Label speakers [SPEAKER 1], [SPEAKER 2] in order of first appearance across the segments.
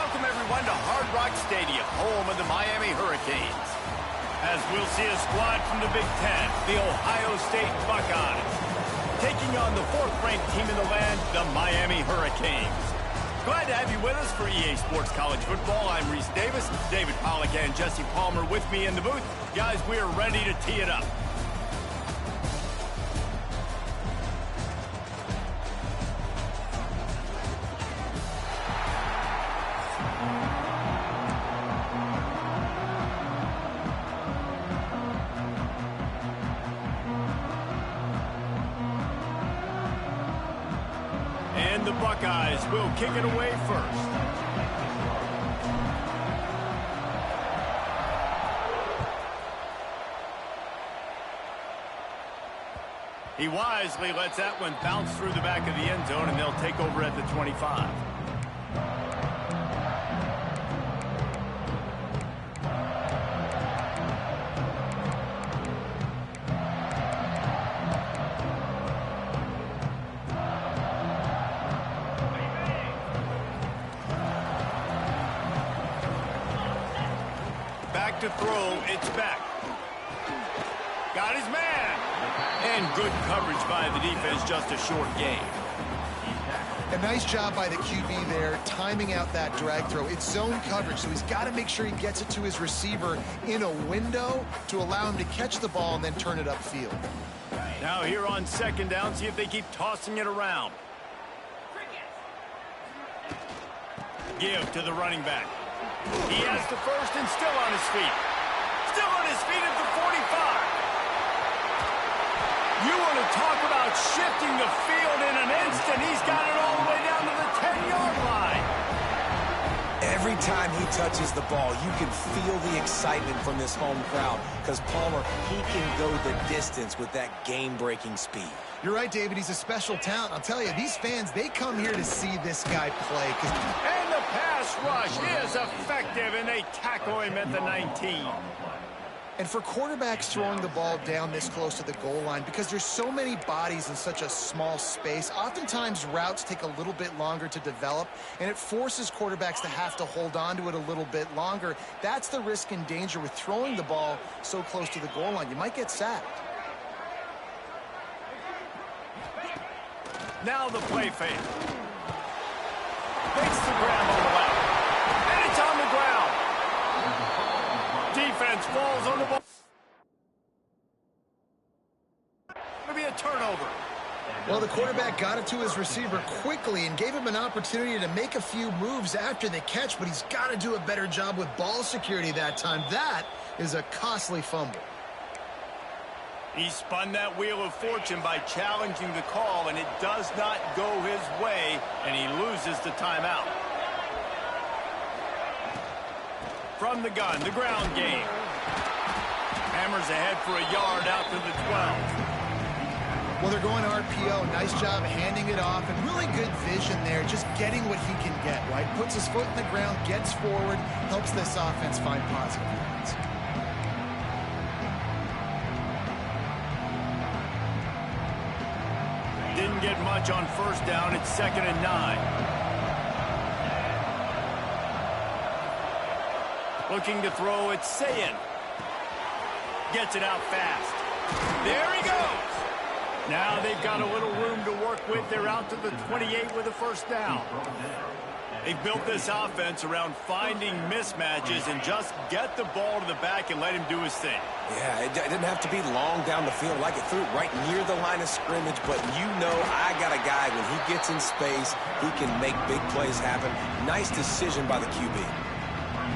[SPEAKER 1] Welcome, everyone, to Hard Rock Stadium, home of the Miami Hurricanes. As we'll see a squad from the Big Ten, the Ohio State Buckeyes, taking on the fourth-ranked team in the land, the Miami Hurricanes. Glad to have you with us for EA Sports College Football. I'm Reese Davis, David Pollack and Jesse Palmer with me in the booth. Guys, we are ready to tee it up. And the Buckeyes will kick it away first. He wisely lets that one bounce through the back of the end zone, and they'll take over at the 25. Back to throw, it's back. Got his man. And good coverage by the defense, just a short gain.
[SPEAKER 2] A nice job by the QB there, timing out that drag throw. It's zone coverage, so he's got to make sure he gets it to his receiver in a window to allow him to catch the ball and then turn it upfield.
[SPEAKER 1] Now here on second down, see if they keep tossing it around. Give to the running back. He has the first and still on his feet. Still on his feet at the 45. You want to talk about shifting the field in an instant. He's got it all the way down to the 10-yard line.
[SPEAKER 3] Every time he touches the ball, you can feel the excitement from this home crowd because Palmer, he can go the distance with that game-breaking speed.
[SPEAKER 2] You're right, David. He's a special talent. I'll tell you, these fans, they come here to see this guy play.
[SPEAKER 1] And the pass rush is effective, and they tackle him at the 19.
[SPEAKER 2] And for quarterbacks throwing the ball down this close to the goal line, because there's so many bodies in such a small space, oftentimes routes take a little bit longer to develop, and it forces quarterbacks to have to hold on to it a little bit longer. That's the risk and danger with throwing the ball so close to the goal line. You might get sacked.
[SPEAKER 1] Now the play fake. Makes the grab on the left. And it's on the ground. Defense falls on the ball. Maybe a turnover.
[SPEAKER 2] Well, the quarterback got it to his receiver quickly and gave him an opportunity to make a few moves after the catch, but he's got to do a better job with ball security that time. That is a costly fumble.
[SPEAKER 1] He spun that wheel of fortune by challenging the call, and it does not go his way, and he loses the timeout. From the gun, the ground game. Hammers ahead for a yard out to the 12.
[SPEAKER 2] Well, they're going RPO. Nice job handing it off, and really good vision there, just getting what he can get, right? Puts his foot in the ground, gets forward, helps this offense find positive points.
[SPEAKER 1] Didn't get much on first down. It's 2nd and 9. Looking to throw, it's Sayin. Gets it out fast. There he goes. Now they've got a little room to work with. They're out to the 28 with a first down. They've built this offense around finding mismatches and just get the ball to the back and let him do his thing.
[SPEAKER 3] Yeah, it didn't have to be long down the field. Like it threw it right near the line of scrimmage, but you know I got a guy, when he gets in space, he can make big plays happen. Nice decision by the QB.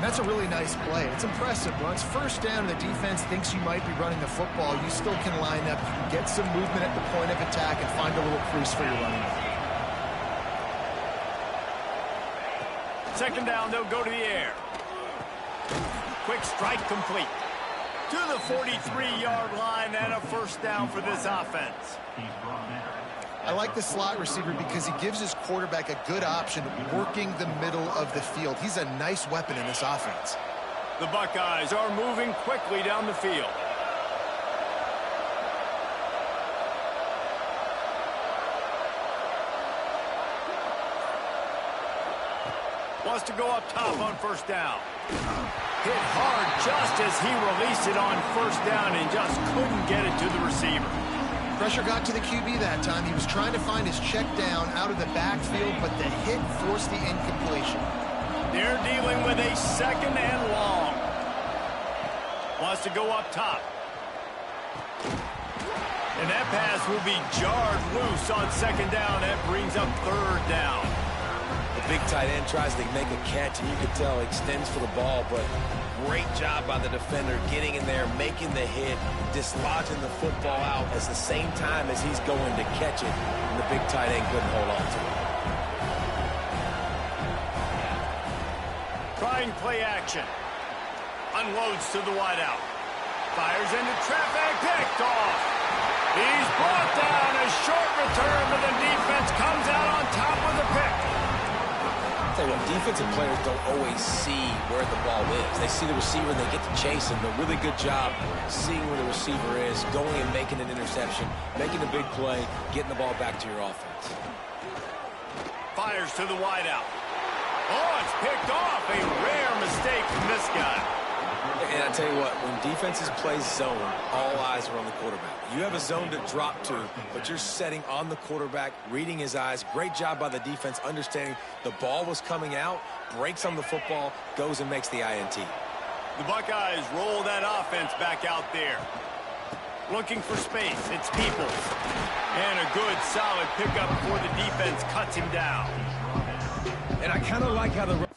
[SPEAKER 2] That's a really nice play. It's impressive. Once first down, the defense thinks you might be running the football. You still can line up. You can get some movement at the point of attack and find a little crease for your running back.
[SPEAKER 1] 2nd down, they'll go to the air. Quick strike complete. To the 43-yard line and a first down for this offense.
[SPEAKER 2] I like the slot receiver because he gives his quarterback a good option working the middle of the field. He's a nice weapon in this offense.
[SPEAKER 1] The Buckeyes are moving quickly down the field. Wants to go up top on first down. Hit hard just as he released it on first down and just couldn't get it to the receiver.
[SPEAKER 2] Pressure got to the QB that time. He was trying to find his check down out of the backfield, but the hit forced the incompletion.
[SPEAKER 1] They're dealing with a second and long. Wants to go up top. And that pass will be jarred loose on second down. That brings up third down.
[SPEAKER 3] The big tight end tries to make a catch, and you can tell extends for the ball, but great job by the defender getting in there, making the hit, dislodging the football out at the same time as he's going to catch it, and the big tight end couldn't hold on to it.
[SPEAKER 1] Trying play action. Unloads to the wideout. Fires into traffic, picked off. He's brought down. A short return, but the defense comes out on top with the pick.
[SPEAKER 3] I'll tell you what, defensive players don't always see where the ball is. They see the receiver and they get to chase him. But really good job seeing where the receiver is, going and making an interception, making a big play, getting the ball back to your offense.
[SPEAKER 1] Fires to the wideout. Oh, it's picked off. A rare mistake from this guy.
[SPEAKER 3] And I tell you what, when defenses play zone, all eyes are on the quarterback. You have a zone to drop to, but you're setting on the quarterback, reading his eyes. Great job by the defense, understanding the ball was coming out, breaks on the football, goes and makes the INT.
[SPEAKER 1] The Buckeyes roll that offense back out there. Looking for space. It's Peoples. And a good, solid pickup before the defense cuts him down.
[SPEAKER 3] And I kind of like how the...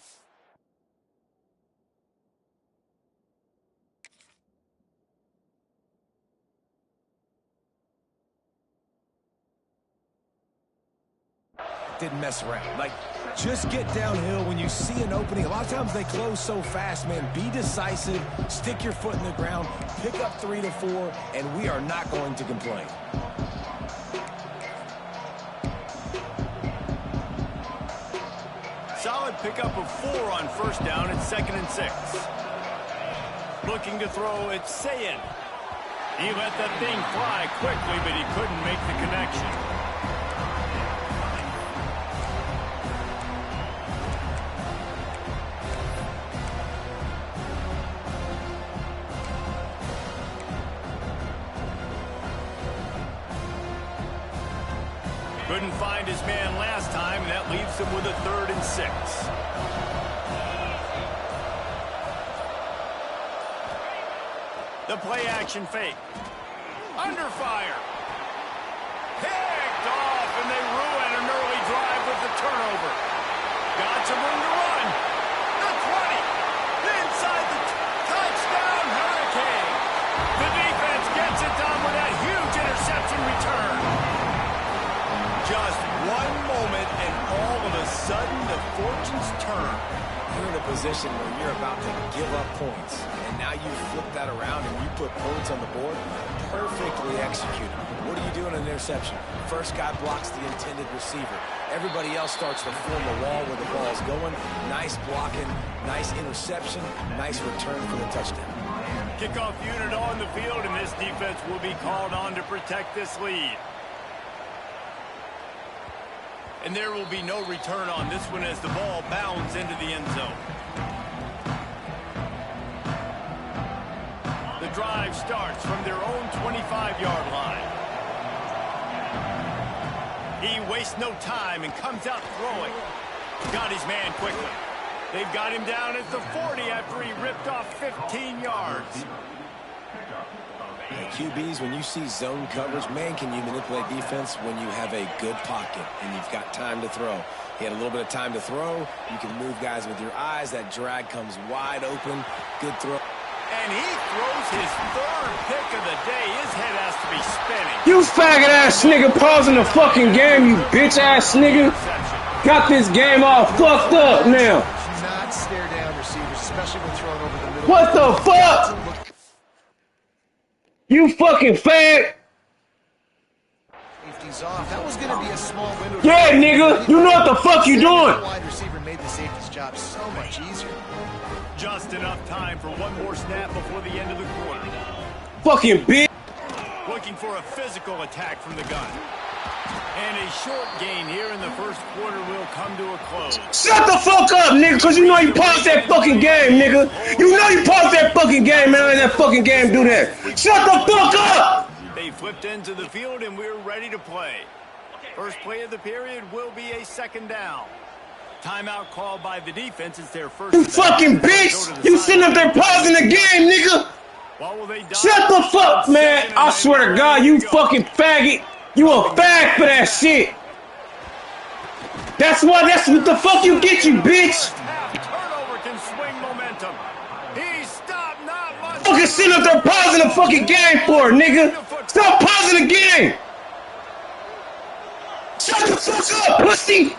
[SPEAKER 3] didn't mess around. Like, just get downhill when you see an opening. A lot of times they close so fast, man. Be decisive, stick your foot in the ground, pick up 3 to 4, and we are not going to complain.
[SPEAKER 1] Solid pickup of 4 on first down. It's 2nd and 6. Looking to throw, it's Sayin. He let that thing fly quickly, but he couldn't make the connection. Couldn't find his man last time, and that leaves him with a 3rd and 6. The play action fake. Under fire. Picked off, and they ruin an early drive with the turnover. Got some room to run. The 20. Inside the touchdown Hurricane. The defense gets it done with that huge interception return. Just one moment, and all of a sudden, the fortunes turn.
[SPEAKER 3] You're in a position where you're about to give up points, and now you flip that around and you put points on the board. Perfectly executed. What do you do in an interception? First guy blocks the intended receiver. Everybody else starts to form a wall where the ball's going. Nice blocking, nice interception, nice return for the touchdown.
[SPEAKER 1] Kickoff unit on the field, and this defense will be called on to protect this lead. And there will be no return on this one as the ball bounds into the end zone. The drive starts from their own 25-yard line. He wastes no time and comes out throwing. Got his man quickly. They've got him down at the 40 after he ripped off 15 yards.
[SPEAKER 3] QBs, when you see zone coverage, man, can you manipulate defense when you have a good pocket and you've got time to throw. He had a little bit of time to throw. You can move guys with your eyes. That drag comes wide open. Good throw.
[SPEAKER 1] And he throws his 3rd pick of the day. His head has to be spinning.
[SPEAKER 4] You faggot-ass nigga pausing the fucking game, you bitch-ass nigga. Got this game all fucked up now.
[SPEAKER 2] Not stare down receivers, especially when thrown over the middle.
[SPEAKER 4] What the fuck? You fucking fag!
[SPEAKER 2] Safety's off. That was gonna be a small window.
[SPEAKER 4] Yeah, nigga! You know what the fuck you doing?
[SPEAKER 2] Wide receiver made the safety's job so much easier.
[SPEAKER 1] Just enough time for one more snap before the end of the quarter.
[SPEAKER 4] Fucking bitch!
[SPEAKER 1] Looking for a physical attack from the gun. And a short gain here in the first quarter will come to a close.
[SPEAKER 4] Shut the fuck up, nigga, because you know you paused that fucking game, nigga. You know you paused that fucking game, man. Let that fucking game do that. Shut the fuck up!
[SPEAKER 1] They flipped into the field, and we're ready to play. First play of the period will be a second down. Timeout called by the defense. It's their first.
[SPEAKER 4] You fucking bitch! You sitting up there pausing the game, nigga! Shut the fuck, man! I swear to God, you fucking faggot! You a fag for that shit! That's what the fuck you get, you bitch!
[SPEAKER 1] Turnover can swing momentum. He stopped not much.
[SPEAKER 4] Fucking sitting up there pausing the fucking game for, nigga! Stop pausing the game! Shut the fuck up, pussy!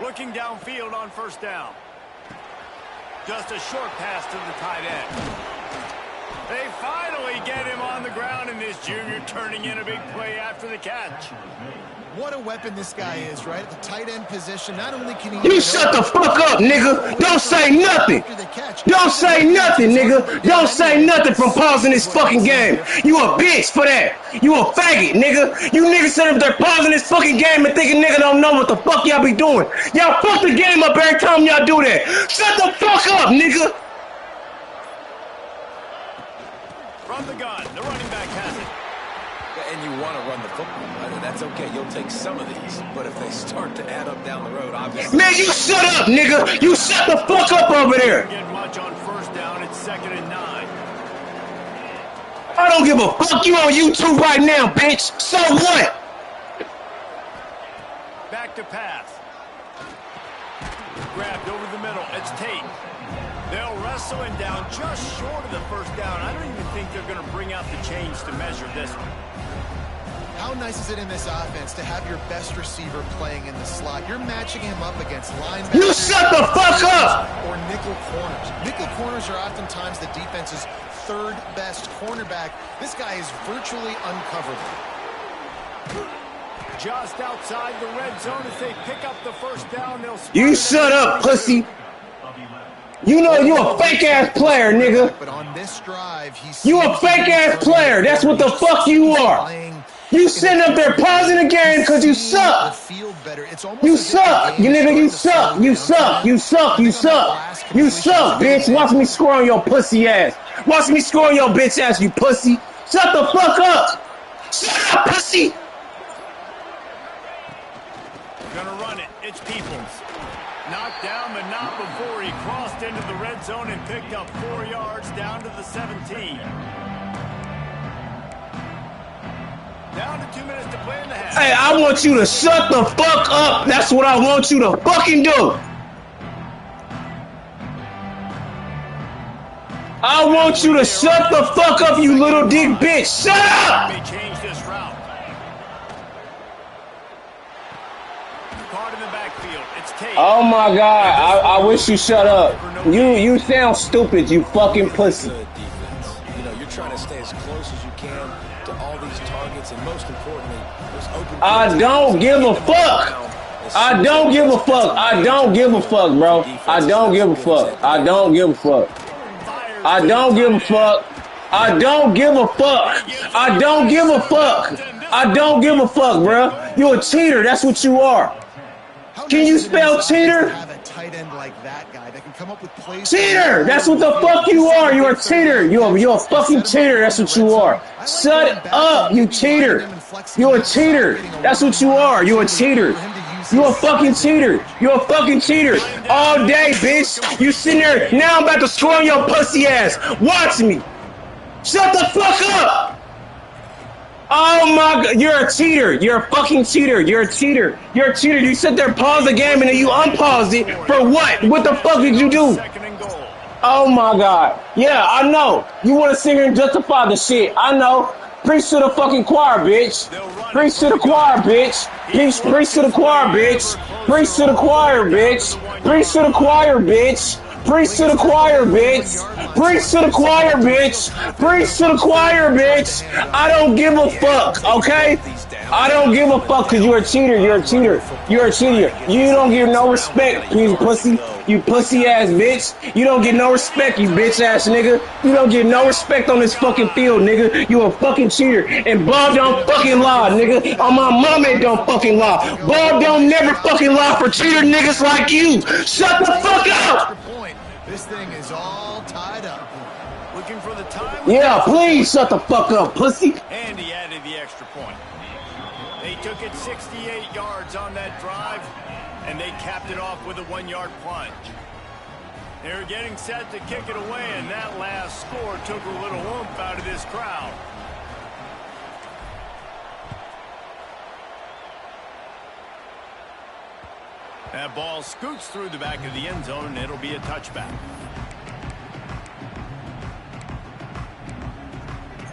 [SPEAKER 1] Looking downfield on first down. Just a short pass to the tight end. They finally get him on the ground, and this junior turning in a big play after the catch.
[SPEAKER 2] What a weapon this guy is, right? At the tight end position, not only can he...
[SPEAKER 4] You shut the fuck up, nigga! Don't say nothing! Don't say nothing, nigga! Don't say nothing from pausing this fucking game! You a bitch for that! You a faggot, nigga! You niggas sit up there pausing this fucking game and thinking nigga don't know what the fuck y'all be doing! Y'all fuck the game up every time y'all do that! Shut the fuck up, nigga!
[SPEAKER 1] From the gun, the running back has it.
[SPEAKER 3] And you want to run the football. That's okay. You'll take some of these. But if they start to add up down the road, obviously...
[SPEAKER 4] Man, you shut up, nigga! You shut the fuck up over there!
[SPEAKER 1] Get much on first down. It's 2nd and 9.
[SPEAKER 4] I don't give a fuck. You on YouTube right now, bitch! So what?
[SPEAKER 1] Back to pass. Grabbed over the middle. It's Tate. They'll wrestle him down just short of the first down. I don't even think they're going to bring out the chains to measure this one.
[SPEAKER 2] How nice is it in this offense to have your best receiver playing in the slot? You're matching him up against linebackers.
[SPEAKER 4] You shut the fuck up!
[SPEAKER 2] Or nickel corners. Nickel corners are oftentimes the defense's third best cornerback. This guy is virtually uncoverable.
[SPEAKER 1] Just outside the red zone as they pick up the first down. They'll
[SPEAKER 4] you shut up, pussy. You know you a fake-ass player, nigga.
[SPEAKER 2] But on this drive,
[SPEAKER 4] you a fake-ass player. That's what the fuck you are. You sitting up there pausing the game because you suck. You suck. You nigga, you suck. You suck. You suck. You suck. You suck, bitch. Watch me score on your pussy ass. Watch me score on your bitch ass, you pussy. Shut the fuck up. Shut up, pussy.
[SPEAKER 1] Gonna run it. It's Peoples. Knocked down, but not before he crossed into the red zone and picked up 4 yards down to the 17. Down to 2 minutes to play in the half.
[SPEAKER 4] Hey, I want you to shut the fuck up. That's what I want you to fucking do. I want you to shut the fuck up, you little dick bitch. Shut up!
[SPEAKER 1] May change this route. Caught in the backfield. It's Tate.
[SPEAKER 4] Oh my God! I wish you shut up. You sound stupid, you fucking pussy.
[SPEAKER 3] Good defense. You know, you're trying to stay as close as you can to all these targets, and most importantly, those open.
[SPEAKER 4] I don't give a fuck. I don't give a fuck. I don't give a fuck, bro. I don't give a fuck. I don't give a fuck. I don't give a fuck. I don't give a fuck. I don't give a fuck. I don't give a fuck, bro. You a cheater. That's what you are. Can you spell cheater? Cheater! That's what the fuck you are. You're a cheater. You're a fucking cheater. That's what you are. Shut up, you cheater. You're a cheater. That's what you are. You're a cheater. You're a fucking cheater. You're a fucking cheater. All day, bitch. You sitting there. Now I'm about to score on your pussy ass. Watch me. Shut the fuck up. Oh my God, you're a cheater. You're a fucking cheater. You're a cheater. You're a cheater. You sit there, pause the game, and then you unpause it. For what? What the fuck did you do? Oh my God. Yeah, I know. You want to sit here and justify the shit. I know. Preach to the fucking choir, bitch. Preach to the choir, bitch. Preach to the choir, bitch. Preach to the choir, bitch. Preach to the choir, bitch. Preach to the choir, bitch. Preach to the choir, bitch. Preach to the choir, bitch. I don't give a fuck, okay? I don't give a fuck because you're a cheater. You're a cheater. You're a cheater. You don't give no respect, you pussy. You pussy ass bitch. You don't get no respect, you bitch ass nigga. You don't get no respect on this fucking field, nigga. You a fucking cheater. And ball don't fucking lie, nigga. On my mama it don't fucking lie. Ball don't never fucking lie for cheater niggas like you. Shut the fuck up!
[SPEAKER 2] This thing is all tied up.
[SPEAKER 1] Looking for the time.
[SPEAKER 4] Yeah, please shut the fuck up, pussy.
[SPEAKER 1] And he added the extra point. They took it 68 yards on that drive, and they capped it off with a 1-yard plunge. They're getting set to kick it away, and that last score took a little oomph out of this crowd. That ball scoots through the back of the end zone, and it'll be a touchback.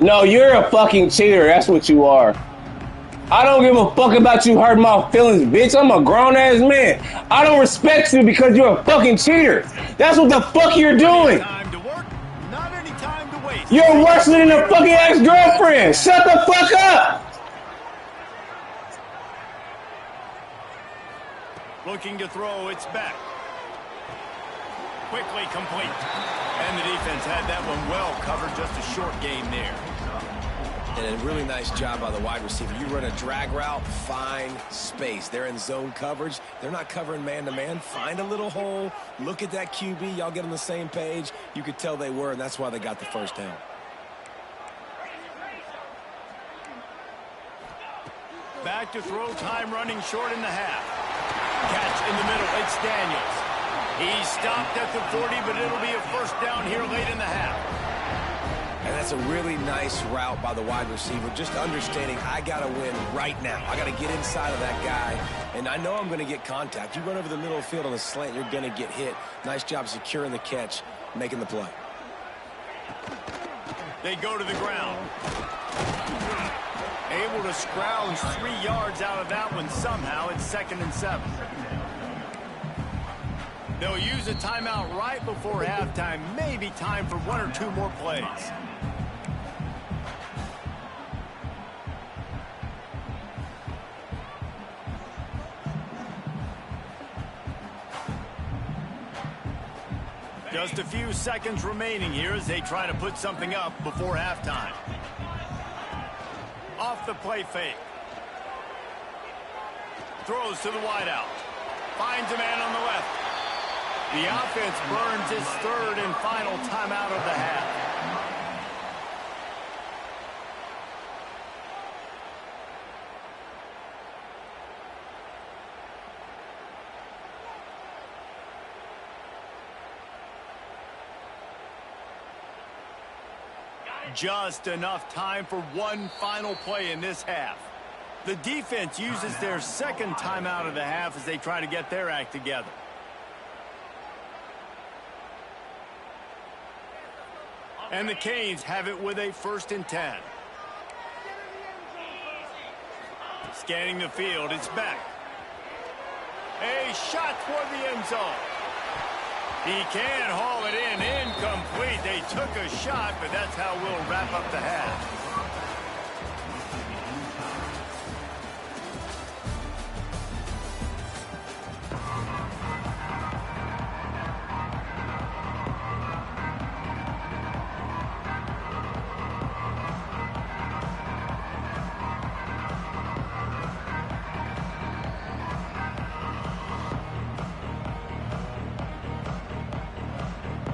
[SPEAKER 4] No, you're a fucking cheater. That's what you are. I don't give a fuck about you hurting my feelings, bitch. I'm a grown-ass man. I don't respect you because you're a fucking cheater. That's what the fuck you're doing.
[SPEAKER 1] Time to work, not any time to waste.
[SPEAKER 4] You're worse than a fucking ex-girlfriend. Shut the fuck up.
[SPEAKER 1] Looking to throw, it's back. Quickly complete. And the defense had that one well covered, just a short game there.
[SPEAKER 3] And a really nice job by the wide receiver. You run a drag route, find space. They're in zone coverage. They're not covering man-to-man. Find a little hole. Look at that QB. Y'all get on the same page. You could tell they were, and that's why they got the first down.
[SPEAKER 1] Back to throw, time running short in the half. Catch in the middle, it's Daniels. He stopped at the 40, but it'll be a first down here late in the half.
[SPEAKER 3] And that's a really nice route by the wide receiver, just understanding I got to win right now. I got to get inside of that guy, and I know I'm going to get contact. You run over the middle of the field on a slant, you're going to get hit. Nice job securing the catch, making the play.
[SPEAKER 1] They go to the ground. Able to scrounge 3 yards out of that one somehow. It's 2nd and 7. They'll use a timeout right before halftime. Maybe time for 1 or 2 more plays. Just a few seconds remaining here as they try to put something up before halftime. Off the play fake. Throws to the wideout. Finds a man on the left. The offense burns its 3rd and final timeout of the half. Just enough time for one final play in this half. The defense uses their 2nd timeout of the half as they try to get their act together. And the Canes have it with a 1st and 10. Scanning the field, it's back. A shot toward the end zone. He can haul it in, incomplete. They took a shot, but that's how we'll wrap up the half.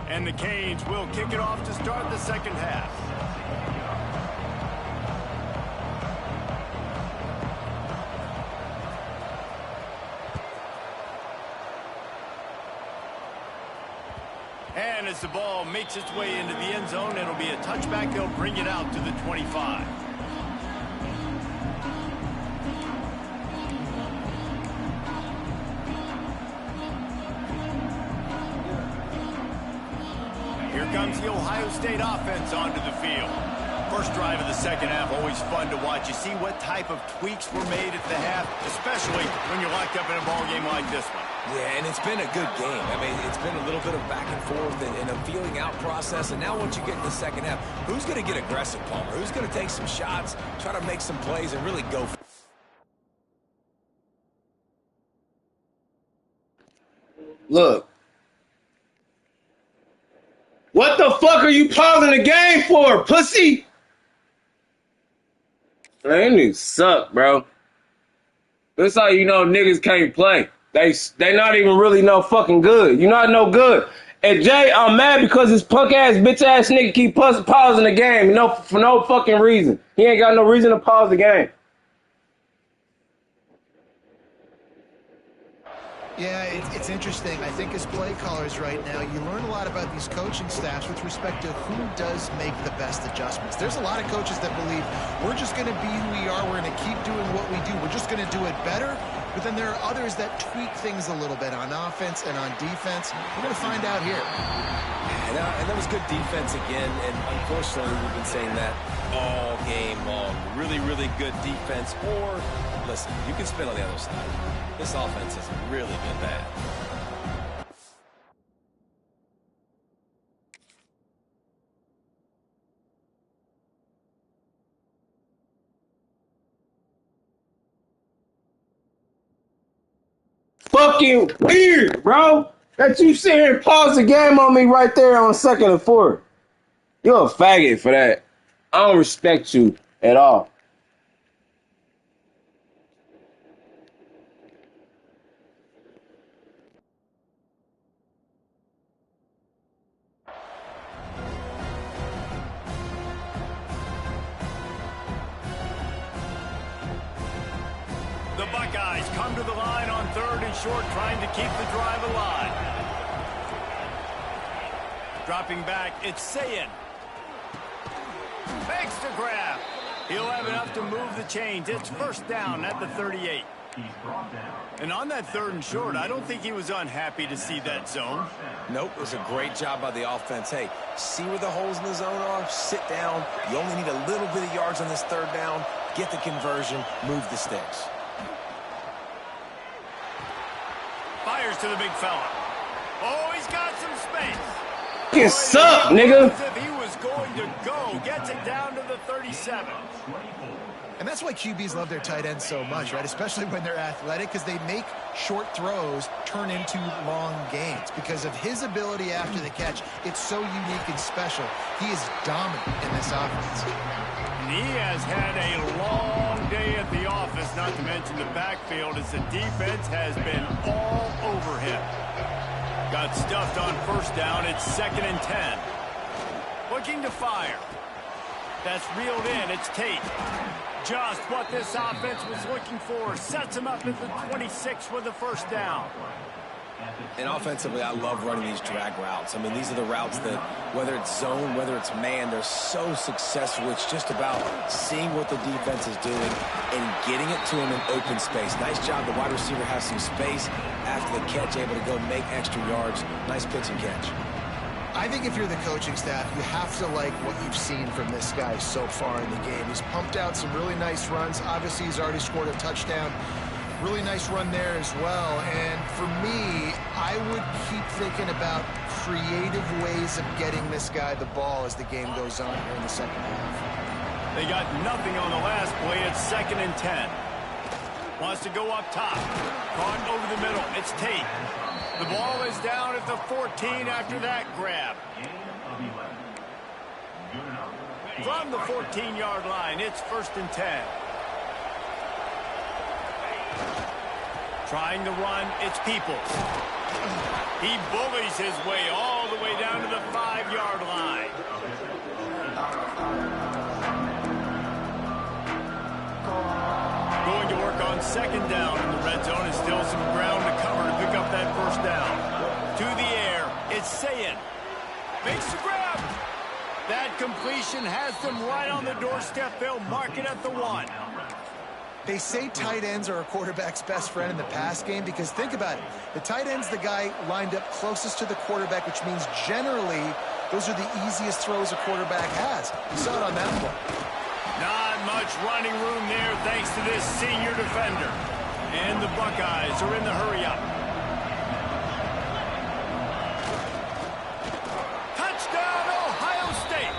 [SPEAKER 1] And the Canes will kick it off to start the 2nd half. And as the ball makes its way into the end zone, it'll be a touchback. They'll bring it out to the 25. Here comes the Ohio State offense onto the field. First drive of the 2nd half, always fun to watch. You see what type of tweaks were made at the half, especially when you're locked up in a ball game like this one.
[SPEAKER 3] Yeah, and it's been a good game. I mean, it's been a little bit of back and forth and a feeling out process. And now once you get in the 2nd half, who's going to get aggressive, Palmer? Who's going to take some shots, try to make some plays, and really go for it?
[SPEAKER 4] Look, What the fuck are you pausing the game for, pussy? Man, you niggas suck, bro. That's how you know niggas can't play. They not even really no fucking good. You not no good. And Jay, I'm mad because this punk ass, bitch ass nigga keep pausing the game, for no fucking reason. He ain't got no reason to pause the game.
[SPEAKER 2] Yeah, it's interesting. I think as play callers right now, you learn a lot about these coaching staffs with respect to who does make the best adjustments. There's a lot of coaches that believe we're just going to be who we are. We're going to keep doing what we do. We're just going to do it better. But then there are others that tweak things a little bit on offense and on defense. We're going to find out here.
[SPEAKER 3] And that was good defense again. And unfortunately, we've been saying that all game long. Really, really good defense. Or, listen, you can spin on the other side. This offense has really been bad.
[SPEAKER 4] Fucking weird, bro. That you sit here and pause the game on me right there on 2nd and 4. You're a faggot for that. I don't respect you at all.
[SPEAKER 1] The Buckeyes come to the line on 3rd and short, trying to keep the drive alive. Dropping back, it's Sayin. Makes the grab. He'll have enough to move the chains. It's 1st down at the 38. And on that 3rd and short, I don't think he was unhappy to see that zone.
[SPEAKER 3] Nope, it was a great job by the offense. Hey, see where the holes in the zone are? Sit down. You only need a little bit of yards on this 3rd down. Get the conversion. Move the sticks.
[SPEAKER 1] Fires to the big fella. Oh, he's got some space.
[SPEAKER 4] You suck, nigga.
[SPEAKER 1] As if he was going to go. Gets it down to the 37.
[SPEAKER 2] And that's why QBs love their tight ends so much, right? Especially when they're athletic, because they make short throws turn into long gains. Because of his ability after the catch, it's so unique and special. He is dominant in this offense.
[SPEAKER 1] He has had a long day at the office, not to mention the backfield, as the defense has been all over him. Got stuffed on 1st down. It's 2nd and 10. Looking to fire. That's reeled in. It's Tate. Just what this offense was looking for. Sets him up at the 26 with the 1st down.
[SPEAKER 3] And offensively, I love running these drag routes. I mean, these are the routes that, whether it's zone, whether it's man, they're so successful. It's just about seeing what the defense is doing and getting it to him in open space. Nice job. The wide receiver has some space after the catch, able to go make extra yards. Nice pitch and catch.
[SPEAKER 2] I think if you're the coaching staff, you have to like what you've seen from this guy so far in the game. He's pumped out some really nice runs. Obviously, he's already scored a touchdown. Really nice run there as well. And for me, I would keep thinking about creative ways of getting this guy the ball as the game goes on here in the 2nd half.
[SPEAKER 1] They got nothing on the last play. It's 2nd and 10. Wants to go up top. Caught over the middle. It's Tate. The ball is down at the 14 after that grab. From the 14-yard line, it's 1st and 10. Trying to run, it's Peoples. He bullies his way all the way down to the 5-yard line. Going to work on 2nd down in the red zone, and still some ground to cover to pick up that 1st down. To the air, it's Sayin. Makes the grab. That completion has them right on the doorstep. They'll mark it at the 1.
[SPEAKER 2] They say tight ends are a quarterback's best friend in the pass game because think about it. The tight end's the guy lined up closest to the quarterback, which means generally those are the easiest throws a quarterback has. You saw it on that one.
[SPEAKER 1] Not much running room there thanks to this senior defender. And the Buckeyes are in the hurry-up. Touchdown, Ohio State.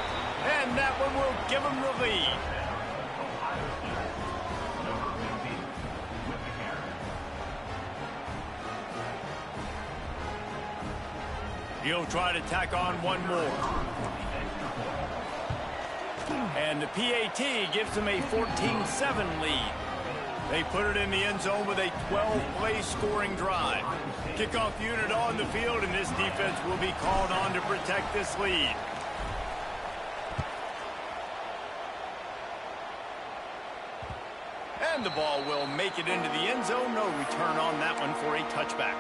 [SPEAKER 1] And that one will give them the lead. He'll try to tack on one more. And the PAT gives them a 14-7 lead. They put it in the end zone with a 12-play scoring drive. Kickoff unit on the field, and this defense will be called on to protect this lead. And the ball will make it into the end zone. No return on that one for a touchback.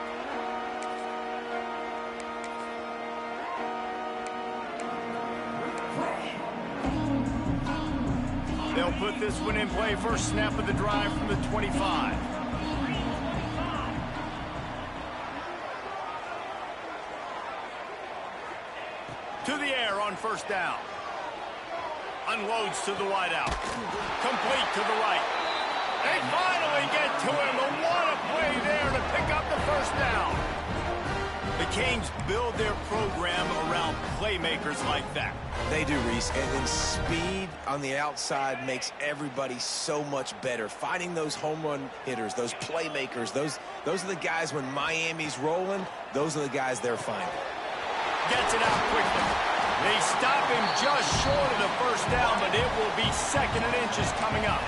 [SPEAKER 1] They'll put this one in play. First snap of the drive from the 25. To the air on first down. Unloads to the wideout. Complete to the right. They finally get to him. And what a play there to pick up the first down. The Canes build their program around playmakers like that.
[SPEAKER 3] They do, Reese, and then speed on the outside makes everybody so much better. Finding those home run hitters, those playmakers, those are the guys when Miami's rolling, those are the guys they're finding.
[SPEAKER 1] Gets it out quickly. They stop him just short of the first down, but it will be 2nd and inches coming up.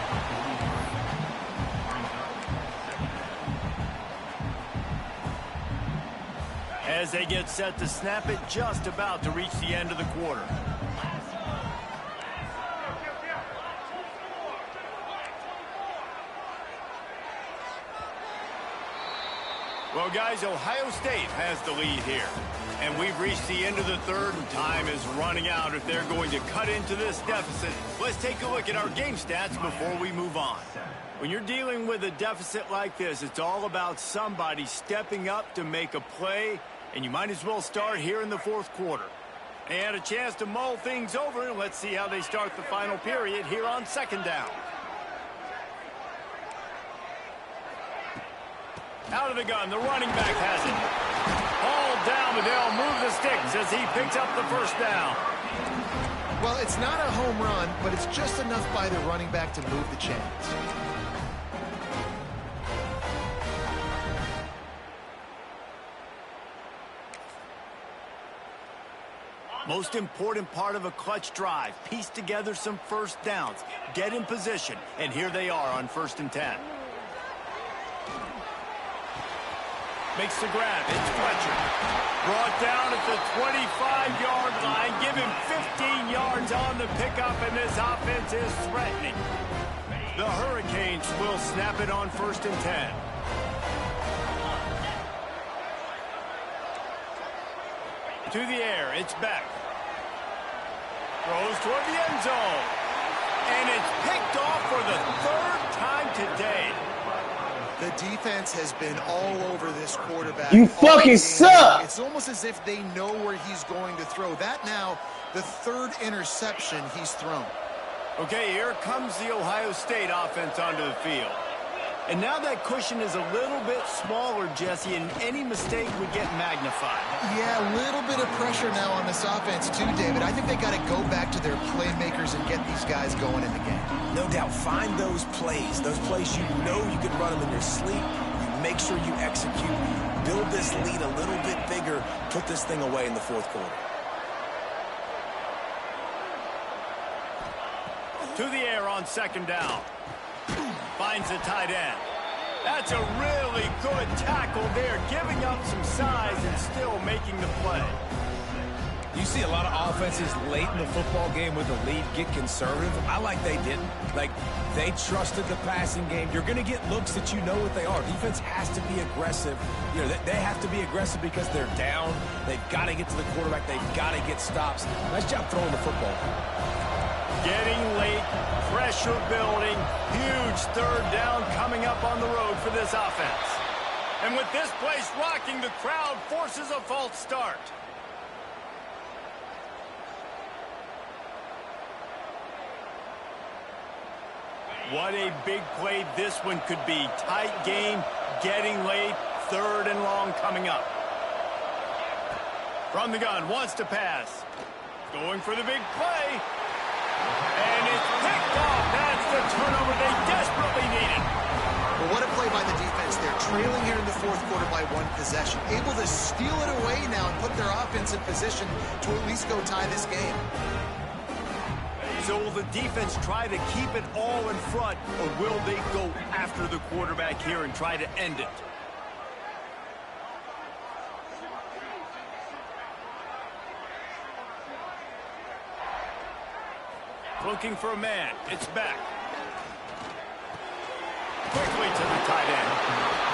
[SPEAKER 1] As they get set to snap it, just about to reach the end of the quarter. Well, guys, Ohio State has the lead here. And we've reached the end of the third, and time is running out if they're going to cut into this deficit. Let's take a look at our game stats before we move on. When you're dealing with a deficit like this, it's all about somebody stepping up to make a play, and you might as well start here in the fourth quarter. They had a chance to mull things over, and let's see how they start the final period here on second down. Out of the gun, the running back has it. Ball down, but they'll move the sticks as he picks up the first down.
[SPEAKER 2] Well, it's not a home run, but it's just enough by the running back to move the chains.
[SPEAKER 1] Most important part of a clutch drive. Piece together some first downs. Get in position. And here they are on 1st and 10. Makes the grab. It's Fletcher. Brought down at the 25-yard line. Give him 15 yards on the pickup, and this offense is threatening. The Hurricanes will snap it on 1st and 10. To the air, it's Beck. Throws toward the end zone. And it's picked off for the 3rd time today.
[SPEAKER 2] The defense has been all over this quarterback.
[SPEAKER 4] You fucking suck!
[SPEAKER 2] It's almost as if they know where he's going to throw. That now, the 3rd interception he's thrown.
[SPEAKER 1] Okay, here comes the Ohio State offense onto the field. And now that cushion is a little bit smaller, Jesse, and any mistake would get magnified.
[SPEAKER 2] Yeah, a little bit of pressure now on this offense too, David. I think they got to go back to their playmakers and get these guys going in the game.
[SPEAKER 3] No doubt, find those plays you know you can run them in your sleep. You make sure you execute, build this lead a little bit bigger, put this thing away in the 4th quarter.
[SPEAKER 1] To the air on 2nd down. Finds the tight end. That's a really good tackle there, giving up some size and still making the play.
[SPEAKER 3] You see a lot of offenses late in the football game with the lead get conservative. I like they didn't. Like, they trusted the passing game. You're going to get looks that you know what they are. Defense has to be aggressive. You know, they have to be aggressive because they're down. They've got to get to the quarterback. They've got to get stops. Nice job throwing the football.
[SPEAKER 1] Getting late, pressure building, huge 3rd down coming up on the road for this offense. And with this place rocking, the crowd forces a false start. What a big play this one could be. Tight game, getting late, 3rd and long coming up. From the gun, wants to pass. Going for the big play. And it's picked off. That's the turnover they desperately needed.
[SPEAKER 2] Well, what a play by the defense there. Trailing here in the fourth quarter by 1 possession. Able to steal it away now and put their offense in position to at least go tie this game.
[SPEAKER 1] So will the defense try to keep it all in front, or will they go after the quarterback here and try to end it? Looking for a man. It's back. Quickly to the tight end.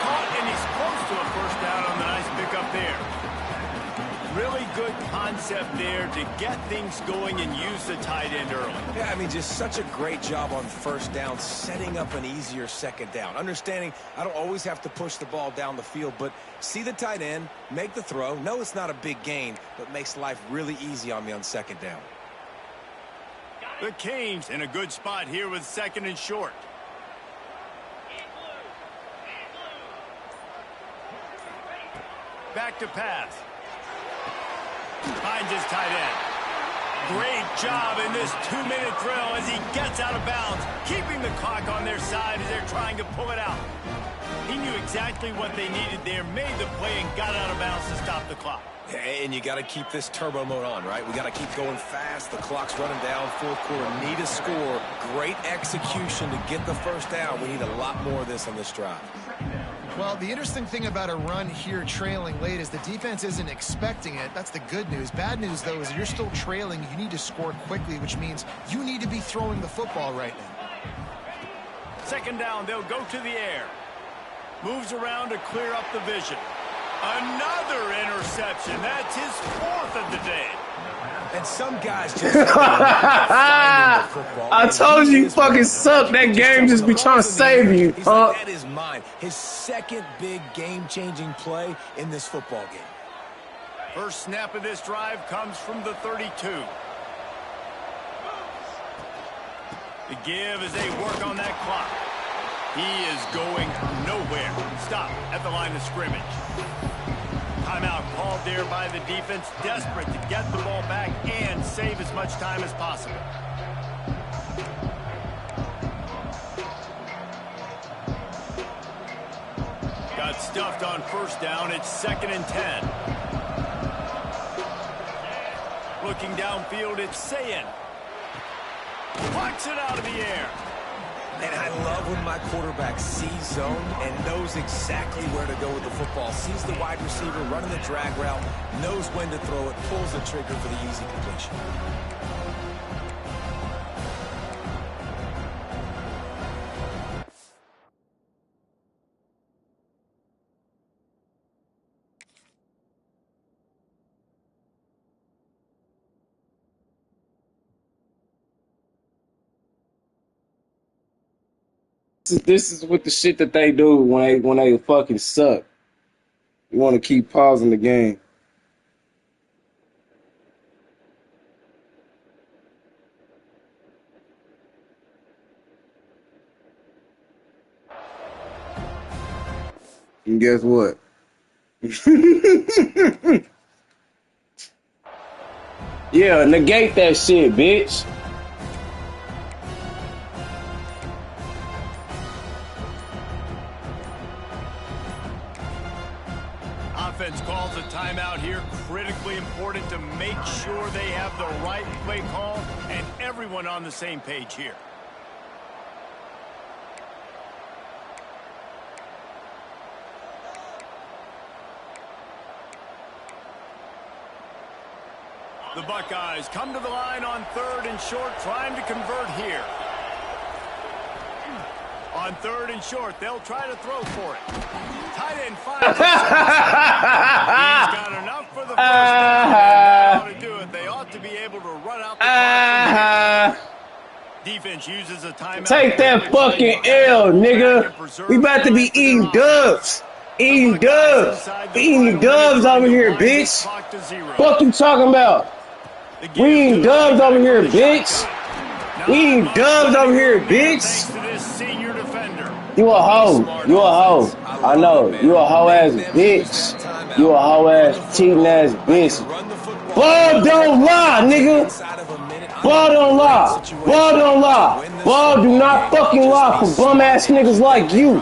[SPEAKER 1] Caught, and he's close to a first down on the nice pickup there. Really good concept there to get things going and use the tight end early.
[SPEAKER 3] Yeah, I mean, just such a great job on first down, setting up an easier second down. Understanding I don't always have to push the ball down the field, but see the tight end, make the throw. No, it's not a big gain, but makes life really easy on me on second down.
[SPEAKER 1] The Canes in a good spot here with 2nd and short. Back to pass. Finds his tight end. Great job in this 2-minute drill as he gets out of bounds, keeping the clock on their side as they're trying to pull it out. He knew exactly what they needed there, made the play, and got out of bounds to stop the clock.
[SPEAKER 3] And you got to keep this turbo mode on, right? We got to keep going fast. The clock's running down. Fourth quarter, need a score. Great execution to get the first down. We need a lot more of this on this drive.
[SPEAKER 2] Well, the interesting thing about a run here trailing late is the defense isn't expecting it. That's the good news. Bad news, though, is you're still trailing. You need to score quickly, which means you need to be throwing the football right now.
[SPEAKER 1] 2nd down, they'll go to the air. Moves around to clear up the vision. Another interception. That's his 4th of the day.
[SPEAKER 3] And some guys just find the football.
[SPEAKER 4] I told you fucking suck. That game just be trying to save you, huh?
[SPEAKER 3] Like, that is mine. His 2nd big game-changing play in this football game.
[SPEAKER 1] First snap of this drive comes from the 32. The give as they work on that clock. He is going nowhere. Stop at the line of scrimmage. Timeout called there by the defense, desperate to get the ball back and save as much time as possible. Got stuffed on first down. It's 2nd and 10. Looking downfield, it's Sayin. Plucks it out of the air.
[SPEAKER 3] And I love when my quarterback sees zone and knows exactly where to go with the football. Sees the wide receiver running the drag route, knows when to throw it, pulls the trigger for the easy completion.
[SPEAKER 4] This is what the shit that they do when they fucking suck. You want to keep pausing the game. And guess what? Yeah, negate that shit, bitch.
[SPEAKER 1] Offense calls a timeout here. Critically important to make sure they have the right play call and everyone on the same page here. The Buckeyes come to the line on 3rd and short, trying to convert here. On 3rd and short, they'll try to throw for it. Tight end finds it. He's got enough for the first down. They ought to do it. They ought to be able to run out the clock. Defense uses a timeout.
[SPEAKER 4] Take that fucking L, nigga. We about to be eating dubs. Eating dubs. We eating dubs over here, bitch. Fuck you talking about? We eating dubs over here, bitch. We eating dubs over here, bitch. You a hoe. You a hoe. I know. You a hoe ass bitch. You a hoe ass cheating ass bitch. Ball don't lie, nigga. Ball don't lie. Ball don't lie. Ball do not fucking lie for bum ass niggas like you.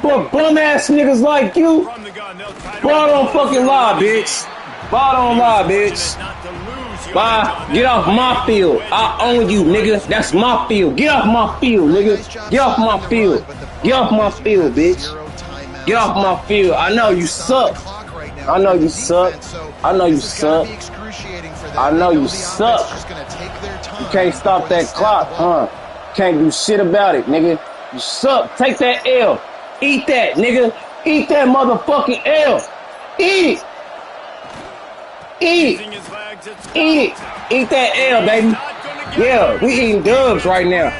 [SPEAKER 4] But bum-ass niggas like you,
[SPEAKER 1] From the gun, they'll try to
[SPEAKER 4] ball don't
[SPEAKER 1] impose
[SPEAKER 4] fucking
[SPEAKER 1] their
[SPEAKER 4] lie,
[SPEAKER 1] running
[SPEAKER 4] bitch.
[SPEAKER 1] game.
[SPEAKER 4] Ball don't
[SPEAKER 1] He
[SPEAKER 4] lie,
[SPEAKER 1] was
[SPEAKER 4] bitch.
[SPEAKER 1] fortunate not to lose yardage
[SPEAKER 4] Bye.
[SPEAKER 1] on
[SPEAKER 4] Get
[SPEAKER 1] that
[SPEAKER 4] off
[SPEAKER 1] play,
[SPEAKER 4] my
[SPEAKER 1] able to
[SPEAKER 4] field.
[SPEAKER 1] wedge it
[SPEAKER 4] I
[SPEAKER 1] back
[SPEAKER 4] own
[SPEAKER 1] to
[SPEAKER 4] you,
[SPEAKER 1] the line
[SPEAKER 4] nigga.
[SPEAKER 1] of
[SPEAKER 4] That's
[SPEAKER 1] scrimmage.
[SPEAKER 4] my field. Get off my field,
[SPEAKER 2] Really
[SPEAKER 4] nigga.
[SPEAKER 2] nice job
[SPEAKER 4] Get off my
[SPEAKER 2] stopping the
[SPEAKER 4] field.
[SPEAKER 2] run, but the
[SPEAKER 4] Get off
[SPEAKER 2] problem
[SPEAKER 4] my
[SPEAKER 2] is you
[SPEAKER 4] field,
[SPEAKER 2] have
[SPEAKER 4] bitch.
[SPEAKER 2] 0 timeouts
[SPEAKER 4] Get off my
[SPEAKER 2] left.
[SPEAKER 4] field. I know you
[SPEAKER 2] Stop the
[SPEAKER 4] suck.
[SPEAKER 2] clock right now
[SPEAKER 4] I know
[SPEAKER 2] for the
[SPEAKER 4] you suck.
[SPEAKER 2] defense, so
[SPEAKER 4] I know you
[SPEAKER 2] this has gotta
[SPEAKER 4] suck.
[SPEAKER 2] be excruciating for them.
[SPEAKER 4] I
[SPEAKER 2] They
[SPEAKER 4] know you
[SPEAKER 2] the
[SPEAKER 4] suck.
[SPEAKER 2] offense is just gonna take their time
[SPEAKER 4] You can't stop
[SPEAKER 2] before they
[SPEAKER 4] that
[SPEAKER 2] snap
[SPEAKER 4] clock,
[SPEAKER 2] the ball.
[SPEAKER 4] huh? Can't do shit about it, nigga. You suck. Take that L. Eat that, nigga. Eat that motherfucking L. Eat it. Eat it.
[SPEAKER 1] Using his legs, it's
[SPEAKER 4] Eat it. Eat that L, baby. Yeah, we eating dubs right now.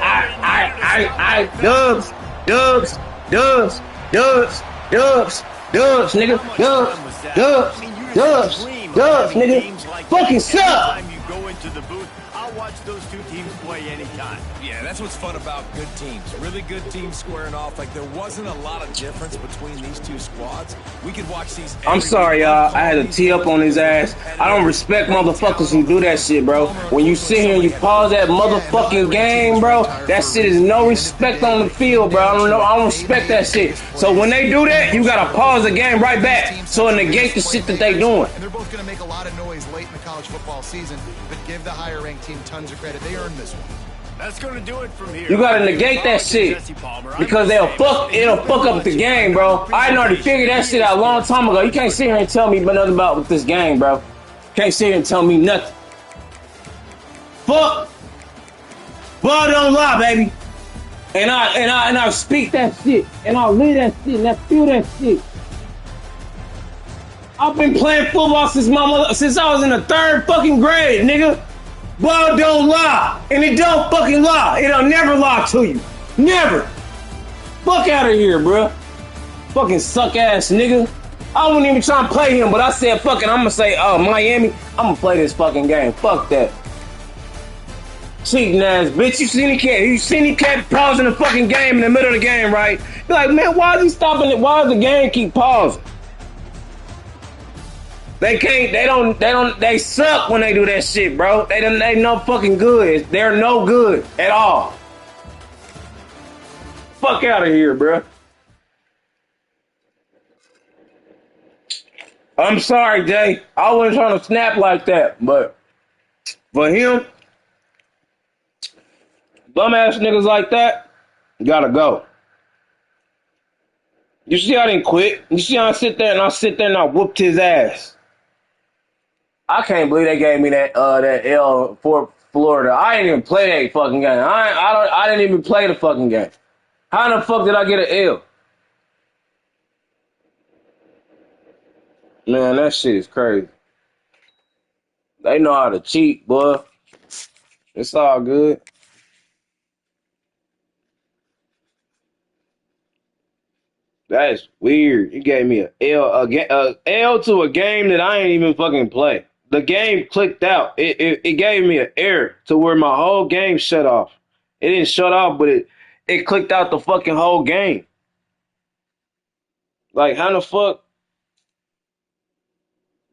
[SPEAKER 4] Dubs, dubs, dubs, dubs, dubs, dubs, nigga. Dubs, dubs, dubs, nigga. Fucking suck.
[SPEAKER 1] Anytime you go into the booth, I'll watch those two teams play anytime.
[SPEAKER 3] Yeah, that's what's fun about good teams. Really good teams squaring off. Like, there wasn't a lot of difference between these two squads. We could watch these.
[SPEAKER 4] I'm sorry, y'all. I had to tee up on his ass. I don't respect motherfuckers who do that shit, bro. When you sit here and you pause that motherfucking game, bro, that shit is no respect on the field, bro. I don't respect that shit. So when they do that, you gotta pause the game right back so it negate the shit that they doing.
[SPEAKER 2] And they're both gonna make a lot of noise late in the college football season, but give the higher ranked team tons of credit. They earned this one.
[SPEAKER 1] That's going to do it from here.
[SPEAKER 4] You gotta negate that shit because it'll fuck up the game, bro. I already figured that shit out a long time ago. You can't sit here and tell me nothing about with this game, bro. Can't sit here and tell me nothing. Fuck. Ball don't lie, baby. And I speak that shit, and I live that shit, and I feel that shit. I've been playing football since I was in the 3rd fucking grade, nigga. Ball don't lie, and it don't fucking lie. It'll never lie to you. Never. Fuck out of here, bruh. Fucking suck ass nigga. I wasn't even trying to play him, but I said fucking, I'm gonna say, Miami, I'm gonna play this fucking game. Fuck that. Cheating ass bitch. You seen he kept pausing the fucking game in the middle of the game, right? You're like, man, why is he stopping it? Why does the game keep pausing? They suck when they do that shit, bro. They no fucking good. They're no good at all. Fuck out of here, bro. I'm sorry, Jay. I wasn't trying to snap like that, but for him, bum ass niggas like that, gotta go. You see I didn't quit. You see I sit there and I whooped his ass. I can't believe they gave me that L for Florida. I didn't even play that fucking game. I didn't even play the fucking game. How the fuck did I get an L? Man, that shit is crazy. They know how to cheat, boy. It's all good. That's weird. You gave me a L to a game that I ain't even fucking play. The game clicked out. It gave me an error to where my whole game shut off. It didn't shut off, but it clicked out the fucking whole game. Like, how the fuck?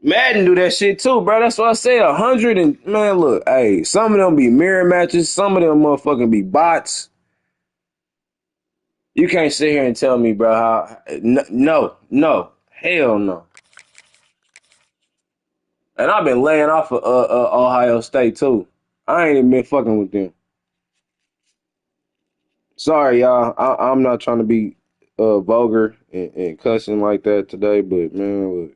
[SPEAKER 4] Madden do that shit too, bro. That's what I said. 100 and man, look, hey, some of them be mirror matches, some of them motherfucking be bots. You can't sit here and tell me, bro, how no, hell no. And I've been laying off of Ohio State too. I ain't even been fucking with them. Sorry, y'all. I'm not trying to be vulgar and cussing like that today, but man, look,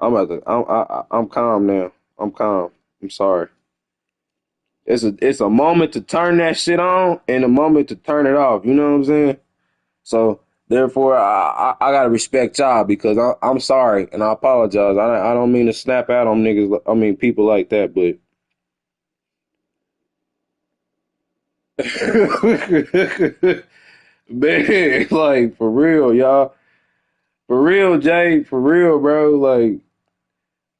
[SPEAKER 4] I'm calm now. I'm calm. I'm sorry. It's a moment to turn that shit on and a moment to turn it off. You know what I'm saying? So therefore, I gotta respect y'all because I'm sorry and I apologize. I don't mean to snap out on niggas. I mean people like that, but man, like for real, y'all. For real, Jay. For real, bro. Like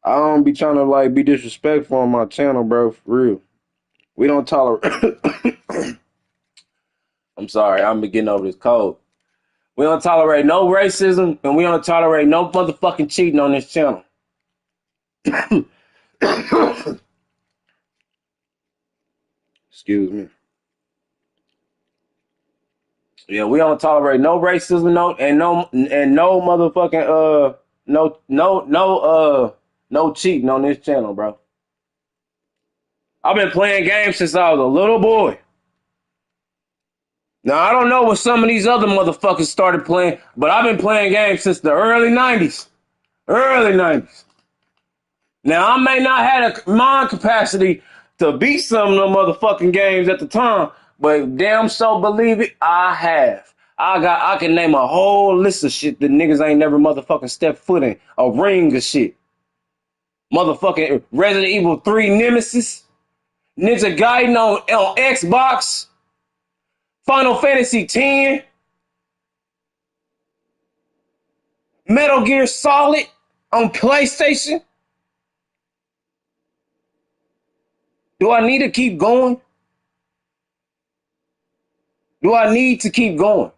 [SPEAKER 4] I don't be trying to like be disrespectful on my channel, bro. For real. We don't tolerate. I'm sorry. I'm getting over this cold. We don't tolerate no racism, and we don't tolerate no motherfucking cheating on this channel. Excuse me. Yeah, we don't tolerate no racism, no motherfucking no cheating on this channel, bro. I've been playing games since I was a little boy. Now I don't know what some of these other motherfuckers started playing, but I've been playing games since the early 90s. Early 90s. Now I may not have a mind capacity to beat some of them motherfucking games at the time, but damn so believe it, I have. I can name a whole list of shit that niggas ain't never motherfucking stepped foot in. A ring of shit. Motherfucking Resident Evil 3 Nemesis. Ninja Gaiden on Xbox. Final Fantasy X. Metal Gear Solid on PlayStation. Do I need to keep going? Do I need to keep going?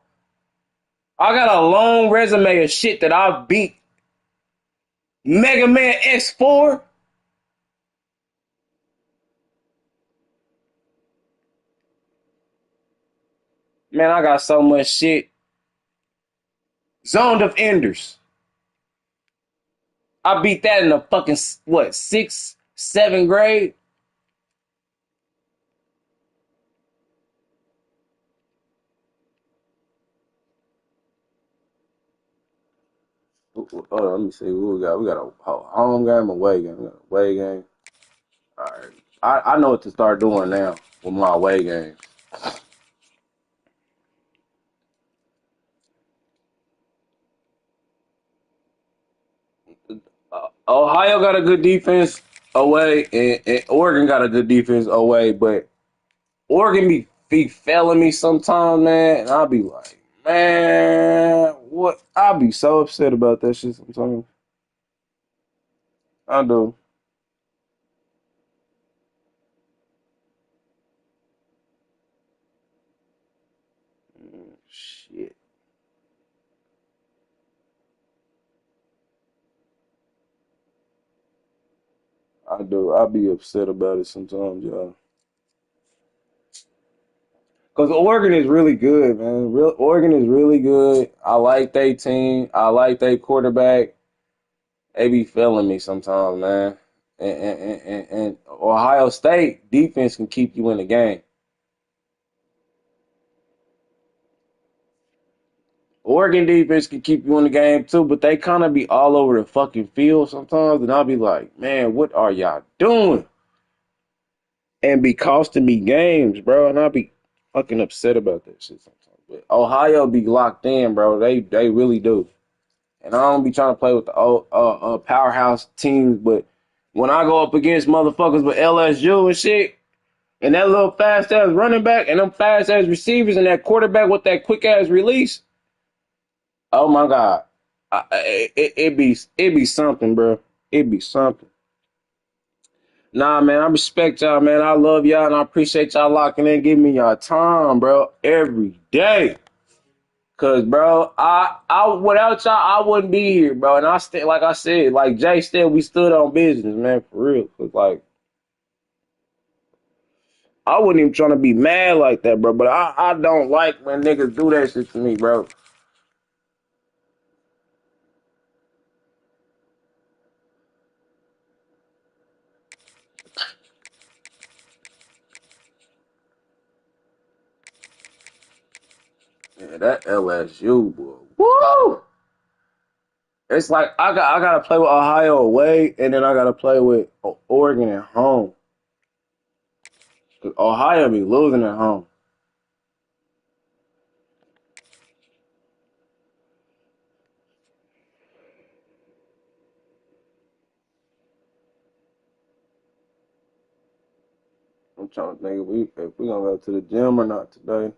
[SPEAKER 4] I got a long resume of shit that I've beat. Mega Man X4. Man, I got so much shit. Zone of Enders. I beat that in the fucking, what, 6th, 7th grade? Hold on, let me see what we got. We got a home game, away game. We got a away game. All right. I know what to start doing now with my away games. Ohio got a good defense away, and Oregon got a good defense away, but Oregon be failing me sometimes, man, and I'll be like, man, what? I'll be so upset about that shit sometimes. I do. Shit. I do. I'll be upset about it sometimes, y'all. Because Oregon is really good, man. Oregon is really good. I like their team. I like their quarterback. They be failing me sometimes, man. And Ohio State defense can keep you in the game. Oregon defense can keep you in the game too, but they kind of be all over the fucking field sometimes, and I'll be like, man, what are y'all doing? And be costing me games, bro, and I'll be fucking upset about that shit sometimes. But Ohio be locked in, bro. They really do. And I don't be trying to play with the powerhouse teams, but when I go up against motherfuckers with LSU and shit, and that little fast ass running back and them fast ass receivers and that quarterback with that quick ass release, oh my god, it be something, bro. It be something. Nah, man, I respect y'all, man. I love y'all, and I appreciate y'all locking in, giving me y'all time, bro, every day. Cause, bro, I without y'all, I wouldn't be here, bro. And like I said, like Jay said, we stood on business, man, for real. Cause, like, I wasn't even trying to be mad like that, bro. But I don't like when niggas do that shit to me, bro. Yeah, that LSU, boy. Woo! It's like I gotta play with Ohio away, and then I gotta play with Oregon at home. 'Cause Ohio be losing at home. I'm trying to think if we gonna go to the gym or not today.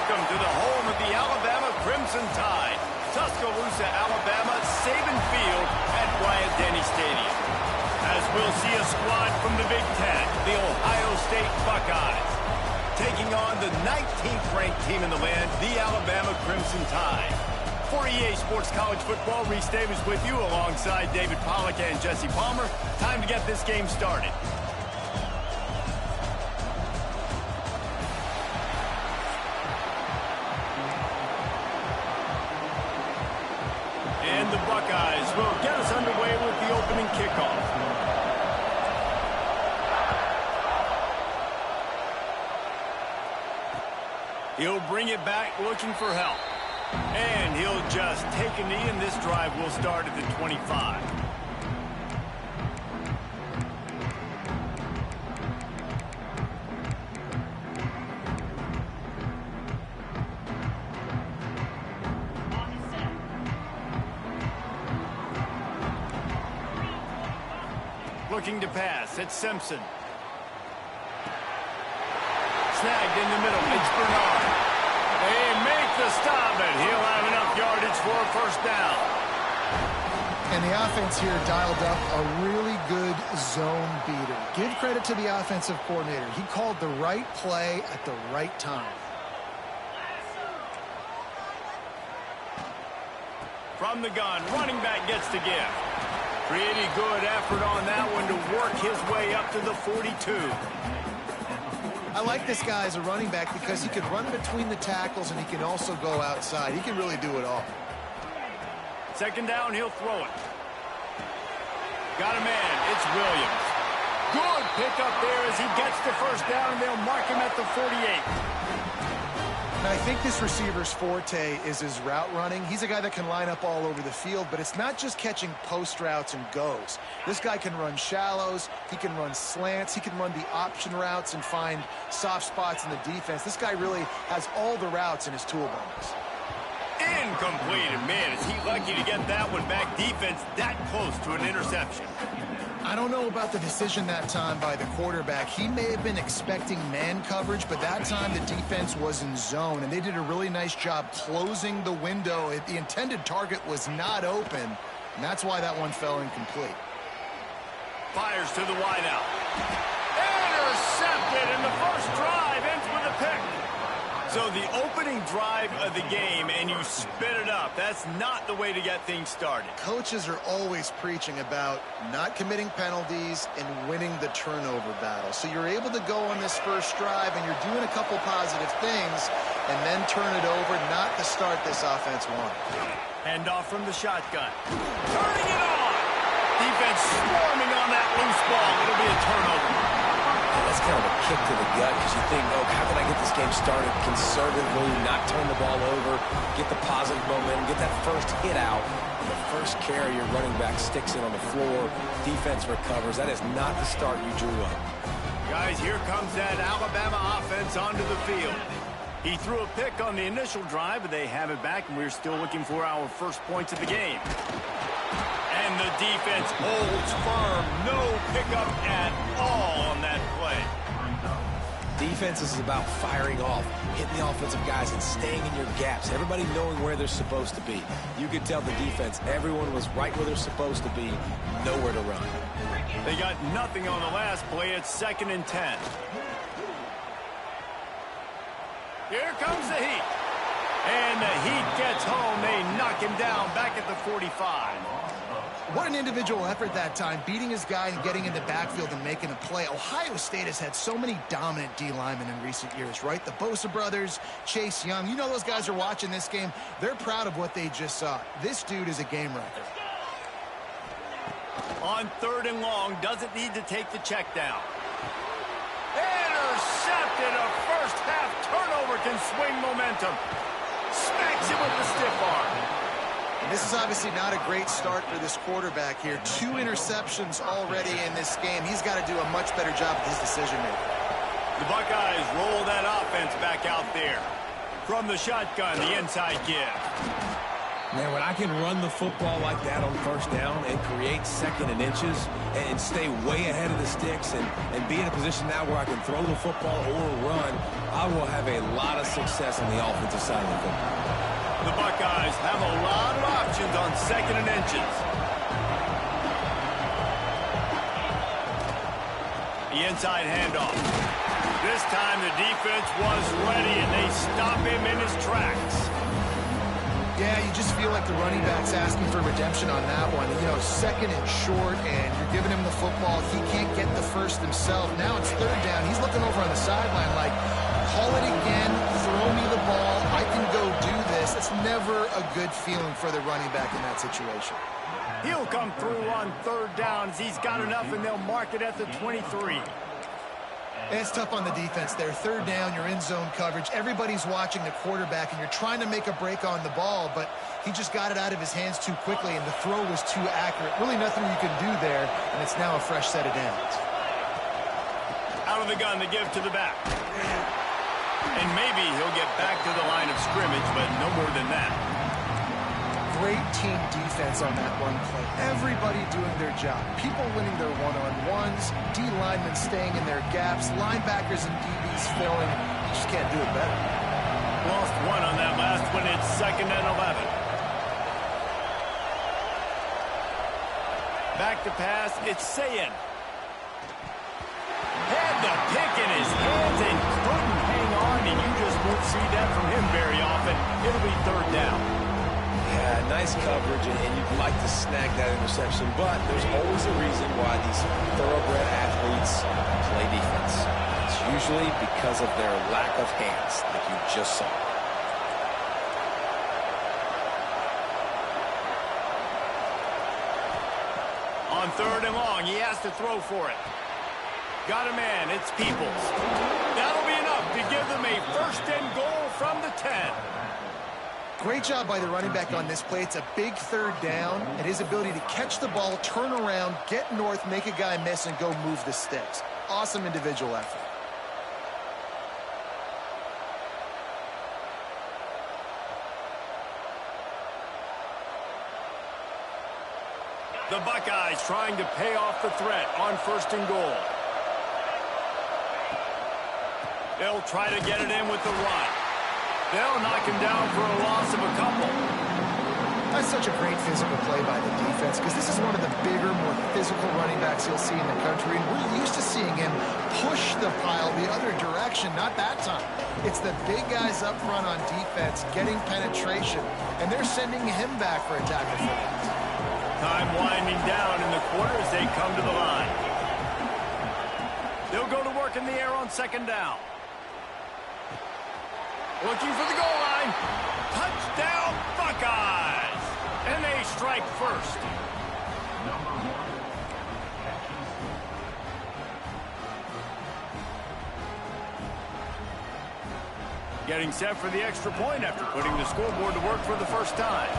[SPEAKER 1] welcome to the home of the Alabama Crimson Tide, Tuscaloosa, Alabama, Saban Field at Bryant-Denny Stadium. As we'll see a squad from the Big Ten, the Ohio State Buckeyes, taking on the 19th ranked team in the land, the Alabama Crimson Tide. For EA Sports College Football, Reese Davis with you alongside David Pollack and Jesse Palmer. Time to get this game started. And the Buckeyes will get us underway with the opening kickoff. He'll bring it back looking for help. And he'll just take a knee, and this drive will start at the 25. Looking to pass, it's Simpson. Snagged in the middle, it's Bernard. They make the stop, and he'll have enough yardage for a first down.
[SPEAKER 2] And the offense here dialed up a really good zone beater. Give credit to the offensive coordinator. He called the right play at the right time.
[SPEAKER 1] From the gun, running back gets to give. Pretty good effort on that one to work his way up to the 42.
[SPEAKER 2] I like this guy as a running back because he can run between the tackles and he can also go outside. He can really do it all.
[SPEAKER 1] Second down, he'll throw it. Got a man, it's Williams. Good pickup there as he gets the first down, and they'll mark him at the 48.
[SPEAKER 2] Now, I think this receiver's forte is his route running. He's a guy that can line up all over the field, but it's not just catching post routes and goes. This guy can run shallows, he can run slants, he can run the option routes and find soft spots in the defense. This guy really has all the routes in his toolbox.
[SPEAKER 1] Incomplete, and man, is he lucky to get that one back. Defense that close to an interception.
[SPEAKER 2] I don't know about the decision that time by the quarterback. He may have been expecting man coverage, but that time the defense was in zone, and they did a really nice job closing the window. The intended target was not open, and that's why that one fell incomplete.
[SPEAKER 1] Fires to the wideout. Intercepted, and the first drive ends with a pick. So the opening drive of the game, and you spit it up. That's not the way to get things started.
[SPEAKER 2] Coaches are always preaching about not committing penalties and winning the turnover battle. So you're able to go on this first drive, and you're doing a couple positive things, and then turn it over, not to start this offense one.
[SPEAKER 1] Hand off from the shotgun. Turning it on. Defense swarming on that loose ball. It'll be a turnover.
[SPEAKER 3] That's kind of a kick to the gut because you think, oh, how can I get this game started conservatively, not turn the ball over, get the positive momentum, get that first hit out. The first carry, your running back sticks it on the floor. Defense recovers. That is not the start you drew up.
[SPEAKER 1] Guys, here comes that Alabama offense onto the field. He threw a pick on the initial drive, but they have it back, and we're still looking for our first points of the game. And the defense holds firm. No pickup at all on that play.
[SPEAKER 3] Defense is about firing off, hitting the offensive guys and staying in your gaps. Everybody knowing where they're supposed to be. You could tell the defense, everyone was right where they're supposed to be, nowhere to run.
[SPEAKER 1] They got nothing on the last play. It's 2nd and 10. Here comes the Heat. And the Heat gets home. They knock him down back at the 45.
[SPEAKER 2] What an individual effort that time, beating his guy and getting in the backfield and making a play. Ohio State has had so many dominant D linemen in recent years, right? The Bosa brothers, Chase Young. You know those guys are watching this game. They're proud of what they just saw. This dude is a game wrecker.
[SPEAKER 1] On 3rd and long, doesn't need to take the check down. Intercepted. A first half turnover can swing momentum. Smacks it with the stiff arm.
[SPEAKER 2] And this is obviously not a great start for this quarterback here. 2 interceptions already in this game. He's got to do a much better job with his decision-making.
[SPEAKER 1] The Buckeyes roll that offense back out there. From the shotgun, the inside give.
[SPEAKER 3] Man, when I can run the football like that on first down and create second and inches and stay way ahead of the sticks and be in a position now where I can throw the football or run, I will have a lot of success on the offensive side of the football.
[SPEAKER 1] The Buckeyes have a lot of options on second and inches. The inside handoff. This time the defense was ready and they stop him in his tracks.
[SPEAKER 2] Yeah, you just feel like the running back's asking for redemption on that one. You know, second and short, and you're giving him the football. He can't get the first himself. Now it's third down. He's looking over on the sideline like, call it again, throw me the ball, I can go do this. It's never a good feeling for the running back in that situation.
[SPEAKER 1] He'll come through on third down as he's got enough, and they'll mark it at the 23.
[SPEAKER 2] It's tough on the defense there. Third down, you're in zone coverage. Everybody's watching the quarterback, and you're trying to make a break on the ball, but he just got it out of his hands too quickly, and the throw was too accurate. Really nothing you can do there, and it's now a fresh set of downs.
[SPEAKER 1] Out of the gun to give to the back. And maybe he'll get back to the line of scrimmage, but no more than that.
[SPEAKER 2] Great team defense on that run play. Everybody doing their job. People winning their one-on-ones, D linemen staying in their gaps, linebackers and DBs filling. You just can't do it better.
[SPEAKER 1] Lost one on that last one. It's 2nd and 11. Back to pass. It's Sayin. Had the pick in his hands and couldn't hang on, and you just won't see that from him very often. It'll be third down.
[SPEAKER 3] Yeah, nice coverage, and you'd like to snag that interception, but there's always a reason why these thoroughbred athletes play defense. It's usually because of their lack of hands, like you just saw.
[SPEAKER 1] On third and long, he has to throw for it. Got a man, it's Peoples. That'll be enough to give them a 1st and goal from the 10.
[SPEAKER 2] Great job by the running back on this play. It's a big third down, and his ability to catch the ball, turn around, get north, make a guy miss, and go move the sticks. Awesome individual effort.
[SPEAKER 1] The Buckeyes trying to pay off the threat on 1st and goal. They'll try to get it in with the run. They'll knock him down for a loss of a couple.
[SPEAKER 2] That's such a great physical play by the defense because this is one of the bigger, more physical running backs you'll see in the country, and we're used to seeing him push the pile the other direction. Not that time. It's the big guys up front on defense getting penetration, and they're sending him back for a tackle for that.
[SPEAKER 1] Time winding down in the quarter as they come to the line. They'll go to work in the air on 2nd down. Looking for the goal line. Touchdown, Buckeyes! And they strike first. Getting set for the extra point after putting the scoreboard to work for the first time.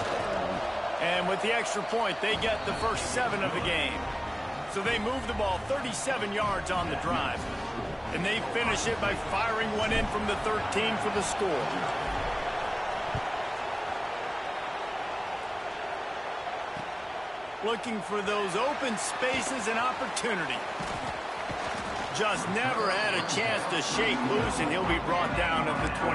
[SPEAKER 1] And with the extra point, they get the first 7 of the game. So they move the ball 37 yards on the drive. And they finish it by firing one in from the 13 for the score. Looking for those open spaces and opportunity. Just never had a chance to shake loose, and he'll be brought down at the 24.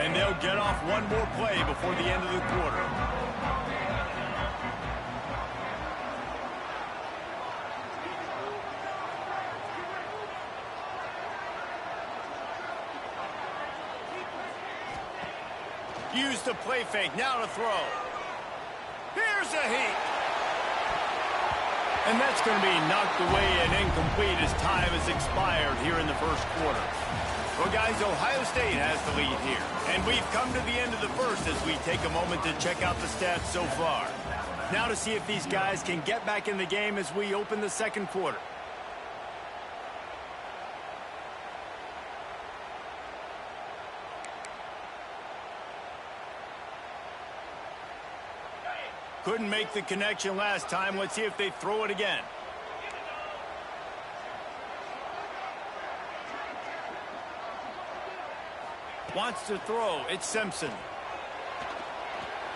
[SPEAKER 1] And they'll get off one more play before the end of the quarter. Use the play fake, now to throw. Here's a heat. And that's going to be knocked away and incomplete as time has expired here in the first quarter. Well, guys, Ohio State has the lead here. And we've come to the end of the first as we take a moment to check out the stats so far. Now to see if these guys can get back in the game as we open the second quarter. Couldn't make the connection last time. Let's see if they throw it again. Wants to throw. It's Simpson.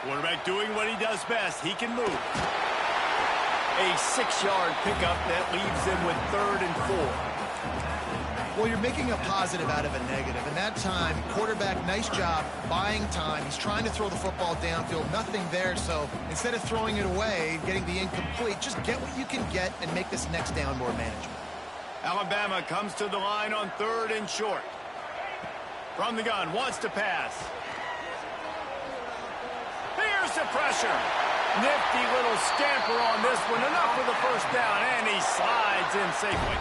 [SPEAKER 1] Quarterback doing what he does best. He can move. A 6-yard pickup that leaves them with 3rd and 4.
[SPEAKER 2] Well, you're making a positive out of a negative. And that time, quarterback, nice job buying time. He's trying to throw the football downfield. Nothing there. So instead of throwing it away, getting the incomplete, just get what you can get and make this next down more manageable.
[SPEAKER 1] Alabama comes to the line on 3rd and short. From the gun, wants to pass. Here's the pressure. Nifty little scamper on this one. Enough for the first down, and he slides in safely.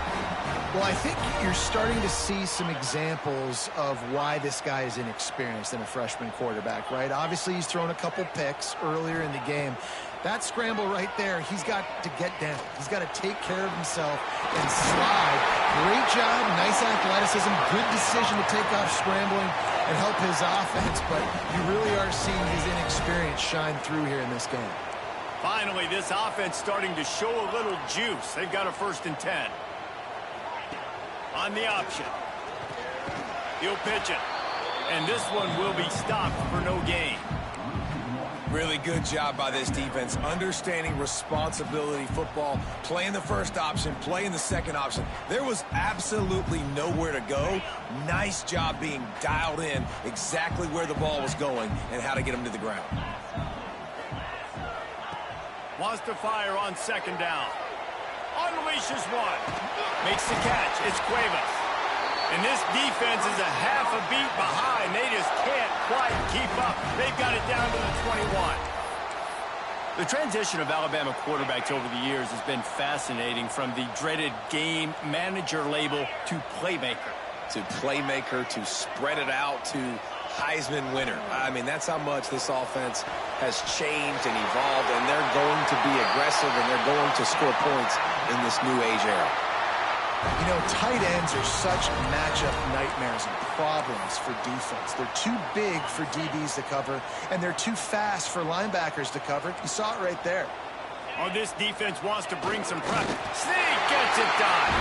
[SPEAKER 2] Well, I think you're starting to see some examples of why this guy is inexperienced in a freshman quarterback, right? Obviously, he's thrown a couple picks earlier in the game. That scramble right there, he's got to get down. He's got to take care of himself and slide. Great job, nice athleticism, good decision to take off scrambling and help his offense, but you really are seeing his inexperience shine through here in this game.
[SPEAKER 1] Finally, this offense starting to show a little juice. They've got a 1st and 10. On the option. He'll pitch it. And this one will be stopped for no gain.
[SPEAKER 3] Really good job by this defense, understanding responsibility football, playing the first option, playing the second option. There was absolutely nowhere to go. Nice job being dialed in exactly where the ball was going and how to get him to the ground.
[SPEAKER 1] Wants to fire on 2nd down. Unleashes one. Makes the catch. It's Cuevas. And this defense is a half a beat behind. They just can't quite keep up. They've got it down to the 21. The transition of Alabama quarterbacks over the years has been fascinating, from the dreaded game manager label to playmaker.
[SPEAKER 3] To playmaker, to spread it out, to Heisman winner. I mean, that's how much this offense has changed and evolved, and they're going to be aggressive, and they're going to score points in this new age era.
[SPEAKER 2] You know, tight ends are such matchup nightmares and problems for defense. They're too big for DBs to cover, and they're too fast for linebackers to cover. You saw it right there.
[SPEAKER 1] Oh, this defense wants to bring some pressure. Sneak gets it done.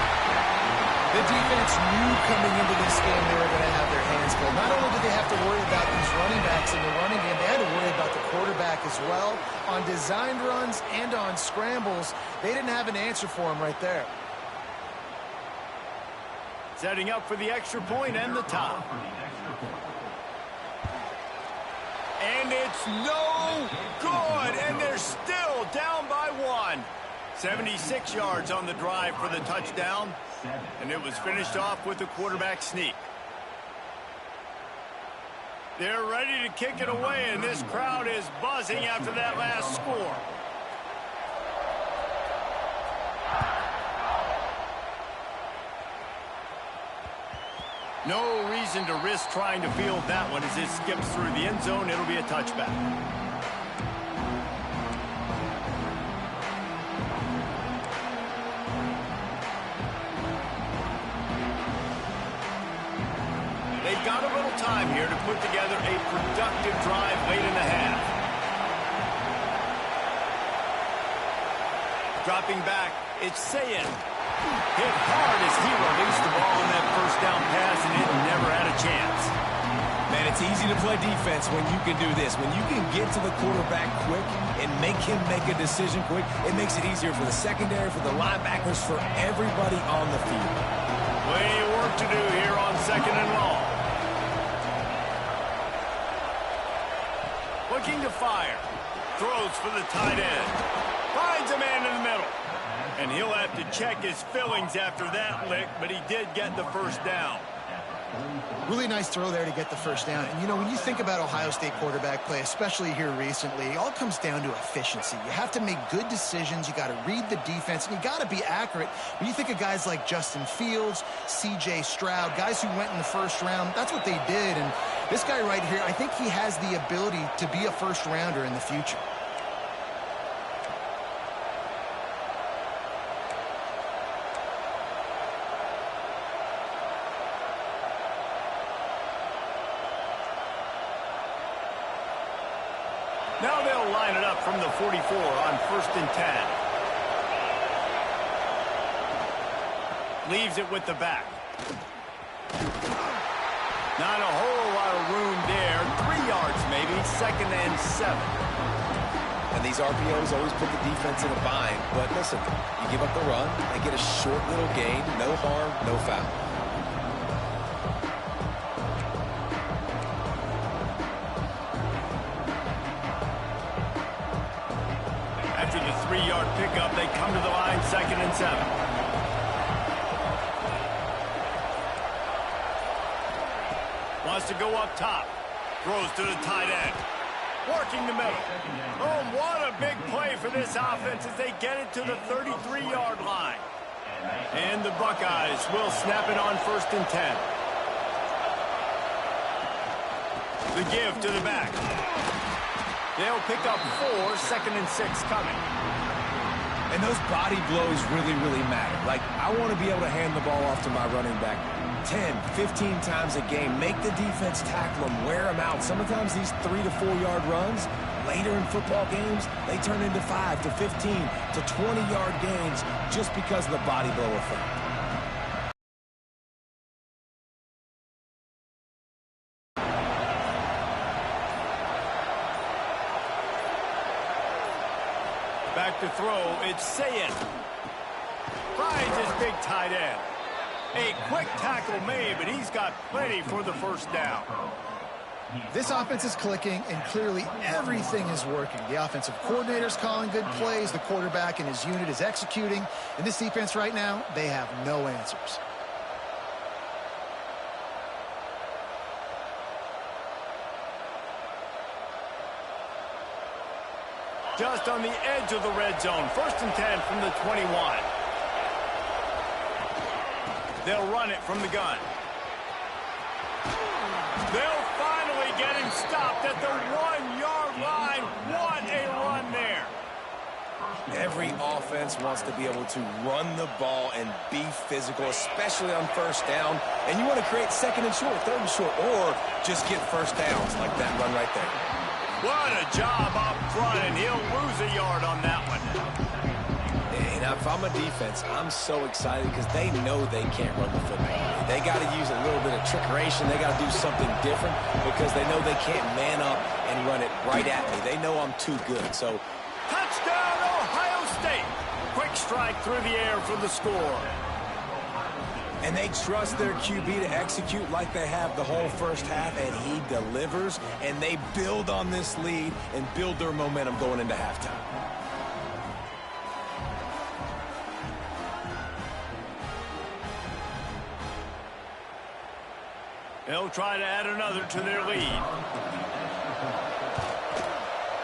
[SPEAKER 2] The defense knew coming into this game they were going to have their hands full. Not only did they have to worry about these running backs in the running game, they had to worry about the quarterback as well. On designed runs and on scrambles, they didn't have an answer for him right there.
[SPEAKER 1] Setting up for the extra point and the top. And it's no good, and they're still down by 1. 76 yards on the drive for the touchdown, and it was finished off with a quarterback sneak. They're ready to kick it away, and this crowd is buzzing after that last score. No reason to risk trying to field that one as it skips through the end zone. It'll be a touchback. They've got a little time here to put together a productive drive late in the half. Dropping back, it's Sayin. Hit hard as he released the ball in that first down pass, and it never had a chance.
[SPEAKER 3] Man, it's easy to play defense when you can do this. When you can get to the quarterback quick and make him make a decision quick, it makes it easier for the secondary, for the linebackers, for everybody on the field.
[SPEAKER 1] Plenty of work to do here on 2nd and long. Looking to fire. Throws for the tight end. Finds a man in the middle. And he'll have to check his fillings after that lick, but he did get the first down.
[SPEAKER 2] Really nice throw there to get the first down. And, you know, when you think about Ohio State quarterback play, especially here recently, it all comes down to efficiency. You have to make good decisions. You got to read the defense, and you got to be accurate. When you think of guys like Justin Fields, C.J. Stroud, guys who went in the first round, that's what they did. And this guy right here, I think he has the ability to be a first-rounder in the future.
[SPEAKER 1] Now they'll line it up from the 44 on 1st and 10. Leaves it with the back. Not a whole lot of 2nd and 7.
[SPEAKER 3] And these RPOs always put the defense in a bind. But listen, you give up the run, they get a short little gain, no harm, no foul.
[SPEAKER 1] After the 3-yard pickup, they come to the line 2nd and 7. Wants to go up top. Throws to the tight end. Working the middle. Oh, what a big play for this offense as they get it to the 33-yard line. And the Buckeyes will snap it on 1st and 10. The give to the back. They'll pick up 4, 2nd and 6 coming.
[SPEAKER 3] And those body blows really, really matter. Like, I want to be able to hand the ball off to my running back 10, 15 times a game. Make the defense tackle them, wear them out. Sometimes these 3 to 4 yard runs, later in football games, they turn into 5 to 15 to 20-yard gains just because of the body blow effect.
[SPEAKER 1] Back to throw, it's Sayin. Finds his big tight end. A quick tackle made, but he's got plenty for the 1st down.
[SPEAKER 2] This offense is clicking, and clearly everything is working. The offensive coordinator's calling good plays. The quarterback and his unit is executing. And this defense right now, they have no answers.
[SPEAKER 1] Just on the edge of the red zone. 1st and 10 from the 21. They'll run it from the gun. They'll finally get him stopped at the 1-yard line. What a run there.
[SPEAKER 3] Every offense wants to be able to run the ball and be physical, especially on 1st down. And you want to create 2nd and short, 3rd and short, or just get 1st downs like that run right there.
[SPEAKER 1] What a job up front, and he'll lose a yard on that one.
[SPEAKER 3] And if I'm a defense, I'm so excited because they know they can't run the football. They got to use a little bit of trickeration. They got to do something different because they know they can't man up and run it right at me. They know I'm too good. So,
[SPEAKER 1] touchdown, Ohio State. Quick strike through the air for the score.
[SPEAKER 3] And they trust their QB to execute like they have the whole 1st half, and he delivers, and they build on this lead and build their momentum going into halftime.
[SPEAKER 1] They'll try to add another to their lead.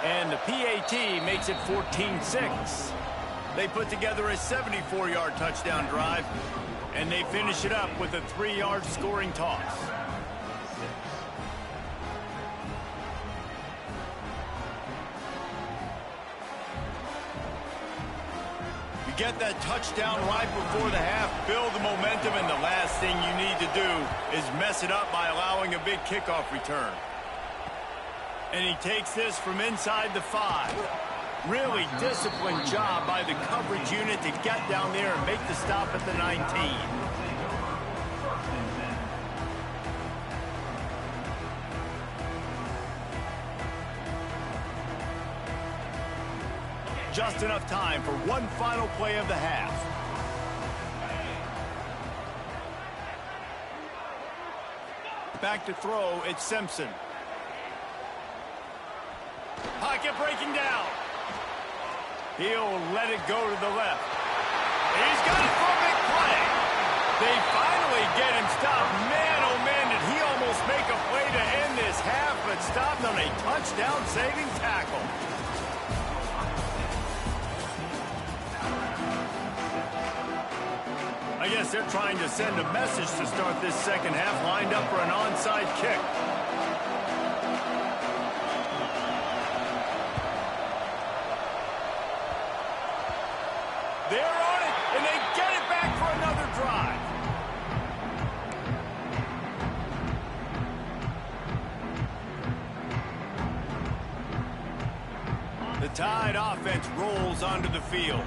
[SPEAKER 1] And the PAT makes it 14-6. They put together a 74-yard touchdown drive, and they finish it up with a 3-yard scoring toss. You get that touchdown right before the half, build the momentum, and the last thing you need to do is mess it up by allowing a big kickoff return. And he takes this from inside the 5. Really disciplined job by the coverage unit to get down there and make the stop at the 19. Just enough time for one final play of the half. Back to throw, it's Simpson. Pocket breaking down. He'll let it go to the left. He's got it for a big play. They finally get him stopped. Man, oh man, did he almost make a play to end this half, but stopped on a touchdown-saving tackle. I guess they're trying to send a message to start this 2nd half, lined up for an onside kick. They're on it, and they get it back for another drive. The Tide offense rolls onto the field.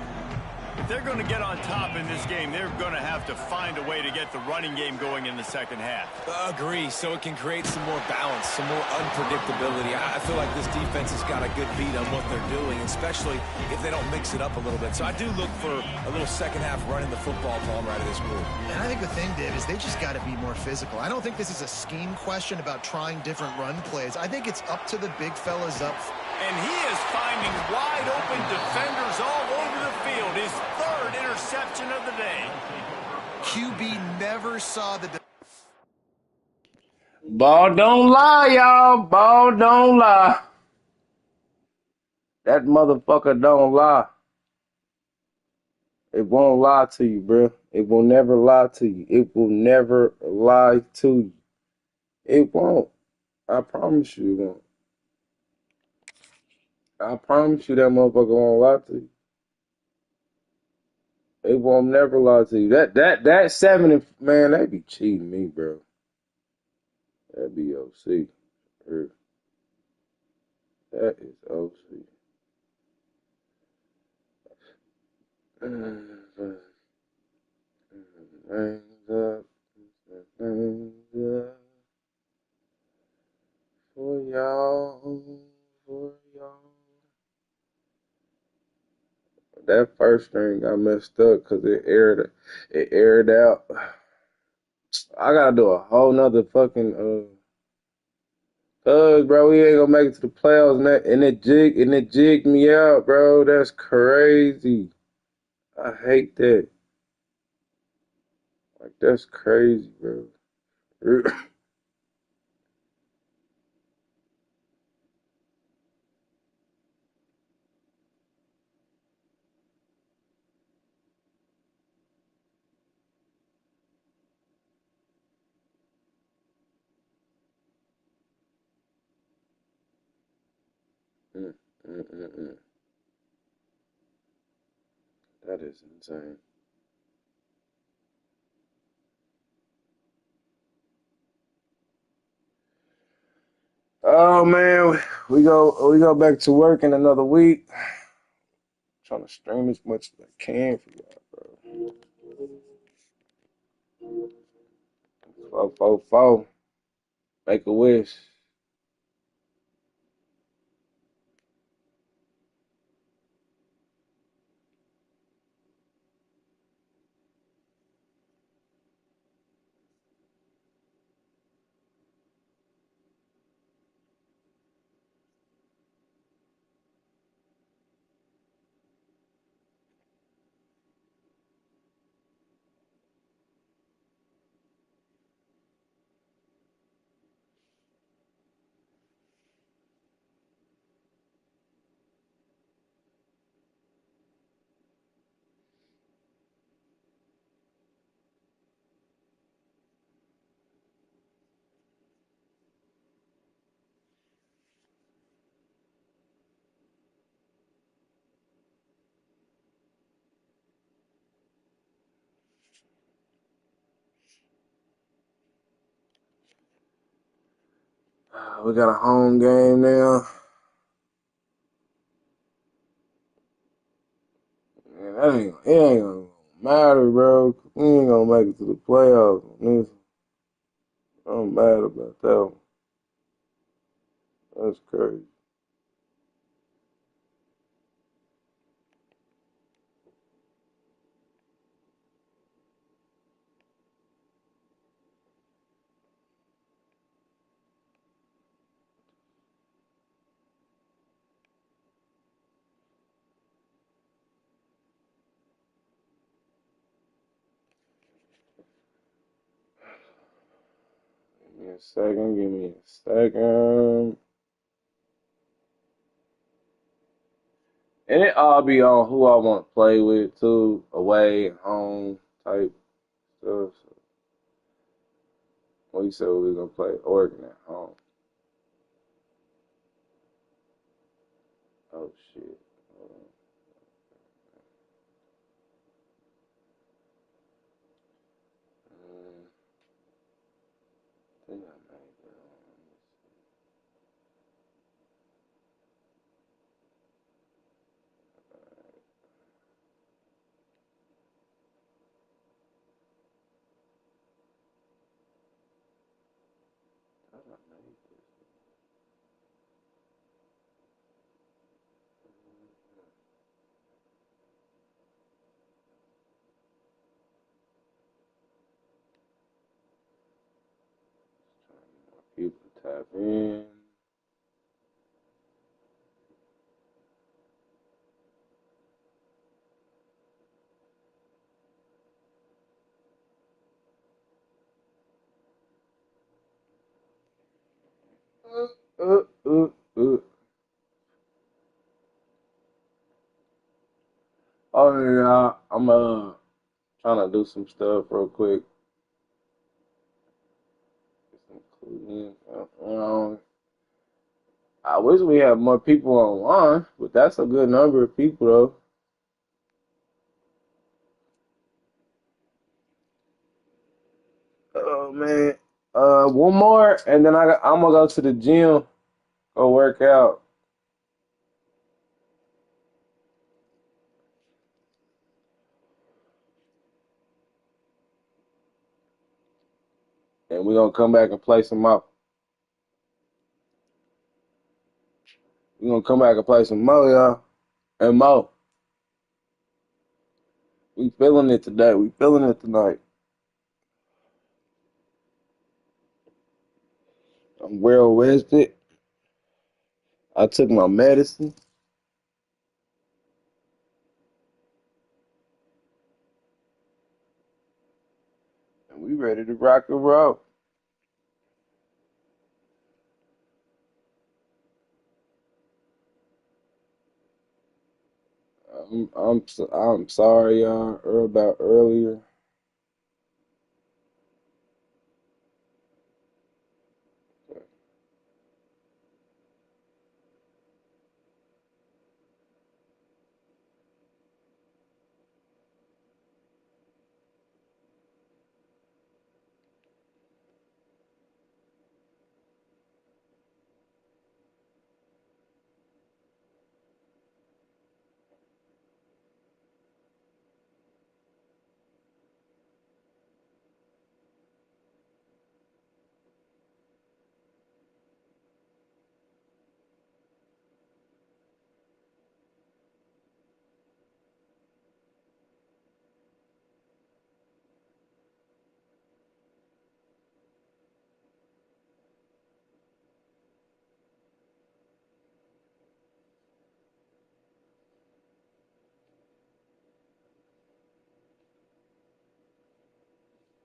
[SPEAKER 1] If they're going to get on top in this game, they're going to have to find a way to get the running game going in the second half.
[SPEAKER 3] Agree, so it can create some more balance, some more unpredictability. I feel like this defense has got a good beat on what they're doing, especially if they don't mix it up a little bit. So I do look for a little second half running the football Palmer out of this group.
[SPEAKER 2] And I think the thing, Dave, is they just got to be more physical. I don't think this is a scheme question about trying different run plays. I think it's up to the big fellas up.
[SPEAKER 1] And he is finding wide open defenders all over the field. His third interception of the day.
[SPEAKER 2] QB never saw the...
[SPEAKER 4] Ball don't lie, y'all. Ball don't lie. That motherfucker don't lie. It won't lie to you, bro. It will never lie to you. It will never lie to you. It won't. I promise you it won't. I promise you that motherfucker won't lie to you. It won't never lie to you. That 7, man, they be cheating me, bro. That be OC. That is OC. Hands up for y'all, for y'all. That first string got messed up because it aired out. I gotta do a whole nother fucking cause bro, we ain't gonna make it to the playoffs and it jigged me out, bro. That's crazy. I hate that. Like that's crazy, bro. Mm, mm, mm, mm. That is insane. Oh man, we go back to work in another week. Trying to stream as much as I can for y'all, bro. 444. Make a wish. We got a home game now. Man, it ain't gonna matter, bro. We ain't gonna make it to the playoffs. I'm mad about that one. That's crazy. Give me a second. And it all be on who I want to play with too, away and home type stuff. So, we said we were gonna play Oregon at home. Oh shit. Hold on. I think I made that
[SPEAKER 5] People tap in. Uh, uh, uh. Oh yeah, I'm trying to do some stuff real quick. I wish we had more people online, but that's a good number of people though. Oh man, one more, and then I'm gonna go to the gym, go work out, and we're gonna come back and play some more. We're gonna come back and play some more, y'all, and more. We feeling it today. We feeling it tonight. I'm well rested. I took my medicine, and we ready to rock and roll. I'm sorry, y'all, about earlier.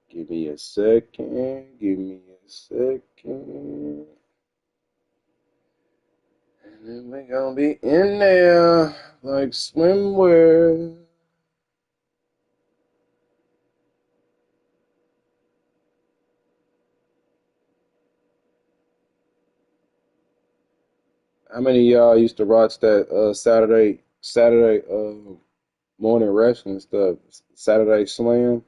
[SPEAKER 5] Give me a second. Give me a second. And then we gonna be in there like swimwear. How many of y'all used to watch that Saturday morning wrestling stuff? Saturday Slam?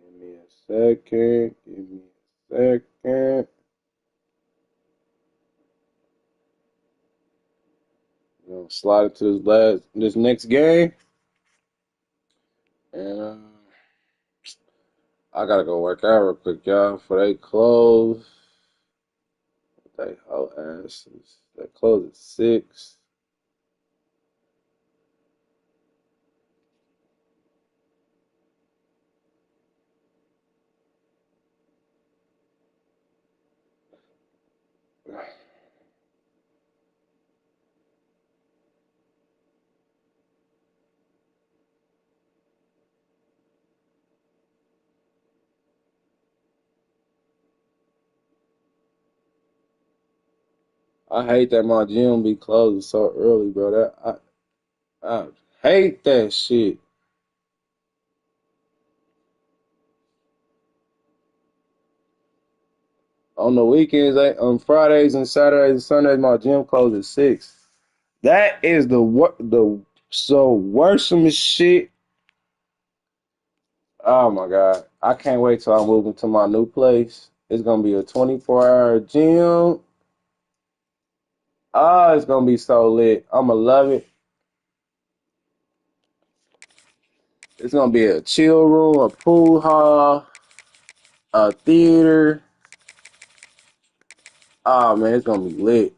[SPEAKER 5] Give me a second. Give me a second. We're gonna slide it to this next game. And I gotta go work out real quick, y'all. For they close, they whole asses. They close at 6. I hate that my gym be closing so early, bro. I hate that shit. On the weekends, on Fridays and Saturdays and Sundays, my gym closes at 6. That is the so worrisome shit. Oh my God. I can't wait till I move into my new place. It's gonna be a 24-hour gym. Oh, it's gonna be so lit. I'ma love it. It's gonna be a chill room, a pool hall, a theater. Oh man, it's gonna be lit.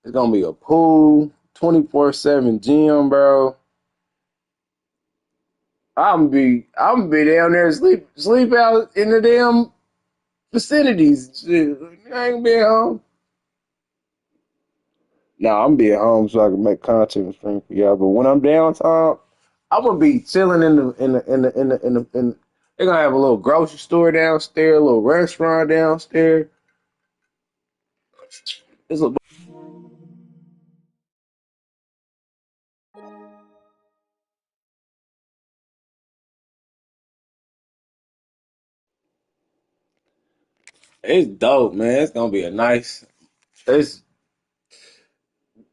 [SPEAKER 5] It's gonna be a pool, 24/7 gym, bro. I'm be down there sleep out in the damn vicinities. Shit, I ain't been home. Nah, I'm being home so I can make content and stream for y'all. But when I'm downtown, I'm gonna be chilling in the. They're gonna have a little grocery store downstairs, a little restaurant downstairs. It's dope, man. It's gonna be a nice. It's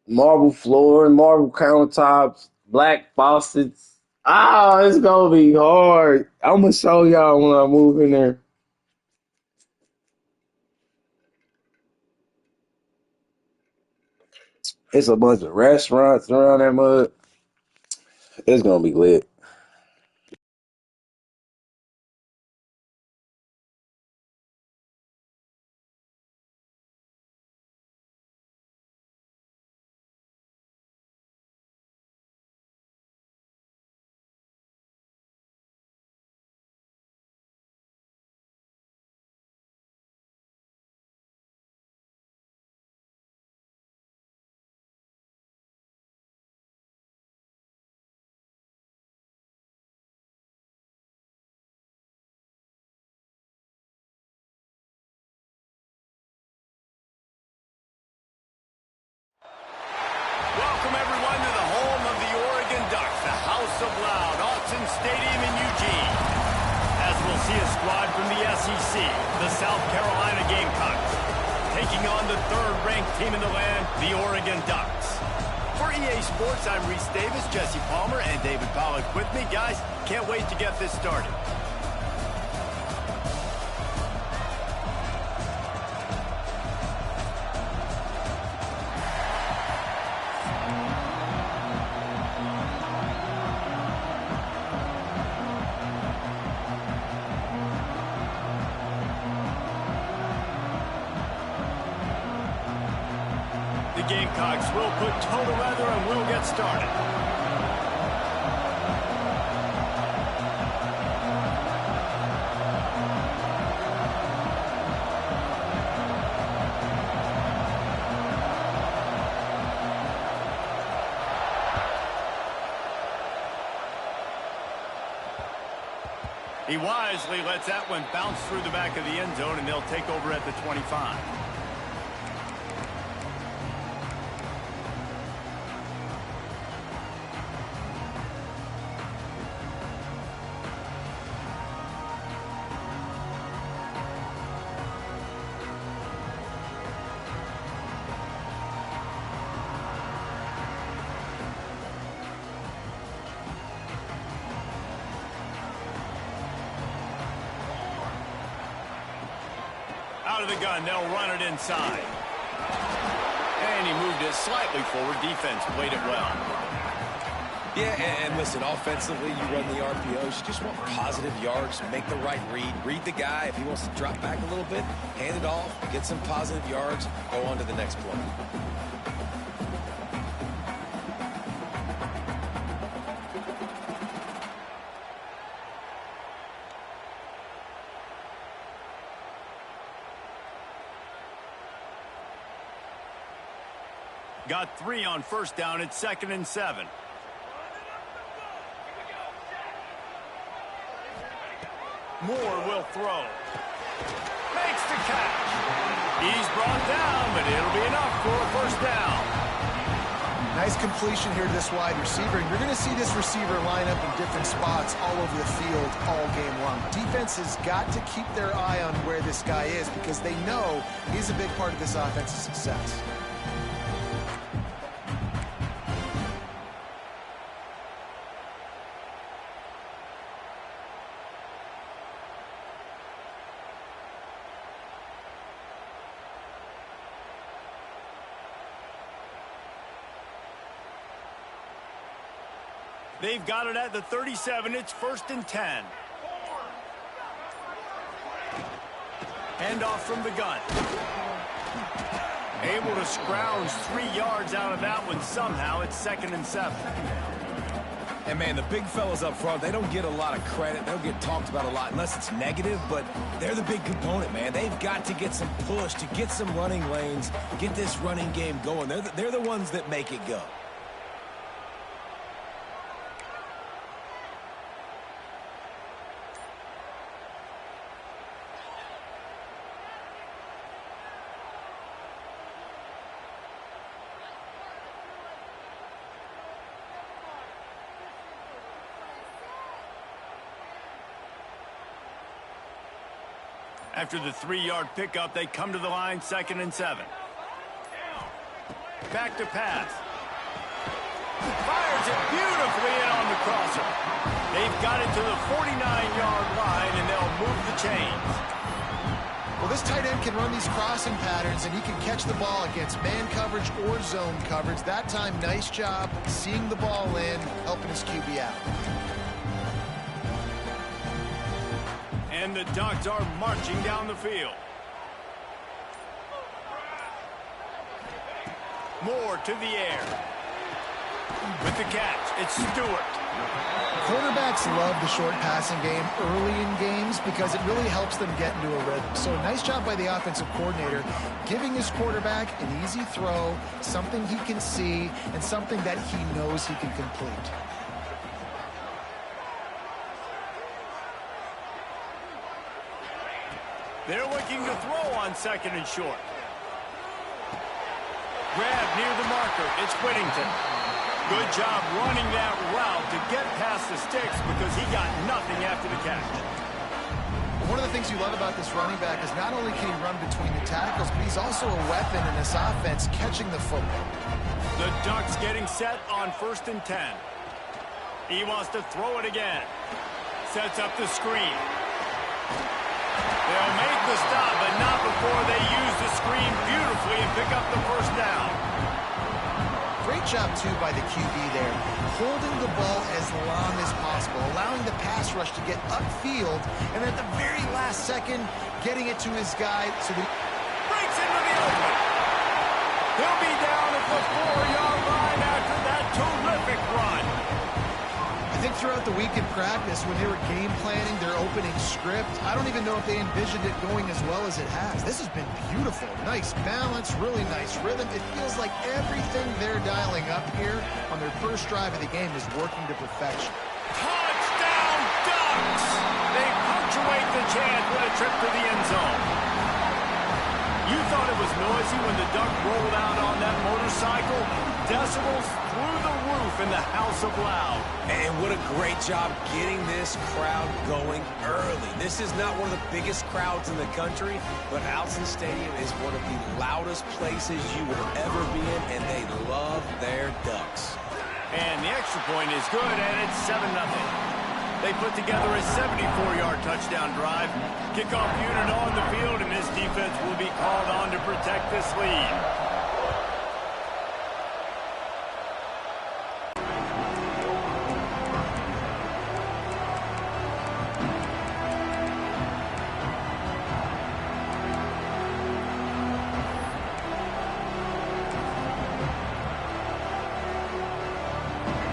[SPEAKER 5] marble floor, marble countertops, black faucets. Ah, it's gonna be hard. I'm gonna show y'all when I move in there. It's a bunch of restaurants around that mud. It's gonna be lit.
[SPEAKER 1] Welcome, everyone, to the home of the Oregon Ducks, the House of Loud, Autzen Stadium in Eugene. As we'll see a squad from the SEC, the South Carolina Gamecocks, taking on the third-ranked team in the land, the Oregon Ducks. For EA Sports, I'm Reese Davis, Jesse Palmer, and David Pollack with me. Guys, can't wait to get this started. The Gamecocks will put toe to leather and we'll get started. He wisely lets that one bounce through the back of the end zone, and they'll take over at the 25. Out of the gun, they'll run it inside. And he moved it slightly forward. Defense played it well.
[SPEAKER 3] Yeah, and listen, offensively, you run the RPOs. You just want positive yards, make the right read the guy. If he wants to drop back a little bit, hand it off, get some positive yards, go on to the next play.
[SPEAKER 1] Got 3 on first down at 2nd and 7. Moore will throw. Makes the catch. He's brought down, but it'll be enough for a first down.
[SPEAKER 2] Nice completion here to this wide receiver. And you're going to see this receiver line up in different spots all over the field all game long. Defense has got to keep their eye on where this guy is because they know he's a big part of this offense's success.
[SPEAKER 1] They've got it at the 37. It's 1st and 10. Handoff from the gun. Able to scrounge 3 yards out of that one somehow. It's 2nd and 7.
[SPEAKER 3] And, man, the big fellas up front, they don't get a lot of credit. They don't get talked about a lot unless it's negative, but they're the big component, man. They've got to get some push, to get some running lanes, get this running game going. They're the ones that make it go.
[SPEAKER 1] After the 3-yard pickup, they come to the line, 2nd and 7. Back to pass. Fires it beautifully in on the crosser. They've got it to the 49-yard line, and they'll move the chains.
[SPEAKER 2] Well, this tight end can run these crossing patterns, and he can catch the ball against man coverage or zone coverage. That time, nice job seeing the ball in, helping his QB out.
[SPEAKER 1] And the Ducks are marching down the field. Moore to the air. With the catch, it's Stewart.
[SPEAKER 2] Quarterbacks love the short passing game early in games because it really helps them get into a rhythm. So nice job by the offensive coordinator giving his quarterback an easy throw, something he can see, and something that he knows he can complete.
[SPEAKER 1] They're looking to throw on 2nd and short. Grab near the marker. It's Whittington. Good job running that route to get past the sticks because he got nothing after the catch.
[SPEAKER 2] One of the things you love about this running back is not only can he run between the tackles, but he's also a weapon in this offense catching the football.
[SPEAKER 1] The Ducks getting set on 1st and 10. He wants to throw it again. Sets up the screen. They'll make the stop, but not before they use the screen beautifully and pick up the first down.
[SPEAKER 2] Great job, too, by the QB there, holding the ball as long as possible, allowing the pass rush to get upfield, and at the very last second, getting it to his guy so that he
[SPEAKER 1] breaks into the open. He'll be down at the 4-yard line after that terrific run.
[SPEAKER 2] I think throughout the week in practice, when they were game planning their opening script, I don't even know if they envisioned it going as well as it has. This has been beautiful. Nice balance, really nice rhythm. It feels like everything they're dialing up here on their first drive of the game is working to perfection.
[SPEAKER 1] Touchdown, Ducks! They punctuate the chant with a trip to the end zone. You thought it was noisy when the Duck rolled out on that motorcycle? Decibels through the roof in the House of Loud.
[SPEAKER 3] And what a great job getting this crowd going early. This is not one of the biggest crowds in the country, but Alson Stadium is one of the loudest places you will ever be in, and they love their Ducks.
[SPEAKER 1] And the extra point is good, and it's 7-0. They put together a 74-yard touchdown drive. Kickoff unit on the field, and this defense will be called on to protect this lead.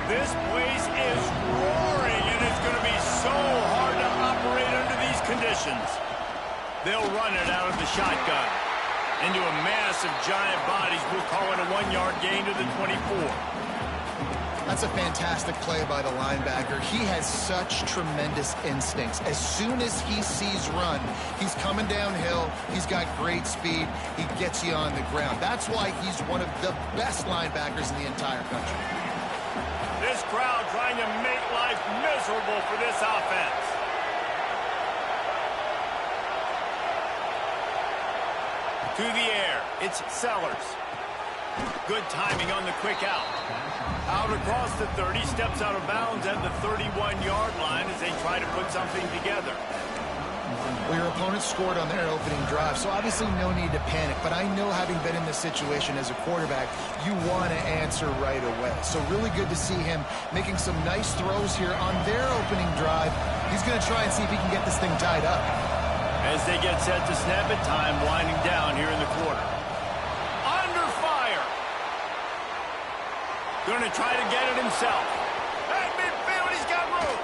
[SPEAKER 1] This place is roaring, and it's going to be so hard to operate under these conditions. They'll run it out of the shotgun. Into a mass of giant bodies. We'll call it a 1-yard gain to the 24.
[SPEAKER 2] That's a fantastic play by the linebacker. He has such tremendous instincts. As soon as he sees run, he's coming downhill. He's got great speed. He gets you on the ground. That's why he's one of the best linebackers in the entire country.
[SPEAKER 1] This crowd trying to make life miserable for this offense. To the air, it's Sellers. Good timing on the quick out. Out across the 30, steps out of bounds at the 31-yard line as they try to put something together.
[SPEAKER 2] Well, your opponent scored on their opening drive, so obviously no need to panic. But I know, having been in this situation as a quarterback, you want to answer right away. So really good to see him making some nice throws here on their opening drive. He's going to try and see if he can get this thing tied up.
[SPEAKER 1] As they get set to snap it, time winding down here in the quarter. Under fire. Going to try to get it himself. At midfield, he's got room.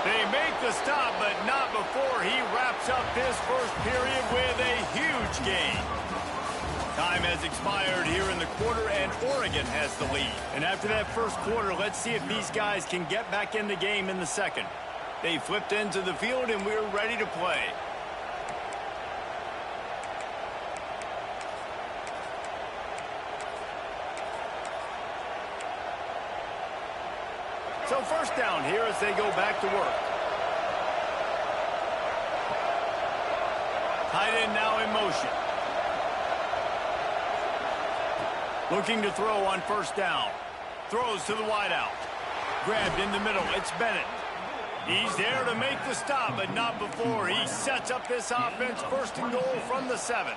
[SPEAKER 1] They make the stop, but not before he wraps up this first period with a huge gain. Time has expired here in the quarter, and Oregon has the lead. And after that first quarter, let's see if these guys can get back in the game in the second. They flipped into the field, and we're ready to play. So first down here as they go back to work. Tight end now in motion. Looking to throw on first down. Throws to the wideout. Grabbed in the middle. It's Bennett. He's there to make the stop, but not before he sets up this offense. First and goal from the 7.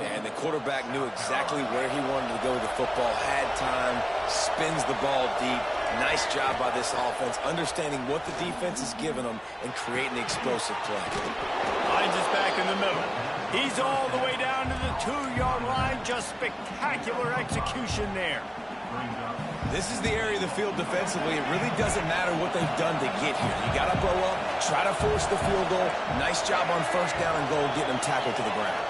[SPEAKER 3] And the quarterback knew exactly where he wanted to go with the football, had time, spins the ball deep. Nice job by this offense, understanding what the defense is giving them and creating the explosive play.
[SPEAKER 1] Finds us back in the middle. He's all the way down to the 2-yard line. Just spectacular execution there.
[SPEAKER 3] This is the area of the field defensively. It really doesn't matter what they've done to get here. You got to blow up, try to force the field goal. Nice job on first down and goal, getting them tackled to the ground.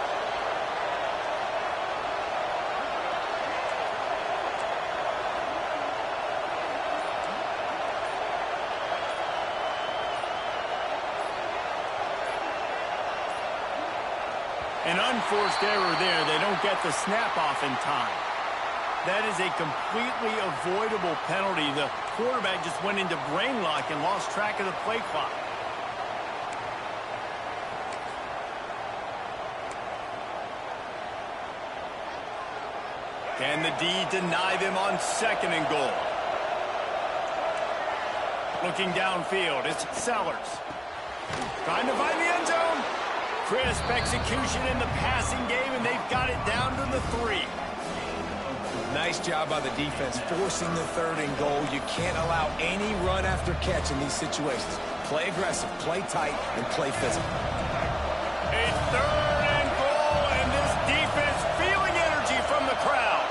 [SPEAKER 1] An unforced error there. They don't get the snap off in time. That is a completely avoidable penalty. The quarterback just went into brain lock and lost track of the play clock. Can the D deny them on second and goal? Looking downfield, it's Sellers. Trying to find the end zone. Crisp execution in the passing game, and they've got it down to the 3.
[SPEAKER 3] Nice job by the defense, forcing the third and goal. You can't allow any run after catch in these situations. Play aggressive, play tight, and play physical.
[SPEAKER 1] A third and goal, and this defense feeling energy from the crowd.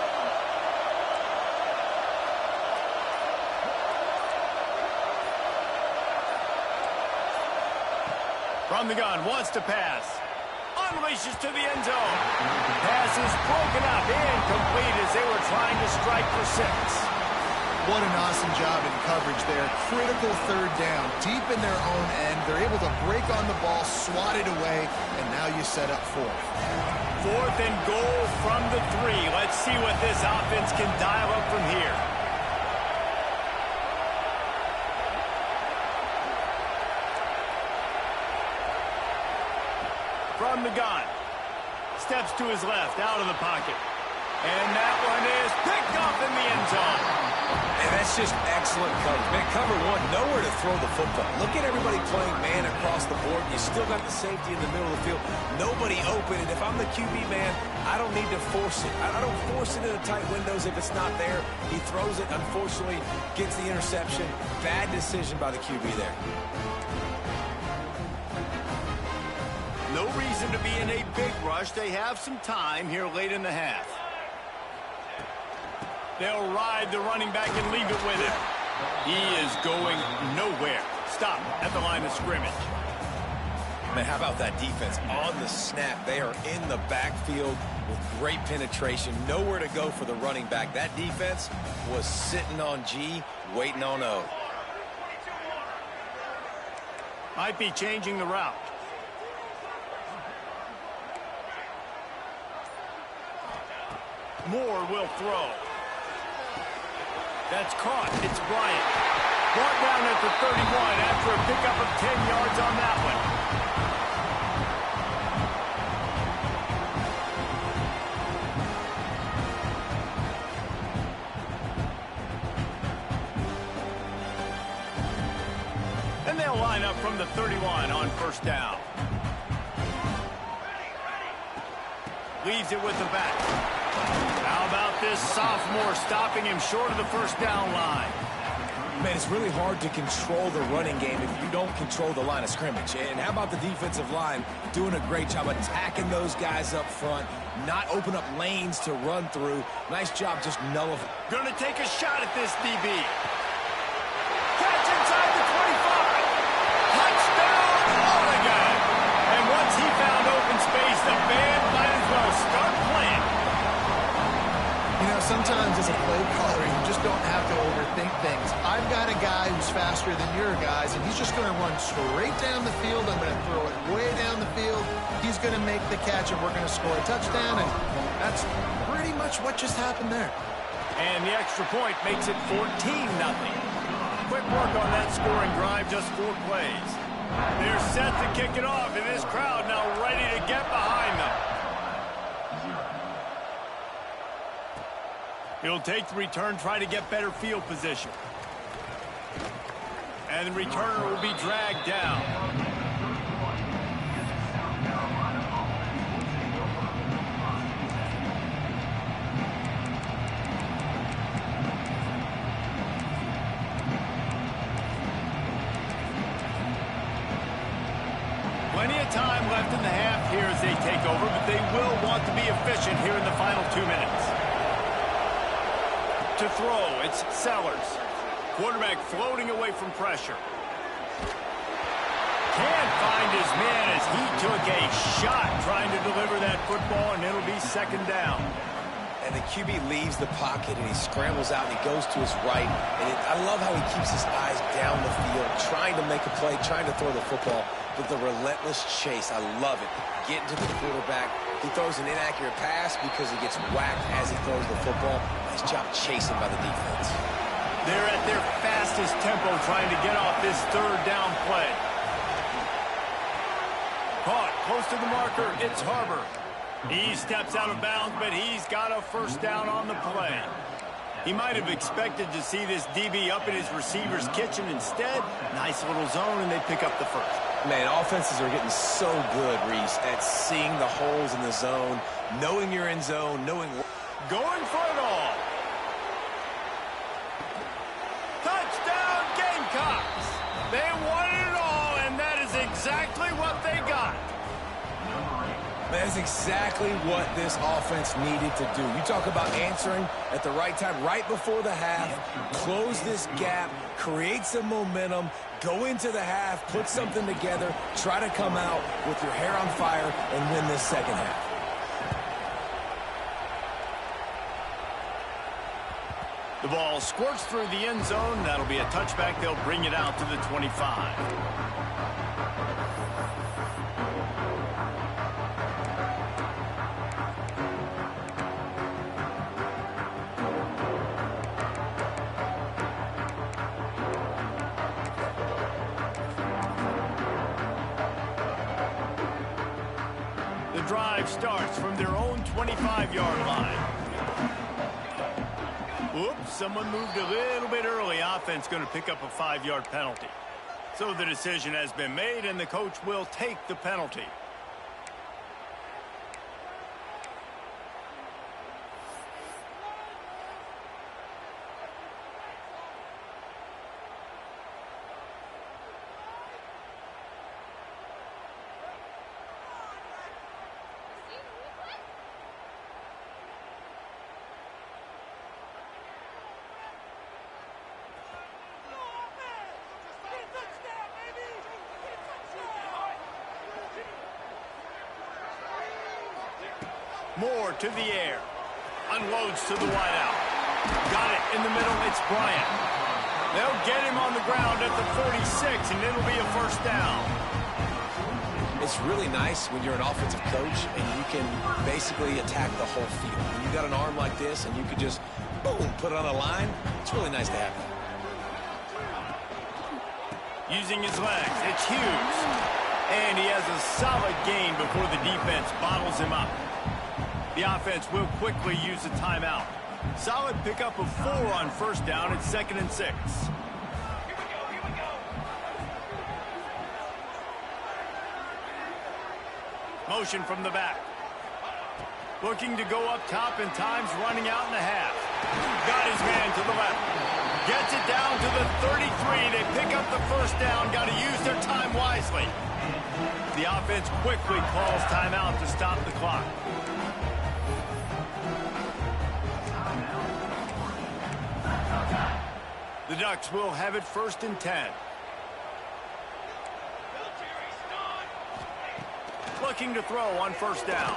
[SPEAKER 1] From the gun, wants to pass. Unleashes to the end zone. Pass is broken up, incomplete as they were trying to strike for 6.
[SPEAKER 2] What an awesome job in coverage there. Critical third down, deep in their own end. They're able to break on the ball, swat it away, and now you set up 4th.
[SPEAKER 1] 4th and goal from the 3. Let's see what this offense can dial up from here. From the gun. Steps to his left, out of the pocket. And that one is picked off in the end zone.
[SPEAKER 3] And that's just excellent coverage. Man, cover 1, nowhere to throw the football. Look at everybody playing man across the board. You still got the safety in the middle of the field. Nobody open. And if I'm the QB, man, I don't need to force it. I don't force it into tight windows if it's not there. He throws it, unfortunately, gets the interception. Bad decision by the QB there.
[SPEAKER 1] No reason to be in a big rush. They have some time here late in the half. They'll ride the running back and leave it with him. He is going nowhere. Stop at the line of scrimmage.
[SPEAKER 3] Man, how about that defense on the snap? They are in the backfield with great penetration. Nowhere to go for the running back. That defense was sitting on G, waiting on O.
[SPEAKER 1] Might be changing the route. Moore will throw. That's caught. It's Bryant. Brought down at the 31 after a pickup of 10 yards on that one. And they'll line up from the 31 on first down. Leaves it with the back. How about this sophomore stopping him short of the first down line?
[SPEAKER 3] Man, it's really hard to control the running game if you don't control the line of scrimmage. And how about the defensive line doing a great job attacking those guys up front, not open up lanes to run through. Nice job just nullifying.
[SPEAKER 1] Gonna take a shot at this DB. Catch inside the 25. Touchdown, Oregon. And once he found open space, the band might as well start playing.
[SPEAKER 2] You know, sometimes as a play caller, you just don't have to overthink things. I've got a guy who's faster than your guys, and he's just going to run straight down the field. I'm going to throw it way down the field. He's going to make the catch, and we're going to score a touchdown, and that's pretty much what just happened there.
[SPEAKER 1] And the extra point makes it 14-0. Quick work on that scoring drive, just 4 plays. They're set to kick it off, and this crowd now ready to get behind them. He'll take the return, try to get better field position. And the returner will be dragged down. Plenty of time left in the half here as they take over, but they will want to be efficient here in the final 2 minutes. To throw, it's Sellers. Quarterback floating away from pressure. Can't find his man as he took a shot trying to deliver that football, and it'll be second down.
[SPEAKER 3] And the QB leaves the pocket, and he scrambles out, and he goes to his right. And I love how he keeps his eyes down the field, trying to make a play, trying to throw the football. But the relentless chase, I love it. Getting to the quarterback. He throws an inaccurate pass because he gets whacked as he throws the football. Nice job chasing by the defense.
[SPEAKER 1] They're at their fastest tempo trying to get off this third down play. Caught close to the marker. It's Harbor. He steps out of bounds, but he's got a first down on the play. He might have expected to see this DB up in his receiver's kitchen. Instead, nice little zone, and they pick up the first.
[SPEAKER 3] Man, offenses are getting so good, Reese, at seeing the holes in the zone, knowing you're in zone, knowing...
[SPEAKER 1] Going for it all. Touchdown, Gamecocks. They wanted it all, and that is exactly what they got.
[SPEAKER 3] That's exactly what this offense needed to do. You talk about answering at the right time, right before the half, close this gap, create some momentum, go into the half, put something together, try to come out with your hair on fire and win this second half.
[SPEAKER 1] The ball squirts through the end zone. That'll be a touchback. They'll bring it out to the 25. The drive starts from their own 25-yard line. Oops, someone moved a little bit early. Offense going to pick up a 5-yard penalty. So the decision has been made, and the coach will take the penalty. More to the air. Unloads to the wideout. Got it in the middle. It's Bryant. They'll get him on the ground at the 46, and it'll be a first down.
[SPEAKER 3] It's really nice when you're an offensive coach and you can basically attack the whole field. When you got an arm like this and you can just, boom, put it on a line, it's really nice to have that.
[SPEAKER 1] Using his legs, it's Hughes. And he has a solid gain before the defense bottles him up. The offense will quickly use a timeout. Solid pickup of 4 on first down. It's 2nd and 6. Motion from the back. Looking to go up top, and time's running out in the half. Got his man to the left. Gets it down to the 33. They pick up the first down. Got to use their time wisely. The offense quickly calls timeout to stop the clock. The Ducks will have it 1st and 10. Looking to throw on first down.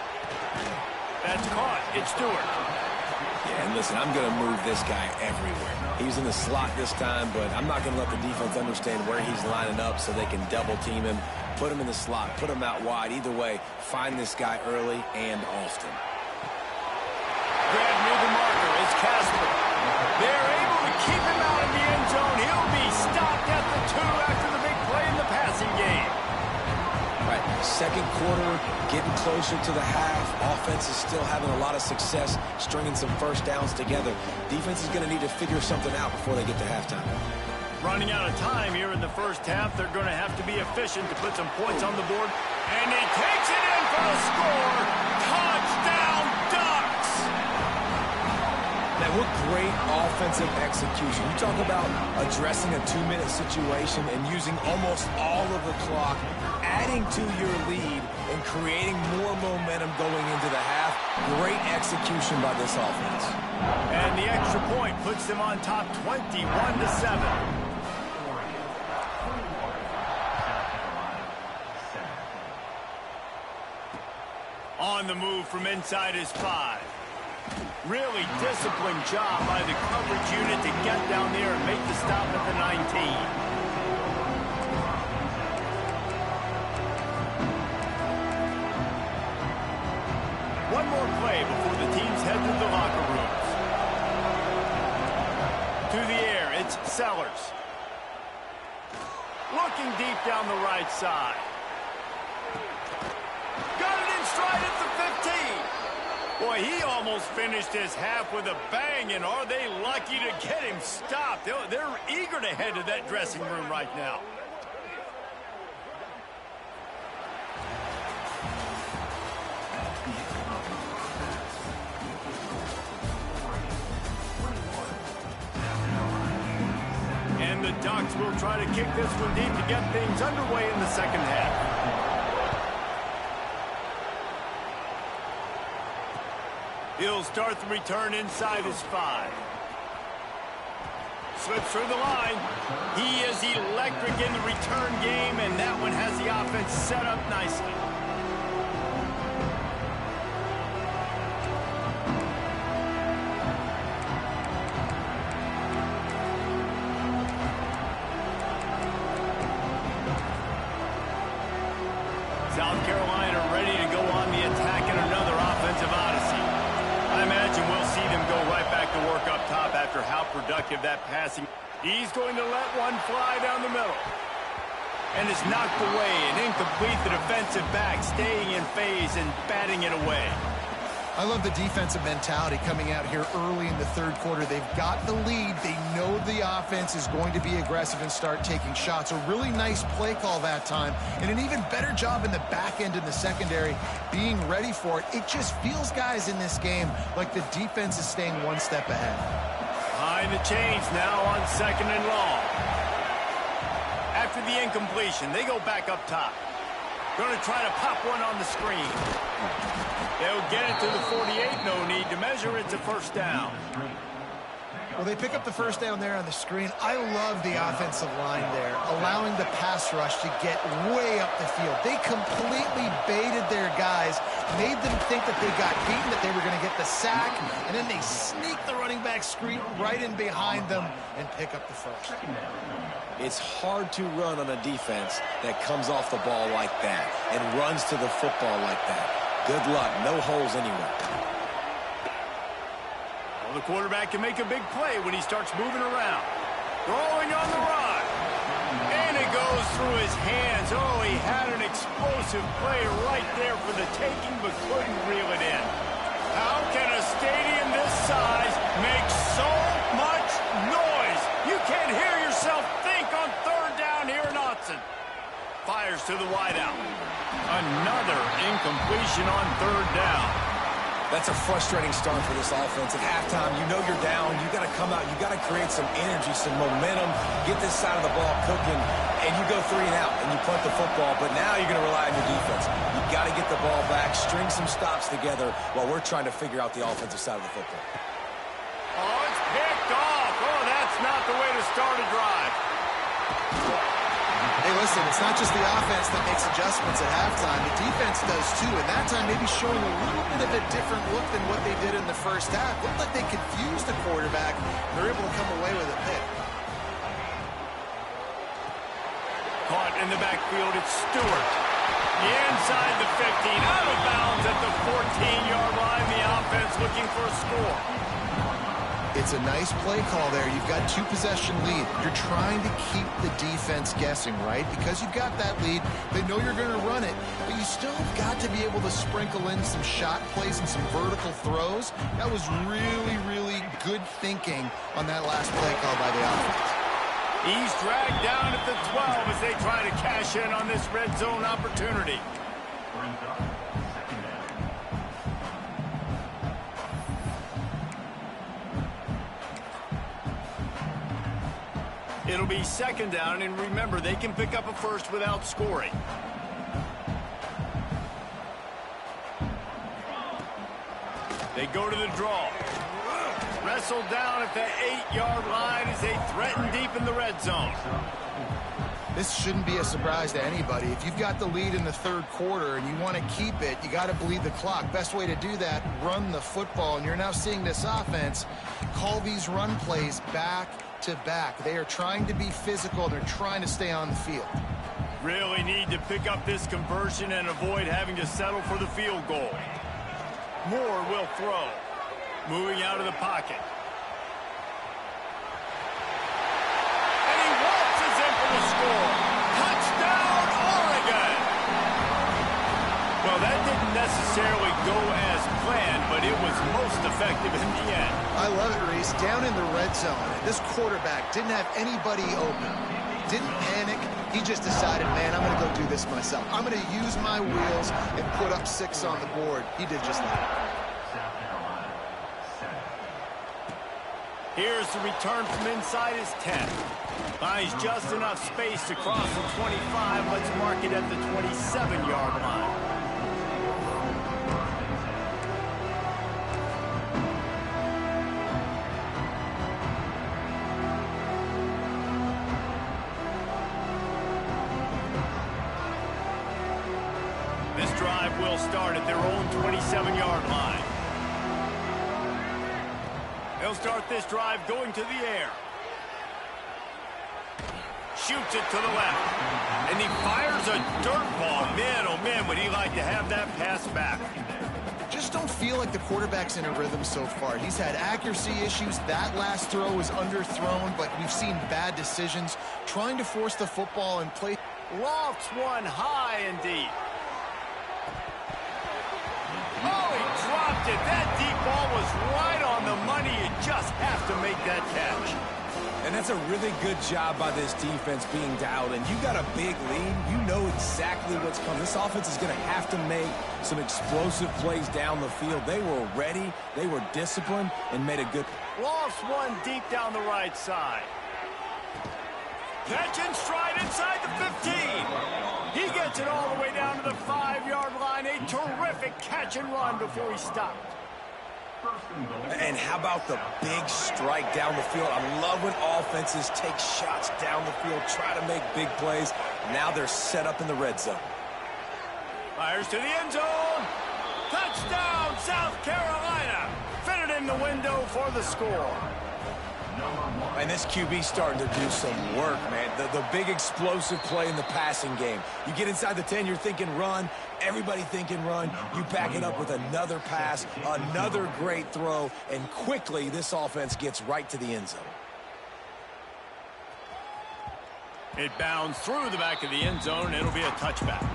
[SPEAKER 1] That's caught. It's Stewart.
[SPEAKER 3] Yeah, and listen, I'm going to move this guy everywhere. He's in the slot this time, but I'm not going to let the defense understand where he's lining up so they can double team him, put him in the slot, put him out wide. Either way, find this guy early and often.
[SPEAKER 1] Grab near the marker is Casper. They're able to keep him out of the end zone. He'll be stopped at the 2 after the big play in the passing game.
[SPEAKER 3] Right, second quarter, getting closer to the half. Offense is still having a lot of success stringing some first downs together. Defense is going to need to figure something out before they get to halftime.
[SPEAKER 1] Running out of time here in the first half. They're going to have to be efficient to put some points on the board. And he takes it in for a score. Touchdown, Ducks!
[SPEAKER 3] Now, what great offensive execution. You talk about addressing a 2-minute situation and using almost all of the clock, adding to your lead and creating more momentum going into the half. Great execution by this offense.
[SPEAKER 1] And the extra point puts them on top 21-7. On the move from inside his 5. Really disciplined job by the coverage unit to get down there and make the stop at the 19. One more play before the teams head to the locker rooms. To the air, it's Sellers. Looking deep down the right side. Got it in stride at the 15. Boy, he almost finished his half with a bang, and are they lucky to get him stopped? They're eager to head to that dressing room right now. And the Ducks will try to kick this one deep to get things underway in the second half. He'll start the return inside his 5. Slips through the line. He is electric in the return game, and that one has the offense set up nicely. South Carolina ready to go on the attack in another offensive odyssey. I imagine we'll see them go right back to work up top after how productive that passing. He's going to let one fly down the middle. And it's knocked away and incomplete. The defensive back staying in phase and batting it away.
[SPEAKER 2] I love the defensive mentality coming out here early in the third quarter. They've got the lead. They know the offense is going to be aggressive and start taking shots. A really nice play call that time, and an even better job in the back end in the secondary being ready for it. It just feels, guys, in this game like the defense is staying one step ahead.
[SPEAKER 1] Behind the chains now on 2nd and long. After the incompletion, they go back up top. Going to try to pop one on the screen. They'll get it to the 48. No need to measure. It's a first down.
[SPEAKER 2] Well, they pick up the first down there on the screen. I love the offensive line there, allowing the pass rush to get way up the field. They completely baited their guys, made them think that they got beaten, that they were going to get the sack, and then they sneak the running back screen right in behind them and pick up the first.
[SPEAKER 3] It's hard to run on a defense that comes off the ball like that and runs to the football like that. Good luck. No holes anywhere.
[SPEAKER 1] The quarterback can make a big play when he starts moving around. Throwing on the run. And it goes through his hands. Oh, he had an explosive play right there for the taking, but couldn't reel it in. How can a stadium this size make so much noise? You can't hear yourself think on third down here in Autzen. Fires to the wideout. Another incompletion on third down.
[SPEAKER 3] That's a frustrating start for this offense. At halftime, you know you're down. You got to come out. You got to create some energy, some momentum, get this side of the ball cooking, and you go 3 and out, and you punt the football. But now you're going to rely on your defense. You got to get the ball back, string some stops together while we're trying to figure out the offensive side of the football.
[SPEAKER 1] Oh, it's picked off. Oh, that's not the way to start a drive.
[SPEAKER 2] Hey, listen, it's not just the offense that makes adjustments at halftime. The defense does too, and that time maybe showing a little bit of a different look than what they did in the first half. Looked like they confused the quarterback. They're able to come away with a pick.
[SPEAKER 1] Caught in the backfield, it's Stewart. Inside the 15, out of bounds at the 14-yard line. The offense looking for a score.
[SPEAKER 2] It's a nice play call there. You've got 2-possession lead. You're trying to keep the defense guessing, right? Because you've got that lead, they know you're going to run it, but you still have got to be able to sprinkle in some shot plays and some vertical throws. That was really, really good thinking on that last play call by the offense.
[SPEAKER 1] He's dragged down at the 12 as they try to cash in on this red zone opportunity. It'll be second down, and remember, they can pick up a first without scoring. They go to the draw. Wrestled down at the 8-yard line as they threaten deep in the red zone.
[SPEAKER 2] This shouldn't be a surprise to anybody. If you've got the lead in the third quarter and you want to keep it, you got to bleed the clock. Best way to do that, run the football. And you're now seeing this offense call these run plays back to back. They are trying to be physical. They're trying to stay on the field.
[SPEAKER 1] Really need to pick up this conversion and avoid having to settle for the field goal. Moore will throw. Moving out of the pocket. And he waltzes in for the score. Touchdown, Oregon! Well, that didn't necessarily go as planned, but it was most effective in the end.
[SPEAKER 2] I love it, Reese. Down in the red zone, this quarterback didn't have anybody open. Didn't panic. He just decided, man, I'm going to go do this myself. I'm going to use my wheels and put up 6 on the board. He did just that.
[SPEAKER 1] Here's the return from inside his 10. Finds just enough space to cross the 25. Let's mark it at the 27-yard line. This drive will start at their own 27-yard line. They'll start this drive going to the air. Shoots it to the left. And he fires a dirt ball. Man, oh man, would he like to have that pass back.
[SPEAKER 2] Just don't feel like the quarterback's in a rhythm so far. He's had accuracy issues. That last throw was underthrown, but we've seen bad decisions. Trying to force the football and play.
[SPEAKER 1] Lofts one high and deep. Oh, he dropped it. That deep ball was right on the money. You just have to make that catch.
[SPEAKER 3] And that's a really good job by this defense being dialed in. You got a big lead. You know exactly what's coming. This offense is going to have to make some explosive plays down the field. They were ready. They were disciplined and made a good.
[SPEAKER 1] Lofts one deep down the right side. Catch in stride inside the 15. He gets it all the way down to the 5-yard line. A terrific catch and run before he stopped.
[SPEAKER 3] And how about the big strike down the field? I love when offenses take shots down the field, try to make big plays. Now they're set up in the red zone.
[SPEAKER 1] Fires to the end zone. Touchdown, South Carolina. Fitted in the window for the score.
[SPEAKER 3] And this QB starting to do some work, man. The big explosive play in the passing game. You get inside the 10, you're thinking run. Everybody thinking run. You back it up with another pass, another great throw, and quickly this offense gets right to the end zone.
[SPEAKER 1] It bounds through the back of the end zone, and it'll be a touchback.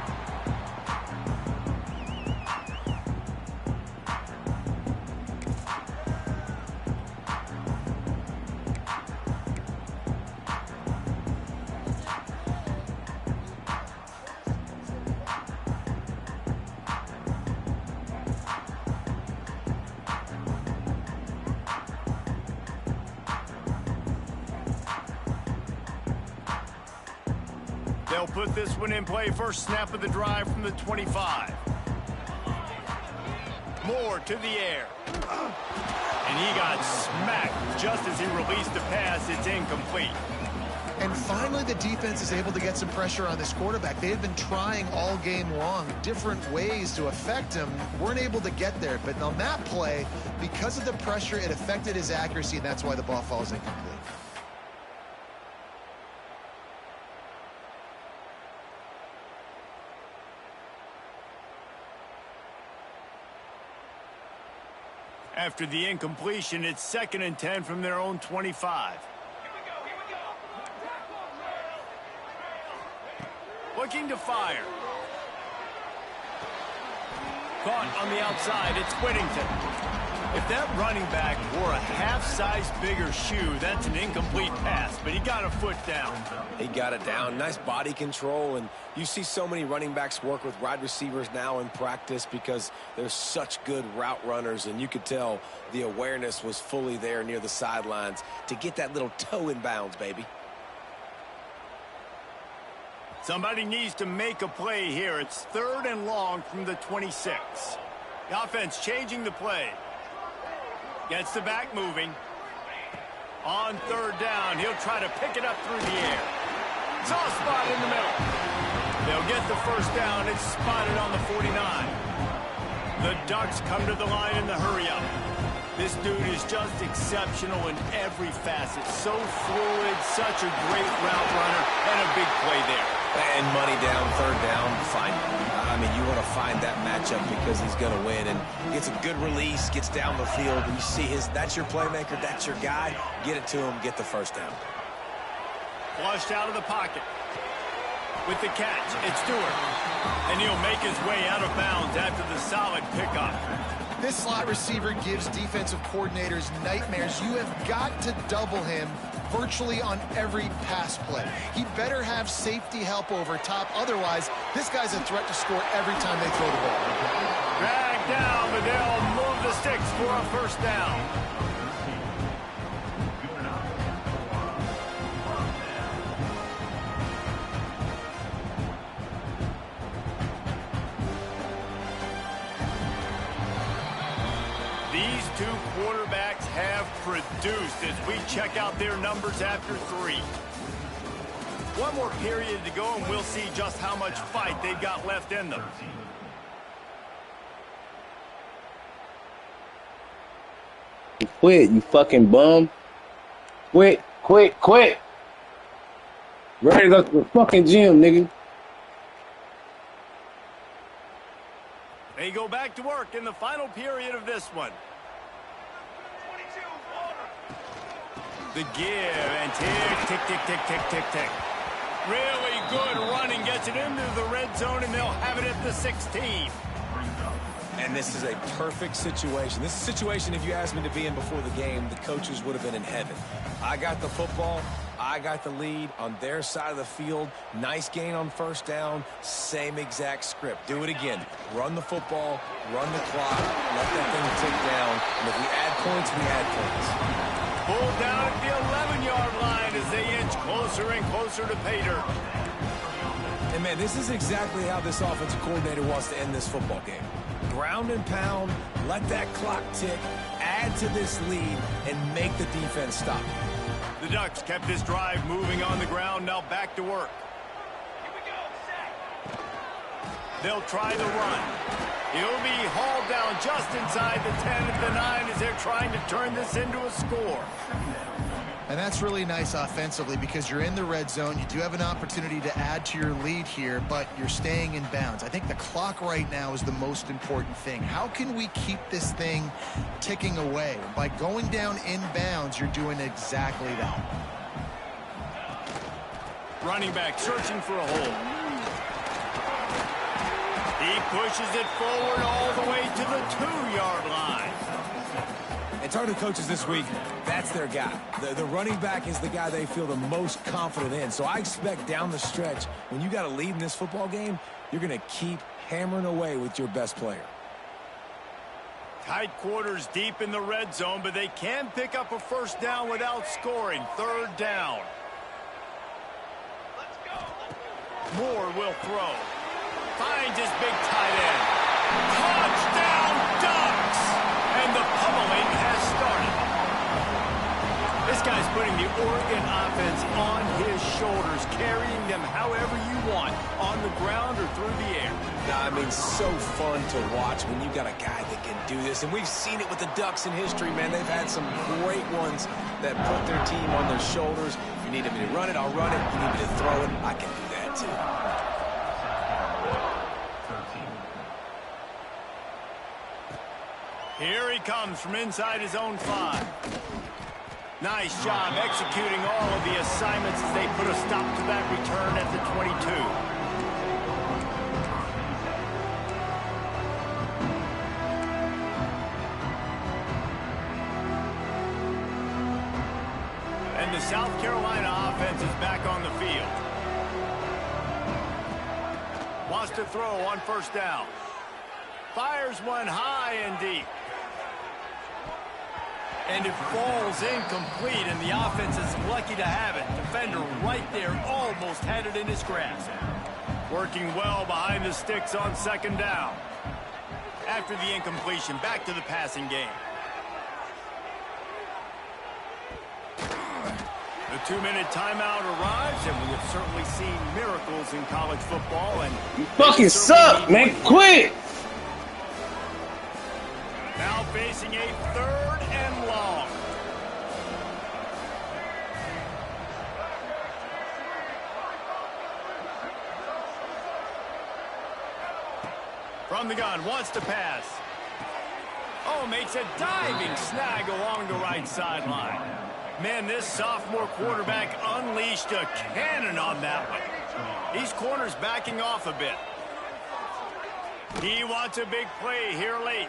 [SPEAKER 1] They'll put this one in play. First snap of the drive from the 25. Moore to the air. And he got smacked just as he released the pass. It's incomplete.
[SPEAKER 2] And finally, the defense is able to get some pressure on this quarterback. They had been trying all game long different ways to affect him. Weren't able to get there. But on that play, because of the pressure, it affected his accuracy, and that's why the ball falls incomplete.
[SPEAKER 1] After the incompletion, it's 2nd and 10 from their own 25. Looking to fire. Caught on the outside, it's Whittington. If that running back wore a half-size bigger shoe, that's an incomplete pass, but he got a foot down.
[SPEAKER 3] He got it down. Nice body control, and you see so many running backs work with wide receivers now in practice because they're such good route runners, and you could tell the awareness was fully there near the sidelines to get that little toe in bounds, baby.
[SPEAKER 1] Somebody needs to make a play here. It's 3rd and long from the 26. The offense changing the play. Gets the back moving. On 3rd down, he'll try to pick it up through the air. Soft spot in the middle. They'll get the first down. It's spotted on the 49. The Ducks come to the line in the hurry-up. This dude is just exceptional in every facet. So fluid, such a great route runner, and a big play there.
[SPEAKER 3] And money down, 3rd down, fine. I mean, you want to find that matchup because he's going to win. And gets a good release, gets down the field. And you see that's your playmaker, that's your guy. Get it to him, get the first down.
[SPEAKER 1] Flushed out of the pocket. With the catch, it's Stewart. And he'll make his way out of bounds after the solid pickup.
[SPEAKER 2] This slot receiver gives defensive coordinators nightmares. You have got to double him virtually on every pass play. He better have safety help over top. Otherwise, this guy's a threat to score every time they throw the ball.
[SPEAKER 1] Drag down, but they'll move the sticks for a first down. These two quarterbacks have produced as we check out their numbers after 3. One more period to go, and we'll see just how much fight they've got left in them.
[SPEAKER 4] Quit, you fucking bum. Quit. Ready to go to the fucking gym, nigga.
[SPEAKER 1] They go back to work in the final period of this one. The give and tick, tick. Really good running, gets it into the red zone, and they'll have it at the 16.
[SPEAKER 3] And this is a perfect situation. This is a situation, if you asked me to be in before the game, the coaches would have been in heaven. I got the football. I got the lead on their side of the field. Nice gain on first down. Same exact script. Do it again. Run the football, run the clock, let that thing tick down. And if we add points, we add points.
[SPEAKER 1] Pulled down at the 11-yard line as they inch closer and closer to pay dirt.
[SPEAKER 3] And, man, this is exactly how this offensive coordinator wants to end this football game. Ground and pound, let that clock tick, add to this lead and make the defense stop.
[SPEAKER 1] The Ducks kept this drive moving on the ground, now back to work. They'll try the run. He'll be hauled down just inside the 10 at the 9 as they're trying to turn this into a score.
[SPEAKER 2] And that's really nice offensively because you're in the red zone. You do have an opportunity to add to your lead here, but you're staying in bounds. I think the clock right now is the most important thing. How can we keep this thing ticking away? By going down in bounds, you're doing exactly that.
[SPEAKER 1] Running back searching for a hole. He pushes it forward all the way to the 2-yard line.
[SPEAKER 3] And talking to coaches this week, that's their guy. The running back is the guy they feel the most confident in. So I expect down the stretch, when you got a lead in this football game, you're going to keep hammering away with your best player.
[SPEAKER 1] Tight quarters deep in the red zone, but they can pick up a first down without scoring. 3rd down. Moore will throw. Finds his big tight end. Touchdown, Ducks! And the pummeling has started. This guy's putting the Oregon offense on his shoulders, carrying them however you want, on the ground or through the air.
[SPEAKER 3] I mean, so fun to watch when you got a guy that can do this. And we've seen it with the Ducks in history, man. They've had some great ones that put their team on their shoulders. If you need me to run it, I'll run it. If you need me to throw it, I can do that too.
[SPEAKER 1] Here he comes from inside his own 5. Nice job executing all of the assignments as they put a stop to that return at the 22. And the South Carolina offense is back on the field. Wants to throw on 1st down. Fires one high and deep. And it falls incomplete, and the offense is lucky to have it. Defender right there almost had it in his grasp. Working well behind the sticks on 2nd down. After the incompletion, back to the passing game. The 2-minute timeout arrives, and we have certainly seen miracles in college football. And
[SPEAKER 5] You fucking suck, man. Quit!
[SPEAKER 1] Now facing a 3rd and long. From the gun, wants to pass. Oh, makes a diving snag along the right sideline. Man, this sophomore quarterback unleashed a cannon on that one. These corners backing off a bit. He wants a big play here late.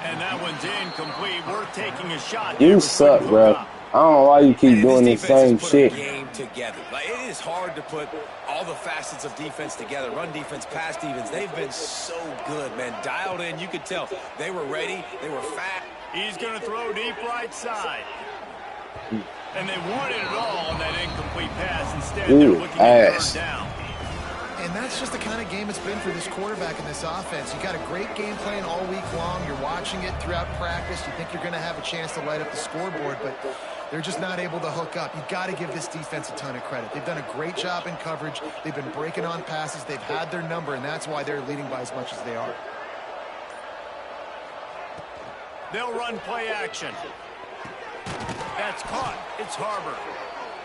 [SPEAKER 1] And that one's incomplete. Worth taking a shot.
[SPEAKER 5] You suck, bro. I don't know why you keep doing the same shit.
[SPEAKER 3] Game together. Like, it is hard to put all the facets of defense together. Run defense, pass defense. They've been so good, man. Dialed in. You could tell they were ready. They were fat.
[SPEAKER 1] He's going to throw deep right side. And they wanted it all on that incomplete pass. Instead, they're looking at 3rd down.
[SPEAKER 2] And that's just the kind of game it's been for this quarterback in this offense. You got a great game plan all week long. You're watching it throughout practice. You think you're going to have a chance to light up the scoreboard, but they're just not able to hook up. You got to give this defense a ton of credit. They've done a great job in coverage. They've been breaking on passes. They've had their number, and that's why they're leading by as much as they are.
[SPEAKER 1] They'll run play action. That's caught. It's Harbor.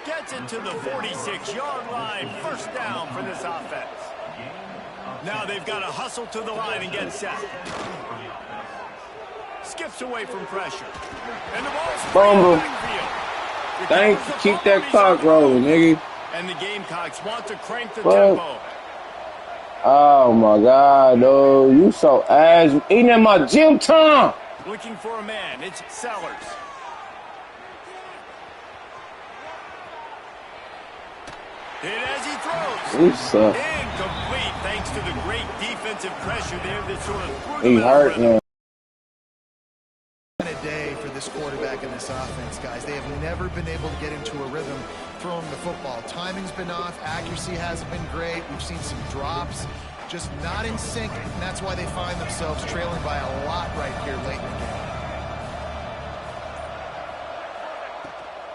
[SPEAKER 1] Gets it to the 46-yard line. 1st down for this offense. Now they've got to hustle to the line and get set. Skips away from pressure. And the ball's
[SPEAKER 5] Fumble. Thanks. Keep that clock rolling, nigga.
[SPEAKER 1] And the Gamecocks want to crank the tempo.
[SPEAKER 5] Oh, my God, dude. You so ass. Eating at my gym time.
[SPEAKER 1] Looking for a man. It's Sellers. Hit as he throws.
[SPEAKER 5] You suck.
[SPEAKER 1] Incomplete thanks to the great defensive pressure there that sort of threw
[SPEAKER 5] He
[SPEAKER 1] them
[SPEAKER 5] hurt, man.
[SPEAKER 2] A day for this quarterback and this offense, guys. They have never been able to get into a rhythm throwing the football. Timing's been off. Accuracy hasn't been great. We've seen some drops. just not in sync, and that's why they find themselves trailing by a lot right here late in the game.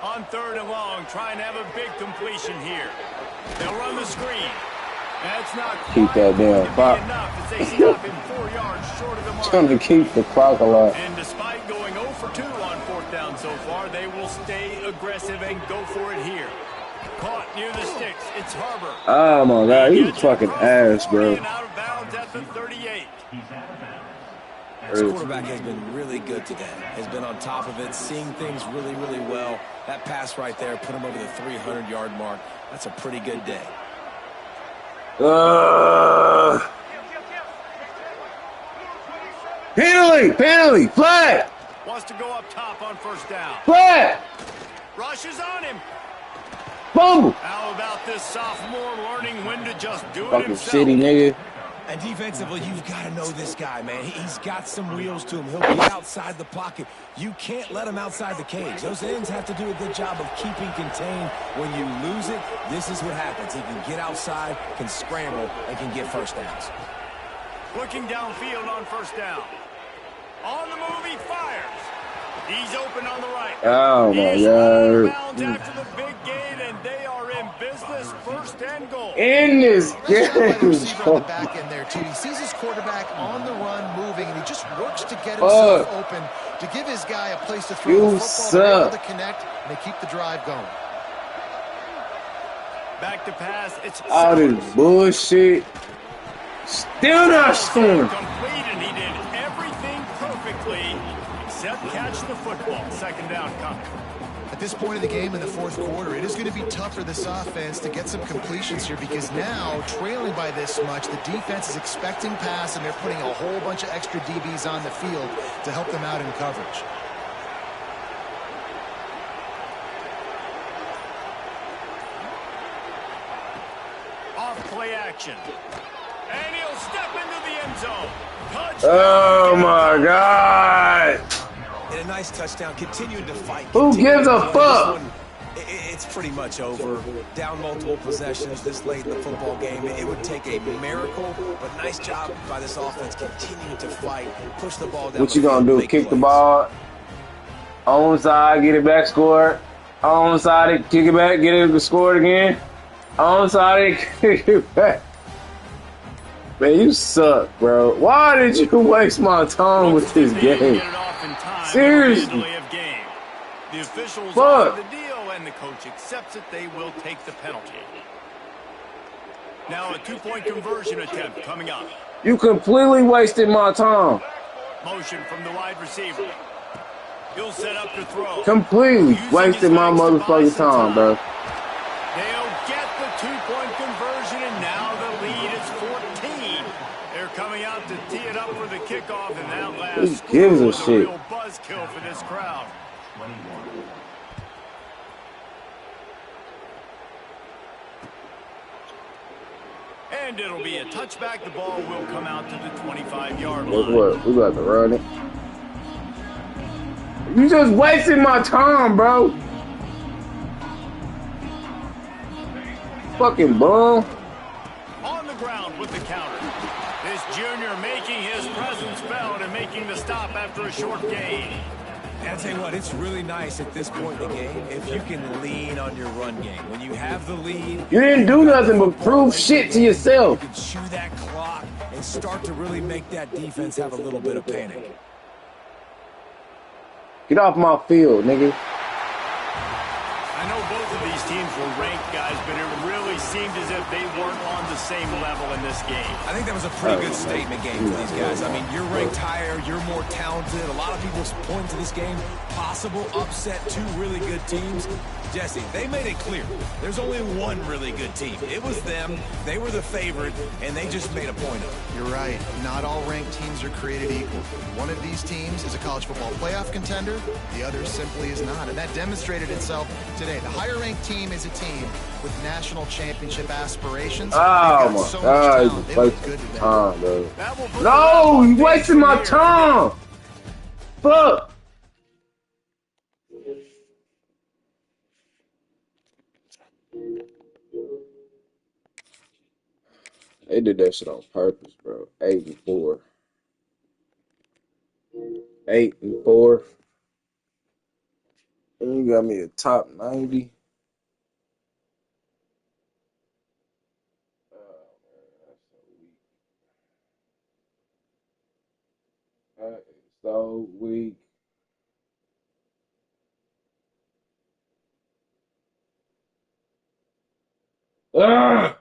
[SPEAKER 1] On 3rd and long, trying to have a big completion here. They'll run the screen. That's not
[SPEAKER 5] Keep that damn clock.
[SPEAKER 1] enough as they stop him 4 yards short of the mark.
[SPEAKER 5] Trying to keep the clock alive.
[SPEAKER 1] And despite going 0 for 2 on 4th down so far, they will stay aggressive and go for it here. Caught near the sticks. It's Harbor.
[SPEAKER 5] Oh my God, he's a fucking ass, bro.
[SPEAKER 1] Out of bounds at the 38.
[SPEAKER 3] This quarterback has been really good today. Has been on top of it, seeing things really, really well. That pass right there put him over the 300-yard mark. That's a pretty good day.
[SPEAKER 5] Penalty, flag.
[SPEAKER 1] Wants to go up top on 1st down.
[SPEAKER 5] Flag.
[SPEAKER 1] Rushes on him.
[SPEAKER 5] Fumble.
[SPEAKER 1] How about this sophomore learning when to just do it
[SPEAKER 5] Fucking
[SPEAKER 1] himself?
[SPEAKER 5] shitty nigga.
[SPEAKER 3] And defensively, you've got to know this guy, man. He's got some wheels to him. He'll be outside the pocket. You can't let him outside the cage. Those ends have to do a good job of keeping contained. When you lose it, this is what happens. He can get outside, can scramble, and can get 1st downs.
[SPEAKER 1] Looking downfield on 1st down. On the move, he fires. He's open on the right.
[SPEAKER 5] Oh my
[SPEAKER 1] He's out of
[SPEAKER 5] God.
[SPEAKER 1] bounds after the big gain, and they are in business. 1st and goal.
[SPEAKER 5] In this
[SPEAKER 2] Nice job by the
[SPEAKER 5] game.
[SPEAKER 2] receiver on the back end there, too. He sees his quarterback on the run moving, and he just works to get himself open to give his guy a place to throw the football. They're able to connect, and they keep the drive going.
[SPEAKER 1] Back to pass. It's
[SPEAKER 5] All this bullshit. Still not scoring.
[SPEAKER 1] complete, and he did everything perfectly except catch the football. 2nd down coming.
[SPEAKER 2] At this point of the game in the 4th quarter, it is going to be tough for this offense to get some completions here because now, trailing by this much, the defense is expecting pass, and they're putting a whole bunch of extra DBs on the field to help them out in coverage.
[SPEAKER 1] Off play action. And he'll step into the end zone. Touchdown.
[SPEAKER 5] Oh my God.
[SPEAKER 3] And a nice touchdown, continuing to fight.
[SPEAKER 5] Who gives a
[SPEAKER 3] This
[SPEAKER 5] fuck?
[SPEAKER 3] one, it's pretty much over. Down multiple possessions this late in the football game. It would take a miracle, but nice job by this offense continuing to fight, push the ball down.
[SPEAKER 5] What you gonna do? Kick the ball? Onside, get it back, score. Onside, it, kick it back, get it scored again. Onside, it, kick it back. Man, you suck, bro. Why did you waste my time with this game? Seriously.
[SPEAKER 1] The officials
[SPEAKER 5] Fuck.
[SPEAKER 1] offer the deal, and the coach accepts it. They will take the penalty. Now a 2-point conversion attempt coming up.
[SPEAKER 5] You completely wasted my time.
[SPEAKER 1] Motion from the wide receiver. He'll set up to throw.
[SPEAKER 5] Completely
[SPEAKER 1] Using
[SPEAKER 5] wasted
[SPEAKER 1] his
[SPEAKER 5] my
[SPEAKER 1] legs to buy
[SPEAKER 5] motherfucking
[SPEAKER 1] some
[SPEAKER 5] time, bro.
[SPEAKER 1] They'll get the 2-point conversion, and now the lead is 14. They're coming out to tee it up for the kickoff, and that last
[SPEAKER 5] Who
[SPEAKER 1] score
[SPEAKER 5] gives a
[SPEAKER 1] was
[SPEAKER 5] shit?
[SPEAKER 1] real buzzkill for this crowd. And it'll be a touchback. The ball will come out to the 25-yard
[SPEAKER 5] Guess
[SPEAKER 1] line.
[SPEAKER 5] what? We got to run it. You just wasted my time, bro. Fucking bum.
[SPEAKER 1] On the ground with the counter. This junior making his presence felt and making the stop after a short gain.
[SPEAKER 3] And I'll tell you what, it's really nice at this point in the game if you can lean on your run game. When you have the lead,
[SPEAKER 5] You didn't do nothing but prove shit to yourself.
[SPEAKER 3] you can chew that clock and start to really make that defense have a little bit of panic.
[SPEAKER 5] Get off my field, nigga.
[SPEAKER 1] I know both of these teams were ranked, guys, but it really seemed as if they weren't on the same level in this game.
[SPEAKER 3] I think that was a pretty good statement game for these guys. I mean, you're ranked higher, you're more talented. A lot of people point to this game, possible upset, 2 really good teams. Jesse, they made it clear. There's only one really good team. It was them. They were the favorite, and they just made a point of it.
[SPEAKER 2] You're right. Not all ranked teams are created equal. One of these teams is a college football playoff contender. The other simply is not. And that demonstrated itself today. The higher-ranked team is a team with national championship aspirations.
[SPEAKER 5] Oh
[SPEAKER 2] They've got
[SPEAKER 5] my
[SPEAKER 2] so much
[SPEAKER 5] God,
[SPEAKER 2] talent. They
[SPEAKER 5] you
[SPEAKER 2] look
[SPEAKER 5] wasted
[SPEAKER 2] good today.
[SPEAKER 5] time, bro.
[SPEAKER 1] That will put the
[SPEAKER 5] No,
[SPEAKER 1] Red
[SPEAKER 5] you
[SPEAKER 1] Bull
[SPEAKER 5] wasted my
[SPEAKER 1] here.
[SPEAKER 5] time. Fuck. They did that shit on purpose, bro. 8-4. 8-4. And you got me a top 90. Oh, man, that's so weak. That is so weak. Ugh!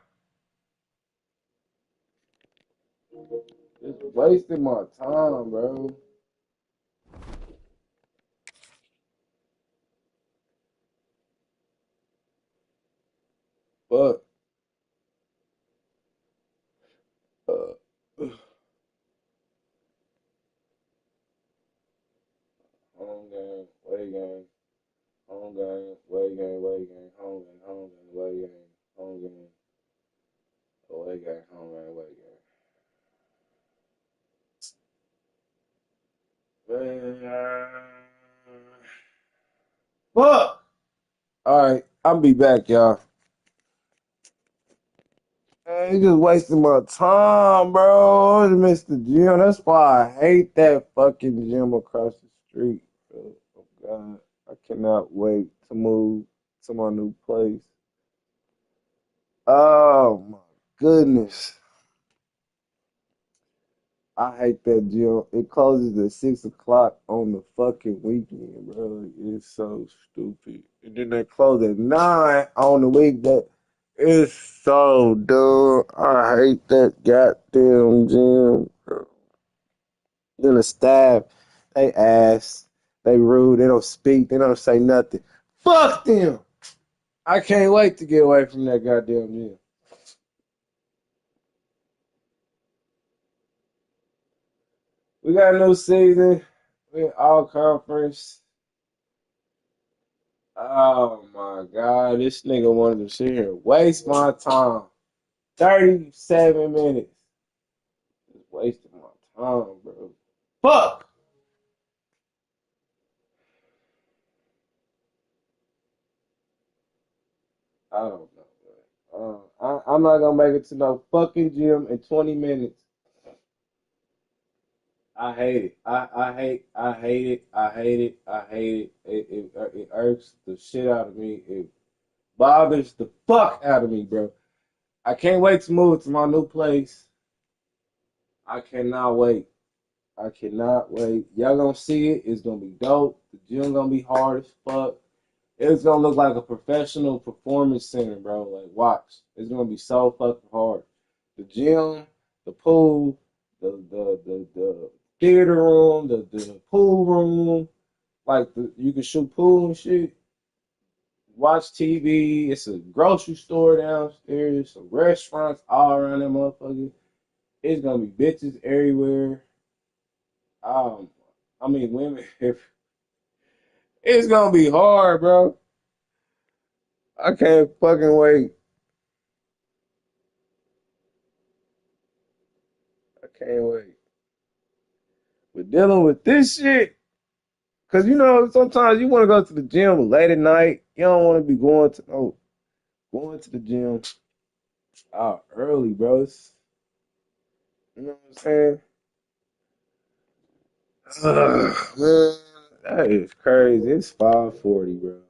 [SPEAKER 5] It's wasting my time, bro. But home game, away game, home game, away game, away game, home game, away game, home game, away game, home game, away game. Man, fuck. All right, I'll be back, y'all. Man, you just wasting my time, bro. I just missed the gym. That's why I hate that fucking gym across the street, bro. Oh, God. I cannot wait to move to my new place. Oh, my goodness. I hate that gym. It closes at 6 o'clock on the fucking weekend, bro. It's so stupid. And then they close at 9 on the weekday. It's so dumb. I hate that goddamn gym, bro. Then the staff, they ass, they rude, they don't speak, they don't say nothing. Fuck them. I can't wait to get away from that goddamn gym. We got a new season. We all conference. Oh my God, this nigga wanted to sit here and waste my time. 37 minutes. Just wasting my time, bro. Fuck! I don't know, bro. I'm not gonna make it to no fucking gym in 20 minutes. I hate it. I hate it. I hate it. I hate it. It irks the shit out of me. It bothers the fuck out of me, bro. I can't wait to move to my new place. I cannot wait. I cannot wait. Y'all gonna see it. It's gonna be dope. The gym gonna be hard as fuck. It's gonna look like a professional performance center, bro. Like, watch. It's gonna be so fucking hard. The gym, the pool, the theater room, the pool room. Like, you can shoot pool and shit. Watch TV. It's a grocery store downstairs. Some restaurants all around that motherfucker. It's gonna be bitches everywhere. Um, I mean, women. It's gonna be hard, bro. I can't fucking wait. I can't wait. But dealing with this shit, cause you know sometimes you want to go to the gym late at night. You don't want to be going to the gym early, bro. You know what I'm saying? Man, that is crazy. It's 5:40, bro.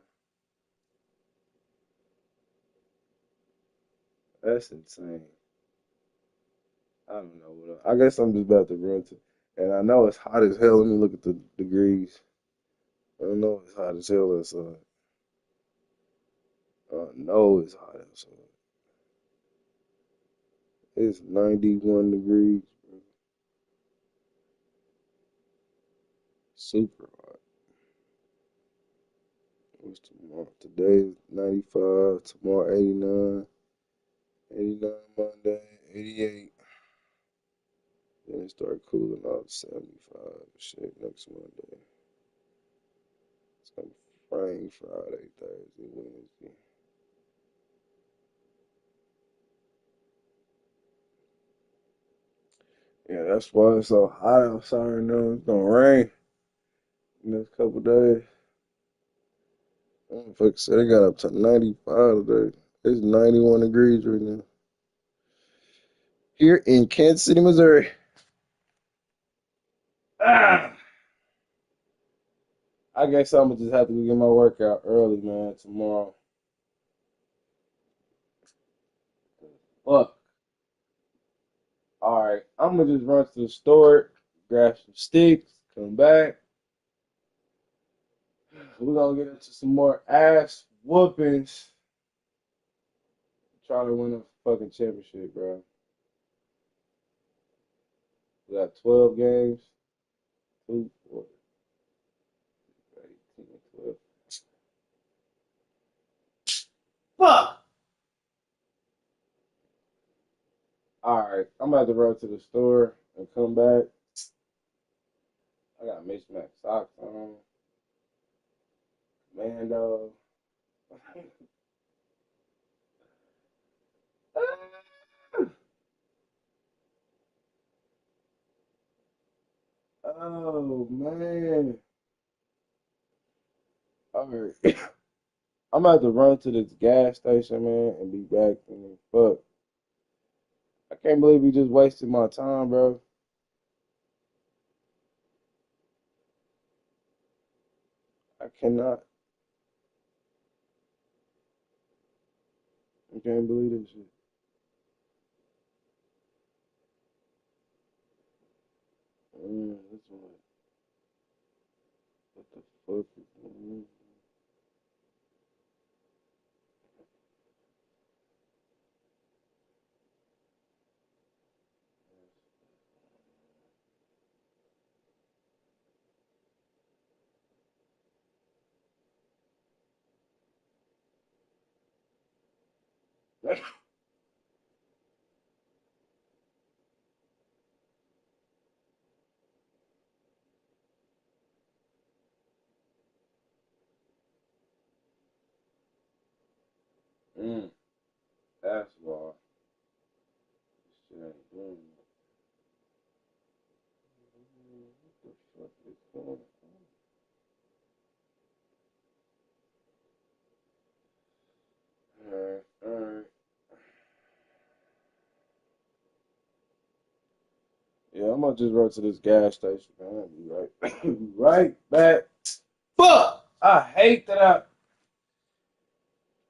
[SPEAKER 5] That's insane. I don't know I guess I'm just about to run to, and I know it's hot as hell. Let me look at the degrees. I know it's hot as hell outside. I know it's hot outside. It's 91 degrees. Super hot. What's tomorrow? Today is 95. Tomorrow 89. 89 Monday. 88. Then it start cooling off 75. Shit next Monday. It's gonna be rain Friday, Thursday, Wednesday. Yeah, that's why it's so hot outside right now. It's gonna rain in the next couple days. Motherfucker said it got up to 95 today. It's 91 degrees right now. here in Kansas City, Missouri. Ah, I guess I'm gonna just have to go get my workout early, man, tomorrow. Fuck. All right, I'm gonna just run to the store, grab some sticks, come back. We're gonna get into some more ass whoopings. Try to win a fucking championship, bro. We got 12 games. 2, 4, 18, 12. Fuck! Alright, I'm about to run to the store and come back. I got mismatched socks on. Mando. Oh, man. Alright. I'm about to run to this gas station, man, and be back. And fuck. I can't believe you just wasted my time, bro. I cannot. I can't believe this shit. This one. What the fuck is going on? Basketball. Shit ain't doing it. What the fuck is going on? Alright, alright. Yeah, I'm gonna just run to this gas station, man. I'll be right, be right back. Fuck! I hate that I.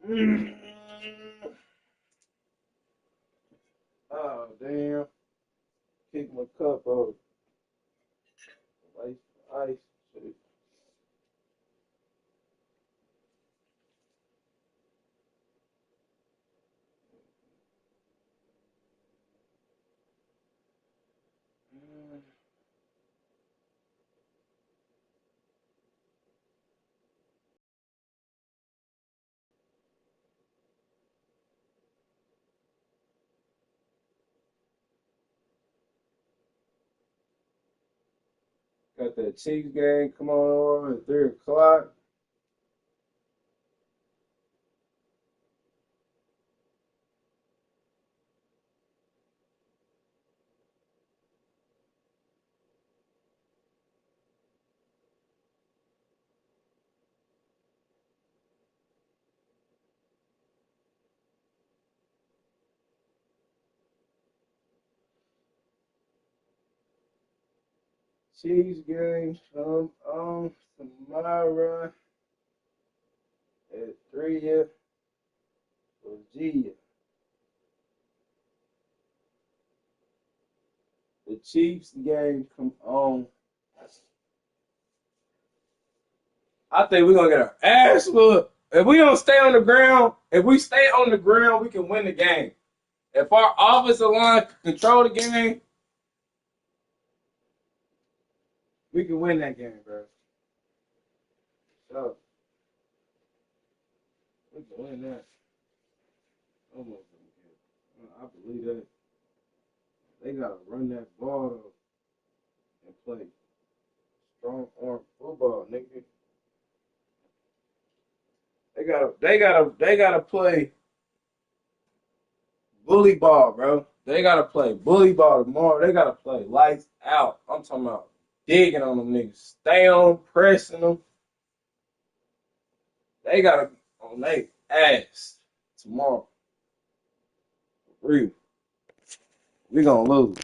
[SPEAKER 5] Mm. Oh damn! Kick my cup over. Ice, ice. Shit. Got that Chiefs game come on at 3 o'clock. Chiefs game come on tomorrow at 3 Virginia. The Chiefs game come on. I think we're gonna get our ass whooped. If we don't stay on the ground, if we stay on the ground, we can win the game. If our offensive line control the game, we can win that game, bro. So we can win that. Almost. I believe that. They gotta run that ball though and play strong arm football, nigga. They gotta play bully ball, bro. They gotta play bully ball tomorrow. They gotta play lights out. I'm talking about digging on them niggas. Stay on, pressing them. They gotta be on their ass tomorrow. For real. We gonna lose.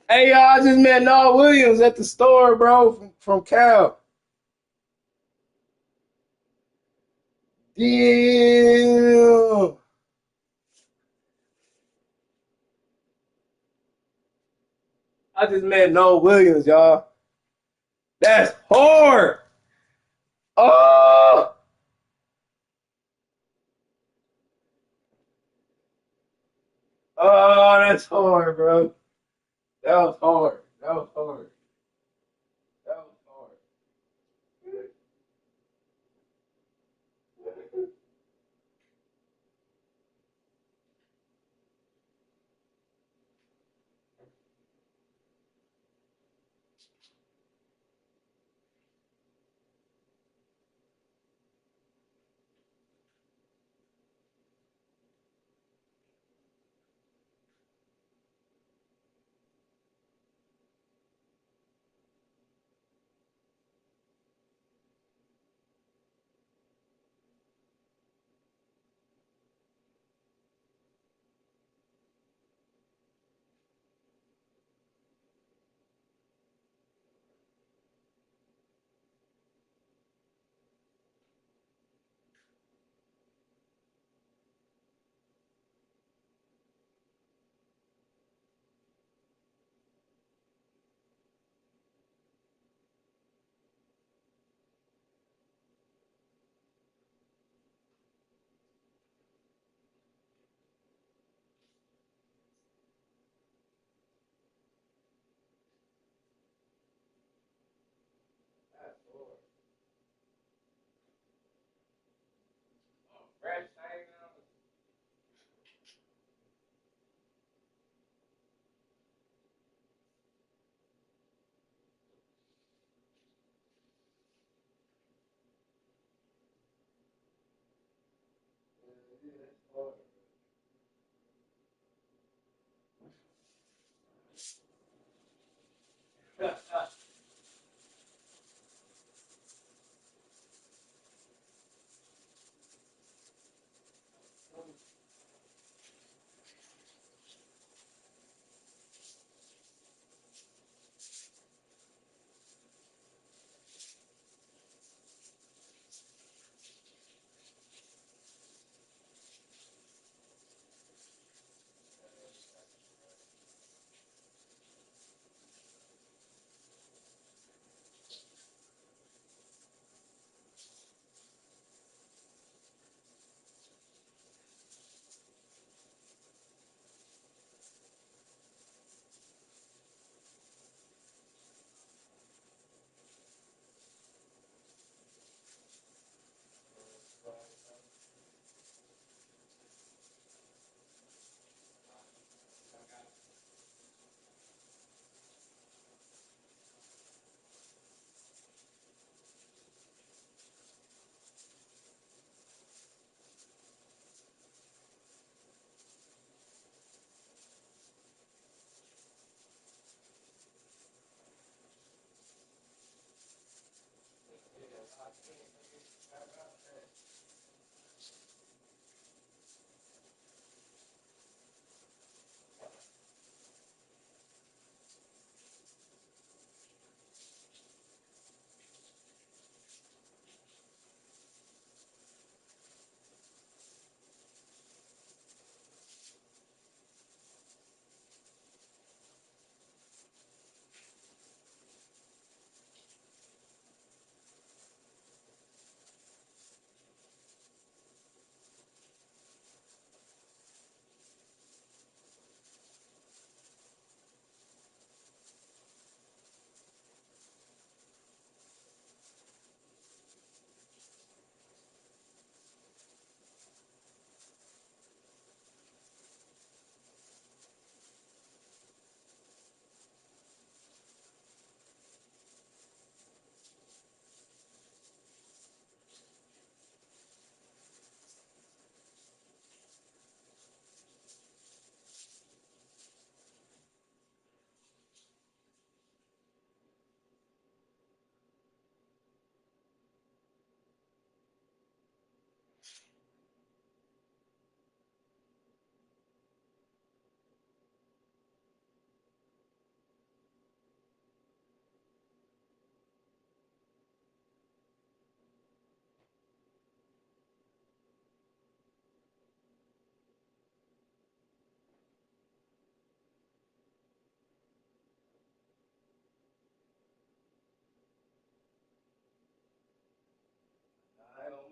[SPEAKER 5] Hey, y'all, I just met Noah Williams at the store, bro, from Cal. Damn. I just met Noah Williams, y'all. That's hard. Oh, oh, that's hard, bro. That was hard. That was hard. That was hard.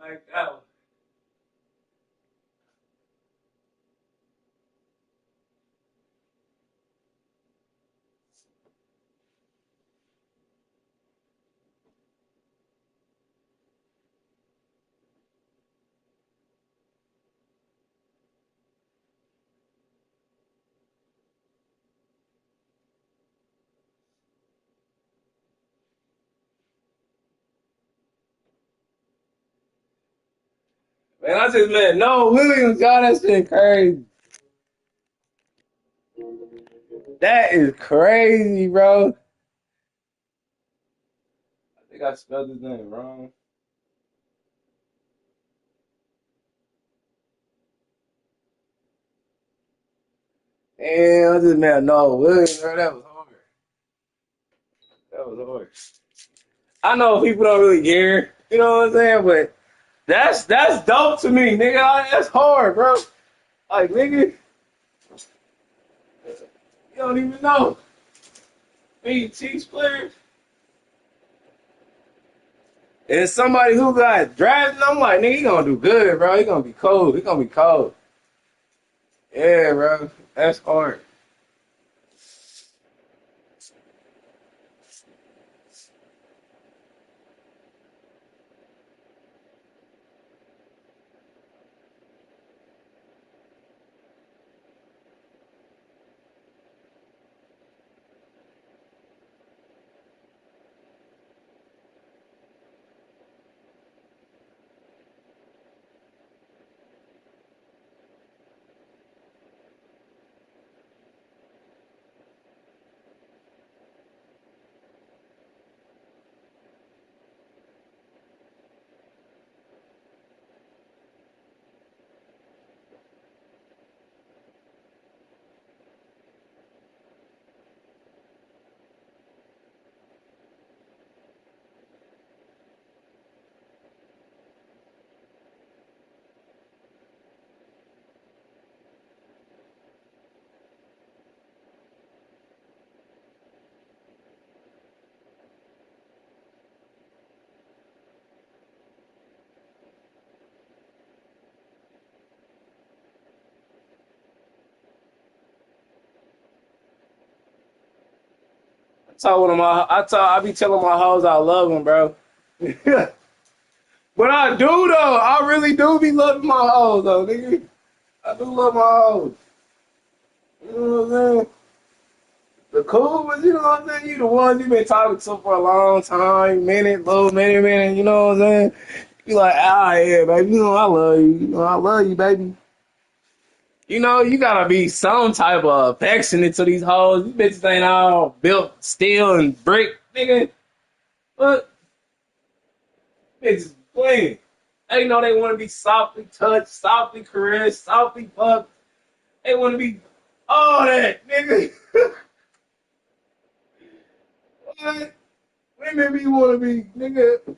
[SPEAKER 5] like that one. Man, I just met Noah Williams, y'all. That shit crazy. That is crazy, bro. I think I spelled his name wrong. Damn, I just met Noah Williams, bro. That was hard. That was hard. I know people don't really care, you know what I'm saying? But that's dope to me, nigga. That's hard, bro. Like, nigga, you don't even know. Me, Chiefs players. And somebody who got drafted, I'm like, nigga, he gonna do good, bro. He gonna be cold. He gonna be cold. Yeah, bro. That's hard. I be telling my hoes I love them, bro. But I do though. I really do be loving my hoes though, nigga. I do love my hoes. You know what I'm saying? The cool ones, you know what I'm saying? You the ones you been talking to for a long time, minute, you know what I'm saying? You like, ah, yeah, baby, you know I love you. You know I love you, baby. You know, you gotta be some type of affectionate to these hoes. These bitches ain't all built steel and brick, nigga. But bitches playing. They know they want to be softly touched, softly caressed, softly fucked. They want to be all that, nigga. What? Women be want to be, nigga,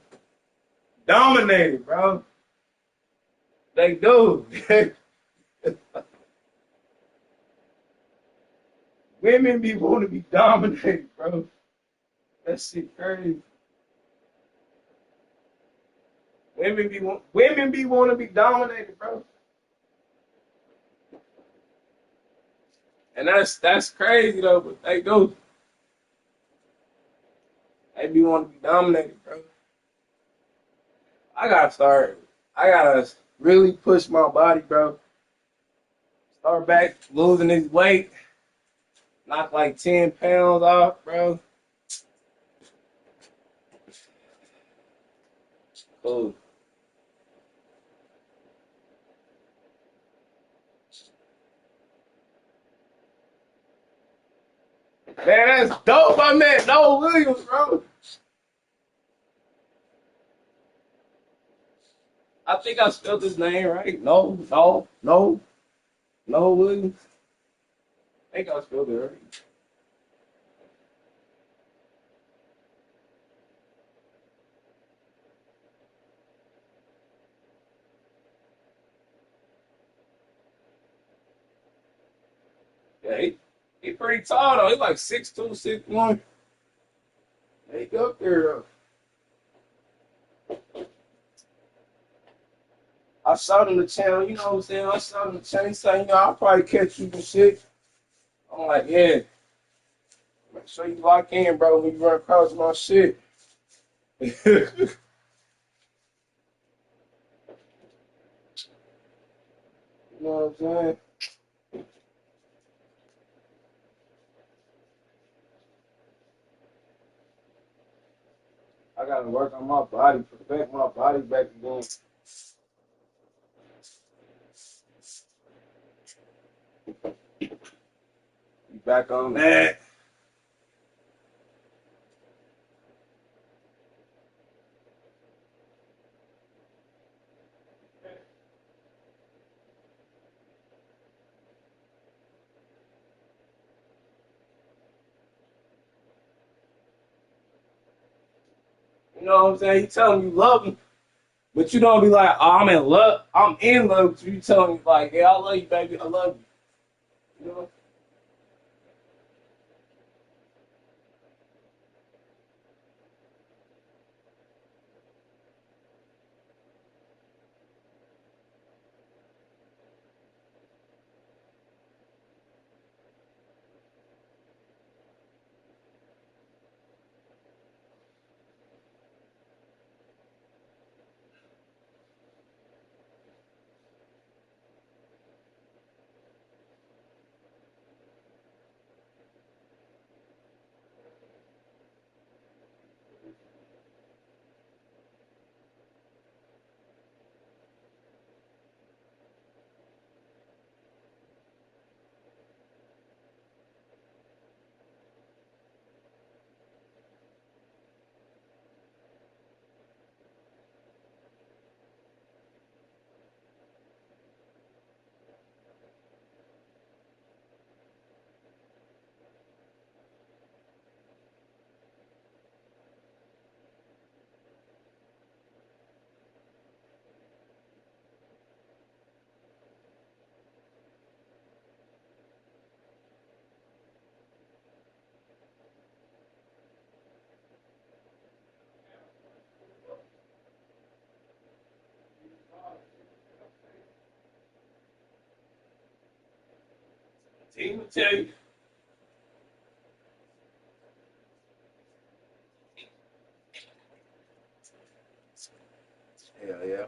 [SPEAKER 5] dominated, bro. They do. Women be want to be dominated, bro. That shit crazy. Women be want to be dominated, bro. And that's crazy though, but they do. They be want to be dominated, bro. I gotta start. I gotta really push my body, bro. Start back losing this weight. Knock like 10 pounds off, bro. Cool. Man, that's dope. I met Noah Williams, bro. I think I spelled his name right. No Williams. I think I spelled it right. Yeah, he pretty tall though. He like 6'2", 6'1". He up there though. saw them in the channel, you know what I'm saying? I saw them in the channel. He said, you know, I'll probably catch you and shit. I'm like, yeah. Make sure you lock in, bro, when you run across my shit. You know what I'm saying? I gotta work on my body, perfect my body back again. Be back on that. You know what I'm saying? You tell him you love him, but you don't be like, oh, I'm in love. I'm in love with you. You tell him like, yeah, I love you, baby. I love you. You know? Team will tell you. Hell yeah.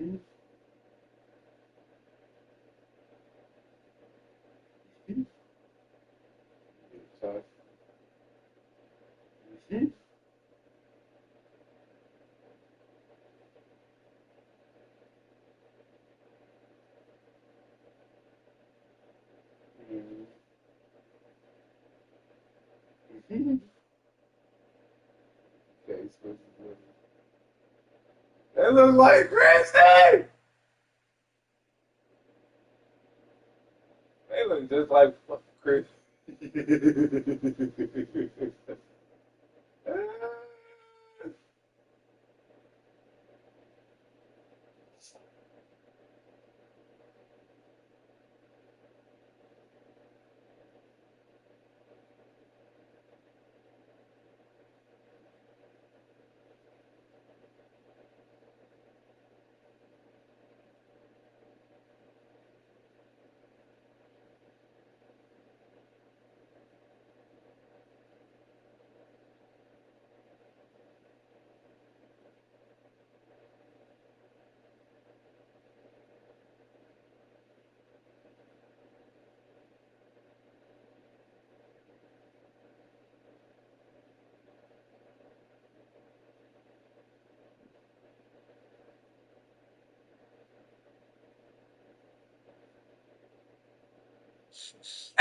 [SPEAKER 5] Mm-hmm. Mm-hmm. Mm-hmm. Okay, so that look like Christy. They look just like fucking Chris.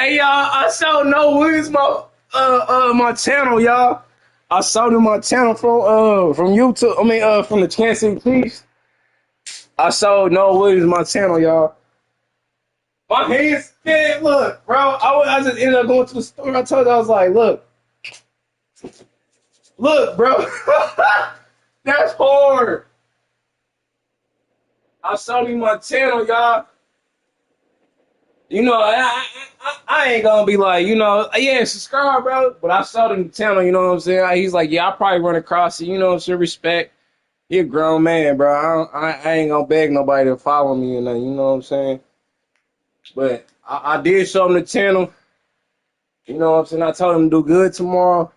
[SPEAKER 5] Hey y'all, I saw No Williams my channel, y'all. I saw him my channel from YouTube. I mean from the Kansas City Chiefs. I saw No Williams my channel, y'all. My hands, man, look, bro. I just ended up going to the store. I told you I was like, look, bro. That's hard. I saw him my channel, y'all. You know, I ain't gonna be like, you know, yeah, subscribe, bro. But I saw him channel, you know what I'm saying? He's like, yeah, I'll probably run across it, you know, some respect. He a grown man, bro. I ain't gonna beg nobody to follow me or nothing, you know what I'm saying? But I did show him the channel. You know what I'm saying? I told him to do good tomorrow.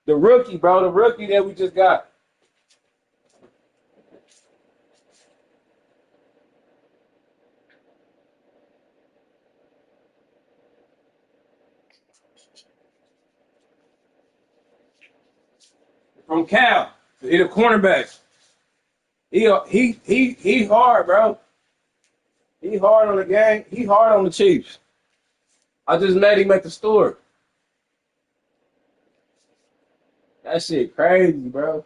[SPEAKER 5] The rookie, bro, the rookie that we just got. From Cal. He the cornerback. He hard, bro. He hard on the game. He hard on the Chiefs. I just met him at the store. That shit crazy, bro.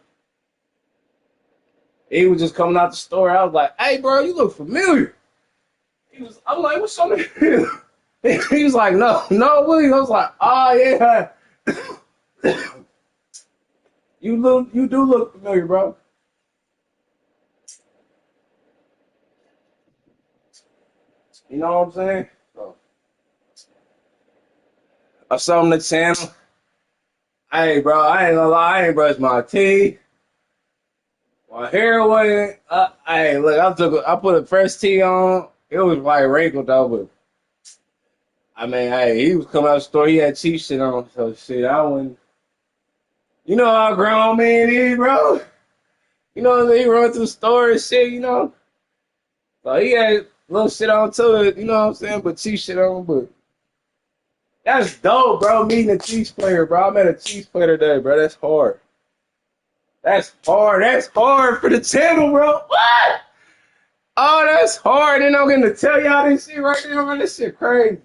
[SPEAKER 5] He was just coming out the store. I was like, hey, bro, you look familiar. I'm like, what's on there? He was like, no, William. I was like, oh, yeah. You do look familiar, bro. You know what I'm saying? So, I saw him the channel. Hey, bro, I ain't gonna lie, I ain't brushed my teeth. My hair wasn't. Hey, look, I put a fresh tee on. It was like wrinkled though, but I mean, hey, he was coming out the store. He had cheap shit on, so shit, I wouldn't. You know how grown man is, bro. You know what I mean? He run to the store and shit, you know. So he had little shit on too, you know what I'm saying? But cheap shit on, but that's dope, bro. Meeting a Chiefs player, bro. I met a Chiefs player today, bro. That's hard. That's hard. That's hard for the channel, bro. What? Oh, that's hard. And I'm gonna tell y'all this shit right now, man. This shit crazy.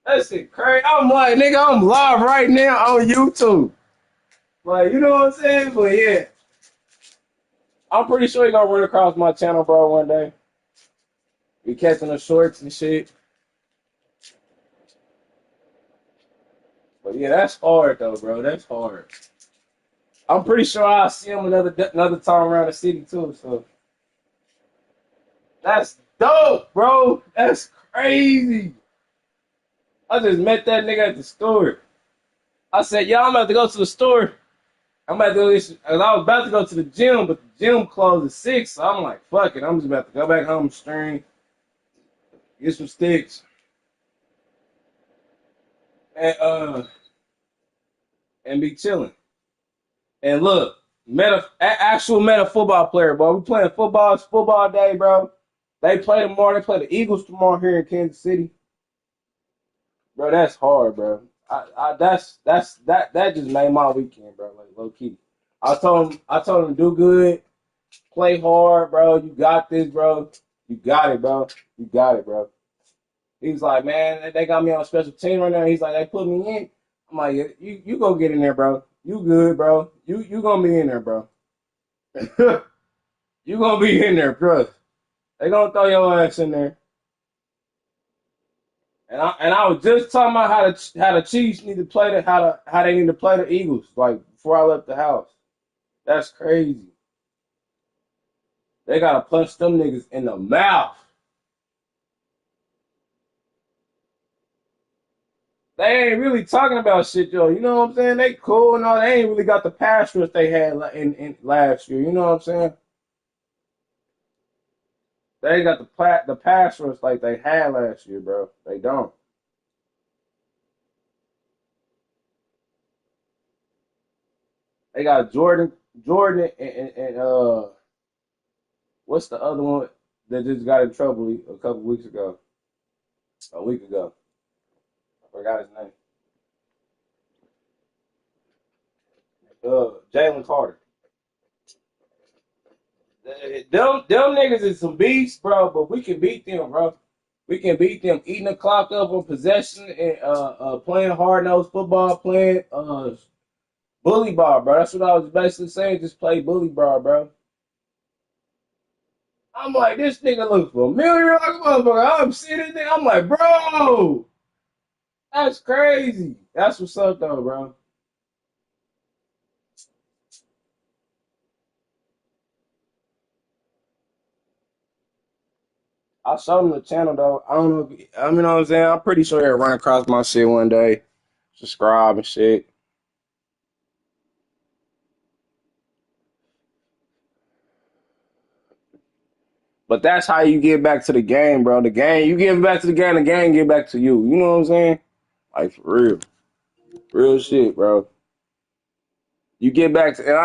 [SPEAKER 5] That shit crazy. I'm like, nigga, I'm live right now on YouTube. Like, you know what I'm saying? But yeah. I'm pretty sure you're gonna run across my channel, bro, one day. Be catching the shorts and shit. But yeah, that's hard though, bro. That's hard. I'm pretty sure I'll see him another time around the city too. So that's dope, bro. That's crazy. I just met that nigga at the store. I said, yo, I'm about to go to the store. I'm about to do this. I was about to go to the gym, but the gym closed at 6. So I'm like, fuck it. I'm just about to go back home, stream, get some sticks, and be chilling. And look, actual meta football player, bro. We playing football. It's football day, bro. They play tomorrow. They play the Eagles tomorrow here in Kansas City. Bro, that's hard, bro. That just made my weekend, bro. Like low key. I told him do good, play hard, bro. You got this, bro. You got it, bro. You got it, bro. He was like, man, they got me on a special team right now. He's like, they put me in. I'm like, yeah, you go get in there, bro. You good, bro. You gonna be in there, bro. You gonna be in there, bro. They gonna throw your ass in there. And I was just talking about how the Chiefs need to play how they need to play the Eagles like before I left the house. That's crazy. They gotta punch them niggas in the mouth. They ain't really talking about shit though. You know what I'm saying? They cool and all. They ain't really got the pass rush they had in last year. You know what I'm saying? They ain't got the pass rush like they had last year, bro. They don't. They got Jordan, and what's the other one that just got in trouble a couple weeks ago? A week ago, I forgot his name. Jalen Carter. Them niggas is some beasts, bro. But we can beat them, bro. We can beat them eating the clock up on possession and playing hard-nosed football, playing bully ball, bro. That's what I was basically saying. Just play bully ball, bro. I'm like, this nigga look familiar like a motherfucker. I'm sitting there. I'm like, bro, that's crazy. That's what's up, though, bro. I showed him the channel, though. I don't know. I mean, what I'm saying? I'm pretty sure he'll run across my shit one day. Subscribe and shit. But that's how you get back to the game, bro. The game, you give back to the game get back to you. You know what I'm saying? Like, for real. Real shit, bro. You get back to, and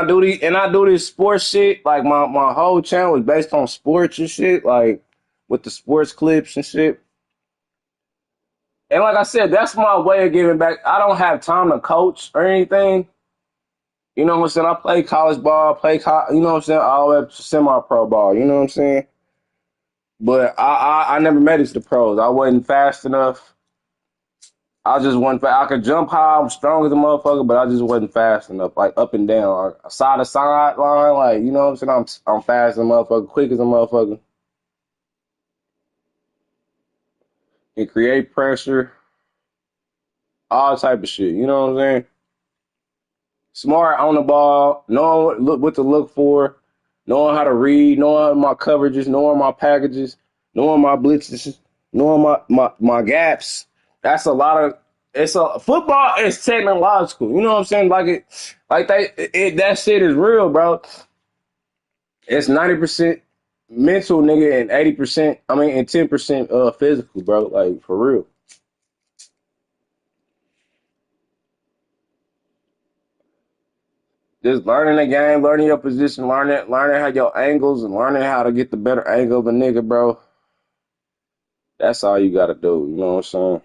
[SPEAKER 5] I do this sports shit. Like my whole channel is based on sports and shit, like with the sports clips and shit. And like I said, that's my way of giving back. I don't have time to coach or anything. You know what I'm saying? I play college ball, you know what I'm saying, all the way up to semi-pro ball. You know what I'm saying? But I never made it to the pros. I wasn't fast enough. I just wasn't fast. I could jump high. I'm strong as a motherfucker, but I just wasn't fast enough. Like up and down, like side to side line. Like, you know what I'm saying? I'm fast as a motherfucker, quick as a motherfucker. Can create pressure, all type of shit. You know what I'm saying? Smart on the ball, knowing what to look for, knowing how to read, knowing my coverages, knowing my packages, knowing my blitzes, knowing my gaps. That's a lot of. Football is technological. You know what I'm saying? That shit is real, bro. It's 90% mental, nigga, and 80%. I mean, and 10% physical, bro. Like, for real. Just learning the game, learning your position, learning how your angles, and learning how to get the better angle of a nigga, bro. That's all you gotta do. You know what I'm saying?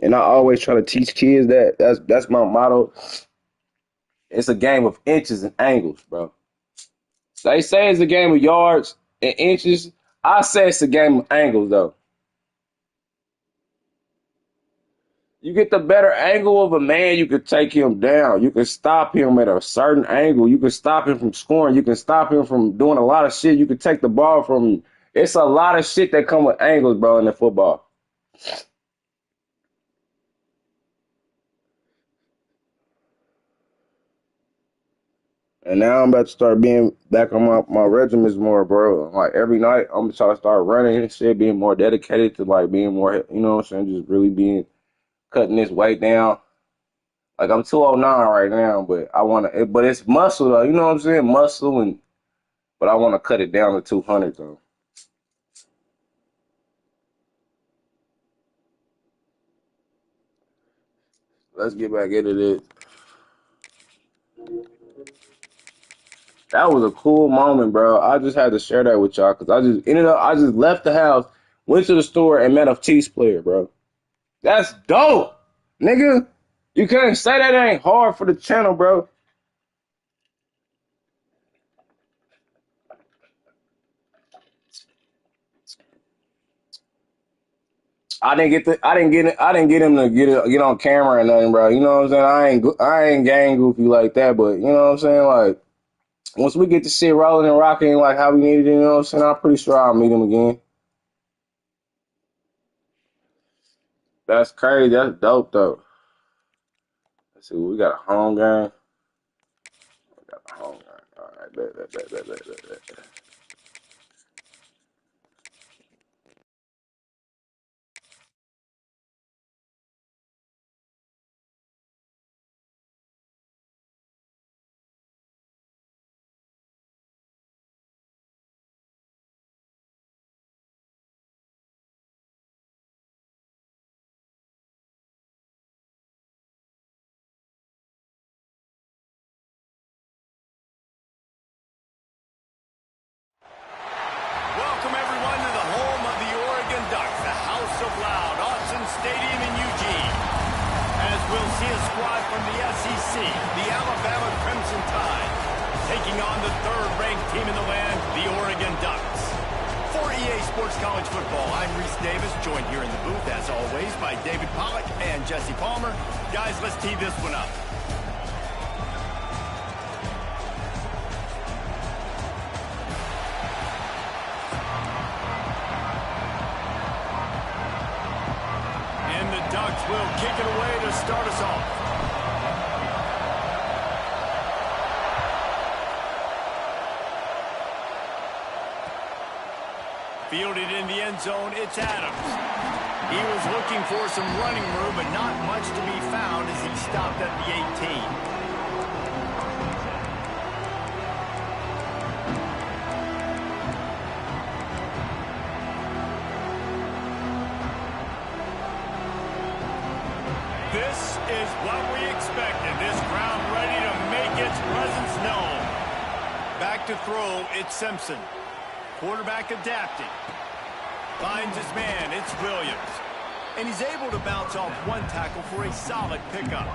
[SPEAKER 5] And I always try to teach kids that. That's my motto. It's a game of inches and angles, bro. They say it's a game of yards and inches. I say it's a game of angles, though. You get the better angle of a man, you could take him down. You can stop him at a certain angle. You can stop him from scoring. You can stop him from doing a lot of shit. You can take the ball from him. It's a lot of shit that come with angles, bro, in the football. And now I'm about to start being back on my regimens more, bro. Like every night, I'm gonna try to start running and shit, being more dedicated to like being more, you know what I'm saying, just really cutting this weight down. Like I'm 209 right now, but but it's muscle though, you know what I'm saying, but I want to cut it down to 200 though. Let's get back into this. That was a cool moment, bro. I just had to share that with y'all because I just left the house, went to the store, and met a Chiefs player, bro. That's dope, nigga. You can't say that ain't hard for the channel, bro. I didn't get him to get on camera or nothing, bro. You know what I'm saying? I ain't gang goofy like that, but you know what I'm saying? Like once we get the shit rolling and rocking like how we needed it, you know what I'm saying? I'm pretty sure I'll meet him again. That's crazy. That's dope though. Let's see, we got a home game. We got a home game. All right, bet.
[SPEAKER 1] Welcome everyone to the home of the Oregon Ducks, the House of Loud, Autzen Stadium in Eugene. As we'll see a squad from the SEC, the Alabama Crimson Tide, taking on the third-ranked team in the land, the Oregon Ducks. For EA Sports College Football. I'm Reese Davis, joined here in the booth, as always, by David Pollack and Jesse Palmer. Guys, let's tee this one up. And the Ducks will kick it away to start us off. Fielded in the end zone, it's Adams. He was looking for some running room, but not much to be found as he stopped at the 18. This is what we expected. This crowd ready to make its presence known. Back to throw, it's Simpson. Quarterback adapting. Finds his man, it's Williams. And he's able to bounce off one tackle for a solid pickup.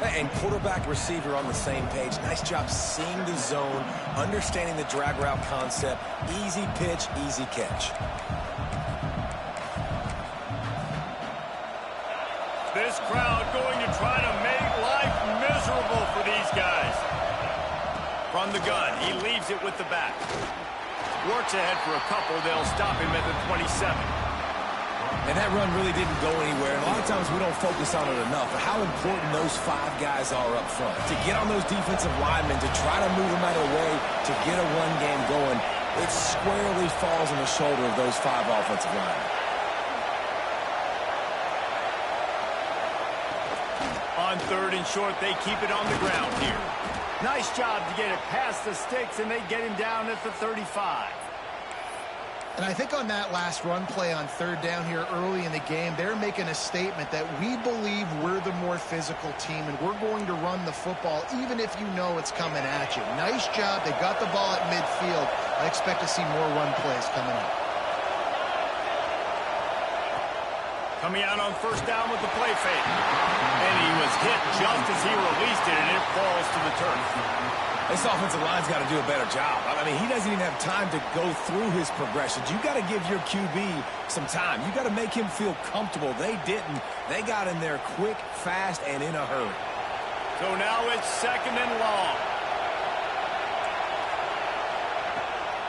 [SPEAKER 3] And quarterback receiver on the same page. Nice job seeing the zone, understanding the drag route concept. Easy pitch, easy catch.
[SPEAKER 1] This crowd going to try to make life miserable for these guys. From the gun, he leaves it with the back. Works ahead for a couple. They'll stop him at the 27.
[SPEAKER 3] And that run really didn't go anywhere. And a lot of times we don't focus on it enough. But how important those 5 guys are up front. To get on those defensive linemen, to try to move them out of the way, to get a run game going, it squarely falls on the shoulder of those 5 offensive linemen.
[SPEAKER 1] On 3rd and short, they keep it on the ground here. Nice job to get it past the sticks, and they get him down at the 35.
[SPEAKER 2] And I think on that last run play on 3rd down here early in the game, they're making a statement that we believe we're the more physical team, and we're going to run the football even if you know it's coming at you. Nice job. They got the ball at midfield. I expect to see more run plays coming up.
[SPEAKER 1] Coming out on 1st down with the play fake. And he was hit just as he released it, and it falls to the turf.
[SPEAKER 3] This offensive line's got to do a better job. I mean, he doesn't even have time to go through his progressions. You got to give your QB some time. You got to make him feel comfortable. They didn't. They got in there quick, fast, and in a hurry.
[SPEAKER 1] So now it's 2nd and long.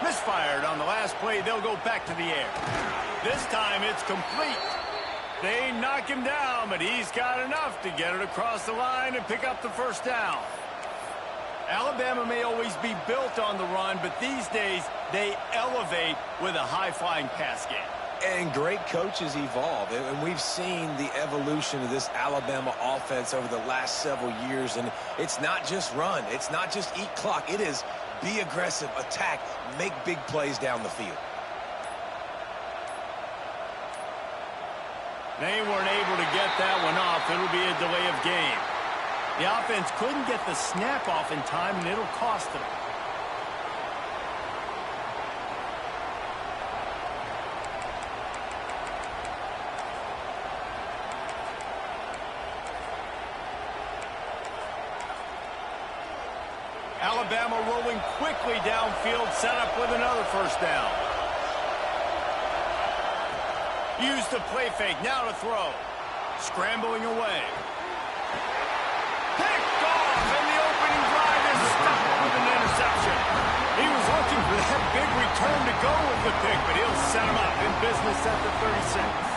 [SPEAKER 1] Misfired on the last play. They'll go back to the air. This time it's complete. They knock him down, but he's got enough to get it across the line and pick up the 1st down. Alabama may always be built on the run, but these days they elevate with a high-flying pass game.
[SPEAKER 3] And great coaches evolve, and we've seen the evolution of this Alabama offense over the last several years, and it's not just run. It's not just eat clock. It is be aggressive, attack, make big plays down the field.
[SPEAKER 1] They weren't able to get that one off. It'll be a delay of game. The offense couldn't get the snap off in time, and it'll cost them. Alabama rolling quickly downfield, set up with another 1st down. Use the play fake, now to throw. Scrambling away. Picked off, and the opening drive is stopped with an interception. He was looking for that big return to go with the pick, but he'll set him up in business at the 36.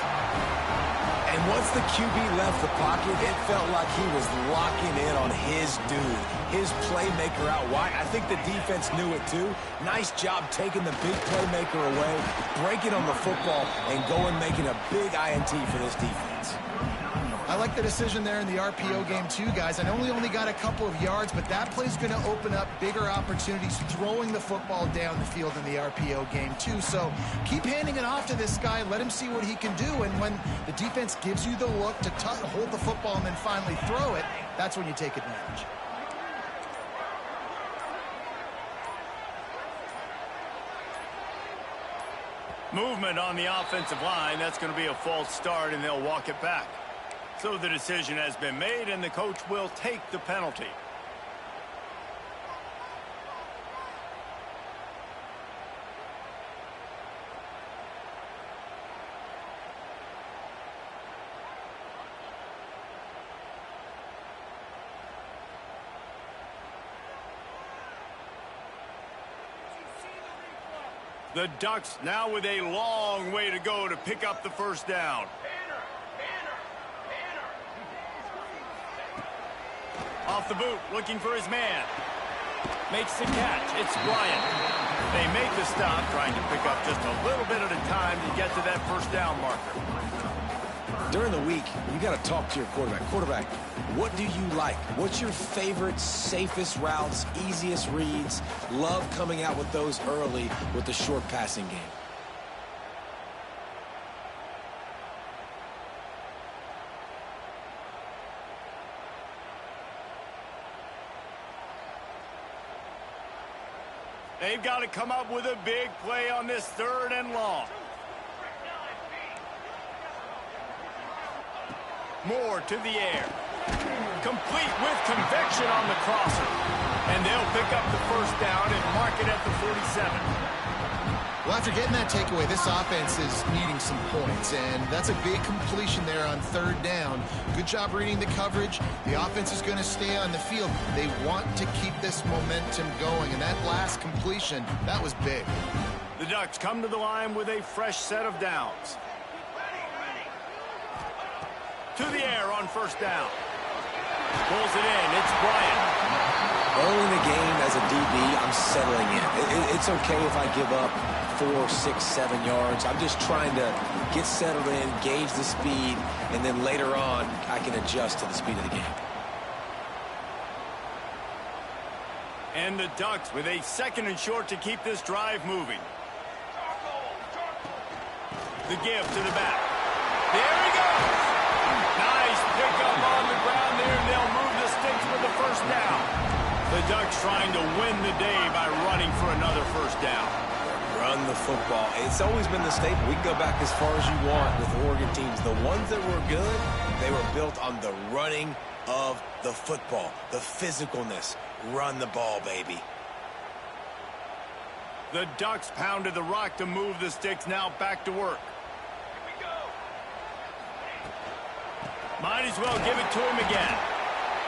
[SPEAKER 3] And once the QB left the pocket, it felt like he was locking in on his dude, his playmaker out wide. I think the defense knew it too. Nice job taking the big playmaker away, breaking on the football, and going making a big INT for this defense.
[SPEAKER 2] I like the decision there in the RPO game too, guys. I know we only got a couple of yards, but that play's going to open up bigger opportunities throwing the football down the field in the RPO game too. So keep handing it off to this guy. Let him see what he can do. And when the defense gives you the look to hold the football and then finally throw it, that's when you take advantage.
[SPEAKER 1] Movement on the offensive line. That's going to be a false start, and they'll walk it back. So the decision has been made, and the coach will take the penalty. The Ducks now with a long way to go to pick up the first down. Off the boot, looking for his man. Makes the catch. It's Bryant. They make the stop, trying to pick up just a little bit at a time to get to that first down marker.
[SPEAKER 3] During the week, you got to talk to your quarterback. Quarterback, what do you like? What's your favorite, safest routes, easiest reads? Love coming out with those early with the short passing game.
[SPEAKER 1] They've got to come up with a big play on this 3rd and long. Moore to the air. Complete with conviction on the crosser. And they'll pick up the first down and mark it at the 47.
[SPEAKER 2] Well, after getting that takeaway, this offense is needing some points, and that's a big completion there on 3rd down. Good job reading the coverage. The offense is going to stay on the field. They want to keep this momentum going, and that last completion, that was big.
[SPEAKER 1] The Ducks come to the line with a fresh set of downs. To the air on first down. Pulls it in. It's Bryant.
[SPEAKER 3] Early in the game as a DB, I'm settling in. It's okay if I give up 4, 6, 7 yards. I'm just trying to get settled in, gauge the speed, and then later on, I can adjust to the speed of the game.
[SPEAKER 1] And the Ducks with a 2nd and short to keep this drive moving. The give to the back. There he goes. Nice pickup on the ground there, and they'll move the sticks with the first down. The Ducks trying to win the day by running for another first down.
[SPEAKER 3] Run the football. It's always been the staple. We can go back as far as you want with Oregon teams. The ones that were good, they were built on the running of the football, the physicalness. Run the ball, baby.
[SPEAKER 1] The Ducks pounded the rock to move the sticks, now back to work. Might as well give it to him again.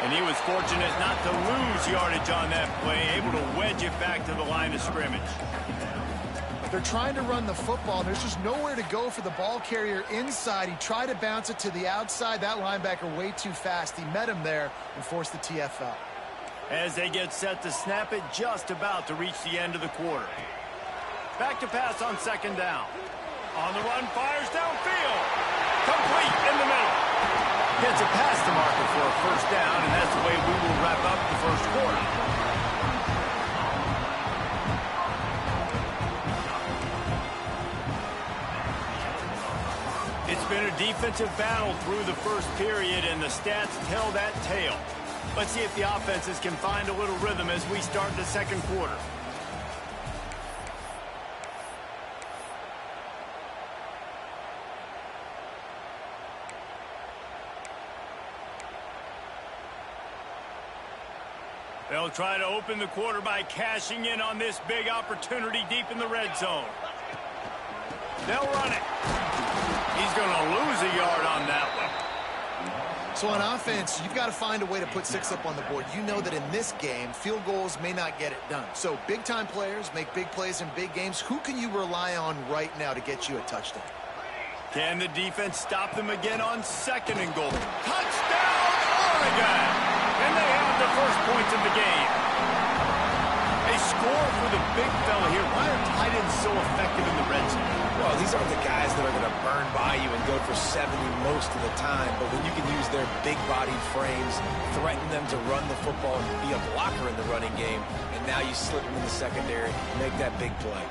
[SPEAKER 1] And he was fortunate not to lose yardage on that play, able to wedge it back to the line of scrimmage.
[SPEAKER 2] They're trying to run the football. There's just nowhere to go for the ball carrier inside. He tried to bounce it to the outside. That linebacker way too fast. He met him there and forced the TFL.
[SPEAKER 1] As they get set to snap it, just about to reach the end of the quarter. Back to pass on 2nd down. On the run, fires downfield. Complete in the middle. Gets it past the marker for a first down, and that's the way we will wrap up the first quarter. It's been a defensive battle through the first period, and the stats tell that tale. Let's see if the offenses can find a little rhythm as we start the 2nd quarter. They'll try to open the quarter by cashing in on this big opportunity deep in the red zone. They'll run it. He's going to lose a yard on that one.
[SPEAKER 2] So on offense, you've got to find a way to put 6 up on the board. You know that in this game, field goals may not get it done. So big-time players make big plays in big games. Who can you rely on right now to get you a touchdown?
[SPEAKER 1] Can the defense stop them again on 2nd and goal? Touchdown, Oregon! And they have the first points of the game. A score for the big fella here. Why are tight ends so effective in the red zone?
[SPEAKER 3] Well, these aren't the guys that are going to burn by you and go for 70 most of the time, but when you can use their big-bodied frames, threaten them to run the football and be a blocker in the running game, and now you slip them in the secondary, make that big play.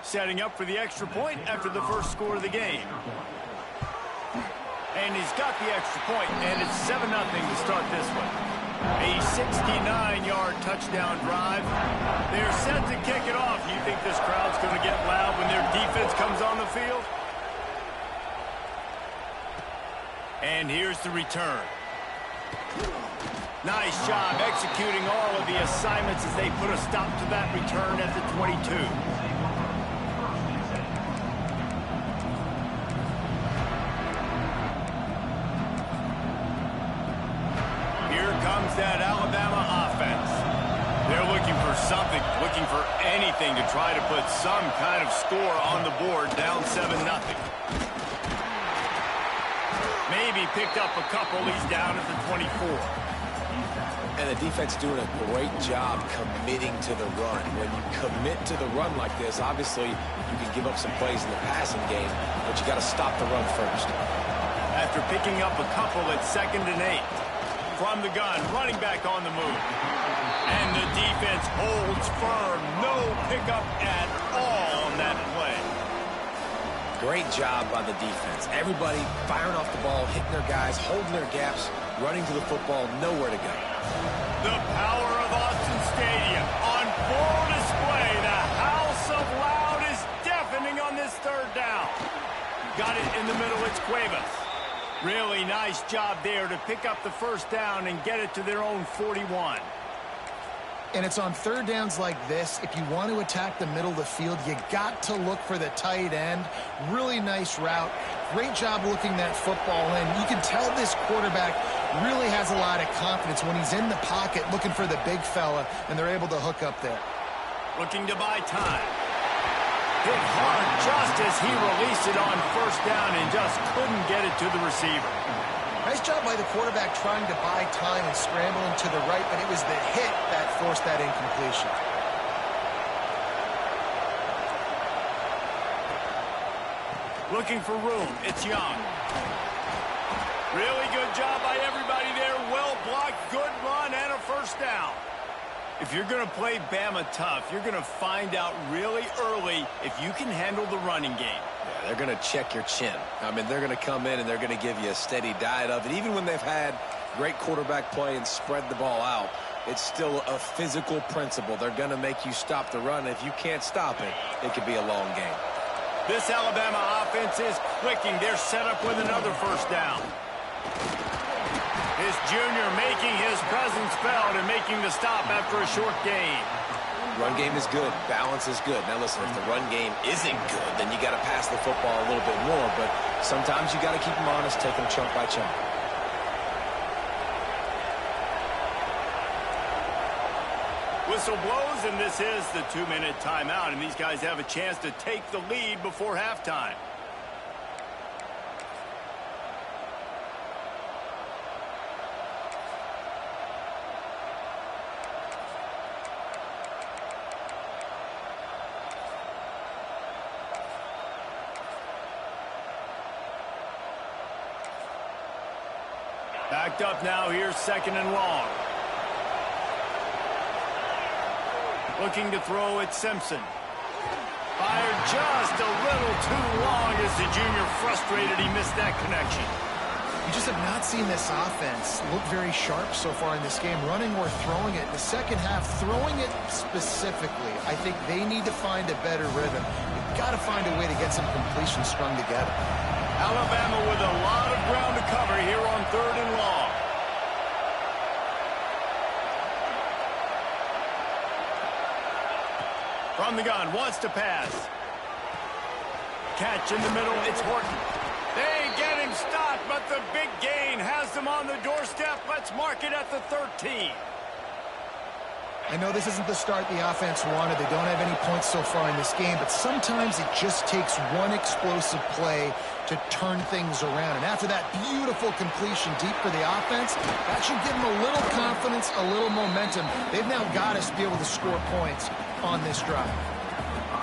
[SPEAKER 1] Setting up for the extra point after the first score of the game. And he's got the extra point, and it's 7-0 to start this one. A 69-yard touchdown drive. They're set to kick it off. You think this crowd's going to get loud when their defense comes on the field? And here's the return. Nice job executing all of the assignments as they put a stop to that return at the 22. anything to try to put some kind of score on the board, down 7-0. Maybe picked up a couple. He's down at the 24.
[SPEAKER 3] And the defense doing a great job committing to the run. When you commit to the run like this, obviously you can give up some plays in the passing game, but you got to stop the run first.
[SPEAKER 1] After picking up a couple at 2nd and 8. From the gun, running back on the move. And the defense holds firm. No pickup at all on that play.
[SPEAKER 3] Great job by the defense. Everybody firing off the ball, hitting their guys, holding their gaps, running to the football, nowhere to go.
[SPEAKER 1] The power of Austin Stadium on full display. The house of loud is deafening on this 3rd down. Got it in the middle. It's Cuevas. Really nice job there to pick up the 1st down and get it to their own 41.
[SPEAKER 2] And it's on 3rd downs like this. If you want to attack the middle of the field, you got to look for the tight end. Really nice route. Great job looking that football in. You can tell this quarterback really has a lot of confidence when he's in the pocket looking for the big fella, and they're able to hook up there.
[SPEAKER 1] Looking to buy time. Hit hard just as he released it on 1st down and just couldn't get it to the receiver.
[SPEAKER 2] Nice job by the quarterback trying to buy time and scrambling to the right, but it was the hit that forced that incompletion.
[SPEAKER 1] Looking for room. It's Young. Really good job by everybody there. Well blocked, good run, and a 1st down. If you're going to play Bama tough, you're going to find out really early if you can handle the running game.
[SPEAKER 3] Yeah, they're going to check your chin. I mean, they're going to come in and they're going to give you a steady diet of it. Even when they've had great quarterback play and spread the ball out, it's still a physical principle. They're going to make you stop the run. If you can't stop it, it could be a long game.
[SPEAKER 1] This Alabama offense is clicking. They're set up with another 1st down. His junior making his presence felt and making the stop after a short gain.
[SPEAKER 3] Run game is good. Balance is good. Now, listen, if the run game isn't good, then you got to pass the football a little bit more. But sometimes you got to keep them honest, take them chunk by chunk.
[SPEAKER 1] Whistle blows, and this is the 2-minute timeout. And these guys have a chance to take the lead before halftime. Backed up now here, 2nd and long. Looking to throw at Simpson. Fired just a little too long as the junior frustrated. He missed that connection.
[SPEAKER 2] You just have not seen this offense look very sharp so far in this game, running or throwing it. The 2nd half, throwing it specifically, I think they need to find a better rhythm. You've got to find a way to get some completions strung together.
[SPEAKER 1] Alabama with a lot of ground to cover here on 3rd and long. From the gun, wants to pass. Catch in the middle, it's Horton. They get him stopped, but the big gain has them on the doorstep. Let's mark it at the 13.
[SPEAKER 2] I know this isn't the start the offense wanted. They don't have any points so far in this game, but sometimes it just takes one explosive play to turn things around. And after that beautiful completion deep for the offense, that should give them a little confidence, a little momentum. They've now got us to be able to score points on this drive.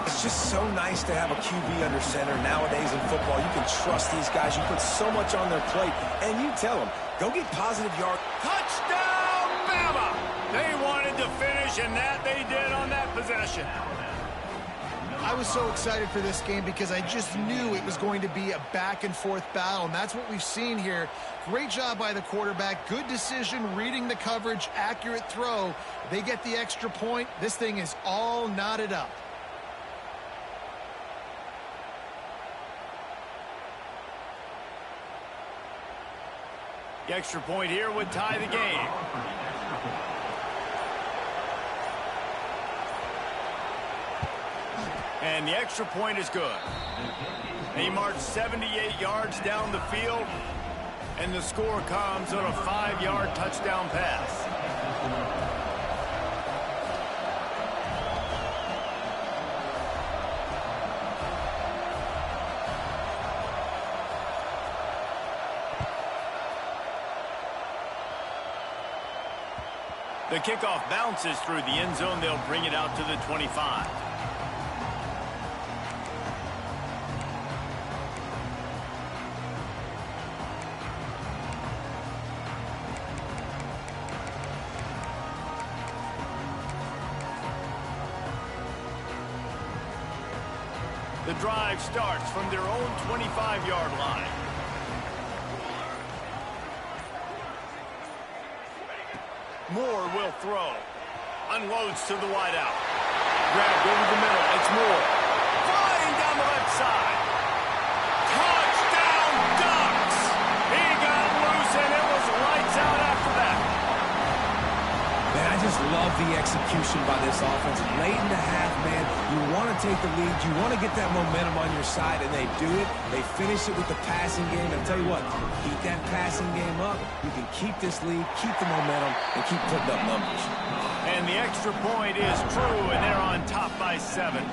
[SPEAKER 3] It's just so nice to have a QB under center nowadays in football. You can trust these guys. You put so much on their plate, and you tell them, go get positive yards.
[SPEAKER 1] Touchdown, Bama! They wanted to finish, and that they did on that possession.
[SPEAKER 2] I was so excited for this game because I just knew it was going to be a back-and-forth battle, and that's what we've seen here. Great job by the quarterback. Good decision, reading the coverage, accurate throw. They get the extra point. This thing is all knotted up.
[SPEAKER 1] The extra point here would tie the game. And the extra point is good. He marched 78 yards down the field, and the score comes on a 5-yard touchdown pass. The kickoff bounces through the end zone. They'll bring it out to the 25. The drive starts from their own 25-yard line. Moore will throw. Unloads to the wideout. Grabbed over the middle. It's Moore. Flying down the left side. Touchdown Ducks! He got loose and it was lights out after that.
[SPEAKER 3] Man, I just love the execution by this offense. Late in the half, man, you want to take the lead. You want to get that momentum on your side, and they do it. They finish it with the passing game. I'll tell you what, keep that passing game up. You can keep this lead, keep the momentum, and keep putting up numbers.
[SPEAKER 1] And the extra point is true, and they're on top by 7.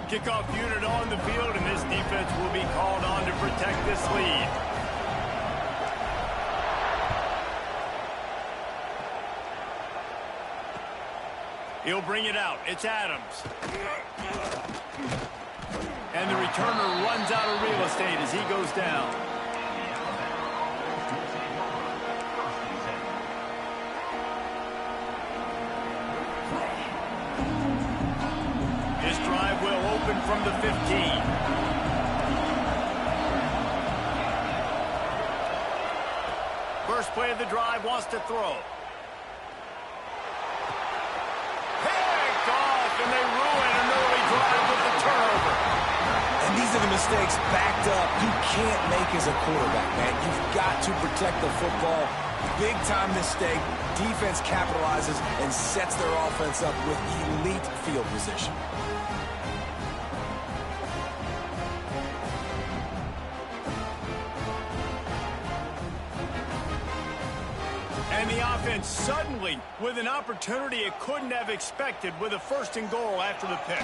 [SPEAKER 1] Kickoff unit on the field, and this defense will be called on to protect this lead. He'll bring it out. It's Adams. And the returner runs out of real estate as he goes down. This drive will open from the 15. First play of the drive, wants to throw. Picked off, and they ruin an early drive with the turnover.
[SPEAKER 3] And these are the mistakes backed up you can't make as a quarterback, man. You've got to protect the football. Big-time mistake. Defense capitalizes and sets their offense up with elite field position.
[SPEAKER 1] And the offense suddenly with an opportunity it couldn't have expected with a 1st and goal after the pick.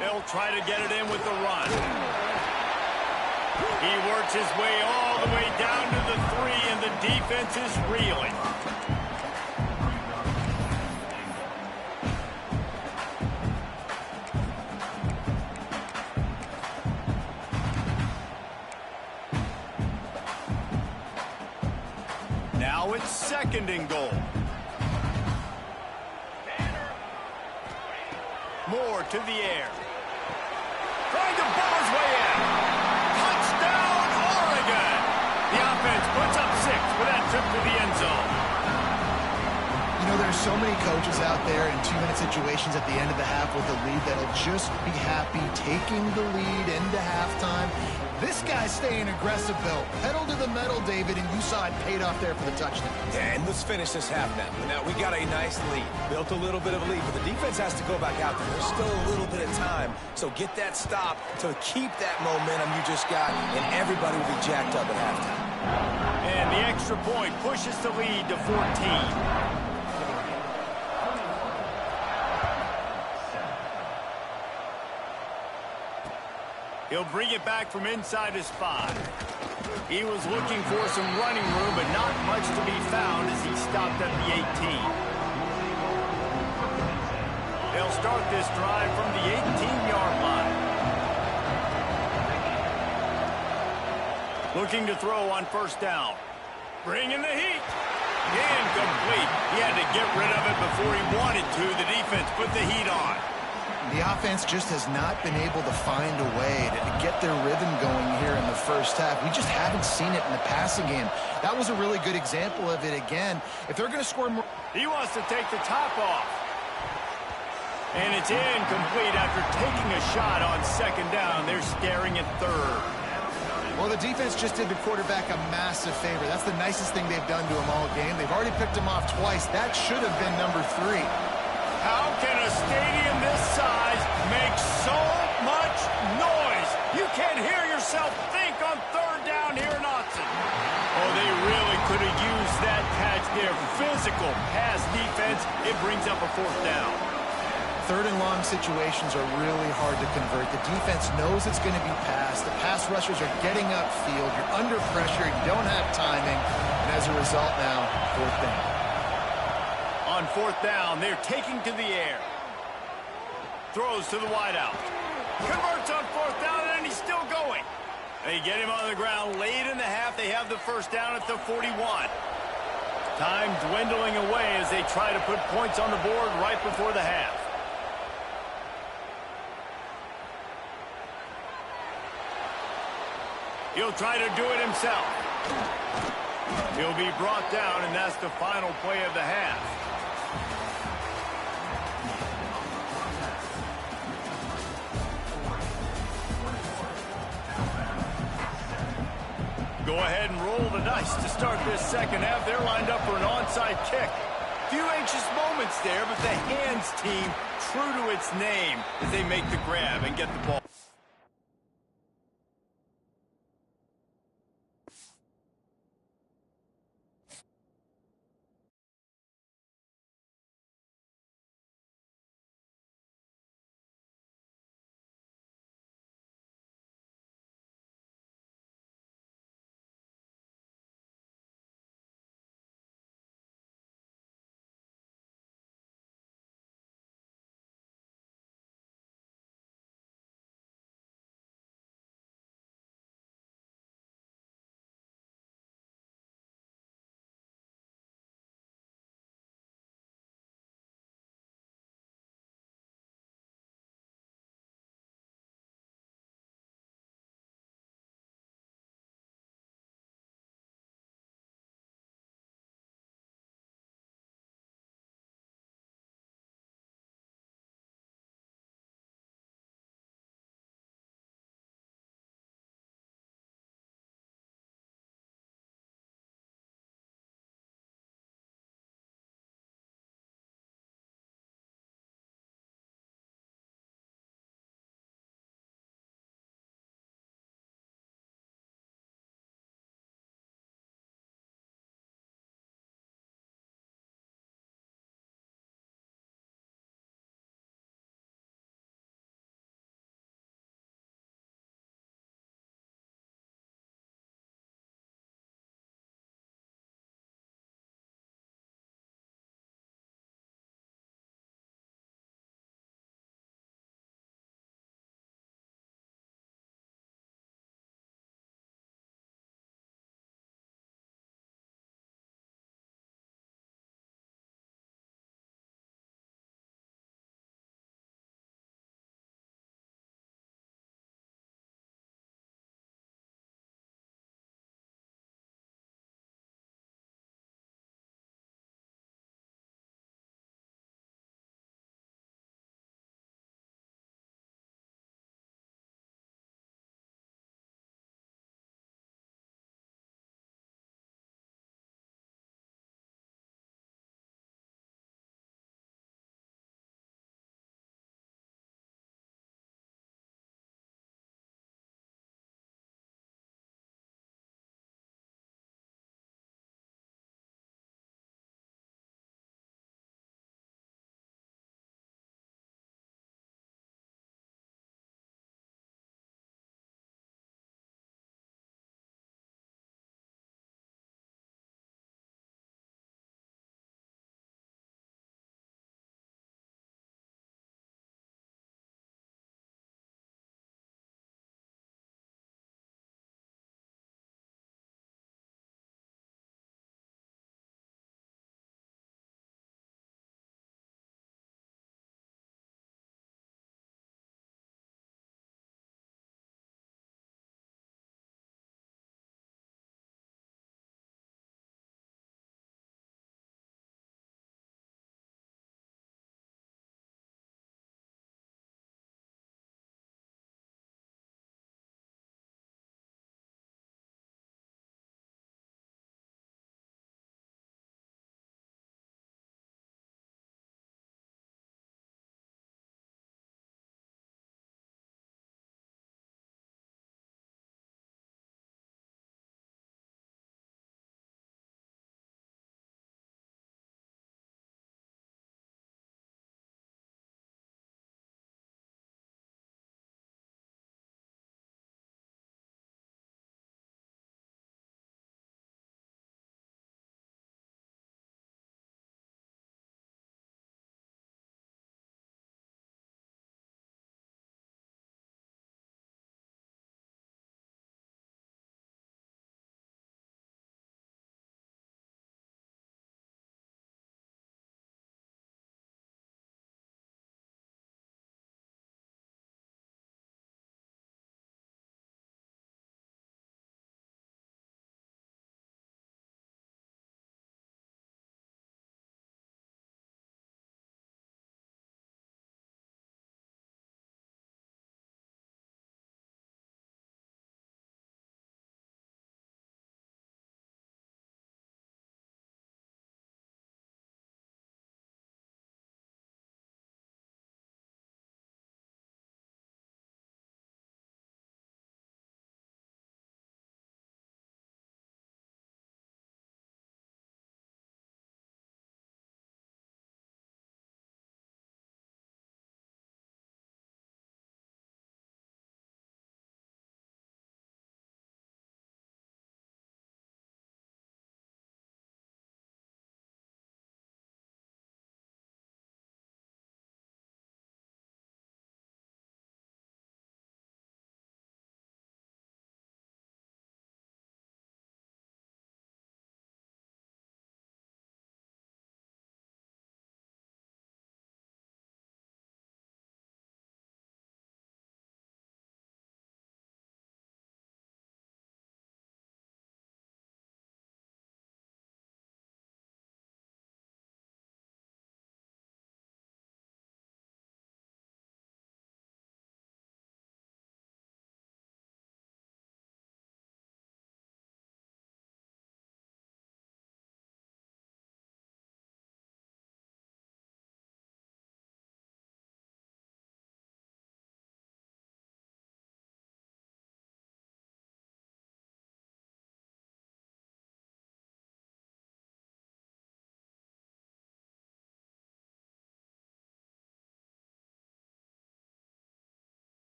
[SPEAKER 1] They'll try to get it in with the run. He works his way all the way down to the 3, and the defense is reeling. Now it's 2nd and goal. Moore to the air. Trying to ball his way in. Touchdown, Oregon! The offense puts up 6 with that trip to the end zone.
[SPEAKER 2] You know, there's so many coaches out there in 2-minute situations at the end of the half with a lead that'll just be happy taking the lead into halftime. This guy's staying aggressive, though. Pedal to the metal, David, and you saw it paid off there for the touchdown.
[SPEAKER 3] And let's finish this half now. Now, we got a nice lead. Built a little bit of a lead, but the defense has to go back out there. There's still a little bit of time. So get that stop to keep that momentum you just got, and everybody will be jacked up at halftime.
[SPEAKER 1] And the extra point pushes the lead to 14. He'll bring it back from inside his 5. He was looking for some running room, but not much to be found as he stopped at the 18. They'll start this drive from the 18-yard line. Looking to throw on 1st down. Bringing the heat. Incomplete. He had to get rid of it before he wanted to. The defense put the heat on.
[SPEAKER 2] The offense just has not been able to find a way to get their rhythm going here in the 1st half. We just haven't seen it in the passing game. That was a really good example of it again. If they're going to score more...
[SPEAKER 1] He wants to take the top off. And it's incomplete after taking a shot on 2nd down. They're staring at 3rd.
[SPEAKER 2] Well, the defense just did the quarterback a massive favor. That's the nicest thing they've done to him all game. They've already picked him off twice. That should have been number 3.
[SPEAKER 1] How can a stadium this size make so much noise? You can't hear yourself think on 3rd down here in Austin. Oh, they really could have used that catch there. Physical pass defense. It brings up a 4th down.
[SPEAKER 2] Third and long situations are really hard to convert. The defense knows it's going to be passed. The pass rushers are getting upfield. You're under pressure. You don't have timing. And as a result now, fourth down.
[SPEAKER 1] On fourth down, they're taking to the air. Throws to the wideout. Converts on fourth down, and he's still going. They get him on the ground late in the half. They have the first down at the 41. Time dwindling away as they try to put points on the board right before the half. He'll try to do it himself. He'll be brought down, and that's the final play of the half. Go ahead and roll the dice to start this second half. They're lined up for an onside kick. Few anxious moments there, but the hands team true to its name as they make the grab and get the ball.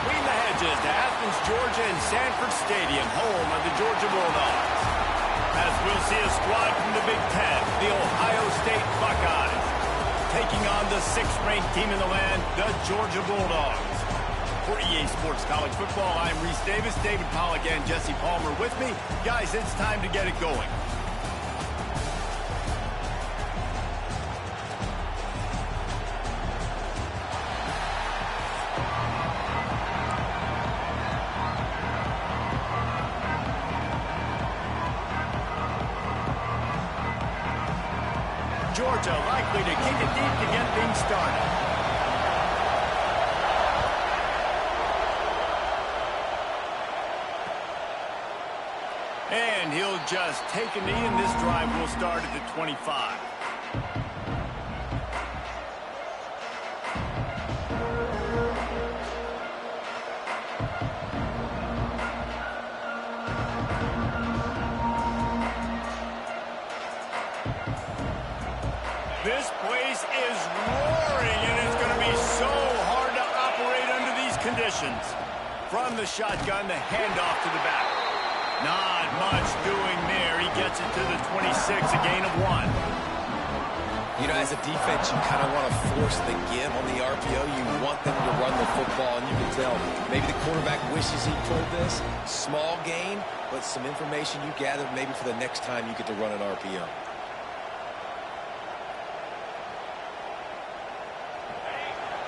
[SPEAKER 1] between the hedges to Athens, Georgia and Sanford Stadium, home of the Georgia Bulldogs. As we'll see a squad from the Big Ten, the Ohio State Buckeyes, taking on the 6th-ranked team in the land, the Georgia Bulldogs. For EA Sports College Football, I'm Reese Davis, David Pollack and Jesse Palmer with me. Guys, it's time to get it going. Georgia likely to kick it deep to get things started. And he'll just take a knee, and this drive will start at the 25. This place is roaring, and it's going to be so hard to operate under these conditions. From the shotgun, the handoff to the back. Not much doing there. He gets it to the 26, a gain of 1.
[SPEAKER 3] You know, as a defense, you kind of want to force the give on the RPO. You want them to run the football, and you can tell maybe the quarterback wishes he pulled this. Small gain, but some information you gathered maybe for the next time you get to run an RPO.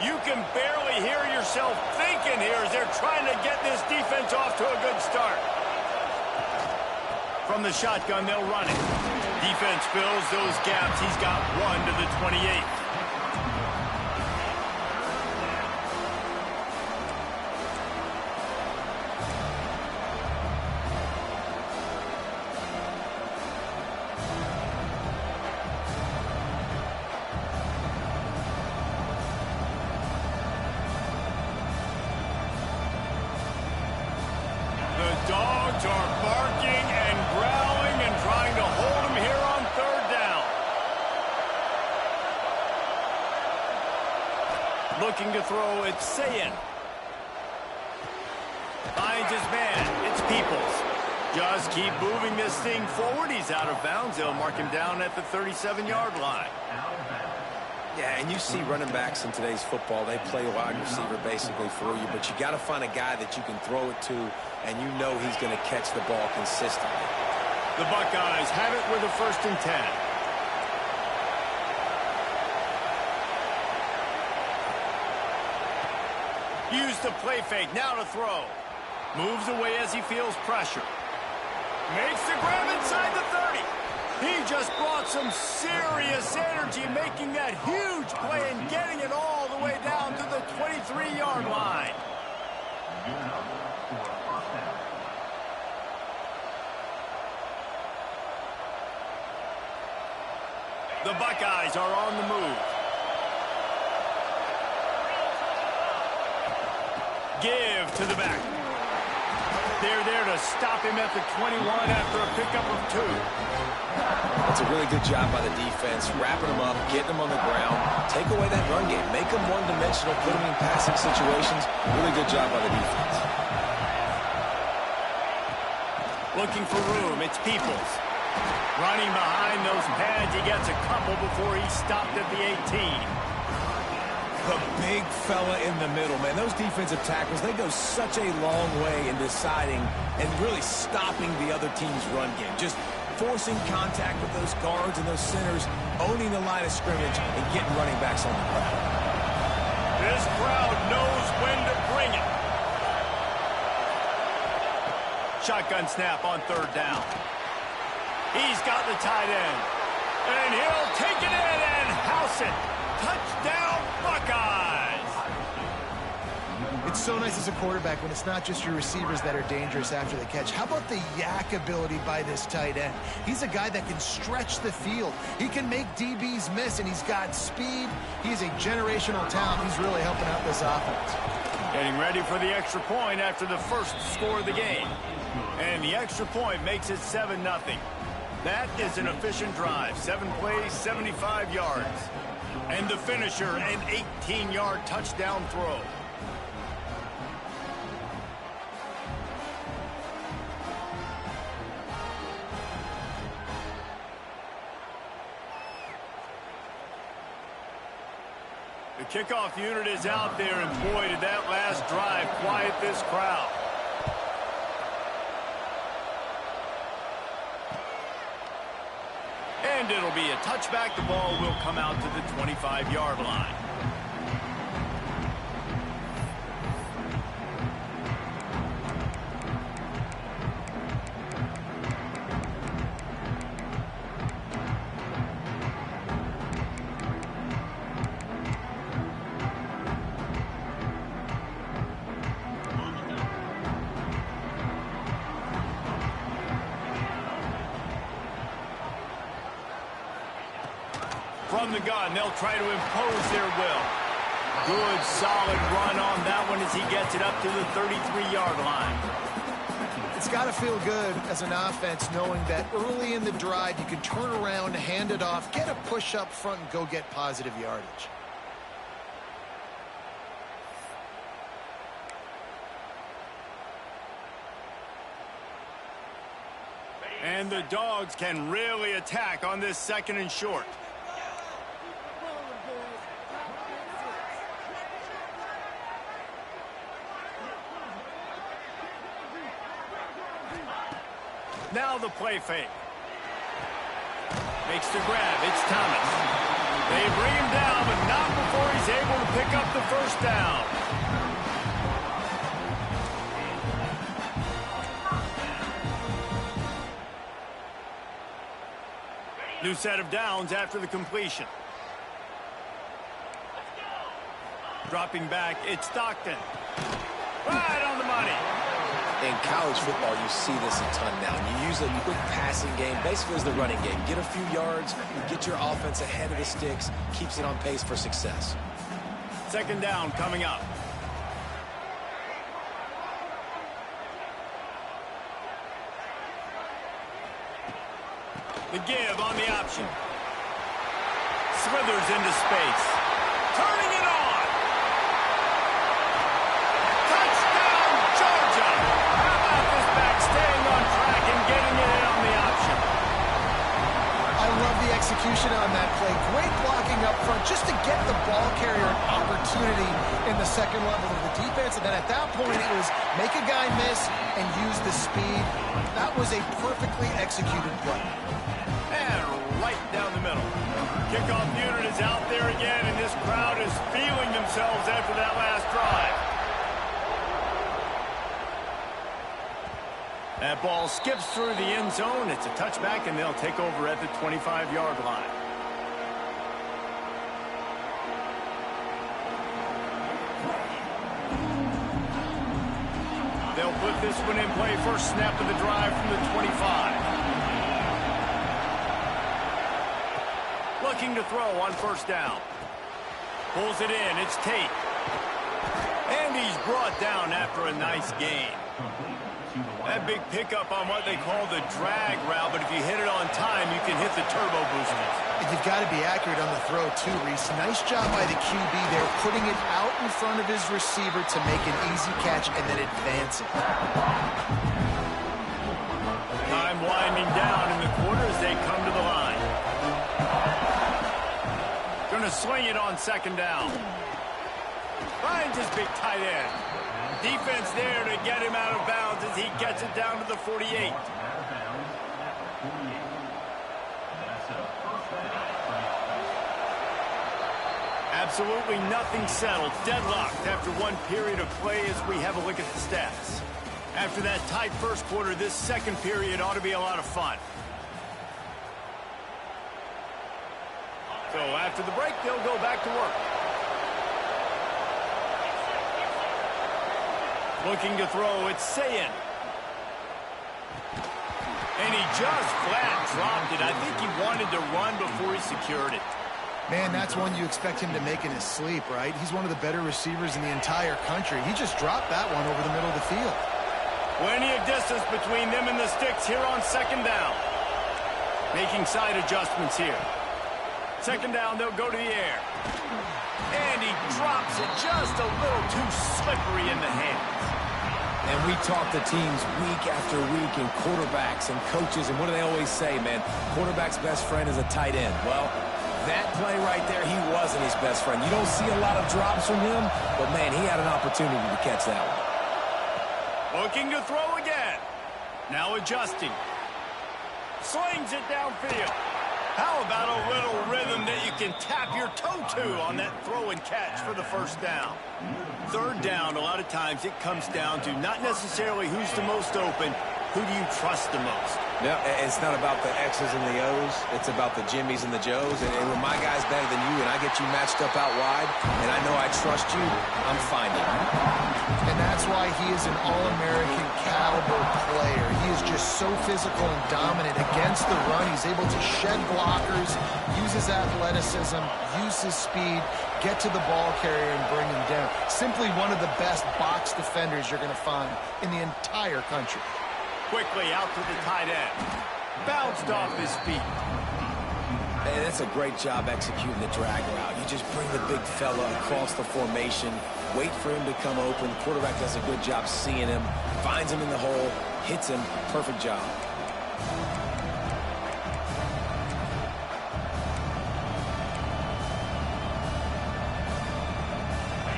[SPEAKER 1] You can barely hear yourself thinking here as they're trying to get this defense off to a good start. From the shotgun, they'll run it. Defense fills those gaps. He's got 1 to the 28. The dogs are barking and growling and trying to hold him here on 3rd down. Looking to throw, it's Sayin. Finds his man, it's Peoples. Just keep moving this thing forward. He's out of bounds. They'll mark him down at the 37-yard line.
[SPEAKER 3] Yeah, and you see running backs in today's football, they play wide receiver basically for you, but you got to find a guy that you can throw it to, and you know he's going to catch the ball consistently.
[SPEAKER 1] The Buckeyes have it with a 1st and 10. Use the play fake, now to throw. Moves away as he feels pressure. Makes the grab inside the 30. He just brought some serious energy, making that huge play and getting it all the way down to the 23-yard line. The Buckeyes are on the move. Give to the back. They're there to stop him at the 21 after a pickup of 2.
[SPEAKER 3] That's a really good job by the defense, wrapping them up, getting them on the ground. Take away that run game. Make them one-dimensional, put them in passing situations. Really good job by the defense.
[SPEAKER 1] Looking for room, it's Peoples. Running behind those pads, he gets a couple before he stopped at the 18.
[SPEAKER 3] The big fella in the middle, man. Those defensive tackles, they go such a long way in deciding and really stopping the other team's run game. Just forcing contact with those guards and those centers, owning the line of scrimmage, and getting running backs on the ground.
[SPEAKER 1] This crowd knows when to bring it. Shotgun snap on 3rd down. He's got the tight end. And he'll take it in and house it. Touchdown, Buckeyes!
[SPEAKER 2] It's so nice as a quarterback when it's not just your receivers that are dangerous after the catch. How about the yak ability by this tight end? He's a guy that can stretch the field. He can make DBs miss, and he's got speed. He's a generational talent. He's really helping out this offense.
[SPEAKER 1] Getting ready for the extra point after the first score of the game. And the extra point makes it 7-0. That is an efficient drive. 7 plays, 75 yards. And the finisher, an 18-yard touchdown throw. Kickoff unit is out there, and boy, did that last drive quiet this crowd. And it'll be a touchback. The ball will come out to the 25-yard line. From the gun, they'll try to impose their will. Good, solid run on that one as he gets it up to the 33-yard line.
[SPEAKER 2] It's got to feel good as an offense knowing that early in the drive you can turn around, hand it off, get a push up front, and go get positive yardage.
[SPEAKER 1] And the Dogs can really attack on this 2nd and short. Now the play fake. Makes the grab. It's Thomas. They bring him down, but not before he's able to pick up the first down. New set of downs after the completion. Dropping back, it's Stockton. Right on the money.
[SPEAKER 3] In college football, you see this a ton now. You use a quick passing game, basically as the running game. Get a few yards, get your offense ahead of the sticks, keeps it on pace for success.
[SPEAKER 1] 2nd down coming up. The give on the option. Slithers into space. Turning it on. Touchdown, Georgia. How about this back staying on track and getting it in on the option?
[SPEAKER 2] I love the execution on that play. Great blocking up front just to get the ball carrier an opportunity in the 2nd level of the defense. And then at that point, it was make a guy miss and use the speed. That was a perfectly executed play.
[SPEAKER 1] And right down the middle. Kickoff unit is out there again, and this crowd is feeling themselves after that last drive. That ball skips through the end zone. It's a touchback, and they'll take over at the 25-yard line. They'll put this one in play. First snap of the drive from the 25. Looking to throw on 1st down. Pulls it in. It's Tate. And he's brought down after a nice gain. That big pickup on what they call the drag route, but if you hit it on time, you can hit the turbo boosters.
[SPEAKER 2] You've got to be accurate on the throw, too, Reese. Nice job by the QB there, putting it out in front of his receiver to make an easy catch and then advance it.
[SPEAKER 1] Time winding down in the quarter as they come to the line. Going to swing it on 2nd down. Finds his big tight end. Defense there to get him out of bounds as he gets it down to the 48. Absolutely nothing settled. Deadlocked after one period of play as we have a look at the stats. After that tight 1st quarter, this 2nd period ought to be a lot of fun. So after the break, they'll go back to work. Looking to throw, it's Sayin. And he just flat dropped it. I think he wanted to run before he secured it.
[SPEAKER 2] Man, that's one you expect him to make in his sleep, right? He's one of the better receivers in the entire country. He just dropped that one over the middle of the field.
[SPEAKER 1] Plenty of distance between them and the sticks here on 2nd down. Making side adjustments here. 2nd down, they'll go to the air. And he drops it just a little too slippery in the hands.
[SPEAKER 3] And we talk to teams week after week and quarterbacks and coaches, and what do they always say, man? Quarterback's best friend is a tight end. Well, That play right there, he wasn't his best friend. You don't see a lot of drops from him, but, man, he had an opportunity to catch that one.
[SPEAKER 1] Looking to throw again. Now adjusting. Slings it downfield. How about a little rhythm that you can tap your toe to on that throw and catch for the first down? Third down, a lot of times it comes down to not necessarily who's the most open, who do you trust the most?
[SPEAKER 3] No, it's not about the X's and the O's. It's about the Jimmies and the Joes. And when my guy's better than you and I get you matched up out wide and I know I trust you, I'm finding you.
[SPEAKER 2] And that's why he is an All-American caliber player. He is just so physical and dominant against the run. He's able to shed blockers, use his athleticism, use his speed, get to the ball carrier and bring him down. Simply one of the best box defenders you're going to find in the entire country.
[SPEAKER 1] Quickly out to the tight end. Bounced off his feet.
[SPEAKER 3] And that's a great job executing the drag route. You just bring the big fella across the formation, wait for him to come open. The quarterback does a good job seeing him, finds him in the hole, hits him. Perfect job.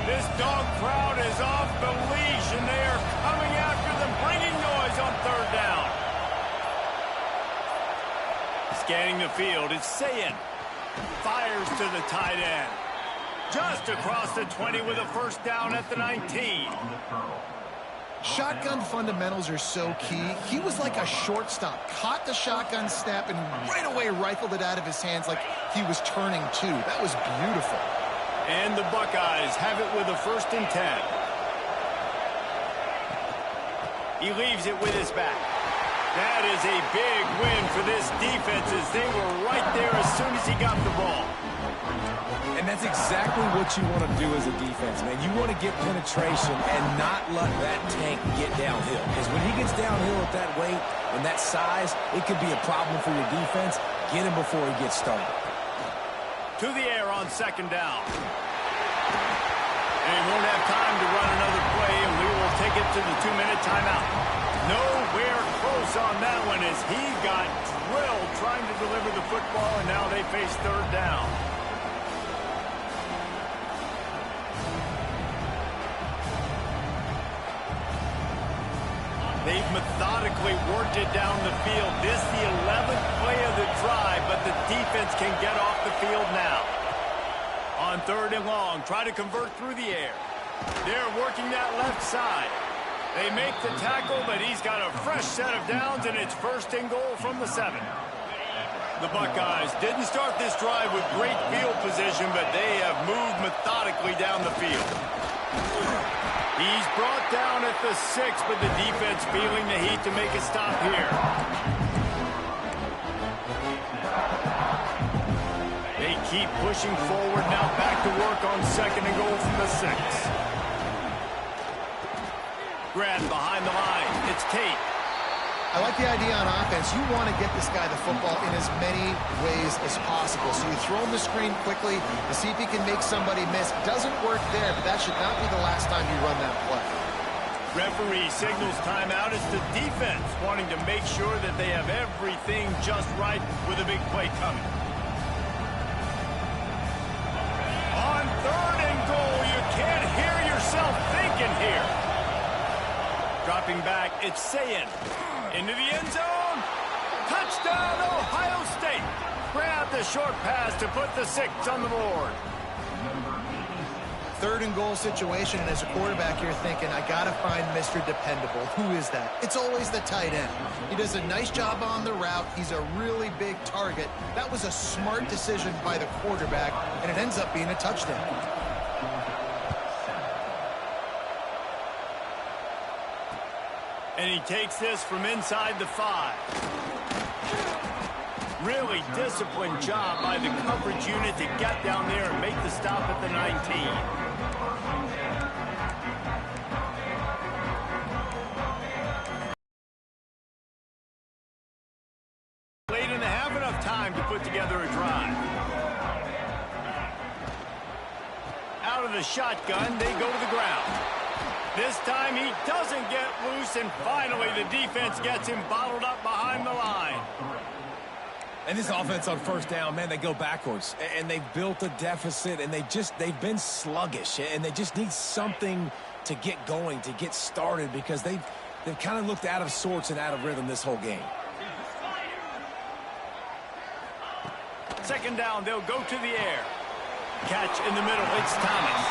[SPEAKER 1] This dog crowd is off the leash, and they are coming after them, bringing noise on third down. Scanning the field, it's Sayin. Fires to the tight end. Just across the 20 with a first down at the 19.
[SPEAKER 2] Shotgun fundamentals are so key. He was like a shortstop, caught the shotgun snap and right away rifled it out of his hands like he was turning two. That was beautiful.
[SPEAKER 1] And the Buckeyes have it with a 1st and 10. He leaves it with his back. That is a big win for this defense as they were right there as soon as he got the ball.
[SPEAKER 3] And that's exactly what you want to do as a defense, man. You want to get penetration and not let that tank get downhill. Because when he gets downhill at that weight and that size, it could be a problem for your defense. Get him before he gets started.
[SPEAKER 1] To the air on 2nd down. And he won't have time to run another play, and we will take it to the 2-minute timeout. Nowhere close on that one as he got drilled trying to deliver the football, and now they face 3rd down. They've methodically worked it down the field. This is the 11th play of the drive, but the defense can get off the field now. On 3rd and long, try to convert through the air. They're working that left side. They make the tackle, but he's got a fresh set of downs, and it's 1st and goal from the 7. The Buckeyes didn't start this drive with great field position, but they have moved methodically down the field. He's brought down at the 6, but the defense feeling the heat to make a stop here. They keep pushing forward, now back to work on 2nd and goal from the 6. Grab behind the line. It's Tate.
[SPEAKER 2] I like the idea on offense. You want to get this guy the football in as many ways as possible. So you throw him the screen quickly to see if he can make somebody miss. Doesn't work there, but that should not be the last time you run that play.
[SPEAKER 1] Referee signals timeout. It's the defense wanting to make sure that they have everything just right with a big play coming. On 3rd and goal, you can't hear yourself thinking here. Dropping back, it's Sayin. Into the end zone. Touchdown, Ohio State. Grab the short pass to put the 6 on the board.
[SPEAKER 2] 3rd and goal situation, and as a quarterback, you're thinking, I got to find Mr. Dependable. Who is that? It's always the tight end. He does a nice job on the route. He's a really big target. That was a smart decision by the quarterback, and it ends up being a touchdown.
[SPEAKER 1] And he takes this from inside the 5. Really disciplined job by the coverage unit to get down there and make the stop at the 19. Late in the half, enough time to put together a drive. Out of the shotgun, they go to the ground. This time he doesn't get loose, and finally the defense gets him bottled up behind the line.
[SPEAKER 3] And this offense on first down, man, they go backwards. And they've built a deficit, and they've been sluggish. And they just need something to get going, to get started, because they've kind of looked out of sorts and out of rhythm this whole game.
[SPEAKER 1] Second down, they'll go to the air. Catch in the middle, it's Thomas.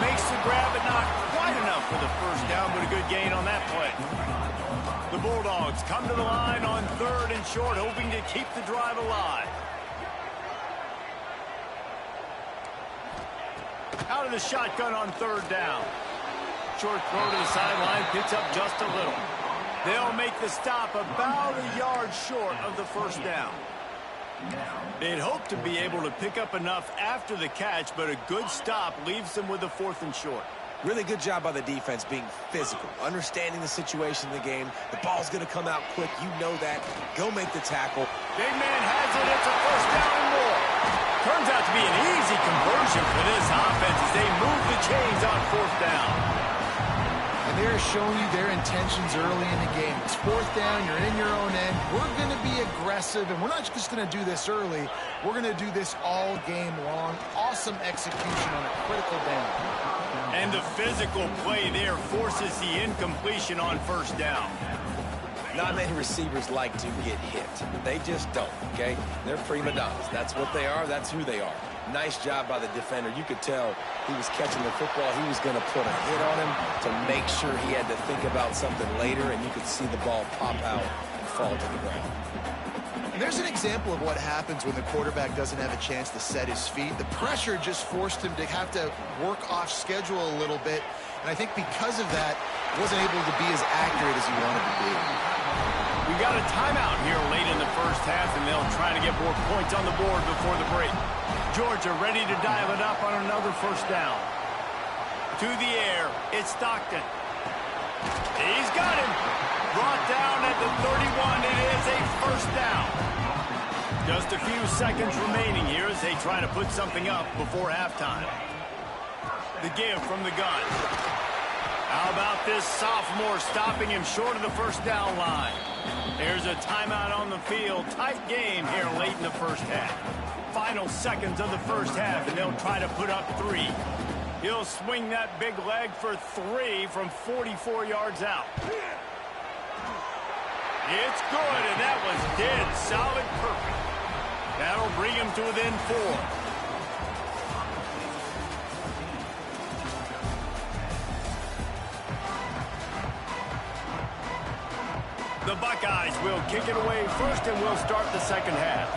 [SPEAKER 1] Makes the grab, but not quite enough for the first down, but a good gain on that play. The Bulldogs come to the line on 3rd and short, hoping to keep the drive alive. Out of the shotgun on 3rd down. Short throw to the sideline, picks up just a little. They'll make the stop about a yard short of the first down. They'd hope to be able to pick up enough after the catch, but a good stop leaves them with a 4th and short.
[SPEAKER 3] Really good job by the defense being physical, understanding the situation in the game. The ball's going to come out quick. You know that. Go make the tackle.
[SPEAKER 1] Big man has it. It's a first down and more. Turns out to be an easy conversion for this offense as they move the chains on 4th down.
[SPEAKER 2] And they're showing you their intentions early in the game. It's 4th down. You're in your own end. We're going to be aggressive, and we're not just going to do this early. We're going to do this all game long. Awesome execution on a critical down.
[SPEAKER 1] And the physical play there forces the incompletion on first down.
[SPEAKER 3] Not many receivers like to get hit. They just don't, okay? They're prima donnas. That's what they are. That's who they are. Nice job by the defender. You could tell he was catching the football. He was going to put a hit on him to make sure he had to think about something later, and you could see the ball pop out and fall to the ground.
[SPEAKER 2] And there's an example of what happens when the quarterback doesn't have a chance to set his feet. The pressure just forced him to have to work off schedule a little bit. And I think because of that, he wasn't able to be as accurate as he wanted to be.
[SPEAKER 1] We got a timeout here late in the first half, and they'll try to get more points on the board before the break. Georgia ready to dial it up on another first down. To the air, it's Stockton. He's got him. Brought down at the 31. It is a first down. Just a few seconds remaining here as they try to put something up before halftime. The give from the gun. How about this sophomore stopping him short of the first down line? There's a timeout on the field. Tight game here late in the first half. Final seconds of the first half, and they'll try to put up 3. He'll swing that big leg for 3 from 44 yards out. It's good, and that was dead solid perfect. That'll bring him to within 4. The Buckeyes will kick it away first, and we'll start the second half.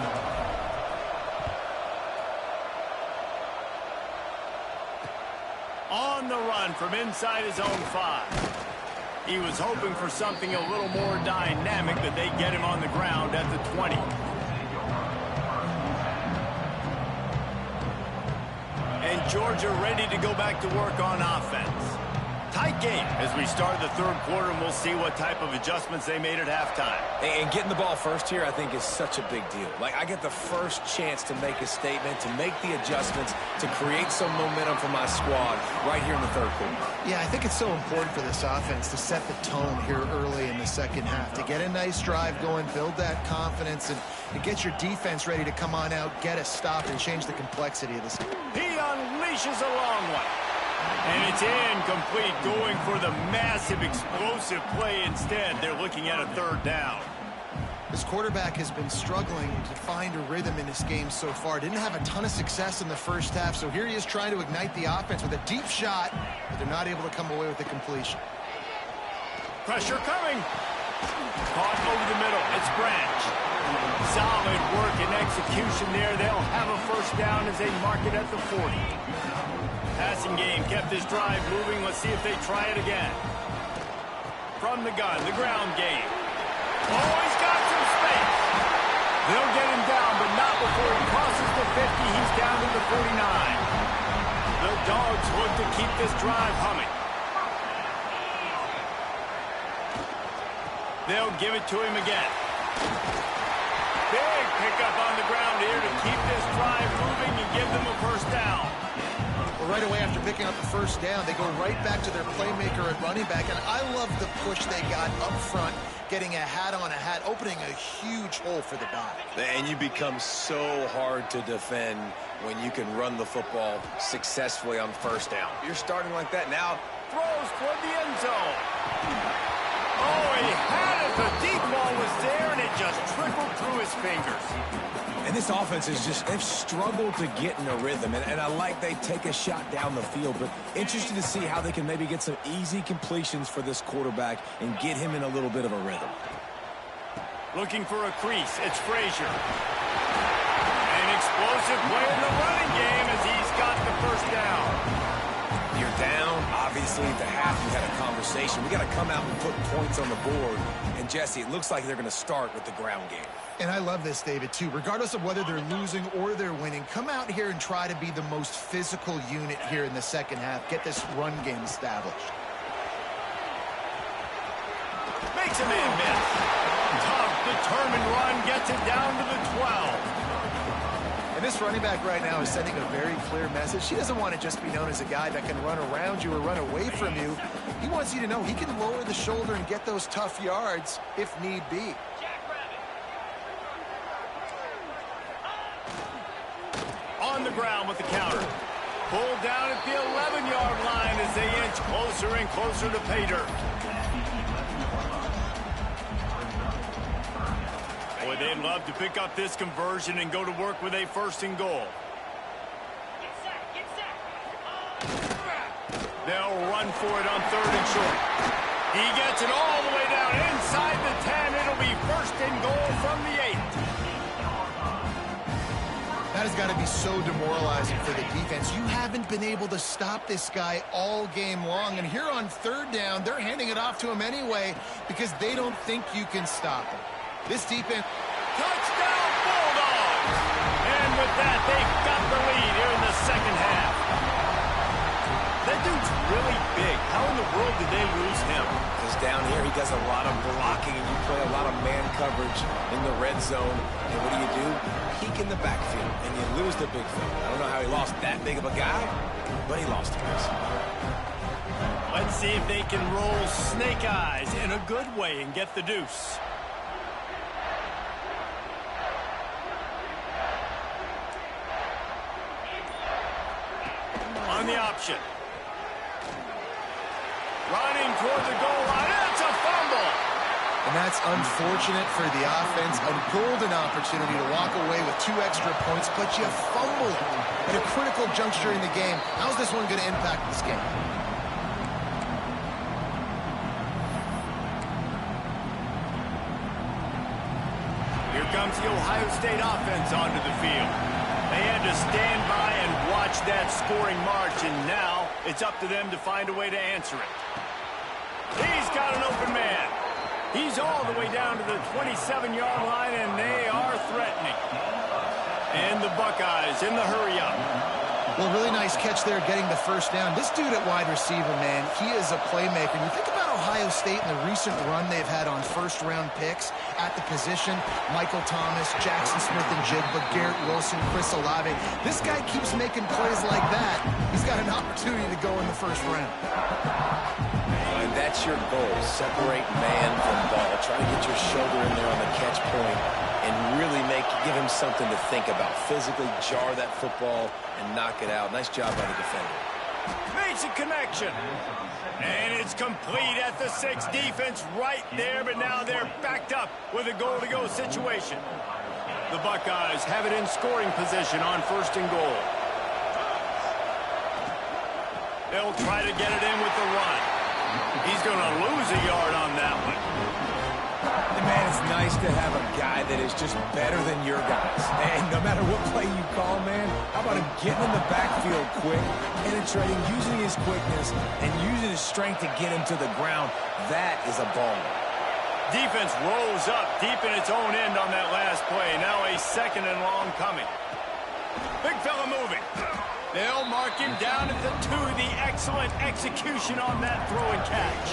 [SPEAKER 1] On the run from inside his own 5. He was hoping for something a little more dynamic, but they get him on the ground at the 20. And Georgia ready to go back to work on offense. Tight game as we start the third quarter, and we'll see what type of adjustments they made at halftime.
[SPEAKER 3] And getting the ball first here, I think, is such a big deal. Like, I get the first chance to make a statement, to make the adjustments, to create some momentum for my squad right here in the third quarter.
[SPEAKER 2] Yeah, I think it's so important for this offense to set the tone here early in the second half, to get a nice drive going, build that confidence, and get your defense ready to come on out, get a stop, and change the complexity of this.
[SPEAKER 1] He unleashes a long one. And it's incomplete, going for the massive explosive play instead. They're looking at a third down.
[SPEAKER 2] This quarterback has been struggling to find a rhythm in this game so far. Didn't have a ton of success in the first half, so here he is trying to ignite the offense with a deep shot, but they're not able to come away with the completion.
[SPEAKER 1] Pressure coming. Caught over the middle. It's Branch. Solid work and execution there. They'll have a first down as they mark it at the 40. Passing game kept this drive moving. Let's see if they try it again. From the gun, the ground game. Oh, he's got some space. They'll get him down, but not before he crosses the 50. He's down to the 49. The Dogs look to keep this drive humming. They'll give it to him again. Big pickup on the ground here to keep this drive moving and give them a first down.
[SPEAKER 2] Well, Well, right away after picking up the first down, they go right back to their playmaker at running back, and I love the push they got up front, getting a hat on a hat, opening a huge hole for the back.
[SPEAKER 3] And you become so hard to defend when you can run the football successfully on first down. You're starting like that now.
[SPEAKER 1] Throws toward the end zone. Oh, he had it. The deep ball was there, and it just trickled through his fingers.
[SPEAKER 3] And this offense is just, they've struggled to get in a rhythm. And I like they take a shot down the field, but interested to see how they can maybe get some easy completions for this quarterback and get him in a little bit of a rhythm.
[SPEAKER 1] Looking for a crease, it's Frazier. An explosive play in the running game as he's got the first down.
[SPEAKER 3] You're down. Obviously, at the half, you had a conversation. We got to come out and put points on the board. And, Jesse, it looks like they're going to start with the ground game.
[SPEAKER 2] And I love this, David, too. Regardless of whether they're losing or they're winning, come out here and try to be the most physical unit here in the second half. Get this run game established.
[SPEAKER 1] Makes a man miss. Tough, determined run gets it down to the 12.
[SPEAKER 2] And this running back right now is sending a very clear message. He doesn't want to just be known as a guy that can run around you or run away from you. He wants you to know he can lower the shoulder and get those tough yards if need be.
[SPEAKER 1] On the ground with the counter. Pulled down at the 11-yard line as they inch closer and closer to pay dirt. Boy, they'd love to pick up this conversion and go to work with a first and goal. They'll run for it on third and short. He gets it all the way down inside the 10. It'll be first and goal from the 8.
[SPEAKER 2] That has got to be so demoralizing for the defense. You haven't been able to stop this guy all game long. And here on third down, they're handing it off to him anyway because they don't think you can stop him. This defense...
[SPEAKER 1] Touchdown, Bulldogs! And with that, they've got the lead here in the second half. That dude's really big. How in the world did they lose him?
[SPEAKER 3] Because down here, he does a lot of blocking, and you play a lot of man coverage in the red zone. And what do? Peek in the backfield, and you lose the big fella. I don't know how he lost that big of a guy, but he lost him.
[SPEAKER 1] Let's see if they can roll snake eyes in a good way and get the deuce. On the option. Running toward the goal line. It's a fumble.
[SPEAKER 2] And that's unfortunate for the offense. A golden opportunity to walk away with 2 extra points, but you fumble at a critical juncture in the game. How's this one going to impact this game?
[SPEAKER 1] Here comes the Ohio State offense onto the field. They had to stand by and watch that scoring march, and now it's up to them to find a way to answer it. He's got an open man. He's all the way down to the 27-yard line, and they are threatening. And the Buckeyes in the hurry-up.
[SPEAKER 2] Well, really nice catch there getting the first down. This dude at wide receiver, man, he is a playmaker. And you think about Ohio State and the recent run they've had on first-round picks at the position. Michael Thomas, Jackson Smith-Njigba, Garrett Wilson, Chris Olave. This guy keeps making plays like that. He's got an opportunity to go in the first round.
[SPEAKER 3] And that's your goal. Separate man from ball. Try to get your shoulder in there on the catch point and really give him something to think about. Physically jar that football and knock it out. Nice job by the defender.
[SPEAKER 1] Makes a connection. And it's complete at the 6. Defense right there, but now they're backed up with a goal-to-go situation. The Buckeyes have it in scoring position on first and goal. They'll try to get it in with the run. He's going to lose a yard on that one.
[SPEAKER 3] Man, it's nice to have a guy that is just better than your guys. And no matter what play you call, man, how about him getting in the backfield quick, penetrating, using his quickness, and using his strength to get him to the ground. That is a ball.
[SPEAKER 1] Defense rolls up deep in its own end on that last play. Now a second and long coming. Big fella moving. They'll mark him down at the 2. The excellent execution on that throw and catch.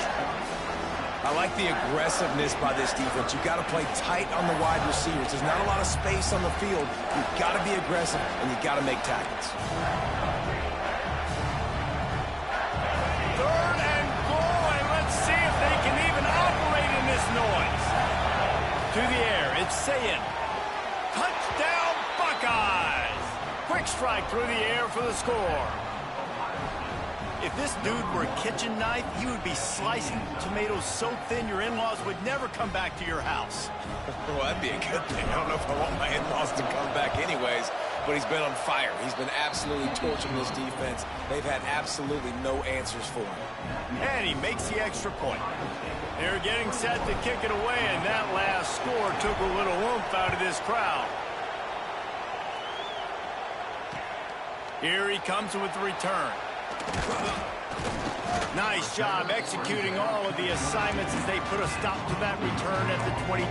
[SPEAKER 3] I like the aggressiveness by this defense. You've got to play tight on the wide receivers. There's not a lot of space on the field. You've got to be aggressive, and you've got to make tackles.
[SPEAKER 1] Third and goal, and let's see if they can even operate in this noise. To the air, it's Sayin. Touchdown, Buckeyes! Quick strike through the air for the score. If this dude were a kitchen knife, he would be slicing tomatoes so thin your in-laws would never come back to your house.
[SPEAKER 3] Well, that'd be a good thing. I don't know if I want my in-laws to come back anyways, but he's been on fire. He's been absolutely torching this defense. They've had absolutely no answers for him.
[SPEAKER 1] And he makes the extra point. They're getting set to kick it away, and that last score took a little oomph out of this crowd. Here he comes with the return. Nice job executing all of the assignments as they put a stop to that return at the 22.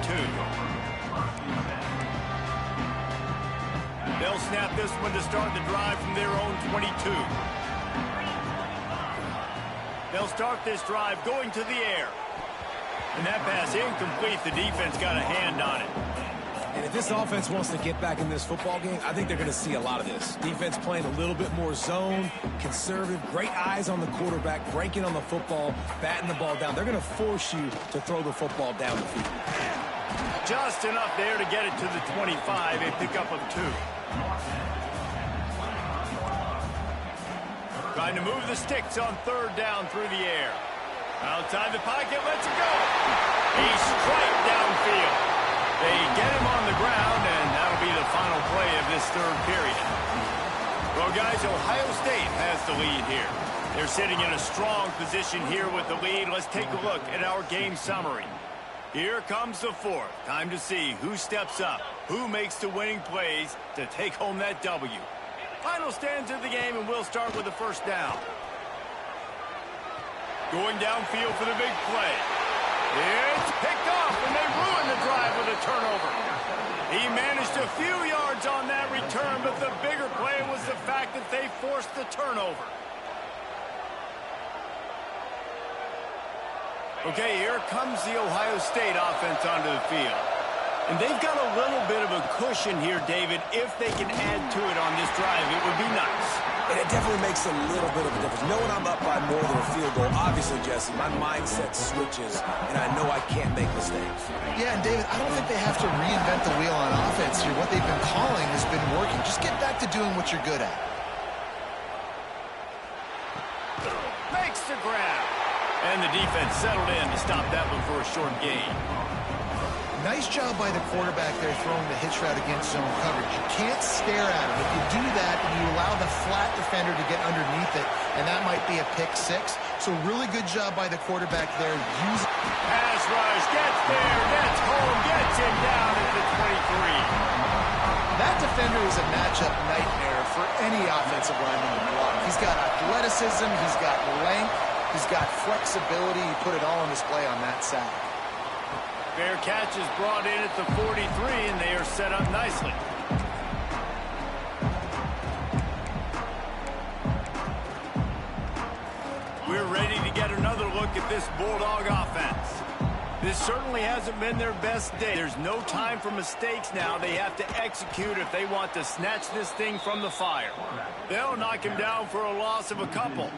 [SPEAKER 1] They'll snap this one to start the drive from their own 22. They'll start this drive going to the air. And that pass incomplete. The defense got a hand on it.
[SPEAKER 3] And if this offense wants to get back in this football game, I think they're going to see a lot of this. Defense playing a little bit more zone, conservative, great eyes on the quarterback, breaking on the football, batting the ball down. They're going to force you to throw the football down the field.
[SPEAKER 1] Just enough there to get it to the 25, a pickup of 2. Trying to move the sticks on third down through the air. Outside the pocket, lets it go. A strike downfield. They get him on the ground, and that'll be the final play of this third period. Well, guys, Ohio State has the lead here. They're sitting in a strong position here with the lead. Let's take a look at our game summary. Here comes the fourth. Time to see who steps up, who makes the winning plays to take home that W. Final stands of the game, and we'll start with the first down. Going downfield for the big play. It's picked off, and they ruin the drive with a turnover. He managed a few yards on that return, but the bigger play was the fact that they forced the turnover. Okay, here comes the Ohio State offense onto the field. And they've got a little bit of a cushion here, David. If they can add to it on this drive, it would be nice.
[SPEAKER 3] And it definitely makes a little bit of a difference. Knowing I'm up by more than a field goal, obviously, Jesse, my mindset switches, and I know I can't make mistakes.
[SPEAKER 2] Yeah, and David, I don't think they have to reinvent the wheel on offense here. What they've been calling has been working. Just get back to doing what you're good at.
[SPEAKER 1] Makes the grab. And the defense settled in to stop that one for a short gain.
[SPEAKER 2] Nice job by the quarterback there throwing the hitch route against zone coverage. You can't stare at him. If you do that, you allow the flat defender to get underneath it, and that might be a pick 6. So really good job by the quarterback there.
[SPEAKER 1] Pass rush, gets there, gets home, gets him down at the 23.
[SPEAKER 2] That defender is a matchup nightmare for any offensive lineman to block. He's got athleticism, he's got length, he's got flexibility. He put it all on display on that sack.
[SPEAKER 1] Fair catch is brought in at the 43, and they are set up nicely. We're ready to get another look at this Bulldog offense. This certainly hasn't been their best day. There's no time for mistakes now. They have to execute if they want to snatch this thing from the fire. They'll knock him down for a loss of a couple.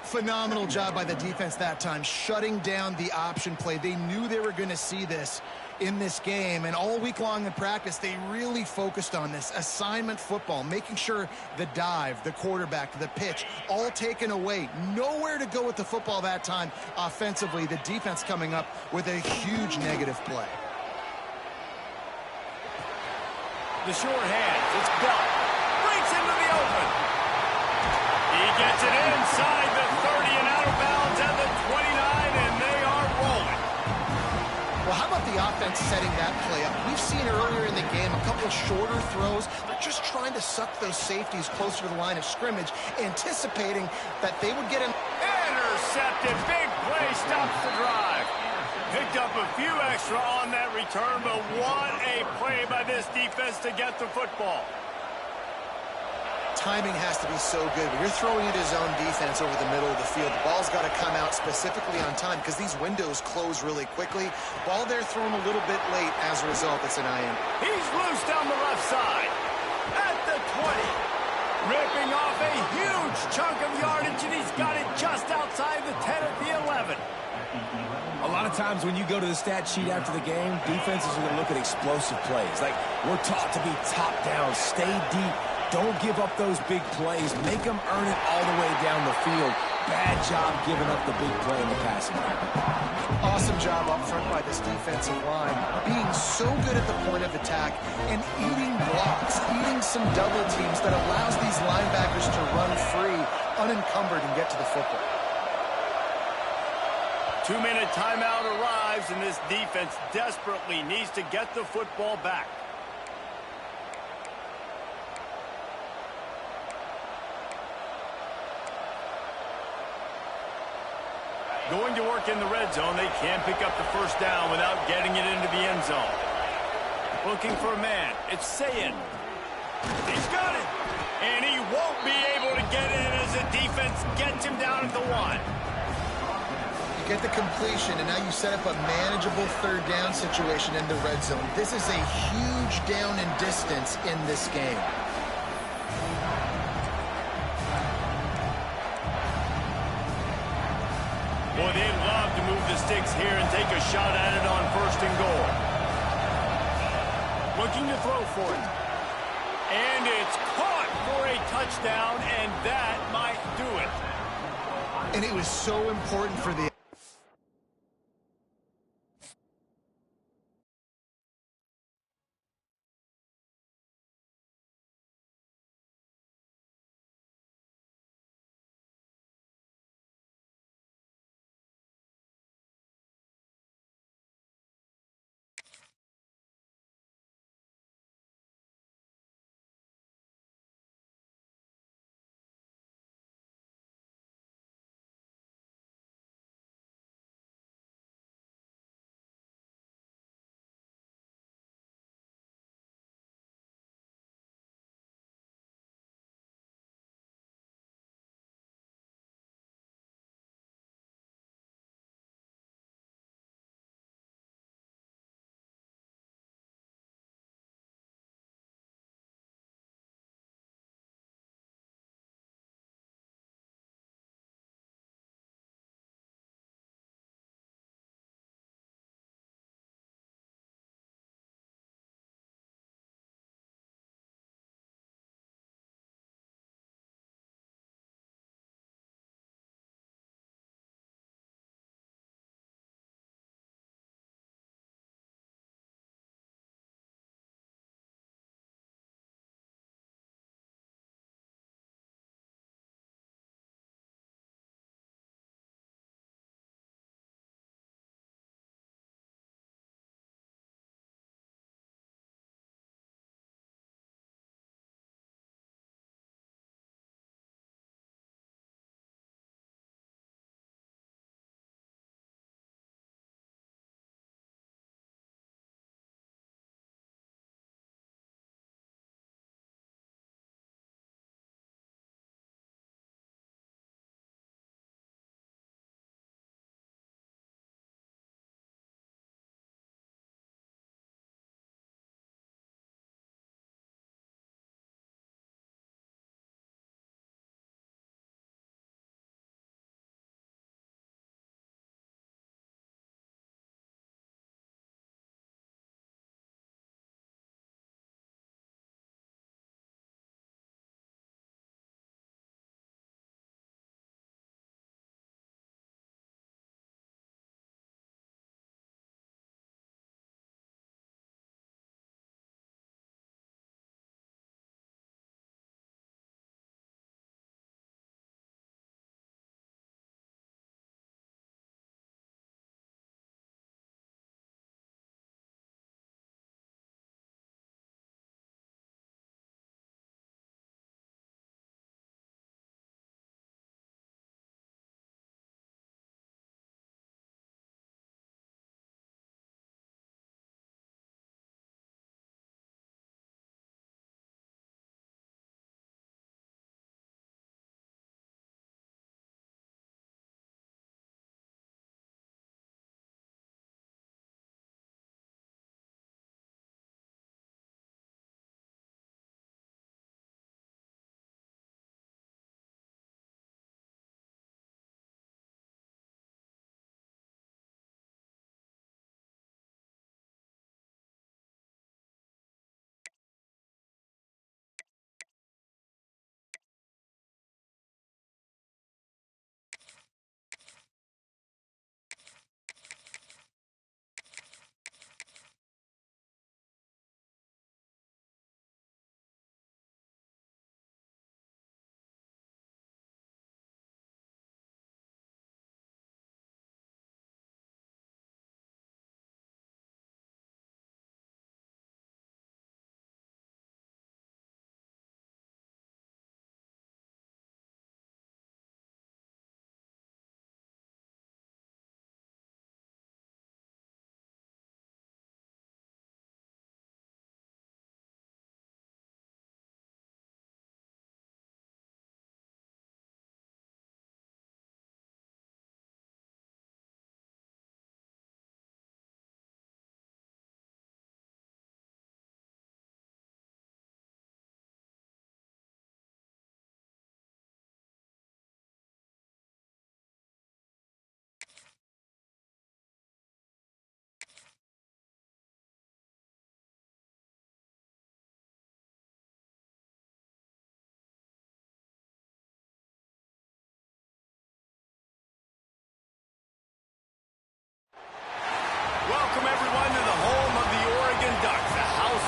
[SPEAKER 2] Phenomenal job by the defense that time, shutting down the option play. They knew they were going to see this in this game, and all week long in practice, they really focused on this assignment football, making sure the dive, the quarterback, the pitch, all taken away. Nowhere to go with the football that time offensively. The defense coming up with a huge negative play.
[SPEAKER 1] The short hands, it's Bell. Breaks into the open. He gets it inside the 30 and out of bounds at the 29, and they are rolling.
[SPEAKER 2] Well, how about the offense setting that play up? We've seen earlier in the game a couple shorter throws. They're just trying to suck those safeties closer to the line of scrimmage, anticipating that they would get an
[SPEAKER 1] intercepted. Big play stops the drive. Picked up a few extra on that return, but what a play by this defense to get the football.
[SPEAKER 2] Timing has to be so good. When you're throwing it his own defense over the middle of the field, the ball's got to come out specifically on time because these windows close really quickly. Ball there thrown a little bit late. As a result, it's an IN.
[SPEAKER 1] He's loose down the left side at the 20. Ripping off a huge chunk of yardage, and he's got it just outside the 10 at the 11.
[SPEAKER 3] A lot of times when you go to the stat sheet after the game, defenses are going to look at explosive plays. Like, we're taught to be top down, stay deep, don't give up those big plays, make them earn it all the way down the field. Bad job giving up the big play in the passing game.
[SPEAKER 2] Awesome job up front by this defensive line, being so good at the point of attack and eating blocks, eating some double teams that allows these linebackers to run free, unencumbered, and get to the football.
[SPEAKER 1] 2-minute timeout arrives, and this defense desperately needs to get the football back. Going to work in the red zone, they can't pick up the first down without getting it into the end zone. Looking for a man. It's Sayin. He's got it. And he won't be able to get in as the defense gets him down at the 1.
[SPEAKER 2] You get the completion, and now you set up a manageable third down situation in the red zone. This is a huge down in distance in this game.
[SPEAKER 1] Boy, they'd love to move the sticks here and take a shot at it on 1st and goal. Looking to throw for it. And it's caught for a touchdown, and that might do it.
[SPEAKER 2] And it was so important for the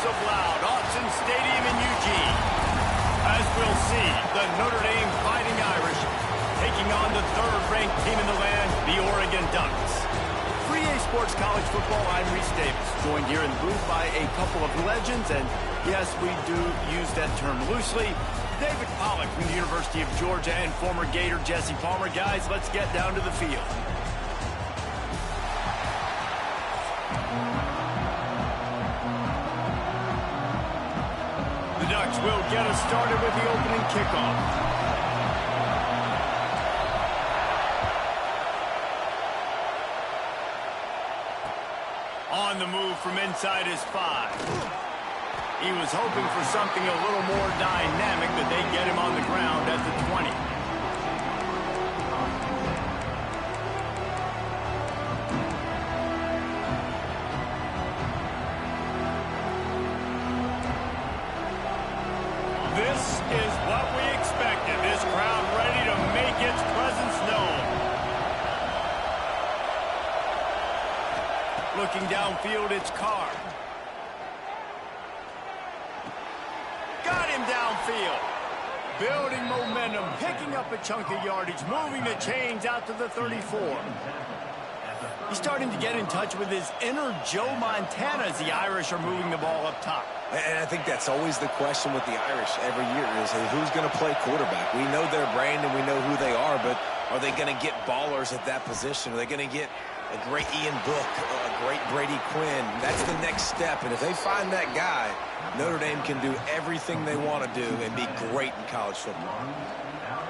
[SPEAKER 1] of loud Autzen Stadium in Eugene. As we'll see, the Notre Dame Fighting Irish taking on the third-ranked team in the land, the Oregon Ducks. For EA Sports College Football, I'm Reese Davis, joined here in the booth by a couple of legends, and yes, we do use that term loosely. David Pollack from the University of Georgia and former Gator Jesse Palmer. Guys, let's get down to the field. The Ducks will get us started with the opening kickoff. On the move from inside his 5. He was hoping for something a little more dynamic, but they get him on the ground at the 20. This is what we expected. This crowd ready to make its presence known. Looking downfield, it's Carr. Got him downfield. Building momentum, picking up a chunk of yardage, moving the chains out to the 34. He's starting to get in touch with his inner Joe Montana as the Irish are moving the ball up top.
[SPEAKER 3] And I think that's always the question with the Irish every year is who's going to play quarterback. We know their brand and we know who they are, but are they going to get ballers at that position? Are they going to get a great Ian Book, a great Brady Quinn? That's the next step. And if they find that guy, Notre Dame can do everything they want to do and be great in college football.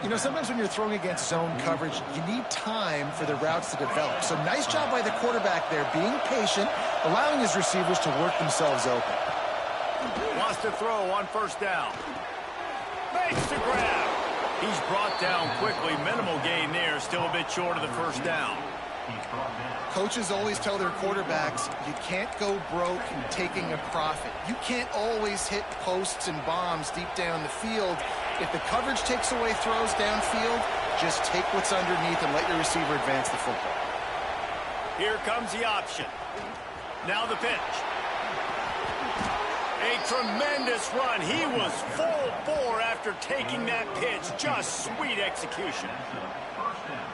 [SPEAKER 2] You know, sometimes when you're throwing against zone coverage, you need time for the routes to develop. So nice job by the quarterback there, being patient, allowing his receivers to work themselves open.
[SPEAKER 1] Wants to throw on first down. Makes the grab. He's brought down quickly. Minimal gain there. Still a bit short of the first down.
[SPEAKER 2] Coaches always tell their quarterbacks, you can't go broke taking a profit. You can't always hit posts and bombs deep down the field. If the coverage takes away throws downfield, just take what's underneath and let your receiver advance the football.
[SPEAKER 1] Here comes the option. Now the pitch. A tremendous run. He was full bore after taking that pitch. Just sweet execution.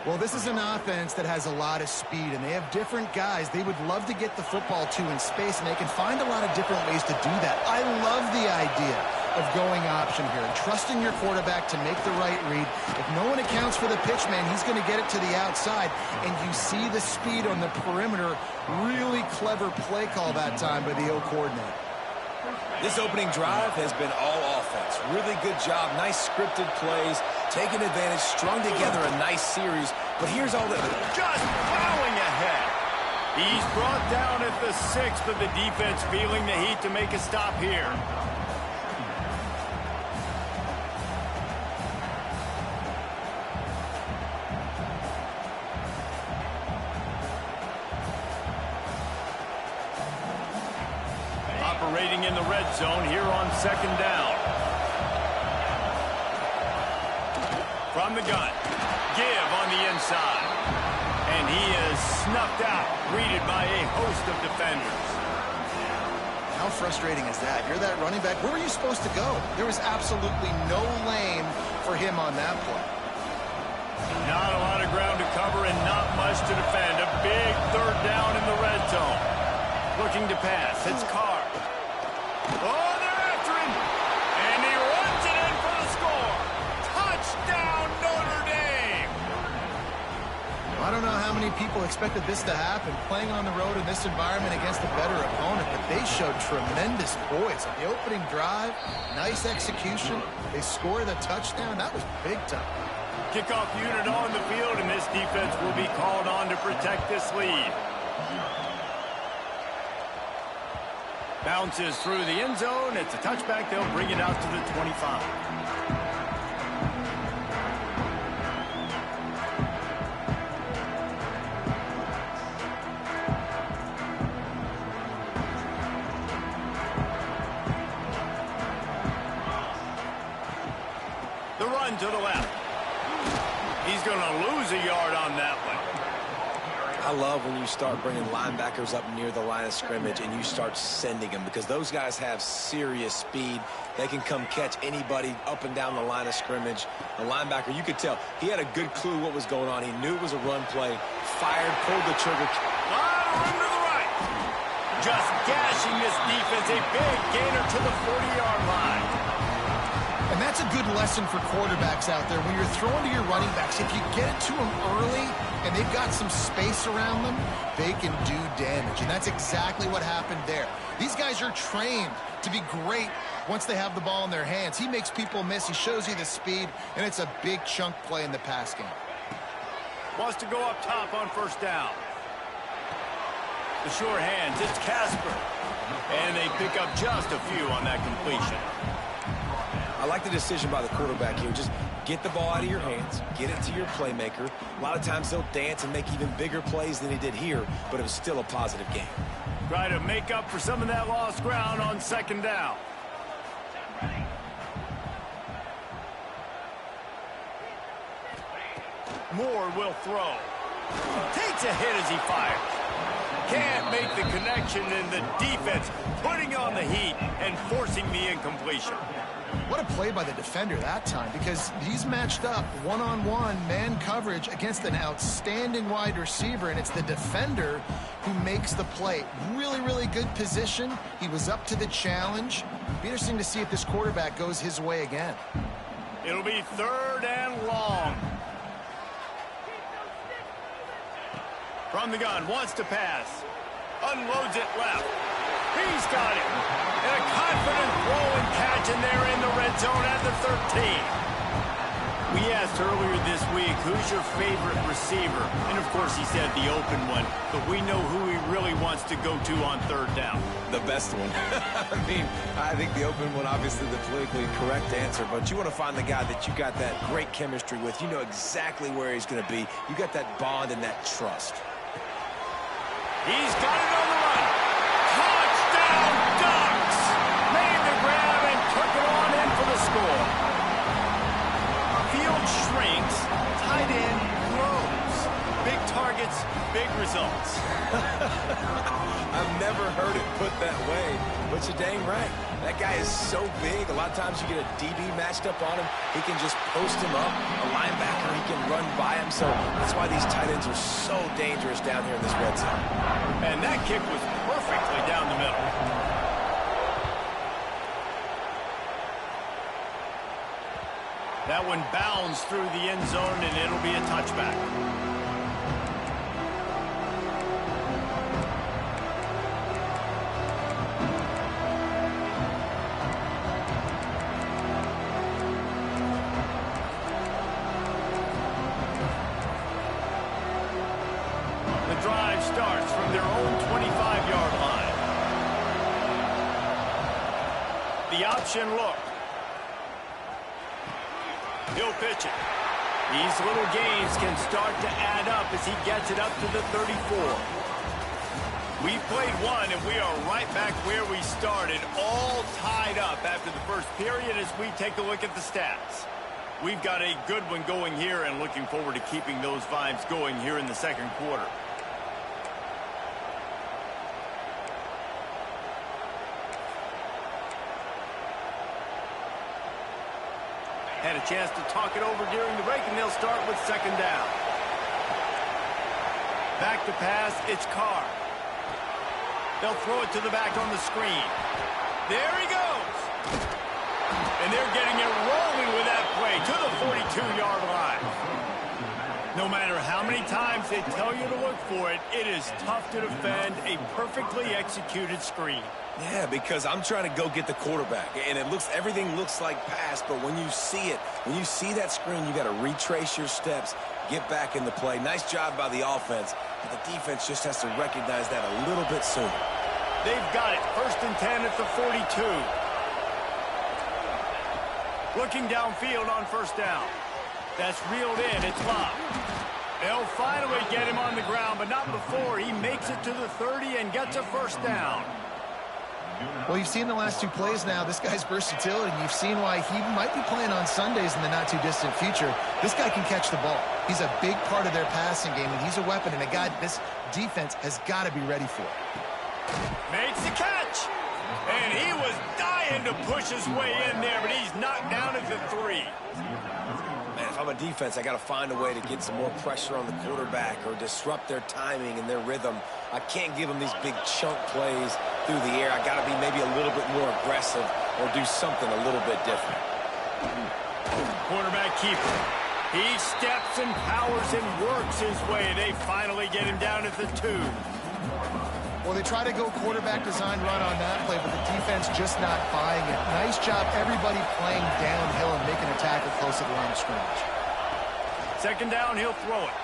[SPEAKER 2] Well, this is an offense that has a lot of speed, and they have different guys they would love to get the football to in space, and they can find a lot of different ways to do that. I love the idea of going option here and trusting your quarterback to make the right read. If no one accounts for the pitch man, he's going to get it to the outside, and you see the speed on the perimeter. Really clever play call that time by the O coordinator.
[SPEAKER 3] This opening drive has been all offense. Really good job. Nice scripted plays. Taking advantage. Strung together a nice series. But here's all the...
[SPEAKER 1] Just plowing ahead. He's brought down at the 6th of the defense, feeling the heat to make a stop here. Operating in the red zone here on second down. From the gun. Give on the inside. And he is snuffed out, greeted by a host of defenders.
[SPEAKER 2] How frustrating is that? You're that running back. Where were you supposed to go? There was absolutely no lane for him on that play.
[SPEAKER 1] Not a lot of ground to cover and not much to defend. A big third down in the red zone. Looking to pass. It's Carr. Oh, they're after him. And he runs it in for the score. Touchdown, Notre Dame.
[SPEAKER 2] I don't know how many people expected this to happen, playing on the road in this environment against a better opponent, but they showed tremendous poise. On the opening drive, nice execution. They score the touchdown. That was big time.
[SPEAKER 1] Kickoff unit on the field, and this defense will be called on to protect this lead. Bounces through the end zone. It's a touchback. They'll bring it out to the 25. The run to the left. He's going to lose a yard on that one.
[SPEAKER 3] I love when you start bringing linebackers up near the line of scrimmage and you start sending them, because those guys have serious speed. They can come catch anybody up and down the line of scrimmage. The linebacker, you could tell, he had a good clue what was going on. He knew it was a run play, fired, pulled the trigger.
[SPEAKER 1] Line to the right. Just gashing this defense, a big gainer to the 40-yard line.
[SPEAKER 2] And that's a good lesson for quarterbacks out there. When you're throwing to your running backs, if you get it to them early and they've got some space around them, they can do damage. And that's exactly what happened there. These guys are trained to be great once they have the ball in their hands. He makes people miss. He shows you the speed, and it's a big chunk play in the pass game.
[SPEAKER 1] Wants to go up top on first down. The short hands, it's Casper. And they pick up just a few on that completion.
[SPEAKER 3] I like the decision by the quarterback here. Just get the ball out of your hands, get it to your playmaker. A lot of times they'll dance and make even bigger plays than he did here, but it was still a positive game.
[SPEAKER 1] Try to make up for some of that lost ground on second down. Moore will throw. Takes a hit as he fires. Can't make the connection, and the defense putting on the heat and forcing the incompletion.
[SPEAKER 2] What a play by the defender that time, because he's matched up one-on-one man coverage against an outstanding wide receiver, and it's the defender who makes the play. Really, really good position. He was up to the challenge. Be interesting to see if this quarterback goes his way again.
[SPEAKER 1] It'll be 3rd and long. From the gun, wants to pass. Unloads it left. He's got it. And a confident throw and catch, and they're in the red zone at the 13. We asked earlier this week, who's your favorite receiver? And, of course, he said the open one. But we know who he really wants to go to on 3rd down.
[SPEAKER 3] The best one. I think the open one, obviously the politically correct answer, but you want to find the guy that you got that great chemistry with. You know exactly where he's going to be. You got that bond and that trust.
[SPEAKER 1] He's got it on the run. Touchdown, Ducks! Made the grab and took it on in for the score. Field shrinks, tight end grows. Big targets, big results.
[SPEAKER 3] I've never heard it put that way, but you're dang right. That guy is so big. A lot of times you get a DB matched up on him. He can just post him up. A linebacker, he can run by him. So that's why these tight ends are so dangerous down here in this red zone.
[SPEAKER 1] And that kick was perfectly down the middle. That one bounds through the end zone, and it'll be a touchback. Starts from their own 25-yard line. The option look. He'll pitch it. These little gains can start to add up as he gets it up to the 34. We've played one, and we are right back where we started, all tied up after the first period as we take a look at the stats. We've got a good one going here and looking forward to keeping those vibes going here in the second quarter. Had a chance to talk it over during the break, and they'll start with second down. Back to pass, it's Carr. They'll throw it to the back on the screen. There he goes. And they're getting it rolling with that play to the 42-yard line. No matter how many times they tell you to look for it, it is tough to defend a perfectly executed screen.
[SPEAKER 3] Yeah, because I'm trying to go get the quarterback, and everything looks like pass, but when you see it, when you see that screen, you got to retrace your steps, get back in the play. Nice job by the offense, but the defense just has to recognize that a little bit sooner.
[SPEAKER 1] They've got it. 1st and 10 at the 42. Looking downfield on first down. That's reeled in. It's locked. They'll finally get him on the ground, but not before he makes it to the 30 and gets a first down.
[SPEAKER 2] Well, you've seen the last 2 plays now. This guy's versatility. You've seen why he might be playing on Sundays in the not-too-distant future. This guy can catch the ball. He's a big part of their passing game, and he's a weapon and a guy this defense has got to be ready for.
[SPEAKER 1] Makes the catch. And he was dying to push his way in there, but he's knocked down at the 3.
[SPEAKER 3] Man, if I'm a defense, I got to find a way to get some more pressure on the quarterback or disrupt their timing and their rhythm. I can't give them these big chunk plays through the air. I got to be maybe a little bit more aggressive or do something a little bit different.
[SPEAKER 1] Quarterback keeper. He steps and powers and works his way. They finally get him down at the 2.
[SPEAKER 2] Well, they try to go quarterback design run on that play, but the defense just not buying it. Nice job, everybody playing downhill and making a tackle close to the line of scrimmage.
[SPEAKER 1] Second down, he'll throw it.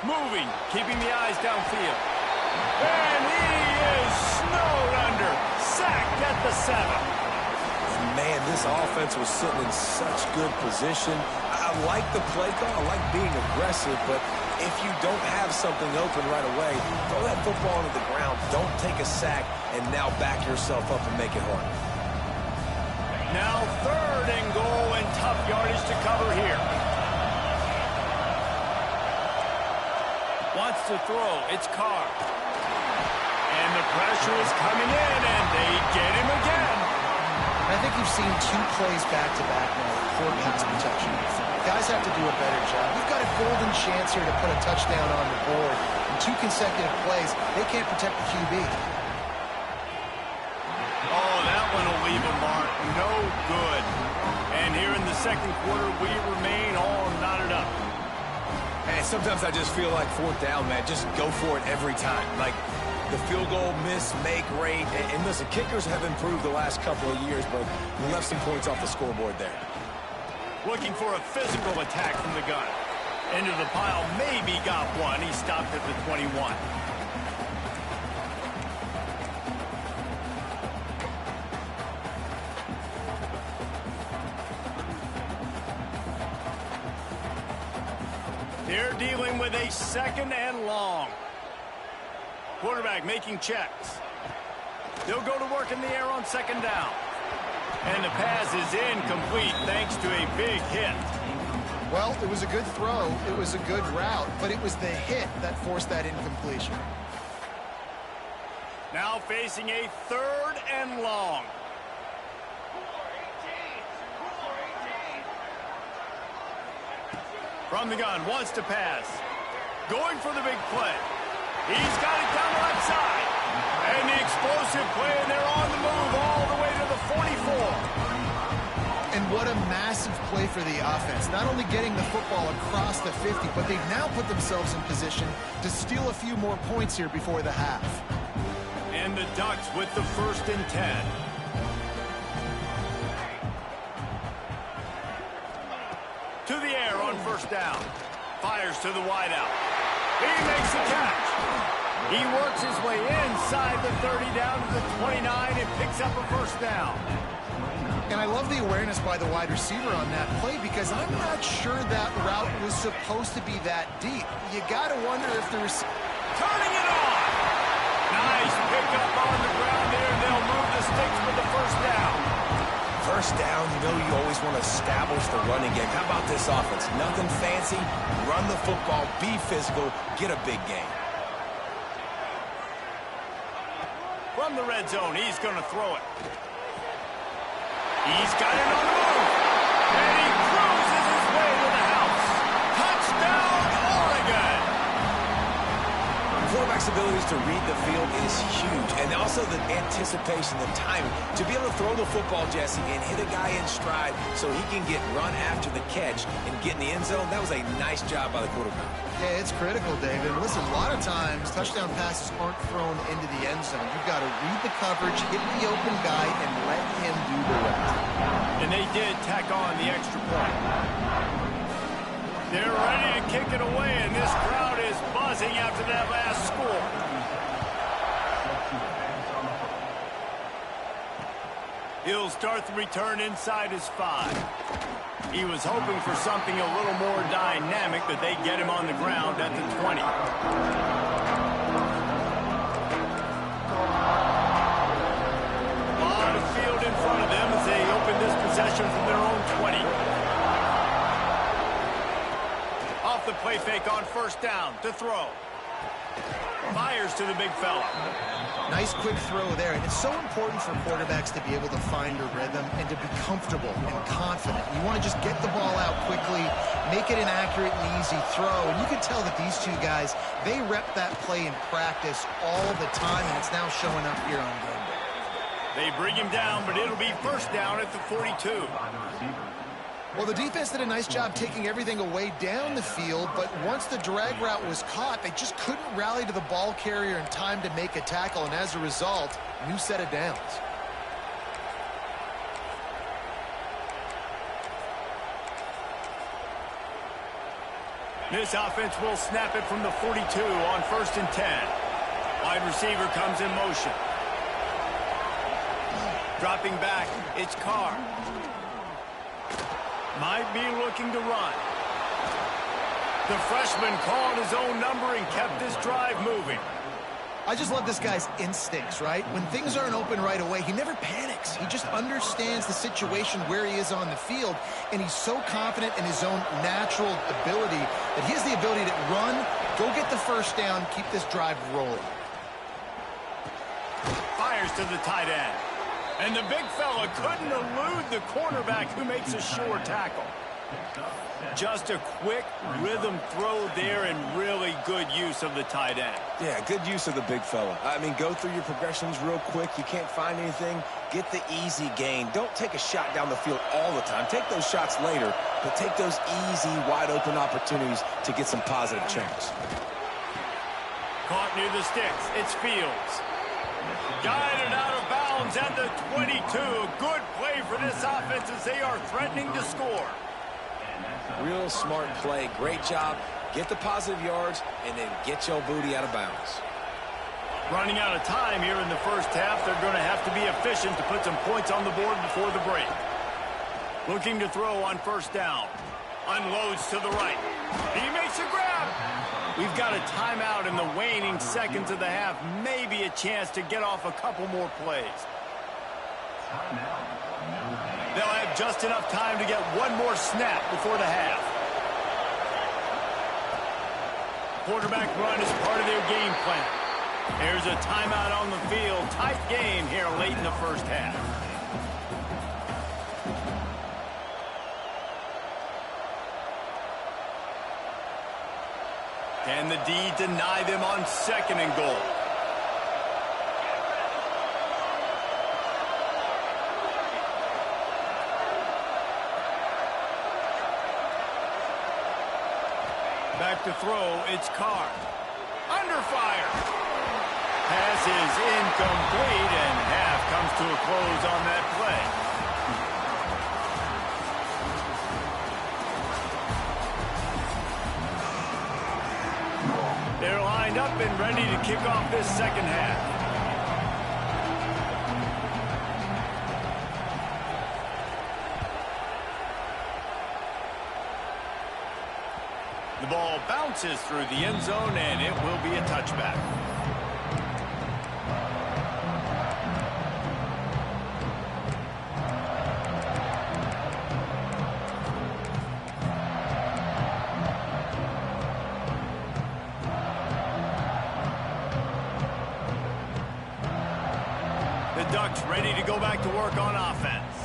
[SPEAKER 1] Moving, keeping the eyes downfield. And he is snowed under. Sacked at the 7.
[SPEAKER 3] Man, this offense was sitting in such good position. I like the play call. I like being aggressive, but if you don't have something open right away, throw that football into the ground. Don't take a sack and now back yourself up and make it hard.
[SPEAKER 1] Now 3rd and goal and tough yardage to cover here. Wants to throw. It's Carr. And the pressure is coming in, and they get him again.
[SPEAKER 2] I think you've seen 2 plays back-to-back now with poor pass protection. Guys have to do a better job. You've got a golden chance here to put a touchdown on the board. In 2 consecutive plays, they can't protect the QB.
[SPEAKER 1] Oh, that one will leave a mark. No good. And here in the second quarter, we remain all knotted up.
[SPEAKER 3] Hey, sometimes I just feel like 4th down, man. Just go for it every time. Like the field goal miss, make rate. And listen, kickers have improved the last couple of years, but we left some points off the scoreboard there.
[SPEAKER 1] Looking for a physical attack from the gun. Into the pile, maybe got one. He stopped at the 21. They're dealing with a 2nd and long. Quarterback making checks. They'll go to work in the air on 2nd down. And the pass is incomplete thanks to a big hit.
[SPEAKER 2] Well, it was a good throw. It was a good route, but it was the hit that forced that incompletion.
[SPEAKER 1] Now facing a 3rd and long. From the gun, wants to pass. Going for the big play. He's got it down the left side. And the explosive play, and they're on the move all the way to the 44.
[SPEAKER 2] And what a massive play for the offense. Not only getting the football across the 50, but they've now put themselves in position to steal a few more points here before the half.
[SPEAKER 1] And the Ducks with the 1st and 10. To the air on 1st down. Fires to the wideout. He makes the catch. He works his way inside the 30 down to the 29 and picks up a 1st down.
[SPEAKER 2] And I love the awareness by the wide receiver on that play because I'm not sure that route was supposed to be that deep. You got to wonder if there's...
[SPEAKER 1] Turning it on. Nice pickup on the ground there. They'll move the sticks with the 1st down.
[SPEAKER 3] 1st down, you know you always want to establish the running game. How about this offense? Nothing fancy. Run the football, be physical, get a big gain.
[SPEAKER 1] From the red zone, he's going to throw it. He's got it on the move. And he cruises his way to the house. Touchdown, Oregon.
[SPEAKER 3] Quarterback's abilities to read the field is huge. And also the anticipation, the timing. To be able to throw the football, Jesse, and hit a guy in stride so he can get run after the catch and get in the end zone, that was a nice job by the quarterback.
[SPEAKER 2] Yeah, it's critical, David. Listen, a lot of times touchdown passes aren't thrown into the end zone. You've got to read the coverage, hit the open guy, and let him do the rest.
[SPEAKER 1] And they did tack on the extra point. They're ready to kick it away, and this crowd is buzzing after that last score. He'll start the return inside his 5. He was hoping for something a little more dynamic, but they get him on the ground at the 20. play fake on first down to throw. Fires to the big fella.
[SPEAKER 2] Nice quick throw there, and it's so important for quarterbacks to be able to find a rhythm and to be comfortable and confident. You want to just get the ball out quickly, make it an accurate and easy throw, and you can tell that these two guys, they rep that play in practice all the time, and it's now showing up here on game day.
[SPEAKER 1] They bring him down, but it'll be first down at the 42.
[SPEAKER 2] Well, the defense did a nice job taking everything away down the field, but once the drag route was caught, they just couldn't rally to the ball carrier in time to make a tackle, and as a result, new set of downs.
[SPEAKER 1] This offense will snap it from the 42 on 1st and 10. Wide receiver comes in motion. Dropping back, it's Carr. Might be looking to run. The freshman called his own number and kept this drive moving.
[SPEAKER 2] I just love this guy's instincts, right? When things aren't open right away, he never panics. He just understands the situation where he is on the field, and he's so confident in his own natural ability that he has the ability to run, go get the first down, keep this drive rolling.
[SPEAKER 1] Fires to the tight end. And the big fella couldn't elude the cornerback who makes a sure tackle. Just a quick rhythm throw there and really good use of the tight end.
[SPEAKER 3] Yeah, good use of the big fella. I mean, go through your progressions real quick. You can't find anything. Get the easy gain. Don't take a shot down the field all the time. Take those shots later, but take those easy, wide-open opportunities to get some positive change.
[SPEAKER 1] Caught near the sticks. It's Fields. Guided out of bounds at the 22. Good play for this offense as they are threatening to score.
[SPEAKER 3] Real smart play. Great job. Get the positive yards and then get your booty out of bounds.
[SPEAKER 1] Running out of time here in the first half. They're going to have to be efficient to put some points on the board before the break. Looking to throw on first down. Unloads to the right. He makes a grab. We've got a timeout in the waning seconds of the half. Maybe a chance to get off a couple more plays. They'll have just enough time to get one more snap before the half. Quarterback run is part of their game plan. There's a timeout on the field. Tight game here late in the first half. Can the D deny them on 2nd and goal? Back to throw, it's Carr. Under fire. Pass is incomplete, and half comes to a close on that play. They're lined up and ready to kick off this second half. The ball bounces through the end zone, and it will be a touchback. Ducks ready to go back to work on offense.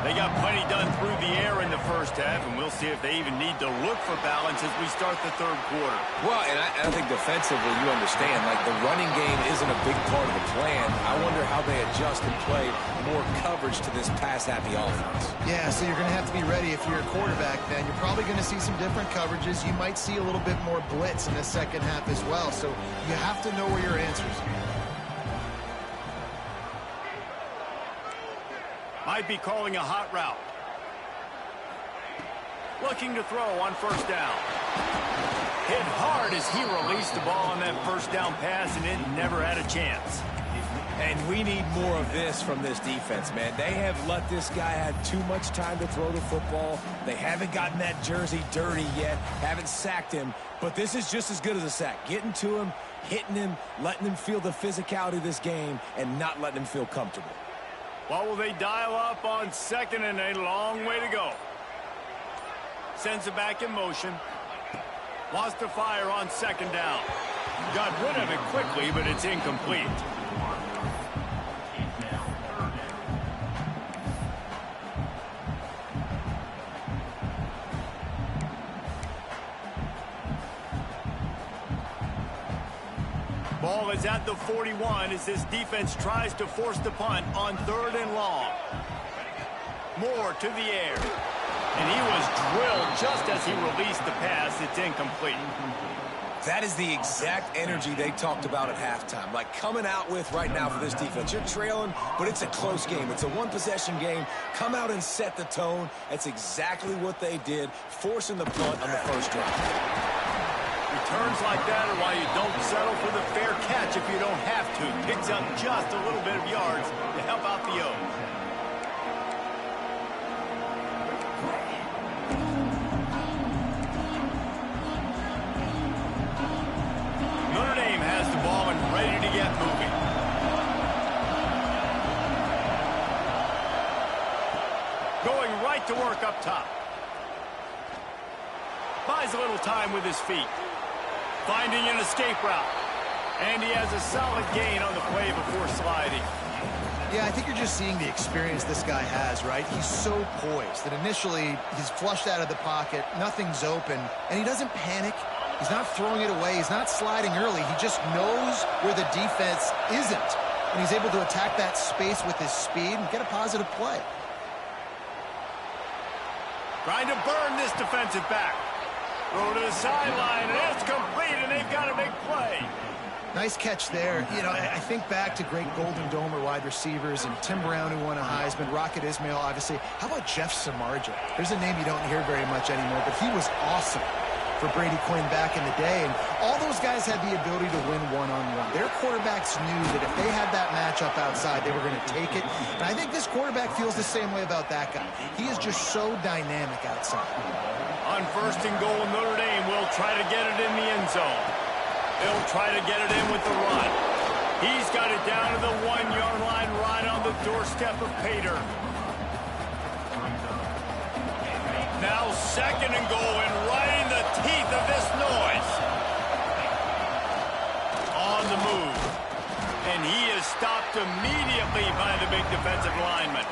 [SPEAKER 1] They got plenty done through the air in the first half, and we'll see if they even need to look for balance as we start the third quarter.
[SPEAKER 3] Well, and I think defensively, you understand, like the running game isn't a big part of the plan. I wonder how they adjust and play more coverage to this pass-happy offense.
[SPEAKER 2] Yeah, so you're going to have to be ready if you're a quarterback then. You're probably going to see some different coverages. You might see a little bit more blitz in the second half as well, so you have to know where your answers are.
[SPEAKER 1] Might be calling a hot route. Looking to throw on first down. Hit hard as he released the ball on that first down pass, and it never had a chance.
[SPEAKER 3] And we need more of this from this defense, man. They have let this guy have too much time to throw the football. They haven't gotten that jersey dirty yet, haven't sacked him, but this is just as good as a sack. Getting to him, hitting him, letting him feel the physicality of this game, and not letting him feel comfortable.
[SPEAKER 1] What will they dial up on second, and a long way to go? Sends it back in motion. Wants to fire on second down. Got rid of it quickly, but it's incomplete. Ball is at the 41 as this defense tries to force the punt on 3rd and long. Moore to the air. And he was drilled just as he released the pass. It's incomplete.
[SPEAKER 3] That is the exact energy they talked about at halftime. Like coming out with right now for this defense. You're trailing, but it's a close game. It's a one-possession game. Come out and set the tone. That's exactly what they did, forcing the punt on the first drive.
[SPEAKER 1] Returns like that are why you don't settle for the fair catch if you don't have to. Picks up just a little bit of yards to help out the O's. Notre Dame has the ball and ready to get moving. Going right to work up top. Buys a little time with his feet. Finding an escape route. And he has a solid gain on the play before sliding.
[SPEAKER 2] Yeah, I think you're just seeing the experience this guy has, right? He's so poised that initially he's flushed out of the pocket, nothing's open, and he doesn't panic. He's not throwing it away. He's not sliding early. He just knows where the defense isn't. And he's able to attack that space with his speed and get a positive play.
[SPEAKER 1] Trying to burn this defensive back. Throw to the sideline, and it's complete, and they've got a big play.
[SPEAKER 2] Nice catch there. You know, I think back to great Golden Domer wide receivers and Tim Brown, who won a Heisman, Rocket Ismail, obviously. How about Jeff Samardzija? There's a name you don't hear very much anymore, but he was awesome for Brady Quinn back in the day. And all those guys had the ability to win one-on-one. Their quarterbacks knew that if they had that matchup outside, they were going to take it. And I think this quarterback feels the same way about that guy. He is just so dynamic outside.
[SPEAKER 1] On 1st and goal, Notre Dame will try to get it in the end zone. They'll try to get it in with the run. He's got it down to the 1-yard line right on the doorstep of Pater. Now 2nd and goal, and right in the teeth of this noise. On the move. And he is stopped immediately by the big defensive lineman.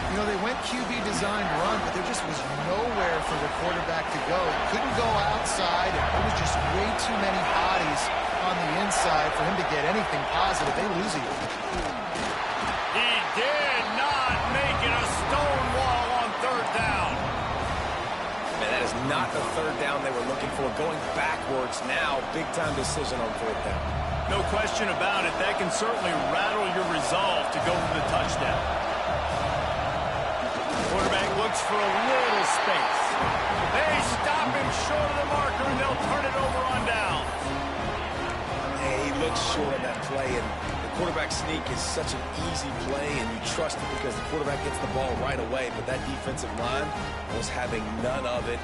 [SPEAKER 2] You know, they went QB designed run, but there just was nowhere for the quarterback to go. Couldn't go outside, and there was just way too many bodies on the inside for him to get anything positive. They lose it.
[SPEAKER 1] He did not make it a stone wall on 3rd down.
[SPEAKER 3] Man, that is not the 3rd down they were looking for. Going backwards now, big-time decision on 4th down.
[SPEAKER 1] No question about it. That can certainly rattle your resolve to go for the touchdown. Quarterback looks for a little space. They stop him short of the marker, and they'll turn it over on down.
[SPEAKER 3] Hey, he looks short of that play, and the quarterback sneak is such an easy play, and you trust it because the quarterback gets the ball right away, but that defensive line was having none of it.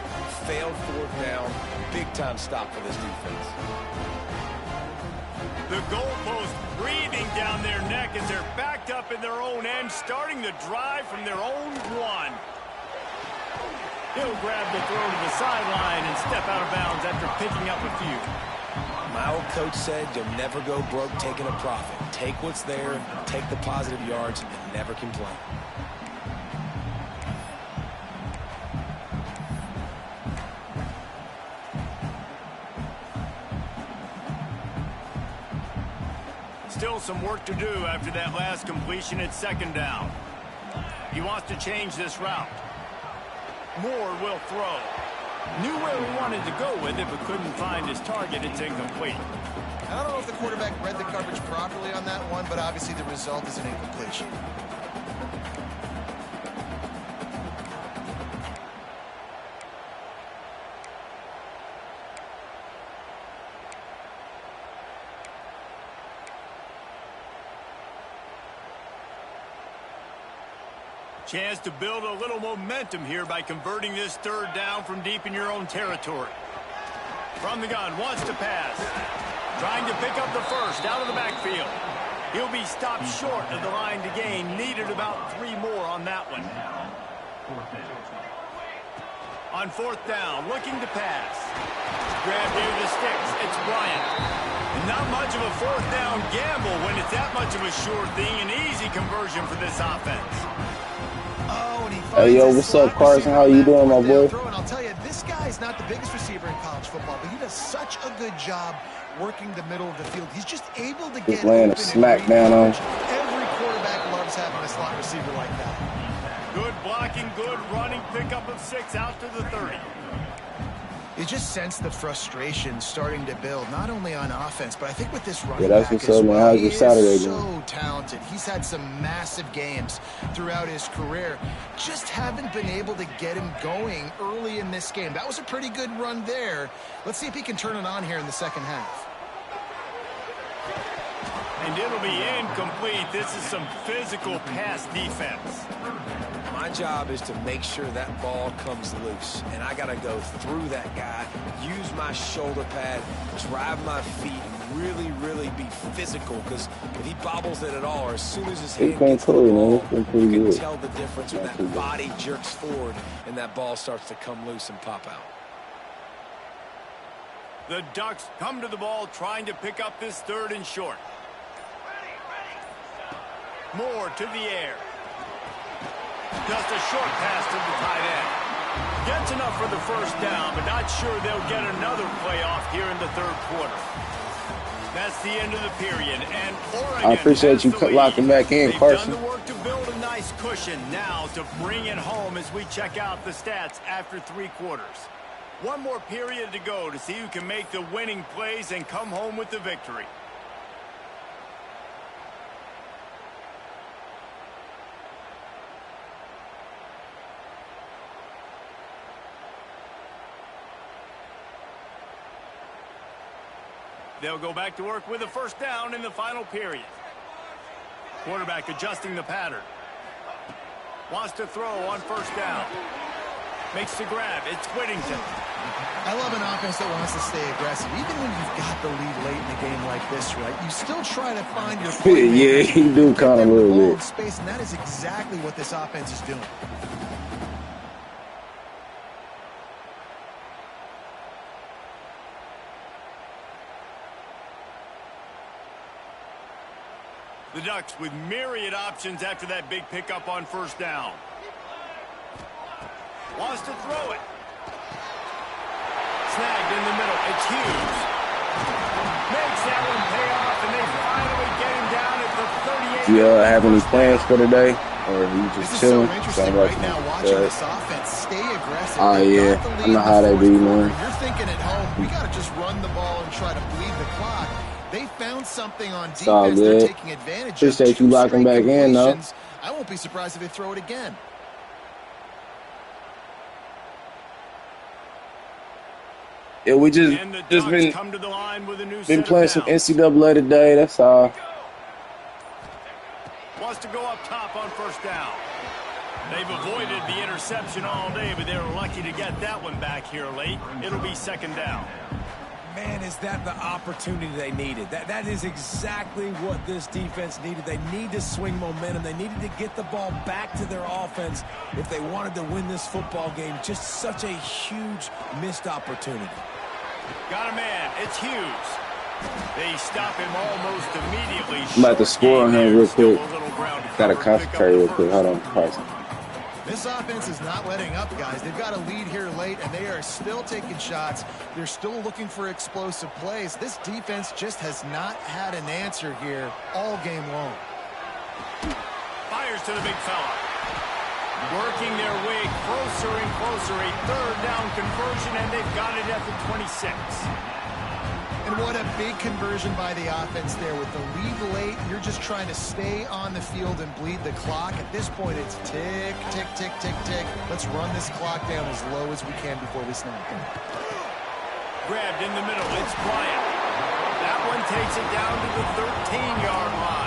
[SPEAKER 3] Failed 4th down. Big-time stop for this defense.
[SPEAKER 1] The goalpost breathing down their neck as they're backed up in their own end, starting the drive from their own 1. He'll grab the throw to the sideline and step out of bounds after picking up a few.
[SPEAKER 3] My old coach said you'll never go broke taking a profit. Take what's there, take the positive yards, and never complain.
[SPEAKER 1] Still some work to do after that last completion at 2nd down. He wants to change this route. Moore will throw. Knew where he wanted to go with it, but couldn't find his target. It's incomplete.
[SPEAKER 2] I don't know if the quarterback read the coverage properly on that one, but obviously the result is an incompletion.
[SPEAKER 1] Chance to build a little momentum here by converting this 3rd down from deep in your own territory. From the gun, wants to pass. Trying to pick up the 1st out of the backfield. He'll be stopped short of the line to gain. Needed about 3 more on that one. On 4th down, looking to pass. Grab near the sticks. It's Bryant. And not much of a 4th down gamble when it's that much of a sure thing. An easy conversion for this offense.
[SPEAKER 2] Oh, and he
[SPEAKER 4] Hey, yo, what's up, Carson? How you doing, my boy?
[SPEAKER 2] And I'll tell you, this guy's not the biggest receiver in college football, but he does such a good job working the middle of the field. He's just able to get
[SPEAKER 4] laying a smack down on.
[SPEAKER 2] Every quarterback loves having a slot receiver like that.
[SPEAKER 1] Good blocking, good running, pickup of 6 out to the 30.
[SPEAKER 2] You just sense the frustration starting to build, not only on offense, but I think with this running
[SPEAKER 4] Yeah, that's
[SPEAKER 2] back
[SPEAKER 4] what's
[SPEAKER 2] as
[SPEAKER 4] up, man.
[SPEAKER 2] well.
[SPEAKER 4] How's
[SPEAKER 2] He
[SPEAKER 4] your
[SPEAKER 2] is
[SPEAKER 4] Saturday
[SPEAKER 2] so talented. He's had some massive games throughout his career. Just haven't been able to get him going early in this game. That was a pretty good run there. Let's see if he can turn it on here in the second half.
[SPEAKER 1] And it'll be incomplete. This is some physical pass defense.
[SPEAKER 3] My job is to make sure that ball comes loose, and I got to go through that guy, use my shoulder pad, drive my feet, and really, really be physical, because if he bobbles it at all, or as soon as his hand gets the ball, you can tell the difference when that body jerks forward and that ball starts to come loose and pop out.
[SPEAKER 1] The Ducks come to the ball trying to pick up this 3rd and short. Moore to the air. Just a short pass to the tight end. Gets enough for the 1st down, but not sure they'll get another playoff here in the 3rd quarter. That's the end of the period, and Oregon
[SPEAKER 4] I appreciate you locking back in, Carson.
[SPEAKER 1] They've done the work to build a nice cushion. Now to bring it home as we check out the stats after 3 quarters. One more period to go to see who can make the winning plays and come home with the victory. They'll go back to work with a 1st down in the final period. Quarterback adjusting the pattern. Wants to throw on 1st down. Makes the grab. It's Whittington.
[SPEAKER 2] I love an offense that wants to stay aggressive. Even when you've got the lead late in a game like this, right? You still try to find your
[SPEAKER 4] Yeah, he do kind of a little bit.
[SPEAKER 2] Space, and that is exactly what this offense is doing.
[SPEAKER 1] The Ducks with myriad options after that big pickup on 1st down. Wants to throw it. Snagged in the middle. It's Hughes. Makes that one pay off, and they finally get him down at the 38.
[SPEAKER 4] Do you have any plans for today? Or are you just chilling?
[SPEAKER 2] So interesting right now watching this offense stay aggressive.
[SPEAKER 4] Oh, yeah. I know how they be, man.
[SPEAKER 2] You're thinking at home, we got to just run the ball and try to bleed the clock. They found something on defense they're taking advantage of.
[SPEAKER 4] Appreciate you locking back in, though.
[SPEAKER 2] I won't be surprised if they throw it again.
[SPEAKER 4] Yeah, we just been playing some NCAA today. That's all.
[SPEAKER 1] Wants to go up top on 1st down. They've avoided the interception all day, but they were lucky to get that one back here late. It'll be 2nd down.
[SPEAKER 3] Man, is that the opportunity they needed? That is exactly what this defense needed. They need to swing momentum. They needed to get the ball back to their offense if they wanted to win this football game. Just such a huge missed opportunity.
[SPEAKER 1] Got a man. It's Hughes. They stop him almost immediately.
[SPEAKER 4] I'm about to score on him real quick. Got to concentrate real quick. Hold on, Carson.
[SPEAKER 2] This offense is not letting up, guys. They've got a lead here late, and they are still taking shots. They're still looking for explosive plays. This defense just has not had an answer here all game long.
[SPEAKER 1] Fires to the big fella. Working their way closer and closer. A 3rd down conversion, and they've got it at the 26.
[SPEAKER 2] And what a big conversion by the offense there. With the lead late, you're just trying to stay on the field and bleed the clock. At this point, it's tick, tick, tick, tick, tick. Let's run this clock down as low as we can before we snap it.
[SPEAKER 1] Grabbed in the middle. It's Bryant. That one takes it down to the 13-yard line.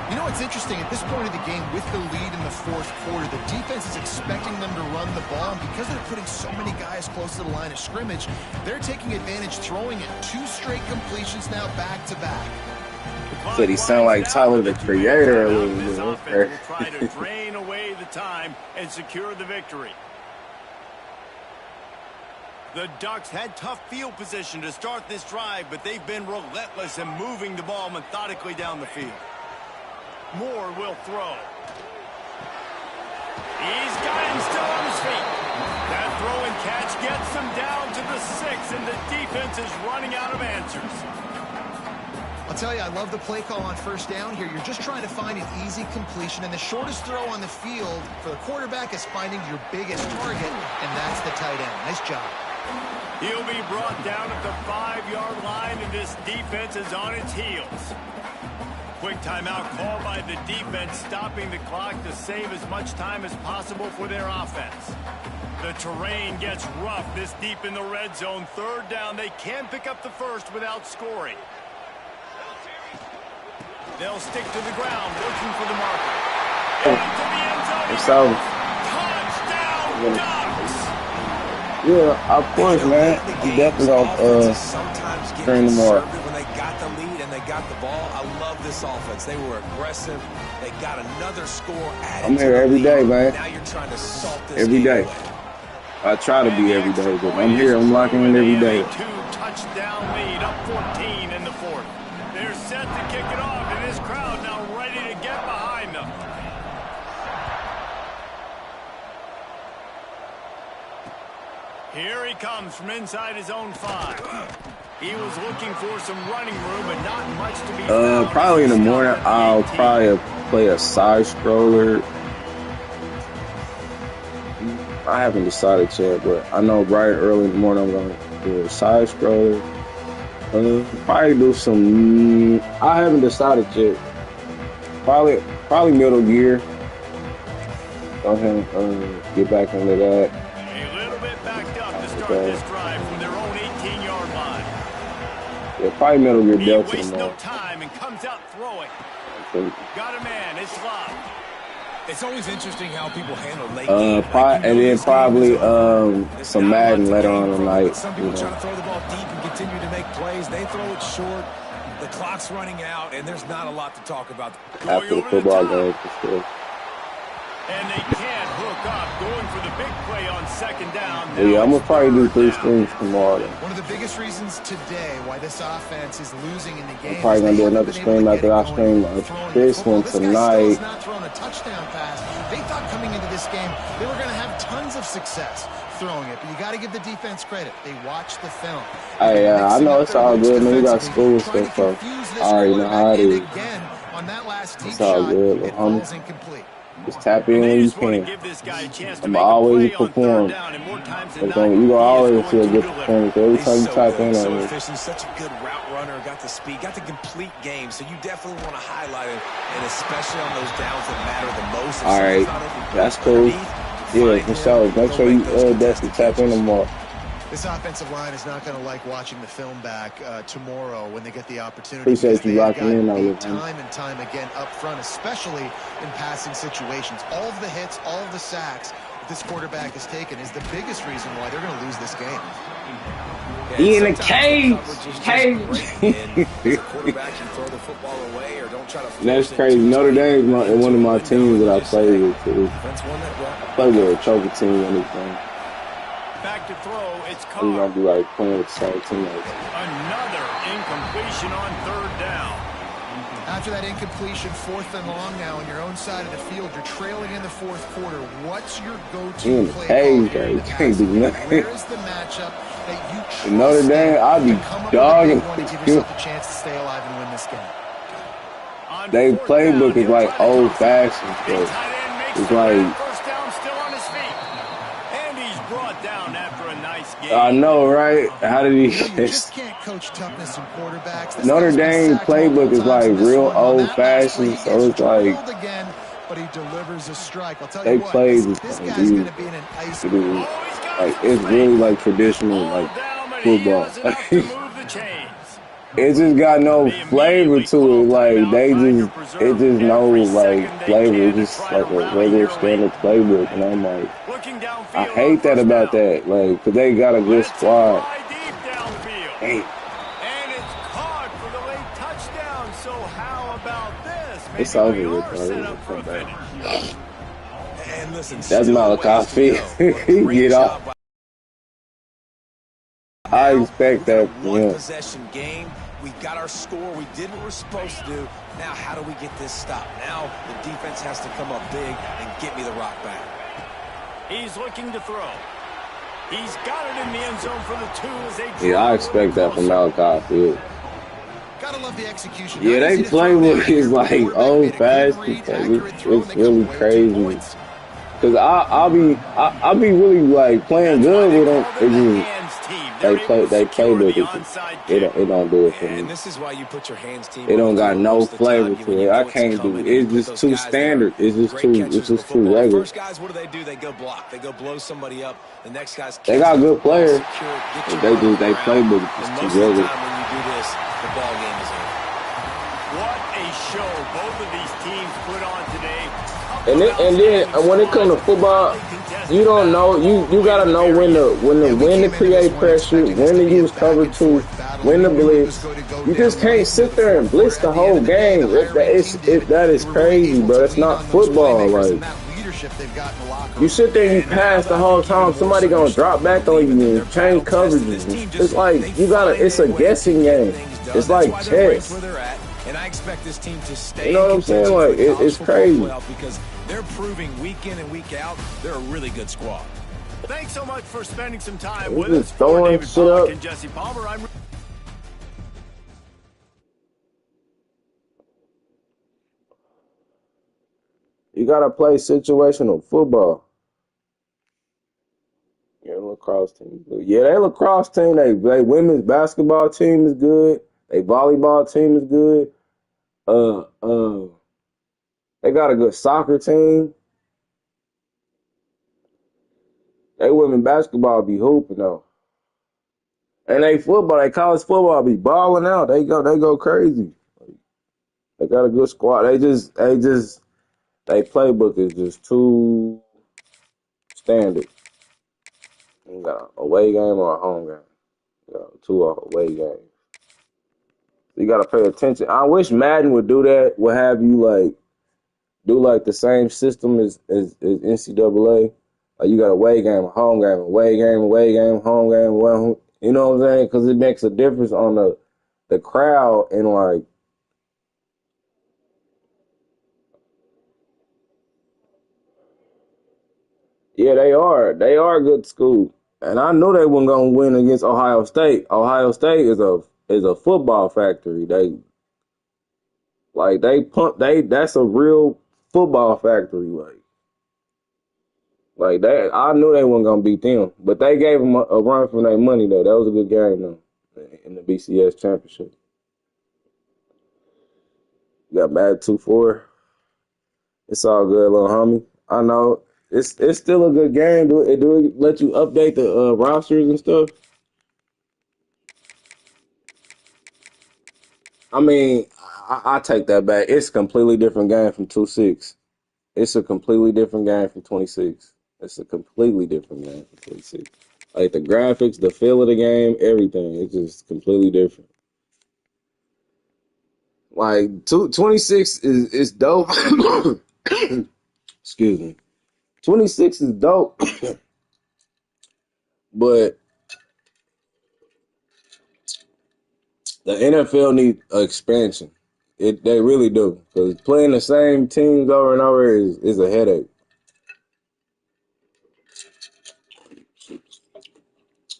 [SPEAKER 2] You know what's interesting? At this point of the game, with the lead in the 4th quarter, the defense is expecting them to run the ball. And because they're putting so many guys close to the line of scrimmage, they're taking advantage, throwing it 2 straight completions now back to back.
[SPEAKER 4] Said he sound like Tyler, the Creator, a little bit.
[SPEAKER 1] Try to drain away the time and secure the victory. The Ducks had tough field position to start this drive, but they've been relentless in moving the ball methodically down the field. Moore will throw. He's got him still on his feet. That throw and catch gets him down to the 6, and the defense is running out of answers.
[SPEAKER 2] I'll tell you, I love the play call on first down here. You're just trying to find an easy completion, and the shortest throw on the field for the quarterback is finding your biggest target, and that's the tight end. Nice job.
[SPEAKER 1] He'll be brought down at the 5-yard line, and this defense is on its heels. Quick timeout call by the defense, stopping the clock to save as much time as possible for their offense. The terrain gets rough this deep in the red zone. Third down, they can pick up the first without scoring. They'll stick to the ground, looking for the marker. Into the end zone.
[SPEAKER 5] It's over.
[SPEAKER 1] Touchdown, Ducks!
[SPEAKER 5] Yeah, of course, man. I'm definitely gonna train tomorrow.
[SPEAKER 3] When they got the lead and they got the ball, I love this offense. They were aggressive. They got another score added.
[SPEAKER 5] I'm here every day, man.
[SPEAKER 3] Now you're trying to salt this
[SPEAKER 5] Every day.
[SPEAKER 3] away.
[SPEAKER 5] I try to be every day, but I'm here. I'm locking in every day.
[SPEAKER 1] 2-touchdown lead, up 14 in the fourth. They're set to kick it off, and this crowd now ready to get behind them. Here he comes from inside his own 5. He was looking for some running room, but not much to be found.
[SPEAKER 5] Probably in the morning, I'll probably play a side scroller. I haven't decided yet, but I know bright early in the morning I'm going to do a side scroller. Probably do some. I haven't decided yet. Probably middle gear. Go ahead and get back into that.
[SPEAKER 1] A little bit backed up to start this drive from their own 18-yard line.
[SPEAKER 5] Yeah, probably middle gear
[SPEAKER 1] He
[SPEAKER 5] delta
[SPEAKER 1] wastes
[SPEAKER 5] tomorrow.
[SPEAKER 1] no time and comes out throwing. Got a man. It's locked.
[SPEAKER 3] It's always interesting how people handle late game.
[SPEAKER 5] And then probably some Madden later on tonight.
[SPEAKER 3] Some people try to throw the ball deep and continue to make plays. They throw it short. The clock's running out, and there's not a lot to talk about.
[SPEAKER 5] After the football game, for sure.
[SPEAKER 1] And they can't hook up, going for the big play on second down.
[SPEAKER 5] Yeah, I'm gonna probably do 3 streams tomorrow.
[SPEAKER 2] One of the biggest reasons today why this offense is losing in the game.
[SPEAKER 5] I'm probably gonna do another stream after I stream this one tonight.
[SPEAKER 2] Not throwing a touchdown pass. They thought coming into this game they were going to have tons of success throwing it, but you got to give the defense credit. They watched the film.
[SPEAKER 5] Hey, I know it's all good, man. We got school and stuff, so I already know how it is.
[SPEAKER 2] Again, on that last deep
[SPEAKER 5] It's all
[SPEAKER 2] shot,
[SPEAKER 5] good,
[SPEAKER 2] it
[SPEAKER 5] homie.
[SPEAKER 2] falls incomplete.
[SPEAKER 5] Just tap in when you can. I'm always perform. You're gonna always see a good performance every time you tap in on me.
[SPEAKER 3] Such a good route runner, got the speed, got the complete game. So you definitely want to highlight it, and especially on those downs that matter the most.
[SPEAKER 5] All right, that's cool. Yeah, for sure. Make sure you definitely tap in tomorrow.
[SPEAKER 2] This offensive line is not going to like watching the film back tomorrow when they get the opportunity.
[SPEAKER 5] Appreciate you locking in on it,
[SPEAKER 2] time and time again up front, especially in passing situations. All of the hits, all of the sacks that this quarterback has taken is the biggest reason why they're going to lose this game.
[SPEAKER 5] He in the cage. That's crazy. Notre Dame is one of my teams that I play with too. I play with a trophy team and anything.
[SPEAKER 1] Back to throw, it's
[SPEAKER 5] I'm
[SPEAKER 1] Carr.
[SPEAKER 5] gonna be like playing with the same teammates.
[SPEAKER 1] Another incompletion on third down.
[SPEAKER 2] After that incompletion, 4th and long now on your own side of the field, you're trailing in the 4th quarter. What's your go-to play?
[SPEAKER 5] Hey, you can't do nothing.
[SPEAKER 2] Where is the matchup that you trust
[SPEAKER 5] Notre Dame, I'll be dogging.
[SPEAKER 2] to give yourself a chance to stay alive and win this game?
[SPEAKER 5] They playbook is like old-fashioned, so it's like.
[SPEAKER 1] First down, still on his feet. And he's brought down after a nice game.
[SPEAKER 5] I know, right? How did he?
[SPEAKER 2] You just can't coach toughness in quarterbacks. This
[SPEAKER 5] Notre
[SPEAKER 2] guy's been
[SPEAKER 5] Dame
[SPEAKER 2] sacked
[SPEAKER 5] playbook is
[SPEAKER 2] multiple
[SPEAKER 5] like
[SPEAKER 2] times in this
[SPEAKER 5] real
[SPEAKER 2] one. On that last play,
[SPEAKER 5] old-fashioned,
[SPEAKER 2] he
[SPEAKER 5] so
[SPEAKER 2] gets
[SPEAKER 5] it's like
[SPEAKER 2] drilled again, but he delivers a strike. I'll tell
[SPEAKER 5] they
[SPEAKER 2] you what,
[SPEAKER 5] play
[SPEAKER 2] this
[SPEAKER 5] this
[SPEAKER 2] guy's
[SPEAKER 5] dude.
[SPEAKER 2] going to be in an ice
[SPEAKER 5] It is like it's really like traditional like football. It just got no flavor to it. Like it just no like flavor. It's just like a regular standard playbook, and I'm like, I hate that about that. Like, 'cause they got a good squad. Hey.
[SPEAKER 1] And it's caught for the late touchdown. So how about this? Maybe
[SPEAKER 5] It's over
[SPEAKER 1] we
[SPEAKER 5] with,
[SPEAKER 1] are
[SPEAKER 5] bro.
[SPEAKER 1] set up for a finish.
[SPEAKER 3] And listen,
[SPEAKER 5] That's Malachi. Get off. I
[SPEAKER 3] Now,
[SPEAKER 5] expect
[SPEAKER 3] we got a
[SPEAKER 5] that from him.
[SPEAKER 3] one-possession game. We got our score. We did what we're supposed to do. Now, how do we get this stopped? Now, the defense has to come up big and get me the rock back.
[SPEAKER 1] He's looking to throw. He's got it in the end zone for the 2 as they
[SPEAKER 5] Yeah, I expect that from Malachi Field.
[SPEAKER 2] Gotta love the execution.
[SPEAKER 5] Yeah,
[SPEAKER 2] Not
[SPEAKER 5] they
[SPEAKER 2] easy to
[SPEAKER 5] play
[SPEAKER 2] throw
[SPEAKER 5] with
[SPEAKER 2] that.
[SPEAKER 5] his
[SPEAKER 2] Your
[SPEAKER 5] like
[SPEAKER 2] quarterback
[SPEAKER 5] old
[SPEAKER 2] made a good
[SPEAKER 5] fashioned
[SPEAKER 2] read,
[SPEAKER 5] play.
[SPEAKER 2] accurate throw,
[SPEAKER 5] It's
[SPEAKER 2] and they got
[SPEAKER 5] really
[SPEAKER 2] away with 2
[SPEAKER 5] crazy.
[SPEAKER 2] points.
[SPEAKER 5] Cause I'll be really like playing
[SPEAKER 1] That's why
[SPEAKER 5] good
[SPEAKER 1] they
[SPEAKER 5] with them.
[SPEAKER 1] call them
[SPEAKER 5] It's
[SPEAKER 1] the
[SPEAKER 5] just
[SPEAKER 1] hands team. They're able to
[SPEAKER 5] they
[SPEAKER 1] secure
[SPEAKER 5] playbook
[SPEAKER 1] the
[SPEAKER 5] is
[SPEAKER 1] onside
[SPEAKER 5] it
[SPEAKER 1] kick.
[SPEAKER 5] don't do it for
[SPEAKER 3] And
[SPEAKER 5] me.
[SPEAKER 3] this is why you put your hands team
[SPEAKER 5] It
[SPEAKER 3] on
[SPEAKER 5] don't
[SPEAKER 3] the
[SPEAKER 5] got
[SPEAKER 3] field
[SPEAKER 5] no
[SPEAKER 3] most of the
[SPEAKER 5] flavor
[SPEAKER 3] time when
[SPEAKER 5] to
[SPEAKER 3] you
[SPEAKER 5] it. I
[SPEAKER 3] know it's
[SPEAKER 5] can't do
[SPEAKER 3] coming
[SPEAKER 5] it.
[SPEAKER 3] and you
[SPEAKER 5] It's
[SPEAKER 3] put
[SPEAKER 5] just
[SPEAKER 3] those
[SPEAKER 5] too
[SPEAKER 3] guys that are
[SPEAKER 5] standard. It's just
[SPEAKER 3] great catchers
[SPEAKER 5] it's
[SPEAKER 3] of the
[SPEAKER 5] just too
[SPEAKER 3] football. The
[SPEAKER 5] regular.
[SPEAKER 3] first guys, what do? They go block. They go blow somebody up. The next guys
[SPEAKER 5] They
[SPEAKER 3] catch
[SPEAKER 5] got
[SPEAKER 3] the
[SPEAKER 5] good
[SPEAKER 3] football,
[SPEAKER 5] players.
[SPEAKER 3] secure it, get you
[SPEAKER 5] They
[SPEAKER 3] on the
[SPEAKER 5] just they
[SPEAKER 3] ground.
[SPEAKER 5] playbook is
[SPEAKER 3] And
[SPEAKER 5] just
[SPEAKER 3] most
[SPEAKER 5] too
[SPEAKER 3] of the
[SPEAKER 5] regular.
[SPEAKER 3] time when you do this, the ball game is over.
[SPEAKER 1] What a show both of these teams put on today.
[SPEAKER 5] And then when it comes to football, you don't know you gotta know when to create pressure, when to use cover 2, when to blitz. You just can't sit there and blitz the whole game. That is crazy, bro. It's not football. Like you sit there and you pass the whole time, somebody gonna drop back on you and change coverages. It's like it's a guessing game. It's like chess.
[SPEAKER 3] And I expect this team to stay.
[SPEAKER 5] You know what I'm saying? Like it's crazy
[SPEAKER 3] because they're proving week in and week out they're a really good squad.
[SPEAKER 1] Thanks so much for spending some time
[SPEAKER 5] We're
[SPEAKER 1] with
[SPEAKER 5] just
[SPEAKER 1] us. For
[SPEAKER 5] throwing
[SPEAKER 1] David
[SPEAKER 5] shit
[SPEAKER 1] Pollack
[SPEAKER 5] up.
[SPEAKER 1] and Jesse Palmer, I'm
[SPEAKER 5] You gotta play situational football. Yeah, lacrosse team. Yeah, they lacrosse team. They women's basketball team is good. They volleyball team is good. Uh, uh, they got a good soccer team. They women basketball be hooping though. And they college football be balling out. They go crazy. They got a good squad. They playbook is just too standard. You got an away game or a home game. You got 2 away games. You gotta pay attention. I wish Madden would do that. Would have you do the same system as NCAA. Like you got away game, home game, away game, away game, home game. Well, you know what I'm saying? Because it makes a difference on the crowd and yeah, they are a good school, and I knew they weren't gonna win against Ohio State. Ohio State is a football factory. That's a real football factory. Like that, I knew they weren't gonna beat them, but they gave them a run for their money though. That was a good game though in the BCS championship. You got mad 2-4. It's all good, little homie. I know it's still a good game. Do it let you update the rosters and stuff? I mean, I take that back. It's a completely different game from 2-6. It's a completely different game from 26. It's a completely different game from 26. Like the graphics, the feel of the game, everything. It's just completely different. Like 26 is dope. Excuse me. 26 is dope, but the NFL needs expansion. They really do, because playing the same teams over and over is a headache.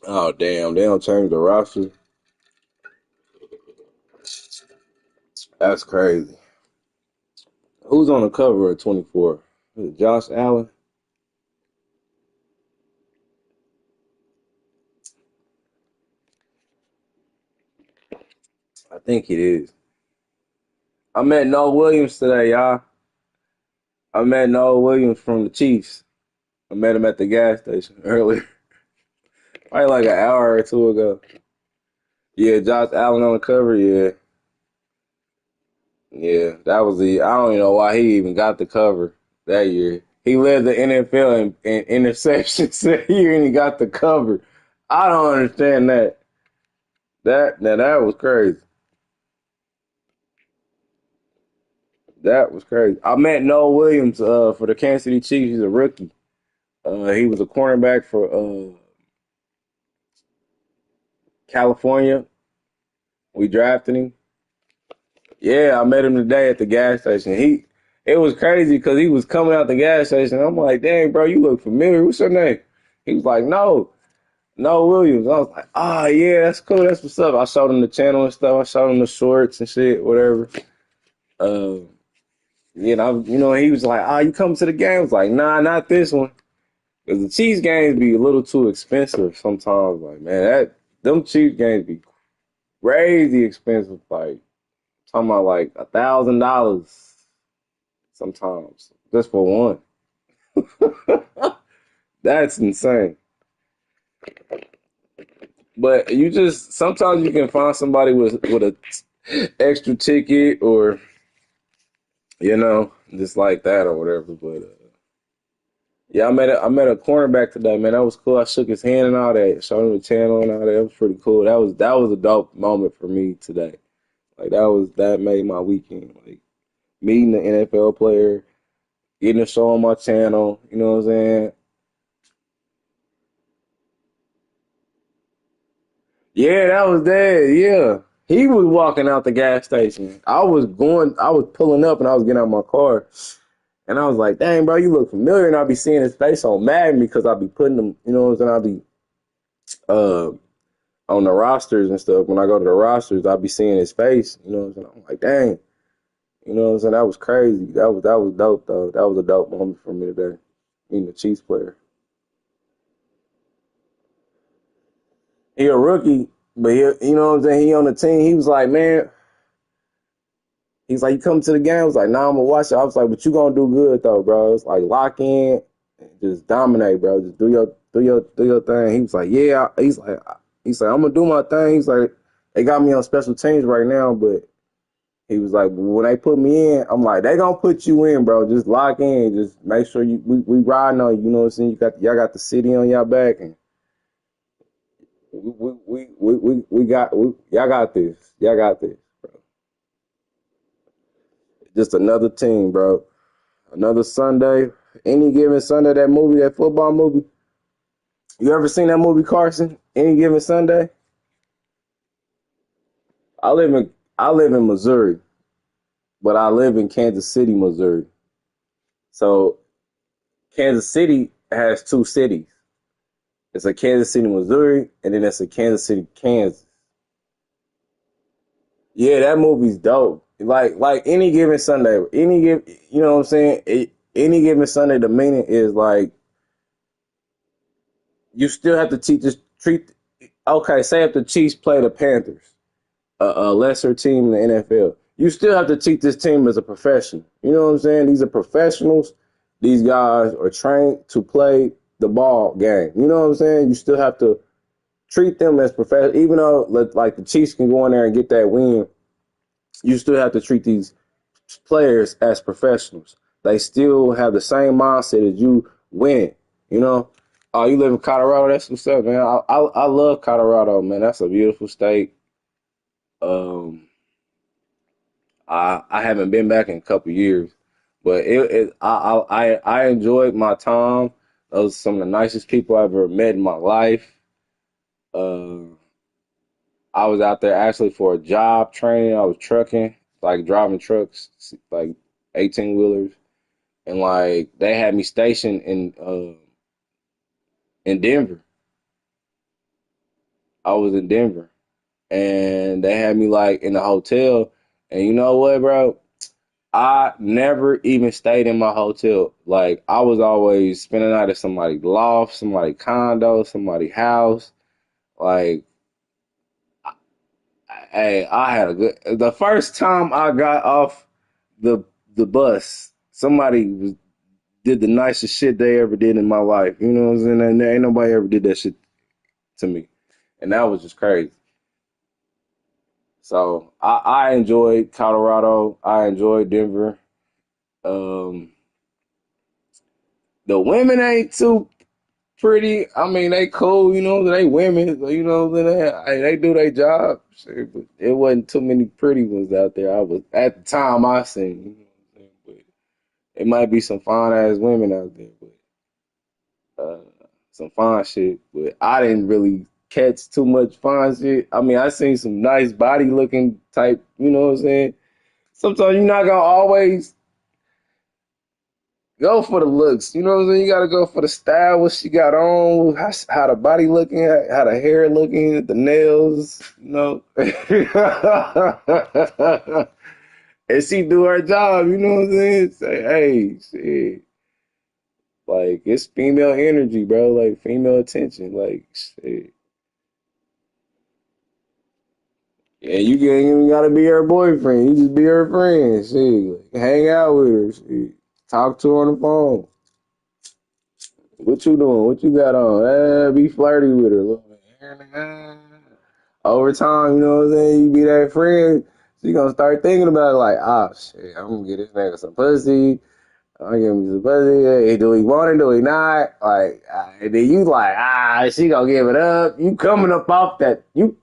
[SPEAKER 5] Oh damn, they don't change the roster. That's crazy. Who's on the cover of 24? Is it Josh Allen? I think it is. I met Noah Williams today, y'all. I met Noah Williams from the Chiefs. I met him at the gas station earlier, probably like an hour or 2 ago. Yeah, Josh Allen on the cover. Yeah, yeah, that was I don't even know why he even got the cover that year. He led the NFL in interceptions that year, and he got the cover. I don't understand that. That was crazy. That was crazy. I met Noah Williams for the Kansas City Chiefs. He's a rookie. He was a cornerback for California. We drafted him. Yeah, I met him today at the gas station. It was crazy because he was coming out the gas station. I'm like, dang, bro, you look familiar. What's your name? He was like, no Williams. I was like, yeah, that's cool. That's what's up. I showed him the channel and stuff. I showed him the shorts and shit, whatever. He was like, you coming to the game? I was like, nah, not this one. Because the Chiefs games be a little too expensive sometimes. Like, man, them Chiefs games be crazy expensive. Like, talking about like $1,000 sometimes just for one. That's insane. But sometimes you can find somebody with a extra ticket or just like that or whatever. But yeah, I met a cornerback today, man. That was cool. I shook his hand and all that, showed him the channel and all that. It was pretty cool. That was a dope moment for me today. Like that made my weekend. Like meeting the NFL player, getting a show on my channel. You know what I'm saying? Yeah, that was that. Yeah. He was walking out the gas station. I was pulling up and I was getting out of my car. And I was like, dang, bro, you look familiar. And I'll be seeing his face on Madden because I'll be putting them, you know what I'm saying? I'll be on the rosters and stuff. When I go to the rosters, I'll be seeing his face. You know what I'm saying? I'm like, dang. You know what I'm saying? That was crazy. That was dope, though. That was a dope moment for me today, meeting the Chiefs player. He a rookie, but you know what I'm saying? He on the team. He was like, man, he's like, you come to the game? I was like, nah, I'm going to watch it. I was like, but you going to do good, though, bro. It's like, lock in and just dominate, bro. Just do your thing. He was like, yeah. He's like, I'm going to do my thing. He's like, they got me on special teams right now, but he was like, when they put me in, I'm like, they going to put you in, bro. Just lock in. Just make sure we riding on you. You know what I'm saying? Y'all got the city on y'all back, and y'all got this. Y'all got this, bro. Just another team, bro. Another Sunday. Any given Sunday, that football movie. You ever seen that movie, Carson? Any given Sunday? I live in Missouri, but I live in Kansas City, Missouri. So Kansas City has two cities. It's a Kansas City, Missouri, and then it's a Kansas City, Kansas. Yeah, that movie's dope. Like any given Sunday, you know what I'm saying? Any given Sunday, the meaning is like you still have to treat. Okay, say if the Chiefs play the Panthers, a lesser team in the NFL, you still have to treat this team as a professional. You know what I'm saying? These are professionals. These guys are trained to play the ball game. You know what I'm saying? You still have to treat them as professional, even though like the Chiefs can go in there and get that win. You still have to treat these players as professionals. They still have the same mindset as you winning. You know, oh, you live in Colorado. That's what's up, man. I love Colorado, man. That's a beautiful state. Um, I haven't been back in a couple years, but I enjoyed my time. Those are some of the nicest people I've ever met in my life. Uh, I was out there actually for a job training. I was trucking, like driving trucks, like 18 wheelers, and like they had me stationed in Denver. I was in Denver, and they had me like in the hotel. And you know what, bro? I never even stayed in my hotel. Like I was always spending the night at somebody's loft, somebody's condo, somebody's house. Like, hey, I had a good. The first time I got off the the bus, did the nicest shit they ever did in my life. You know what I'm saying? And there ain't nobody ever did that shit to me, and that was just crazy. So I enjoyed Colorado. I enjoyed Denver. Um, the women ain't too pretty. I mean, they cool, you know, they women, so, you know, they do their job. Shit, but it wasn't too many pretty ones out there. I was at the time I seen, you know what I'm saying? But it might be some fine ass women out there, but some fine shit. But I didn't really. catch too much fine shit. I mean, I seen some nice body looking type, you know what I'm saying? Sometimes you're not gonna always go for the looks, you know what I'm saying? You gotta go for the style, what she got on, how the body looking, how the hair looking, the nails, you know. And she do her job, you know what I'm saying? Say, hey, shit. Like, it's female energy, bro. Like, female attention. Like, shit. Yeah, you ain't even gotta be her boyfriend. You just be her friend. Shit. Like, hang out with her. Shit. Talk to her on the phone. What you doing? What you got on? Be flirty with her a little bit. Over time, you know what I'm saying? You be that friend. She gonna start thinking about it like, ah, shit, I'm gonna get this nigga some pussy. I'm gonna give me some pussy. Hey, do he want it? Do he not? Like, and then you like, she gonna give it up. You coming up off that? You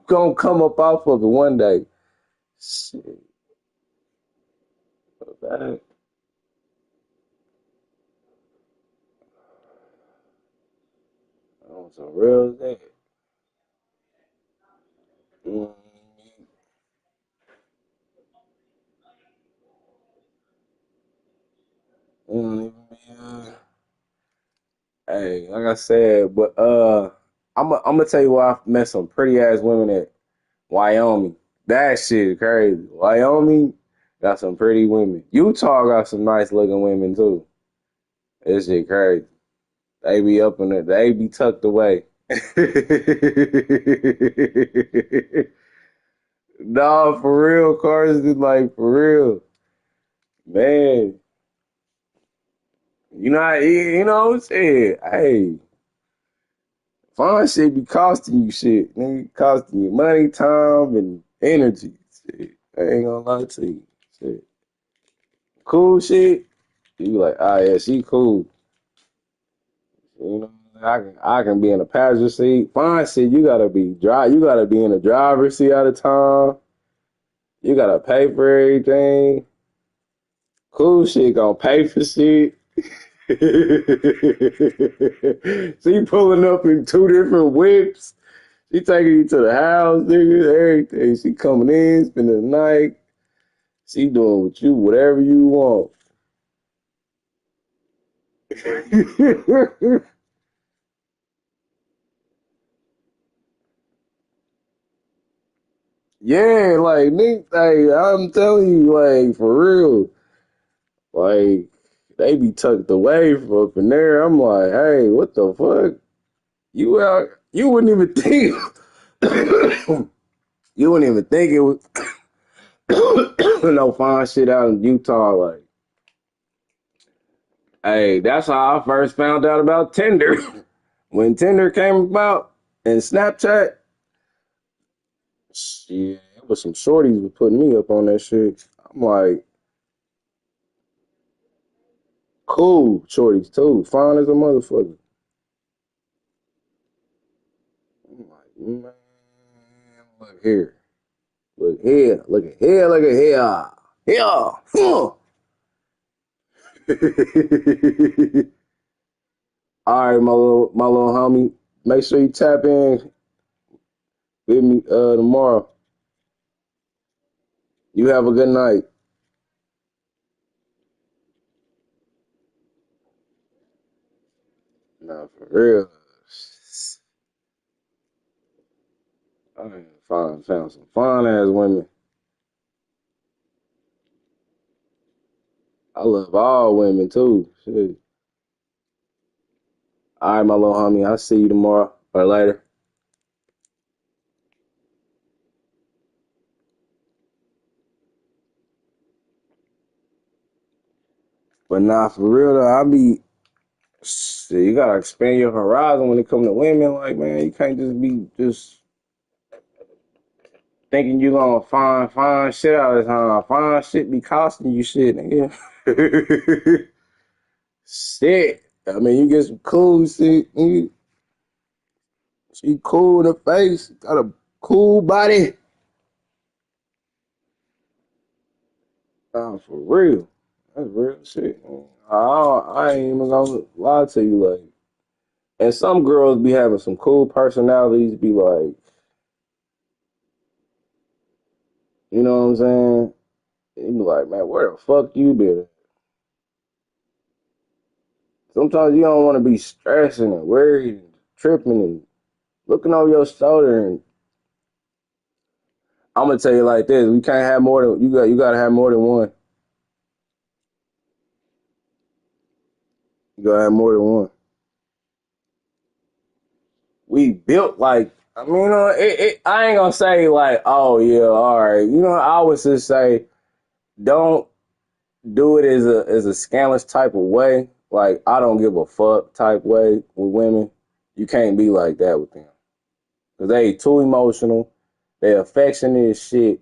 [SPEAKER 5] gonna come up off of it one day? Shit, that on some real thing. Mm, mm, yeah. Hey, like I said, but I'm gonna tell you why I met some pretty ass women at Wyoming. That shit crazy. Wyoming got some pretty women. Utah got some nice looking women too. This shit crazy. They be up in it. They be tucked away. No, for real, Carson. Like for real, man. You know what I'm saying? Hey, fun shit be costing you shit. Nigga, costing you money, time, and energy. Shit. I ain't gonna lie to you. Shit. Cool shit. You like, yeah, she cool. You know, I can be in the passenger seat. Fine shit, you gotta be drive. You gotta be in the driver's seat all the time. You gotta pay for everything. Cool shit gonna pay for shit. She pulling up in two different whips. She taking you to the house, nigga, everything. She coming in, spending the night. She doing with you whatever you want. Yeah, like nigga, hey, I'm telling you, like for real, like they be tucked away from up in there. I'm like, hey, what the fuck? You out? You wouldn't even think. You wouldn't even think it was no fine shit out in Utah. Like, hey, that's how I first found out about Tinder. When Tinder came about and Snapchat, shit, it was some shorties was putting me up on that shit. I'm like, cool shorties too, fine as a motherfucker. I'm like, man, look here, look here, look at here, look at here, here. Huh. All right, my little homie. Make sure you tap in with me tomorrow. You have a good night. Nah, for real. I found some fine ass women. I love all women too. Shit. All right, my little homie. I'll see you tomorrow or later. But nah, for real though, shit, you gotta expand your horizon when it comes to women. Like, man, you can't just be just thinking you gonna find shit out of time. Fine shit be costing you shit, nigga. Shit. I mean, you get some cool shit. Nigga. She cool in the face, got a cool body. Nah, for real. That's real shit. Man. I ain't even gonna lie to you. Like, And some girls be having some cool personalities, be like, you know what I'm saying? You be like, man, where the fuck you been? Sometimes you don't want to be stressing and worried and tripping and looking over your shoulder. And I'm gonna tell you like this: we can't have more than you gotta have more than one. You gotta have more than one. We built like, I mean, I ain't gonna say like, oh yeah, all right. You know, I always just say, don't do it as a scandalous type of way. Like, I don't give a fuck type way with women. You can't be like that with them. Because they too emotional. They affectionate as shit.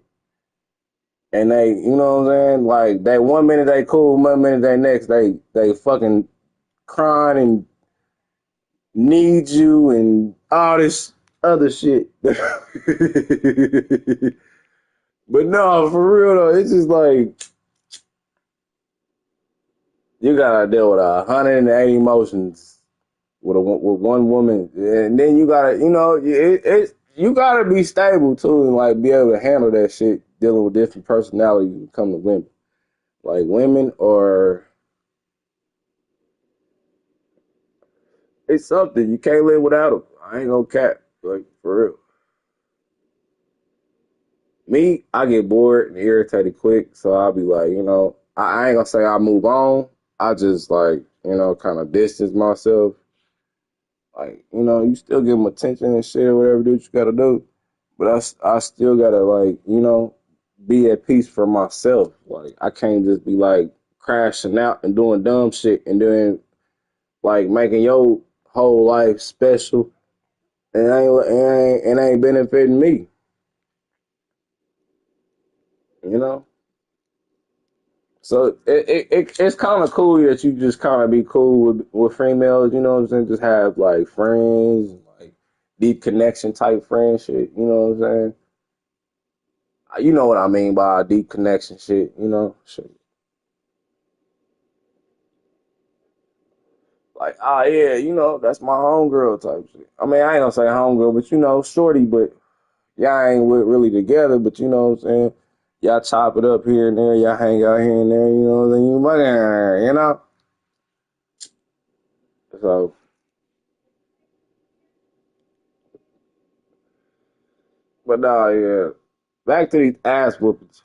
[SPEAKER 5] And they, you know what I'm saying? Like, they 1 minute they cool, 1 minute they next, they fucking crying and need you and all this other shit. But no, for real though, it's just like, you gotta deal with 180 emotions with one woman, and then you gotta, you know, you gotta be stable too, and like be able to handle that shit dealing with different personalities when it comes to women. Like women are, it's something you can't live without them. I ain't gonna cap, like for real. Me, I get bored and irritated quick, so I'll be like, you know, I ain't gonna say I move on. I just like, you know, kind of distance myself. Like, you know, you still give them attention and shit or whatever you gotta do. But I still gotta, like, you know, be at peace for myself. Like, I can't just be, like, crashing out and doing dumb shit and then, like, making your whole life special and ain't benefiting me, you know? So it's kind of cool that you just kind of be cool with females, you know what I'm saying? Just have, like, friends, like, deep connection type friendship, you know what I'm saying? You know what I mean by deep connection shit, you know? Shit. Like, ah, yeah, you know, that's my homegirl type shit. I mean, I ain't gonna say homegirl, but you know, shorty, but y'all ain't really together, but you know what I'm saying? Y'all chop it up here and there, y'all hang out here and there, you know, then you money, you know? So, but nah, yeah. Back to these ass whoopings.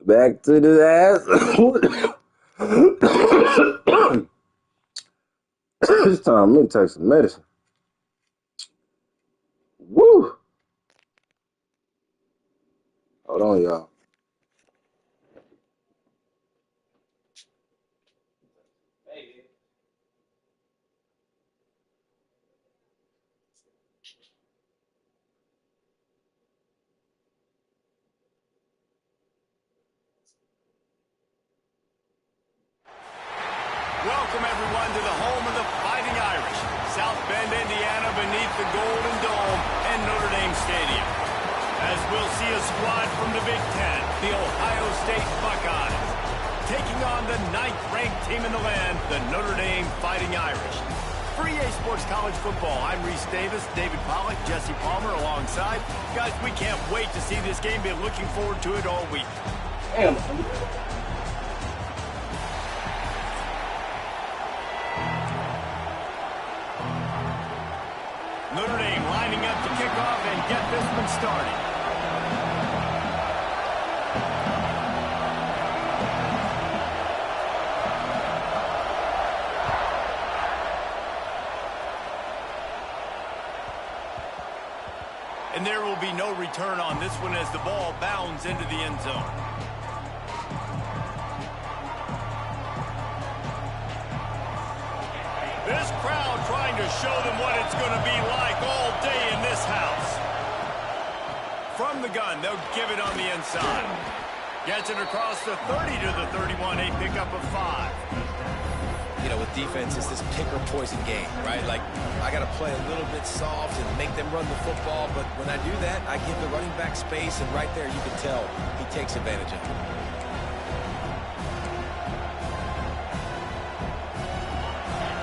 [SPEAKER 5] Back to the ass. This time, let me take some medicine. Woo! Hold on, y'all.
[SPEAKER 1] Welcome, everyone, to the home of the Fighting Irish, South Bend, Indiana, beneath the Golden Dome and Notre Dame Stadium. As we'll see a squad from the Big Ten, the Ohio State Buckeyes, taking on the 9th-ranked team in the land, the Notre Dame Fighting Irish. For EA Sports College Football, I'm Reese Davis, David Pollack, Jesse Palmer alongside. Guys, we can't wait to see this game. Been looking forward to it all week.
[SPEAKER 5] Damn.
[SPEAKER 1] Notre Dame lining up to kick off and get this one started. And there will be no return on this one as the ball bounds into the end zone. This crowd trying to show them what it's going to be like all day in this house. From the gun, they'll give it on the inside. Gets it across the 30 to the 31, a pickup of 5.
[SPEAKER 3] you know, with defense, it's this pick or poison game, right? Like, I got to play a little bit soft and make them run the football, but when I do that, I give the running back space, and right there you can tell he takes advantage of it.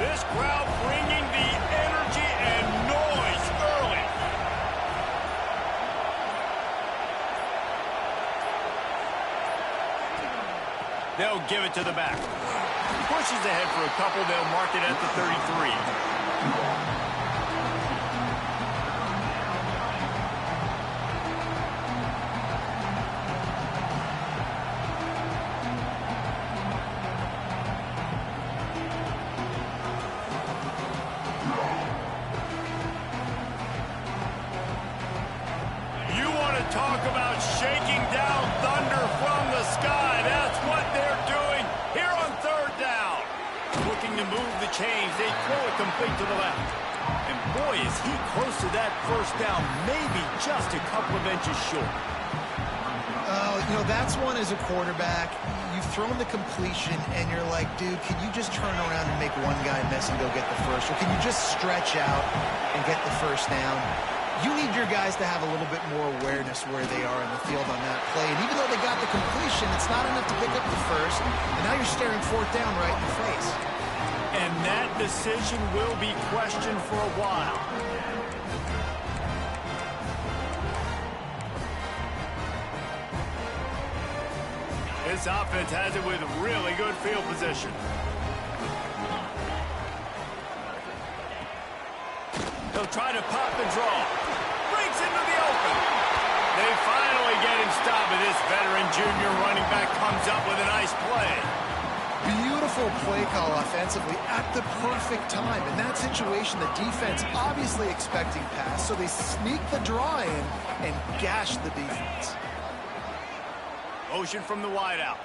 [SPEAKER 1] This crowd bringing the energy and noise early. They'll give it to the back. Pushes ahead for a couple. They'll mark it at the 33. Talk about shaking down thunder from the sky. That's what they're doing here on third down. Looking to move the chains. They throw it complete to the left. And boy, is he close to that first down. Maybe just a couple of inches short.
[SPEAKER 2] You know, that's one as a quarterback. You've thrown the completion, and you're like, dude, can you just turn around and make one guy miss and go get the first? Or can you just stretch out and get the first down? You need your guys to have a little bit more awareness where they are in the field on that play. And even though they got the completion, it's not enough to pick up the first. And now you're staring fourth down right in the face.
[SPEAKER 1] And that decision will be questioned for a while. This offense has it with really good field position. They'll try to pop and draw. Breaks into the open. They finally get him stopped, but this veteran junior running back comes up with a nice play.
[SPEAKER 2] Beautiful play call offensively at the perfect time. In that situation, the defense obviously expecting pass, so they sneak the draw in and gash the defense.
[SPEAKER 1] Motion from the wideout.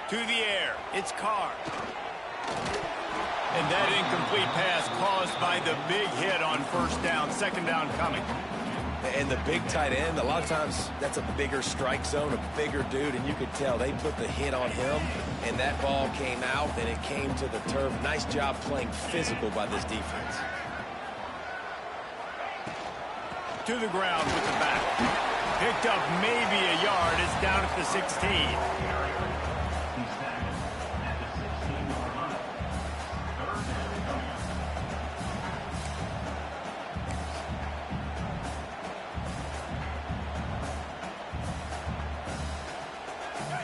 [SPEAKER 1] To the air. It's Carr. And that incomplete pass caused by the big hit on first down. Second down coming.
[SPEAKER 3] And the big tight end, a lot of times that's a bigger strike zone, a bigger dude, and you could tell they put the hit on him, and that ball came out, and it came to the turf. Nice job playing physical by this defense.
[SPEAKER 1] To the ground with the back. Picked up maybe a yard. It's down at the 16.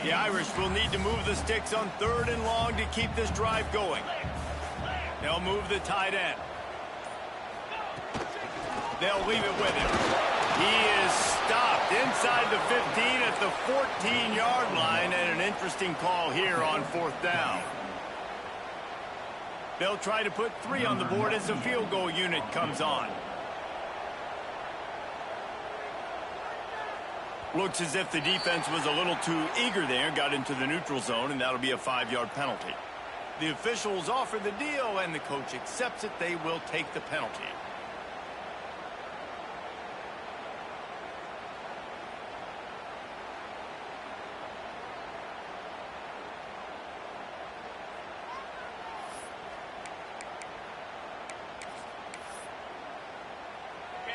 [SPEAKER 1] The Irish will need to move the sticks on third and long to keep this drive going. They'll move the tight end. They'll leave it with him. He is stopped inside the 15 at the 14-yard line, and an interesting call here on fourth down. They'll try to put 3 on the board as the field goal unit comes on. Looks as if the defense was a little too eager there, got into the neutral zone, and that'll be a 5-yard penalty. The officials offer the deal, and the coach accepts it. They will take the penalty.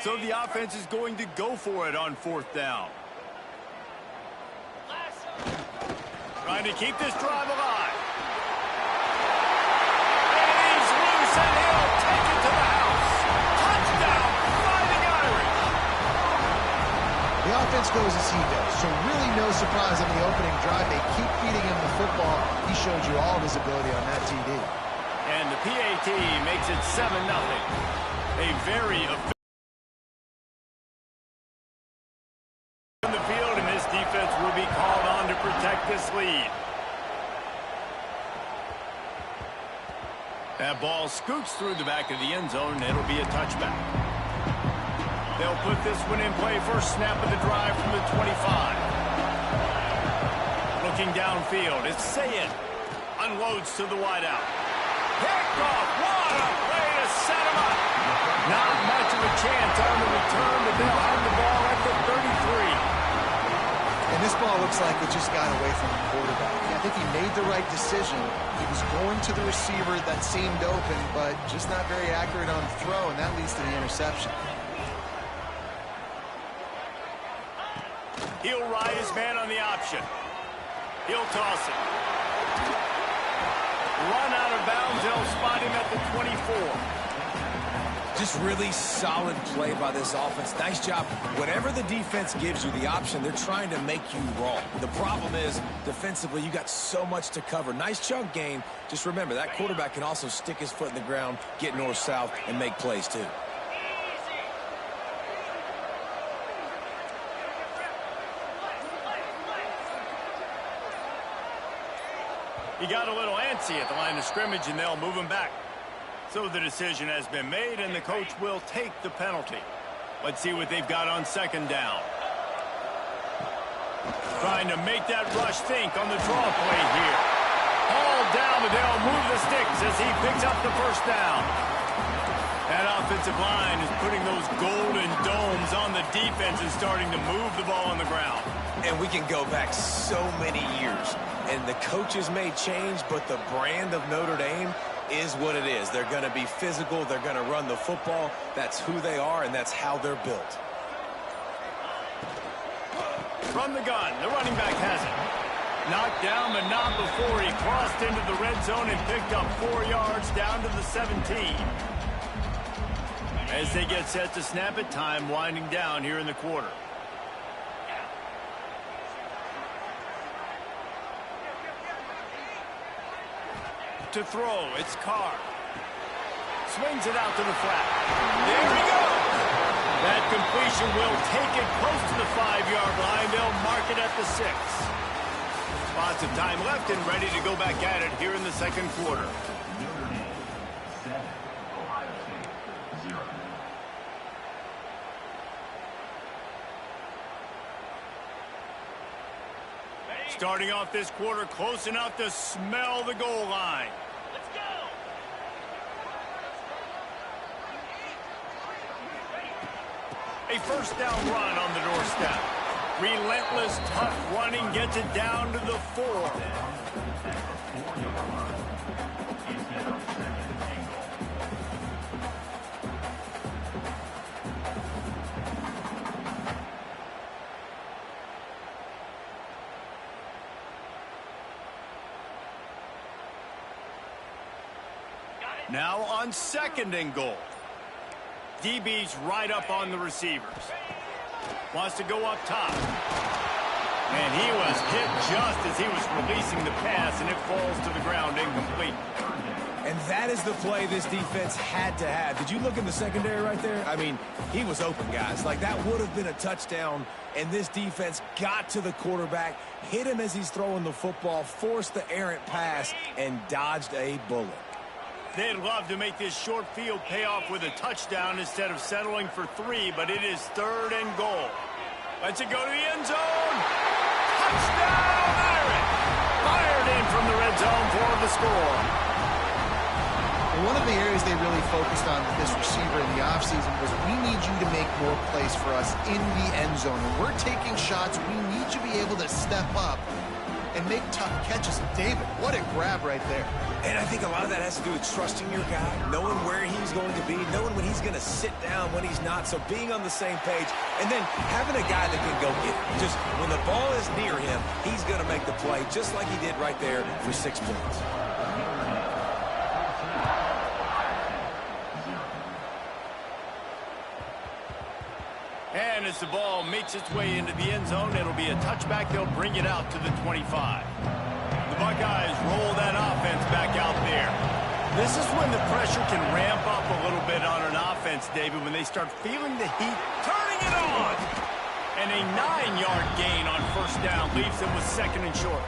[SPEAKER 1] So the offense is going to go for it on fourth down. Trying to keep this drive alive. And he's loose, and he'll take it to the house. Touchdown, Fighting Irish.
[SPEAKER 2] The offense goes as he does, so really no surprise on the opening drive. They keep feeding him the football. He showed you all of his ability on that TD.
[SPEAKER 1] And the PAT makes it 7-0. A very effective in the field, and this defense will be called on to protect this lead. That ball scoots through the back of the end zone, and it'll be a touchback. They'll put this one in play. First snap of the drive from the 25. Looking downfield, it's Sayed. Unloads to the wideout. Picked off. What a way to set him up. Not much of a chance on the return, but they'll have the ball at the 33.
[SPEAKER 2] And this ball looks looks like it just got away from the quarterback. I think he made the right decision. He was going to the receiver that seemed open, but just not very accurate on the throw, and that leads to the interception.
[SPEAKER 1] He'll ride his man on the option. He'll toss it. Run out of bounds. They'll spot him at the 24.
[SPEAKER 3] Just really solid play by this offense. Nice job. Whatever the defense gives you the option, they're trying to make you wrong. The problem is, defensively, you got so much to cover. Nice chunk gain. Just remember, that quarterback can also stick his foot in the ground, get north-south, and make plays too.
[SPEAKER 1] He got a little antsy at the line of scrimmage, and they'll move him back. So the decision has been made, and the coach will take the penalty. Let's see what they've got on second down. Trying to make that rush think on the draw play here. All down, but they'll move the sticks as he picks up the first down. That offensive line is putting those golden domes on the defense and starting to move the ball on the ground.
[SPEAKER 3] And we can go back so many years. And the coaches may change, but the brand of Notre Dame is what it is. They're going to be physical. They're going to run the football. That's who they are, and that's how they're built.
[SPEAKER 1] From the gun, the running back has it. Knocked down, but not before he crossed into the red zone and picked up 4 yards down to the 17. As they get set to snap it, time winding down here in the quarter. To throw, it's Carr. Swings it out to the flat. There he goes. That completion will take it close to the 5-yard line. They'll mark it at the 6. Lots of time left and ready to go back at it here in the second quarter. Starting off this quarter close enough to smell the goal line. Let's go. A first down run on the doorstep. Relentless, tough running gets it down to the 4. Now on second and goal. DB's right up on the receivers. Wants to go up top. And he was hit just as he was releasing the pass, and it falls to the ground incomplete.
[SPEAKER 3] And that is the play this defense had to have. Did you look in the secondary right there? I mean, he was open, guys. Like, that would have been a touchdown, and this defense got to the quarterback, hit him as he's throwing the football, forced the errant pass, and dodged a bullet.
[SPEAKER 1] They'd love to make this short field pay off with a touchdown instead of settling for 3, but it is third and goal. Let's it go to the end zone. Touchdown, Irish! Fired in from the red zone for the score.
[SPEAKER 2] And one of the areas they really focused on with this receiver in the offseason was, we need you to make more plays for us in the end zone. When we're taking shots, we need you to be able to step up and make tough catches. David, what a grab right there.
[SPEAKER 3] And I think a lot of that has to do with trusting your guy, knowing where he's going to be, knowing when he's going to sit down, when he's not, so being on the same page, and then having a guy that can go get it. Just when the ball is near him, he's going to make the play, just like he did right there for 6 points.
[SPEAKER 1] And as the ball makes its way into the end zone, it'll be a touchback. They'll bring it out to the 25. The Buckeyes roll that offense back out there. This is when the pressure can ramp up a little bit on an offense, David, when they start feeling the heat, turning it on. And a 9-yard gain on first down leaves them with second and short.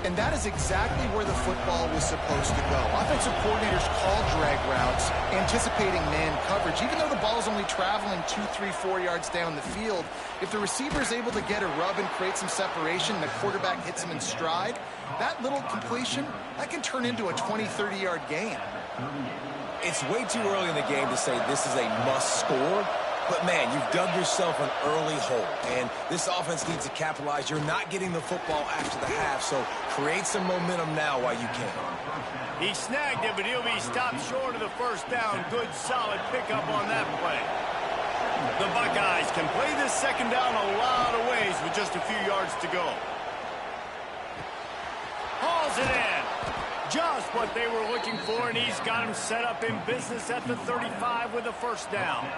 [SPEAKER 2] And that is exactly where the football was supposed to go. Offensive coordinators call drag routes, anticipating man coverage. Even though the ball is only traveling 2, 3, 4 yards down the field, if the receiver is able to get a rub and create some separation, and the quarterback hits him in stride, that little completion, that can turn into a 20, 30-yard gain.
[SPEAKER 3] It's way too early in the game to say this is a must score, But, man, you've dug yourself an early hole, and this offense needs to capitalize. You're not getting the football after the half, so create some momentum now while you can.
[SPEAKER 1] He snagged it, but he'll be stopped short of the first down. Good, solid pickup on that play. The Buckeyes can play this second down a lot of ways with just a few yards to go. Hauls it in. Just what they were looking for, and he's got him set up in business at the 35 with a first down.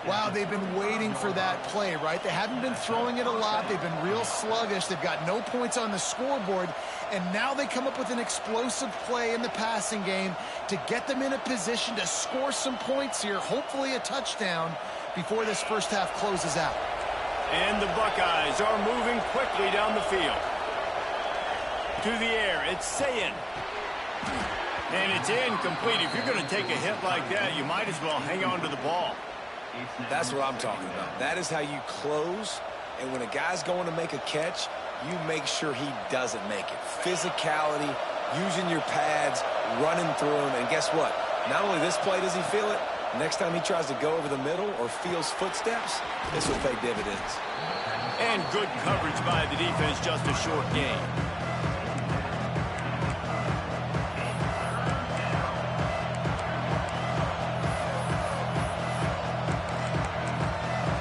[SPEAKER 2] Wow, they've been waiting for that play, right? They haven't been throwing it a lot. They've been real sluggish. They've got no points on the scoreboard, and now they come up with an explosive play in the passing game to get them in a position to score some points here, hopefully a touchdown, before this first half closes out.
[SPEAKER 1] And the Buckeyes are moving quickly down the field. To the air, it's Sayin. And it's incomplete. If you're going to take a hit like that, you might as well hang on to the ball.
[SPEAKER 3] That's what I'm talking about. That is how you close, and when a guy's going to make a catch, you make sure he doesn't make it. Physicality, using your pads, running through him, and guess what? Not only this play does he feel it, next time he tries to go over the middle or feels footsteps, this will pay dividends.
[SPEAKER 1] And good coverage by the defense, just a short gain.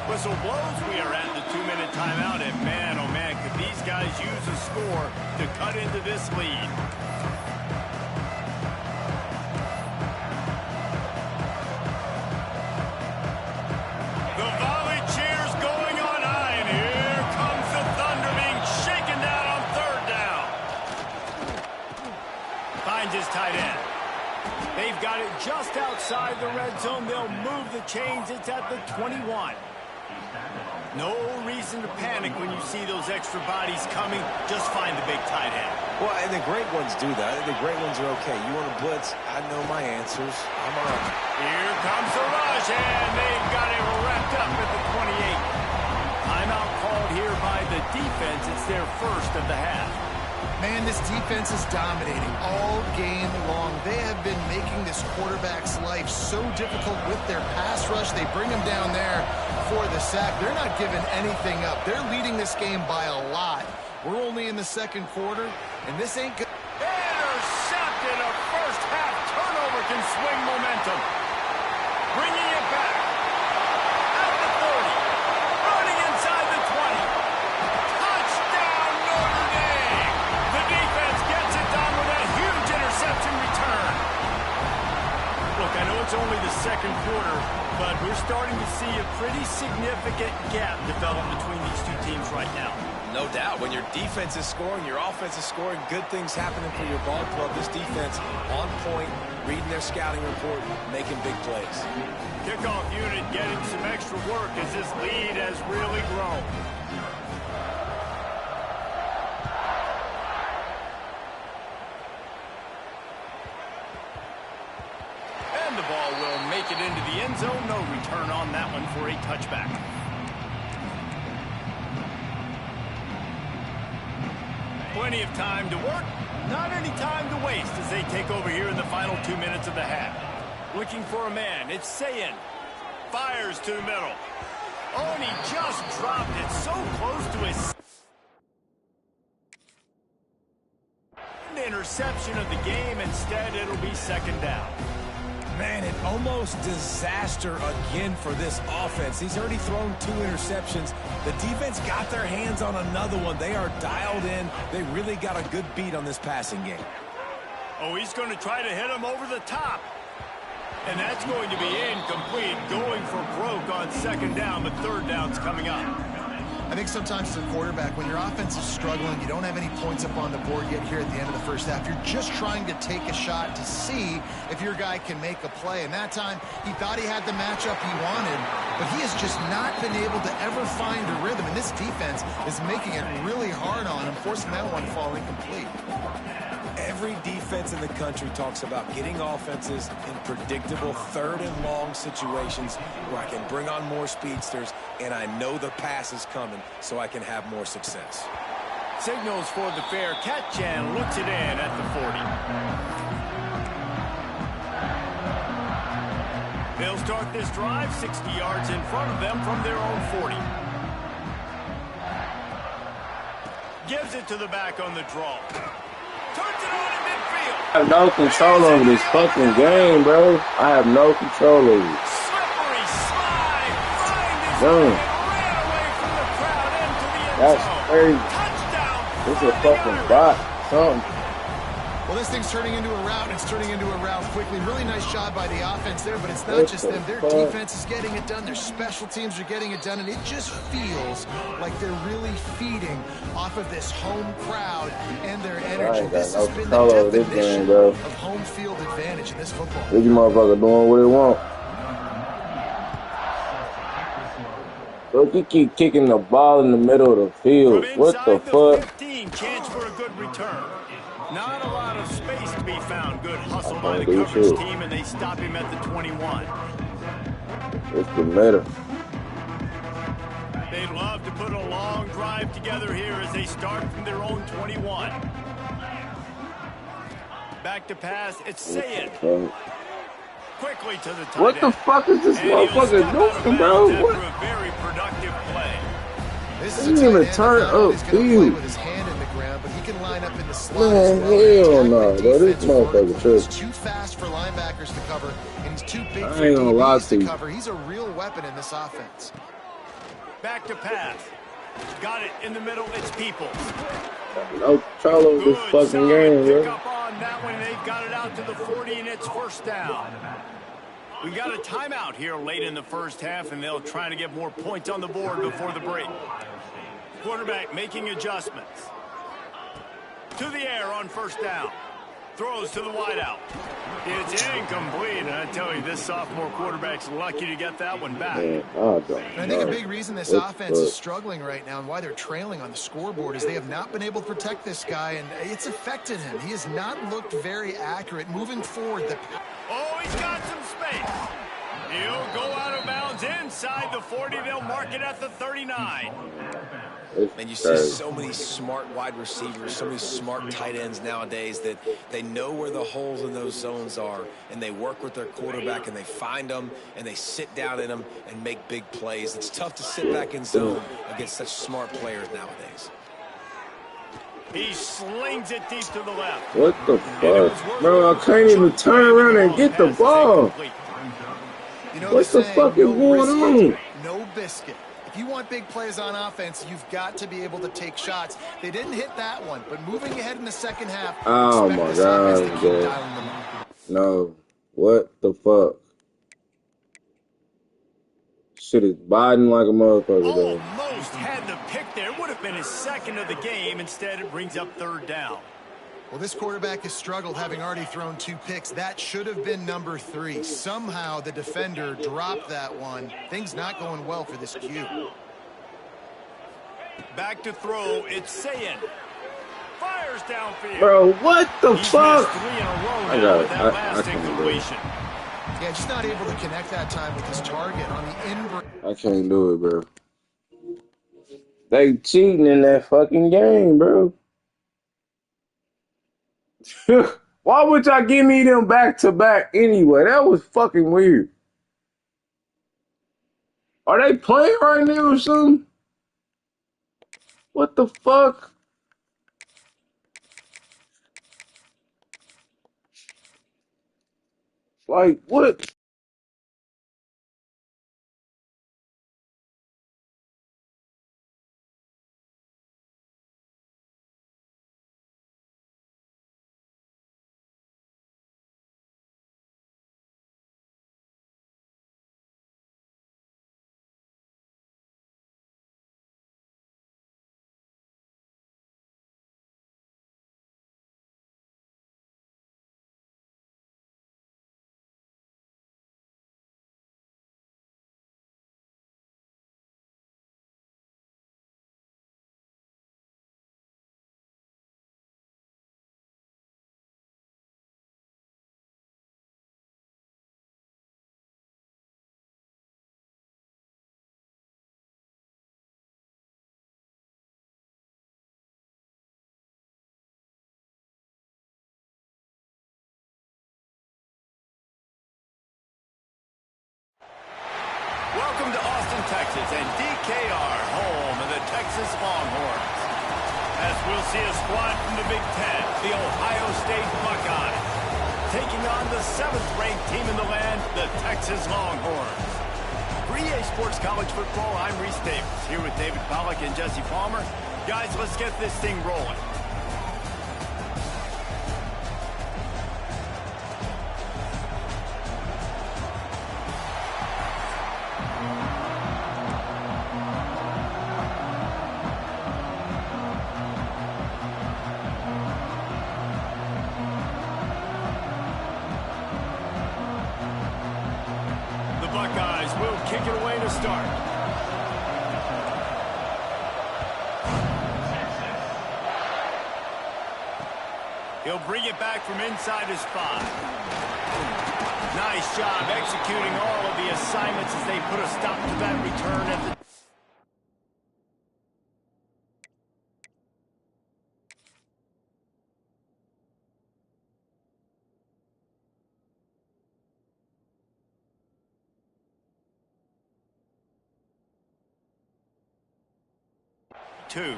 [SPEAKER 1] Whistle blows. We are at the 2-minute timeout, and man, oh man, could these guys use a score to cut into this lead. The volley cheers going on high, and here comes the Thunder being shaken down on third down. Finds his tight end. They've got it just outside the red zone. They'll move the chains. It's at the 21. No reason to panic when you see those extra bodies coming. Just find the big tight end.
[SPEAKER 3] Well, and the great ones do that. The great ones are okay. You want to blitz? I know my answers. I'm on.
[SPEAKER 1] Here comes the rush, and they've got it wrapped up at the 28. Timeout called here by the defense. It's their first of the half.
[SPEAKER 2] Man, this defense is dominating all game long. They have been making this quarterback's life so difficult with their pass rush. They bring him down there for the sack. They're not giving anything up. They're leading this game by a lot. We're only in the second quarter, and this ain't good.
[SPEAKER 1] Intercepted. A first half turnover can swing momentum. Bringing it back. At the 30. Running inside the 20. Touchdown, Notre Dame. The defense gets it done with a huge interception return. Look, I know it's only the second quarter, but we're starting to see a pretty significant gap develop between these two teams right now.
[SPEAKER 3] No doubt. When your defense is scoring, your offense is scoring, good things happening for your ball club. This defense on point, reading their scouting report, making big plays.
[SPEAKER 1] Kickoff unit getting some extra work as this lead has really grown. And the ball will make it into the end zone. No return on that one for a touchback. Plenty of time to work, not any time to waste as they take over here in the final 2 minutes of the half. Looking for a man, it's Sayin. Fires to the middle. Oh, and he just dropped it so close to his interception of the game. Instead, it'll be second down.
[SPEAKER 3] Man, an almost disaster again for this offense. He's already thrown 2 interceptions. The defense got their hands on another one. They are dialed in. They really got a good beat on this passing game.
[SPEAKER 1] Oh, he's going to try to hit him over the top. And that's going to be incomplete. Going for broke on second down, but third down's coming up.
[SPEAKER 2] I think sometimes as a quarterback, when your offense is struggling, you don't have any points up on the board yet here at the end of the first half. You're just trying to take a shot to see if your guy can make a play. And that time, he thought he had the matchup he wanted, but he has just not been able to ever find a rhythm. And this defense is making it really hard on him, forcing that one to fall incomplete.
[SPEAKER 3] Every defense in the country talks about getting offenses in predictable third and long situations where I can bring on more speedsters and I know the pass is coming so I can have more success.
[SPEAKER 1] Signals for the fair catch and looks it in at the 40. They'll start this drive 60 yards in front of them from their own 40. Gives it to the back on the draw. Turns it on in midfield.
[SPEAKER 5] I have no control over this fucking game, bro. I have no control over it.
[SPEAKER 1] Slippery slide. Find his
[SPEAKER 5] Boom.
[SPEAKER 1] way and ran away from the crowd into the end
[SPEAKER 5] That's
[SPEAKER 1] zone.
[SPEAKER 5] crazy.
[SPEAKER 1] Touchdown.
[SPEAKER 5] This is a fucking bot. Something.
[SPEAKER 2] Well, this thing's turning into a rout, and it's turning into a rout quickly. Really nice job by the offense there, but it's not just them. Their defense is getting it done. Their special teams are getting it done, and it just feels like they're really feeding off of this home crowd and their energy. This has been the definition of home field advantage in this football.
[SPEAKER 5] This motherfucker doing what he want. Look, he keep kicking the ball in the middle of the field. What the fuck?
[SPEAKER 1] 15, chance for a good return. Not a lot of space to be found. Good hustle by the coverage team, and they stop him at the 21.
[SPEAKER 5] What's the matter?
[SPEAKER 1] They'd love to put a long drive together here as they start from their own 21. Back to pass, it's Sayed. Quickly to the tight end.
[SPEAKER 5] What the fuck is this motherfucker doing, bro? What?
[SPEAKER 1] A very productive play.
[SPEAKER 2] This
[SPEAKER 5] He didn't even turn up field.
[SPEAKER 2] With his hand in the ground, but he can line up in the slot.
[SPEAKER 5] Man, hell no, bro. This motherfucker
[SPEAKER 2] He's
[SPEAKER 5] tripping.
[SPEAKER 2] too fast for linebackers to cover, and he's too big
[SPEAKER 5] I
[SPEAKER 2] for
[SPEAKER 5] ain't gonna lie
[SPEAKER 2] DBs
[SPEAKER 5] to
[SPEAKER 2] to
[SPEAKER 5] you.
[SPEAKER 2] cover. He's a real weapon in this offense.
[SPEAKER 1] Back to pass. Got it in the middle. It's Peoples.
[SPEAKER 5] No control over this fucking game,
[SPEAKER 1] Pick
[SPEAKER 5] bro.
[SPEAKER 1] up on that one. They've got it out to the 40, and it's first down. We got a timeout here late in the first half, and they'll try to get more points on the board before the break. Quarterback making adjustments. To the air on first down. Throws to the wideout. It's incomplete, and I tell you, this sophomore quarterback's lucky to get that one back.
[SPEAKER 5] Man, I don't
[SPEAKER 2] And I think a
[SPEAKER 5] know.
[SPEAKER 2] big reason this offense is struggling right now and why they're trailing on the scoreboard is they have not been able to protect this guy, and it's affected him. He has not looked very accurate moving forward.
[SPEAKER 1] Oh, he's got some space. He'll go out of bounds inside the 40. They'll mark it at the 39.
[SPEAKER 3] And you see so many smart wide receivers, so many smart tight ends nowadays that they know where the holes in those zones are, and they work with their quarterback, and they find them, and they sit down in them and make big plays. It's tough to sit back in zone against such smart players nowadays.
[SPEAKER 1] He slings it deep to the left.
[SPEAKER 5] What the fuck? Bro, I can't even turn around and get the ball.
[SPEAKER 2] You know
[SPEAKER 5] What the fuck is going on?
[SPEAKER 2] No biscuit. If you want big plays on offense, you've got to be able to take shots. They didn't hit that one, but moving ahead in the second half,
[SPEAKER 5] Oh
[SPEAKER 2] expect
[SPEAKER 5] my
[SPEAKER 2] this offense to
[SPEAKER 5] God,
[SPEAKER 2] keep
[SPEAKER 5] dude.
[SPEAKER 2] dialing them up.
[SPEAKER 5] No. What the fuck? Shit is biting like a motherfucker, though.
[SPEAKER 1] Almost had the pick there. Would have been his second of the game. Instead, it brings up third down.
[SPEAKER 2] Well, this quarterback has struggled, having already thrown 2 picks. That should have been number 3. Somehow the defender dropped that one. Things not going well for this Q.
[SPEAKER 1] Back to throw. It's Sayed. Fires downfield.
[SPEAKER 5] Bro, what the
[SPEAKER 1] He's
[SPEAKER 5] fuck?
[SPEAKER 1] missed 3 in a row
[SPEAKER 5] I
[SPEAKER 1] now
[SPEAKER 5] got
[SPEAKER 1] with
[SPEAKER 5] it.
[SPEAKER 1] that
[SPEAKER 5] I
[SPEAKER 1] last
[SPEAKER 5] can't do it.
[SPEAKER 1] incompletion.
[SPEAKER 2] Yeah, just not able to connect that time with his target on the in.
[SPEAKER 5] I can't do it, bro. They cheating in that fucking game, bro. Why would y'all give me them back to back anyway? That was fucking weird. Are they playing right now or something? What the fuck? Like, what?
[SPEAKER 1] Texas, and DKR, home of the Texas Longhorns. As we'll see a squad from the Big Ten, the Ohio State Buckeyes, taking on the 7th-ranked team in the land, the Texas Longhorns. For EA Sports College Football, I'm Reese Davis, here with David Pollack and Jesse Palmer. Guys, let's get this thing rolling. Buckeyes will kick it away to start. He'll bring it back from inside his 5. Nice job executing all of the assignments as they put a stop to that return at the... Two.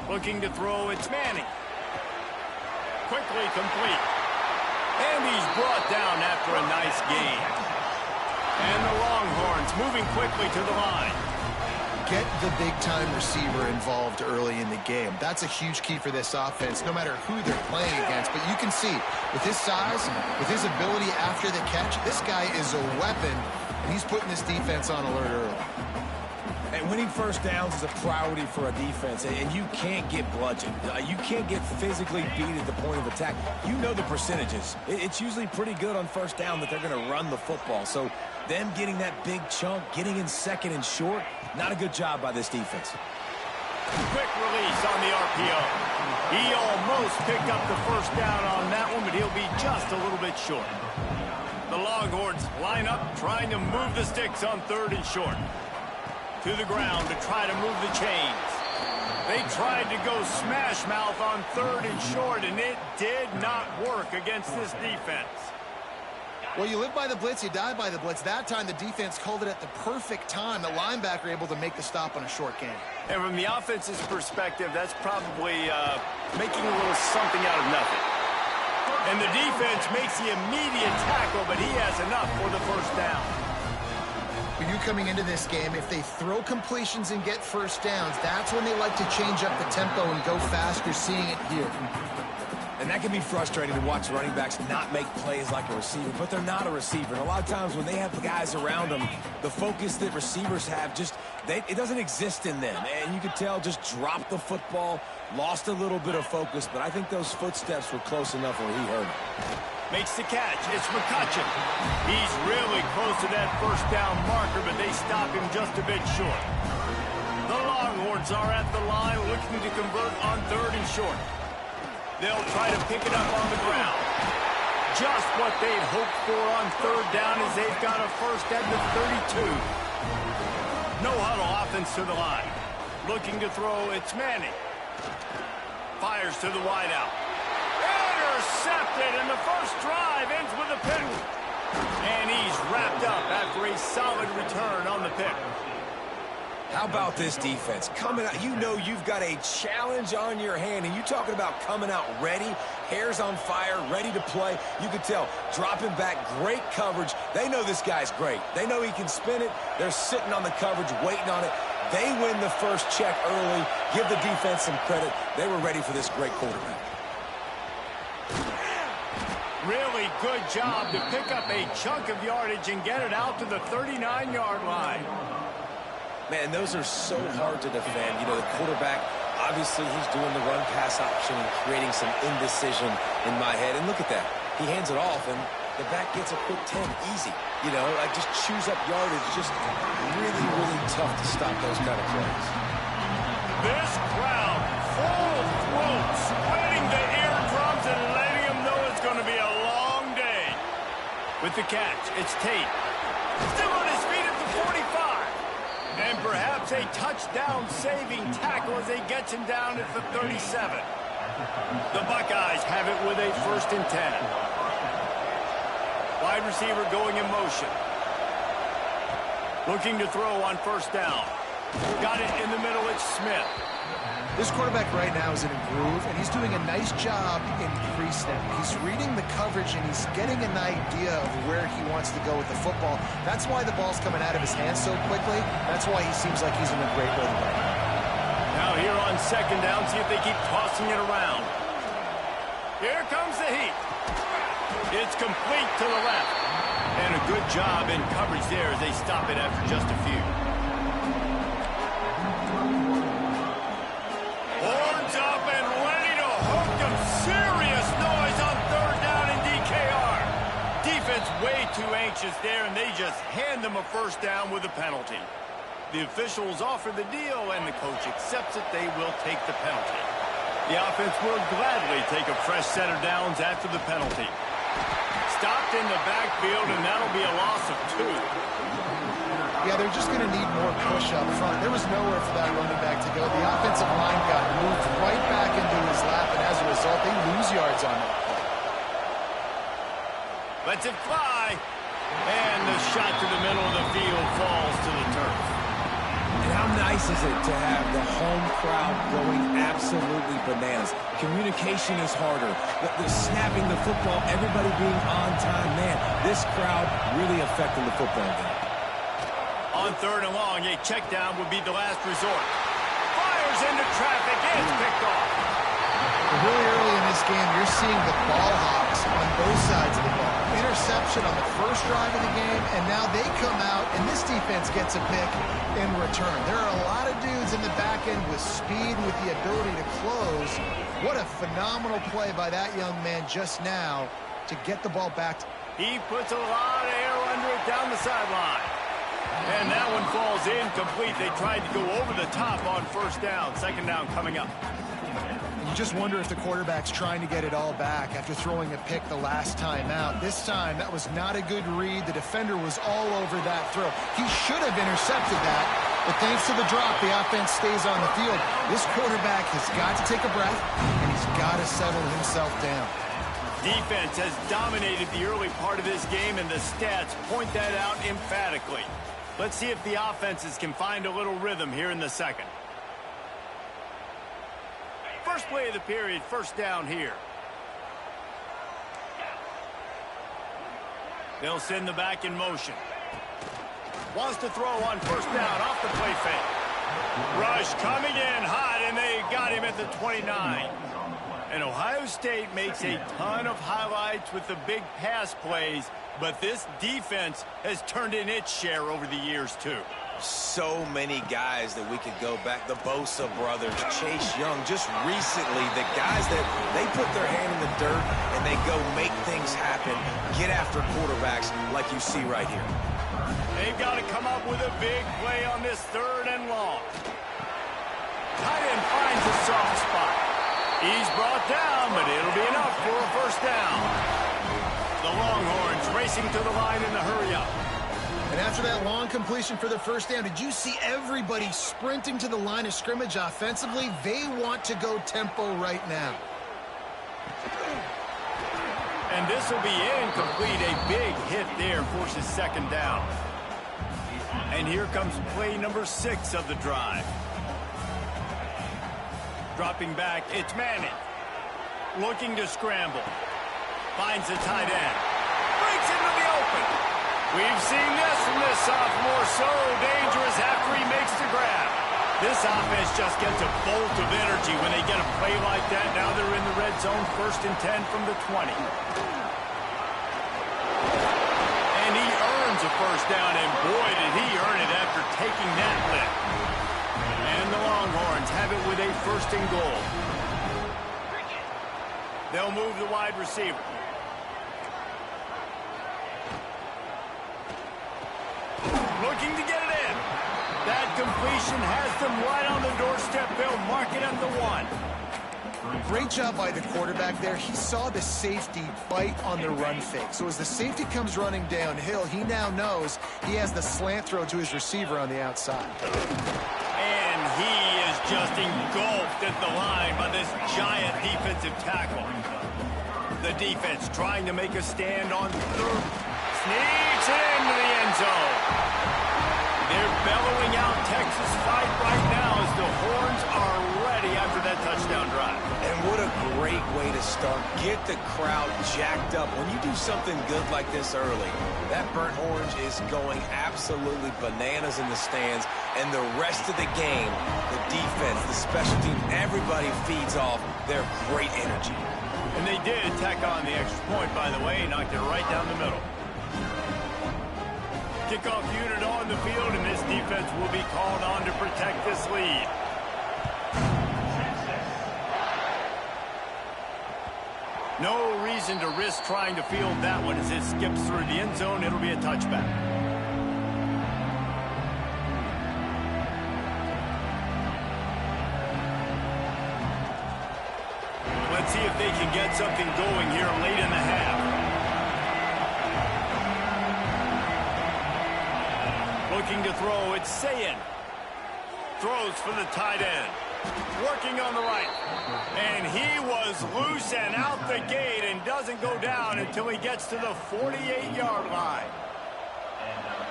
[SPEAKER 1] Looking to throw, it's Manning. Quickly complete. And he's brought down after a nice gain. And the Longhorns moving quickly to the line.
[SPEAKER 2] Get the big-time receiver involved early in the game. That's a huge key for this offense, no matter who they're playing against. But you can see, with his size, with his ability after the catch, this guy is a weapon, and he's putting this defense on alert early.
[SPEAKER 3] And winning first downs is a priority for a defense, and you can't get bludgeoned. You can't get physically beat at the point of attack. You know the percentages. It's usually pretty good on first down that they're going to run the football. So them getting that big chunk, getting in second and short, not a good job by this defense.
[SPEAKER 1] Quick release on the RPO. He almost picked up the first down on that one, but he'll be just a little bit short. The Longhorns line up, trying to move the sticks on 3rd and short. To the ground to try to move the chains. They tried to go smash mouth on 3rd and short, and it did not work against this defense.
[SPEAKER 2] Well, you live by the blitz, you die by the blitz. That time, the defense called it at the perfect time. The linebacker able to make the stop on a short gain.
[SPEAKER 1] And from the offense's perspective, that's probably making a little something out of nothing. And the defense makes the immediate tackle, but he has enough for the first down.
[SPEAKER 2] For you coming into this game, if they throw completions and get first downs, that's when they like to change up the tempo and go fast. You're seeing it here.
[SPEAKER 3] And that can be frustrating to watch running backs not make plays like a receiver, but they're not a receiver. And a lot of times when they have the guys around them, the focus that receivers have it doesn't exist in them. And you could tell just dropped the football, lost a little bit of focus, but I think those footsteps were close enough where he heard it.
[SPEAKER 1] Makes the catch. It's McCutcheon. He's really close to that first down marker, but they stop him just a bit short. The Longhorns are at the line looking to convert on 3rd and short. They'll try to pick it up on the ground. Just what they'd hoped for on 3rd down as they've got a first at the 32. No huddle offense to the line. Looking to throw, it's Manning. Fires to the wideout. Intercepted, and the first drive ends with a pick. And he's wrapped up after a solid return on the pick.
[SPEAKER 3] How about this defense? Coming out, you know you've got a challenge on your hand, and you talking about coming out ready, hairs on fire, ready to play. You could tell, dropping back, great coverage. They know this guy's great. They know he can spin it. They're sitting on the coverage, waiting on it. They win the first check early. Give the defense some credit. They were ready for this great quarterback.
[SPEAKER 1] Really good job to pick up a chunk of yardage and get it out to the 39-yard line.
[SPEAKER 3] Man, those are so hard to defend. You know, the quarterback, obviously he's doing the run-pass option and creating some indecision in my head. And look at that. He hands it off, and the back gets a quick 10, easy. You know, like just chews up yardage. Just really, really tough to stop those kind of plays.
[SPEAKER 1] This crowd, full throat, spreading the eardrums and letting them know it's going to be a long day. With the catch, it's Tate. Still on his feet at the 45. And perhaps a touchdown-saving tackle as they get him down at the 37. The Buckeyes have it with a 1st and 10. Wide receiver going in motion. Looking to throw on 1st down. Got it in the middle, it's Smith.
[SPEAKER 2] This quarterback right now is in a groove, and he's doing a nice job in pre-snap. He's reading the coverage, and he's getting an idea of where he wants to go with the football. That's why the ball's coming out of his hands so quickly. That's why he seems like he's in a great rhythm right now.
[SPEAKER 1] Now here on 2nd down, see if they keep tossing it around. Here comes the heat. It's complete to the left. And a good job in coverage there as they stop it after just a few. Horns up and ready to hook them. Serious noise on 3rd down in DKR. Defense way too anxious there, and they just hand them a 1st down with a penalty. The officials offer the deal, and the coach accepts it. They will take the penalty. The offense will gladly take a fresh set of downs after the penalty. Stopped in the backfield, and that'll be a loss of 2.
[SPEAKER 2] Yeah, they're just going to need more push up front. There was nowhere for that running back to go. The offensive line got moved right back into his lap, and as a result, they lose yards on that play.
[SPEAKER 1] Lets it fly, and the shot to the middle of the field falls to the turf.
[SPEAKER 3] And how nice is it to have the home crowd going absolutely bananas? Communication is harder. The snapping the football, everybody being on time. Man, this crowd really affecting the football game.
[SPEAKER 1] On 3rd and long, a check down would be the last resort. Fires into traffic, it's picked off.
[SPEAKER 2] Really early in this game, you're seeing the ball hawks on both sides of the ball. Interception on the 1st drive of the game, and now they come out, and this defense gets a pick in return. There are a lot of dudes in the back end with speed and with the ability to close. What a phenomenal play by that young man just now to get the ball back.
[SPEAKER 1] He puts a lot of air under it down the sideline. And that one falls incomplete. They tried to go over the top on 1st down. 2nd down coming up.
[SPEAKER 2] You just wonder if the quarterback's trying to get it all back after throwing a pick the last time out. This time, that was not a good read. The defender was all over that throw. He should have intercepted that, but thanks to the drop, the offense stays on the field. This quarterback has got to take a breath, and he's got to settle himself down.
[SPEAKER 1] Defense has dominated the early part of this game, and the stats point that out emphatically. Let's see if the offenses can find a little rhythm here in the 2nd. First play of the period, 1st down here. They'll send the back in motion. Wants to throw on 1st down off the play fake. Rush coming in hot, and they got him at the 29. And Ohio State makes a ton of highlights with the big pass plays, but this defense has turned in its share over the years, too.
[SPEAKER 3] So many guys that we could go back. The Bosa brothers, Chase Young, just recently, the guys that they put their hand in the dirt and they go make things happen, get after quarterbacks like you see right here.
[SPEAKER 1] They've got to come up with a big play on this 3rd and long. Tight end finds a soft spot. He's brought down, but it'll be enough for a 1st down. The Longhorns racing to the line in the hurry-up.
[SPEAKER 2] And after that long completion for the 1st down, did you see everybody sprinting to the line of scrimmage offensively? They want to go tempo right now.
[SPEAKER 1] And this will be incomplete. A big hit there forces 2nd down. And here comes play number 6 of the drive. Dropping back, it's Manning. Looking to scramble. Finds the tight end. Breaks into the open. We've seen this from this sophomore, so dangerous after he makes the grab. This offense just gets a bolt of energy when they get a play like that. Now they're in the red zone, 1st and 10 from the 20. And he earns a 1st down, and boy, did he earn it after taking that lift. And the Longhorns have it with a 1st and goal. They'll move the wide receiver. Looking to get it in. That completion has them right on the doorstep. They'll mark it at the 1.
[SPEAKER 2] Great job by the quarterback there. He saw the safety bite on the run fake. So as the safety comes running downhill, he now knows he has the slant throw to his receiver on the outside.
[SPEAKER 1] And he is just engulfed at the line by this giant defensive tackle. The defense trying to make a stand on third. Sneaks it into the end zone. They're bellowing out Texas fight right now as the horns are ready after that touchdown drive.
[SPEAKER 3] And what a great way to start. Get the crowd jacked up. When you do something good like this early, that burnt orange is going absolutely bananas in the stands. And the rest of the game, the defense, the special team, everybody feeds off their great energy.
[SPEAKER 1] And they did tack on the extra point, by the way, knocked it right down the middle. Kickoff unit on the field, and this defense will be called on to protect this lead. No reason to risk trying to field that one as it skips through the end zone. It'll be a touchback. Let's see if they can get something going here late in the half. Looking to throw, it's Sayin. Throws for the tight end. Working on the right. And he was loose and out the gate and doesn't go down until he gets to the 48-yard line.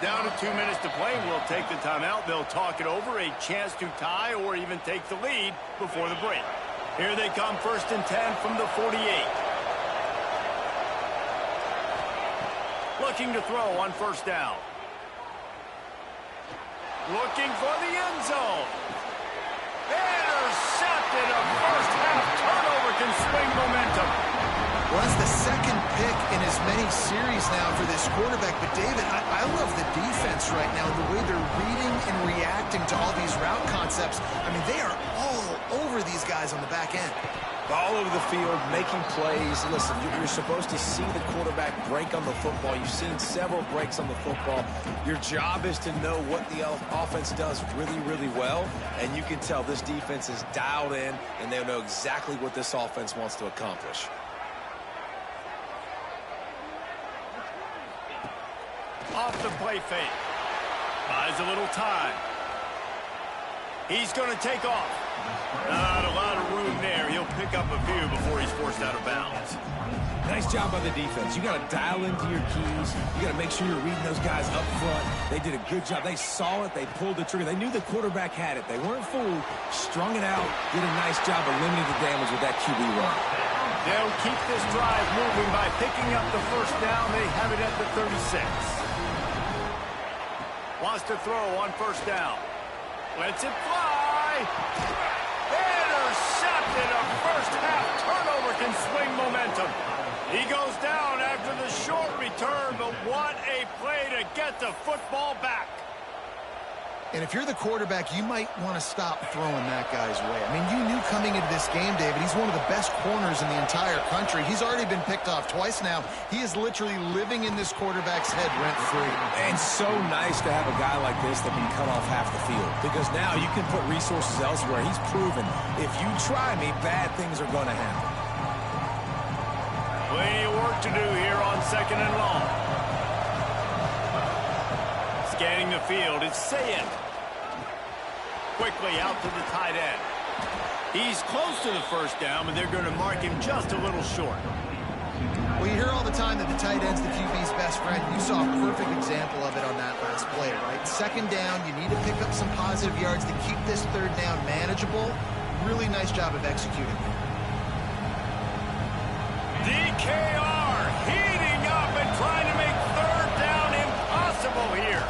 [SPEAKER 1] Down to 2 minutes to play. We'll take the timeout. They'll talk it over. A chance to tie or even take the lead before the break. Here they come, 1st and 10 from the 48. Looking to throw on 1st down. Looking for the end zone. Intercepted. A first half turnover can swing momentum.
[SPEAKER 2] Well, that's the second pick in as many series now for this quarterback. But, David, I love the defense right now, the way they're reading and reacting to all these route concepts. I mean, they are all over these guys on the back end.
[SPEAKER 3] All over the field, making plays. Listen, you're supposed to see the quarterback break on the football. You've seen several breaks on the football. Your job is to know what the offense does really, really well. And you can tell this defense is dialed in, and they know exactly what this offense wants to accomplish.
[SPEAKER 1] Off the play fake. Buys a little time. He's going to take off. Not a lot of room there. He'll pick up a few before he's forced out of bounds.
[SPEAKER 3] Nice job by the defense. You got to dial into your keys. You got to make sure you're reading those guys up front. They did a good job. They saw it. They pulled the trigger. They knew the quarterback had it. They weren't fooled. Strung it out. Did a nice job of limiting the damage with that QB run.
[SPEAKER 1] They'll keep this drive moving by picking up the 1st down. They have it at the 36. Wants to throw on 1st down. Lets it fly. Intercepted. A first half turnover can swing momentum. He goes down after the short return, but what a play to get the football back.
[SPEAKER 2] And if you're the quarterback, you might want to stop throwing that guy's way. I mean, you knew coming into this game, David, he's one of the best corners in the entire country. He's already been picked off twice now. He is literally living in this quarterback's head rent-free.
[SPEAKER 3] And so nice to have a guy like this that can cut off half the field. Because now you can put resources elsewhere. He's proven if you try me, bad things are going to happen.
[SPEAKER 1] Plenty of work to do here on 2nd and long. Scanning the field, it's Sayin. Quickly out to the tight end. He's close to the 1st down, but they're going to mark him just a little short.
[SPEAKER 2] Well, you hear all the time that the tight end's the QB's best friend. You saw a perfect example of it on that last play, right? 2nd down, you need to pick up some positive yards to keep this 3rd down manageable. Really nice job of executing.
[SPEAKER 1] DKR heating up and trying to make 3rd down impossible here.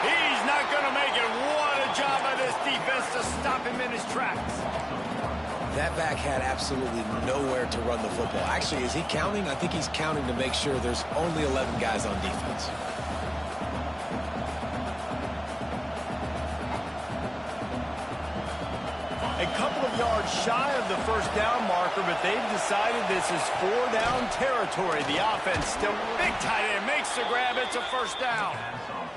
[SPEAKER 1] He's not going to make it. What a job by this defense to stop him in his tracks.
[SPEAKER 3] That back had absolutely nowhere to run the football. Actually, is he counting? I think he's counting to make sure there's only 11 guys on defense.
[SPEAKER 1] A couple of yards shy of the 1st down marker, but they've decided this is 4-down territory. The offense still big tight end makes the grab. It's a 1st down.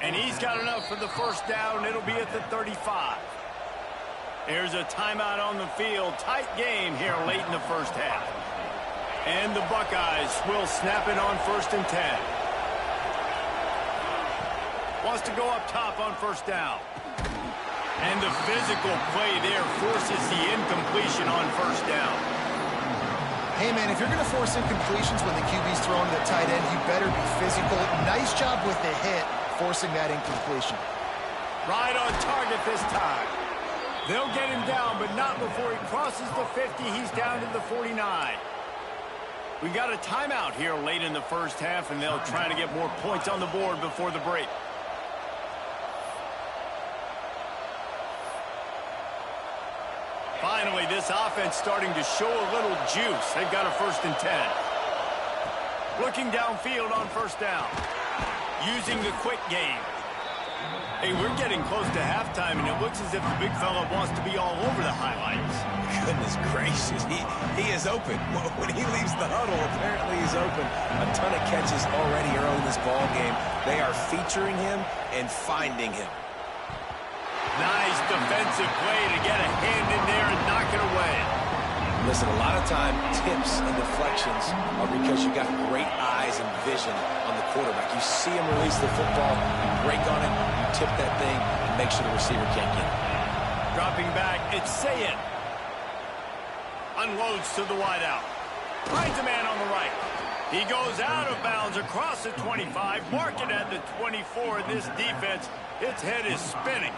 [SPEAKER 1] And he's got enough for the 1st down. It'll be at the 35. Here's a timeout on the field. Tight game here late in the first half. And the Buckeyes will snap it on 1st and 10. Wants to go up top on 1st down. And the physical play there forces the incompletion on 1st down.
[SPEAKER 2] Hey, man, if you're going to force incompletions when the QB's throwing to the tight end, you better be physical. Nice job with the hit, forcing that incompletion.
[SPEAKER 1] Right on target this time. They'll get him down, but not before he crosses the 50. He's down to the 49. We got a timeout here late in the first half, and they'll try to get more points on the board before the break. Finally, this offense starting to show a little juice. They've got a 1st and 10. Looking downfield on 1st down. Using the quick game. Hey, we're getting close to halftime, and it looks as if the big fella wants to be all over the highlights.
[SPEAKER 3] Goodness gracious, he is open. When he leaves the huddle, apparently he's open. A ton of catches already early in this ball game. They are featuring him and finding him.
[SPEAKER 1] Nice defensive play to get a hand in there and knock it away.
[SPEAKER 3] Listen, a lot of time, tips and deflections are because you got great eyes and vision on the quarterback. You see him release the football, you break on it, you tip that thing, and make sure the receiver can't get it.
[SPEAKER 1] Dropping back, it's Sayed. Unloads to the wideout. Finds a man on the right. He goes out of bounds across the 25, marking at the 24, and this defense, its head is spinning.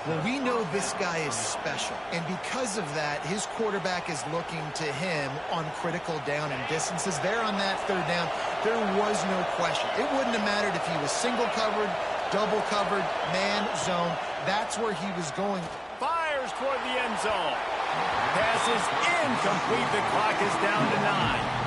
[SPEAKER 2] Well, we know this guy is special, and because of that, his quarterback is looking to him on critical down and distances. There on that 3rd down, there was no question. It wouldn't have mattered if he was single covered, double covered, man, zone. That's where he was going.
[SPEAKER 1] Fires toward the end zone. Pass is incomplete. The clock is down to 9.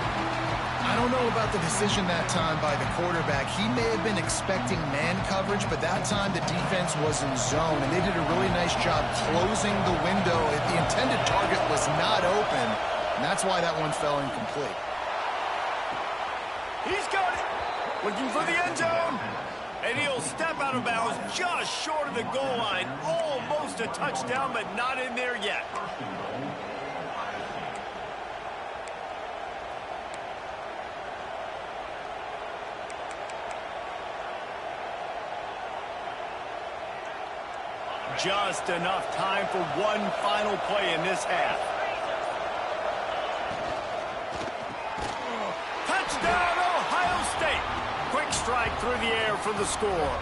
[SPEAKER 2] I don't know about the decision that time by the quarterback. He may have been expecting man coverage, but that time the defense was in zone, and they did a really nice job closing the window. The intended target was not open, and that's why that one fell incomplete.
[SPEAKER 1] He's got it. Looking for the end zone. And he'll step out of bounds just short of the goal line. Almost a touchdown, but not in there yet. Just enough time for one final play in this half. Touchdown, Ohio State. Quick strike through the air for the score.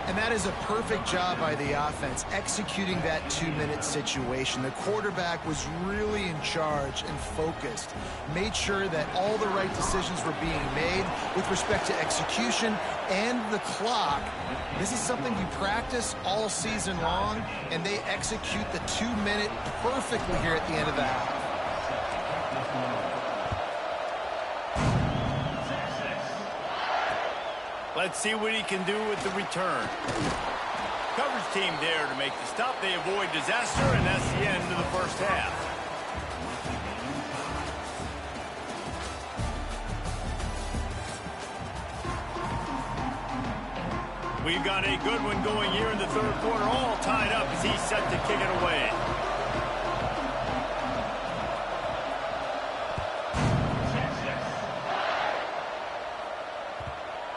[SPEAKER 2] And that is a perfect job by the offense, executing that 2-minute situation. The quarterback was really in charge and focused, made sure that all the right decisions were being made with respect to execution and the clock. This is something you practice all season long, and they execute the 2-minute perfectly here at the end of the half.
[SPEAKER 1] Let's see what he can do with the return. Coverage team there to make the stop. They avoid disaster, and that's the end of the first half. We've got a good one going here in the 3rd quarter, all tied up as he's set to kick it away.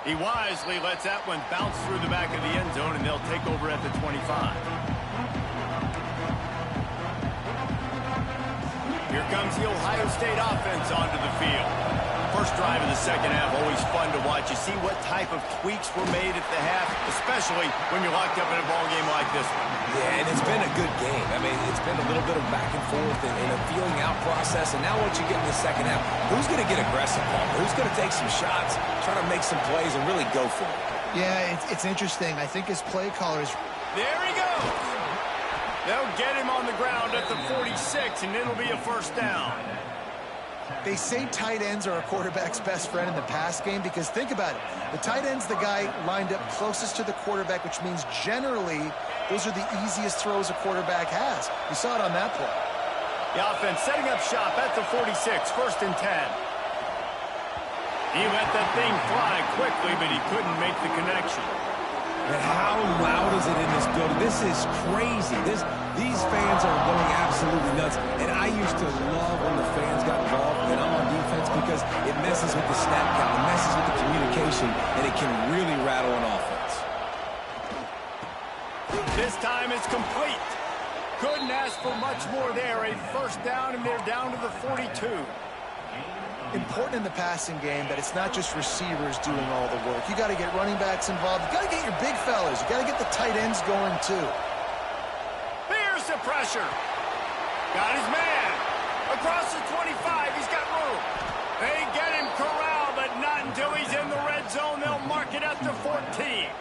[SPEAKER 1] He wisely lets that one bounce through the back of the end zone, and they'll take over at the 25. Here comes the Ohio State offense onto the field. First drive of the second half, always fun to watch. You see what type of tweaks were made at the half, especially when you're locked up in a ball game like this one.
[SPEAKER 3] Yeah, and it's been a good game. I mean, it's been a little bit of back and forth and a feeling out process. And now once you get in the second half, who's going to get aggressive, Paul? Who's going to take some shots, try to make some plays, and really go for it?
[SPEAKER 2] Yeah, it's interesting. I think his play callers...
[SPEAKER 1] There he goes. They'll get him on the ground at the 46, and it'll be a first down.
[SPEAKER 2] They say tight ends are a quarterback's best friend in the pass game because think about it. The tight end's the guy lined up closest to the quarterback, which means generally those are the easiest throws a quarterback has. You saw it on that play.
[SPEAKER 1] The offense setting up shop at the 46, 1st and 10. He let that thing fly quickly, but he couldn't make the connection.
[SPEAKER 3] And how loud is it in this building? This is crazy. These fans are going absolutely nuts. And I used to love when the fans got involved and I'm on defense because it messes with the snap count, it messes with the communication, and it can really rattle an offense.
[SPEAKER 1] This time it's complete. Couldn't ask for much more there. A first down, and they're down to the 42.
[SPEAKER 2] Important in the passing game that it's not just receivers doing all the work. You got to get running backs involved. You got to get your big fellas. You got to get the tight ends going too.
[SPEAKER 1] There's the pressure. Got his man. Across the 25, he's got room. They get him corralled, but not until he's in the red zone. They'll mark it up to 14.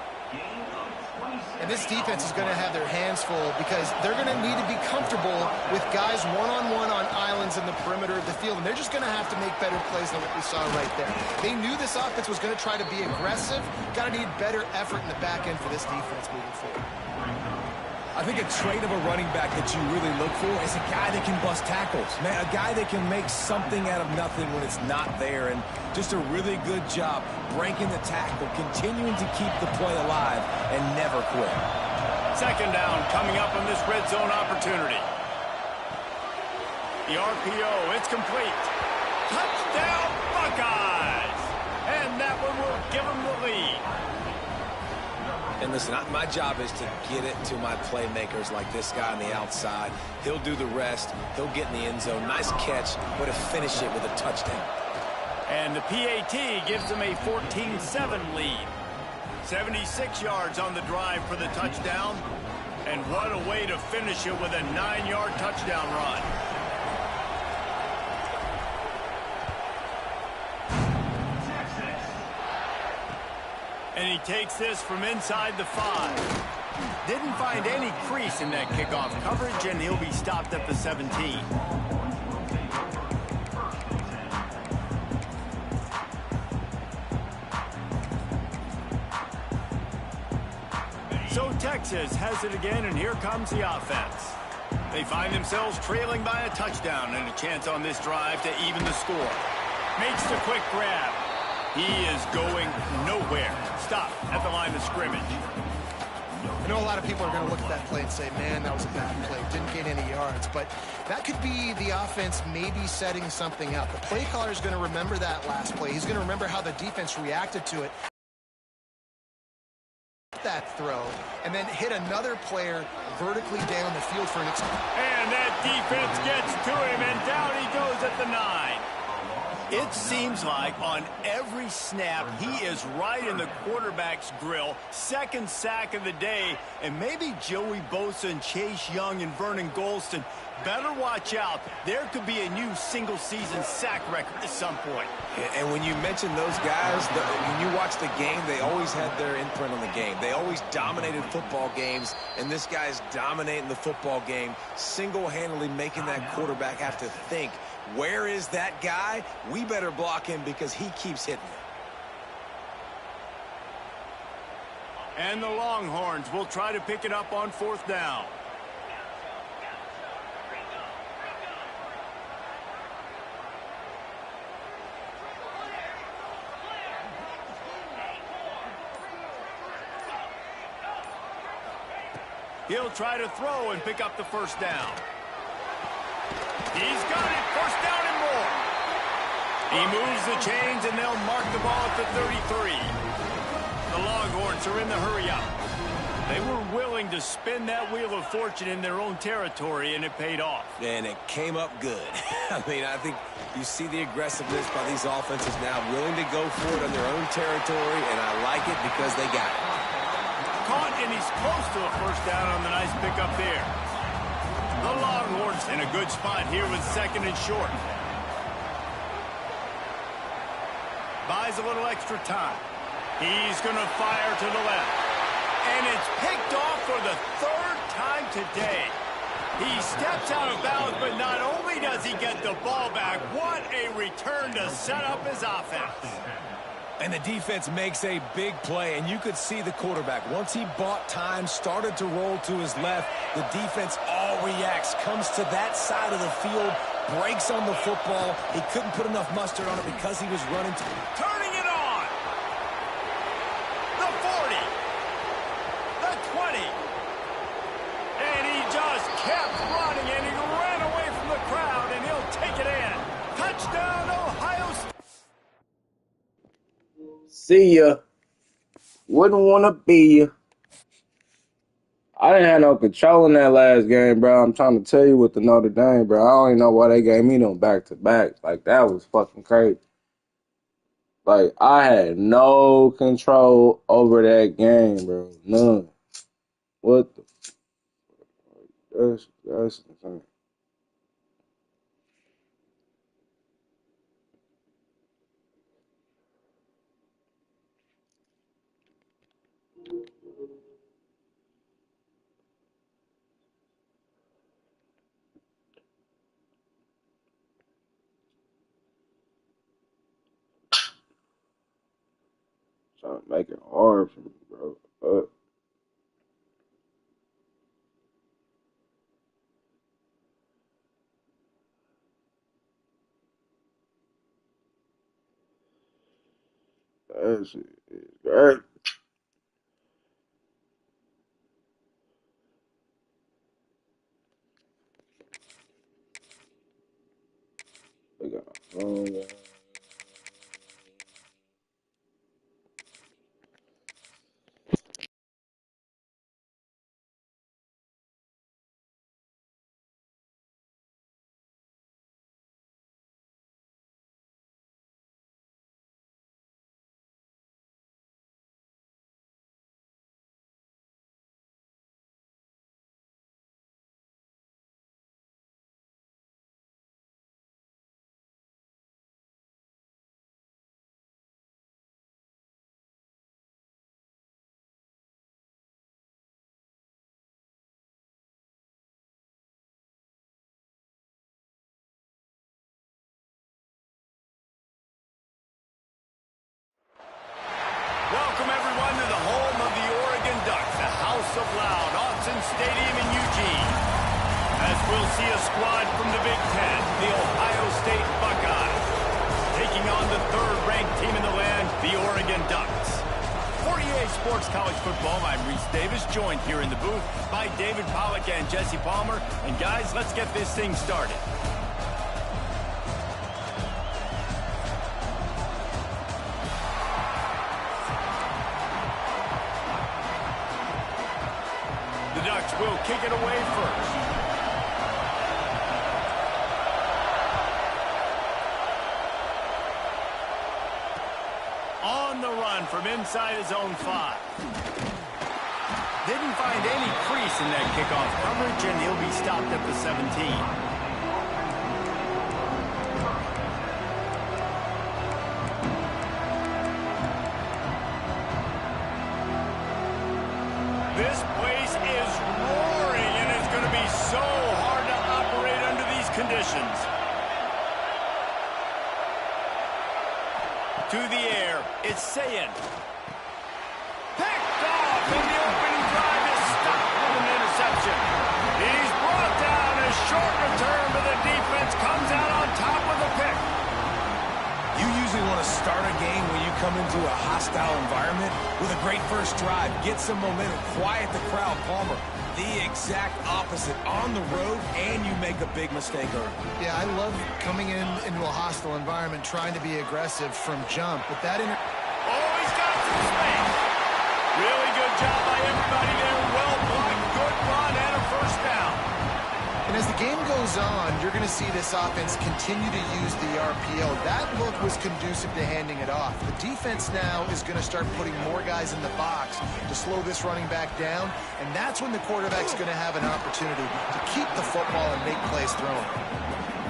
[SPEAKER 2] And this defense is going to have their hands full because they're going to need to be comfortable with guys one-on-one on islands in the perimeter of the field. And they're just going to have to make better plays than what we saw right there. They knew this offense was going to try to be aggressive. Got to need better effort in the back end for this defense moving forward.
[SPEAKER 3] I think a trait of a running back that you really look for is a guy that can bust tackles. Man, a guy that can make something out of nothing when it's not there. And just a really good job breaking the tackle, continuing to keep the play alive, and never quit.
[SPEAKER 1] Second down coming up on this red zone opportunity. The RPO, it's complete. Touchdown, Buckeyes! And that one will give them the lead.
[SPEAKER 3] And listen, my job is to get it to my playmakers like this guy on the outside. He'll do the rest. He'll get in the end zone. Nice catch, but to finish it with a touchdown.
[SPEAKER 1] And the PAT gives them a 14-7 lead. 76 yards on the drive for the touchdown. And what a way to finish it with a 9-yard touchdown run. And he takes this from inside the 5. Didn't find any crease in that kickoff coverage, and he'll be stopped at the 17. So Texas has it again, and here comes the offense. They find themselves trailing by a touchdown and a chance on this drive to even the score. Makes the quick grab. He is going nowhere. Stop at the line of scrimmage.
[SPEAKER 2] I know a lot of people are going to look at that play and say, man, that was a bad play. Didn't gain any yards. But that could be the offense maybe setting something up. The play caller is going to remember that last play. He's going to remember how the defense reacted to it. That throw, and then hit another player vertically down the field for an
[SPEAKER 1] And that defense gets to him, and down he goes at the 9. It seems like on every snap, he is right in the quarterback's grill. Second sack of the day, and maybe Joey Bosa and Chase Young and Vernon Golston better watch out. There could be a new single-season sack record at some point.
[SPEAKER 3] And when you mention those guys, when you watch the game, they always had their imprint on the game. They always dominated football games, and this guy's dominating the football game, single-handedly making that quarterback have to think, where is that guy? We better block him because he keeps hitting it.
[SPEAKER 1] And the Longhorns will try to pick it up on 4th down. He'll try to throw and pick up the first down. He's got it. First down and more. He moves the chains, and they'll mark the ball at the 33. The Longhorns are in the hurry-up. They were willing to spin that wheel of fortune in their own territory, and it paid off.
[SPEAKER 3] And it came up good. I mean, I think you see the aggressiveness by these offenses now, willing to go for it on their own territory, and I like it because they got it.
[SPEAKER 1] Caught, and he's close to a first down on the nice pickup there. The Longhorns in a good spot here with second and short. Buys a little extra time. He's going to fire to the left. And it's picked off for the 3rd time today. He steps out of bounds, but not only does he get the ball back, what a return to set up his offense.
[SPEAKER 3] And the defense makes a big play, and you could see the quarterback. Once he bought time, started to roll to his left, the defense all reacts, comes to that side of the field, breaks on the football. He couldn't put enough mustard on it because he was running.
[SPEAKER 1] Turning it on. The 40. down, Ohio State.
[SPEAKER 5] See ya. Wouldn't want to be ya. I didn't have no control in that last game, bro. I'm trying to tell you with the Notre Dame, bro. I don't even know why they gave me no back-to-back. Like, that was fucking crazy. Like, I had no control over that game, bro. None. What the That's insane. Trying to make it hard for me, bro. That shit is great. They got a phone, man.
[SPEAKER 1] Welcome, everyone, to the home of the Oregon Ducks, the House of Loud, Autzen Stadium in Eugene. As we'll see a squad from the Big Ten, the Ohio State Buckeyes, taking on the third-ranked team in the land, the Oregon Ducks. For EA Sports College Football, I'm Reese Davis, joined here in the booth by David Pollack and Jesse Palmer. And guys, let's get this thing started. The Ducks will kick it away first. On the run from inside his own 5. Didn't find any crease in that kickoff coverage, and he'll be stopped at the 17. This place is roaring, and it's going to be so hard to operate under these conditions. To the air, it's Sayin. Picked off, and the opening drive is stopped with an interception. He's brought down. A short return, but the defense comes out on top with a pick.
[SPEAKER 3] You usually want to start a game when you come into a hostile environment with a great first drive, get some momentum, quiet the crowd. Palmer, the exact opposite. On the road, and you make a big mistake early.
[SPEAKER 2] Yeah, I love coming into a hostile environment, trying to be aggressive from jump. But that
[SPEAKER 1] Oh, he's got some space. Really good job by everybody there. Well blocked, good run, and a first down.
[SPEAKER 2] And as the game goes on, you're going to see this offense continue to use the RPO. That look was conducive to handing it off. The defense now is going to start putting more guys in the box to slow this running back down, and that's when the quarterback's going to have an opportunity to keep the football and make plays throwing.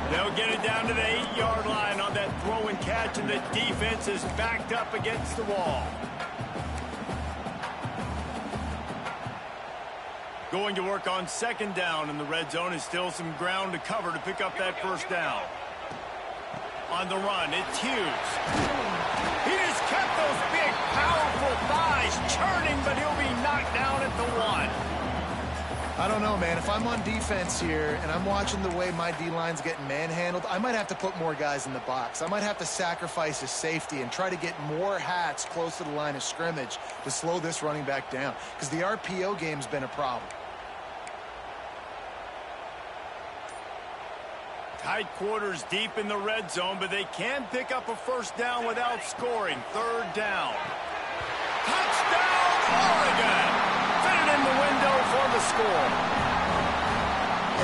[SPEAKER 1] They'll get it down to the 8-yard line on that throw and catch, and the defense is backed up against the wall. Going to work on second down in the red zone is still some ground to cover to pick up that first down. On the run, it's Hughes. He just kept those big, powerful thighs churning, but he'll be knocked down at the 1.
[SPEAKER 2] I don't know, man. If I'm on defense here and I'm watching the way my D-line's getting manhandled, I might have to put more guys in the box. I might have to sacrifice his safety and try to get more hats close to the line of scrimmage to slow this running back down, because the RPO game's been a problem.
[SPEAKER 1] Tight quarters deep in the red zone, but they can pick up a first down without scoring. Third down. Touchdown, Oregon! Fitted in the window for the score.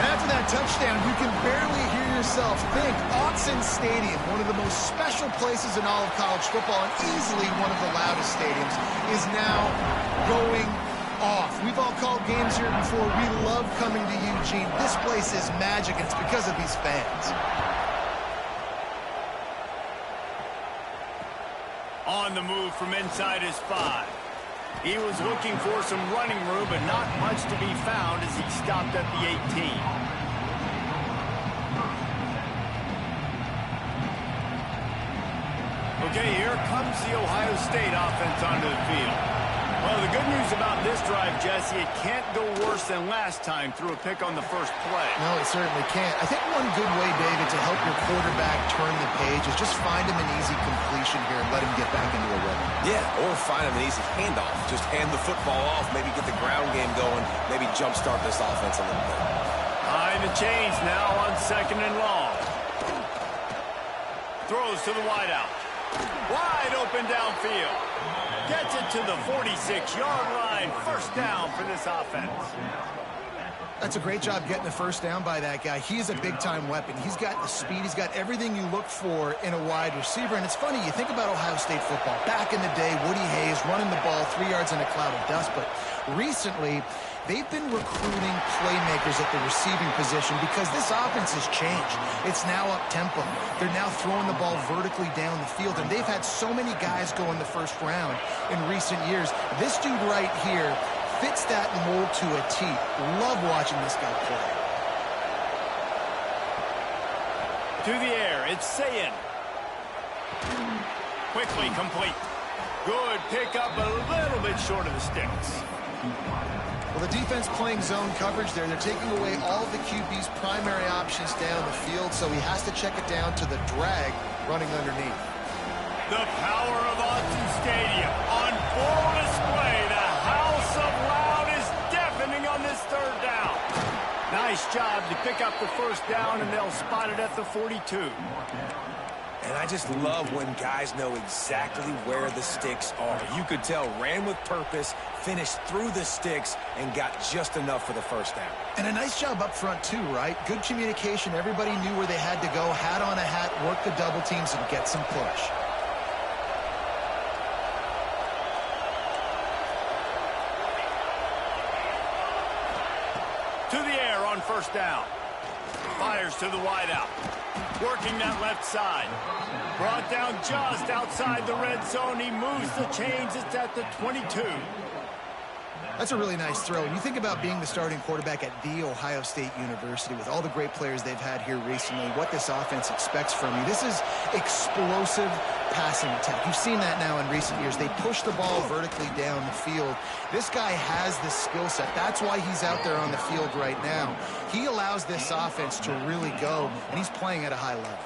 [SPEAKER 2] And after that touchdown, you can barely hear yourself think. Autzen Stadium, one of the most special places in all of college football, and easily one of the loudest stadiums, is now going off. We've all called games here before. We love coming to Eugene. This place is magic, and it's because of these fans.
[SPEAKER 1] On the move from inside his 5. He was looking for some running room, but not much to be found as he stopped at the 18. Okay, here comes the Ohio State offense onto the field. Well, the good news about this drive, Jesse, it can't go worse than last time through a pick on the first play.
[SPEAKER 2] No, it certainly can't. I think one good way, David, to help your quarterback turn the page is just find him an easy completion here and let him get back into a rhythm.
[SPEAKER 3] Yeah, or find him an easy handoff. Just hand the football off, maybe get the ground game going, maybe jumpstart this offense a little bit.
[SPEAKER 1] Behind the chains now on 2nd and long. Throws to the wideout. Wide open downfield. Gets it to the 46-yard line. First down for this offense.
[SPEAKER 2] That's a great job getting the first down by that guy. He is a big-time weapon. He's got the speed. He's got everything you look for in a wide receiver. And it's funny, you think about Ohio State football. Back in the day, Woody Hayes running the ball 3 yards in a cloud of dust. But recently, they've been recruiting playmakers at the receiving position because this offense has changed. It's now up-tempo. They're now throwing the ball vertically down the field, and they've had so many guys go in the first round in recent years. This dude right here fits that mold to a T. Love watching this guy play.
[SPEAKER 1] To the air, it's Sayin. Quickly complete. Good pickup, a little bit short of the sticks.
[SPEAKER 2] Well, the defense playing zone coverage there. They're taking away all of the QB's primary options down the field, so he has to check it down to the drag running underneath.
[SPEAKER 1] The power of Autzen Stadium on full display. The house of loud is deafening on this third down. Nice job to pick up the first down, and they'll spot it at the 42.
[SPEAKER 3] And I just love when guys know exactly where the sticks are. You could tell, ran with purpose, finished through the sticks, and got just enough for the first down.
[SPEAKER 2] And a nice job up front, too, right? Good communication. Everybody knew where they had to go. Hat on a hat, work the double teams, and get some push.
[SPEAKER 1] To the air on first down. Fires to the wideout. Working that left side. Brought down just outside the red zone. He moves the chains. It's at the 22.
[SPEAKER 2] That's a really nice throw. And you think about being the starting quarterback at The Ohio State University with all the great players they've had here recently, what this offense expects from you. This is explosive passing attack. You've seen that now in recent years. They push the ball vertically down the field. This guy has the skill set. That's why he's out there on the field right now. He allows this offense to really go, and he's playing at a high level.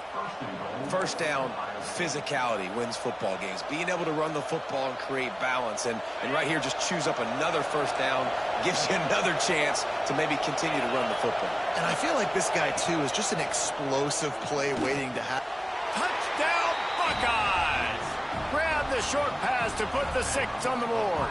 [SPEAKER 3] First down, physicality wins football games. Being able to run the football and create balance. And right here, just choose up another first down, gives you another chance to maybe continue to run the football.
[SPEAKER 2] And I feel like this guy, too, is just an explosive play waiting to happen.
[SPEAKER 1] Touchdown, Buckeyes! Grab the short pass to put the 6 on the board.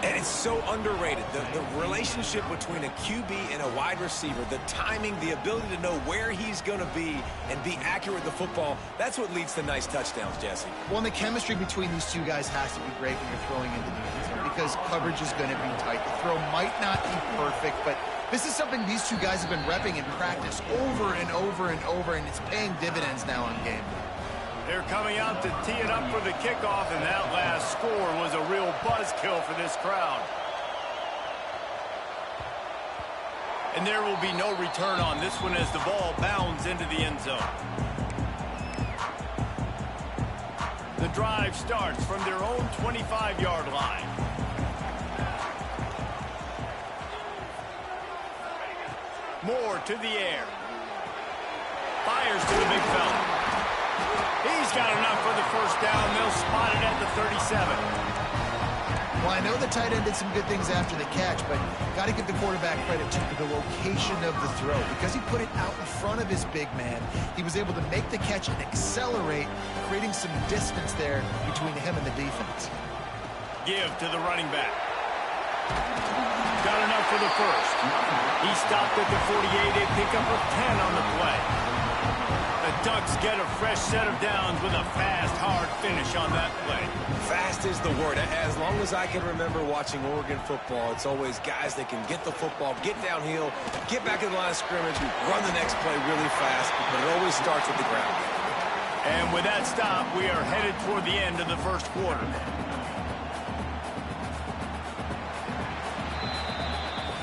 [SPEAKER 3] And it's so underrated. The relationship between a QB and a wide receiver, the timing, the ability to know where he's going to be and be accurate with the football, that's what leads to nice touchdowns, Jesse.
[SPEAKER 2] Well, and the chemistry between these two guys has to be great when you're throwing into the end zone because coverage is going to be tight. The throw might not be perfect, but this is something these two guys have been repping in practice over and over and over, and it's paying dividends now on game day.
[SPEAKER 1] They're coming out to tee it up for the kickoff, and that last score was a real buzzkill for this crowd. And there will be no return on this one as the ball bounds into the end zone. The drive starts from their own 25-yard line. Moore to the air. Fires to the big fella. He's got enough for the first down. They'll spot it at the 37.
[SPEAKER 2] Well, Well, I know the tight end did some good things after the catch, but got to give the quarterback credit to the location of the throw. Because he put it out in front of his big man, he was able to make the catch and accelerate, creating some distance there between him and the defense.
[SPEAKER 1] Give to the running back. Got enough for the first. He stopped at the 48, a pickup of 10 on the play. The Ducks get a fresh set of downs with a fast, hard finish on that play.
[SPEAKER 3] Fast is the word. As long as I can remember watching Oregon football, it's always guys that can get the football, get downhill, get back in the line of scrimmage, run the next play really fast, but it always starts with the ground.
[SPEAKER 1] And with that stop, we are headed toward the end of the first quarter.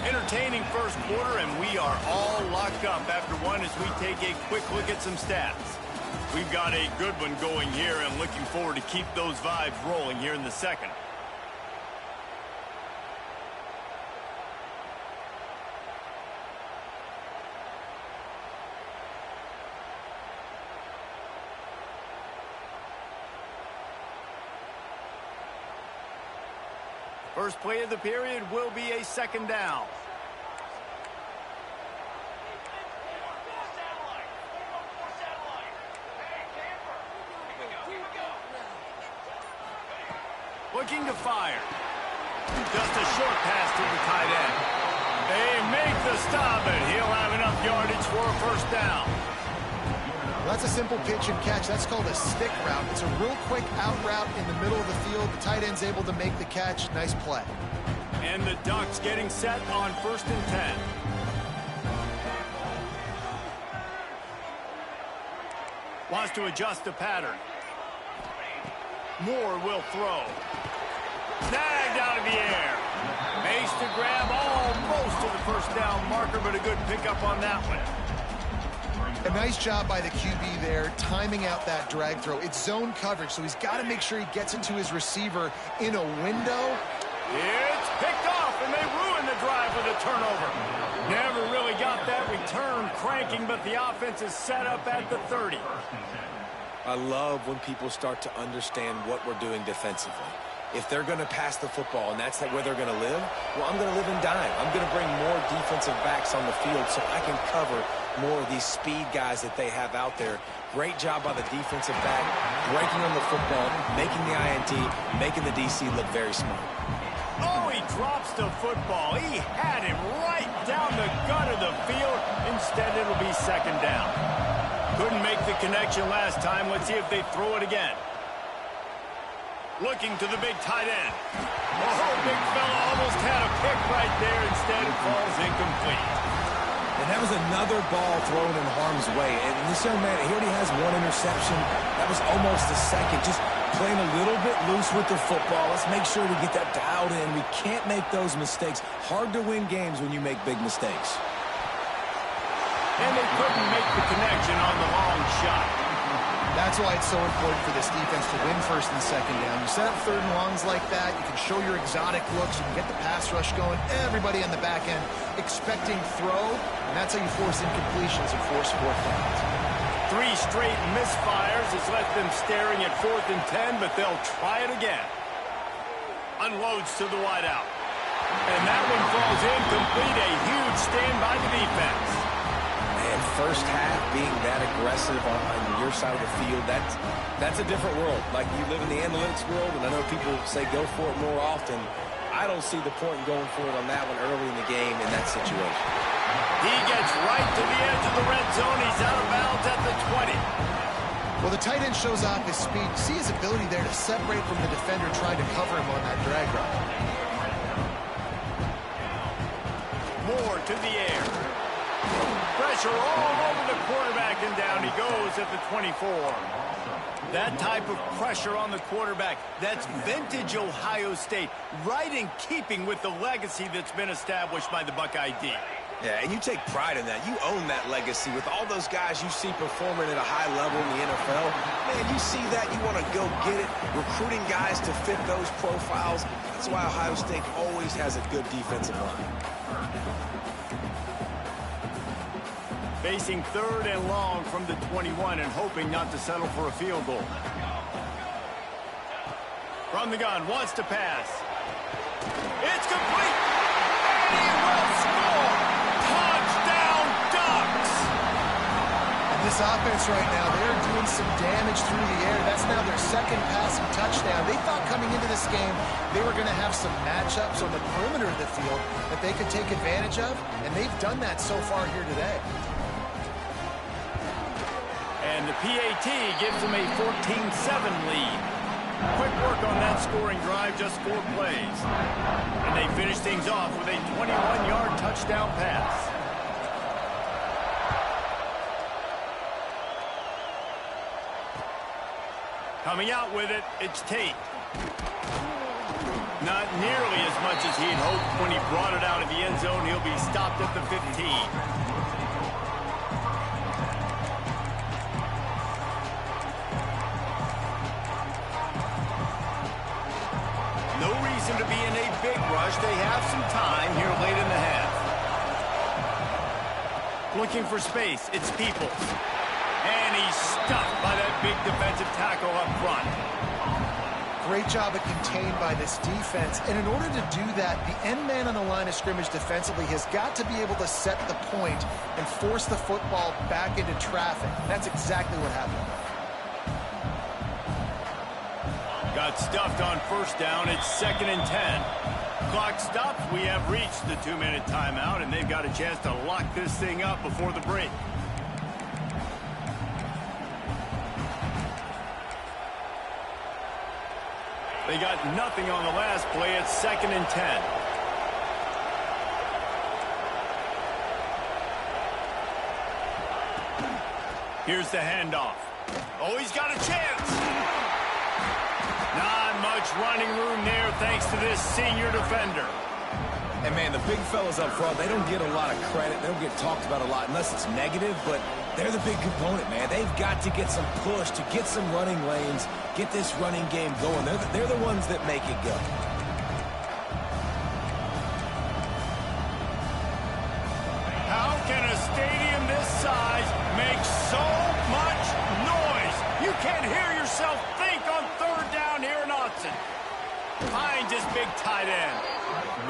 [SPEAKER 1] Entertaining first quarter, and we are all locked up after one as we take a quick look at some stats. We've got a good one going here and looking forward to keep those vibes rolling here in the second. First play of the period will be a second down. Looking to fire. Just a short pass to the tight end. They make the stop, and he'll have enough yardage for a first down.
[SPEAKER 2] Well, that's a simple pitch and catch. That's called a stick route. It's a real quick out route in the middle of the field. The tight end's able to make the catch. Nice play.
[SPEAKER 1] And the Ducks getting set on 1st and 10. Wants to adjust the pattern. Moore will throw. Snagged out of the air. Makes the grab almost to the first down marker, but a good pickup on that one.
[SPEAKER 2] A nice job by the QB there, timing out that drag throw. It's zone coverage, so he's got to make sure he gets it to his receiver in a window.
[SPEAKER 1] It's picked off, and they ruin the drive with a turnover. Never really got that return cranking, but the offense is set up at the 30.
[SPEAKER 3] I love when people start to understand what we're doing defensively. If they're going to pass the football and that's where they're going to live, well, I'm going to live and dime. I'm going to bring more defensive backs on the field so I can cover more of these speed guys that they have out there. Great job by the defensive back, breaking on the football, making the INT, making the DC look very smart.
[SPEAKER 1] Oh, he drops the football. He had him right down the gut of the field. Instead, it'll be second down. Couldn't make the connection last time. Let's see if they throw it again. Looking to the big tight end. Oh, big fella almost had a pick right there. Instead, it falls incomplete.
[SPEAKER 3] And that was another ball thrown in harm's way. And this young man, he already has one interception. That was almost the second. Just playing a little bit loose with the football. Let's make sure we get that dialed in. We can't make those mistakes. Hard to win games when you make big mistakes.
[SPEAKER 1] And they couldn't make the connection on the long shot.
[SPEAKER 2] That's why it's so important for this defense to win first and second down. You set up third and longs like that, you can show your exotic looks, you can get the pass rush going, everybody on the back end expecting throw, and that's how you force incompletions and force fourth downs.
[SPEAKER 1] 3 straight misfires has left them staring at 4th and 10, but they'll try it again. Unloads to the wideout. And that one falls incomplete. A huge stand by the defense.
[SPEAKER 3] And first half being that aggressive on your side of the field, that's a different world. Like, you live in the analytics world, and I know people say go for it more often. I don't see the point in going for it on that one early in the game in that situation.
[SPEAKER 1] He gets right to the edge of the red zone. He's out of bounds at the 20.
[SPEAKER 2] Well, the tight end shows off his speed. See his ability there to separate from the defender trying to cover him on that drag route.
[SPEAKER 1] Moore to the air. Pressure all over the quarterback, and down he goes at the 24. That type of pressure on the quarterback, that's vintage Ohio State, right in keeping with the legacy that's been established by the Buckeye D.
[SPEAKER 3] Yeah, and you take pride in that. You own that legacy with all those guys you see performing at a high level in the NFL. Man, you see that, you want to go get it, recruiting guys to fit those profiles. That's why Ohio State always has a good defensive line.
[SPEAKER 1] Facing 3rd and long from the 21 and hoping not to settle for a field goal. From the gun, wants to pass. It's complete. And he will score. Touchdown, Ducks.
[SPEAKER 2] And this offense right now, they're doing some damage through the air. That's now their second passing touchdown. They thought coming into this game they were going to have some matchups on the perimeter of the field that they could take advantage of, and they've done that so far here today.
[SPEAKER 1] And the PAT gives them a 14-7 lead. Quick work on that scoring drive, just 4 plays. And they finish things off with a 21-yard touchdown pass. Coming out with it, it's Tate. Not nearly as much as he had hoped when he brought it out of the end zone. He'll be stopped at the 15. No reason to be in a big rush. They have some time here late in the half. Looking for space. It's Peoples. And he's stuffed by that big defensive tackle up front.
[SPEAKER 2] Great job of contained by this defense. And in order to do that, the end man on the line of scrimmage defensively has got to be able to set the point and force the football back into traffic. That's exactly what happened.
[SPEAKER 1] Got stuffed on first down. It's 2nd and 10. Clock stops. We have reached the 2-minute timeout, and they've got a chance to lock this thing up before the break. They got nothing on the last play. It's 2nd and 10. Here's the handoff. Oh, he's got a chance. Not much running room there thanks to this senior defender.
[SPEAKER 3] And, man, the big fellas up front, they don't get a lot of credit. They don't get talked about a lot unless it's negative, but they're the big component, man. They've got to get some push, to get some running lanes, get this running game going. They're the ones that make it go.
[SPEAKER 1] How can a stadium this size make so much noise? You can't hear yourself think on 3rd down here in Austin. Finds his big tight end.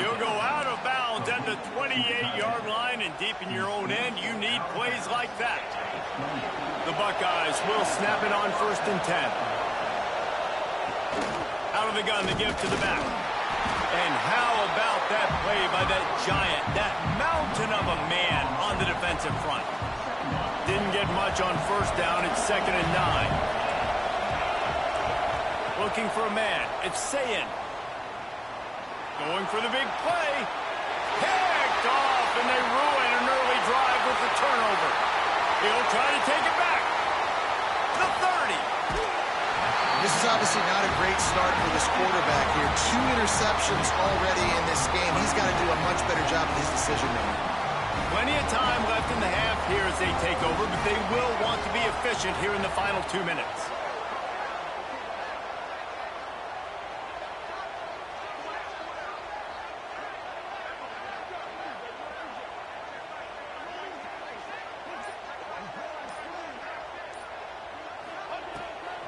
[SPEAKER 1] He'll go out of bounds at the 28-yard line, and deep in your own end, you need plays like that. The Buckeyes will snap it on 1st and 10. Out of the gun to give to the back. And how about that play by that giant, that mountain of a man on the defensive front? Didn't get much on first down. It's 2nd and 9. Looking for a man. It's Sayin. Going for the big play. Picked off, and they ruin an early drive with the turnover. He'll try to take it back. The 30.
[SPEAKER 2] This is obviously not a great start for this quarterback here. 2 interceptions already in this game. He's got to do a much better job of his decision-making.
[SPEAKER 1] Plenty of time left in the half here as they take over, but they will want to be efficient here in the final 2 minutes.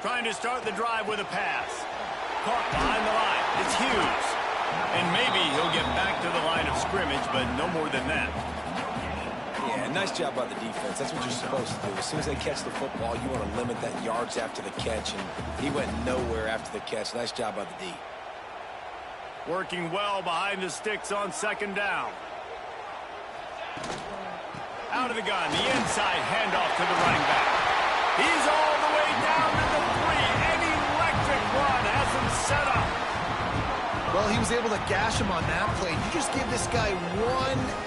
[SPEAKER 1] Trying to start the drive with a pass. Caught behind the line. It's Hughes. And maybe he'll get back to the line of scrimmage, but no more than that.
[SPEAKER 3] Yeah, nice job by the defense. That's what you're supposed to do. As soon as they catch the football, you want to limit that yards after the catch, and he went nowhere after the catch. Nice job by the D.
[SPEAKER 1] Working well behind the sticks on 2nd down. Out of the gun, the inside handoff to the running back. He's all the way down to the 3. An electric run has him set up.
[SPEAKER 2] Well, he was able to gash him on that play. You just give this guy 1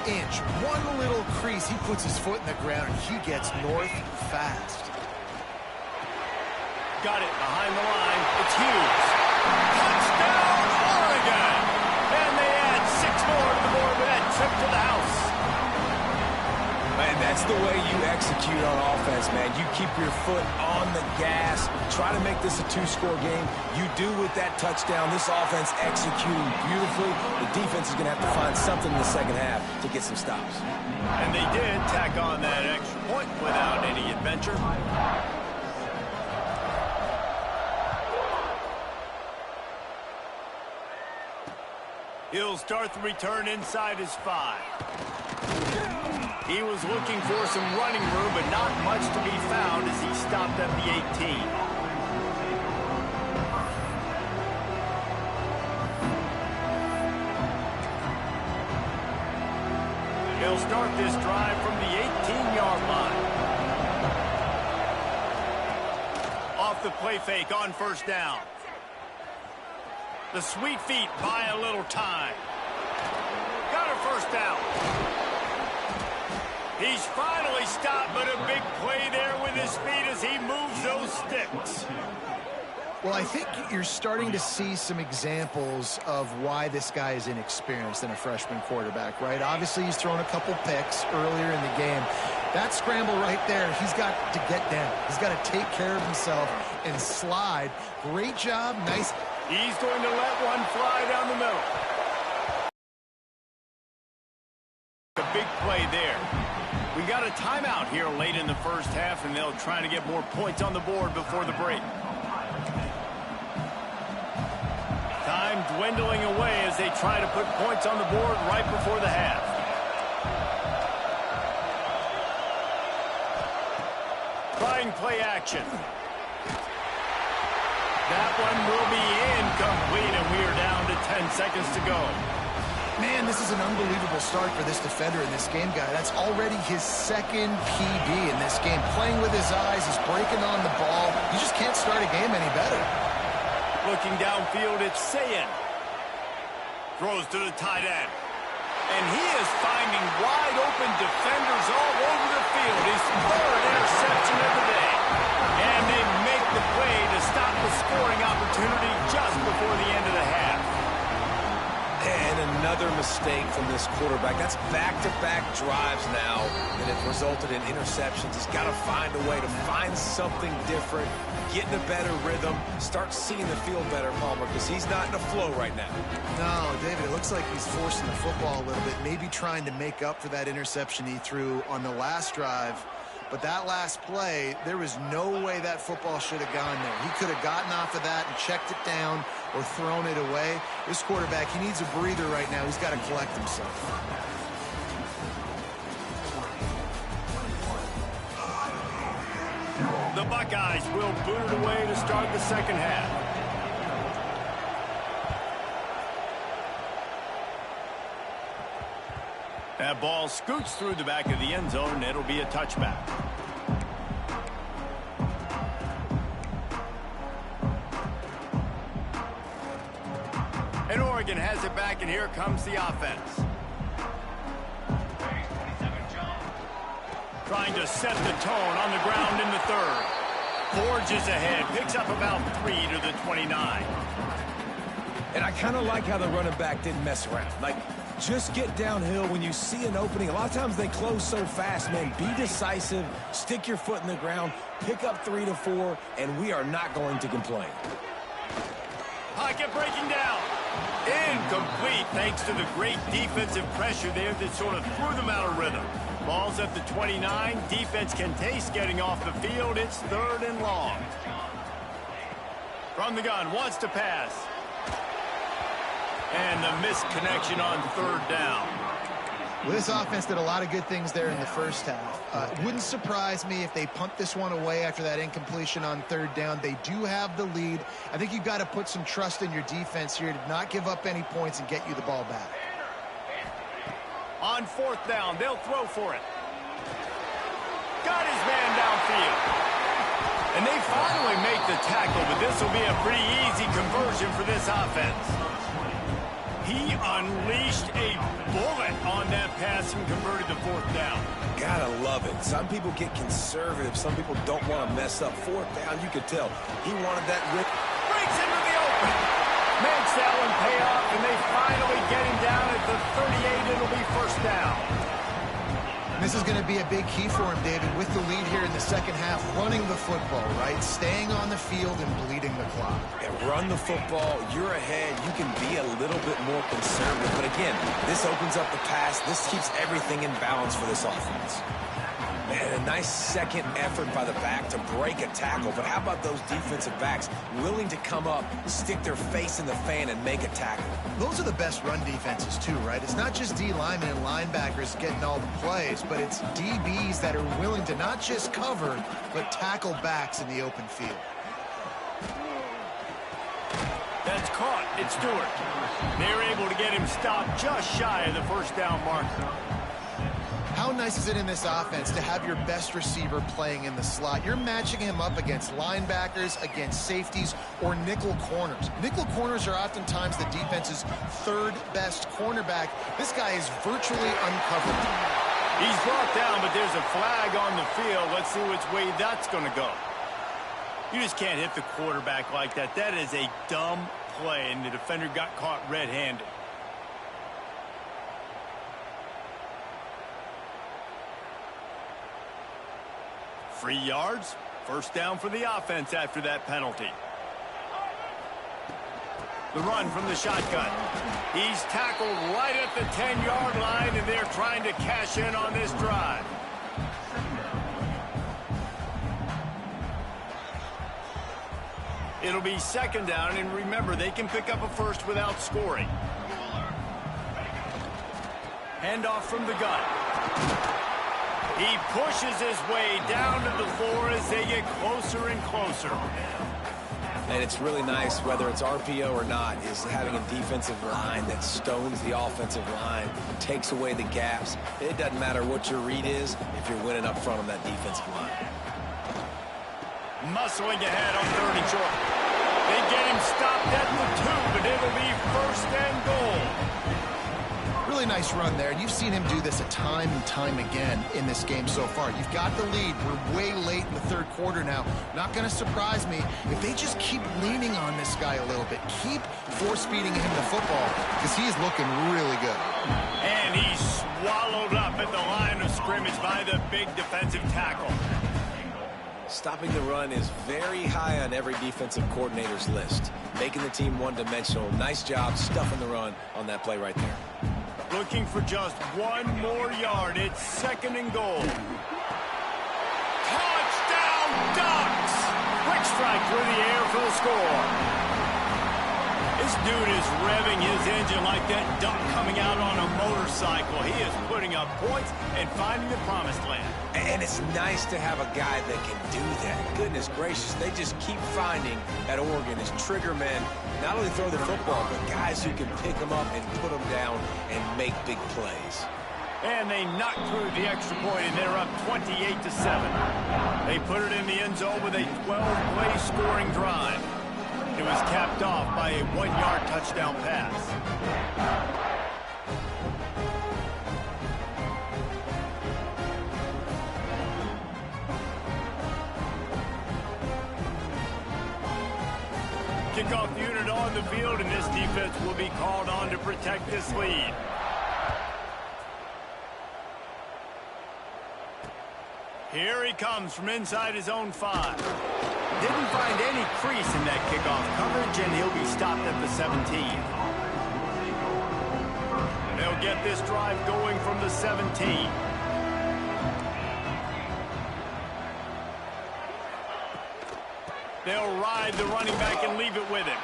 [SPEAKER 2] inch, one little crease. He puts his foot in the ground, and he gets north fast.
[SPEAKER 1] Got it behind the line. It's Hughes. Touchdown, Oregon! And they add 6 more to the board with that trip to the house.
[SPEAKER 3] Man, that's the way you execute on offense, man. You keep your foot on the gas. Try to make this a 2-score game. You do with that touchdown. This offense executing beautifully. The defense is going to have to find something in the second half to get some stops.
[SPEAKER 1] And they did tack on that extra point without any adventure. He'll start the return inside his 5. He was looking for some running room, but not much to be found as he stopped at the 18. He'll start this drive from the 18-yard line. Off the play fake on first down. The sweet feet buy a little time. Got a first down. He's finally stopped, but a big play there with his speed as he moves those sticks.
[SPEAKER 2] Well, I think you're starting to see some examples of why this guy is inexperienced in a freshman quarterback, right? Obviously, he's thrown a couple picks earlier in the game. That scramble right there, he's got to get down. He's got to take care of himself and slide. Great job. Nice.
[SPEAKER 1] He's going to let one fly down the middle. A big play there. We got a timeout here late in the first half, and they'll try to get more points on the board before the break. Time dwindling away as they try to put points on the board right before the half. Trying play action. That one will be incomplete, and we are down to 10 seconds to go.
[SPEAKER 2] Man, this is an unbelievable start for this defender in this game, guy. That's already his second PB in this game. Playing with his eyes, he's breaking on the ball. You just can't start a game any better.
[SPEAKER 1] Looking downfield, it's Sayin. Throws to the tight end. And he is finding wide open defenders all over the field. His third interception of the day. And they make the play to stop the scoring opportunity just before the end of the half.
[SPEAKER 3] And another mistake from this quarterback. That's back-to-back drives now that have resulted in interceptions. He's got to find a way to find something different, get in a better rhythm, start seeing the field better, Palmer, because he's not in a flow right now.
[SPEAKER 2] No, David, it looks like he's forcing the football a little bit, maybe trying to make up for that interception he threw on the last drive. But that last play, there was no way that football should have gone there. He could have gotten off of that and checked it down or thrown it away. This quarterback, he needs a breather right now. He's got to collect himself.
[SPEAKER 1] The Buckeyes will boot it away to start the second half. That ball scoots through the back of the end zone, and it'll be a touchback. And Oregon has it back, and here comes the offense. Trying to set the tone on the ground in the third. Forges ahead, picks up about 3 to the 29.
[SPEAKER 3] And I kind of like how the running back didn't mess around. Like, just get downhill when you see an opening. A lot of times they close so fast, man. Be decisive, stick your foot in the ground, pick up 3 to 4, and we are not going to complain.
[SPEAKER 1] Pocket breaking down. Incomplete thanks to the great defensive pressure there that sort of threw them out of rhythm. Ball's at the 29. Defense can taste getting off the field. It's 3rd and long. From the gun, wants to pass. And the missed connection on 3rd down.
[SPEAKER 2] Well, this offense did a lot of good things there in the first half. Wouldn't surprise me if they punt this one away after that incompletion on 3rd down. They do have the lead. I think you've got to put some trust in your defense here to not give up any points and get you the ball back.
[SPEAKER 1] On 4th down, they'll throw for it. Got his man downfield. And they finally make the tackle, but this will be a pretty easy conversion for this offense. He unleashed a bullet on that pass and converted to 4th down.
[SPEAKER 3] Gotta love it. Some people get conservative. Some people don't want to mess up. 4th down, you could tell. He wanted that rip.
[SPEAKER 1] Breaks into the open. Makes that one pay off, and they finally get him down at the 38. It'll be 1st down.
[SPEAKER 2] This is going to be a big key for him, David, with the lead here in the second half, running the football, right? Staying on the field and bleeding the clock.
[SPEAKER 3] And run the football. You're ahead. You can be a little bit more conservative. But again, this opens up the pass. This keeps everything in balance for this offense. And a nice second effort by the back to break a tackle. But how about those defensive backs willing to come up, stick their face in the fan, and make a tackle?
[SPEAKER 2] Those are the best run defenses too, right? It's not just D linemen and linebackers getting all the plays, but it's DBs that are willing to not just cover, but tackle backs in the open field.
[SPEAKER 1] That's caught. It's Stewart. They're able to get him stopped just shy of the first down marker.
[SPEAKER 2] How nice is it in this offense to have your best receiver playing in the slot? You're matching him up against linebackers, against safeties, or nickel corners. Nickel corners are oftentimes the defense's third best cornerback. This guy is virtually uncovered.
[SPEAKER 1] He's brought down, but there's a flag on the field. Let's see which way that's going to go. You just can't hit the quarterback like that. That is a dumb play, and the defender got caught red-handed. Free yards, first down for the offense after that penalty. The run from the shotgun. He's tackled right at the 10-yard line, and they're trying to cash in on this drive. It'll be second down, and remember, they can pick up a first without scoring. Handoff from the gun. He pushes his way down to the floor as they get closer and closer.
[SPEAKER 3] And it's really nice, whether it's RPO or not, is having a defensive line that stones the offensive line, takes away the gaps. It doesn't matter what your read is if you're winning up front on that defensive line.
[SPEAKER 1] Muscling ahead on 3rd and short. They get him stopped at the 2, but it'll be first and goal.
[SPEAKER 2] Really nice run there. You've seen him do this a time and time again in this game so far. You've got the lead. We're way late in the third quarter now. Not going to surprise me if they just keep leaning on this guy a little bit. Keep force-feeding him the football because he is looking really good.
[SPEAKER 1] And he's swallowed up at the line of scrimmage by the big defensive tackle.
[SPEAKER 3] Stopping the run is very high on every defensive coordinator's list. Making the team one-dimensional. Nice job stuffing the run on that play right there.
[SPEAKER 1] Looking for just one more yard. It's second and goal. Touchdown, Ducks! Quick strike through the air for the score. This dude is revving his engine like that duck coming out on a motorcycle. He is putting up points and finding the promised land.
[SPEAKER 3] And it's nice to have a guy that can do that. Goodness gracious, they just keep finding at Oregon as trigger men, not only throw the football, but guys who can pick them up and put them down and make big plays.
[SPEAKER 1] And they knock through the extra point, and they're up 28-7. They put it in the end zone with a 12-play scoring drive. It was capped off by a 1-yard touchdown pass. Kickoff unit on the field, and this defense will be called on to protect this lead. Here he comes from inside his own 5. Didn't find any crease in that kickoff coverage, and he'll be stopped at the 17. They'll get this drive going from the 17. They'll ride the running back and leave it with him.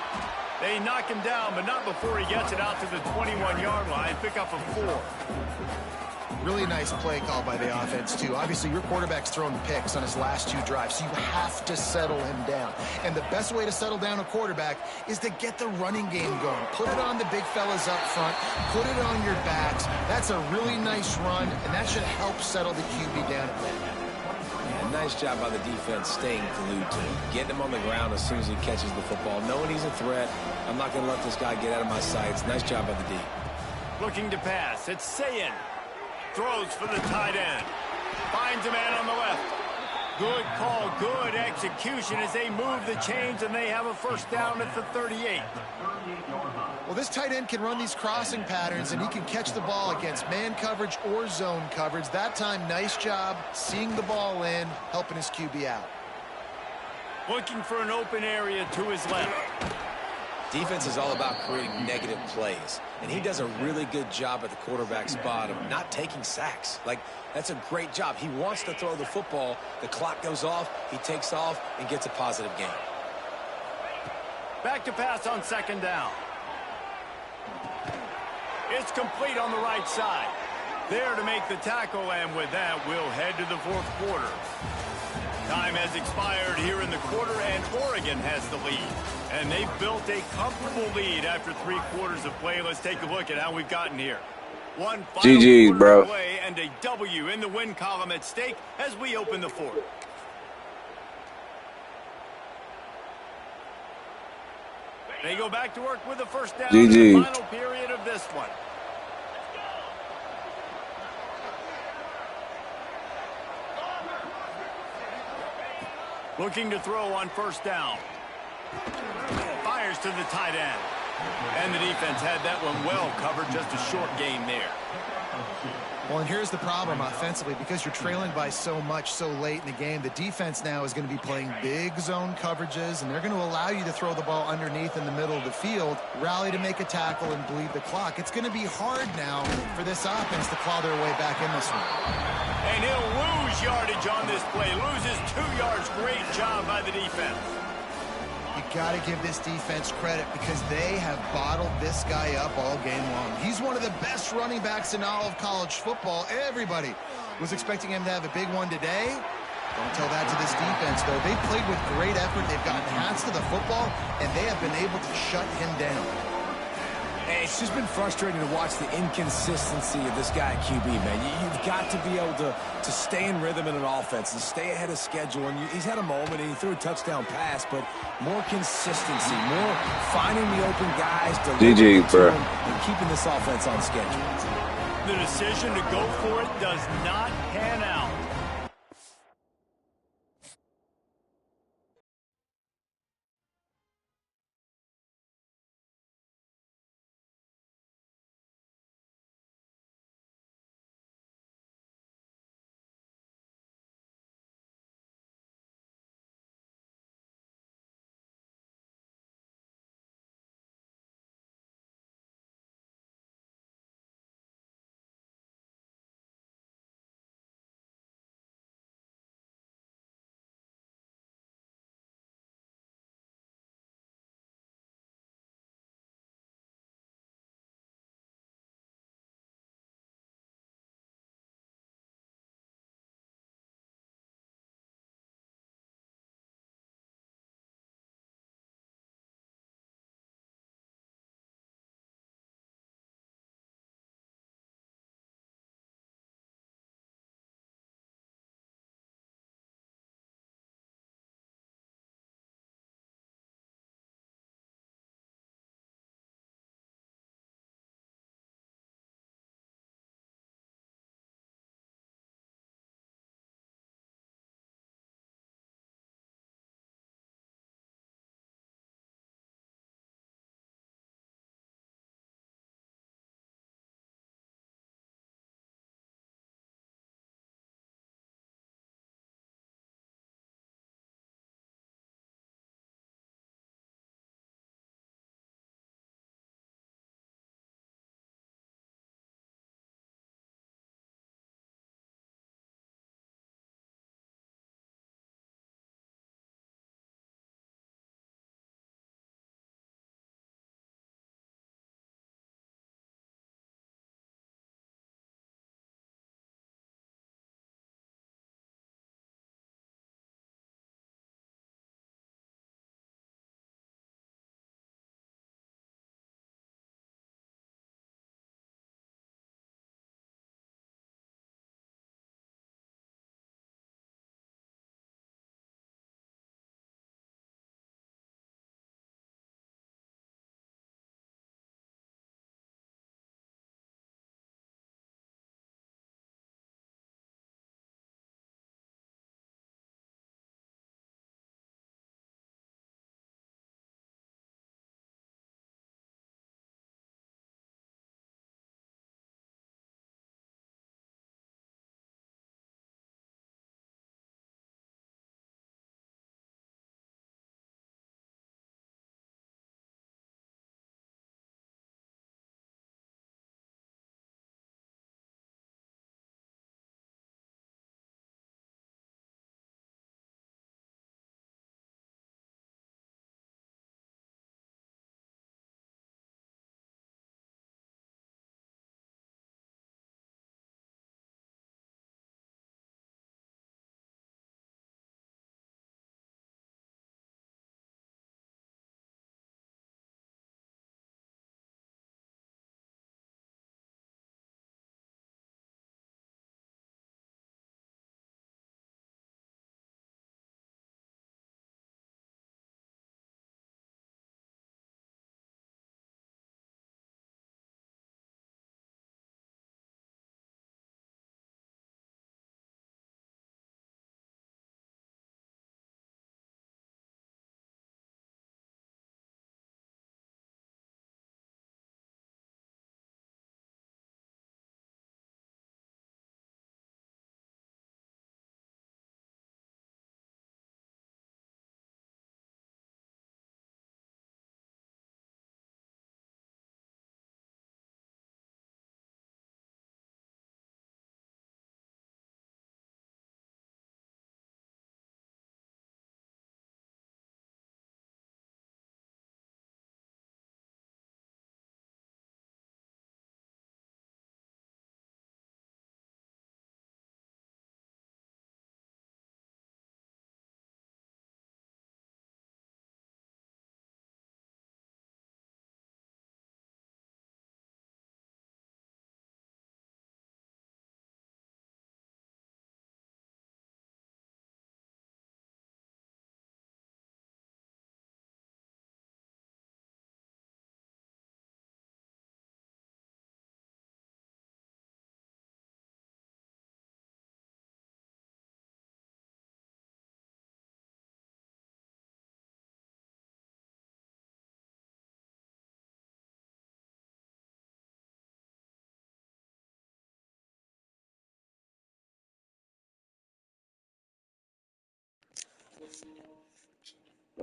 [SPEAKER 1] They knock him down, but not before he gets it out to the 21-yard line. Pick up a 4.
[SPEAKER 2] Really nice play call by the offense, too. Obviously, your quarterback's thrown picks on his last 2 drives, so you have to settle him down. And the best way to settle down a quarterback is to get the running game going. Put it on the big fellas up front. Put it on your backs. That's a really nice run, and that should help settle the QB down a bit.
[SPEAKER 3] Yeah, nice job by the defense staying glued to him. Getting him on the ground as soon as he catches the football. Knowing he's a threat, I'm not going to let this guy get out of my sights. Nice job by the D.
[SPEAKER 1] Looking to pass. It's Sayin. Throws for the tight end. Finds a man on the left. Good call, good execution as they move the chains, and they have a first down at the 38.
[SPEAKER 2] Well, this tight end can run these crossing patterns, and he can catch the ball against man coverage or zone coverage. That time, nice job seeing the ball in, helping his QB out.
[SPEAKER 1] Looking for an open area to his left.
[SPEAKER 3] Defense is all about creating negative plays, and he does a really good job at the quarterback spot of not taking sacks. Like, that's a great job. He wants to throw the football. The clock goes off, he takes off, and gets a positive gain.
[SPEAKER 1] Back to pass on second down. It's complete on the right side. There to make the tackle, and with that, we'll head to the fourth quarter. Time has expired here in the quarter, and Oregon has the lead. And they've built a comfortable lead after 3 quarters of play. Let's take a look at how we've gotten here. One final
[SPEAKER 5] GG's, bro.
[SPEAKER 1] play and a W in the win column at stake as we open the fourth. They go back to work with the first down in the final period of this one. Looking to throw on first down. Fires to the tight end. And the defense had that one well covered, just a short gain there.
[SPEAKER 2] Well, and here's the problem offensively, because you're trailing by so much so late in the game, the defense now is going to be playing big zone coverages, and they're going to allow you to throw the ball underneath in the middle of the field, rally to make a tackle, and bleed the clock. It's going to be hard now for this offense to claw their way back in this one.
[SPEAKER 1] And he'll lose yardage on this play. Loses 2 yards. Great job by the defense.
[SPEAKER 2] You got to give this defense credit because they have bottled this guy up all game long. He's one of the best running backs in all of college football. Everybody was expecting him to have a big one today. Don't tell that to this defense, though. They played with great effort. They've gotten hands to the football, and they have been able to shut him down.
[SPEAKER 3] Hey, it's just been frustrating to watch the inconsistency of this guy at QB, man. You've got to be able to stay in rhythm in an offense and stay ahead of schedule. And he's had a moment, and he threw a touchdown pass, but more consistency, more finding the open guys,
[SPEAKER 5] GG, bro,
[SPEAKER 3] and keeping this offense on schedule.
[SPEAKER 1] The decision to go for it does not pan out.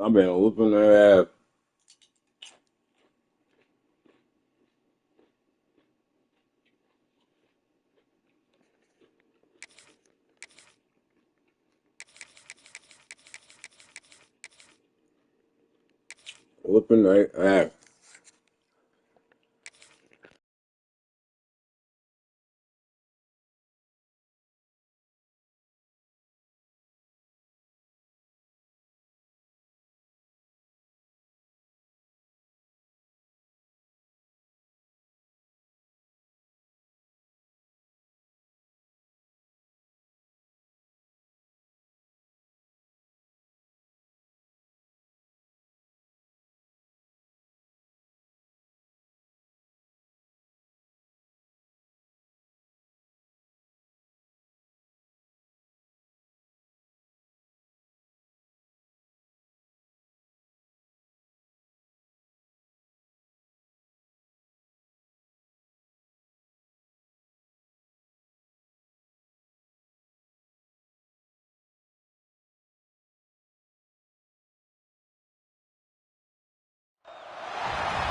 [SPEAKER 5] I've been whooping their ass. Whooping their ass.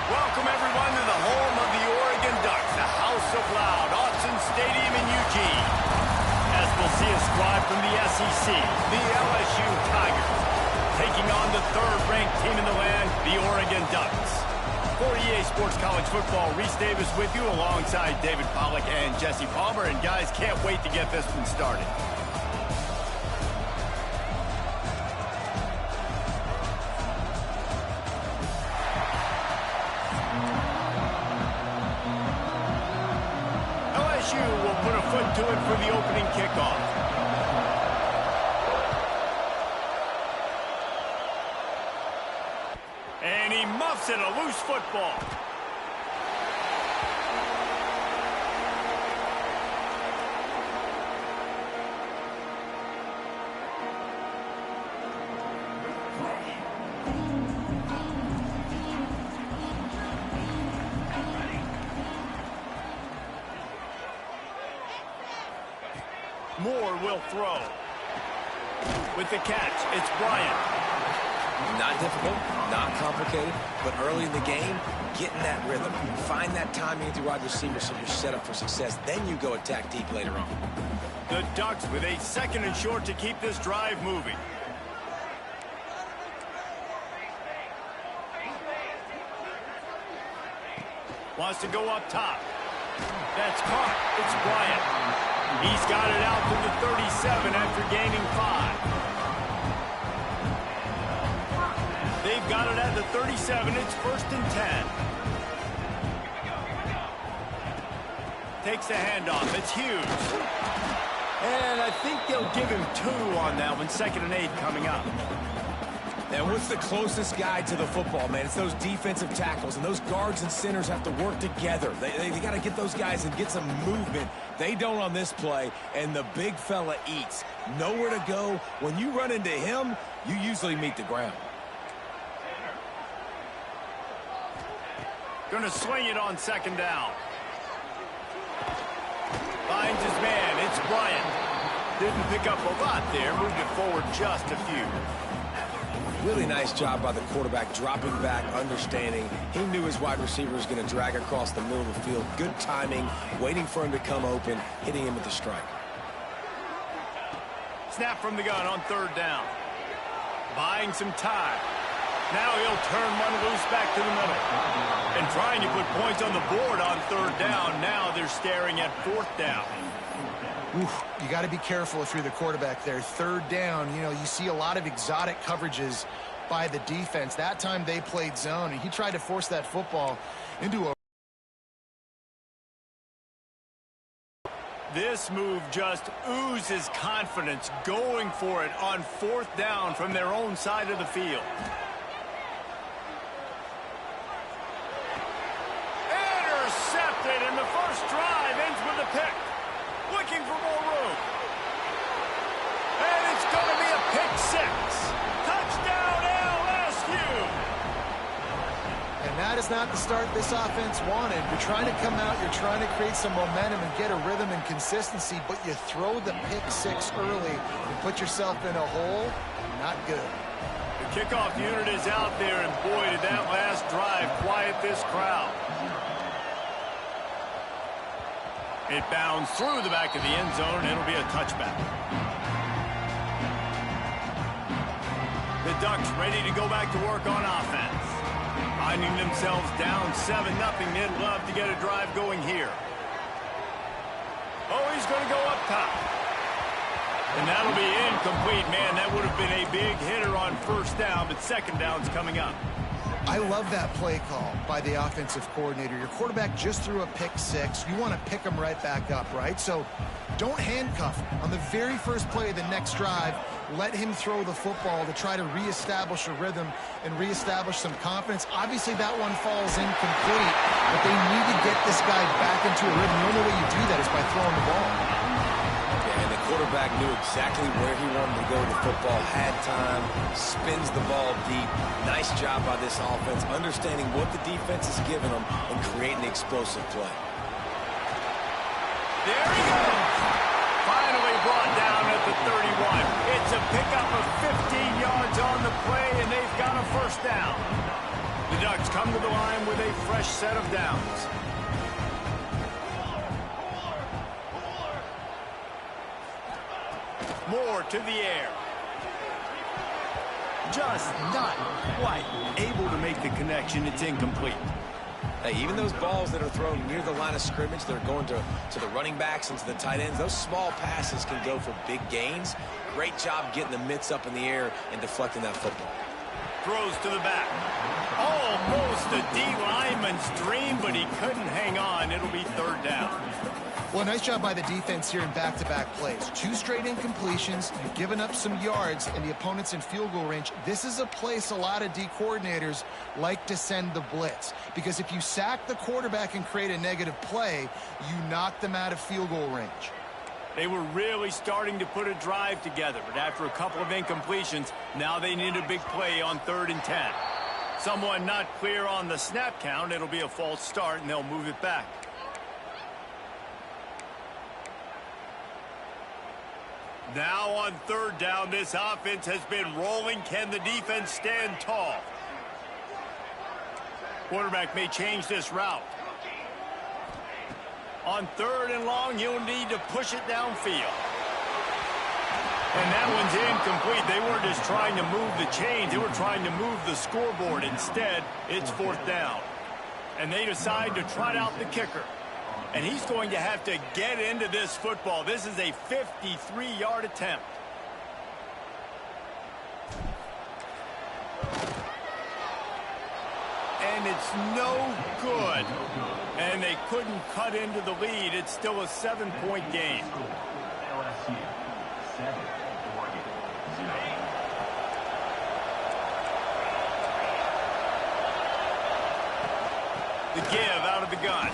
[SPEAKER 1] Welcome, everyone, to the home of the Oregon Ducks, the House of Loud, Autzen Stadium in Eugene. As we'll see a squad from the SEC, the LSU Tigers, taking on the third-ranked team in the land, the Oregon Ducks. For EA Sports College Football, Reese Davis with you alongside David Pollack and Jesse Palmer. And guys, can't wait to get this one started. LSU will put a foot to it for the opening kickoff. And he muffs it, a loose football. Moore will throw. With the catch, it's Bryant.
[SPEAKER 3] Not difficult, not complicated, but early in the game, getting that rhythm. Find that timing with your wide receiver so you're set up for success. Then you go attack deep later on.
[SPEAKER 1] The Ducks with a second and short to keep this drive moving. Wants to go up top. That's caught. It's Bryant. He's got it out to the 37 after gaining 5. They've got it at the 37. It's 1st and 10. Takes the handoff. It's Hughes. And I think they'll give him 2 on that one. 2nd and 8 coming up.
[SPEAKER 3] And what's the closest guy to the football, man? It's those defensive tackles, and those guards and centers have to work together. They got to get those guys and get some movement. They don't on this play, and the big fella eats. Nowhere to go. When you run into him, you usually meet the ground.
[SPEAKER 1] Going to swing it on 2nd down. Finds his man. It's Bryant. Didn't pick up a lot there. Moved it forward just a few.
[SPEAKER 3] Really nice job by the quarterback, dropping back, understanding. He knew his wide receiver was going to drag across the middle of the field. Good timing, waiting for him to come open, hitting him with the strike.
[SPEAKER 1] Snap from the gun on 3rd down. Buying some time. Now he'll turn one loose back to the middle. And trying to put points on the board on 3rd down. Now they're staring at 4th down.
[SPEAKER 2] Oof, you got to be careful if you're the quarterback there. 3rd down, you know, you see a lot of exotic coverages by the defense. That time they played zone, and he tried to force that football into a...
[SPEAKER 1] This move just oozes confidence, going for it on 4th down from their own side of the field. Intercepted, and the first drive ends with a pick. Looking for more room. And it's going to be a pick 6. Touchdown, LSU.
[SPEAKER 2] And that that is not the start this offense wanted. You're trying to come out, you're trying to create some momentum and get a rhythm and consistency, but you throw the pick six early and put yourself in a hole. Not good.
[SPEAKER 1] The kickoff unit is out there, and boy, did that last drive quiet this crowd. It bounds through the back of the end zone, and it'll be a touchback. The Ducks ready to go back to work on offense. Finding themselves down 7-0, they'd love to get a drive going here. Oh, he's going to go up top. And that'll be incomplete. Man, that would have been a big hitter on first down, but second down's coming up.
[SPEAKER 2] I love that play call by the offensive coordinator. Your quarterback just threw a pick six. You want to pick him right back up, right? So don't handcuff him. On the very first play of the next drive, let him throw the football to try to reestablish a rhythm and reestablish some confidence. Obviously, that one falls incomplete, but they need to get this guy back into a rhythm. The only way you do that is by throwing the ball.
[SPEAKER 3] And the quarterback knew exactly where he wanted to go with the football, had time, spins the ball deep. Nice job by this offense, understanding what the defense is giving them and creating the explosive play.
[SPEAKER 1] There he goes. Finally brought down at the 31. It's a pickup of 15 yards on the play, and they've got a first down. The Ducks come to the line with a fresh set of downs. Moore to the air. Just not quite able to make the connection. It's incomplete.
[SPEAKER 3] Hey, even those balls that are thrown near the line of scrimmage, that are going to the running backs and to the tight ends, those small passes can go for big gains. Great job getting the mitts up in the air and deflecting that football.
[SPEAKER 1] Throws to the back. Almost a D lineman's dream, but he couldn't hang on. It'll be third down.
[SPEAKER 2] Well, nice job by the defense here in back-to-back plays. 2 straight incompletions, you've given up some yards, and the opponent's in field goal range. This is a place a lot of D coordinators like to send the blitz, because if you sack the quarterback and create a negative play, you knock them out of field goal range.
[SPEAKER 1] They were really starting to put a drive together, but after a couple of incompletions, now they need a big play on 3rd and 10. Someone not clear on the snap count. It'll be a false start, and they'll move it back. Now on 3rd down, this offense has been rolling. Can the defense stand tall? Quarterback may change this route. On 3rd and long, you'll need to push it downfield. And that one's incomplete. They weren't just trying to move the chains. They were trying to move the scoreboard. Instead, it's 4th down. And they decide to trot out the kicker. And he's going to have to get into this football. This is a 53-yard attempt. And it's no good. And they couldn't cut into the lead. It's still a 7-point game. The give out of the gun.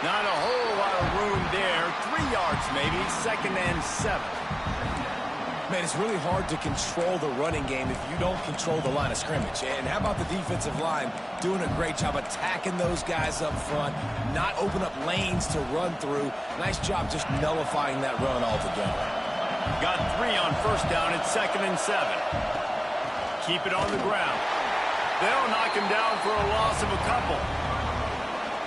[SPEAKER 1] Not a whole lot of room there. 3 yards maybe. 2nd and 7.
[SPEAKER 3] Man, it's really hard to control the running game if you don't control the line of scrimmage. And how about the defensive line doing a great job attacking those guys up front, not open up lanes to run through. Nice job just nullifying that run altogether.
[SPEAKER 1] Got 3 on first down. It's 2nd and 7. Keep it on the ground. They'll knock him down for a loss of a couple.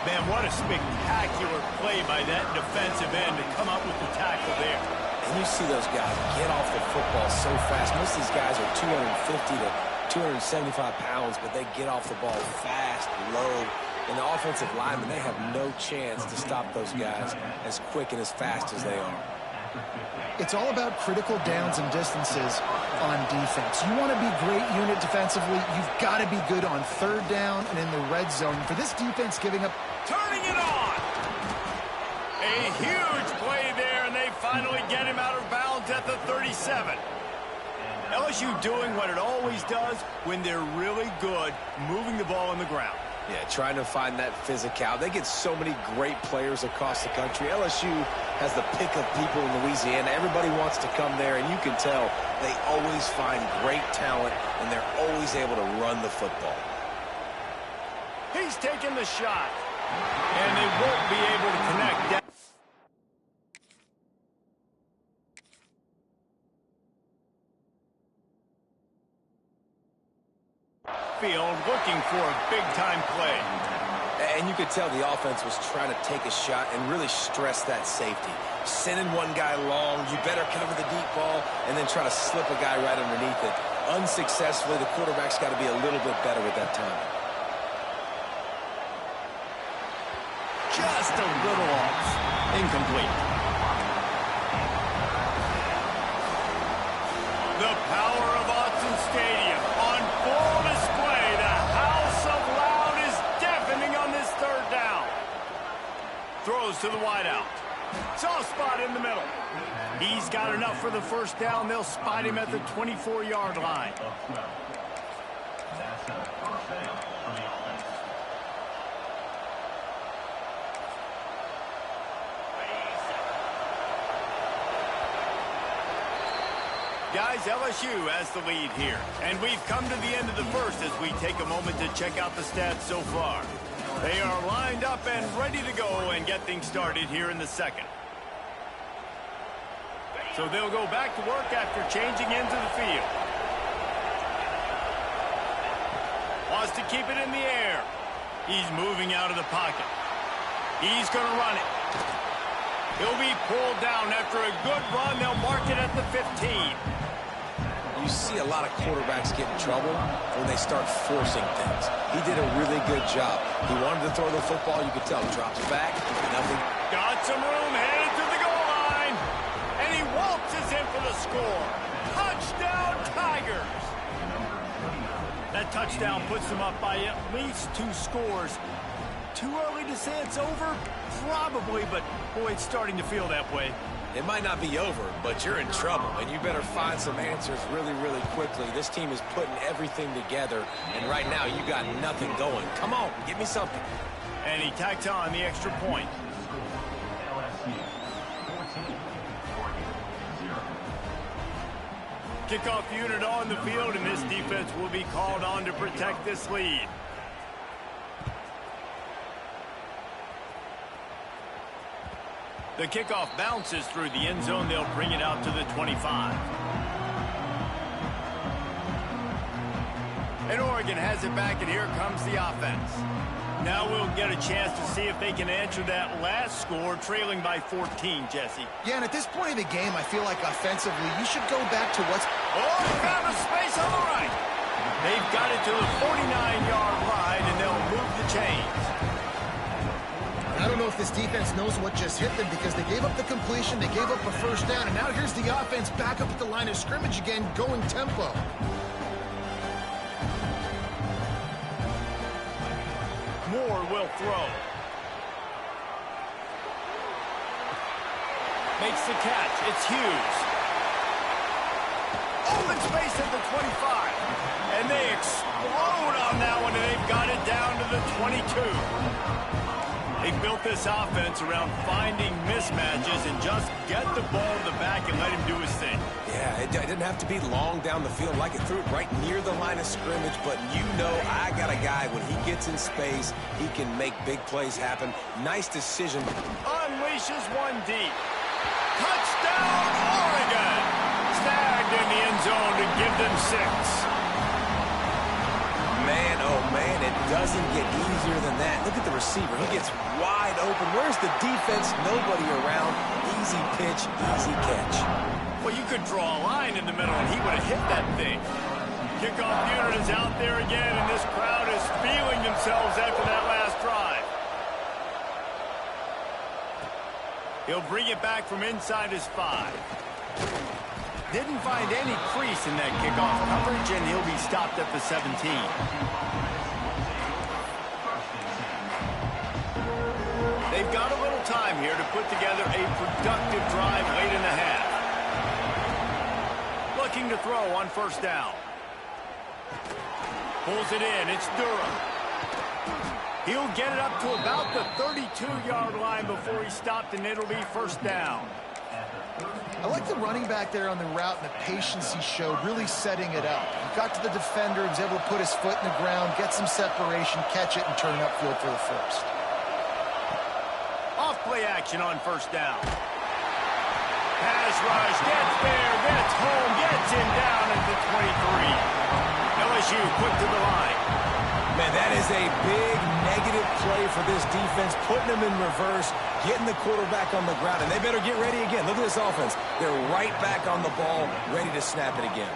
[SPEAKER 1] Man, what a spectacular play by that defensive end to come up with the tackle there.
[SPEAKER 3] And you see those guys get off the football so fast. Most of these guys are 250 to 275 pounds, but they get off the ball fast, low. And the offensive linemen, they have no chance to stop those guys as quick and as fast as they are.
[SPEAKER 2] It's all about critical downs and distances on defense. You want to be great unit defensively, you've got to be good on 3rd down and in the red zone. For this defense giving up...
[SPEAKER 1] Turning it on! A huge play there, and they finally get him out of bounds at the 37. LSU doing what it always does when they're really good, moving the ball on the ground.
[SPEAKER 3] Yeah, trying to find that physical. They get so many great players across the country. LSU has the pick of people in Louisiana. Everybody wants to come there, and you can tell they always find great talent, and they're always able to run the football.
[SPEAKER 1] He's taking the shot. And they won't be able to connect. Field looking for a big-time play.
[SPEAKER 3] And you could tell the offense was trying to take a shot and really stress that safety. Sending one guy long, you better cover the deep ball, and then try to slip a guy right underneath it. Unsuccessfully, the quarterback's got to be a little bit better with that timing.
[SPEAKER 1] Just a little off. Incomplete. The power of Autzen Stadium on full display. The house of loud is deafening on this third down. Throws to the wideout. Soft spot in the middle. He's got enough for the first down. They'll spot him at the 24-yard line. Guys, LSU has the lead here. And we've come to the end of the first as we take a moment to check out the stats so far. They are lined up and ready to go and get things started here in the second. So they'll go back to work after changing into the field. Wants to keep it in the air. He's moving out of the pocket. He's going to run it. He'll be pulled down after a good run. They'll mark it at the 15.
[SPEAKER 3] You see a lot of quarterbacks get in trouble when they start forcing things. He did a really good job. He wanted to throw the football. You could tell. Drops back. Nothing.
[SPEAKER 1] Got some room. Headed to the goal line. And he waltzes in for the score. Touchdown, Tigers. That touchdown puts them up by at least 2 scores. Too early to say it's over? Probably, but boy, it's starting to feel that way.
[SPEAKER 3] It might not be over, but you're in trouble, and you better find some answers really, really quickly. This team is putting everything together, and right now you got nothing going. Come on, give me something.
[SPEAKER 1] And he tacks on the extra point. Kickoff unit on the field, and this defense will be called on to protect this lead. The kickoff bounces through the end zone. They'll bring it out to the 25. And Oregon has it back, and here comes the offense. Now we'll get a chance to see if they can answer that last score, trailing by 14, Jesse.
[SPEAKER 2] Yeah, and at this point of the game, I feel like offensively, you should go back to what's...
[SPEAKER 1] Oh, they found a space on the right. They've got it to the 49-yard line, and they'll move the chains.
[SPEAKER 2] I don't know if this defense knows what just hit them because they gave up the completion, they gave up a first down, and now here's the offense back up at the line of scrimmage again, going tempo.
[SPEAKER 1] Moore will throw. Makes the catch. It's Hughes. Open space at the 25. And they explode on that one, and they've got it down to the 22. They built this offense around finding mismatches and just get the ball in the back and let him do his thing.
[SPEAKER 3] Yeah, it didn't have to be long down the field like it threw it right near the line of scrimmage, but you know I got a guy, when he gets in space, he can make big plays happen. Nice decision.
[SPEAKER 1] Unleashes one deep. Touchdown, Oregon! Snagged in the end zone to give them 6.
[SPEAKER 3] Man, oh man, it doesn't get easier than that. Look at the receiver. He gets wide open. Where's the defense? Nobody around. Easy pitch, easy catch.
[SPEAKER 1] Well, you could draw a line in the middle, and he would have hit that thing. Kickoff unit is out there again, and this crowd is feeling themselves after that last drive. He'll bring it back from inside his 5. Didn't find any crease in that kickoff coverage, and he'll be stopped at the 17. They've got a little time here to put together a productive drive late in the half. Looking to throw on first down. Pulls it in. It's Durham. He'll get it up to about the 32-yard line before he's stopped, and it'll be first down.
[SPEAKER 2] I like the running back there on the route and the patience he showed, really setting it up. He got to the defender, he was able to put his foot in the ground, get some separation, catch it, and turn it upfield for the first.
[SPEAKER 1] Off-play action on first down. Pass rush, gets there, gets home, gets him down at the 23. LSU quick to the line.
[SPEAKER 3] Man, that is a big negative play for this defense, putting them in reverse, getting the quarterback on the ground, and they better get ready again. Look at this offense. They're right back on the ball, ready to snap it again.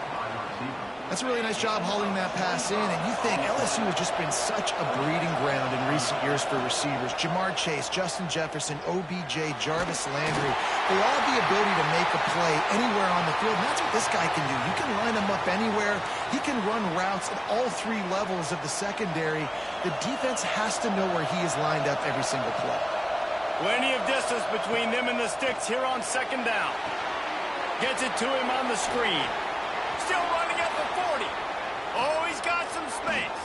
[SPEAKER 2] That's a really nice job hauling that pass in, and you think LSU has just been such a breeding ground in recent years for receivers. Jamar Chase, Justin Jefferson, OBJ, Jarvis Landry, they all have the ability to make a play anywhere on the field, and that's what this guy can do. You can line him up anywhere. He can run routes at all three levels of the secondary. The defense has to know where he is lined up every single play.
[SPEAKER 1] Plenty of distance between them and the sticks here on second down. Gets it to him on the screen. Still running at the 40. Oh, he's got some space.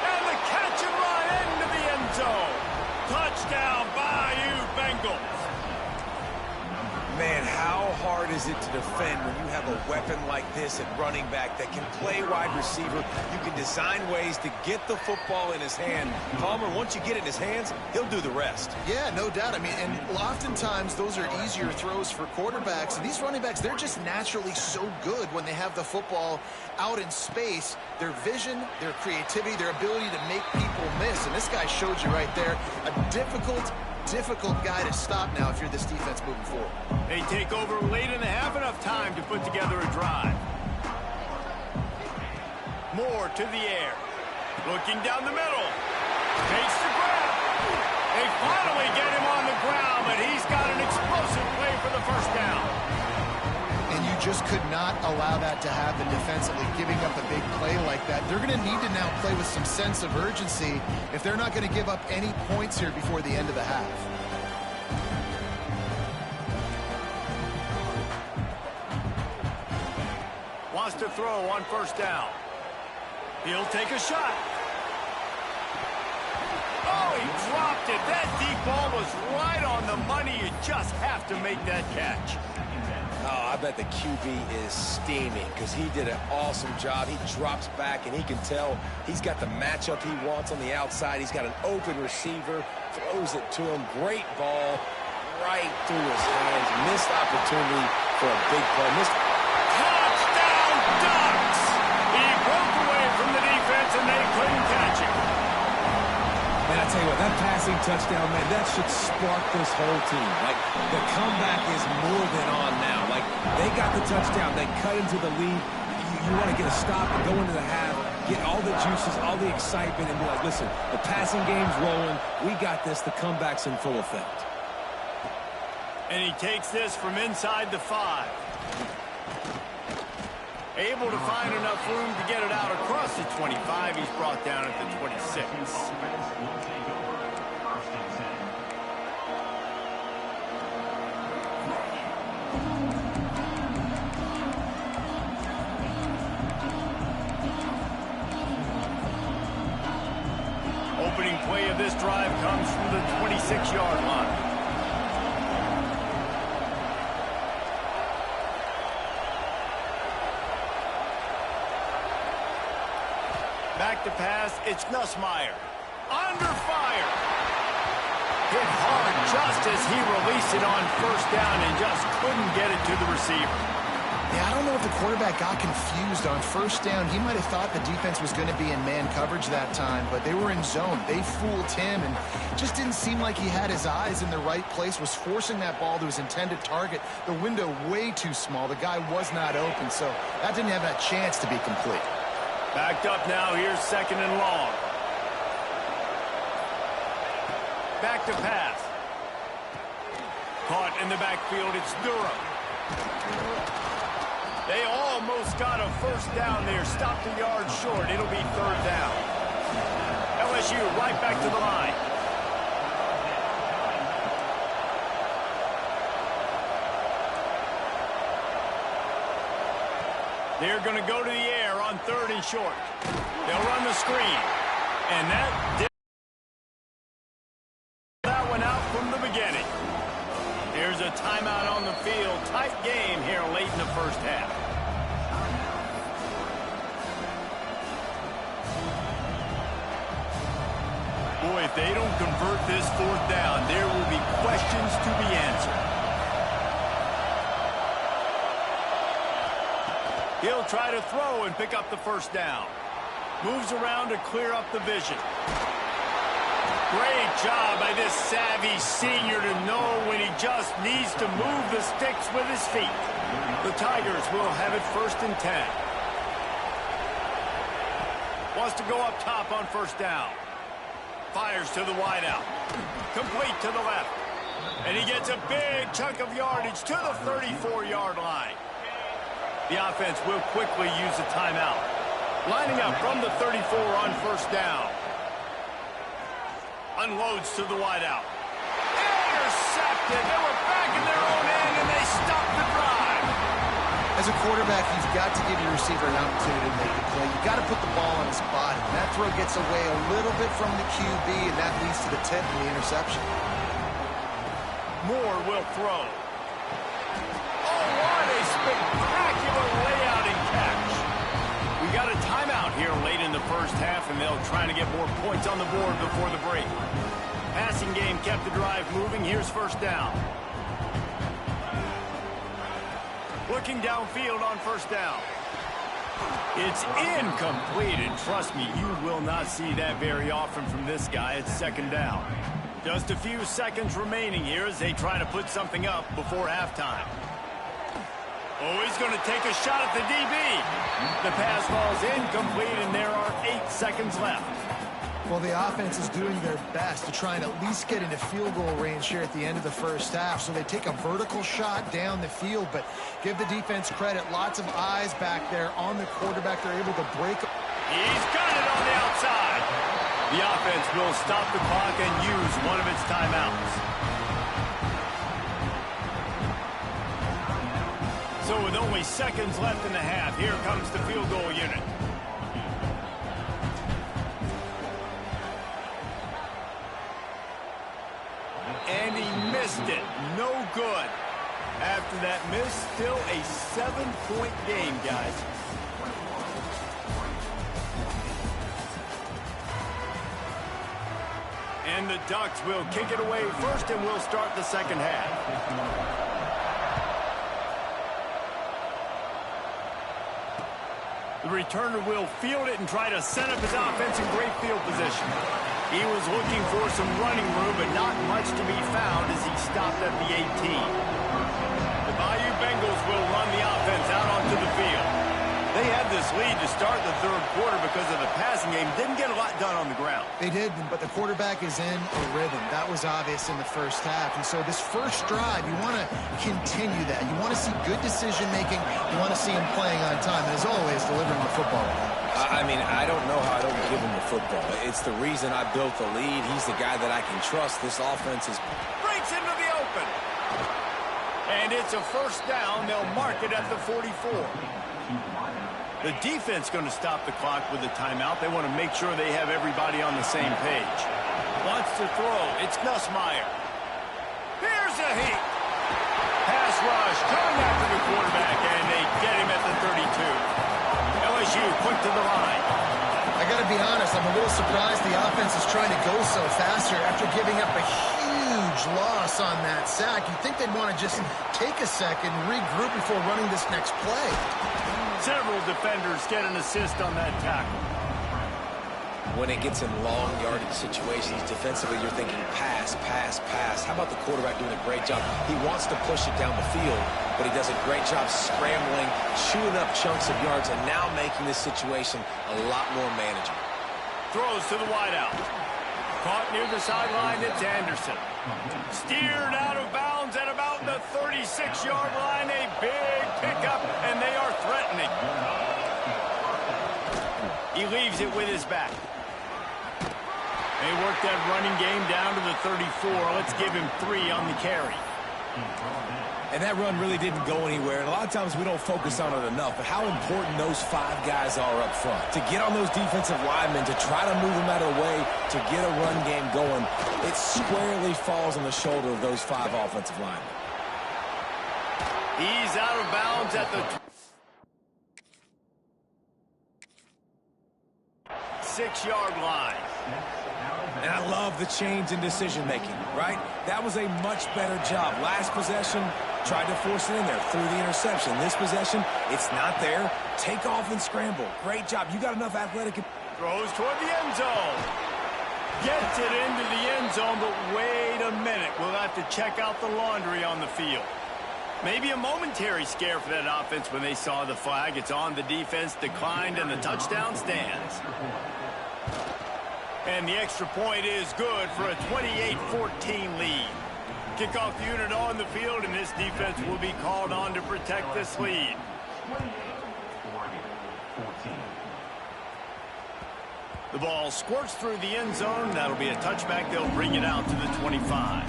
[SPEAKER 1] And the catch and run into the end zone. Touchdown, Bayou Bengals.
[SPEAKER 3] Man, how hard is it to defend when you have a weapon like this at running back that can play wide receiver? You can design ways to get the football in his hand. Palmer, once you get it in his hands, he'll do the rest.
[SPEAKER 2] Yeah, no doubt. I mean, and oftentimes those are easier throws for quarterbacks. And these running backs, they're just naturally so good when they have the football out in space. Their vision, their creativity, their ability to make people miss. And this guy showed you right there a difficult guy to stop now if you're this defense moving forward.
[SPEAKER 1] They take over late and have enough time to put together a drive. Moore to the air. Looking down the middle. Takes the grab. They finally get him on the ground, but he's got an explosive play for the first down.
[SPEAKER 2] And you just could not allow that to happen defensively, giving up a big play like that. They're going to need to now play with some sense of urgency if they're not going to give up any points here before the end of the half.
[SPEAKER 1] Wants to throw on first down. He'll take a shot. Oh, he dropped it. That deep ball was right on the money. You just have to make that catch.
[SPEAKER 3] Oh, I bet the QB is steaming because he did an awesome job. He drops back, and he can tell he's got the matchup he wants on the outside. He's got an open receiver, throws it to him. Great ball right through his hands. Missed opportunity for a big play.
[SPEAKER 1] Touchdown, Ducks! He broke away from the defense, and they couldn't catch him.
[SPEAKER 3] Man, I tell you what, that passing touchdown, man, that should spark this whole team. Like, the comeback is more than on now. Like, they got the touchdown. They cut into the lead. You want to get a stop and go into the half, get all the juices, all the excitement, and be like, listen, the passing game's rolling. We got this. The comeback's in full effect.
[SPEAKER 1] And he takes this from inside the 5. Able to find enough room to get it out across the 25. He's brought down at the 26. Opening play of this drive comes from the 26-yard line. Back to pass, it's Nussmeier. Under fire. Hit hard just as he released it on first down and just couldn't get it to the receiver.
[SPEAKER 2] Yeah, I don't know if the quarterback got confused on first down. He might have thought the defense was going to be in man coverage that time, but they were in zone. They fooled him and just didn't seem like he had his eyes in the right place, was forcing that ball to his intended target. The window way too small. The guy was not open, so that didn't have that chance to be complete.
[SPEAKER 1] Backed up now, here's second and long. Back to pass. Caught in the backfield, it's Durham. They almost got a first down there, stopped a yard short. It'll be third down. LSU right back to the line. They're going to go to the air on third and short. They'll run the screen. And that one out from the beginning. There's a timeout on the field. Tight game here late in the first half. Boy, if they don't convert this fourth down, there will be questions to be answered. He'll try to throw and pick up the first down. Moves around to clear up the vision. Great job by this savvy senior to know when he just needs to move the sticks with his feet. The Tigers will have it 1st and 10. Wants to go up top on first down. Fires to the wideout. Complete to the left. And he gets a big chunk of yardage to the 34-yard line. The offense will quickly use a timeout. Lining up from the 34 on first down. Unloads to the wideout. Intercepted. They were back in their own end, and they stopped the drive.
[SPEAKER 2] As a quarterback, you've got to give your receiver an opportunity to make the play. You've got to put the ball on his body. That throw gets away a little bit from the QB, and that leads to the tip and the interception.
[SPEAKER 1] Moore will throw. Oh, what a spectacular layout and catch. We got a timeout here late in the first half, and they'll try to get more points on the board before the break. Passing game kept the drive moving. Here's first down. Looking downfield on first down. It's incomplete, and trust me, you will not see that very often from this guy. It's second down. Just a few seconds remaining here as they try to put something up before halftime. Oh, he's going to take a shot at the DB. The pass falls incomplete, and there are 8 seconds left.
[SPEAKER 2] Well, the offense is doing their best to try and at least get into field goal range here at the end of the first half. So they take a vertical shot down the field, but give the defense credit. Lots of eyes back there on the quarterback. They're able to break.
[SPEAKER 1] He's got it on the outside. The offense will stop the clock and use one of its timeouts. So with only seconds left in the half, here comes the field goal unit. And he missed it. No good. After that miss, still a 7-point game, guys. And the Ducks will kick it away first, and we'll start the second half. The returner will field it and try to set up his offense in great field position. He was looking for some running room, but not much to be found as he stopped at the 18. The Bayou Bengals will run the offense out onto the field. They had this lead to start the third quarter because of the passing game. Didn't get a lot done on the ground.
[SPEAKER 2] They did, but the quarterback is in a rhythm. That was obvious in the first half. And so this first drive, you want to continue that. You want to see good decision-making. You want to see him playing on time. And as always, delivering the football.
[SPEAKER 3] I mean, I don't know how I don't give him the football. It's the reason I built the lead. He's the guy that I can trust. This offense is...
[SPEAKER 1] Breaks into the open. And it's a first down. They'll mark it at the 44. The defense going to stop the clock with a timeout. They want to make sure they have everybody on the same page. Wants to throw. It's Nussmeier. Here's a heat. Pass rush. Coming after the quarterback, and they get him at the 32. LSU quick to the line.
[SPEAKER 2] I got to be honest, I'm a little surprised the offense is trying to go so faster after giving up a huge loss on that sack. You'd think they'd want to just take a second, regroup before running this next play.
[SPEAKER 1] Several defenders get an assist on that tackle.
[SPEAKER 3] When it gets in long yardage situations, defensively, you're thinking pass, pass, pass. How about the quarterback doing a great job? He wants to push it down the field, but he does a great job scrambling, chewing up chunks of yards, and now making this situation a lot more manageable.
[SPEAKER 1] Throws to the wideout. Caught near the sideline, it's Anderson. Steered out of bounds at about the 36-yard line. A big pickup, and they are threatening. He leaves it with his back. They work that running game down to the 34. Let's give him 3 on the carry.
[SPEAKER 3] And that run really didn't go anywhere. And a lot of times we don't focus on it enough. But how important those 5 guys are up front. To get on those defensive linemen, to try to move them out of the way, to get a run game going, it squarely falls on the shoulder of those 5 offensive linemen.
[SPEAKER 1] He's out of bounds at the 6-yard line.
[SPEAKER 3] And I love the change in decision-making, right? That was a much better job. Last possession, tried to force it in there through the interception. This possession, it's not there. Take off and scramble. Great job. You got enough athletic.
[SPEAKER 1] Throws toward the end zone. Gets it into the end zone, but wait a minute. We'll have to check out the laundry on the field. Maybe a momentary scare for that offense when they saw the flag. It's on, the defense declined, and the touchdown stands. And the extra point is good for a 28-14 lead. Kickoff unit on the field, and this defense will be called on to protect this lead. The ball squirts through the end zone. That'll be a touchback. They'll bring it out to the 25.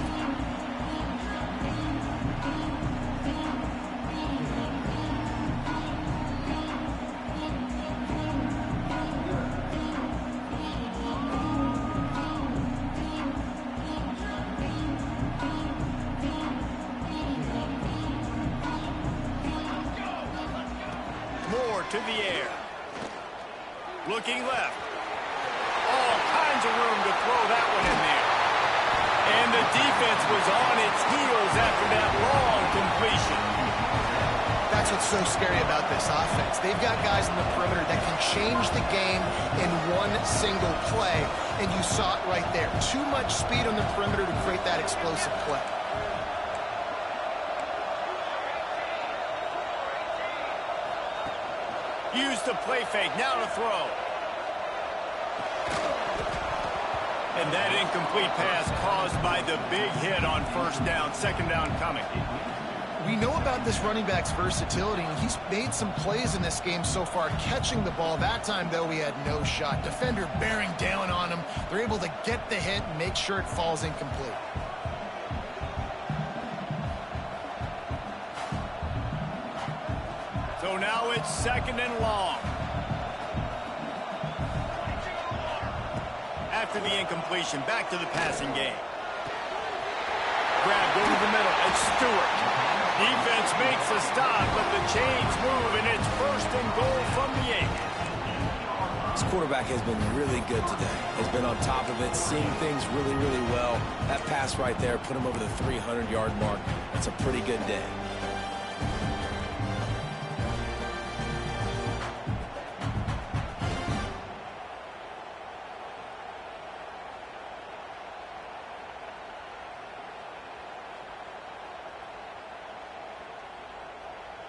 [SPEAKER 1] To the air. Looking left. All kinds of room to throw that one in there. And the defense was on its heels after that long completion.
[SPEAKER 2] That's what's so scary about this offense. They've got guys in the perimeter that can change the game in one single play, and you saw it right there. Too much speed on the perimeter to create that explosive play.
[SPEAKER 1] Use the play fake, now to throw. And that incomplete pass caused by the big hit on first down, second down coming.
[SPEAKER 2] We know about this running back's versatility, and he's made some plays in this game so far, catching the ball. That time, though, he had no shot. Defender bearing down on him. They're able to get the hit and make sure it falls incomplete.
[SPEAKER 1] So now it's second and long. After the incompletion, back to the passing game. Grab over the middle. It's Stewart. Defense makes a stop, but the chains move, and it's first and goal from the 8.
[SPEAKER 3] This quarterback has been really good today. Has been on top of it, seeing things really, really well. That pass right there put him over the 300-yard mark. That's a pretty good day.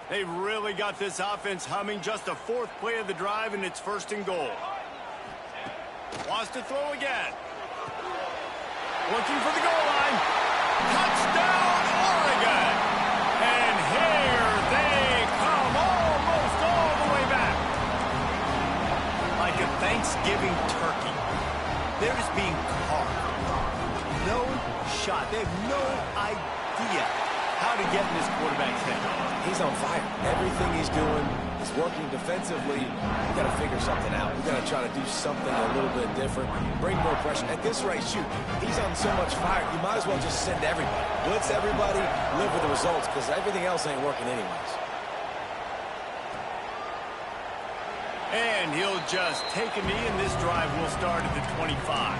[SPEAKER 1] They've really got this offense humming. Just a fourth play of the drive, and it's first and goal. Wants to throw again. Looking for the goal line. Touchdown, Oregon! And here they come, almost all the way back. Like a Thanksgiving turkey. They're just being carved. No shot. They have no idea how to get in this quarterback's head.
[SPEAKER 3] He's on fire. Everything he's doing is working defensively. We got to figure something out. We got to try to do something a little bit different. Bring more pressure. At this rate, shoot, he's on so much fire. You might as well just send everybody. Blitz everybody, live with the results, because everything else ain't working anyways.
[SPEAKER 1] And he'll just take a knee, and this drive will start at the 25.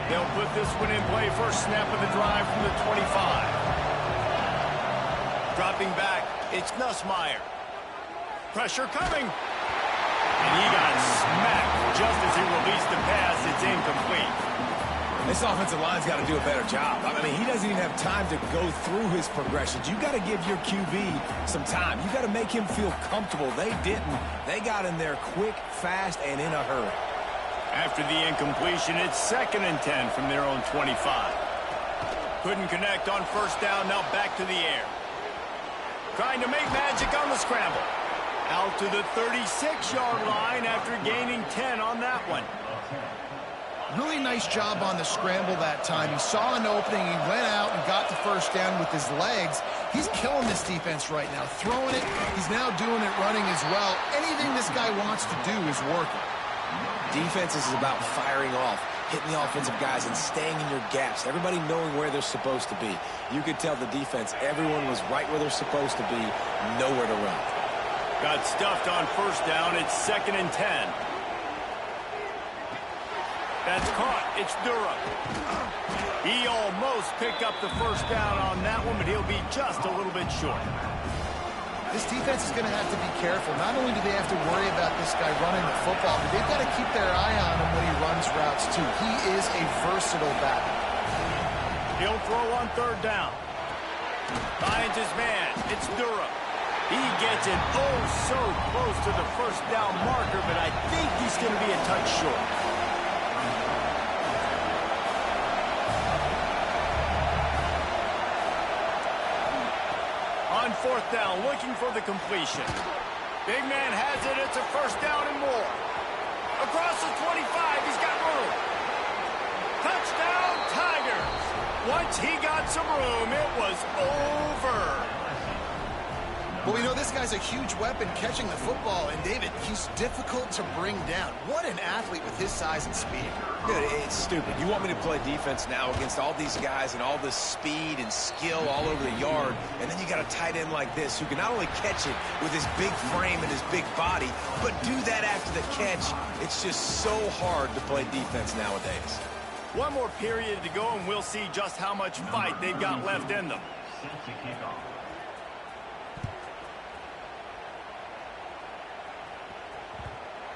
[SPEAKER 1] They'll put this one in play. First snap of the drive from the 25. Dropping back, it's Nussmeier. Pressure coming. And he got smacked just as he released the pass. It's incomplete.
[SPEAKER 3] This offensive line's got to do a better job. I mean, he doesn't even have time to go through his progressions. You got to give your QB some time. You got to make him feel comfortable. They didn't. They got in there quick, fast, and in a hurry.
[SPEAKER 1] After the incompletion, it's second and 10 from their own 25. Couldn't connect on first down, now back to the air. Trying to make magic on the scramble. Out to the 36-yard line after gaining 10 on that one.
[SPEAKER 2] Really nice job on the scramble that time. He saw an opening, he went out and got the first down with his legs. He's killing this defense right now, throwing it. He's now doing it running as well. Anything this guy wants to do is working.
[SPEAKER 3] Defense is about firing off, hitting the offensive guys and staying in your gaps. Everybody knowing where they're supposed to be. You could tell the defense, everyone was right where they're supposed to be, nowhere to run.
[SPEAKER 1] Got stuffed on first down. It's 2nd and 10. That's caught. It's Durham. He almost picked up the first down on that one, but he'll be just a little bit short.
[SPEAKER 2] This defense is going to have to be careful. Not only do they have to worry about this guy running the football, but they've got to keep their eye on him when he runs routes, too. He is a versatile back.
[SPEAKER 1] He'll throw on 3rd down. Finds his man. It's Durham. He gets it so close to the first down marker, but I think he's going to be a touch short. On 4th down, looking for the completion. Big man has it. It's a first down and more. Across the 25, he's got room. Touchdown, Tigers. Once he got some room, it was over.
[SPEAKER 2] Well, we know this guy's a huge weapon catching the football, and David, he's difficult to bring down. What an athlete with his size and speed.
[SPEAKER 3] Dude, it's stupid. You want me to play defense now against all these guys and all this speed and skill all over the yard, and then you got a tight end like this who can not only catch it with his big frame and his big body, but do that after the catch. It's just so hard to play defense nowadays.
[SPEAKER 1] One more period to go, and we'll see just how much fight they've got left in them.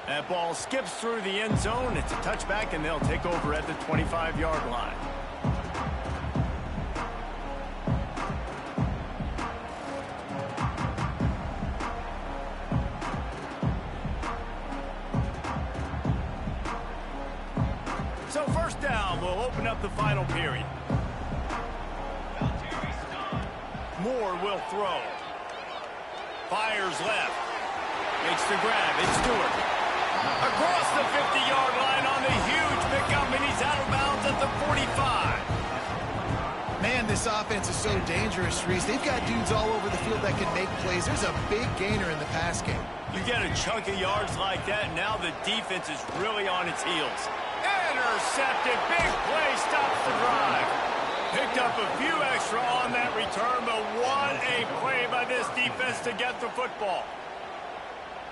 [SPEAKER 1] That ball skips through the end zone. It's a touchback, and they'll take over at the 25-yard line. So 1st down will open up the final period. Moore will throw. Fires left. Makes the grab. It's Stewart. Across the 50-yard line on the huge pickup, and he's out of bounds at the 45.
[SPEAKER 2] Man, this offense is so dangerous, Reese. They've got dudes all over the field that can make plays. There's a big gainer in the pass game.
[SPEAKER 1] You get a chunk of yards like that, and now the defense is really on its heels. Intercepted. Big play stops the drive. Picked up a few extra on that return, but what a play by this defense to get the football.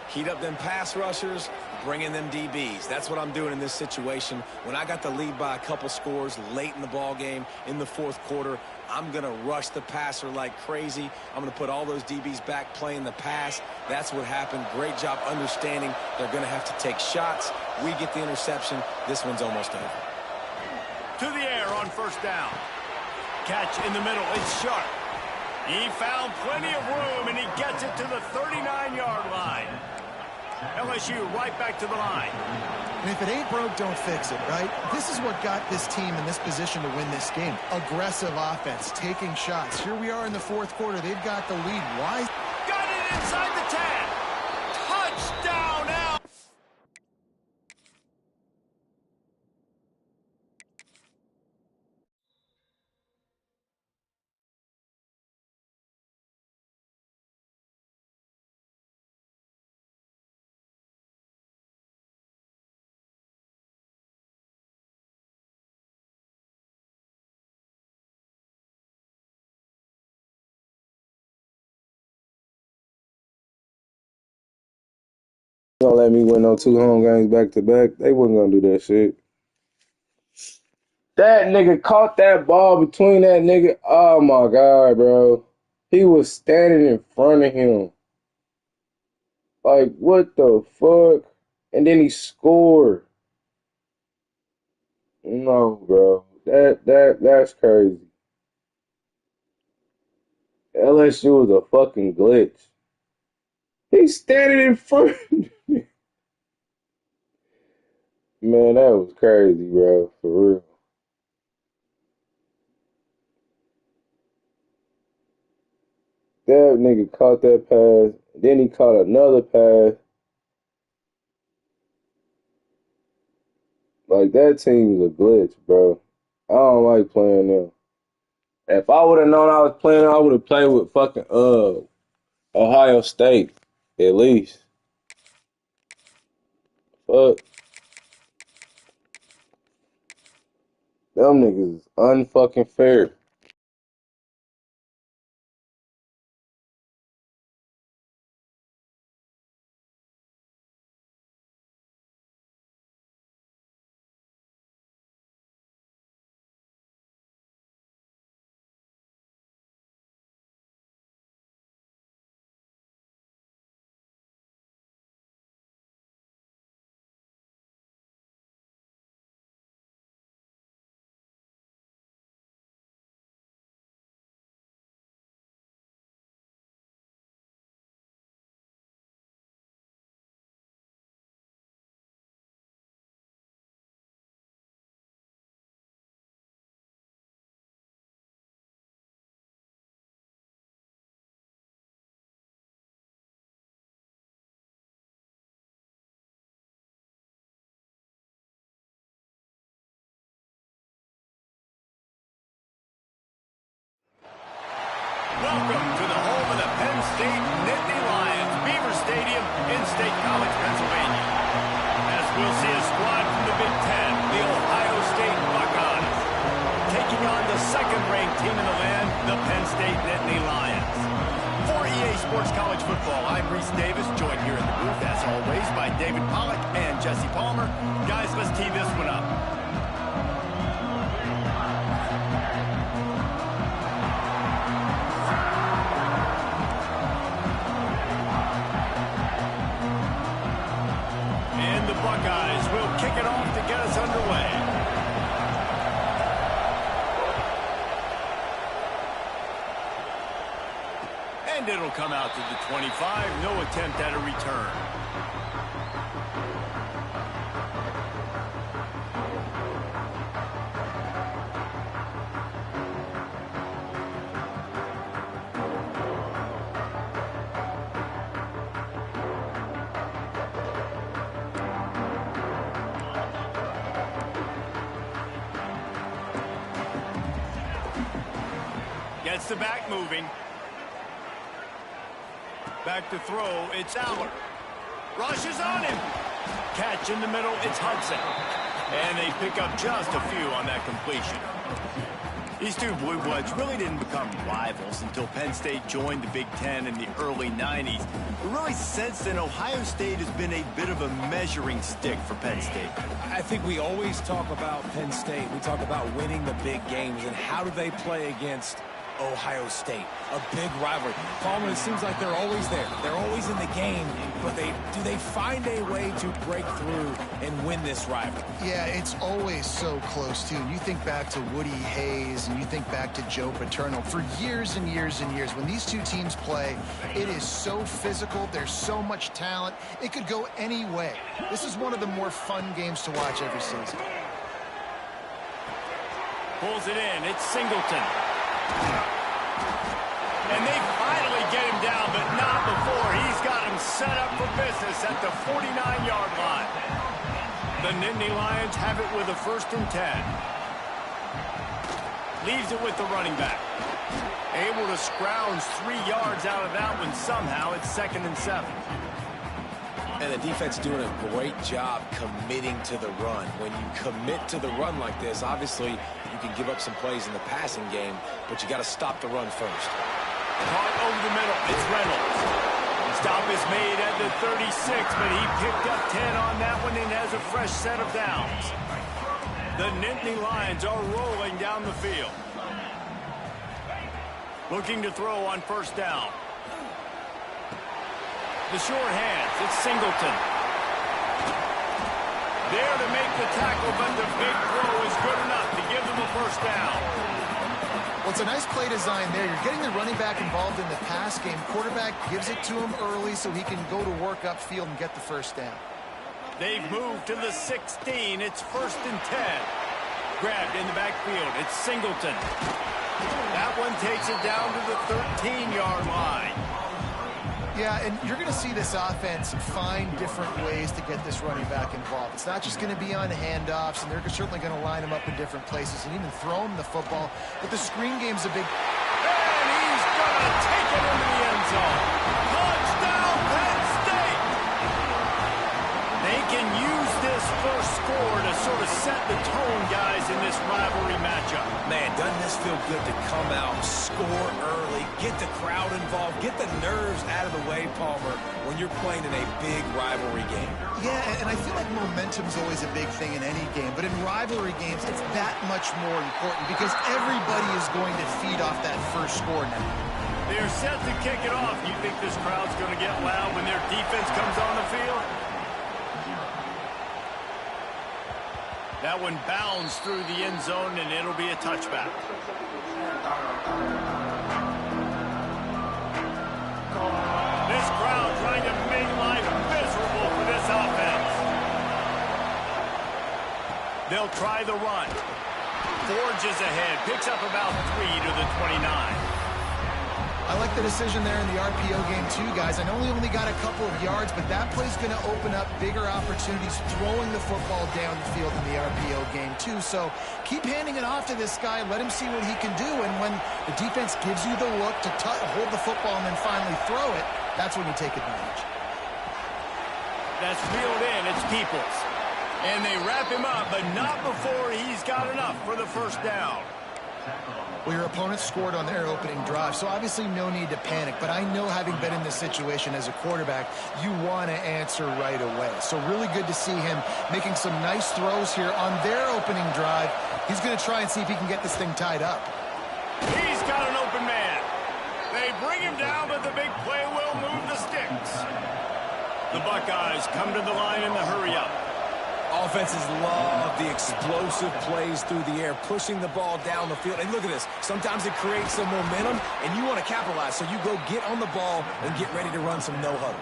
[SPEAKER 3] Heat up them pass rushers, bring in them DBs. That's what I'm doing in this situation. When I got the lead by a couple scores late in the ball game, in the 4th quarter, I'm going to rush the passer like crazy. I'm going to put all those DBs back playing the pass. That's what happened. Great job understanding they're going to have to take shots. We get the interception. This one's almost over.
[SPEAKER 1] To the air on 1st down. Catch in the middle. It's Sharp. He found plenty of room, and he gets it to the 39-yard line. LSU right back to the line.
[SPEAKER 2] And if it ain't broke, don't fix it, right? This is what got this team in this position to win this game. Aggressive offense, taking shots. Here we are in the 4th quarter. They've got the lead. Why?
[SPEAKER 1] Got it inside the 10. Touchdown out.
[SPEAKER 5] Gonna let me win no 2 home games back to back. They wasn't gonna do that shit. That nigga caught that ball between that nigga. Oh my god, bro. He was standing in front of him. Like, what the fuck? And then he scored. No, bro. That's crazy. LSU was a fucking glitch. He's standing in front. Man, that was crazy, bro. For real. That nigga caught that pass. Then he caught another pass. Like, that team's a glitch, bro. I don't like playing them. If I would have known I was playing, I would have played with fucking Ohio State, at least. Fuck. Them niggas is unfucking fair.
[SPEAKER 1] Welcome to the home of the Penn State Nittany Lions, Beaver Stadium in State College, Pennsylvania. As we'll see a squad from the Big Ten, the Ohio State Buckeyes, taking on the second-ranked team in the land, the Penn State Nittany Lions. For EA Sports College Football, I'm Reese Davis, joined here in the booth, as always, by David Pollack and Jesse Palmer. Guys, let's tee this one up. Buckeyes will kick it off to get us underway. And it'll come out to the 25. No attempt at a return. Gets the back moving. Back to throw, it's Aller. Rushes on him. Catch in the middle, it's Hudson. And they pick up just a few on that completion. These two Blue Bloods really didn't become rivals until Penn State joined the Big Ten in the early 90s. But really since then, Ohio State has been a bit of a measuring stick for Penn State.
[SPEAKER 3] I think we always talk about Penn State. We talk about winning the big games, and how do they play against Ohio State, a big rivalry. Palmer, it seems like they're always there. They're always in the game, but do they find a way to break through and win this rivalry?
[SPEAKER 2] Yeah, it's always so close, too. You think back to Woody Hayes, and you think back to Joe Paterno. For years and years and years, when these two teams play, it is so physical. There's so much talent. It could go any way. This is one of the more fun games to watch every season.
[SPEAKER 1] Pulls it in. It's Singleton. And they finally get him down, but not before. He's got him set up for business at the 49-yard line. The Nittany Lions have it with a 1st and 10. Leaves it with the running back. Able to scrounge 3 yards out of that one somehow. It's 2nd and 7.
[SPEAKER 3] And the defense doing a great job committing to the run. When you commit to the run like this, obviously you can give up some plays in the passing game, but you got to stop the run first.
[SPEAKER 1] Caught over the middle. It's Reynolds. Stop is made at the 36, but he picked up 10 on that one and has a fresh set of downs. The Nittany Lions are rolling down the field. Looking to throw on 1st down. The short hands, it's Singleton. There to make the tackle, but the big throw is good enough to give them a 1st down.
[SPEAKER 2] Well, it's a nice play design there. You're getting the running back involved in the pass game. Quarterback gives it to him early so he can go to work upfield and get the 1st down.
[SPEAKER 1] They've moved to the 16. It's 1st and 10. Grabbed in the backfield. It's Singleton. That one takes it down to the 13-yard line.
[SPEAKER 2] Yeah, and you're going to see this offense find different ways to get this running back involved. It's not just going to be on handoffs, and they're certainly going to line him up in different places and even throw him the football. But the screen game's a big...
[SPEAKER 1] And he's going to take it into the end zone. Touchdown, Penn State! They can use this first score to sort of set the tone, guys, in this rivalry matchup.
[SPEAKER 3] Man, doesn't this feel good to come out, score early, get the crowd involved, get the nerves out of the way, Palmer, when you're playing in a big rivalry game.
[SPEAKER 2] Yeah, and I feel like momentum's always a big thing in any game, but in rivalry games, it's that much more important because everybody is going to feed off that first score now.
[SPEAKER 1] They're set to kick it off. You think this crowd's going to get loud when their defense comes on the field? That one bounds through the end zone, and it'll be a touchback. This crowd trying to make life miserable for this offense. They'll try the run. Forges ahead, picks up about 3 to the 29.
[SPEAKER 2] I like the decision there in the RPO game too, guys. I know he only got a couple of yards, but that play's going to open up bigger opportunities throwing the football down the field in the RPO game too. So keep handing it off to this guy. Let him see what he can do. And when the defense gives you the look to hold the football and then finally throw it, that's when you take advantage.
[SPEAKER 1] That's reeled in. It's Peoples. And they wrap him up, but not before he's got enough for the first down.
[SPEAKER 2] Well, your opponent scored on their opening drive, so obviously no need to panic. But I know, having been in this situation as a quarterback, you want to answer right away. So really good to see him making some nice throws here on their opening drive. He's going to try and see if he can get this thing tied up.
[SPEAKER 1] He's got an open man. They bring him down, but the big play will move the sticks. The Buckeyes come to the line in the hurry-up.
[SPEAKER 3] Offenses love the explosive plays through the air, pushing the ball down the field. And look at this. Sometimes it creates some momentum, and you want to capitalize. So you go get on the ball and get ready to run some no-huddle.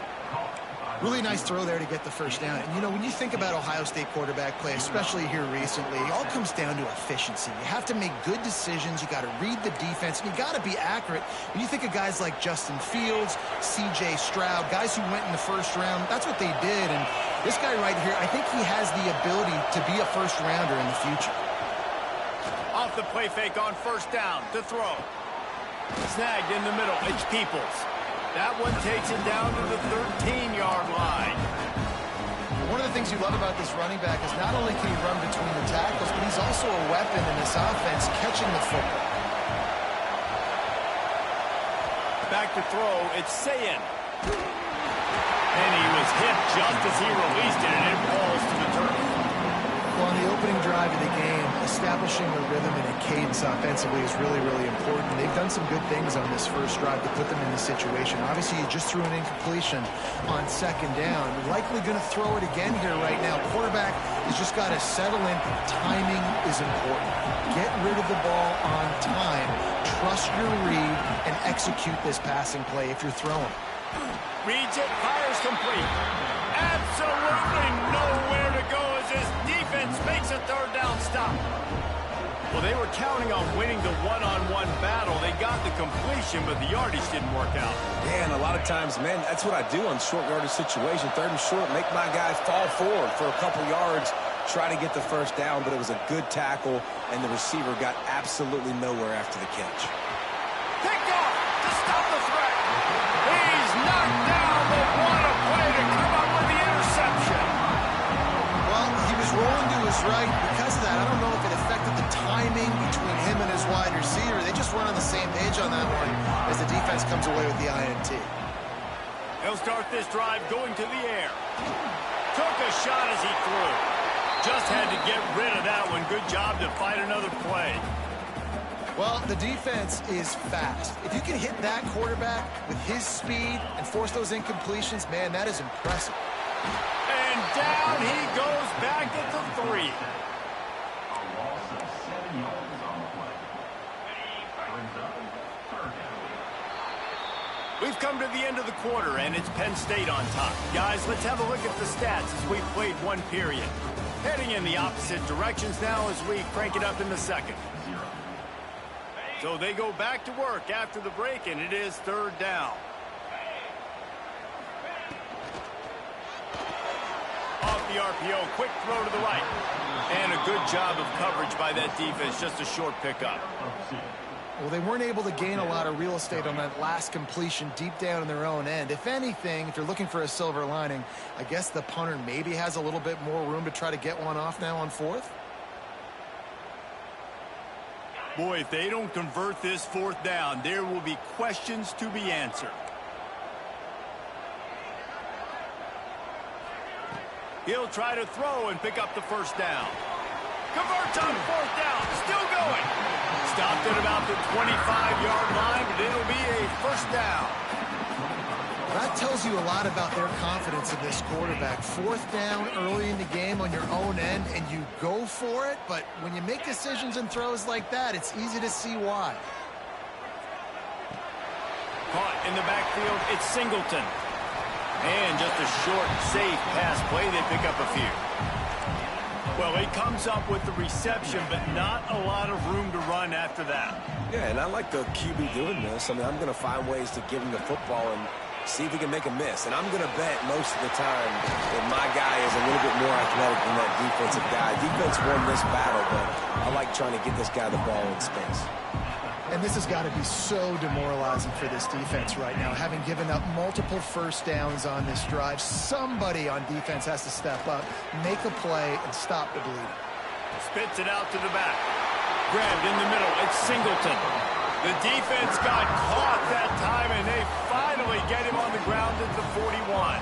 [SPEAKER 2] Really nice throw there to get the first down. And, you know, when you think about Ohio State quarterback play, especially here recently, it all comes down to efficiency. You have to make good decisions. You got to read the defense, and you got to be accurate. When you think of guys like Justin Fields, C.J. Stroud, guys who went in the first round, that's what they did. And this guy right here, I think he has the ability to be a first-rounder in the future.
[SPEAKER 1] Off the play fake on first down to throw. Snagged in the middle. It's Peoples. That one takes it down to the 13-yard line.
[SPEAKER 2] One of the things you love about this running back is not only can he run between the tackles, but he's also a weapon in this offense catching the football.
[SPEAKER 1] Back to throw, it's Sayin. And he was hit just as he released it, and it falls to the turf.
[SPEAKER 2] Well, on the opening drive of the game, establishing a rhythm and a cadence offensively is really, really important. They've done some good things on this first drive to put them in this situation. Obviously, you just threw an incompletion on second down. You're likely going to throw it again here right now. Quarterback has just got to settle in. Timing is important. Get rid of the ball on time. Trust your read and execute this passing play if you're throwing.
[SPEAKER 1] Reads it, fires complete. Absolutely nowhere to go as his defense makes a third down stop. Well, they were counting on winning the one-on-one battle. They got the completion, but the yardage didn't work out.
[SPEAKER 3] Yeah, and a lot of times, man, that's what I do on short yardage situation. Third and short, make my guy fall forward for a couple yards, try to get the first down, but it was a good tackle, and the receiver got absolutely nowhere after the catch.
[SPEAKER 1] Picked off to stop the threat. He's knocked down, but what a play to come up with the interception.
[SPEAKER 2] Well, he was rolling to his right. Because of that, I don't know if it affected the timing between him and his wide receiver. They just weren't on the same page on that one as the defense comes away with the INT.
[SPEAKER 1] He'll start this drive going to the air. Took a shot as he threw. Just had to get rid of that one. Good job to fight another play.
[SPEAKER 2] Well, the defense is fast. If you can hit that quarterback with his speed and force those incompletions, man, that is impressive.
[SPEAKER 1] And down he goes back at the 3. We've come to the end of the quarter, and it's Penn State on top. Guys, let's have a look at the stats as we've played one period. Heading in the opposite directions now as we crank it up in the second. So they go back to work after the break, and it is third down. the RPO. Quick throw to the right. And a good job of coverage by that defense. Just a short pickup.
[SPEAKER 2] Well, they weren't able to gain a lot of real estate on that last completion deep down in their own end. If anything, if you're looking for a silver lining, I guess the punter maybe has a little bit more room to try to get one off now on fourth.
[SPEAKER 1] Boy, if they don't convert this fourth down, there will be questions to be answered. He'll try to throw and pick up the first down. Converts on fourth down. Still going. Stopped at about the 25-yard line, but it'll be a first down.
[SPEAKER 2] That tells you a lot about their confidence in this quarterback. Fourth down early in the game on your own end, and you go for it. But when you make decisions and throws like that, it's easy to see why.
[SPEAKER 1] Caught in the backfield, it's Singleton. And just a short, safe pass play. They pick up a few. Well, he comes up with the reception, but not a lot of room to run after that.
[SPEAKER 3] Yeah, and I like the QB doing this. I mean, I'm going to find ways to give him the football and see if he can make a miss. And I'm going to bet most of the time that my guy is a little bit more athletic than that defensive guy. Defense won this battle, but I like trying to get this guy the ball in space.
[SPEAKER 2] And this has got to be so demoralizing for this defense right now, having given up multiple first downs on this drive. Somebody on defense has to step up, make a play, and stop the bleeding.
[SPEAKER 1] Spits it out to the back. Grabbed in the middle. It's Singleton. The defense got caught that time, and they finally get him on the ground at the 41.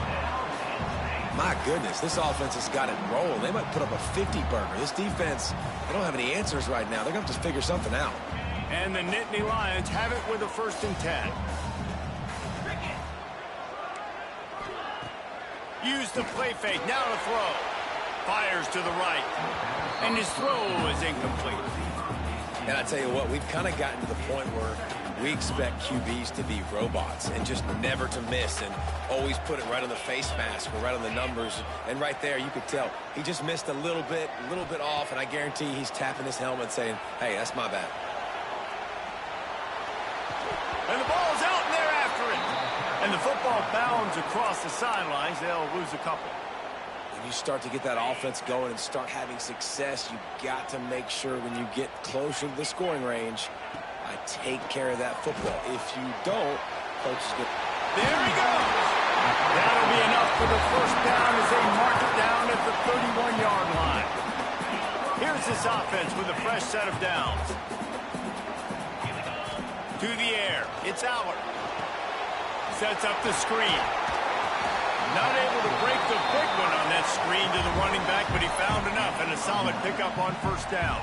[SPEAKER 3] My goodness, this offense has got it rolling. They might put up a 50-burger. This defense, they don't have any answers right now. They're going to have to figure something out.
[SPEAKER 1] And the Nittany Lions have it with a 1st and 10. Use the play fake. Now to throw. Fires to the right. And his throw is incomplete.
[SPEAKER 3] And I tell you what, we've kind of gotten to the point where we expect QBs to be robots and just never to miss and always put it right on the face mask or right on the numbers. And right there, you could tell he just missed a little bit off, and I guarantee he's tapping his helmet saying, hey, that's my bad.
[SPEAKER 1] And the ball's out, and they're after it. And the football bounds across the sidelines. They'll lose a couple.
[SPEAKER 3] When you start to get that offense going and start having success, you got to make sure when you get closer to the scoring range, I take care of that football. If you don't, coach is good.
[SPEAKER 1] There he goes. That'll be enough for the first down as they mark it down at the 31-yard line. Here's this offense with a fresh set of downs. To the air. It's Aller. Sets up the screen. Not able to break the big one on that screen to the running back, but he found enough and a solid pickup on first down.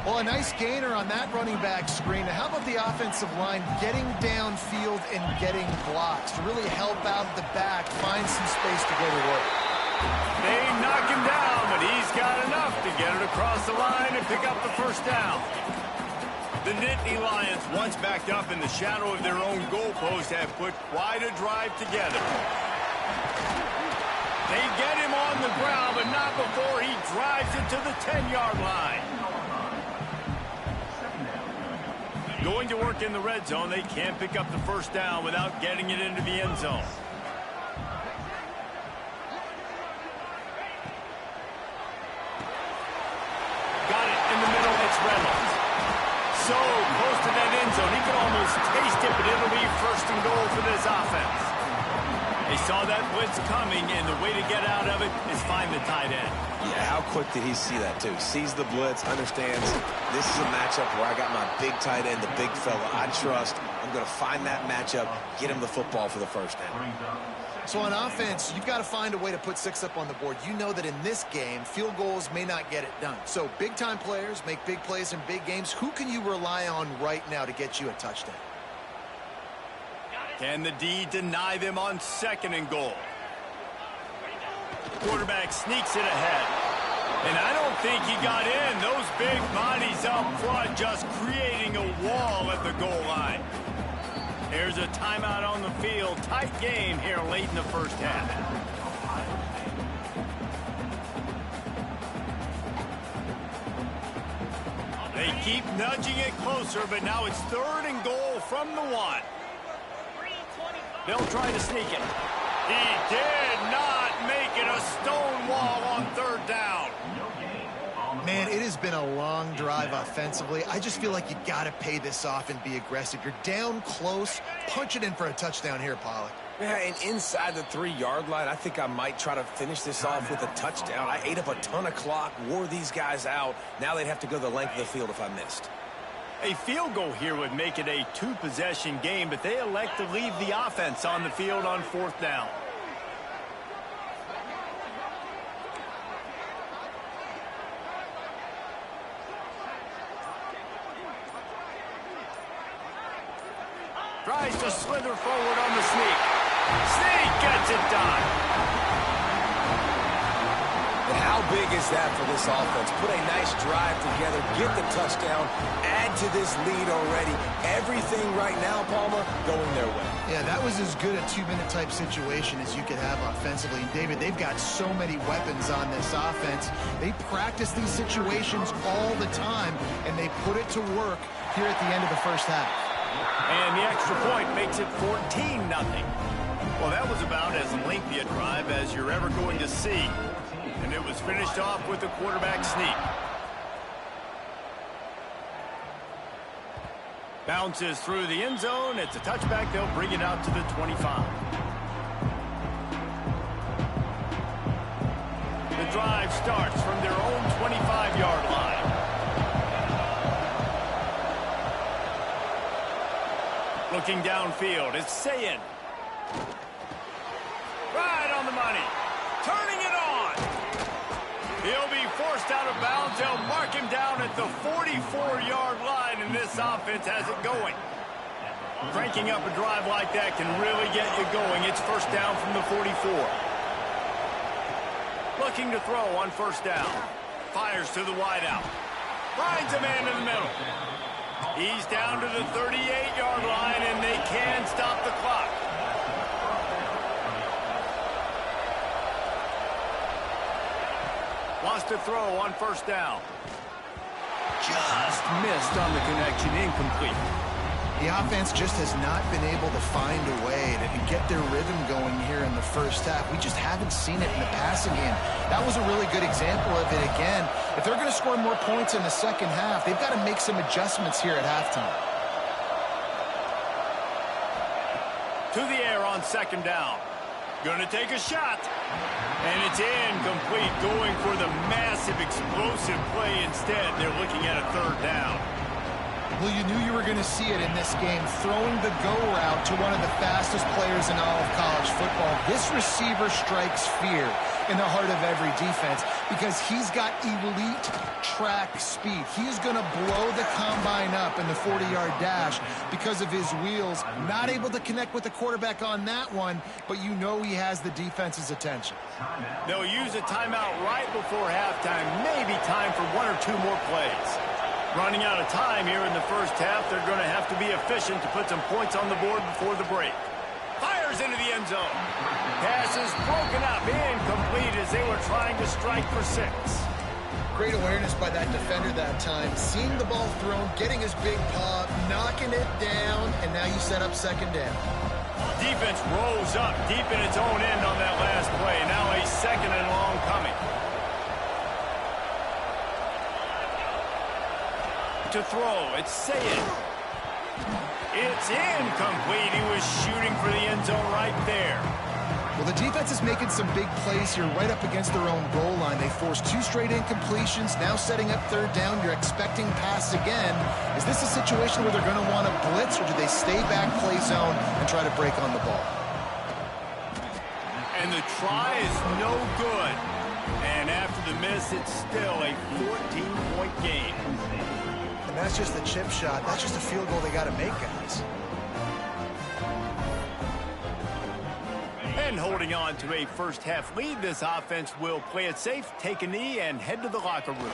[SPEAKER 2] Well, a nice gainer on that running back screen. Now, how about the offensive line getting downfield and getting blocks to really help out the back, find some space to go to work?
[SPEAKER 1] They knock him down, but he's got enough to get it across the line and pick up the first down. The Nittany Lions, once backed up in the shadow of their own goalpost, have put quite a drive together. They get him on the ground, but not before he drives it to the 10-yard line. Going to work in the red zone, they can't pick up the first down without getting it into the end zone. Got it in the middle, it's Reynolds. So close to that end zone, he could almost taste it, but it'll be 1st and goal for this offense. They saw that blitz coming, and the way to get out of it is find the tight end.
[SPEAKER 3] Yeah, how quick did he see that, too? Sees the blitz, understands this is a matchup where I got my big tight end, the big fella I trust. I'm going to find that matchup, get him the football for the first down.
[SPEAKER 2] So on offense, you've got to find a way to put 6 up on the board. You know that in this game, field goals may not get it done. So big-time players make big plays in big games. Who can you rely on right now to get you a touchdown?
[SPEAKER 1] Can the D deny them on 2nd and goal? Quarterback sneaks it ahead. And I don't think he got in. Those big bodies up front just creating a wall at the goal line. There's a timeout on the field. Tight game here late in the first half. They keep nudging it closer, but now it's 3rd and goal from the 1. They'll try to sneak it. He did not make it a stone wall on third down.
[SPEAKER 2] Man, it has been a long drive offensively. I just feel like you got to pay this off and be aggressive. You're down close. Punch it in for a touchdown here, Pollock.
[SPEAKER 3] Yeah, and inside the 3-yard line, I think I might try to finish this off with a touchdown. I ate up a ton of clock, wore these guys out. Now they'd have to go the length of the field if I missed.
[SPEAKER 1] A field goal here would make it a 2-possession game, but they elect to leave the offense on the field on fourth down. Tries to slither forward on the sneak. Sneak gets it done.
[SPEAKER 3] And how big is that for this offense? Put a nice drive together, get the touchdown, add to this lead already. Everything right now, Palmer, going their way.
[SPEAKER 2] Yeah, that was as good a 2-minute type situation as you could have offensively. And David, they've got so many weapons on this offense. They practice these situations all the time, and they put it to work here at the end of the first half.
[SPEAKER 1] And the extra point makes it 14-0. Well, that was about as lengthy a drive as you're ever going to see. And it was finished off with a quarterback sneak. Bounces through the end zone. It's a touchback. They'll bring it out to the 25. The drive starts from their own 25-yard line. Looking downfield, it's Sayin. Right on the money. Turning it on. He'll be forced out of bounds. They'll mark him down at the 44-yard line, and this offense has it going. Cranking up a drive like that can really get you going. It's first down from the 44. Looking to throw on first down. Fires to the wideout. Finds a man in the middle. He's down to the 38-yard line, and they can stop the clock. Wants to throw on first down. Just missed on the connection, incomplete.
[SPEAKER 2] The offense just has not been able to find a way to get their rhythm going here in the first half. We just haven't seen it in the passing game. That was a really good example of it again. If they're going to score more points in the second half, they've got to make some adjustments here at halftime.
[SPEAKER 1] To the air on second down. Going to take a shot. And it's incomplete, going for the massive explosive play instead. They're looking at a third down.
[SPEAKER 2] Well, you knew you were going to see it in this game, throwing the go route to one of the fastest players in all of college football. This receiver strikes fear in the heart of every defense because he's got elite track speed. He's going to blow the combine up in the 40-yard dash because of his wheels. Not able to connect with the quarterback on that one, but you know he has the defense's attention.
[SPEAKER 1] They'll use a timeout right before halftime, maybe time for 1 or 2 more plays. Running out of time here in the first half, they're going to have to be efficient to put some points on the board before the break. Fires into the end zone. Pass is broken up, incomplete as they were trying to strike for 6.
[SPEAKER 2] Great awareness by that defender that time. Seeing the ball thrown, getting his big paw, knocking it down, and now you set up second down.
[SPEAKER 1] Defense rose up deep in its own end on that last play. Now a second and long coming. To throw, it's Sayin. It's incomplete. He was shooting for the end zone right there.
[SPEAKER 2] Well, the defense is making some big plays here right up against their own goal line. They forced 2 straight incompletions, now setting up third down. You're expecting pass again. Is this a situation where they're going to want to blitz, or do they stay back, play zone, and try to break on the ball?
[SPEAKER 1] And the try is no good. And after the miss, it's still a 14-point game.
[SPEAKER 2] And that's just a chip shot. That's just a field goal they got to make, guys.
[SPEAKER 1] And holding on to a first-half lead, this offense will play it safe, take a knee, and head to the locker room.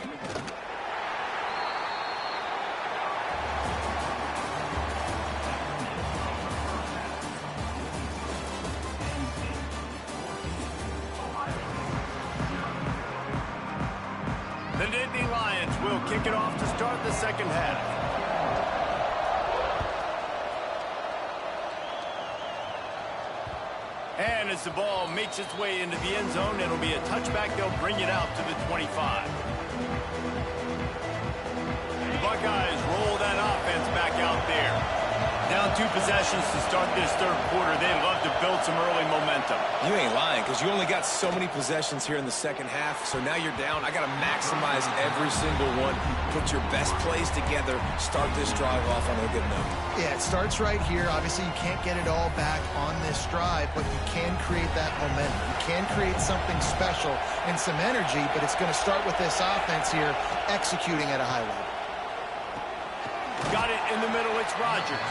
[SPEAKER 1] The Nittany Lions will kick it off to start the second half. And as the ball makes its way into the end zone, it'll be a touchback. They'll bring it out to the 25. The Buckeyes roll that offense back out there. Down 2 possessions to start this third quarter. They'd love to build some early momentum.
[SPEAKER 3] You ain't lying, because you only got so many possessions here in the second half, so now you're down. I got to maximize every single one. Put your best plays together. Start this drive off on a good note.
[SPEAKER 2] Yeah, it starts right here. Obviously, you can't get it all back on this drive, but you can create that momentum. You can create something special and some energy, but it's going to start with this offense here executing at a high level.
[SPEAKER 1] Got it in the middle. It's Rodgers.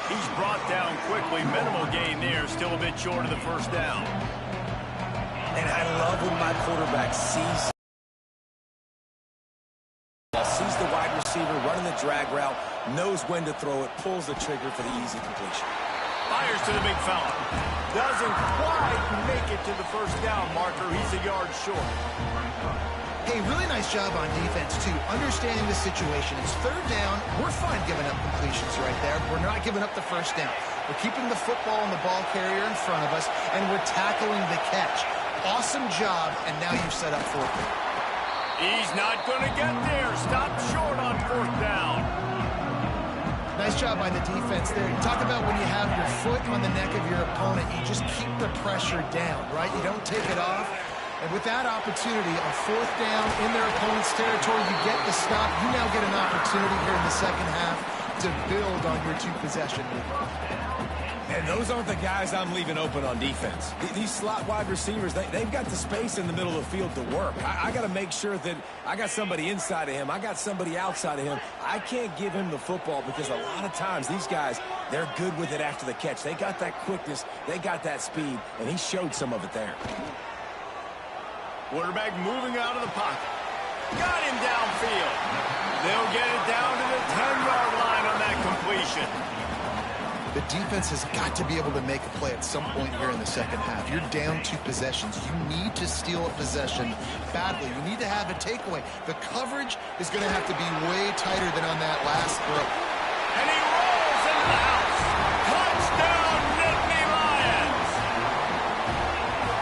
[SPEAKER 1] He's brought down quickly. Minimal gain there. Still a bit short of the first down.
[SPEAKER 3] And I love when my quarterback sees the wide receiver running the drag route, knows when to throw it, pulls the trigger for the easy completion.
[SPEAKER 1] Fires to the big fella. Doesn't quite make it to the first down marker. He's a yard short.
[SPEAKER 2] Hey, really nice job on defense, too. Understanding the situation. It's third down. We're fine giving up completions right there. We're not giving up the first down. We're keeping the football and the ball carrier in front of us, and we're tackling the catch. Awesome job, and now you've set up fourth down.
[SPEAKER 1] He's not going to get there. Stop short on fourth down.
[SPEAKER 2] Nice job by the defense there. You talk about when you have your foot on the neck of your opponent, you just keep the pressure down, right? You don't take it off. And with that opportunity on fourth down in their opponent's territory, you get the stop. You now get an opportunity here in the second half to build on your 2-possession lead.
[SPEAKER 3] And those aren't the guys I'm leaving open on defense. These slot wide receivers, they've got the space in the middle of the field to work. I got to make sure that I got somebody inside of him. I got somebody outside of him. I can't give him the football because a lot of times these guys, they're good with it after the catch. They got that quickness. They got that speed, and he showed some of it there.
[SPEAKER 1] Quarterback moving out of the pocket. Got him downfield. They'll get it down to the 10-yard line on that completion.
[SPEAKER 2] The defense has got to be able to make a play at some point here in the second half. You're down 2 possessions. You need to steal a possession badly. You need to have a takeaway. The coverage is going to have to be way tighter than on that last throw.
[SPEAKER 1] And he rolls into the house. Touchdown, Nittany Lions.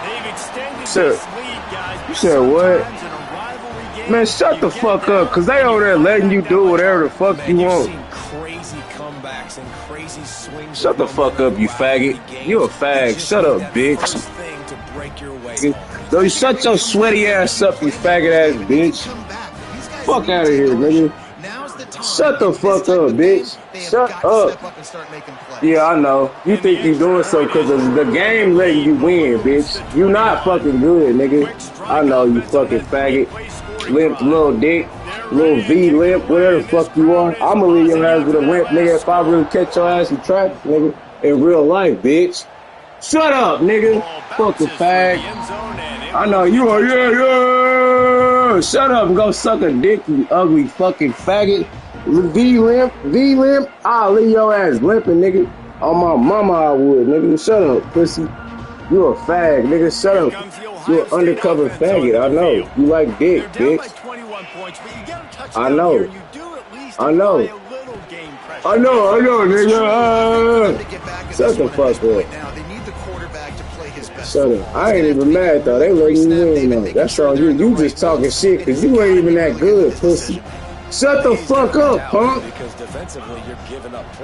[SPEAKER 1] They've extended this lead, guys.
[SPEAKER 5] You said what? Man, shut the fuck up, because they over there letting you do whatever the fuck you want.
[SPEAKER 3] Crazy comebacks and crazy swings.
[SPEAKER 5] Shut the fuck up, you faggot. You a fag. Shut up, bitch. Yo, shut your sweaty ass up, you faggot ass bitch. Fuck out of here, nigga. Shut the fuck up, bitch. Shut up. Yeah, I know. You think you doing so because the game letting you win, bitch. You not fucking good, nigga. I know, you fucking faggot. Limp, little dick, little V limp, whatever the fuck you are. I'ma leave your ass with a limp, nigga, if I really catch your ass in traffic, nigga, in real life, bitch. Shut up, nigga. Fucking fag. I know you are, yeah. Shut up and go suck a dick, you ugly fucking faggot. V limp, I'll leave your ass limping, nigga. On my mama I would, nigga. Shut up, pussy. You a fag, nigga. Shut up. You an undercover faggot. I know. You like dick, bitch. I know. Nigga. Shut the fuck up. Shut up. I ain't even mad, though. They letting you win, though. That's all you. You just talking shit, because you ain't even that good, pussy. Shut the fuck up, punk.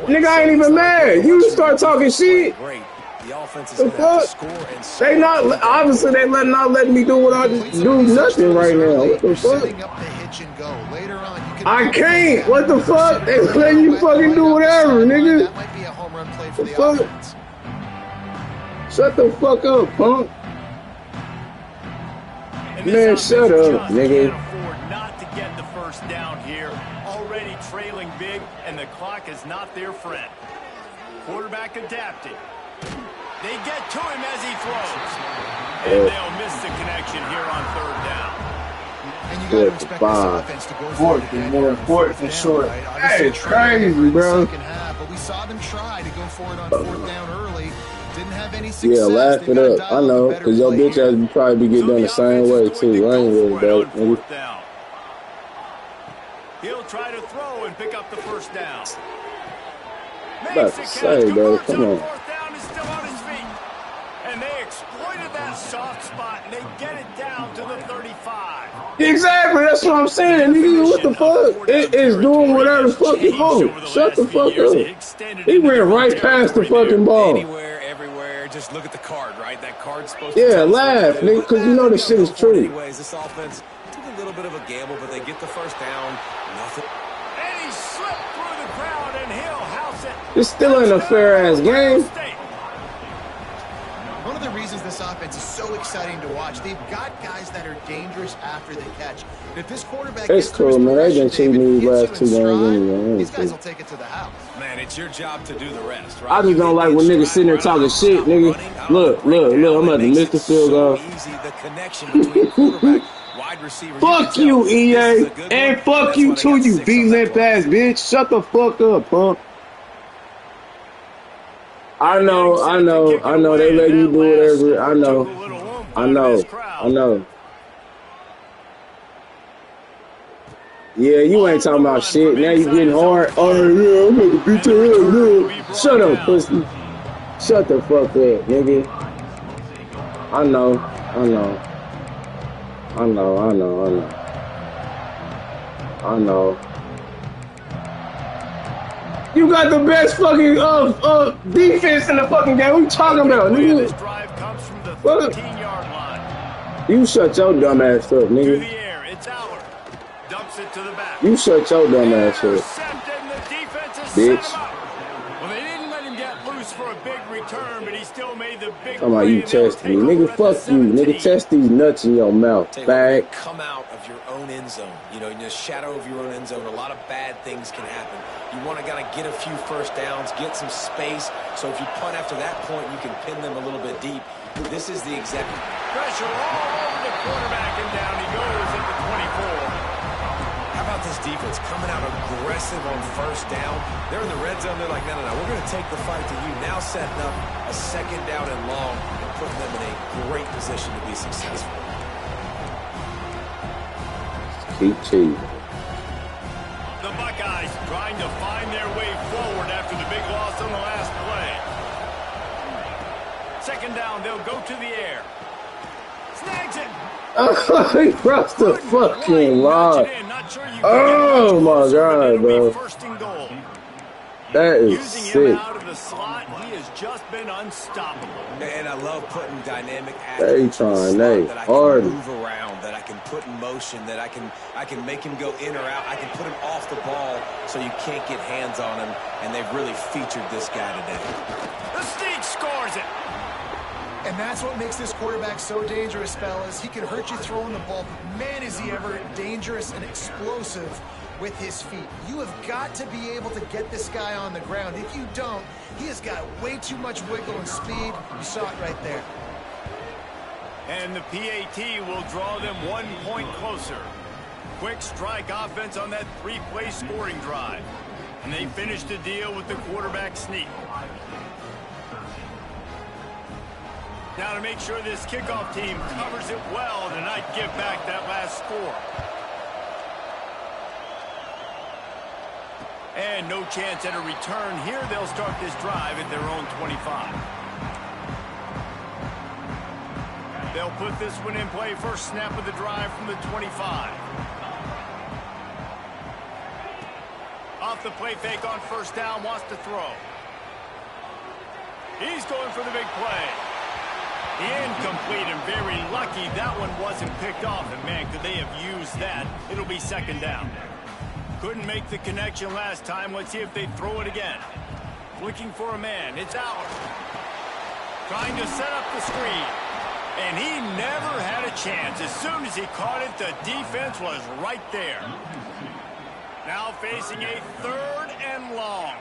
[SPEAKER 5] Nigga, I ain't even mad. You start talking shit. The fuck? They not, obviously they not letting me do what I do nothing right now. What the fuck? I can't. What the fuck? They letting you fucking do whatever, nigga. The fuck? Shut the fuck up, punk. Man, shut up, nigga.
[SPEAKER 1] Not to get the first down here. Already trailing big, and the clock is not their friend. Quarterback adapting. They get to him as he throws. And they'll miss the connection here on third down.
[SPEAKER 2] And you got to expect this offense to go for it again.
[SPEAKER 5] Fourth and short. Hey, it's crazy, bro.
[SPEAKER 2] But we saw them try to go for it on fourth down early. Didn't have any success.
[SPEAKER 5] Yeah, laugh it up. I know, because your bitch ass would probably be getting done the same way, too. I ain't worried about it, nigga.
[SPEAKER 1] He'll try to throw and pick up the first down.
[SPEAKER 5] About to say, bro, come on.
[SPEAKER 1] And they soft spot, and they get it down to the 35.
[SPEAKER 5] Exactly, that's what I'm saying, nigga. What the fuck? It is doing whatever the fuck you want. Shut the fuck up. He ran right past the fucking ball.
[SPEAKER 3] Anywhere, everywhere. Just look at the card, right? That card's supposed to tell us
[SPEAKER 5] laugh,
[SPEAKER 3] what to do.
[SPEAKER 5] nigga, because you know this shit is true.
[SPEAKER 3] Anyways, this offense took a little bit of a gamble, but they get the first down. Nothing.
[SPEAKER 1] And he slipped through the crowd, and he'll house it.
[SPEAKER 5] This still ain't a fair-ass game.
[SPEAKER 2] One of the reasons this offense is so exciting to watch, they've got guys that are dangerous after they catch. If this quarterback
[SPEAKER 5] it's cool, man. They been cheating these last 2 games anyway.
[SPEAKER 2] These guys will take it to the house.
[SPEAKER 3] Man, it's your job to do the rest, right?
[SPEAKER 5] I just don't like when niggas sitting there talking shit, nigga. Look, I'm about to miss the field goal.
[SPEAKER 3] The connection between quarterback, wide receiver.
[SPEAKER 5] Fuck you, EA. And fuck you too, you B-limp ass bitch. Shut the fuck up, punk. I know. They let you do whatever. I know. Yeah, you ain't talking about shit. Now you getting hard. Oh, yeah, I'm going to beat your ass. Shut up, pussy. Shut the fuck up, nigga. I know. You got the best fucking defense in the fucking game. What you talking about, nigga?
[SPEAKER 1] This drive comes from the 13-yard line.
[SPEAKER 5] You shut your dumb ass up,
[SPEAKER 1] To
[SPEAKER 5] nigga.
[SPEAKER 1] the air, it's Aller. Dumps it to the back.
[SPEAKER 5] You shut your dumb ass up,
[SPEAKER 1] Intercepted, and the defense has
[SPEAKER 5] bitch.
[SPEAKER 1] set him up. Well, they didn't let him get loose for a big return, but he still made the big
[SPEAKER 5] Talking about
[SPEAKER 1] play,
[SPEAKER 5] you
[SPEAKER 1] and they'll
[SPEAKER 5] testing me.
[SPEAKER 1] take
[SPEAKER 5] Nigga,
[SPEAKER 1] over at the
[SPEAKER 5] fuck you.
[SPEAKER 1] 17.
[SPEAKER 5] Nigga, test these nuts in your mouth. Bag.
[SPEAKER 3] Come out of your own end zone. You know, in the shadow of your own end zone, a lot of bad things can happen. You want to gotta get a few first downs, get some space. So if you punt after that point, you can pin them a little bit deep. This is the exact
[SPEAKER 1] Pressure all over the quarterback, and down he goes at the 24.
[SPEAKER 3] How about this defense coming out aggressive on first down? They're in the red zone. They're like, no. We're going to take the fight to you. Now setting up a second down and long and putting them in a great position to be successful.
[SPEAKER 5] Keep cheating.
[SPEAKER 1] The Buckeyes trying to find their way forward after the big loss on the last play. Second down, they'll go to the air. Snags it.
[SPEAKER 5] Oh, he crossed the fucking line. Oh my god, bro.
[SPEAKER 1] First and goal.
[SPEAKER 5] That is
[SPEAKER 1] Using him
[SPEAKER 5] sick.
[SPEAKER 1] out of the slot, he has just been unstoppable.
[SPEAKER 3] And I love putting dynamic
[SPEAKER 5] They
[SPEAKER 3] athletes in the
[SPEAKER 5] trying,
[SPEAKER 3] slot
[SPEAKER 5] they
[SPEAKER 3] that I
[SPEAKER 5] hard.
[SPEAKER 3] can move around, that I can put in motion, that I can make him go in or out. I can put him off the ball so you can't get hands on him, and they've really featured this guy today.
[SPEAKER 1] The Sneak scores it.
[SPEAKER 2] And that's what makes this quarterback so dangerous, fellas. He can hurt you throwing the ball, but man, is he ever dangerous and explosive with his feet. You have got to be able to get this guy on the ground. If you don't, he has got way too much wiggle and speed. You saw it right there.
[SPEAKER 1] And the PAT will draw them 1 point closer. Quick strike offense on that 3-play scoring drive. And they finish the deal with the quarterback sneak. Now to make sure this kickoff team covers it well to not give back that last score. And no chance at a return here. They'll start this drive at their own 25. They'll put this one in play. First snap of the drive from the 25. Off the play fake on first down, wants to throw. He's going for the big play. Incomplete, and very lucky that one wasn't picked off. And man, could they have used that. It'll be second down. Couldn't make the connection last time. Let's see if they throw it again. Looking for a man. It's out. Trying to set up the screen. And he never had a chance. As soon as he caught it, the defense was right there. Now facing a 3rd and long.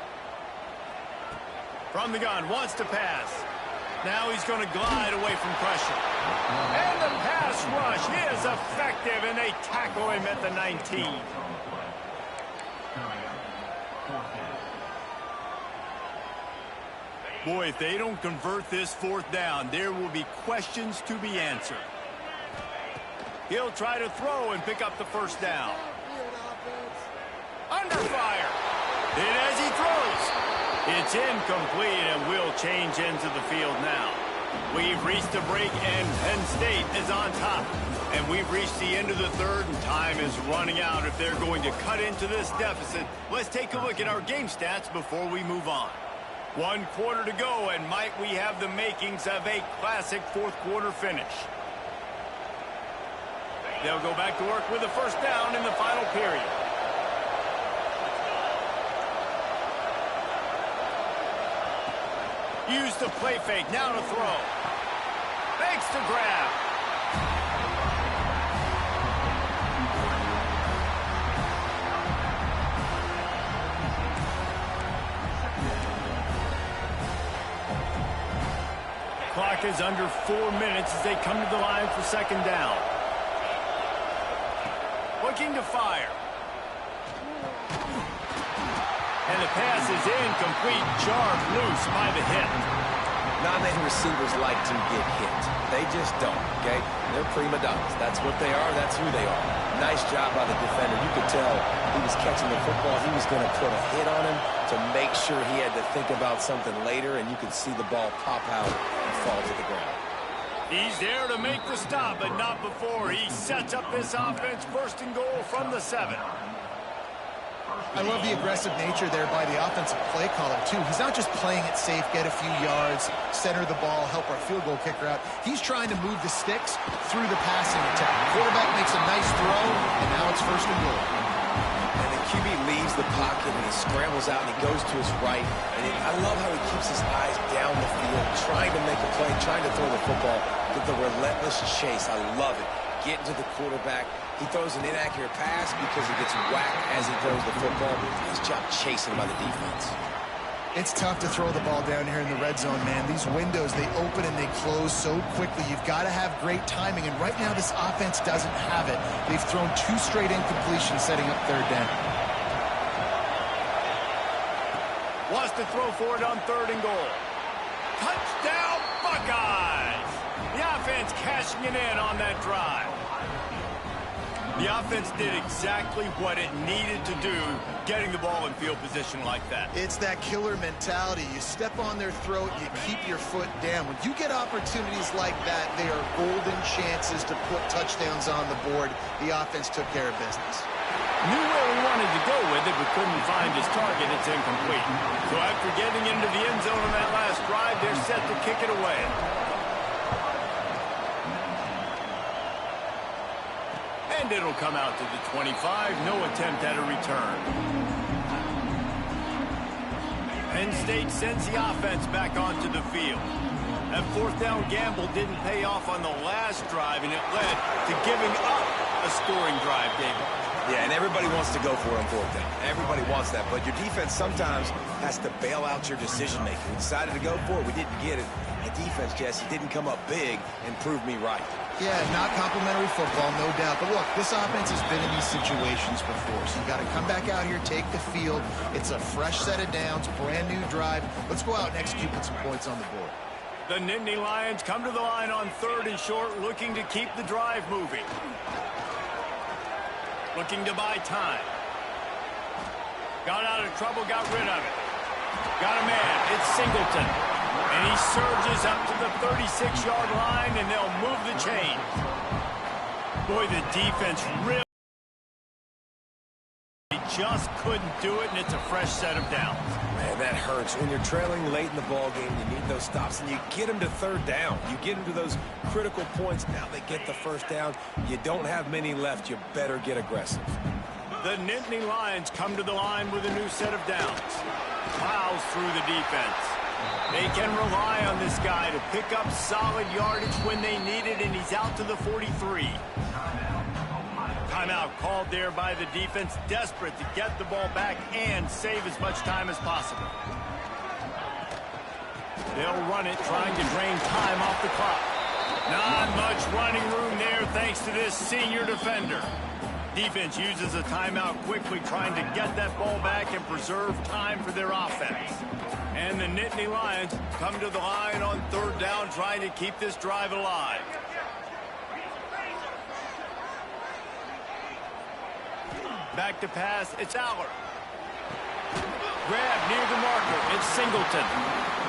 [SPEAKER 1] From the gun, wants to pass. Now he's going to glide away from pressure. And the pass rush is effective, and they tackle him at the 19. Boy, if they don't convert this 4th down, there will be questions to be answered. He'll try to throw and pick up the first down. Under fire. And as he throws, it's incomplete, and will change ends of the field now. We've reached the break, and Penn State is on top. And we've reached the end of the third, and time is running out if they're going to cut into this deficit. Let's take a look at our game stats before we move on. 1 quarter to go, and might we have the makings of a classic fourth quarter finish. They'll go back to work with a first down in the final period. Use the play fake, now to throw. Fakes to grab. Clock is under 4 minutes as they come to the line for second down. Looking to fire. And the pass is incomplete, jarred loose by the hit.
[SPEAKER 3] Non-native receivers like to get hit. They just don't, okay? They're prima donnas. That's what they are. That's who they are. Nice job by the defender. You could tell he was catching the football. He was going to put a hit on him to make sure he had to think about something later, and you could see the ball pop out and fall to the ground.
[SPEAKER 1] He's there to make the stop, but not before. He sets up this offense, first and goal from the 7.
[SPEAKER 2] I love the aggressive nature there by the offensive play caller, too. He's not just playing it safe, get a few yards, center the ball, help our field goal kicker out. He's trying to move the sticks through the passing attack. Quarterback makes a nice throw, and now it's first and goal.
[SPEAKER 3] And the QB leaves the pocket, and he scrambles out, and he goes to his right. And I love how he keeps his eyes down the field, trying to make a play, trying to throw the football with the relentless chase. I love it. Getting to the quarterback. He throws an inaccurate pass because he gets whacked as he throws the football. Nice job chasing by the defense.
[SPEAKER 2] It's tough to throw the ball down here in the red zone, man. These windows, they open and they close so quickly. You've got to have great timing, and right now this offense doesn't have it. They've thrown 2 straight incompletions setting up third down.
[SPEAKER 1] Wants to throw for it on third and goal. Touchdown, Buckeyes! The offense cashing it in on that drive. The offense did exactly what it needed to do, getting the ball in field position like that.
[SPEAKER 2] It's that killer mentality. You step on their throat, you keep your foot down. When you get opportunities like that, they are golden chances to put touchdowns on the board. The offense took care of business.
[SPEAKER 1] Knew where he wanted to go with it, but couldn't find his target. It's incomplete. So after getting into the end zone on that last drive, they're set to kick it away. And it'll come out to the 25. No attempt at a return. Penn State sends the offense back onto the field. That fourth down gamble didn't pay off on the last drive, and it led to giving up a scoring drive, David.
[SPEAKER 3] Yeah, and everybody wants to go for it on fourth down. Everybody wants that, but your defense sometimes has to bail out your decision-making. We decided to go for it. We didn't get it. The defense, Jesse, didn't come up big and prove me right.
[SPEAKER 2] Yeah, not complimentary football, no doubt. But look, this offense has been in these situations before, so you got to come back out here, take the field. It's a fresh set of downs, brand new drive. Let's go out and execute with some points on the board.
[SPEAKER 1] The Nittany Lions come to the line on third and short, looking to keep the drive moving. Looking to buy time. Got out of trouble, got rid of it. Got a man, it's Singleton. And he surges up to the 36-yard line, and they'll move the chains. Boy, the defense really just couldn't do it, and it's a fresh set of downs.
[SPEAKER 3] Man, that hurts. When you're trailing late in the ball game, you need those stops, and you get them to third down. You get them to those critical points. Now they get the first down. You don't have many left. You better get aggressive.
[SPEAKER 1] The Nittany Lions come to the line with a new set of downs. Plows through the defense. They can rely on this guy to pick up solid yardage when they need it, and he's out to the 43. Timeout called there by the defense, desperate to get the ball back and save as much time as possible. They'll run it, trying to drain time off the clock. Not much running room there thanks to this senior defender. Defense uses a timeout quickly, trying to get that ball back and preserve time for their offense. And the Nittany Lions come to the line on third down, trying to keep this drive alive. Back to pass, it's Aller. Grab near the marker, it's Singleton.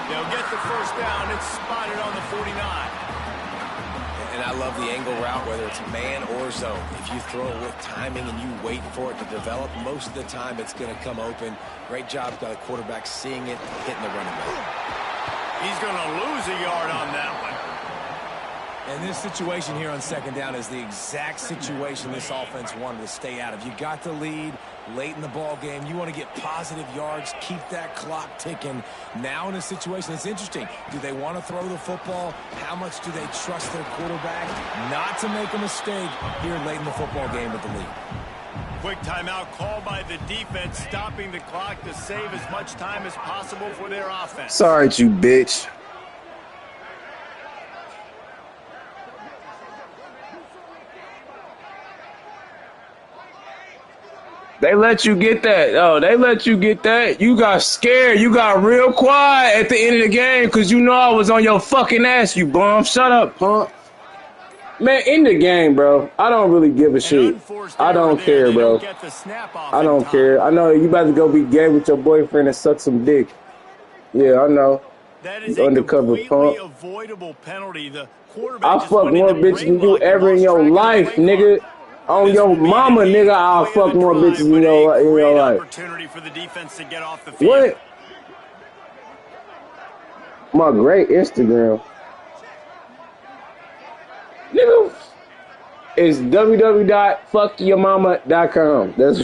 [SPEAKER 1] They'll get the first down. It's spotted on the 49.
[SPEAKER 3] And I love the angle route, whether it's man or zone. If you throw it with timing and you wait for it to develop, most of the time it's going to come open. Great job by the quarterback seeing it, hitting the running back.
[SPEAKER 1] He's going to lose a yard on that one.
[SPEAKER 3] And this situation here on second down is the exact situation this offense wanted to stay out of. You got the lead late in the ball game. You want to get positive yards, keep that clock ticking. Now in a situation, it's interesting. Do they want to throw the football? How much do they trust their quarterback not to make a mistake here late in the football game with the lead?
[SPEAKER 1] Quick timeout called by the defense, stopping the clock to save as much time as possible for their offense.
[SPEAKER 5] Sorry, you bitch. They let you get that. Oh, they let you get that. You got scared. You got real quiet at the end of the game because you know I was on your fucking ass, you bum. Shut up, punk. Man, in the game, bro. I don't really give a shit. I don't care, bro. I don't care. I know you about to go be gay with your boyfriend and suck some dick. Yeah, I know.
[SPEAKER 1] That is
[SPEAKER 5] you
[SPEAKER 1] a
[SPEAKER 5] undercover punk.
[SPEAKER 1] avoidable penalty. The quarterback
[SPEAKER 5] I'll fuck more bitches than you ever in your life, nigga. On your mama, nigga, I'll fuck more bitches in your life.
[SPEAKER 1] Opportunity for the defense to get off the field.
[SPEAKER 5] What? My great Instagram. Nigga, it's www.fuckyourmama.com. That's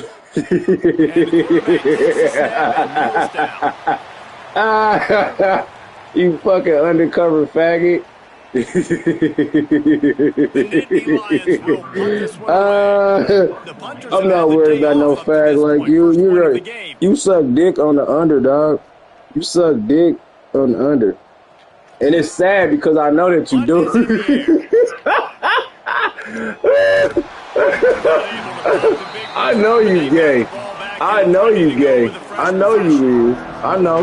[SPEAKER 5] you fucking undercover faggot. I'm not worried about no fag like you. You suck dick on the under, dog. You suck dick on the under. And it's sad because I know that you do. I know you gay. I know you gay. I know you is. I know.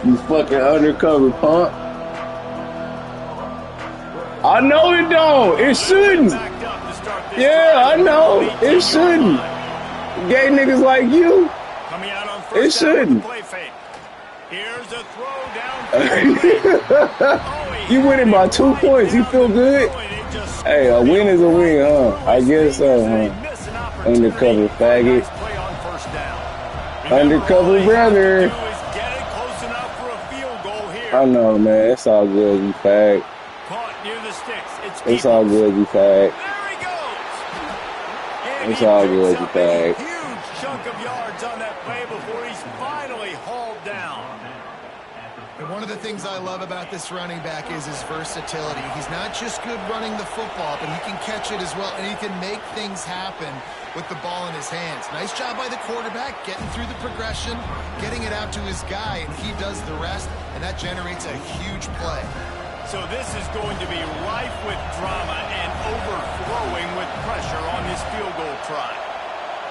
[SPEAKER 5] You fucking undercover punk. I know it don't. It shouldn't. Yeah, I know. It shouldn't. Gay niggas like you. It shouldn't.
[SPEAKER 1] Here's a throw down.
[SPEAKER 5] You winning by 2 points. You feel good? Hey, a win is a win, huh? I guess so, huh? Undercover faggot. Undercover brother. I know, man. It's all good, you fag. It's all good, you fag. It's all good, you fag.
[SPEAKER 1] Chunk of yards on that play before he's finally hauled down.
[SPEAKER 2] And one of the things I love about this running back is his versatility. He's not just good running the football, but he can catch it as well, and he can make things happen with the ball in his hands. Nice job by the quarterback, getting through the progression, getting it out to his guy, and he does the rest, and that generates a huge play.
[SPEAKER 1] So this is going to be rife with drama and overflowing with pressure on this field goal try.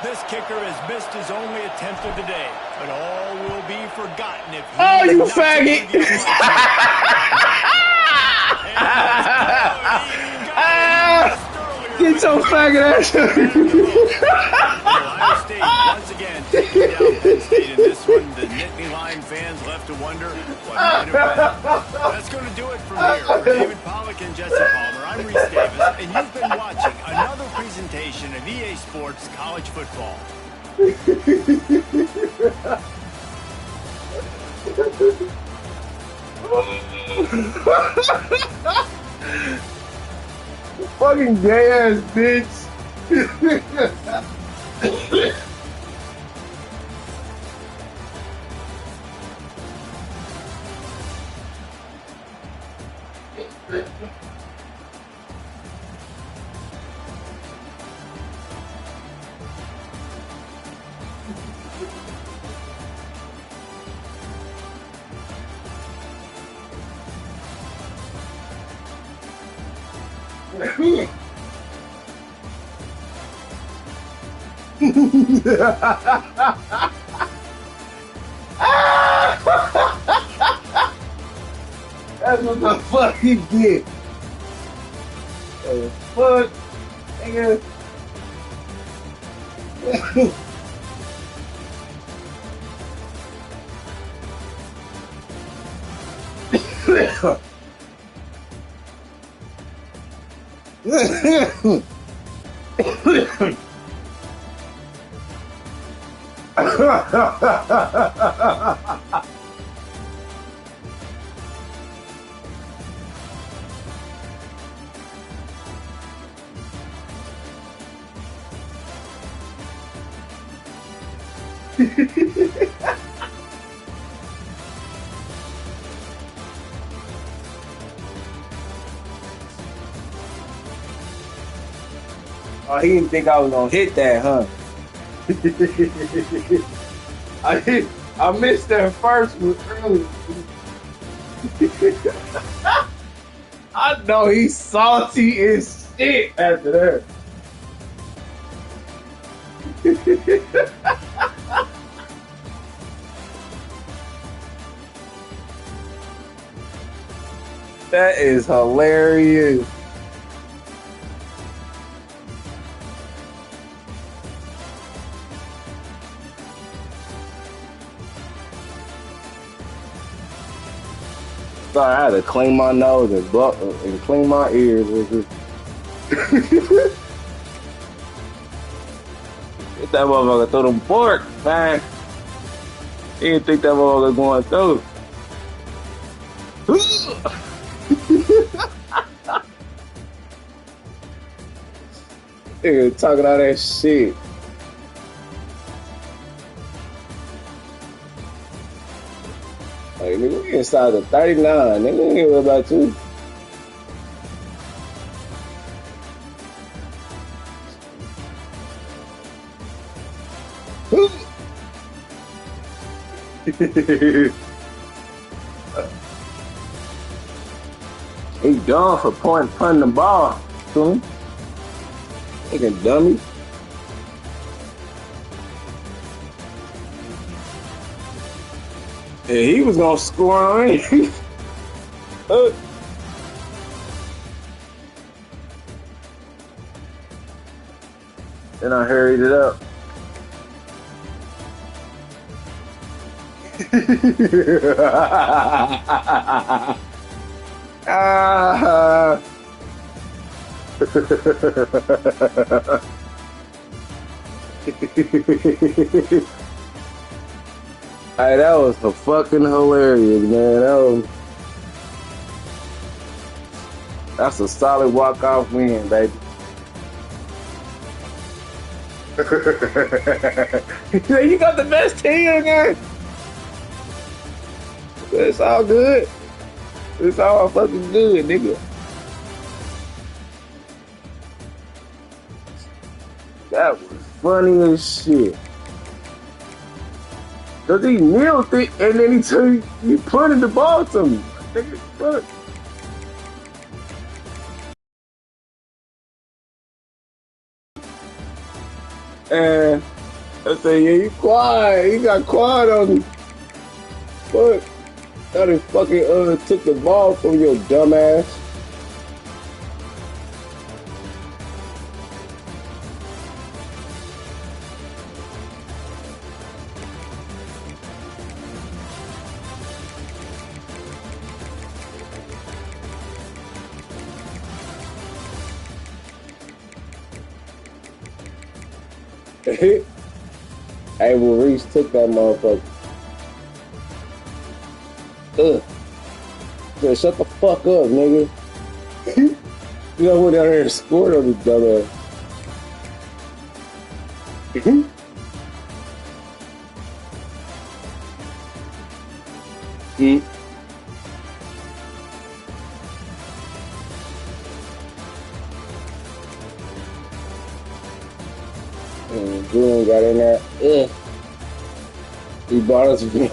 [SPEAKER 1] This kicker has missed his only attempt of the day, but all will be forgotten if he...
[SPEAKER 5] Oh, you faggot! Get your faggot ass!
[SPEAKER 1] Ohio State once again taking down Penn State in this one. The Nittany Lion fans left to wonder what might have been. That's going to do it from here. For David Pollack and Jesse Palmer, I'm Reese Davis, and you've been watching another presentation of EA Sports College Football.
[SPEAKER 5] Fucking gay ass bitch. That's what the fuck he did. Fuck, nigga. Oh, he didn't think I was gonna hit that, huh? I missed that first one early. I know he's salty as shit after that. That is hilarious. Sorry, I had to clean my nose and clean my ears. Get that motherfucker through them fork, man. He didn't think that motherfucker going through. Nigga talking all that shit. Like, nigga, we inside the 39. Nigga, we ain't worried about you. He done for punting the ball to him. Fucking dummy. Yeah, he was gonna score on me. Then I hurried it up. Hey, that was so fucking hilarious, man. That's a solid walk-off win, baby. You got the best team again. It's all good. It's all fucking good, nigga. That was funny as shit. Cause he kneeled it and then he punted the ball to me. Nigga, fuck. And I said, yeah, you quiet. You got quiet on me. Fuck. That he fucking took the ball from your dumb ass. Hey, well, Reese took that motherfucker. So shut the fuck up, nigga. You know, went down there and scored on this dumbass. And June got in there. He brought us back.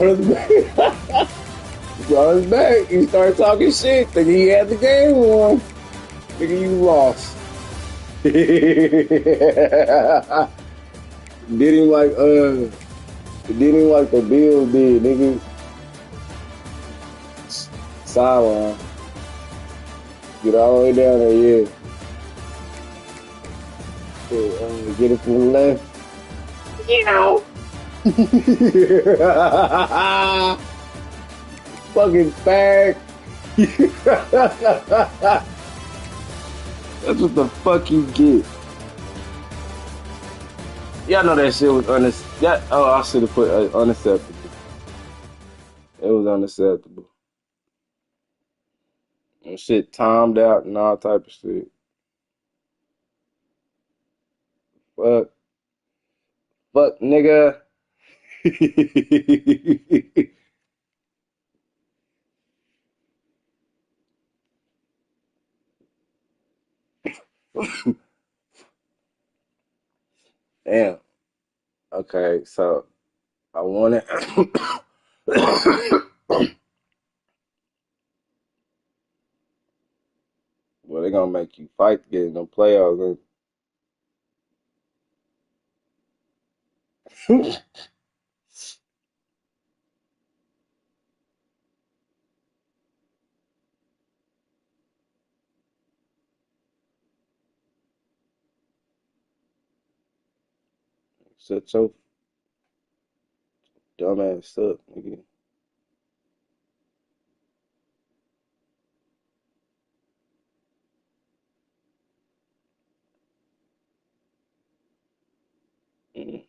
[SPEAKER 5] He brought us back. He started talking shit. Thinking he had the game won. Nigga, you lost. Did him like the Bills did, nigga. Sideline. Get all the way down there, yeah. Get it from the left. You know. Fucking fag. That's what the fuck you get. Y'all know that shit was I should have put unacceptable. It was unacceptable. And shit timed out and all type of shit. Fuck. Fuck, nigga. Damn. Okay, so I wanted. Well, they're gonna make you fight to get in them playoffs. Shut your dumb ass up, nigga. Mm.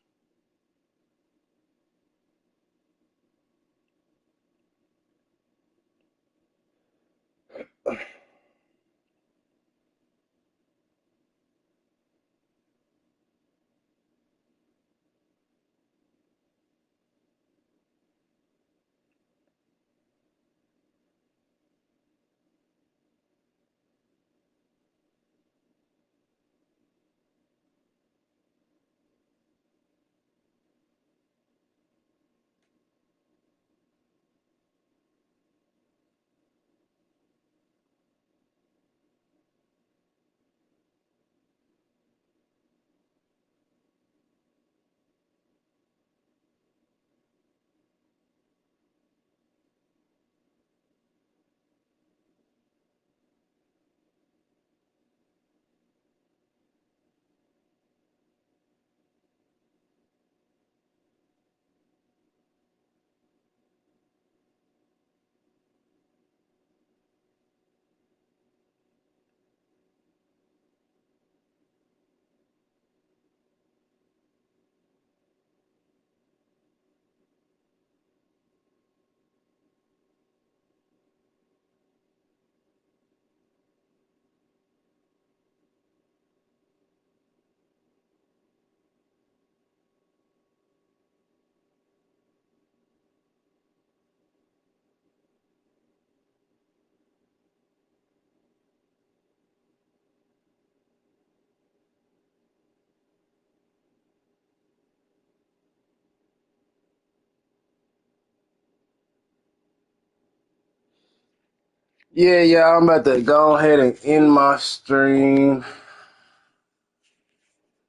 [SPEAKER 5] Yeah, I'm about to go ahead and end my stream.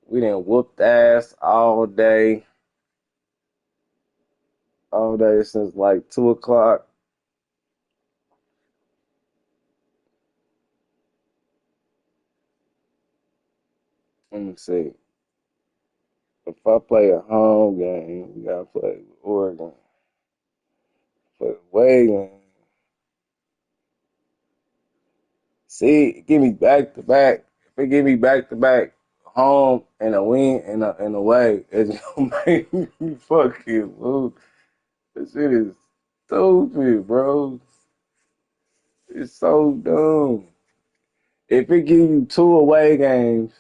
[SPEAKER 5] We done whooped ass all day since like 2 o'clock. Let me see. If I play a home game, we gotta play with Oregon. Play away. See, give me back to back. If it give me back to back home and a win and away, it's gonna make me fucking lose. This shit is stupid, bro. It's so dumb. If it give you 2 away games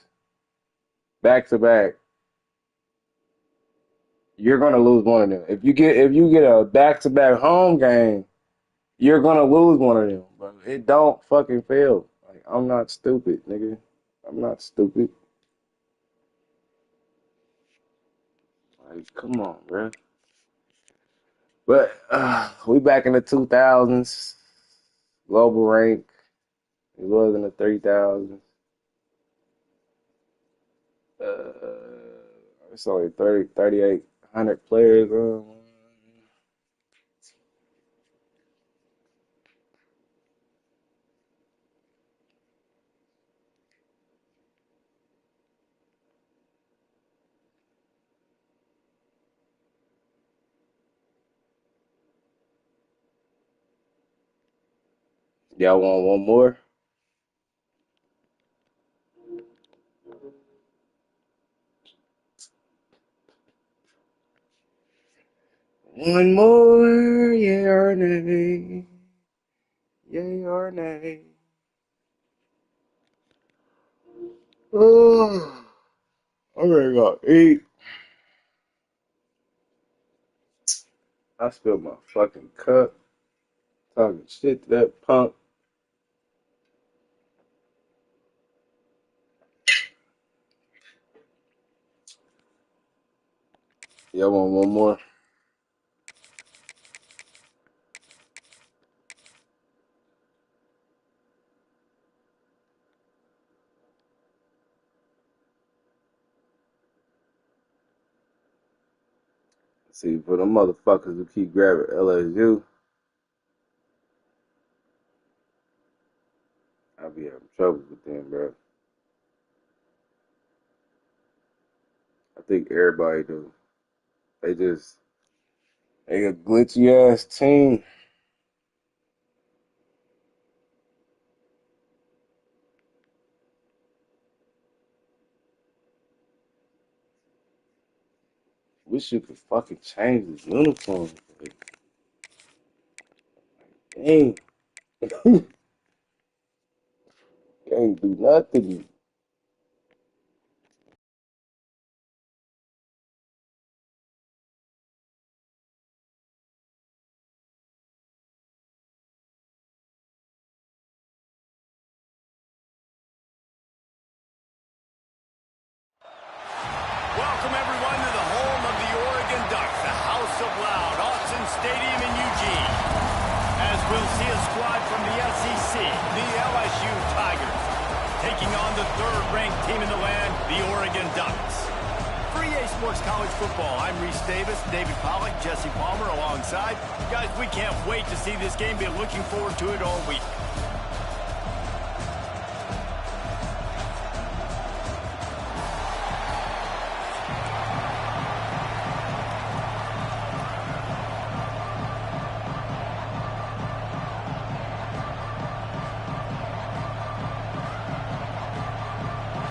[SPEAKER 5] back to back, you're gonna lose one of them. If you get a back to back home game, you're gonna lose one of them. But it don't fucking fail. Like I'm not stupid, nigga. I'm not stupid. Like, come on, bro. But we back in the 2000s. Global rank. It was in the 3000s. It's only 3,800 players. Y'all want one more? One more, yeah or nay? Yay or nay? Oh, I'm ready to go eat. I spilled my fucking cup. Talking shit to that punk. Y'all want one more? See, for the motherfuckers who keep grabbing LSU, I be having trouble with them, bro. I think everybody do. They a glitchy ass team. Wish you could fucking change this uniform. Dang. Can't do nothing.
[SPEAKER 1] Welcome, everyone, to the home of the Oregon Ducks, the House of Loud, Autzen Stadium in Eugene. As we'll see a squad from the SEC, the LSU Tigers, taking on the third-ranked team in the land, the Oregon Ducks. For EA Sports College Football, I'm Reese Davis, David Pollack, Jesse Palmer alongside. Guys, we can't wait to see this game. Be looking forward to it all week.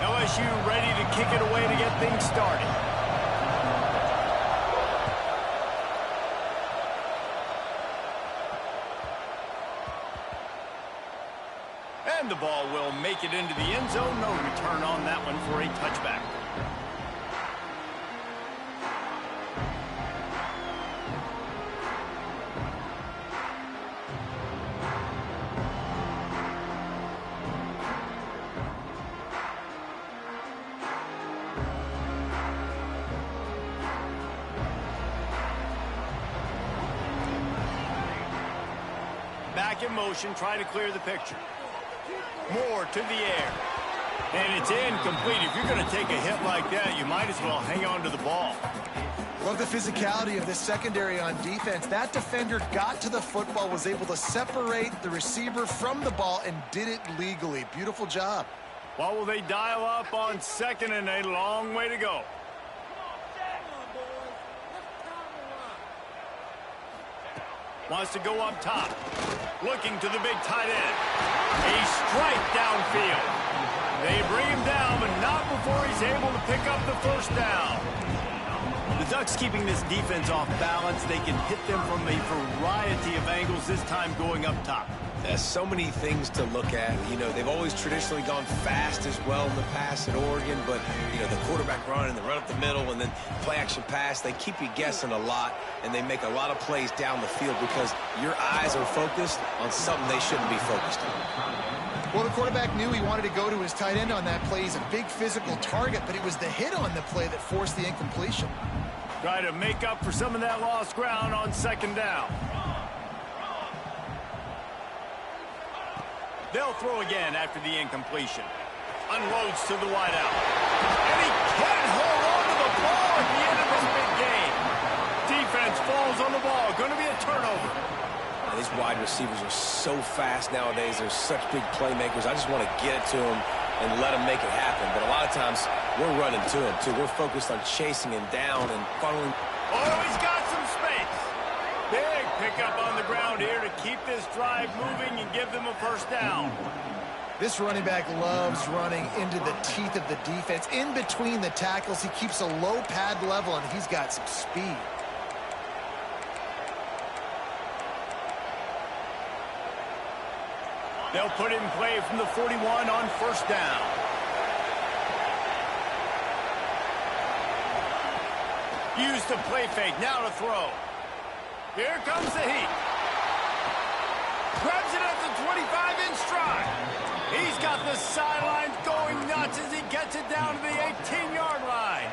[SPEAKER 1] LSU ready to kick it away to get things started. And the ball will make it into the end zone. No return on that one for a touchback. Back in motion, try to clear the picture. Moore to the air. And it's incomplete. If you're going to take a hit like that, you might as well hang on to the ball.
[SPEAKER 2] Love the physicality of this secondary on defense. That defender got to the football, was able to separate the receiver from the ball, and did it legally. Beautiful job.
[SPEAKER 1] What will they dial up on second and a long way to go? Wants to go up top. Looking to the big tight end. A strike downfield. They bring him down, but not before he's able to pick up the first down. The Ducks keeping this defense off balance. They can hit them from a variety of angles, this time going up top.
[SPEAKER 3] There's so many things to look at. You know, they've always traditionally gone fast as well in the past at Oregon, but, you know, the quarterback run and the run up the middle and then play-action pass, they keep you guessing a lot, and they make a lot of plays down the field because your eyes are focused on something they shouldn't be focused on.
[SPEAKER 2] Well, the quarterback knew he wanted to go to his tight end on that play. He's a big physical target, but it was the hit on the play that forced the incompletion.
[SPEAKER 1] Try to make up for some of that lost ground on second down. They'll throw again after the incompletion. Unloads to the wideout. And he can't hold on to the ball at the end of this big game. Defense falls on the ball. Going to be a turnover.
[SPEAKER 3] Now, these wide receivers are so fast nowadays. They're such big playmakers. I just want to get it to them and let them make it happen. But a lot of times, we're running to him, too. We're focused on chasing him down and funneling.
[SPEAKER 1] Oh, he's got some space. Big pickup on the ground here to keep this drive moving and give them a first down.
[SPEAKER 2] This running back loves running into the teeth of the defense. In between the tackles, he keeps a low pad level, and he's got some speed.
[SPEAKER 1] They'll put it in play from the 41 on first down. Use the play fake, now to throw. Here comes the heat. Grabs it at the 25 in stride. He's got the sidelines going nuts as he gets it down to the 18-yard line.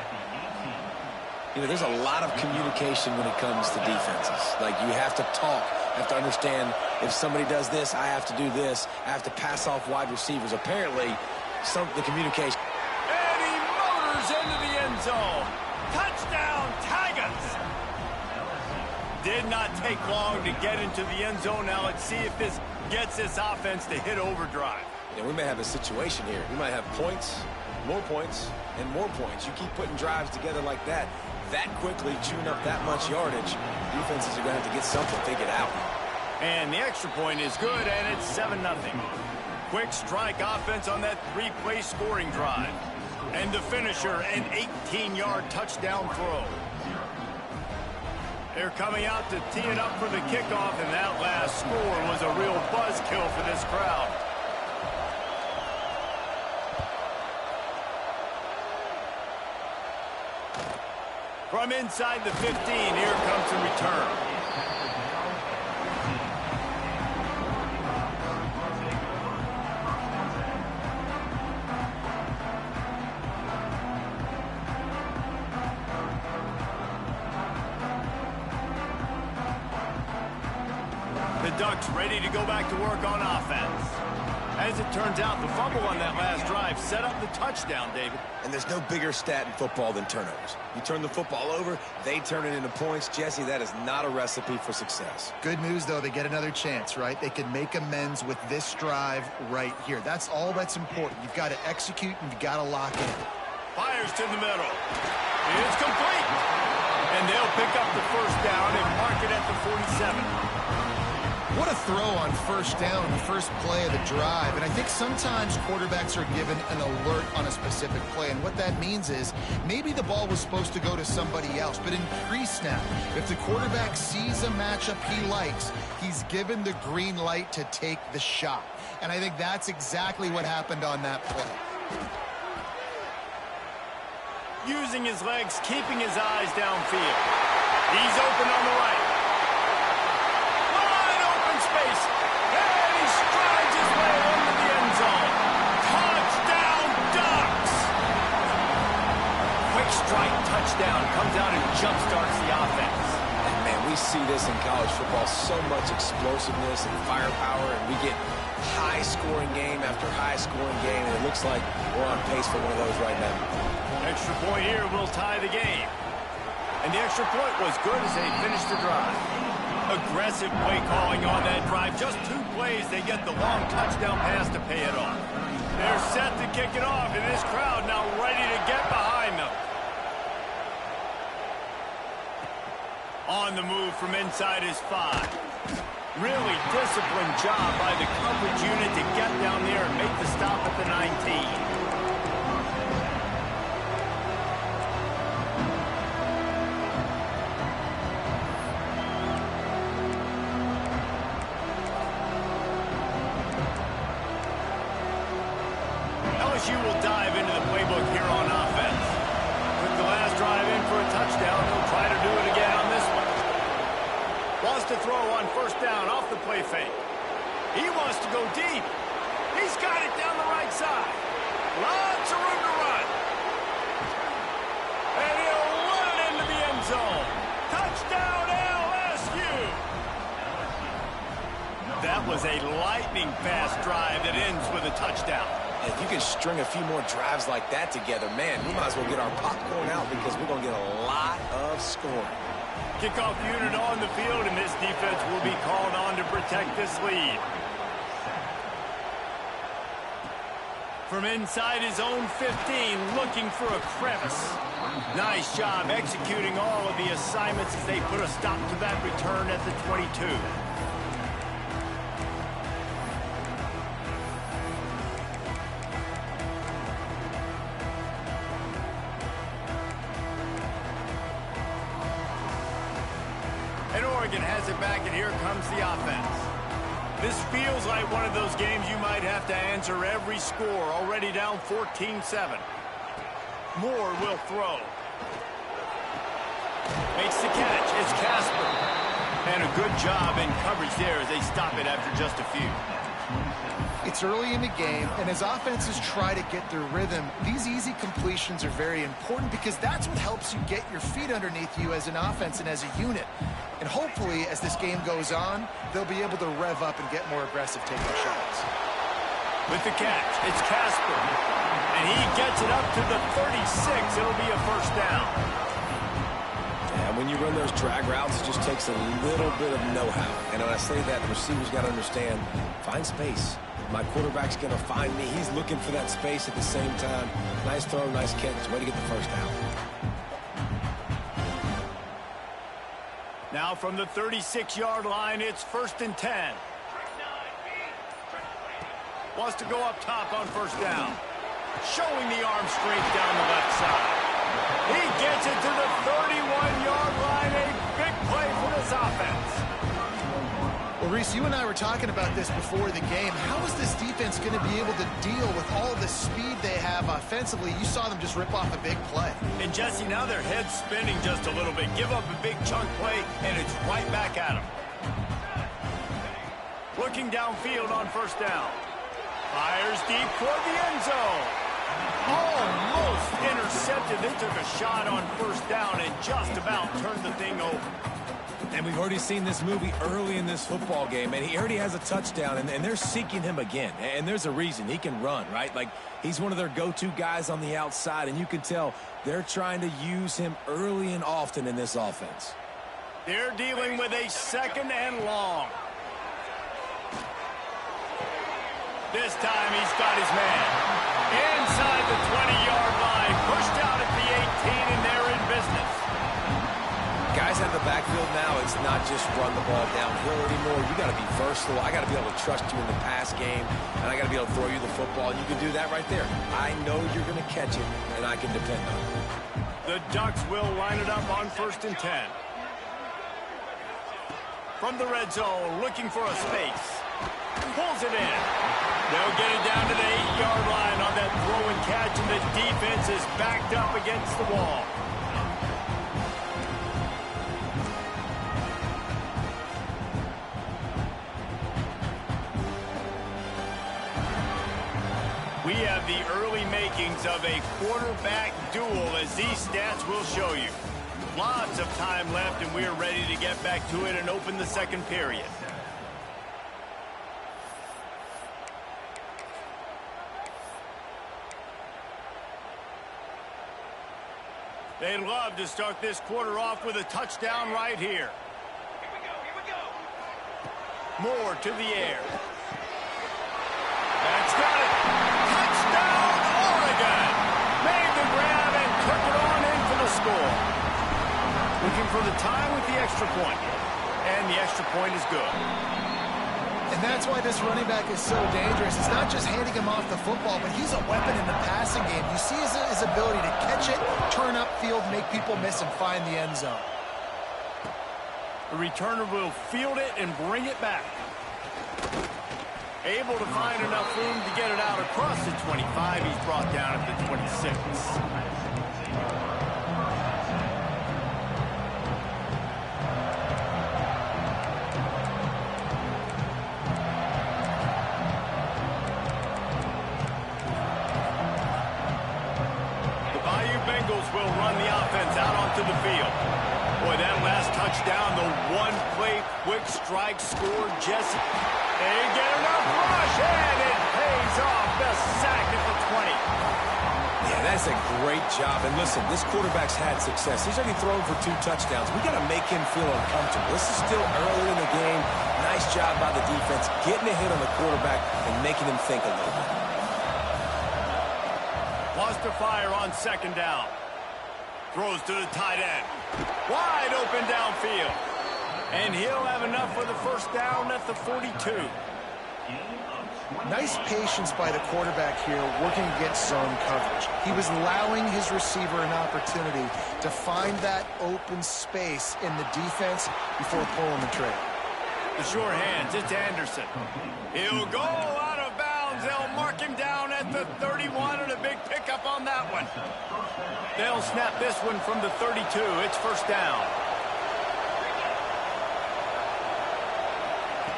[SPEAKER 3] You know, there's a lot of communication when it comes to defenses. Like, you have to talk, have to understand if somebody does this, I have to do this. I have to pass off wide receivers. Apparently, the communication.
[SPEAKER 1] And he motors into the end zone. Touchdown, Tigers! Did not take long to get into the end zone. Now let's see if this gets this offense to hit overdrive.
[SPEAKER 3] Yeah, we may have a situation here. We might have points, and more points. You keep putting drives together like that quickly, chewing up that much yardage, defenses are going to have to get something figured out.
[SPEAKER 1] And the extra point is good, and it's 7-0. Quick strike offense on that 3-play scoring drive. And the finisher, an 18-yard touchdown throw. They're coming out to tee it up for the kickoff, and that last score was a real buzzkill for this crowd. From inside the 15, here comes the return. The Ducks ready to go back to work on offense. As it turns out, the fumble on that last drive set up the touchdown, David.
[SPEAKER 3] And there's no bigger stat in football than turnovers. You turn the football over, they turn it into points. Jesse, that is not a recipe for success.
[SPEAKER 2] Good news, though, they get another chance, right? They can make amends with this drive right here. That's all that's important. You've got to execute, and you've got to lock in.
[SPEAKER 1] Fires to the middle. It's complete. And they'll pick up the first down and mark it at the 47.
[SPEAKER 2] What a throw on first down, the first play of the drive. And I think sometimes quarterbacks are given an alert on a specific play. And what that means is maybe the ball was supposed to go to somebody else. But in pre-snap, if the quarterback sees a matchup he likes, he's given the green light to take the shot. And I think that's exactly what happened on that play.
[SPEAKER 1] Using his legs, keeping his eyes downfield. He's open on the right. Space, and he strides his way into the end zone. Touchdown, Ducks! Quick strike touchdown comes out and jumpstarts the offense.
[SPEAKER 3] And man, we see this in college football, so much explosiveness and firepower, and we get high-scoring game after high-scoring game, and it looks like we're on pace for one of those right now.
[SPEAKER 1] Extra point here will tie the game. And the extra point was good as they finished the drive. Aggressive play calling on that drive. Just 2 plays, they get the long touchdown pass to pay it off. They're set to kick it off, and this crowd now ready to get behind them. On the move from inside his 5. Really disciplined job by the coverage unit to get down there and make the stop at the 19. LSU will dive into the playbook here on offense. Took the last drive in for a touchdown. He'll try to do it again on this one. Wants to throw on first down off the play fake. He wants to go deep. He's got it down the right side. Lots of room to run. And he'll run it into the end zone. Touchdown, LSU! That was a lightning-fast drive that ends with a touchdown.
[SPEAKER 3] If you can string a few more drives like that together, man, we might as well get our popcorn out because we're going to get a lot of scoring.
[SPEAKER 1] Kickoff unit on the field, and this defense will be called on to protect this lead. From inside his own 15, looking for a crevice. Nice job executing all of the assignments as they put a stop to that return at the 22. it back, and here comes the offense. This feels like one of those games you might have to answer every score, already down 14-7. Moore will throw. Makes the catch. It's Casper. And a good job in coverage there as they stop it after just a few.
[SPEAKER 2] It's early in the game, and as offenses try to get their rhythm, these easy completions are very important because that's what helps you get your feet underneath you as an offense and as a unit. And hopefully, as this game goes on, they'll be able to rev up and get more aggressive taking shots.
[SPEAKER 1] With the catch, it's Casper. And he gets it up to the 36. It'll be a first down.
[SPEAKER 3] And when you run those drag routes, it just takes a little bit of know-how. And when I say that, the receiver's got to understand, find space. My quarterback's going to find me. He's looking for that space at the same time. Nice throw, nice catch. Way to get the first down.
[SPEAKER 1] Now from the 36-yard line, it's 1st and 10. Wants to go up top on first down. Showing the arm strength down the left side. He gets it to the 31-yard line. A big play for this offense.
[SPEAKER 2] Well, Reese, you and I were talking about this before the game. How is this defense going to be able to deal with all the speed they have offensively? You saw them just rip off a big play.
[SPEAKER 1] And, Jesse, now their head's spinning just a little bit. Give up a big chunk play, and it's right back at them. Looking downfield on first down. Fires deep toward the end zone. Almost intercepted. They took a shot on first down and just about turned the thing over.
[SPEAKER 3] And we've already seen this movie early in this football game, and he already has a touchdown, and they're seeking him again. And there's a reason. He can run, right? Like, he's one of their go-to guys on the outside, and you can tell they're trying to use him early and often in this offense.
[SPEAKER 1] They're dealing with a 2nd and long. This time he's got his man. Inside the 20-yard line, pushed out at the 18, and they're in business.
[SPEAKER 3] Guys out of the backfield now, it's not just run the ball downhill anymore. You got to be versatile. I got to be able to trust you in the pass game, and I got to be able to throw you the football, and you can do that right there. I know you're going to catch it, and I can depend on it.
[SPEAKER 1] The Ducks will line it up on 1st and 10. From the red zone, looking for a space. Pulls it in. They'll get it down to the 8-yard line on that throw and catch, and the defense is backed up against the wall. We have the early makings of a quarterback duel, as these stats will show you. Lots of time left, and we're ready to get back to it and open the second period. They'd love to start this quarter off with a touchdown right here. Here we go. Moore to the air. That's got it. Touchdown, Oregon. Made the grab and took it on in for the score. Looking for the tie with the extra point. And the extra point is good.
[SPEAKER 2] And that's why this running back is so dangerous. It's not just handing him off the football, but he's a weapon in the passing game. You see his ability to catch it, turn upfield, make people miss, and find the end zone.
[SPEAKER 1] The returner will field it and bring it back. Able to find enough room to get it out across the 25. He's brought down at the 26. Will run the offense out onto the field. Boy, that last touchdown, the one-play quick strike scored, Jesse. They get enough rush, and it pays off. The sack at the 20.
[SPEAKER 3] Yeah, that's a great job. And listen, this quarterback's had success. He's already thrown for 2 touchdowns. We got to make him feel uncomfortable. This is still early in the game. Nice job by the defense, getting a hit on the quarterback and making him think a little bit.
[SPEAKER 1] Wants to fire on 2nd down. Throws to the tight end. Wide open downfield. And he'll have enough for the first down at the 42.
[SPEAKER 2] Nice patience by the quarterback here, working against zone coverage. He was allowing his receiver an opportunity to find that open space in the defense before pulling the trigger.
[SPEAKER 1] The sure hands, it's Anderson. He'll go out of bounds. They'll mark him down at the 31, and a big pickup on that one. They'll snap this one from the 32. It's first down.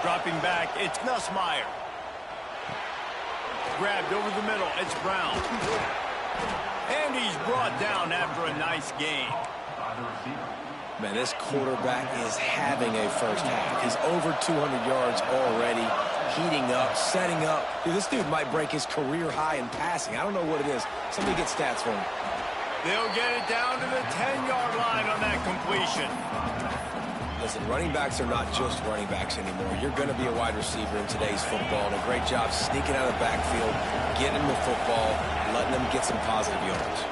[SPEAKER 1] Dropping back, it's Nussmeier. Grabbed over the middle, it's Brown. And he's brought down after a nice gain.
[SPEAKER 3] Man, this quarterback is having a first half. He's over 200 yards already, heating up, setting up. Dude, this dude might break his career high in passing. I don't know what it is. Somebody get stats for him.
[SPEAKER 1] They'll get it down to the 10-yard line on that completion.
[SPEAKER 3] Listen, running backs are not just running backs anymore. You're going to be a wide receiver in today's football, and a great job sneaking out of the backfield, getting them the football, letting them get some positive yards.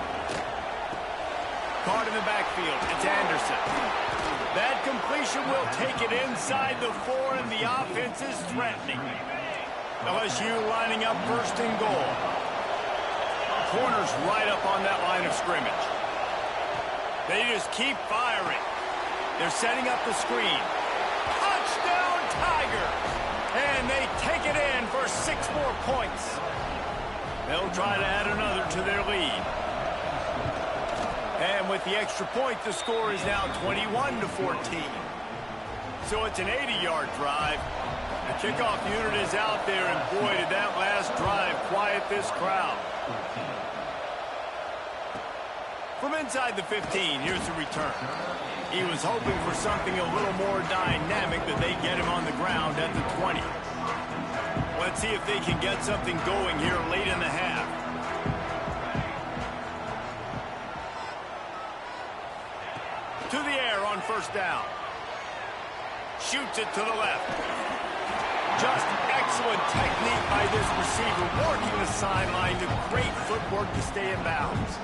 [SPEAKER 1] Caught in the backfield, it's Anderson. That completion will take it inside the 4, and the offense is threatening. LSU lining up first and goal. Corners right up on that line of scrimmage. They just keep firing. They're setting up the screen. Touchdown, Tiger! And they take it in for 6 more points. They'll try to add another to their lead. And with the extra point, the score is now 21-14. So it's an 80-yard drive. The kickoff unit is out there, and boy, did that last drive quiet this crowd. From inside the 15, here's the return. He was hoping for something a little more dynamic, but they get him on the ground at the 20. Let's see if they can get something going here late in the half. To the air on first down. Shoots it to the left. Just excellent technique by this receiver, working the sideline to great footwork to stay in bounds.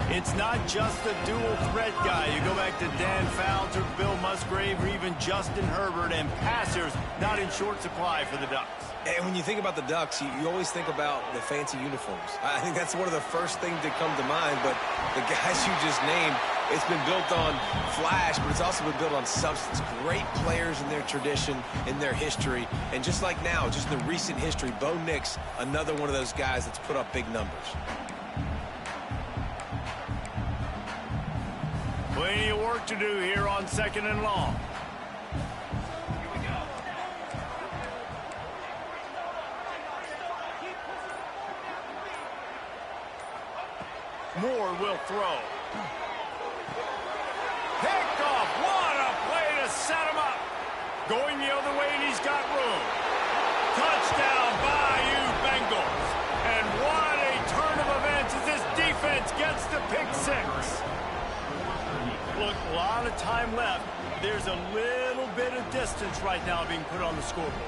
[SPEAKER 1] It's not just the dual threat guy. You go back to Dan Fouts or Bill Musgrave or even Justin Herbert, and passers not in short supply for the Ducks.
[SPEAKER 3] And when you think about the Ducks, you always think about the fancy uniforms. I think that's one of the first things that come to mind, but the guys you just named, it's been built on flash, but it's also been built on substance. Great players in their tradition, in their history, and just like now, just the recent history, Bo Nix, another one of those guys that's put up big numbers.
[SPEAKER 1] Plenty of work to do here on 2nd and long. Moore will throw. Picked off. What a play to set him up. Going the other way, and he's got room. Touchdown, Bayou Bengals. And what a turn of events as this defense gets the pick 6. Look, a lot of time left. There's a little bit of distance right now being put on the scoreboard.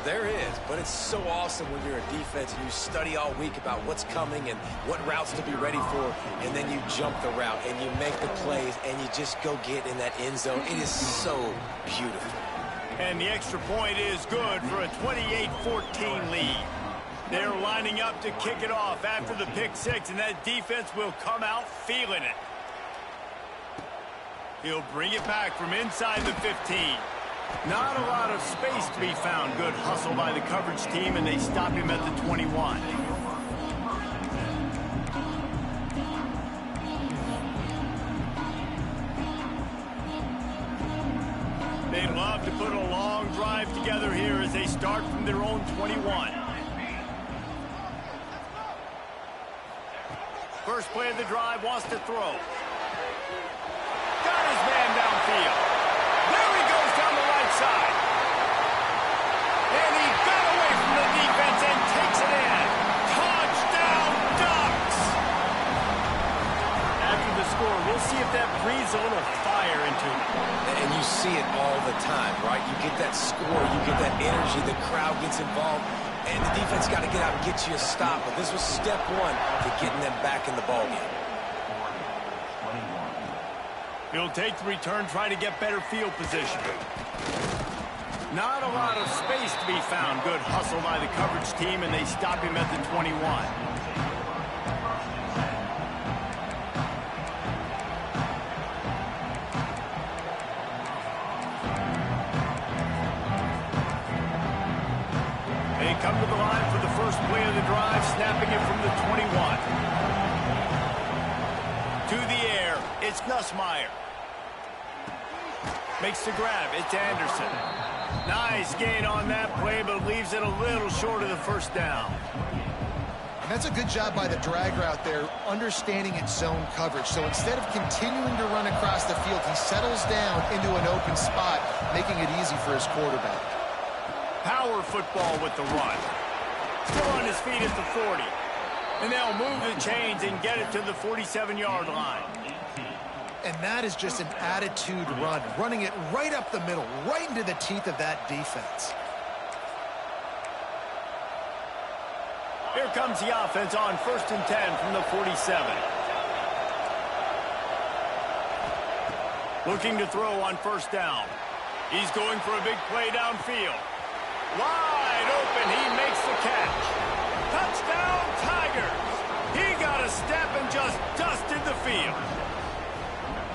[SPEAKER 3] There is, but it's so awesome when you're a defense and you study all week about what's coming and what routes to be ready for, and then you jump the route and you make the plays and you just go get in that end zone. It is so beautiful.
[SPEAKER 1] And the extra point is good for a 28-14 lead. They're lining up to kick it off after the pick 6, and that defense will come out feeling it. He'll bring it back from inside the 15. Not a lot of space to be found. Good hustle by the coverage team, and they stop him at the 21. They love to put a long drive together here as they start from their own 21. First play of the drive, wants to throw. Got his man downfield. There he goes down the right side. And he got away from the defense and takes it in. Touchdown, Ducks! After the score, we'll see if that breathes a little fire into it.
[SPEAKER 3] And you see it all the time, right? You get that score, you get that energy, the crowd gets involved, and the defense got to get out and get you a stop. But this was step 1 to getting them back in the ballgame.
[SPEAKER 1] He'll take the return, try to get better field position. Not a lot of space to be found. Good hustle by the coverage team, and they stop him at the 21. They come to the line for the first play of the drive, snapping it from the 21. To the air, it's Nussmeier. Makes the grab, it's Anderson. Nice gain on that play, but leaves it a little short of the first down.
[SPEAKER 2] And that's a good job by the drag route there, understanding its zone coverage. So instead of continuing to run across the field, he settles down into an open spot, making it easy for his quarterback.
[SPEAKER 1] Power football with the run. Still on his feet at the 40. And they'll move the chains and get it to the 47-yard line.
[SPEAKER 2] And that is just an attitude run, running it right up the middle, right into the teeth of that defense.
[SPEAKER 1] Here comes the offense on 1st and 10 from the 47. Looking to throw on 1st down. He's going for a big play downfield. Wide open, he makes the catch. Touchdown, Tigers! He got a step and just dusted the field.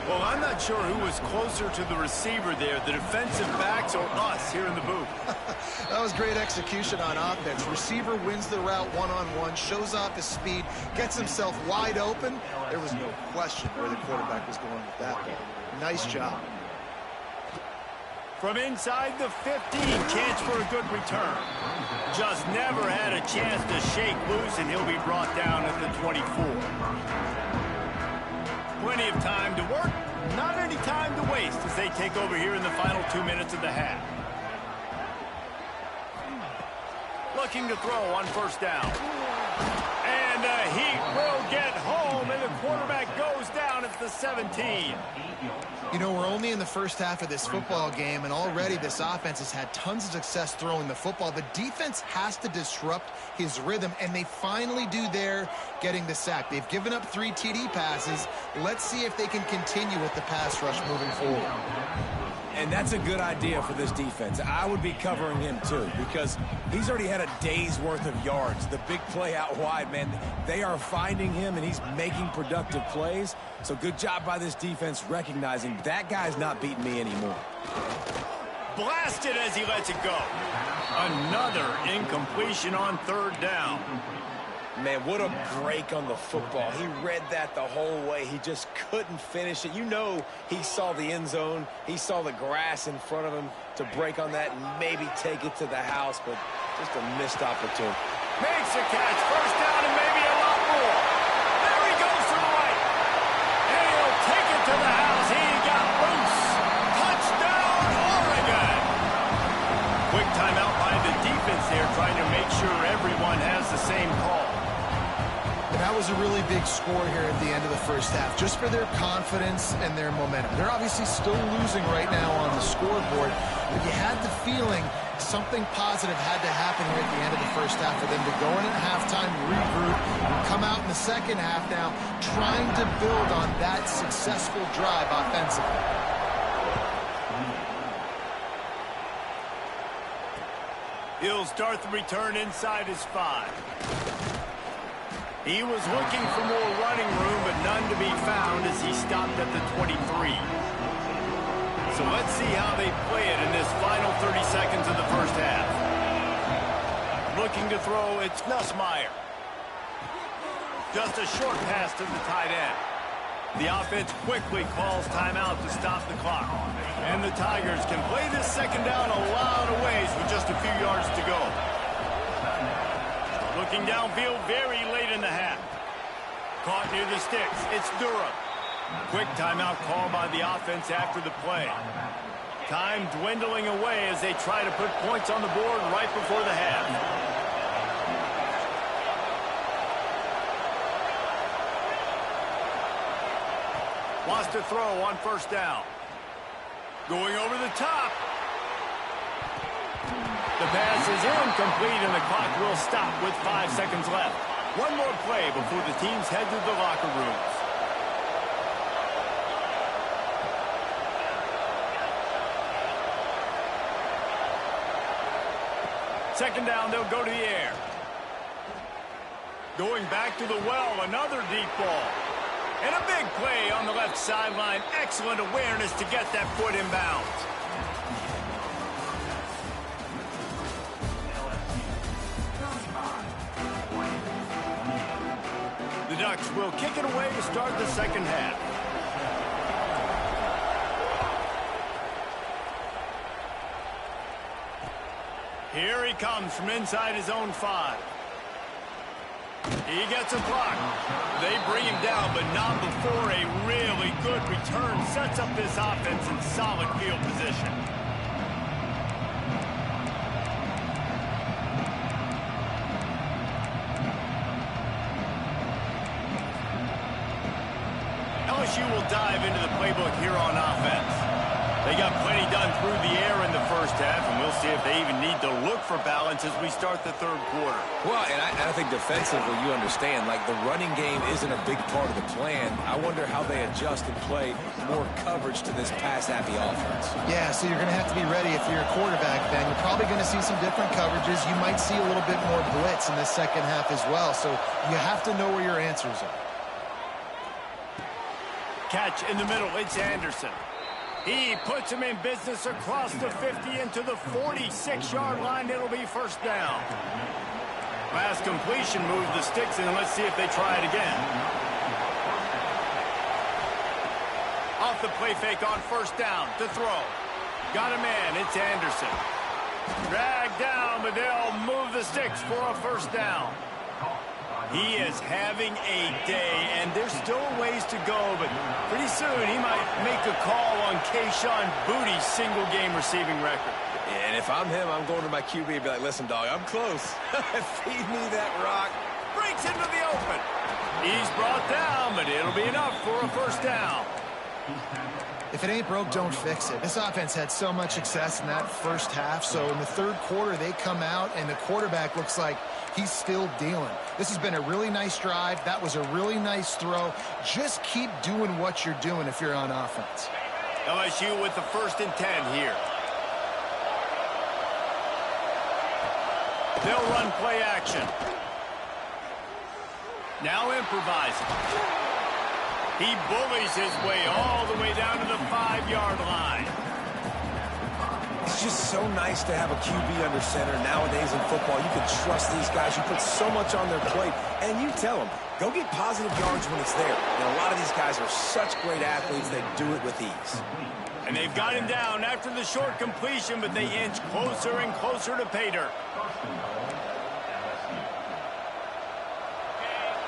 [SPEAKER 1] Well, I'm not sure who was closer to the receiver there, the defensive backs or us here in the booth.
[SPEAKER 2] That was great execution on offense. Receiver wins the route one-on-one, shows off his speed, gets himself wide open. There was no question where the quarterback was going with that ball. Nice job.
[SPEAKER 1] From inside the 15, chance for a good return. Just never had a chance to shake loose, and he'll be brought down at the 24. Plenty of time to work, not any time to waste as they take over here in the final 2 minutes of the half. Looking to throw on 1st down. And he will get home, and the quarterback goes down at the 17.
[SPEAKER 2] You know, we're only in the first half of this football game, and already this offense has had tons of success throwing the football. The defense has to disrupt his rhythm, and they finally do there, getting the sack. They've given up 3 TD passes. Let's see if they can continue with the pass rush moving forward.
[SPEAKER 3] And that's a good idea for this defense. I would be covering him too, because he's already had a day's worth of yards. The big play out wide, man, they are finding him and he's making productive plays. So good job by this defense recognizing that guy's not beating me anymore.
[SPEAKER 1] Blasted as he lets it go. Another incompletion on 3rd down.
[SPEAKER 3] Man, what a break on the football. He read that the whole way. He just couldn't finish it. You know he saw the end zone. He saw the grass in front of him to break on that and maybe take it to the house, but just a missed opportunity.
[SPEAKER 1] Makes a catch. 1st down and maybe a lot more. There he goes to the right. And he'll take it to the house. He got loose. Touchdown, Oregon. Quick timeout by the defense there, trying to make sure everyone has the same call.
[SPEAKER 2] That was a really big score here at the end of the first half, just for their confidence and their momentum. They're obviously still losing right now on the scoreboard, but you had the feeling something positive had to happen here at the end of the first half for them to go in at halftime, regroup, and come out in the second half now, trying to build on that successful drive offensively.
[SPEAKER 1] He'll start the return inside his 5. He was looking for more running room, but none to be found as he stopped at the 23. So let's see how they play it in this final 30 seconds of the first half. Looking to throw, it's Nussmeier. Just a short pass to the tight end. The offense quickly calls timeout to stop the clock. And the Tigers can play this 2nd down a lot of ways with just a few yards to go. Looking downfield very late in the half. Caught near the sticks. It's Durham. Quick timeout call by the offense after the play. Time dwindling away as they try to put points on the board right before the half. Wants to throw on 1st down. Going over the top. The pass is incomplete, and the clock will stop with 5 seconds left. One more play before the teams head to the locker rooms. Second down, they'll go to the air. Going back to the well, another deep ball. And a big play on the left sideline. Excellent awareness to get that foot in bounds. The Ducks will kick it away to start the second half. Here he comes from inside his own 5. He gets a block. They bring him down, but not before a really good return sets up this offense in solid field position. LSU will dive into the playbook here on offense. They got plenty done through the air in the first half, and we'll see if they even need to look for balance as we start the third quarter.
[SPEAKER 3] Well, and I think defensively, you understand, like the running game isn't a big part of the plan. I wonder how they adjust and play more coverage to this pass-happy offense.
[SPEAKER 2] Yeah, so you're going to have to be ready if you're a quarterback, Ben. You're probably going to see some different coverages. You might see a little bit more blitz in the second half as well, so you have to know where your answers are.
[SPEAKER 1] Catch in the middle, it's Anderson. He puts him in business across the 50 into the 46-yard line. It'll be first down. Last completion moved the sticks, and let's see if they try it again. Off the play fake on first down to throw. Got a man, it's Anderson. Dragged down, but they'll move the sticks for a first down. He is having a day, and there's still ways to go, but pretty soon he might make a call on Kayshon Boutte's single-game receiving record.
[SPEAKER 3] And if I'm him, I'm going to my QB and be like, listen, dog, I'm close. Feed me that rock.
[SPEAKER 1] Breaks into the open. He's brought down, but it'll be enough for a first down.
[SPEAKER 2] If it ain't broke, don't fix it. This offense had so much success in that first half, so in the third quarter, they come out, and the quarterback looks like he's still dealing. This has been a really nice drive. That was a really nice throw. Just keep doing what you're doing if you're on offense.
[SPEAKER 1] LSU with the 1st and 10 here. They'll run play action. Now improvising. He bullies his way all the way down to the 5-yard line.
[SPEAKER 3] It's just so nice to have a QB under center nowadays in football. You can trust these guys. You put so much on their plate, and you tell them, go get positive yards when it's there. And a lot of these guys are such great athletes, they do it with ease.
[SPEAKER 1] And they've got him down after the short completion, but they inch closer and closer to pay dirt.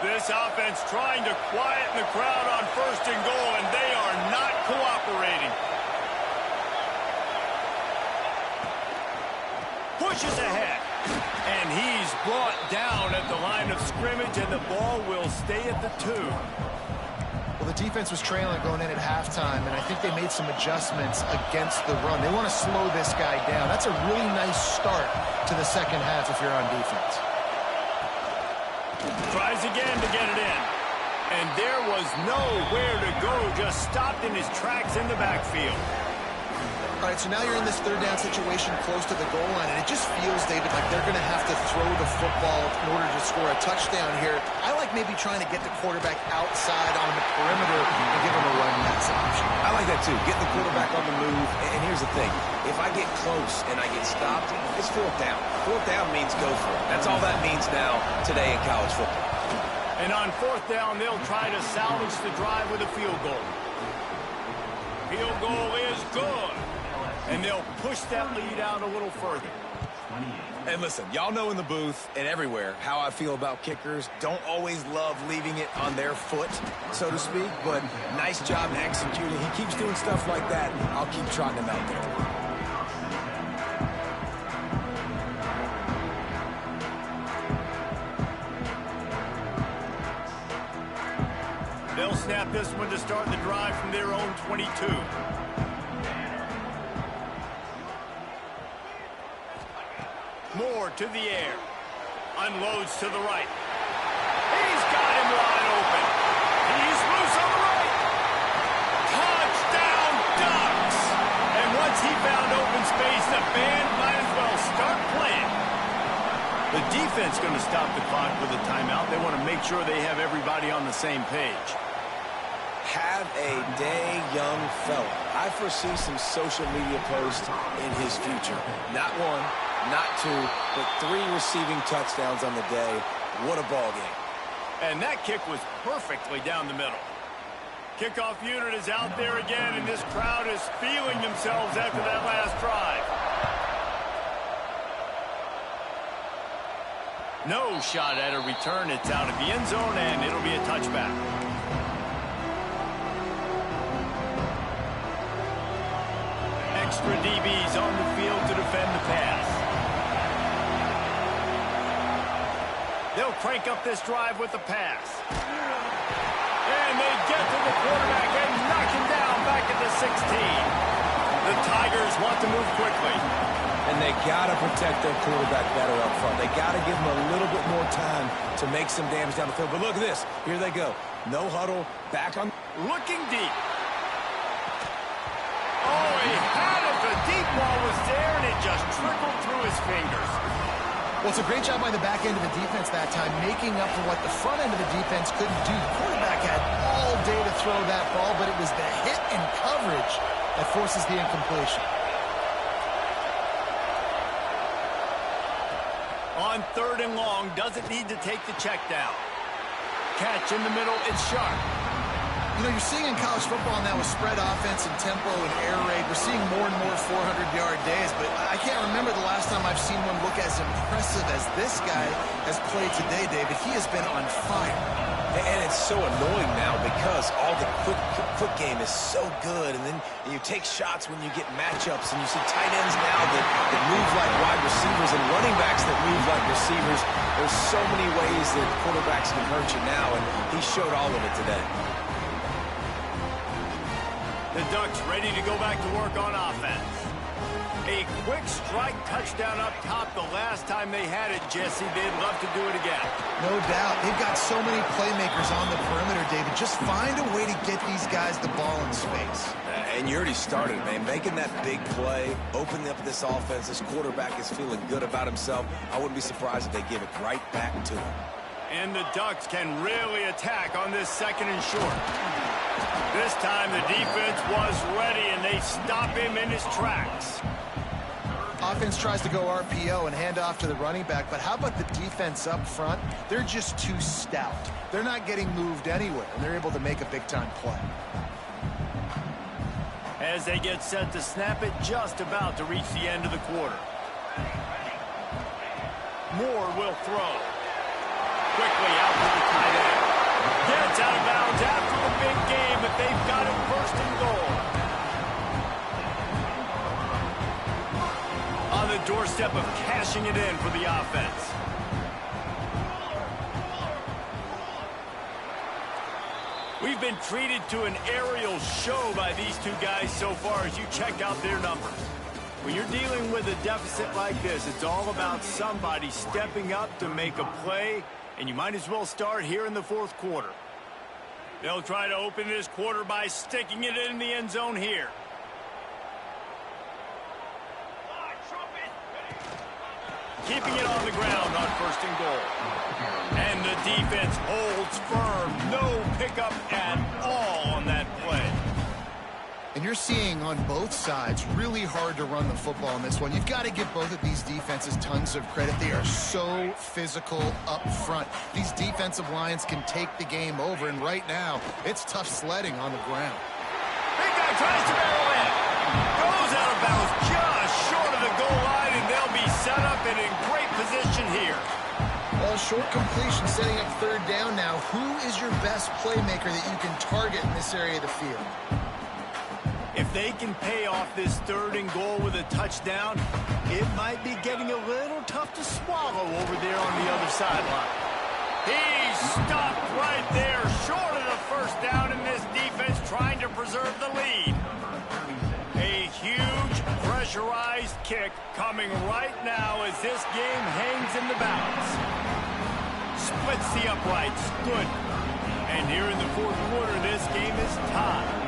[SPEAKER 1] This offense trying to quieten the crowd on 1st and goal, and they are not cooperating. Pushes ahead, and he's brought down at the line of scrimmage, and the ball will stay at the 2.
[SPEAKER 2] Well, the defense was trailing going in at halftime, and I think they made some adjustments against the run. They want to slow this guy down. That's a really nice start to the second half if you're on defense.
[SPEAKER 1] Tries again to get it in. And there was nowhere to go, just stopped in his tracks in the backfield.
[SPEAKER 2] All right, so now you're in this third down situation close to the goal line, and it just feels, David, like they're going to have to throw the football in order to score a touchdown here. I like maybe trying to get the quarterback outside on the perimeter and give him a run pass option.
[SPEAKER 3] I like that too. Get the quarterback on the move. And here's the thing. If I get close and I get stopped, it's 4th down. 4th down means go for it. That's all that means now today in college football.
[SPEAKER 1] And on 4th down, they'll try to salvage the drive with a field goal. Field goal is good. And they'll push that lead out a little further.
[SPEAKER 3] And listen, y'all know in the booth and everywhere how I feel about kickers. Don't always love leaving it on their foot, so to speak, but nice job executing. He keeps doing stuff like that. I'll keep trotting him out there.
[SPEAKER 1] They'll snap this one to start the drive from their own 22. Moore to the air. Unloads to the right. He's got him wide open. He's loose on the right. Touchdown, Ducks! And once he found open space, the band might as well start playing. The defense going to stop the clock with a timeout. They want to make sure they have everybody on the same page.
[SPEAKER 3] Have a day, young fella. I foresee some social media posts in his future. Not one, not two, but 3 receiving touchdowns on the day. What a ball game.
[SPEAKER 1] And that kick was perfectly down the middle. Kickoff unit is out there again, and this crowd is feeling themselves after that last drive. No shot at a return. It's out of the end zone, and it'll be a touchback. Extra DBs on the field to defend the pass. They'll crank up this drive with the pass. And they get to the quarterback and knock him down back at the 16. The Tigers want to move quickly.
[SPEAKER 3] And they got to protect their quarterback better up front. They got to give him a little bit more time to make some damage down the field. But look at this. Here they go. No huddle. Back on.
[SPEAKER 1] Looking deep. Oh, he had it. The deep ball was there, and it just trickled through his fingers.
[SPEAKER 2] Well, it's a great job by the back end of the defense that time, making up for what the front end of the defense couldn't do. The quarterback had all day to throw that ball, but it was the hit and coverage that forces the incompletion.
[SPEAKER 1] On 3rd and long, doesn't need to take the check down. Catch in the middle, it's sharp.
[SPEAKER 2] You know, you're seeing in college football now with spread offense and tempo and air raid, we're seeing more and more 400-yard days, but I can't remember the last time I've seen one look as impressive as this guy has played today, David. He has been on fire.
[SPEAKER 3] And it's so annoying now because all the quick game is so good, and then you take shots when you get matchups, and you see tight ends now that move like wide receivers and running backs that move like receivers. There's so many ways that quarterbacks can hurt you now, and he showed all of it today.
[SPEAKER 1] The Ducks ready to go back to work on offense. A quick strike touchdown up top the last time they had it, Jesse. They'd love to do it again.
[SPEAKER 2] No doubt. They've got so many playmakers on the perimeter, David. Just find a way to get these guys the ball in space.
[SPEAKER 3] And you already started, man. Making that big play, opening up this offense. This quarterback is feeling good about himself. I wouldn't be surprised if they give it right back to him.
[SPEAKER 1] And the Ducks can really attack on this 2nd and short. This time the defense was ready, and they stop him in his tracks.
[SPEAKER 2] Offense tries to go RPO and hand off to the running back, but how about the defense up front? They're just too stout. They're not getting moved anywhere, and they're able to make a big-time play.
[SPEAKER 1] As they get set to snap it, just about to reach the end of the quarter. Moore will throw. Quickly out to the tight end. Gets out of bounds after the big game, but they've got it 1st and goal. On the doorstep of cashing it in for the offense. We've been treated to an aerial show by these two guys so far as you check out their numbers. When you're dealing with a deficit like this, it's all about somebody stepping up to make a play, and you might as well start here in the 4th quarter. They'll try to open this quarter by sticking it in the end zone here. Keeping it on the ground on 1st and goal. And the defense holds firm. No pickup at all on that play.
[SPEAKER 2] And you're seeing on both sides really hard to run the football in this one. You've got to give both of these defenses tons of credit. They are so physical up front. These defensive lines can take the game over, and right now, it's tough sledding on the ground.
[SPEAKER 1] Big guy tries to barrel in. Goes out of bounds just short of the goal line, and they'll be set up and in great position here.
[SPEAKER 2] Well, short completion setting up 3rd down now. Who is your best playmaker that you can target in this area of the field?
[SPEAKER 1] If they can pay off this 3rd and goal with a touchdown, it might be getting a little tough to swallow over there on the other sideline. He's stopped right there, short of the 1st down, and this defense trying to preserve the lead. A huge pressurized kick coming right now as this game hangs in the balance. Splits the uprights, good. And here in the 4th quarter, this game is tied.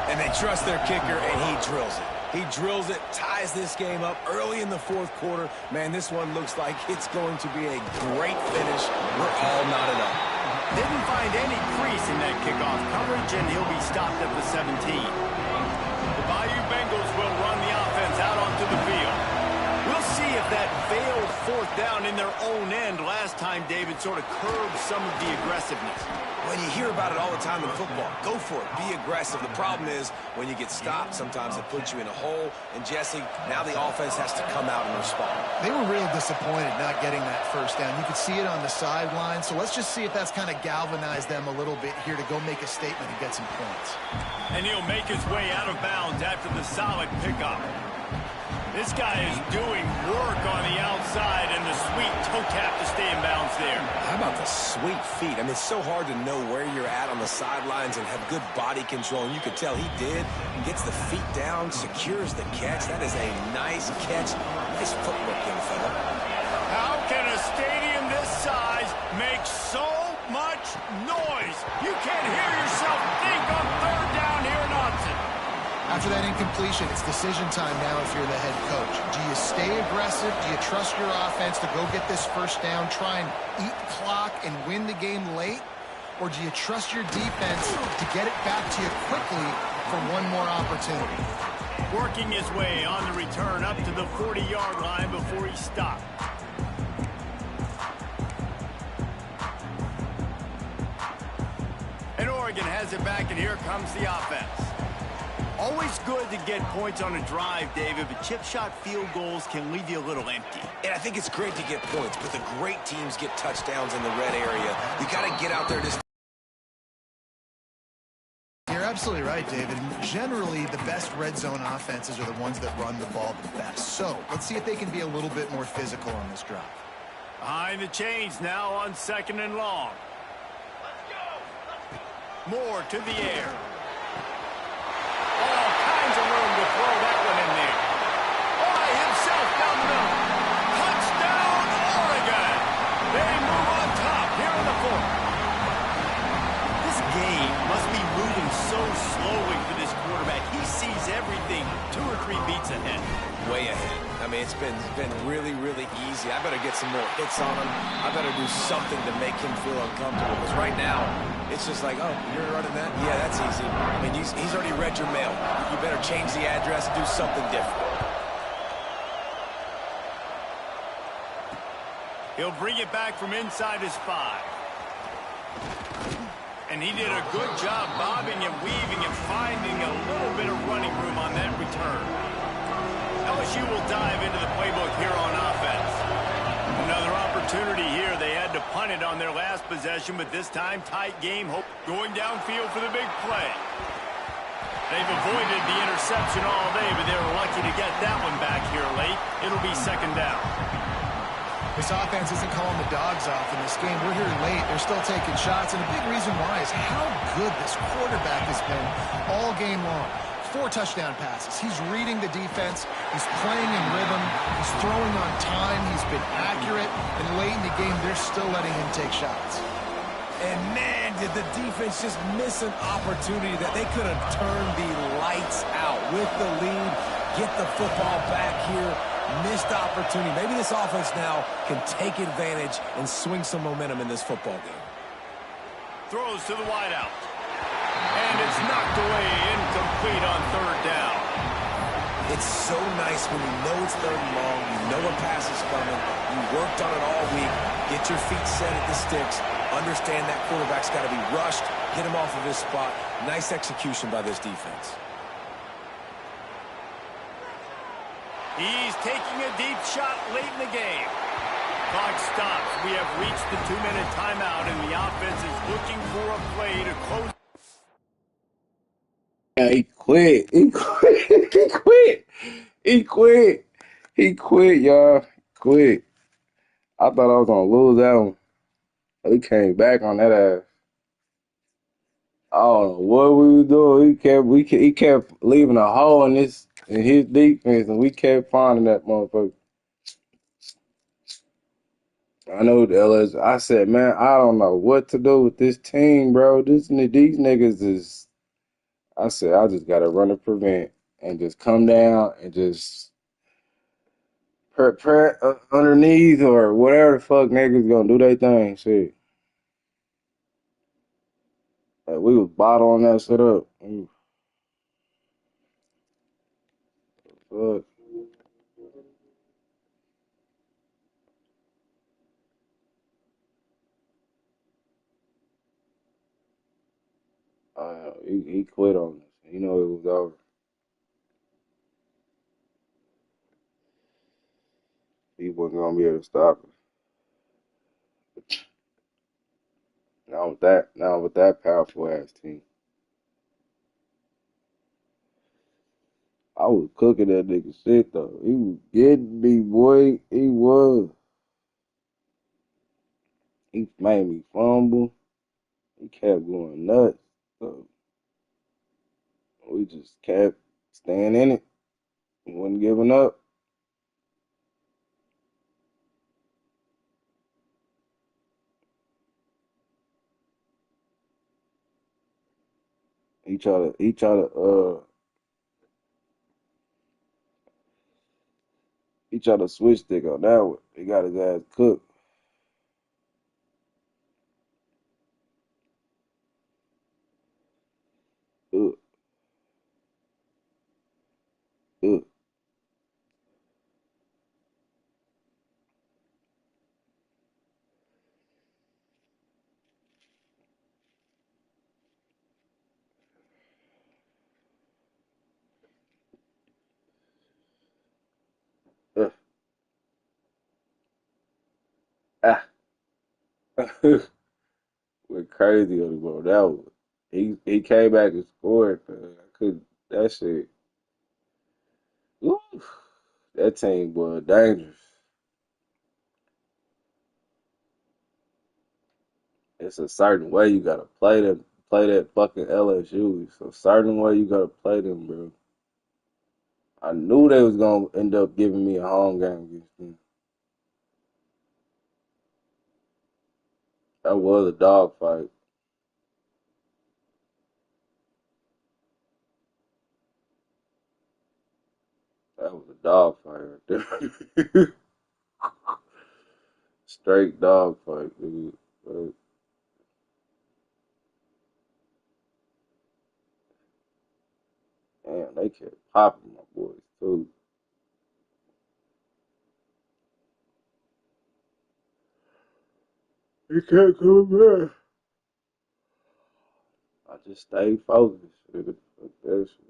[SPEAKER 3] And they trust their kicker, and he drills it. He drills it, ties this game up early in the fourth quarter. Man, this one looks like it's going to be a great finish. We're all knotted up.
[SPEAKER 1] Didn't find any crease in that kickoff coverage, and he'll be stopped at the 17. The Bayou Bengals will run the offense out onto the field. We'll see if that failed fourth down in their own end last time, David, sort of curbed some of the aggressiveness.
[SPEAKER 3] When you hear about it all the time in football, go for it, be aggressive. The problem is when you get stopped, sometimes it puts you in a hole. And Jesse, now the offense has to come out and respond.
[SPEAKER 2] They were real disappointed not getting that first down. You could see it on the sideline. So let's just see if that's kind of galvanized them a little bit here to go make a statement and get some points.
[SPEAKER 1] And he'll make his way out of bounds after the solid pickup. This guy is doing work on the outside, and the sweet toe tap to stay in bounds there.
[SPEAKER 3] How about the sweet feet? I mean, it's so hard to know where you're at on the sidelines and have good body control. And you could tell he did. He gets the feet down, secures the catch. That is a nice catch. Nice footwork, young fella.
[SPEAKER 1] How can a stadium this size make so much noise? You can't hear yourself think on third down here in Austin.
[SPEAKER 2] After that incompletion, it's decision time now if you're the head coach. Do you stay aggressive? Do you trust your offense to go get this first down, try and eat the clock and win the game late? Or do you trust your defense to get it back to you quickly for one more opportunity?
[SPEAKER 1] Working his way on the return up to the 40-yard line before he stopped. And Oregon has it back, and here comes the offense. Always good to get points on a drive, David, but chip shot field goals can leave you a little empty.
[SPEAKER 3] And I think it's great to get points, but the great teams get touchdowns in the red area. You got to get out there this.
[SPEAKER 2] You're absolutely right, David. Generally, the best red zone offenses are the ones that run the ball the best. So let's see if they can be a little bit more physical on this drive.
[SPEAKER 1] Behind the chains now on 2nd and long. Moore to the air. All kinds of room to throw that one in there. By himself down the middle. Touchdown, Oregon. They move on top here in the fourth. This game must be moving so slowly for this quarterback. He sees everything 2 or 3 beats ahead.
[SPEAKER 3] Way ahead. I mean, it's been really, really easy. I better get some more hits on him. I better do something to make him feel uncomfortable. Because right now, it's just like, oh, you're running that? Yeah, that's easy. I mean, he's already read your mail. You better change the address and do something different.
[SPEAKER 1] He'll bring it back from inside his 5. And he did a good job bobbing and weaving and finding a little bit of running room on that return. LSU will dive into the playbook here on offense. Another opportunity here. They had to punt it on their last possession, but this time tight game. Hope going downfield for the big play. They've avoided the interception all day, but they were lucky to get that one back here late. It'll be 2nd down.
[SPEAKER 2] This offense isn't calling the dogs off in this game. We're here late. They're still taking shots, and a big reason why is how good this quarterback has been all game long. 4 touchdown passes. He's reading the defense. He's playing in rhythm. He's throwing on time. He's been accurate. And late in the game, they're still letting him take shots.
[SPEAKER 3] And, man, did the defense just miss an opportunity that they could have turned the lights out with the lead, get the football back here. Missed opportunity. Maybe this offense now can take advantage and swing some momentum in this football game.
[SPEAKER 1] Throws to the wideout. And it's knocked away, incomplete on 3rd down.
[SPEAKER 3] It's so nice when you know it's 3rd and long, you know a pass is coming, you worked on it all week, get your feet set at the sticks, understand that quarterback's got to be rushed, get him off of his spot. Nice execution by this defense.
[SPEAKER 1] He's taking a deep shot late in the game. Clock stops. We have reached the 2-minute timeout, and the offense is looking for a play to close.
[SPEAKER 5] Yeah, he quit. He quit. He quit. He quit. He quit, y'all. Quit. I thought I was gonna lose that one. He came back on that ass. I don't know what we was doing. He kept leaving a hole in his defense, and we kept finding that motherfucker. I know the LS. I said, man, I don't know what to do with this team, bro. These niggas is. I said, I just gotta run to prevent. and just come down and just prep underneath or whatever the fuck niggas gonna do their thing. Shit. Like, we was bottling that shit up. Fuck. He quit on us. He know it was over. He wasn't gonna be able to stop us. Now with that powerful ass team. I was cooking that nigga shit though. He was getting me, boy. He was. He made me fumble. He kept going nuts. So we just kept staying in it. Wasn't giving up. He tried to switch stick on that one. He got his ass cooked. Ugh, ugh, ugh. Ah. Went crazy on the ball. That was he came back and scored. Man. I could that shit. Woo, that team was dangerous. It's a certain way you gotta play that fucking LSU. It's a certain way you gotta play them, bro. I knew they was gonna end up giving me a home game against them. That was a dog fight. That was a dog fight right there. Straight dog fight, dude. But, damn, they kept popping my boys too. He kept coming back. I just stayed focused. Nigga. Fuck that shit.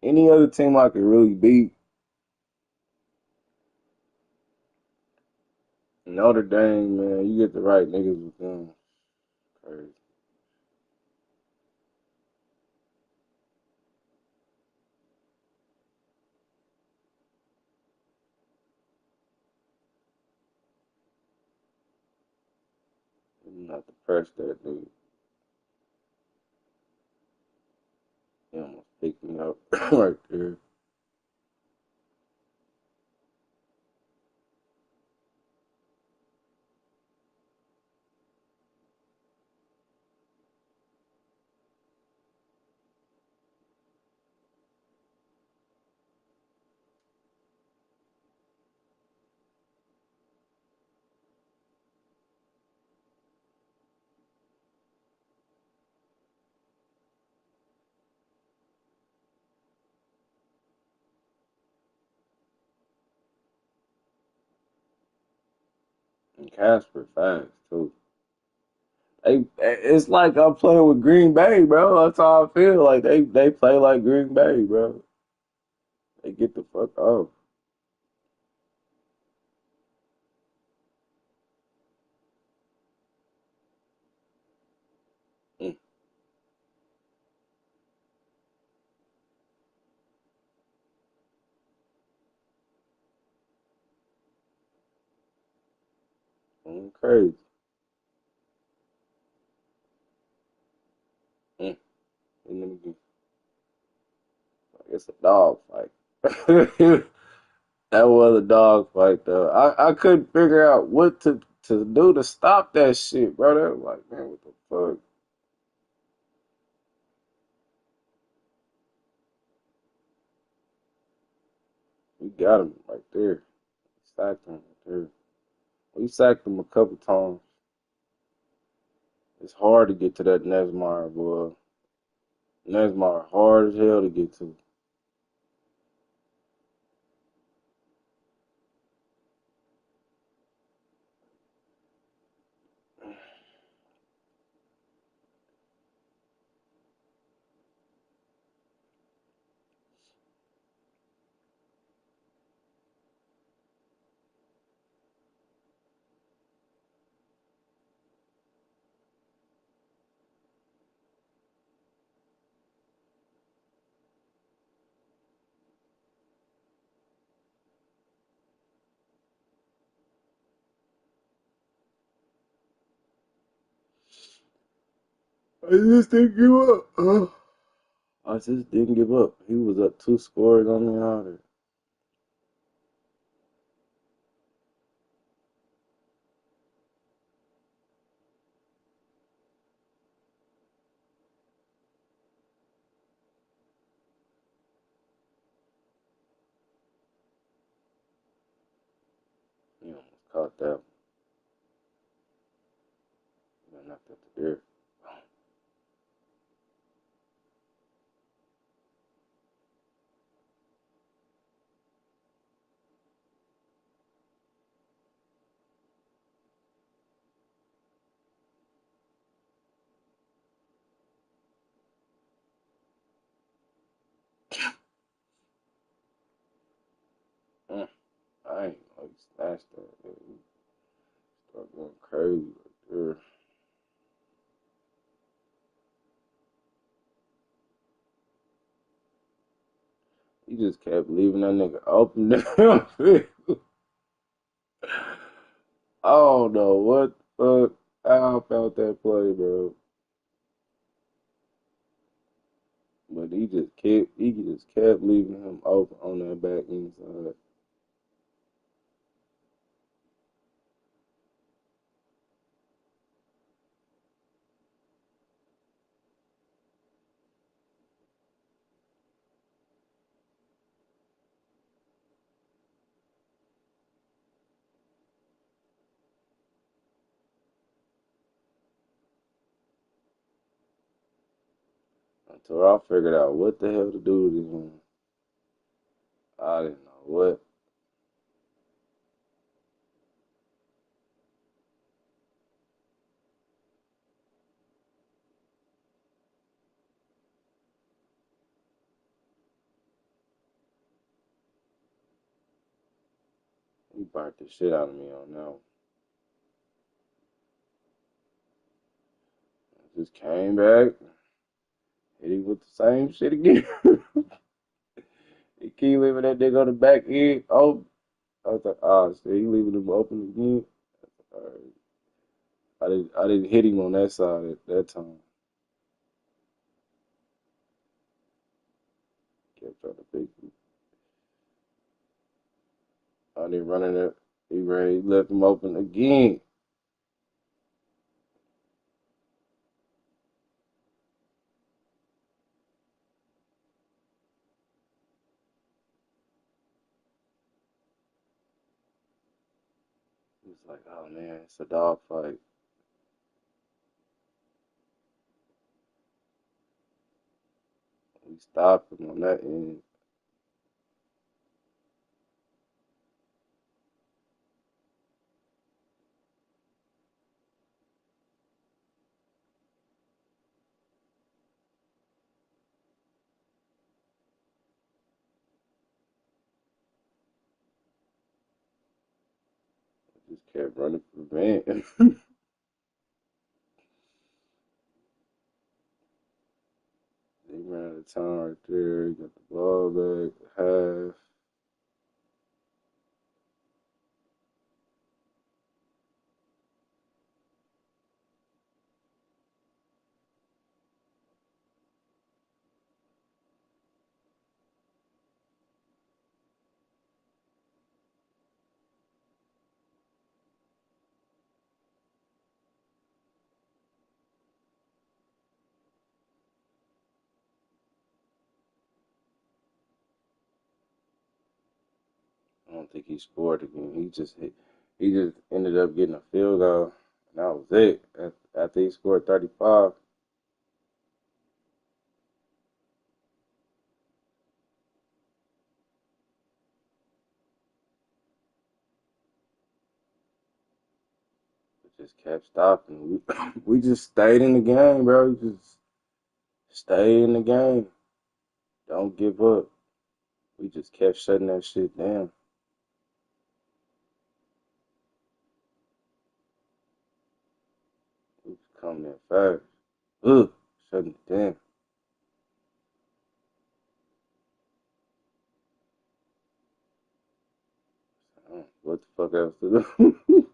[SPEAKER 5] Any other team I could really beat, Notre Dame, man, you get the right niggas with them. Crazy. You not to press that dude. He almost picked me up right there. And Casper fast too. It's like I'm playing with Green Bay, bro. That's how I feel. Like they play like Green Bay, bro. They get the fuck off. Mm, crazy. Mm, and then it's a dog fight. That was a dog fight though. I couldn't figure out what to do to stop that shit, bro. That was like, man, what the fuck? got him right there. Sacked him right there. We sacked him a couple times. It's hard to get to that Nesmire, boy. Nesmire hard as hell to get to. I just didn't give up. I just didn't give up. He was up 2 scores on me out there. He almost caught that. He knocked out the air. I ain't know he snatched that. He started going crazy right there. He just kept leaving that nigga open downfield. I don't know what the fuck. How about that play, bro? But he just kept leaving him open on that back inside. Until I figured out what the hell to do with this one. I didn't know what. He burnt the shit out of me on that one. Just came back, hit him with the same shit again. He keep leaving that nigga on the back end. Oh, I was like, oh shit, he leaving him open again. All right. I didn't hit him on that side at that time. Kept trying to pick him. I didn't run in it. He left him open again. He was like, oh man, it's a dog fight. We stopped him on that end. Just kept running for man. He ran out of time right there. He got the ball back, half. don't think he scored again. He just ended up getting a field goal, and that was it. After he scored 35. It just kept stopping. We just stayed in the game, bro. We just stay in the game. Don't give up. We just kept shutting that shit down. We was coming in fast. Ugh, shutting it down. I don't know what the fuck else to do?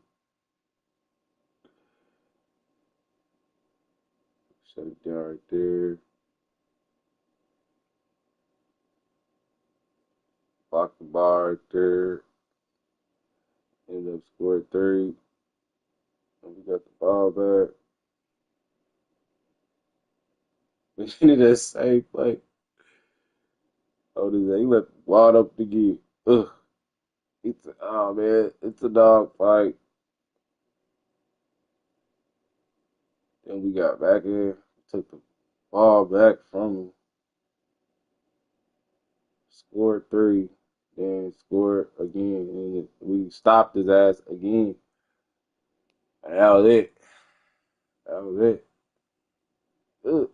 [SPEAKER 5] Shut it down right there. Block the bar right there. Ended up scoring 3. And we got the ball back. We ended that same play. Oh, he left wide up again. Ugh. Oh man, it's a dog fight. Then we got back in, took the ball back from him, scored 3, then scored again, and we stopped his ass again. And that was it. That was it. Ugh.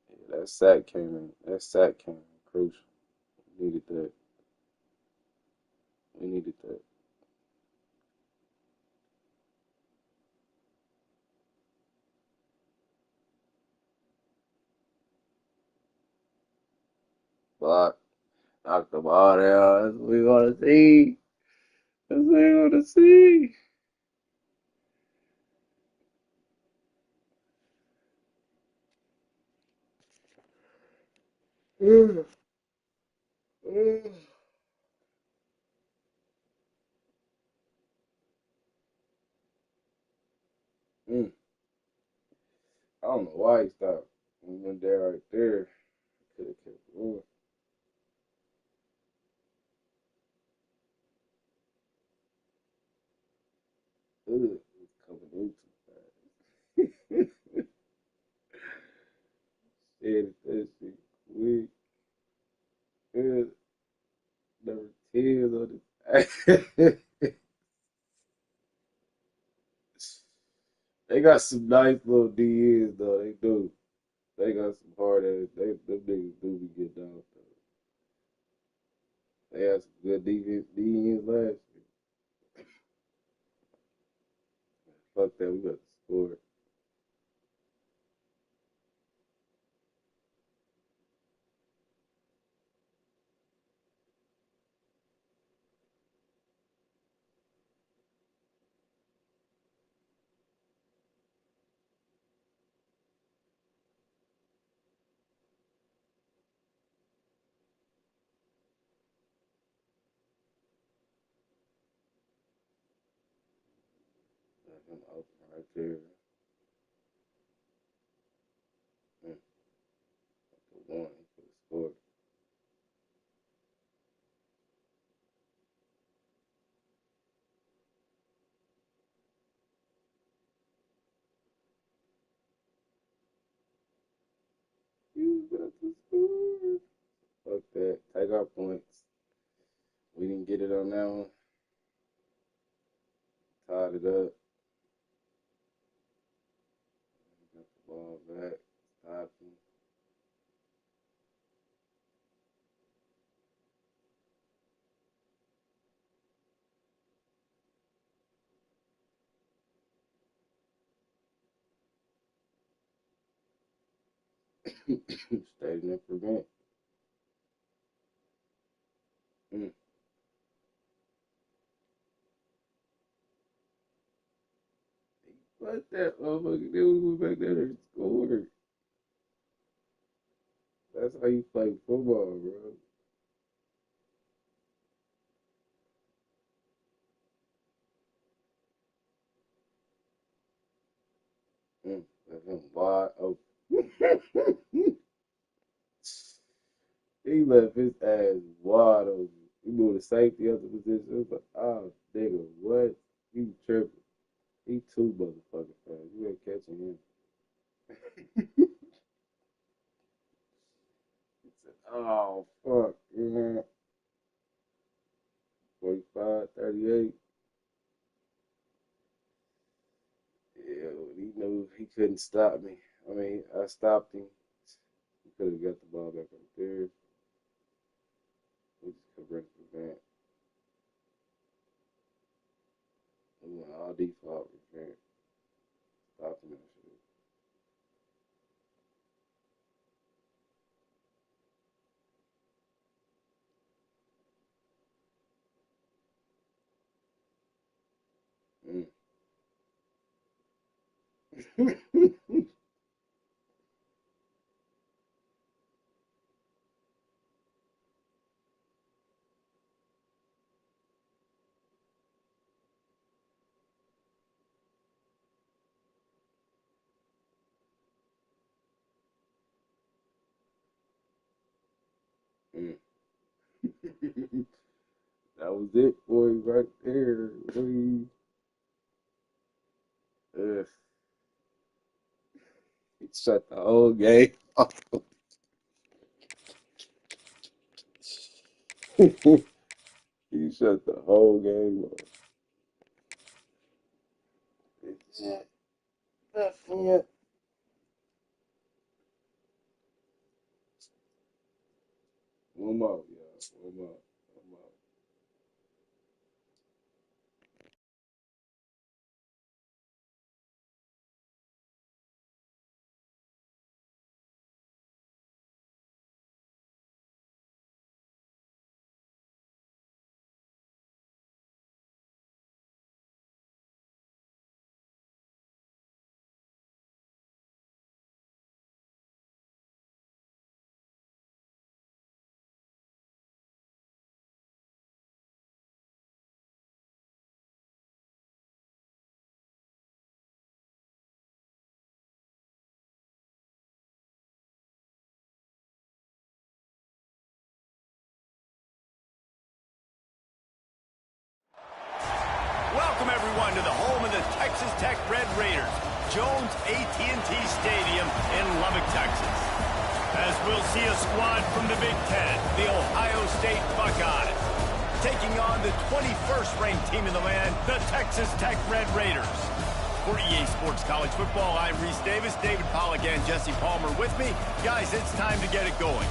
[SPEAKER 5] Yeah, that sack came in. That sack came in crucial. We needed that. We needed that. Block. Knock the ball down. That's what we want to see. That's what we want to see. Mm. Mm. Mm. I don't know why he stopped. He went there right there. Could have kept going. Ugh. It's coming in too fast. Shit, that shit weak. Ugh. Number 10 on it. They got some nice little DNs though. They do. They got some hard ass. Them niggas do be getting down. They had some good defense DNs last year. Fuck that. We got to score. Let him open right there. Mm, the one. He could have scored. You got to score. Fuck that. Take our points. We didn't get it on that one. Tied it up. Got the ball back. Stopped him. Stayed in the prevent. Mm. What that motherfucker did? We went back there and scored. That's how you play football, bro. Let him wide open. He left his ass wide open. He moved the safety up the position. It was like, oh, nigga, what? He tripping. He too motherfucking fast. You ain't catching him. He said, oh, fuck. Yeah. 45, 38. Yeah, he knew he couldn't stop me. I mean, I stopped him. He could have got the ball back up there. We just could run prevent. We went all default prevent. Stopped him that shit. Mm. That was it for you right there. Boy. He shut the whole game off. He shut the whole game off. That's it. One more, y'all. One more. One more.
[SPEAKER 1] Welcome everyone to the home of the Texas Tech Red Raiders, Jones AT&T Stadium in Lubbock, Texas. As we'll see a squad from the Big Ten, the Ohio State Buckeyes, taking on the 21st ranked team in the land, the Texas Tech Red Raiders. For EA Sports College Football, I'm Reese Davis, David Pollack and Jesse Palmer with me. Guys, it's time to get it going.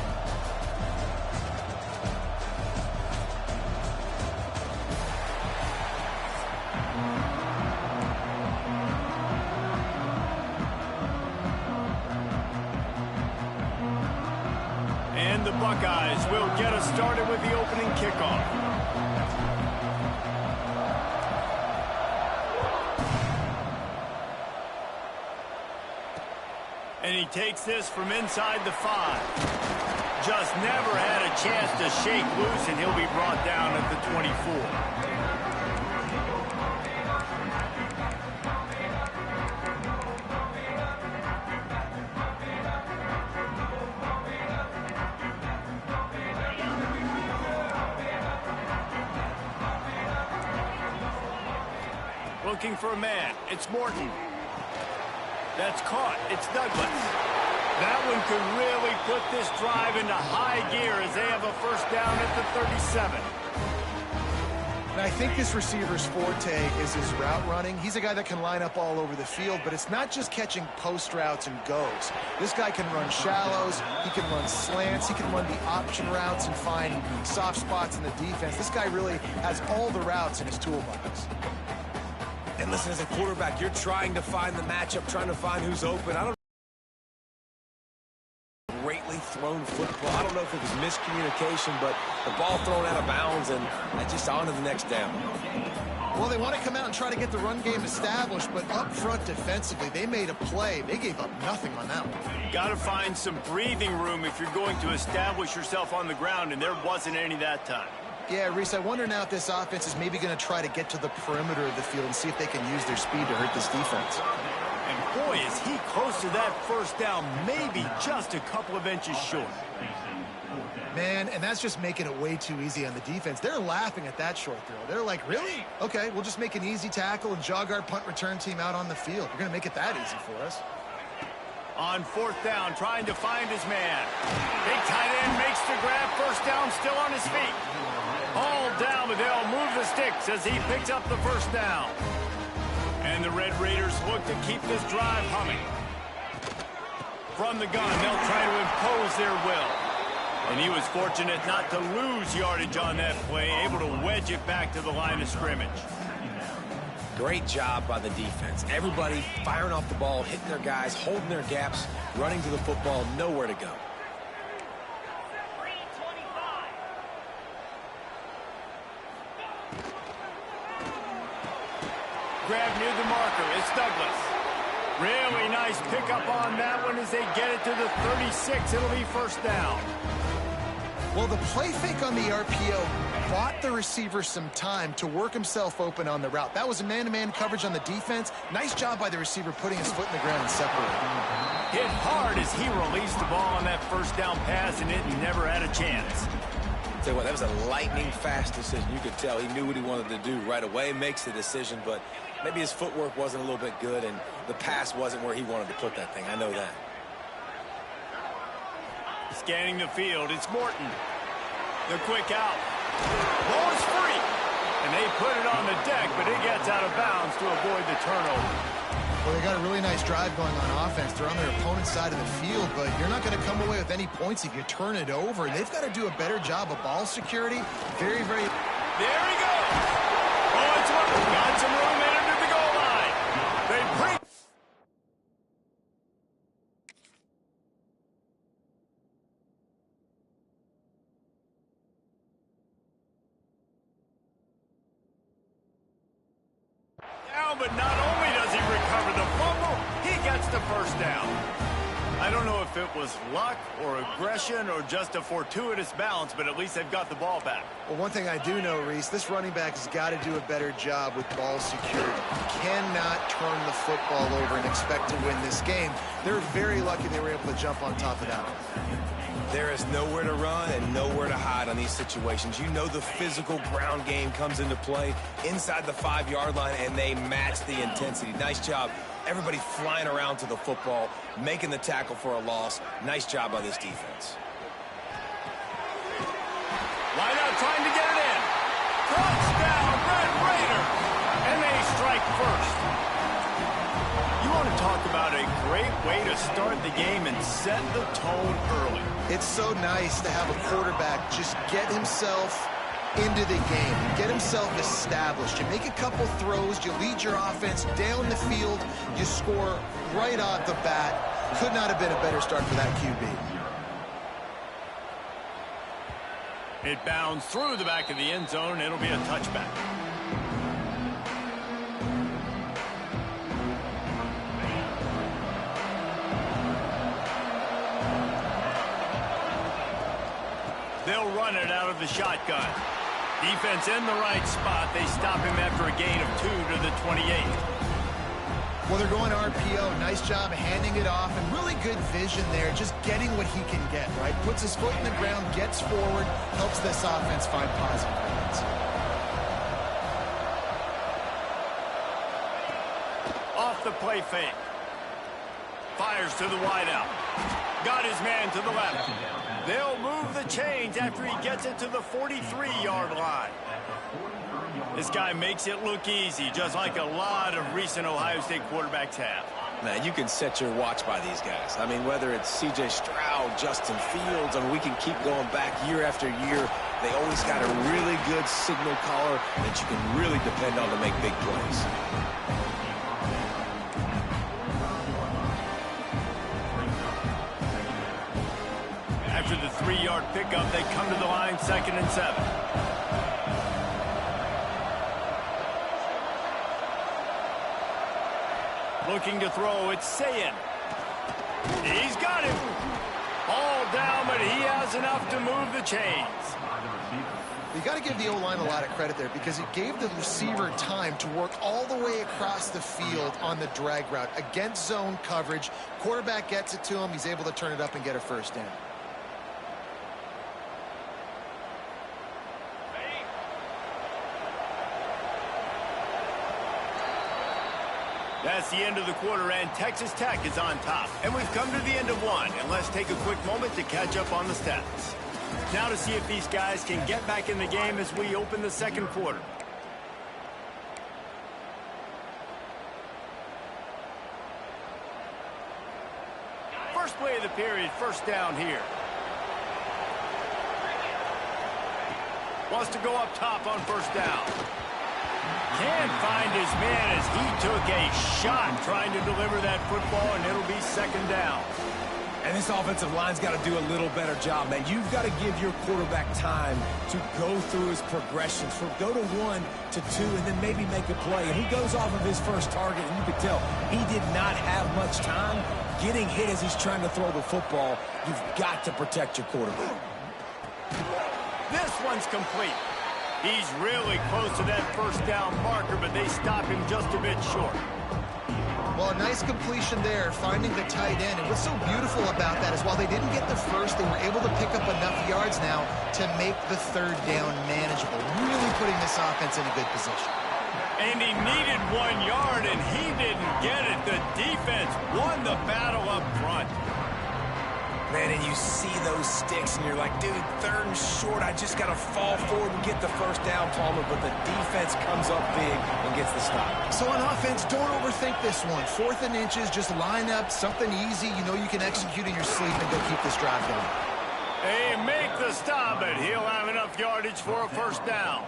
[SPEAKER 1] And the Buckeyes will get us started with the opening kickoff. And he takes this from inside the 5. Just never had a chance to shake loose, and he'll be brought down at the 24. Looking for a man. It's Morton. That's caught. It's Douglas. That one could really put this drive into high gear as they have a first down at the 37.
[SPEAKER 2] And I think this receiver's forte is his route running. He's a guy that can line up all over the field, but it's not just catching post routes and goes. This guy can run shallows, he can run slants, he can run the option routes and find soft spots in the defense. This guy really has all the routes in his toolbox.
[SPEAKER 3] And listen, as a quarterback, you're trying to find the matchup, trying to find who's open. I don't greatly thrown football. I don't know if it was miscommunication, but the ball thrown out of bounds and just on to the next down.
[SPEAKER 2] Well, they want to come out and try to get the run game established, but up front defensively, they made a play. They gave up nothing on that one.
[SPEAKER 1] Got to find some breathing room if you're going to establish yourself on the ground, and there wasn't any that time.
[SPEAKER 2] Yeah, Reese, I wonder now if this offense is maybe going to try to get to the perimeter of the field and see if they can use their speed to hurt this defense.
[SPEAKER 1] And boy, is he close to that first down, maybe just a couple of inches short.
[SPEAKER 2] Man, and that's just making it way too easy on the defense. They're laughing at that short throw. They're like, really? Okay, we'll just make an easy tackle and jog our punt return team out on the field. You're going to make it that easy for us.
[SPEAKER 1] On fourth down, trying to find his man. Big tight end makes the grab. First down, still on his feet. All down, but they'll move the sticks as he picks up the first down. And the Red Raiders look to keep this drive humming. From the gun, they'll try to impose their will. And he was fortunate not to lose yardage on that play, able to wedge it back to the line of scrimmage.
[SPEAKER 3] Great job by the defense. Everybody firing off the ball, hitting their guys, holding their gaps, running to the football, nowhere to go.
[SPEAKER 1] Grab near the marker. It's Douglas. Really nice pickup on that one as they get it to the 36. It'll be first down.
[SPEAKER 2] Well, the play fake on the RPO bought the receiver some time to work himself open on the route. That was a man-to-man coverage on the defense. Nice job by the receiver putting his foot in the ground and separating.
[SPEAKER 1] Hit hard as he released the ball on that first down pass, and it never had a chance.
[SPEAKER 3] Tell you what, that was a lightning-fast decision. You could tell he knew what he wanted to do right away, makes the decision, but maybe his footwork wasn't a little bit good, and the pass wasn't where he wanted to put that thing. I know that.
[SPEAKER 1] Scanning the field, it's Morton. The quick out. Ball is free. And they put it on the deck, but it gets out of bounds to avoid the turnover.
[SPEAKER 2] Well, they got a really nice drive going on offense. They're on their opponent's side of the field, but you're not going to come away with any points if you turn it over. And they've got to do a better job of ball security. Very, very...
[SPEAKER 1] There he goes. Oh, it's one. Got some room in under the goal line. They bring... But not only does he recover the fumble, he gets the first down. I don't know if it was luck or aggression or just a fortuitous bounce, but at least they've got the ball back.
[SPEAKER 2] Well, one thing I do know, Reese, this running back has got to do a better job with ball security. You cannot turn the football over and expect to win this game. They're very lucky they were able to jump on top of that one.
[SPEAKER 3] There is nowhere to run and nowhere to hide on these situations. You know the physical ground game comes into play inside the 5-yard line, and they match the intensity. Nice job. Everybody flying around to the football, making the tackle for a loss. Nice job by this defense.
[SPEAKER 1] Wide out trying to get it in. Touchdown, Red Raiders. And they strike first. You want to talk about a great way to start the game and set the tone early.
[SPEAKER 2] It's so nice to have a quarterback just get himself into the game, get himself established. You make a couple throws, you lead your offense down the field, you score right off the bat. Could not have been a better start for that QB.
[SPEAKER 1] It bounds through the back of the end zone. It'll be a touchback. They'll run it out of the shotgun. Defense in the right spot. They stop him after a gain of 2 to the 28.
[SPEAKER 2] Well, they're going RPO. Nice job handing it off, and really good vision there, just getting what he can get, right? Puts his foot in the ground, gets forward, helps this offense find positive points.
[SPEAKER 1] Off the play fake. Fires to the wideout. Got his man to the left. They'll move the chains after he gets it to the 43-yard line. This guy makes it look easy, just like a lot of recent Ohio State quarterbacks have.
[SPEAKER 3] Man, you can set your watch by these guys. I mean, whether it's C.J. Stroud, Justin Fields, I mean, we can keep going back year after year. They always got a really good signal caller that you can really depend on to make big plays.
[SPEAKER 1] After the 3-yard pickup, they come to the line 2nd and 7. Looking to throw, it's Sayin. He's got him. All down, but he has enough to move the chains.
[SPEAKER 2] You got to give the O-line a lot of credit there because it gave the receiver time to work all the way across the field on the drag route. Against zone coverage, quarterback gets it to him. He's able to turn it up and get a first down.
[SPEAKER 1] That's the end of the quarter, and Texas Tech is on top. And we've come to the end of one, and let's take a quick moment to catch up on the stats. Now to see if these guys can get back in the game as we open the second quarter. First play of the period, first down here. Wants to go up top on first down. Can't find his man as he took a shot trying to deliver that football, and it'll be second down.
[SPEAKER 3] And this offensive line's got to do a little better job, man. You've got to give your quarterback time to go through his progressions, from go to 1 to 2, and then maybe make a play. And he goes off of his first target, and you can tell he did not have much time getting hit as he's trying to throw the football. You've got to protect your quarterback.
[SPEAKER 1] This one's complete. He's really close to that first down marker, but they stop him just a bit short.
[SPEAKER 2] Well, a nice completion there, finding the tight end. And what's so beautiful about that is while they didn't get the first, they were able to pick up enough yards now to make the third down manageable, really putting this offense in a good position.
[SPEAKER 1] And he needed 1 yard, and he didn't get it. The defense won the battle up front.
[SPEAKER 3] Man, and you see those sticks, and you're like, dude, third and short, I just got to fall forward and get the first down, Palmer, but the defense comes up big and gets the stop.
[SPEAKER 2] So on offense, don't overthink this one. 4th and inches, just line up, something easy you know you can execute in your sleep and go keep this drive going.
[SPEAKER 1] They make the stop, but he'll have enough yardage for a first down.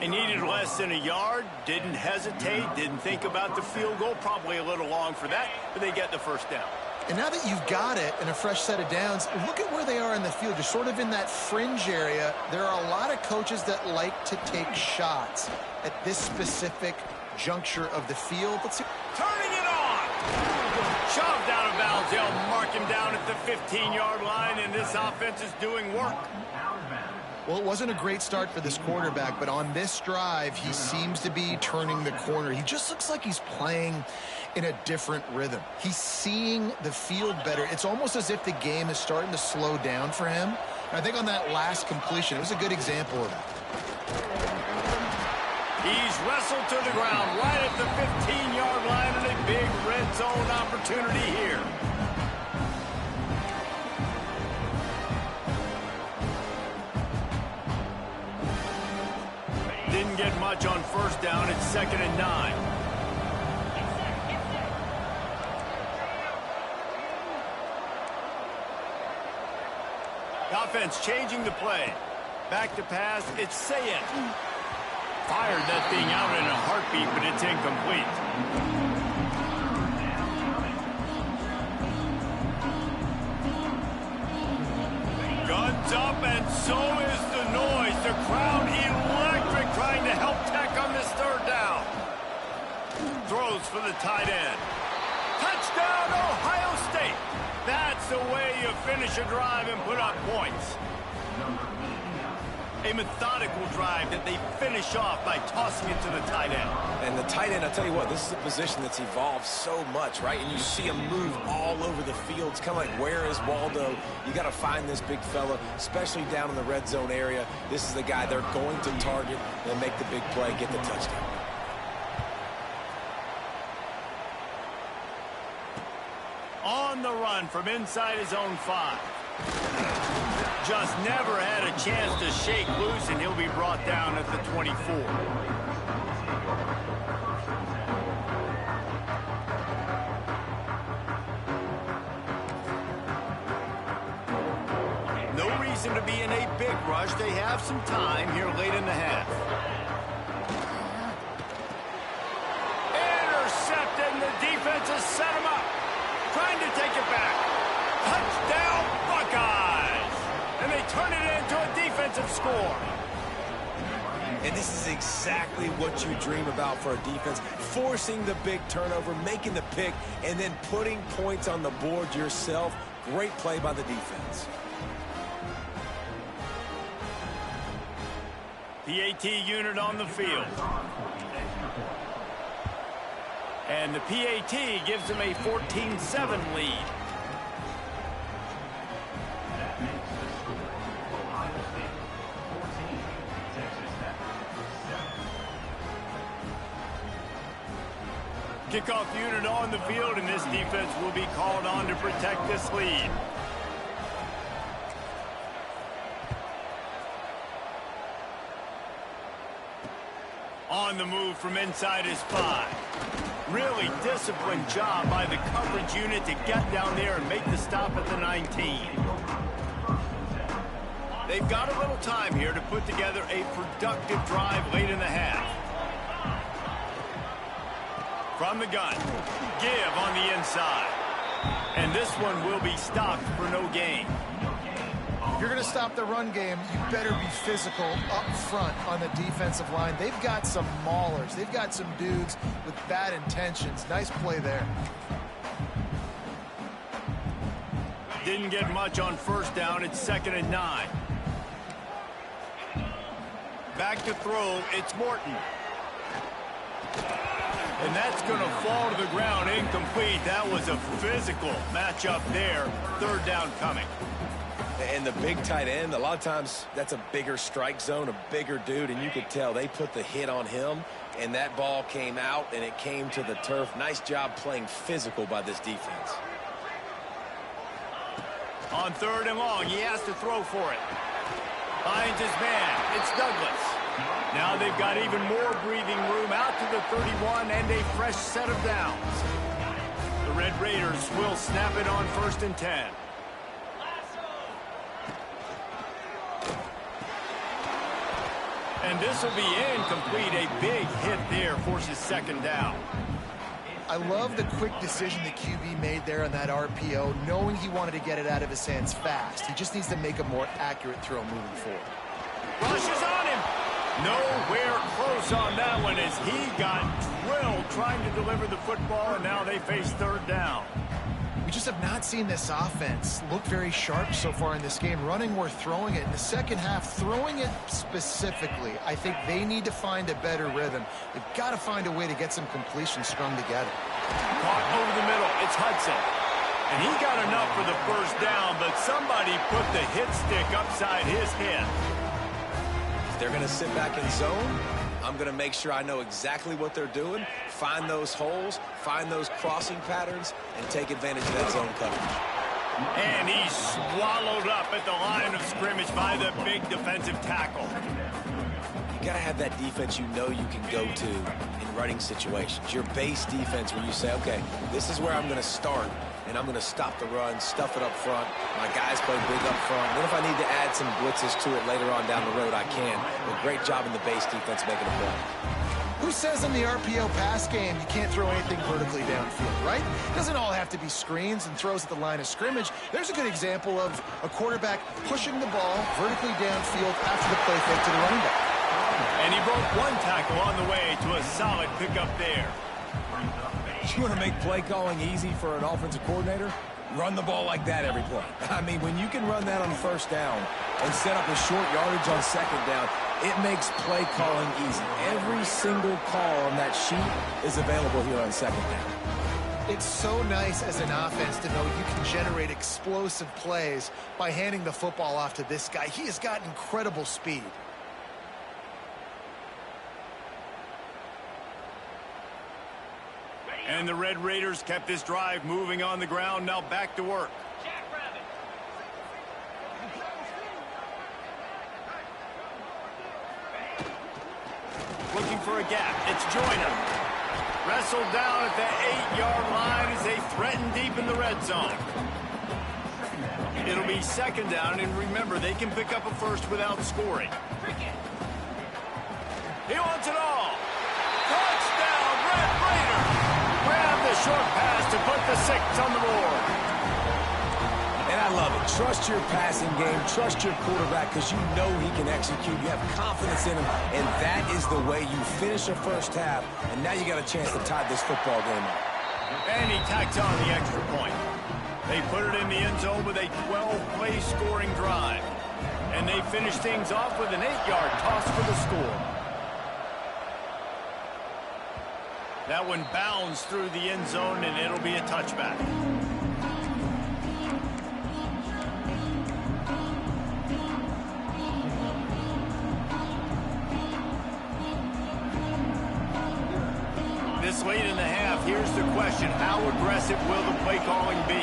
[SPEAKER 1] He needed less than a yard, didn't hesitate, didn't think about the field goal, probably a little long for that, but they get the first down.
[SPEAKER 2] And now that you've got it and a fresh set of downs, look at where they are in the field. You're sort of in that fringe area. There are a lot of coaches that like to take shots at this specific juncture of the field. Let's see.
[SPEAKER 1] Turning it on! Shoved out of bounds. They'll mark him down at the 15-yard line, and this offense is doing work.
[SPEAKER 2] Well, it wasn't a great start for this quarterback, but on this drive, he seems to be turning the corner. He just looks like he's playing in a different rhythm. He's seeing the field better. It's almost as if the game is starting to slow down for him. And I think on that last completion, it was a good example of that.
[SPEAKER 1] He's wrestled to the ground right at the 15-yard line, and a big red zone opportunity here. Didn't get much on first down. It's 2nd and 9. Offense changing the play. Back to pass. It's Sayed. Fired that thing out in a heartbeat, but it's incomplete. Guns up, and so is the noise. The crowd electric, trying to help Tech on this third down. Throws for the tight end. Touchdown, Ohio State. That's the way you finish a drive and put up points. A methodical drive that they finish off by tossing it to the tight end.
[SPEAKER 3] And the tight end, I'll tell you what, this is a position that's evolved so much, right? And you see him move all over the field. It's kind of like, where is Waldo? You got to find this big fella, especially down in the red zone area. This is the guy they're going to target and make the big play, get the touchdown.
[SPEAKER 1] On the run from inside his own 5. Just never had a chance to shake loose, and he'll be brought down at the 24. No reason to be in a big rush. They have some time here late in the half. Intercepted, and the defense has set him up. Trying to take it back. Touchdown, Buckeyes! And they turn it into a defensive score.
[SPEAKER 3] And this is exactly what you dream about for a defense. Forcing the big turnover, making the pick, and then putting points on the board yourself. Great play by the defense.
[SPEAKER 1] PAT unit on the field. And the PAT gives them a 14-7 lead. Kickoff unit on the field, and this defense will be called on to protect this lead. On the move from inside his 5. Really disciplined job by the coverage unit to get down there and make the stop at the 19. They've got a little time here to put together a productive drive late in the half. From the gun, give on the inside. And this one will be stopped for no gain.
[SPEAKER 2] If you're going to stop the run game, you better be physical up front on the defensive line. They've got some maulers. They've got some dudes with bad intentions. Nice play there.
[SPEAKER 1] Didn't get much on first down. It's 2nd and 9. Back to throw. It's Morton. And that's going to fall to the ground incomplete. That was a physical matchup there. 3rd down coming.
[SPEAKER 3] And the big tight end, a lot of times that's a bigger strike zone, a bigger dude, and you could tell they put the hit on him, and that ball came out, and it came to the turf. Nice job playing physical by this defense.
[SPEAKER 1] On 3rd and long, he has to throw for it. Finds his man. It's Douglas. Now they've got even more breathing room out to the 31 and a fresh set of downs. The Red Raiders will snap it on 1st and 10. And this will be incomplete. A big hit there forces 2nd down.
[SPEAKER 2] I love the quick decision the QB made there on that RPO, knowing he wanted to get it out of his hands fast. He just needs to make a more accurate throw moving forward.
[SPEAKER 1] Rushes on him. Nowhere close on that one as he got drilled trying to deliver the football, and now they face 3rd down.
[SPEAKER 2] We just have not seen this offense look very sharp so far in this game, running or throwing it. In the second half, throwing it specifically, I think they need to find a better rhythm. They've got to find a way to get some completions strung together.
[SPEAKER 1] Caught over the middle. It's Hudson. And he got enough for the 1st down, but somebody put the hit stick upside his head.
[SPEAKER 3] If they're going to sit back in zone, I'm going to make sure I know exactly what they're doing, find those holes, find those crossing patterns, and take advantage of that zone coverage.
[SPEAKER 1] And he's swallowed up at the line of scrimmage by the big defensive tackle.
[SPEAKER 3] You got to have that defense you know you can go to in running situations. Your base defense where you say, okay, this is where I'm going to start, and I'm going to stop the run, stuff it up front. My guys play big up front. Then if I need to add some blitzes to it later on down the road, I can. But great job in the base defense making a play.
[SPEAKER 2] Who says in the RPO pass game you can't throw anything vertically downfield, right? It doesn't all have to be screens and throws at the line of scrimmage. There's a good example of a quarterback pushing the ball vertically downfield after the play fake to the running back.
[SPEAKER 1] And he broke one tackle on the way to a solid pickup there.
[SPEAKER 3] You want to make play calling easy for an offensive coordinator? Run the ball like that every play. I mean, when you can run that on 1st down and set up a short yardage on 2nd down, it makes play calling easy. Every single call on that sheet is available here on 2nd down.
[SPEAKER 2] It's so nice as an offense to know you can generate explosive plays by handing the football off to this guy. He has got incredible speed.
[SPEAKER 1] And the Red Raiders kept this drive moving on the ground. Now back to work. Looking for a gap. It's Joyner. Wrestled down at the 8-yard line as they threaten deep in the red zone. It'll be 2nd down, and remember, they can pick up a first without scoring. He wants it all. Touchdown, Red Raiders. Grab the short pass to put the 6 on the board.
[SPEAKER 3] And I love it. Trust your passing game. Trust your quarterback because you know he can execute. You have confidence in him, and that is the way you finish a 1st half. And now you got a chance to tie this football game up.
[SPEAKER 1] And he tacks on the extra point. They put it in the end zone with a 12-play scoring drive. And they finish things off with an 8-yard toss for the score. That one bounds through the end zone, and it'll be a touchback. This This late in the half, here's the question. How aggressive will the play calling be?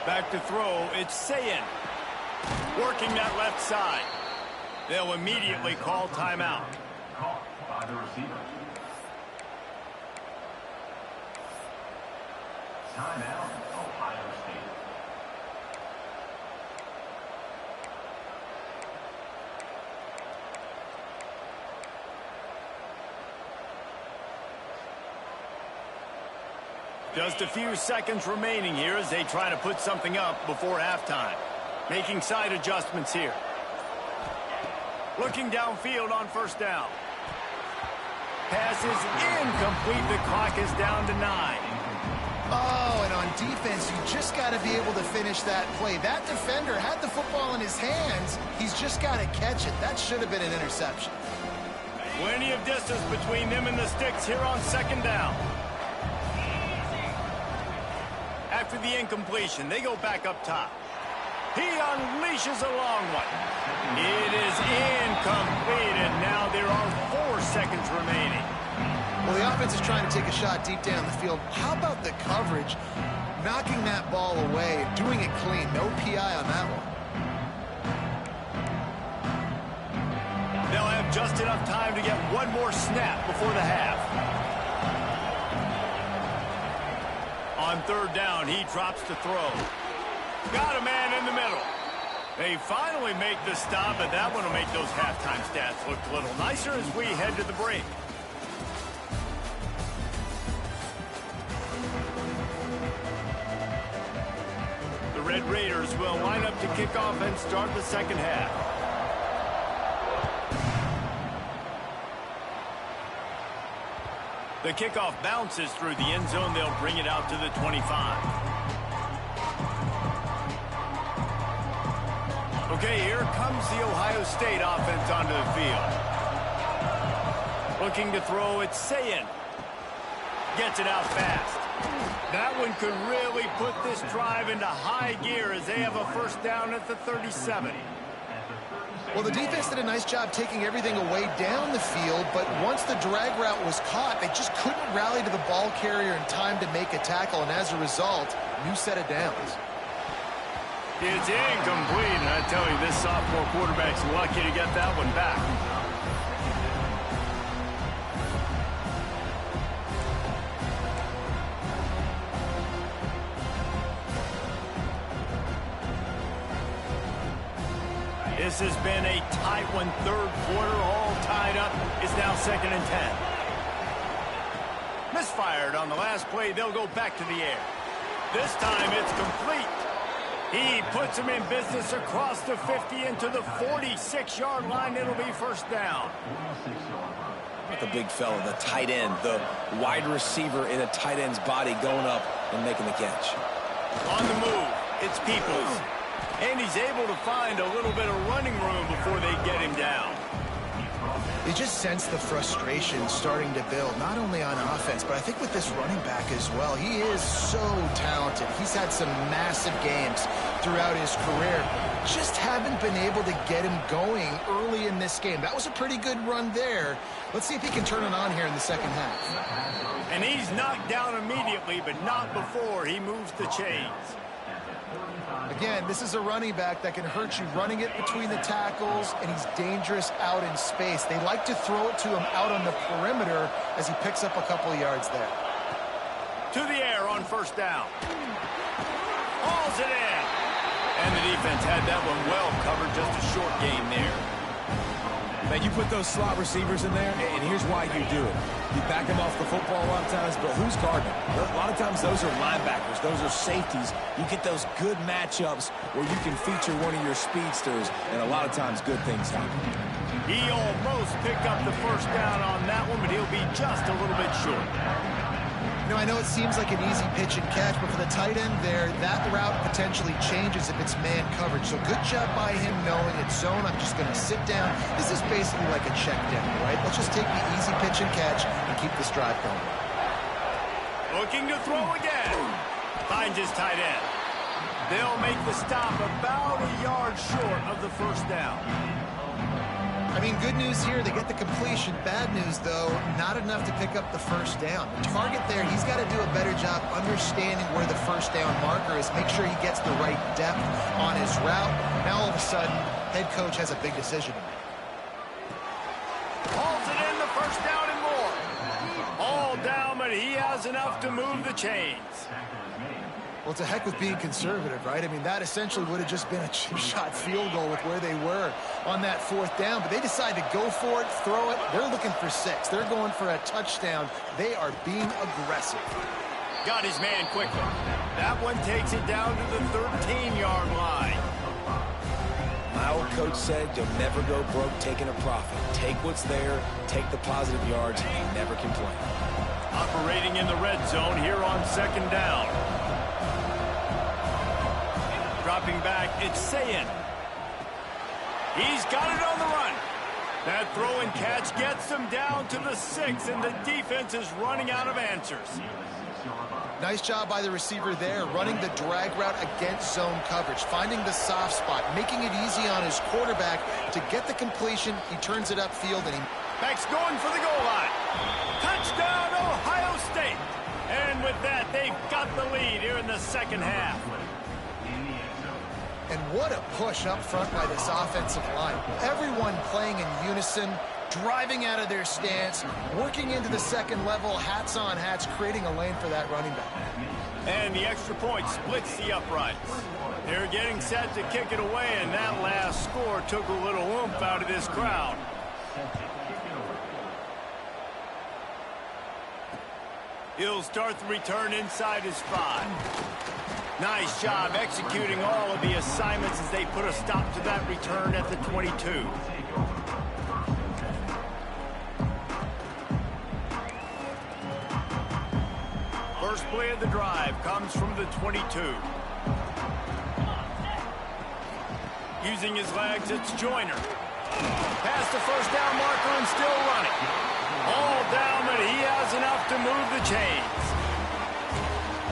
[SPEAKER 1] Back to throw, it's Sayin. Working that left side. They'll immediately call timeout.
[SPEAKER 6] Caught by the receiver. Timeout, Ohio State.
[SPEAKER 1] Just a few seconds remaining here as they try to put something up before halftime. Making side adjustments here. Looking downfield on first down. Pass is incomplete. The clock is down to 9.
[SPEAKER 2] Oh, and on defense, you just got to be able to finish that play. That defender had the football in his hands. He's just got to catch it. That should have been an interception.
[SPEAKER 1] Plenty of distance between them and the sticks here on second down. After the incompletion, they go back up top. He unleashes a long one. It is incomplete, and now there are 4 seconds remaining.
[SPEAKER 2] Well, the offense is trying to take a shot deep down the field. How about the coverage? Knocking that ball away and doing it clean. No PI on that one.
[SPEAKER 1] They'll have just enough time to get one more snap before the half. On third down, he drops to throw. Got a man in the middle. They finally make the stop, but that one will make those halftime stats look a little nicer as we head to the break. The Red Raiders will line up to kick off and start the second half. The kickoff bounces through the end zone. They'll bring it out to the 25. Okay, here comes the Ohio State offense onto the field. Looking to throw, it's Sayin. Gets it out fast. That one could really put this drive into high gear as they have a first down at the 37.
[SPEAKER 2] Well, the defense did a nice job taking everything away down the field, but once the drag route was caught, they just couldn't rally to the ball carrier in time to make a tackle, and as a result, new set of downs.
[SPEAKER 1] It's incomplete, and I tell you, this sophomore quarterback's lucky to get that one back. This has been a tight one. Third quarter, all tied up. It's now 2nd and 10. Misfired on the last play. They'll go back to the air. This time it's complete. He puts him in business across the 50 into the 46-yard line. It'll be first down.
[SPEAKER 3] The big fella, the tight end, the wide receiver in a tight end's body going up and making the catch.
[SPEAKER 1] On the move, it's Peoples. And he's able to find a little bit of running room before they get him down.
[SPEAKER 2] You just sense the frustration starting to build, not only on offense, but I think with this running back as well. He is so talented. He's had some massive games throughout his career. Just haven't been able to get him going early in this game. That was a pretty good run there. Let's see if he can turn it on here in the second half.
[SPEAKER 1] And he's knocked down immediately, but not before he moves the chains.
[SPEAKER 2] Again, this is a running back that can hurt you running it between the tackles, and he's dangerous out in space. They like to throw it to him out on the perimeter as he picks up a couple of yards there.
[SPEAKER 1] To the air on first down. Hauls it in. And the defense had that one well covered, just a short gain there.
[SPEAKER 3] Man, you put those slot receivers in there, and here's why you do it. You back them off the football a lot of times, but who's guarding them? A lot of times those are linebackers. Those are safeties. You get those good matchups where you can feature one of your speedsters, and a lot of times good things happen.
[SPEAKER 1] He almost picked up the first down on that one, but he'll be just a little bit short.
[SPEAKER 2] You know, I know it seems like an easy pitch and catch, but for the tight end there, that route potentially changes if it's man coverage. So good job by him knowing it's zone. I'm just going to sit down. This is basically like a check down, right? Let's just take the easy pitch and catch and keep this drive going.
[SPEAKER 1] Looking to throw again. Finds his tight end. They'll make the stop about a yard short of the first down.
[SPEAKER 2] I mean, good news here, they get the completion. Bad news, though, not enough to pick up the first down. The target there, he's got to do a better job understanding where the first down marker is, make sure he gets the right depth on his route. Now, all of a sudden, head coach has a big decision to make.
[SPEAKER 1] Hauls it in, the first down and more. All down, but he has enough to move the chains.
[SPEAKER 2] Well, it's a heck with being conservative, right? I mean, that essentially would have just been a chip shot field goal with where they were on that fourth down. But they decide to go for it, throw it. They're looking for 6. They're going for a touchdown. They are being aggressive.
[SPEAKER 1] Got his man quickly. That one takes it down to the 13-yard line.
[SPEAKER 3] My old coach said you'll never go broke taking a profit. Take what's there, take the positive yards, and never complain.
[SPEAKER 1] Operating in the red zone here on second down. Dropping back, it's Sayin. He's got it on the run. That throw and catch gets them down to the 6, and the defense is running out of answers.
[SPEAKER 2] Nice job by the receiver there, running the drag route against zone coverage, finding the soft spot, making it easy on his quarterback to get the completion. He turns it upfield, and he...
[SPEAKER 1] Back's going for the goal line. Touchdown, Ohio State. And with that, they've got the lead here in the second half.
[SPEAKER 2] And what a push up front by this offensive line. Everyone playing in unison, driving out of their stance, working into the second level, hats on hats, creating a lane for that running back.
[SPEAKER 1] And the extra point splits the uprights. They're getting set to kick it away, and that last score took a little oomph out of this crowd. He'll start the return inside his 5. Nice job executing all of the assignments as they put a stop to that return at the 22. First play of the drive comes from the 22. Using his legs, it's Joyner. Past the first down marker and still running. All down, but he has enough to move the chains.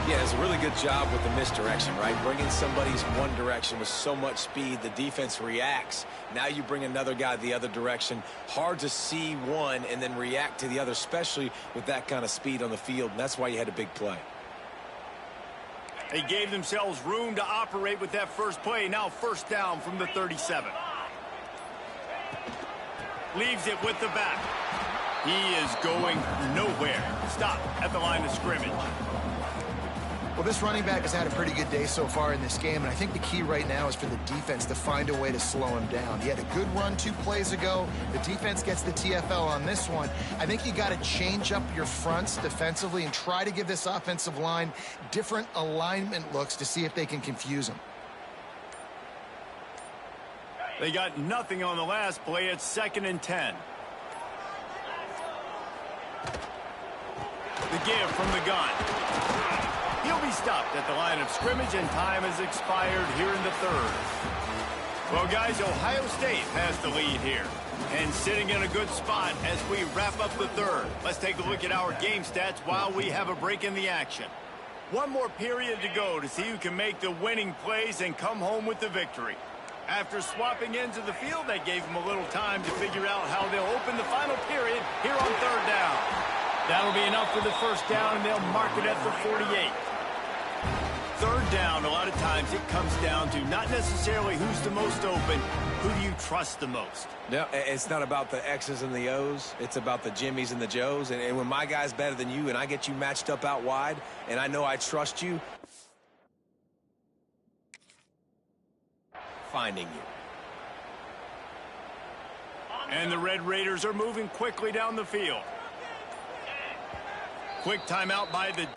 [SPEAKER 3] Yeah, it's a really good job with the misdirection, right? Bringing somebody's one direction with so much speed, the defense reacts. Now you bring another guy the other direction. Hard to see one and then react to the other, especially with that kind of speed on the field, and that's why you had a big play.
[SPEAKER 1] They gave themselves room to operate with that first play. Now first down from the 37. Leaves it with the back. He is going nowhere. Stop at the line of scrimmage.
[SPEAKER 2] Well, this running back has had a pretty good day so far in this game, and I think the key right now is for the defense to find a way to slow him down. He had a good run 2 plays ago. The defense gets the TFL on this one. I think you got to change up your fronts defensively and try to give this offensive line different alignment looks to see if they can confuse him.
[SPEAKER 1] They got nothing on the last play. It's 2nd and 10. The give from the gun. He'll be stopped at the line of scrimmage, and time has expired here in the 3rd. Well, guys, Ohio State has the lead here and sitting in a good spot as we wrap up the 3rd. Let's take a look at our game stats while we have a break in the action. One more period to go to see who can make the winning plays and come home with the victory. After swapping ends of the field, that gave them a little time to figure out how they'll open the final period here on 3rd down. That'll be enough for the first down, and they'll mark it at the 48. 3rd down, a lot of times it comes down to not necessarily who's the most open, who do you trust the most?
[SPEAKER 3] No, it's not about the X's and the O's. It's about the Jimmies and the Joes. And when my guy's better than you and I get you matched up out wide and I know I trust you, finding you.
[SPEAKER 1] And the Red Raiders are moving quickly down the field. Quick timeout by the...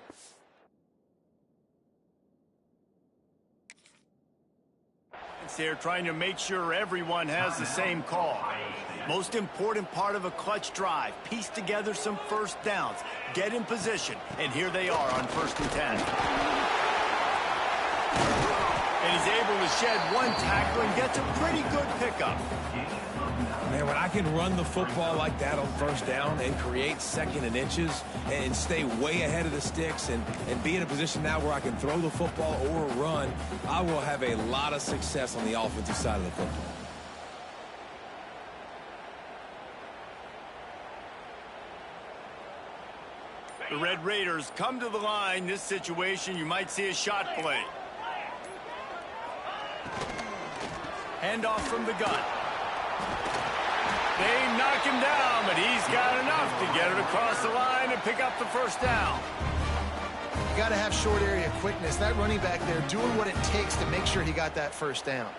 [SPEAKER 1] They're trying to make sure everyone has the same call. Most important part of a clutch drive. Piece together some first downs. Get in position. And here they are on 1st and 10. And he's able to shed one tackle and gets a pretty good pickup.
[SPEAKER 3] Man, when I can run the football like that on 1st down and create 2nd and inches and stay way ahead of the sticks and be in a position now where I can throw the football or run, I will have a lot of success on the offensive side of the football.
[SPEAKER 1] The Red Raiders come to the line. This situation, you might see a shot play. Handoff from the gun. They knock him down, but he's got enough to get it across the line and pick up the first down.
[SPEAKER 2] You got to have short area quickness. That running back there doing what it takes to make sure he got that first down.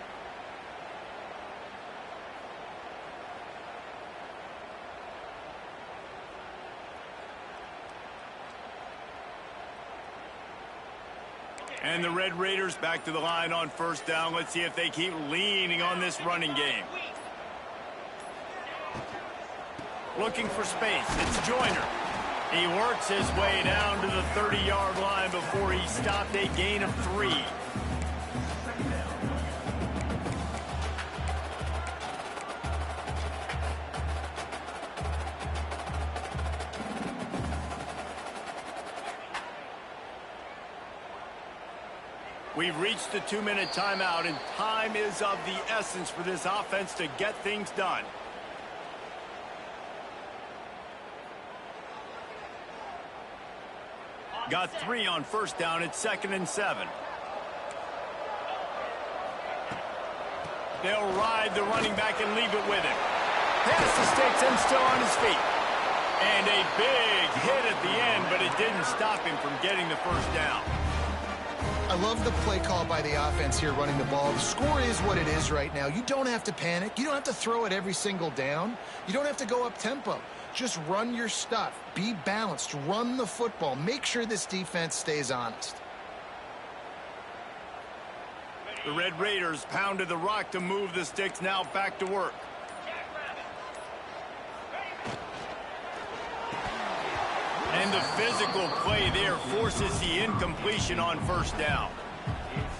[SPEAKER 1] And the Red Raiders back to the line on first down. Let's see if they keep leaning on this running game. Looking for space. It's Joyner. He works his way down to the 30-yard line before he stopped a gain of 3. We've reached the 2-minute timeout, and time is of the essence for this offense to get things done. Got 3 on first down. It's 2nd and 7. They'll ride the running back and leave it with him. Pass escapes him, still on his feet. And a big hit at the end, but it didn't stop him from getting the first down.
[SPEAKER 2] I love the play call by the offense here running the ball. The score is what it is right now. You don't have to panic. You don't have to throw it every single down. You don't have to go up tempo. Just run your stuff. Be balanced. Run the football. Make sure this defense stays honest.
[SPEAKER 1] The Red Raiders pounded the rock to move the sticks. Now back to work. And the physical play there forces the incompletion on first down.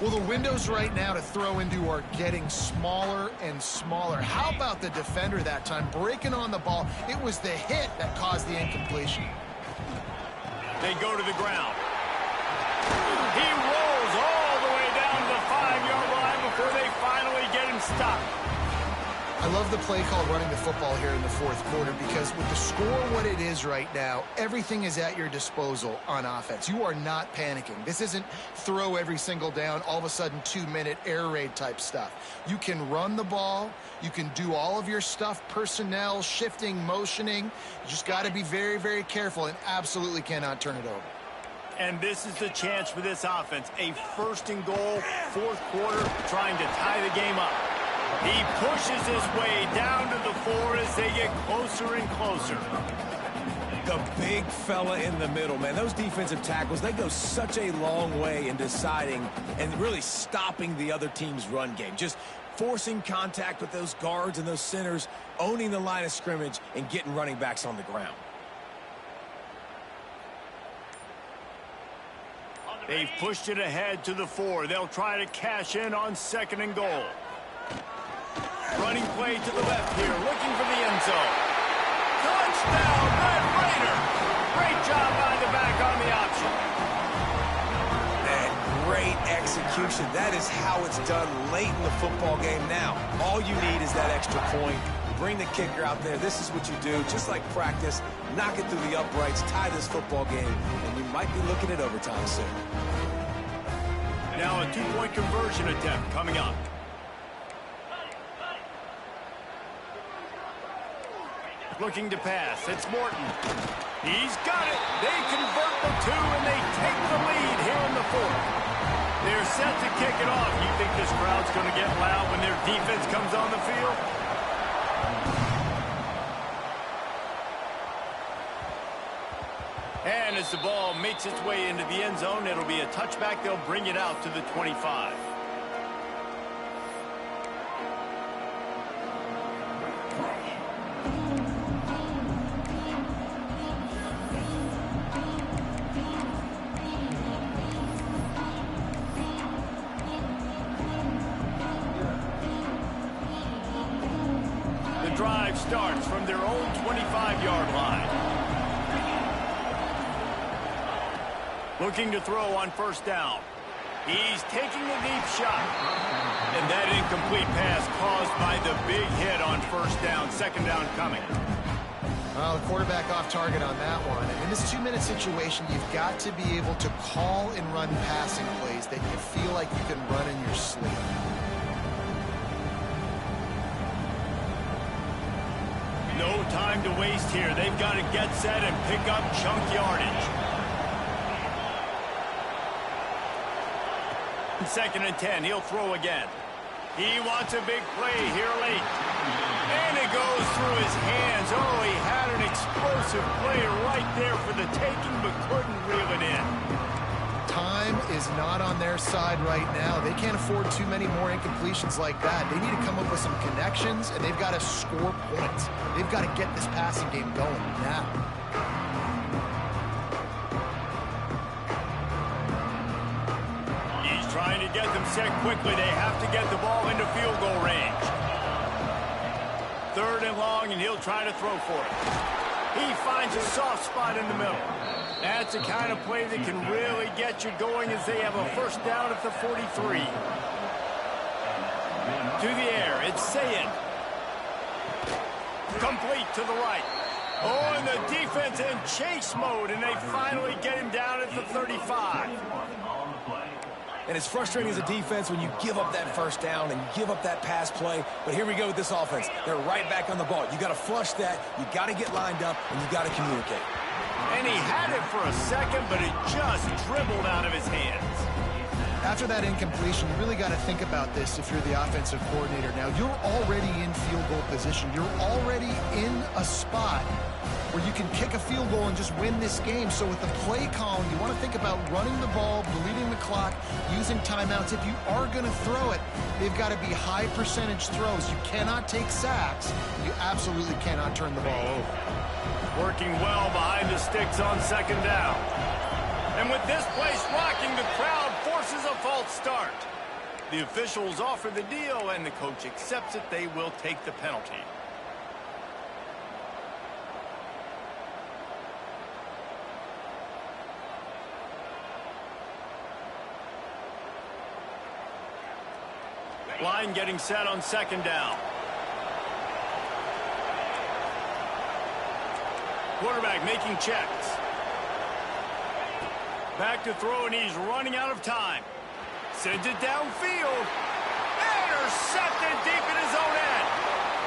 [SPEAKER 2] Well, the windows right now to throw into are getting smaller and smaller. How about the defender that time breaking on the ball? It was the hit that caused the incompletion.
[SPEAKER 1] They go to the ground. He rolls all the way down to the 5-yard line before they finally get him stopped.
[SPEAKER 2] I love the play call running the football here in the fourth quarter because with the score what it is right now, everything is at your disposal on offense. You are not panicking. This isn't throw every single down, all of a sudden 2-minute air raid type stuff. You can run the ball. You can do all of your stuff, personnel, shifting, motioning. You just got to be very, very careful and absolutely cannot turn it over.
[SPEAKER 1] And this is the chance for this offense. A 1st and goal, fourth quarter, trying to tie the game up. He pushes his way down to the 4 as they get closer and closer.
[SPEAKER 3] The big fella in the middle, man. Those defensive tackles, they go such a long way in deciding and really stopping the other team's run game. Just forcing contact with those guards and those centers, owning the line of scrimmage, and getting running backs on the ground.
[SPEAKER 1] They've pushed it ahead to the 4. They'll try to cash in on 2nd and goal. Running play to the left here, looking for the end zone. Touchdown, Red Raider! Great job by the back on the option.
[SPEAKER 3] And great execution. That is how it's done late in the football game now. All you need is that extra point. Bring the kicker out there. This is what you do, just like practice. Knock it through the uprights, tie this football game, and you might be looking at overtime soon.
[SPEAKER 1] Now a 2-point conversion attempt coming up. Looking to pass. It's Morton. He's got it. They convert the 2, and they take the lead here in the 4th. They're set to kick it off. You think this crowd's going to get loud when their defense comes on the field? And as the ball makes its way into the end zone, it'll be a touchback. They'll bring it out to the 25. Drive starts from their own 25-yard line. Looking to throw on first down. He's taking a deep shot. And that incomplete pass caused by the big hit on first down. 2nd down coming.
[SPEAKER 2] Well, the quarterback off target on that one. And in this 2-minute situation, you've got to be able to call and run passing plays that you feel like you can run in your sleep.
[SPEAKER 1] No time to waste here. They've got to get set and pick up chunk yardage. 2nd and 10. He'll throw again. He wants a big play here late. And it goes through his hands. Oh, he had an explosive play right there for the taking, but couldn't reel it in.
[SPEAKER 2] Time is not on their side right now. They can't afford too many more incompletions like that. They need to come up with some connections, and they've got to score points. They've got to get this passing game going now.
[SPEAKER 1] He's trying to get them set quickly. They have to get the ball into field goal range. 3rd and long, and he'll try to throw for it. He finds a soft spot in the middle. That's the kind of play that can really get you going as they have a 1st down at the 43. To the air, it's Sayed. Complete to the right. Oh, and the defense in chase mode, and they finally get him down at the 35.
[SPEAKER 3] And it's frustrating as a defense when you give up that 1st down and give up that pass play. But here we go with this offense. They're right back on the ball. You got to flush that. You got to get lined up, and you got to communicate.
[SPEAKER 1] And he had it for a second, but it just dribbled out of his hands.
[SPEAKER 2] After that incompletion, you really got to think about this if you're the offensive coordinator. Now, you're already in field goal position. You're already in a spot where you can kick a field goal and just win this game. So with the play calling, you want to think about running the ball, bleeding the clock, using timeouts. If you are going to throw it, they've got to be high percentage throws. You cannot take sacks. You absolutely cannot turn the ball over.
[SPEAKER 1] Working well behind the sticks on 2nd down. And with this place rocking, the crowd forces a false start. The officials offer the deal, and the coach accepts it. They will take the penalty. Line getting set on 2nd down. Quarterback making checks. Back to throw, and he's running out of time. Sends it downfield. Intercepted deep in his own end.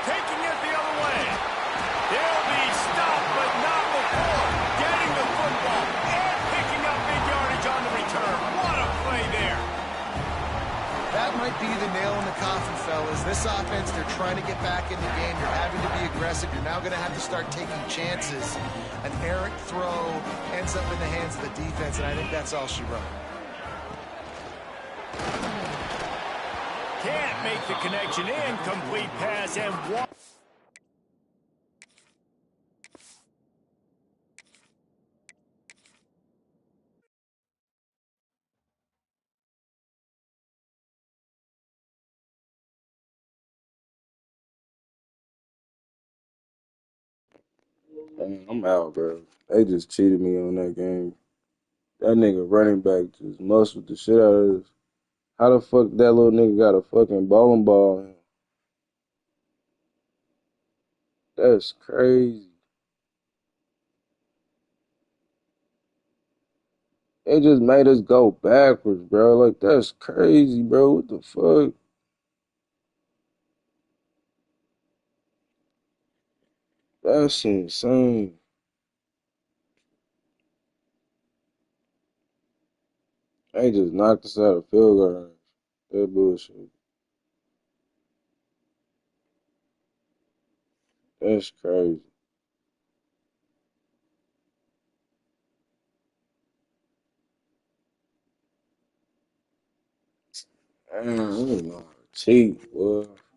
[SPEAKER 1] Taking it the other way. He'll be stopped, but not before getting the football and picking up big yardage on the return. What a play there.
[SPEAKER 2] That might be the nail in the coffin, fellas. This offense, they're trying to get back in the game. You're having to be aggressive. You're now going to have to start taking chances. An errant throw ends up in the hands of the defense, and I think that's all she wrote.
[SPEAKER 1] Can't make the connection. Incomplete pass and one.
[SPEAKER 5] Man, I'm out, bro. They just cheated me on that game. That nigga running back just muscled the shit out of us. How the fuck that little nigga got a fucking bowling ball? That's crazy. It just made us go backwards, bro. Like, that's crazy, bro. What the fuck? That's insane. They just knocked us out of field goal range. That bullshit. That's crazy. Damn, I don't know how to cheat, boy.